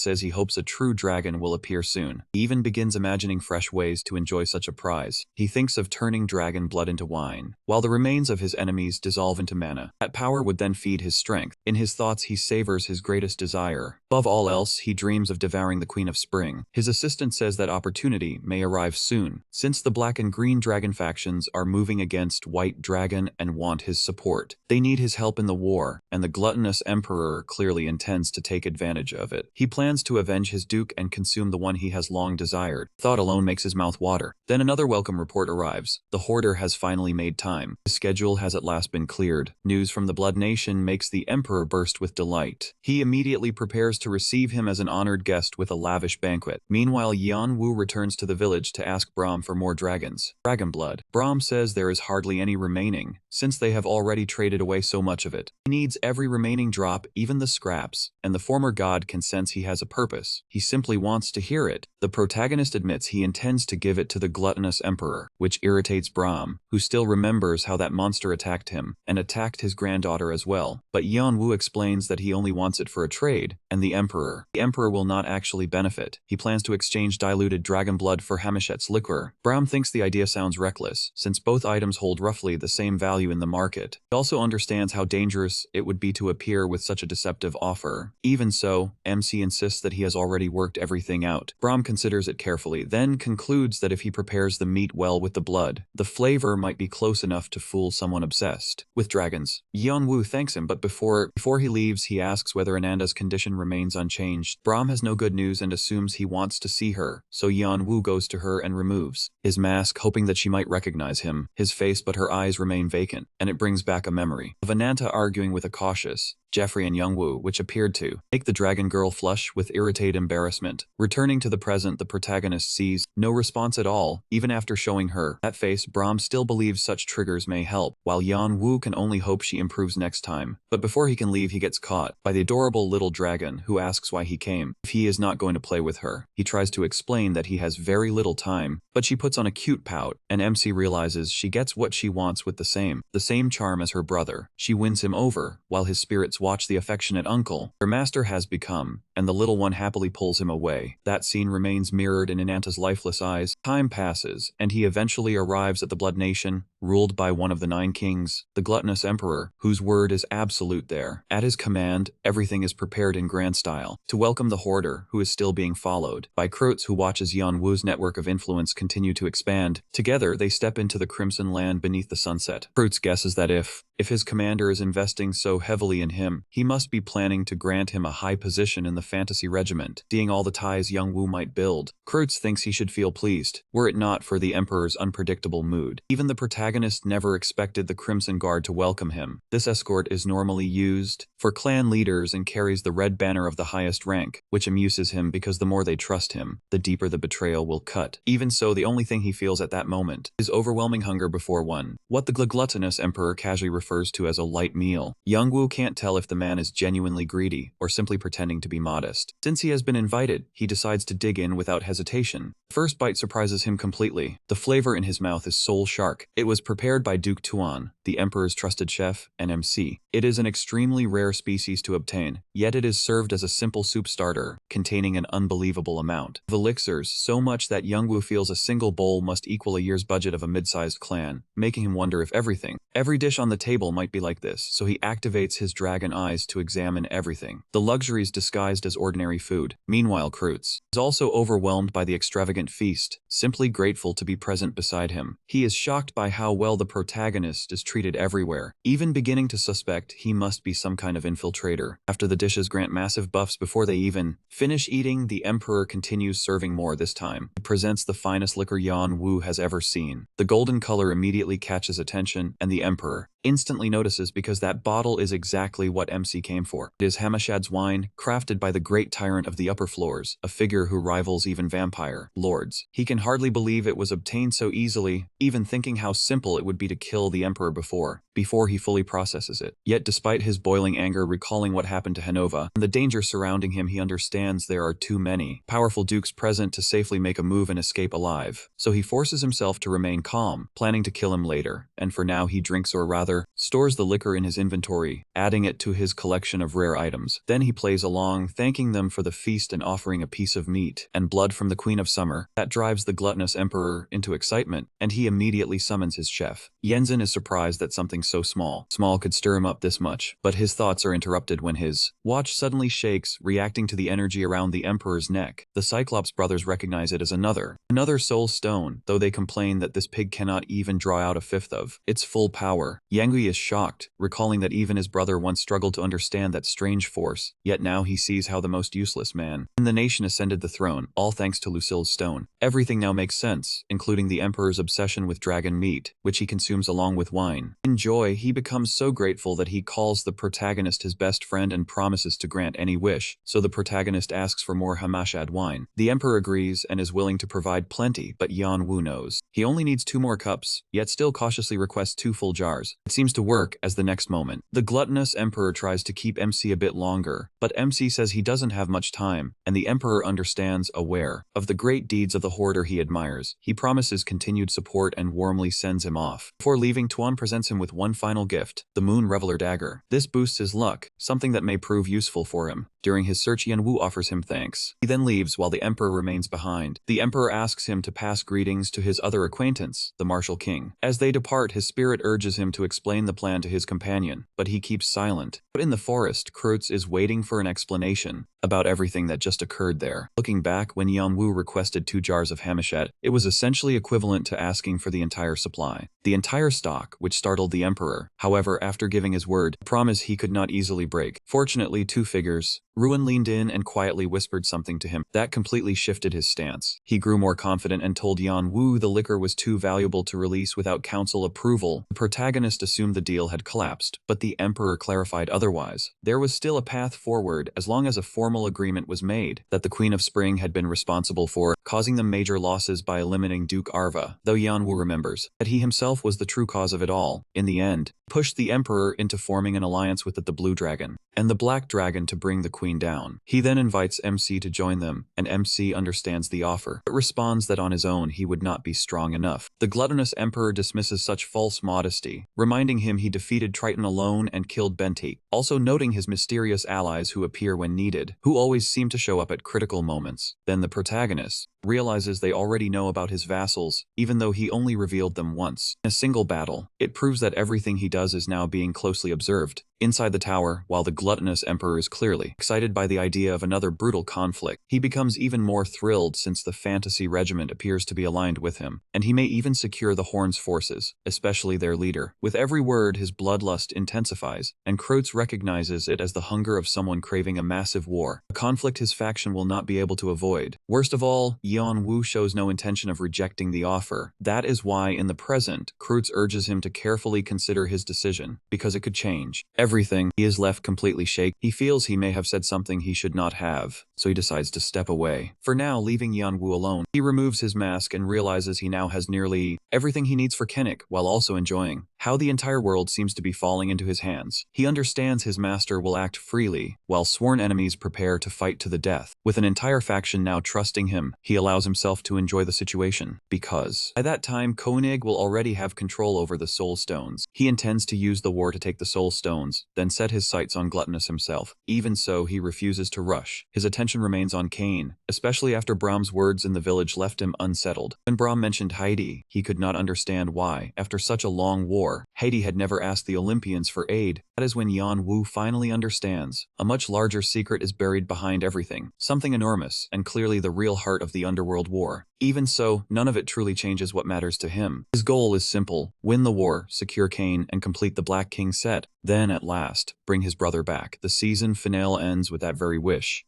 says he hopes a true dragon will appear soon. He even begins imagining fresh ways to enjoy such a prize. He thinks of turning dragon blood into wine, while the remains of his enemies dissolve into mana. That power would then feed his strength. In his thoughts, he savors his greatest desire. Above all else, he dreams of devouring the Queen of Spring. His assistant says that opportunity may arrive soon, since the Black and Green Dragon factions are moving against White Dragon and want his support. They need his help in the war, and the gluttonous emperor clearly intends to take advantage of it. He plans to avenge his duke and consume the one he has long desired. Thought alone makes his mouth water. Then another welcome report arrives. The hoarder has finally made time. His schedule has at last been cleared. News from the Blood Nation makes the emperor burst with delight. He immediately prepares to receive him as an honored guest with a lavish banquet. Meanwhile, Yan-Wu returns to the village to ask Brahm for more dragons. Dragon blood. Brahm says there is hardly any remaining, since they have already traded away so much of it. He needs every remaining drop, even the scraps, and the former god can sense he has a purpose. He simply wants to hear it. The protagonist admits he intends to give it to the gluttonous emperor, which irritates Brahm, who still remembers how that monster attacked him, and attacked his granddaughter as well. But Yan-Wu explains that he only wants it for a trade, and the emperor will not actually benefit. He plans to exchange diluted dragon blood for Hamichet's liquor. Brahm thinks the idea sounds reckless, since both items hold roughly the same value in the market. He also understands how dangerous it would be to appear with such a deceptive offer. Even so, MC insists that he has already worked everything out. Brahm considers it carefully, then concludes that if he prepares the meat well with the blood, the flavor might be close enough to fool someone obsessed with dragons. Yan-Wu thanks him, but before he leaves, he asks whether Ananda's condition remains unchanged. Brahm has no good news and assumes he wants to see her, so Yan-Wu goes to her and removes his mask, hoping that she might recognize him. His face, but her eyes remain vacant, and it brings back a memory of Ananta arguing with a cautious Jeffrey and Young-Woo, which appeared to make the dragon girl flush with irritated embarrassment. Returning to the present, the protagonist sees no response at all. Even after showing her that face, Brahm still believes such triggers may help, while Yan-Woo can only hope she improves next time. But before he can leave, he gets caught by the adorable little dragon, who asks why he came, if he is not going to play with her. He tries to explain that he has very little time, but she puts on a cute pout, and MC realizes she gets what she wants with the same charm as her brother. She wins him over, while his spirits watch the affectionate uncle her master has become, and the little one happily pulls him away. That scene remains mirrored in Ananta's lifeless eyes. Time passes, and he eventually arrives at the Blood Nation, ruled by one of the 9 kings, the gluttonous emperor, whose word is absolute there. At his command, everything is prepared in grand style to welcome the hoarder, who is still being followed by Kreutz, who watches Yan-Woo's network of influence continue to expand. Together, they step into the crimson land beneath the sunset. Kreutz guesses that if his commander is investing so heavily in him, he must be planning to grant him a high position in the fantasy regiment, seeing all the ties Young-Woo might build. Kreutz thinks he should feel pleased, were it not for the emperor's unpredictable mood. Even the protagonist never expected the Crimson Guard to welcome him. This escort is normally used for clan leaders and carries the red banner of the highest rank, which amuses him because the more they trust him, the deeper the betrayal will cut. Even so, the only thing he feels at that moment is overwhelming hunger before what the gluttonous emperor casually refers to as a light meal. Young-Woo can't tell if the man is genuinely greedy or simply pretending to be modest. Since he has been invited, he decides to dig in without hesitation. The first bite surprises him completely. The flavor in his mouth is soul shark. It was prepared by Duke Tuan, the emperor's trusted chef and MC. It is an extremely rare species to obtain, yet it is served as a simple soup starter, containing an unbelievable amount of elixirs, so much that Young-Woo feels a single bowl must equal a year's budget of a mid-sized clan, making him wonder if every dish on the table might be like this, so he activates his dragon eyes to examine everything. The luxuries disguised as ordinary food. Meanwhile, Kreutz is also overwhelmed by the extravagant feast, simply grateful to be present beside him. He is shocked by how well the protagonist is treated everywhere, even beginning to suspect he must be some kind of infiltrator. After the dishes grant massive buffs before they even finish eating, the emperor continues serving more this time. He presents the finest liquor Yan-Woo has ever seen. The golden color immediately catches attention, and the emperor instantly notices because that bottle is exactly what MC came for. It is Hamashad's wine, crafted by the great tyrant of the upper floors, a figure who rivals even vampire lords. He can hardly believe it was obtained so easily, even thinking how simple it would be to kill the emperor before he fully processes it. Yet despite his boiling anger recalling what happened to Hanova and the danger surrounding him, he understands there are too many powerful dukes present to safely make a move and escape alive. So he forces himself to remain calm, planning to kill him later, and for now he drinks, or rather, stores the liquor in his inventory, adding it to his collection of rare items. Then he plays along, thanking them for the feast and offering a piece of meat and blood from the Queen of Summer. That drives the gluttonous emperor into excitement, and he immediately summons his chef. Yenzin is surprised that something so small could stir him up this much, but his thoughts are interrupted when his watch suddenly shakes, reacting to the energy around the emperor's neck. The Cyclops brothers recognize it as another soul stone, though they complain that this pig cannot even draw out a fifth of its full power. Yangui is shocked, recalling that even his brother once struggled to understand that strange force, yet now he sees how the most useless man in the nation ascended the throne, all thanks to Lucille's stone. Everything now makes sense, including the emperor's obsession with dragon meat, which he consumes along with wine. In joy, he becomes so grateful that he calls the protagonist his best friend and promises to grant any wish, so the protagonist asks for more Hamashad wine. The emperor agrees and is willing to provide plenty, but Yan Wu knows he only needs 2 more cups, yet still cautiously requests 2 full jars. It seems to work, as the next moment, the gluttonous emperor tries to keep MC a bit longer, but MC says he doesn't have much time, and the emperor understands, aware of the great deeds of the hoarder he admires. He promises continued support and warmly sends him off. Before leaving, Tuan presents him with one final gift, the Moon Reveler dagger. This boosts his luck, something that may prove useful for him. During his search, Yan Wu offers him thanks. He then leaves while the emperor remains behind. The emperor asks him to pass greetings to his other acquaintance, the Martial King. As they depart, his spirit urges him to explain the plan to his companion, but he keeps silent. But in the forest, Kreutz is waiting for an explanation about everything that just occurred there. Looking back, when Yan Wu requested 2 jars of Hamachet, it was essentially equivalent to asking for the entire supply. The entire stock, which startled the emperor. However, after giving his word, a promise he could not easily break. Fortunately, 2 figures, Ruin, leaned in and quietly whispered something to him. That completely shifted his stance. He grew more confident and told Yan Wu the liquor was too valuable to release without council approval. The protagonist assumed the deal had collapsed, but the emperor clarified otherwise. There was still a path forward as long as a formal agreement was made that the Queen of Spring had been responsible for causing them major losses by eliminating Duke Arva, though Yan Wu remembers that he himself was the true cause of it all. In the end, pushed the emperor into forming an alliance with the Blue Dragon and the Black Dragon to bring the Queen down. He then invites MC to join them, and MC understands the offer, but responds that on his own he would not be strong enough. The gluttonous emperor dismisses such false modesty, reminding him he defeated Triton alone and killed Bentik, also noting his mysterious allies who appear when needed, who always seem to show up at critical moments. Then the protagonist realizes they already know about his vassals, even though he only revealed them once. In a single battle, it proves that everything he does is now being closely observed. Inside the tower, while the gluttonous emperor is clearly excited by the idea of another brutal conflict, he becomes even more thrilled since the fantasy regiment appears to be aligned with him, and he may even secure the Horn's forces, especially their leader. With every word, his bloodlust intensifies, and Kreutz recognizes it as the hunger of someone craving a massive war, a conflict his faction will not be able to avoid. Worst of all, Yan Wu shows no intention of rejecting the offer. That is why, in the present, Kreutz urges him to carefully consider his decision, because it could change everything. He is left completely shaken. He feels he may have said something he should not have, so he decides to step away. For now, leaving Yan Wu alone, he removes his mask and realizes he now has nearly everything he needs for Kinnick, while also enjoying how the entire world seems to be falling into his hands. He understands his master will act freely, while sworn enemies prepare to fight to the death. With an entire faction now trusting him, he allows himself to enjoy the situation, because by that time Koenig will already have control over the Soul Stones. He intends to use the war to take the Soul Stones, then set his sights on Gluttonous himself. Even so, he refuses to rush. His attention remains on Kane, especially after Brahm's words in the village left him unsettled. When Brahm mentioned Heidi, he could not understand why, after such a long war, Heidi had never asked the Olympians for aid. That is when Yan Wu finally understands. A much larger secret is buried behind everything, something enormous, and clearly the real heart of the underworld war. Even so, none of it truly changes what matters to him. His goal is simple: win the war, secure Kane, and complete the Black King set. Then, at last, bring his brother back. The season finale ends with that very wish.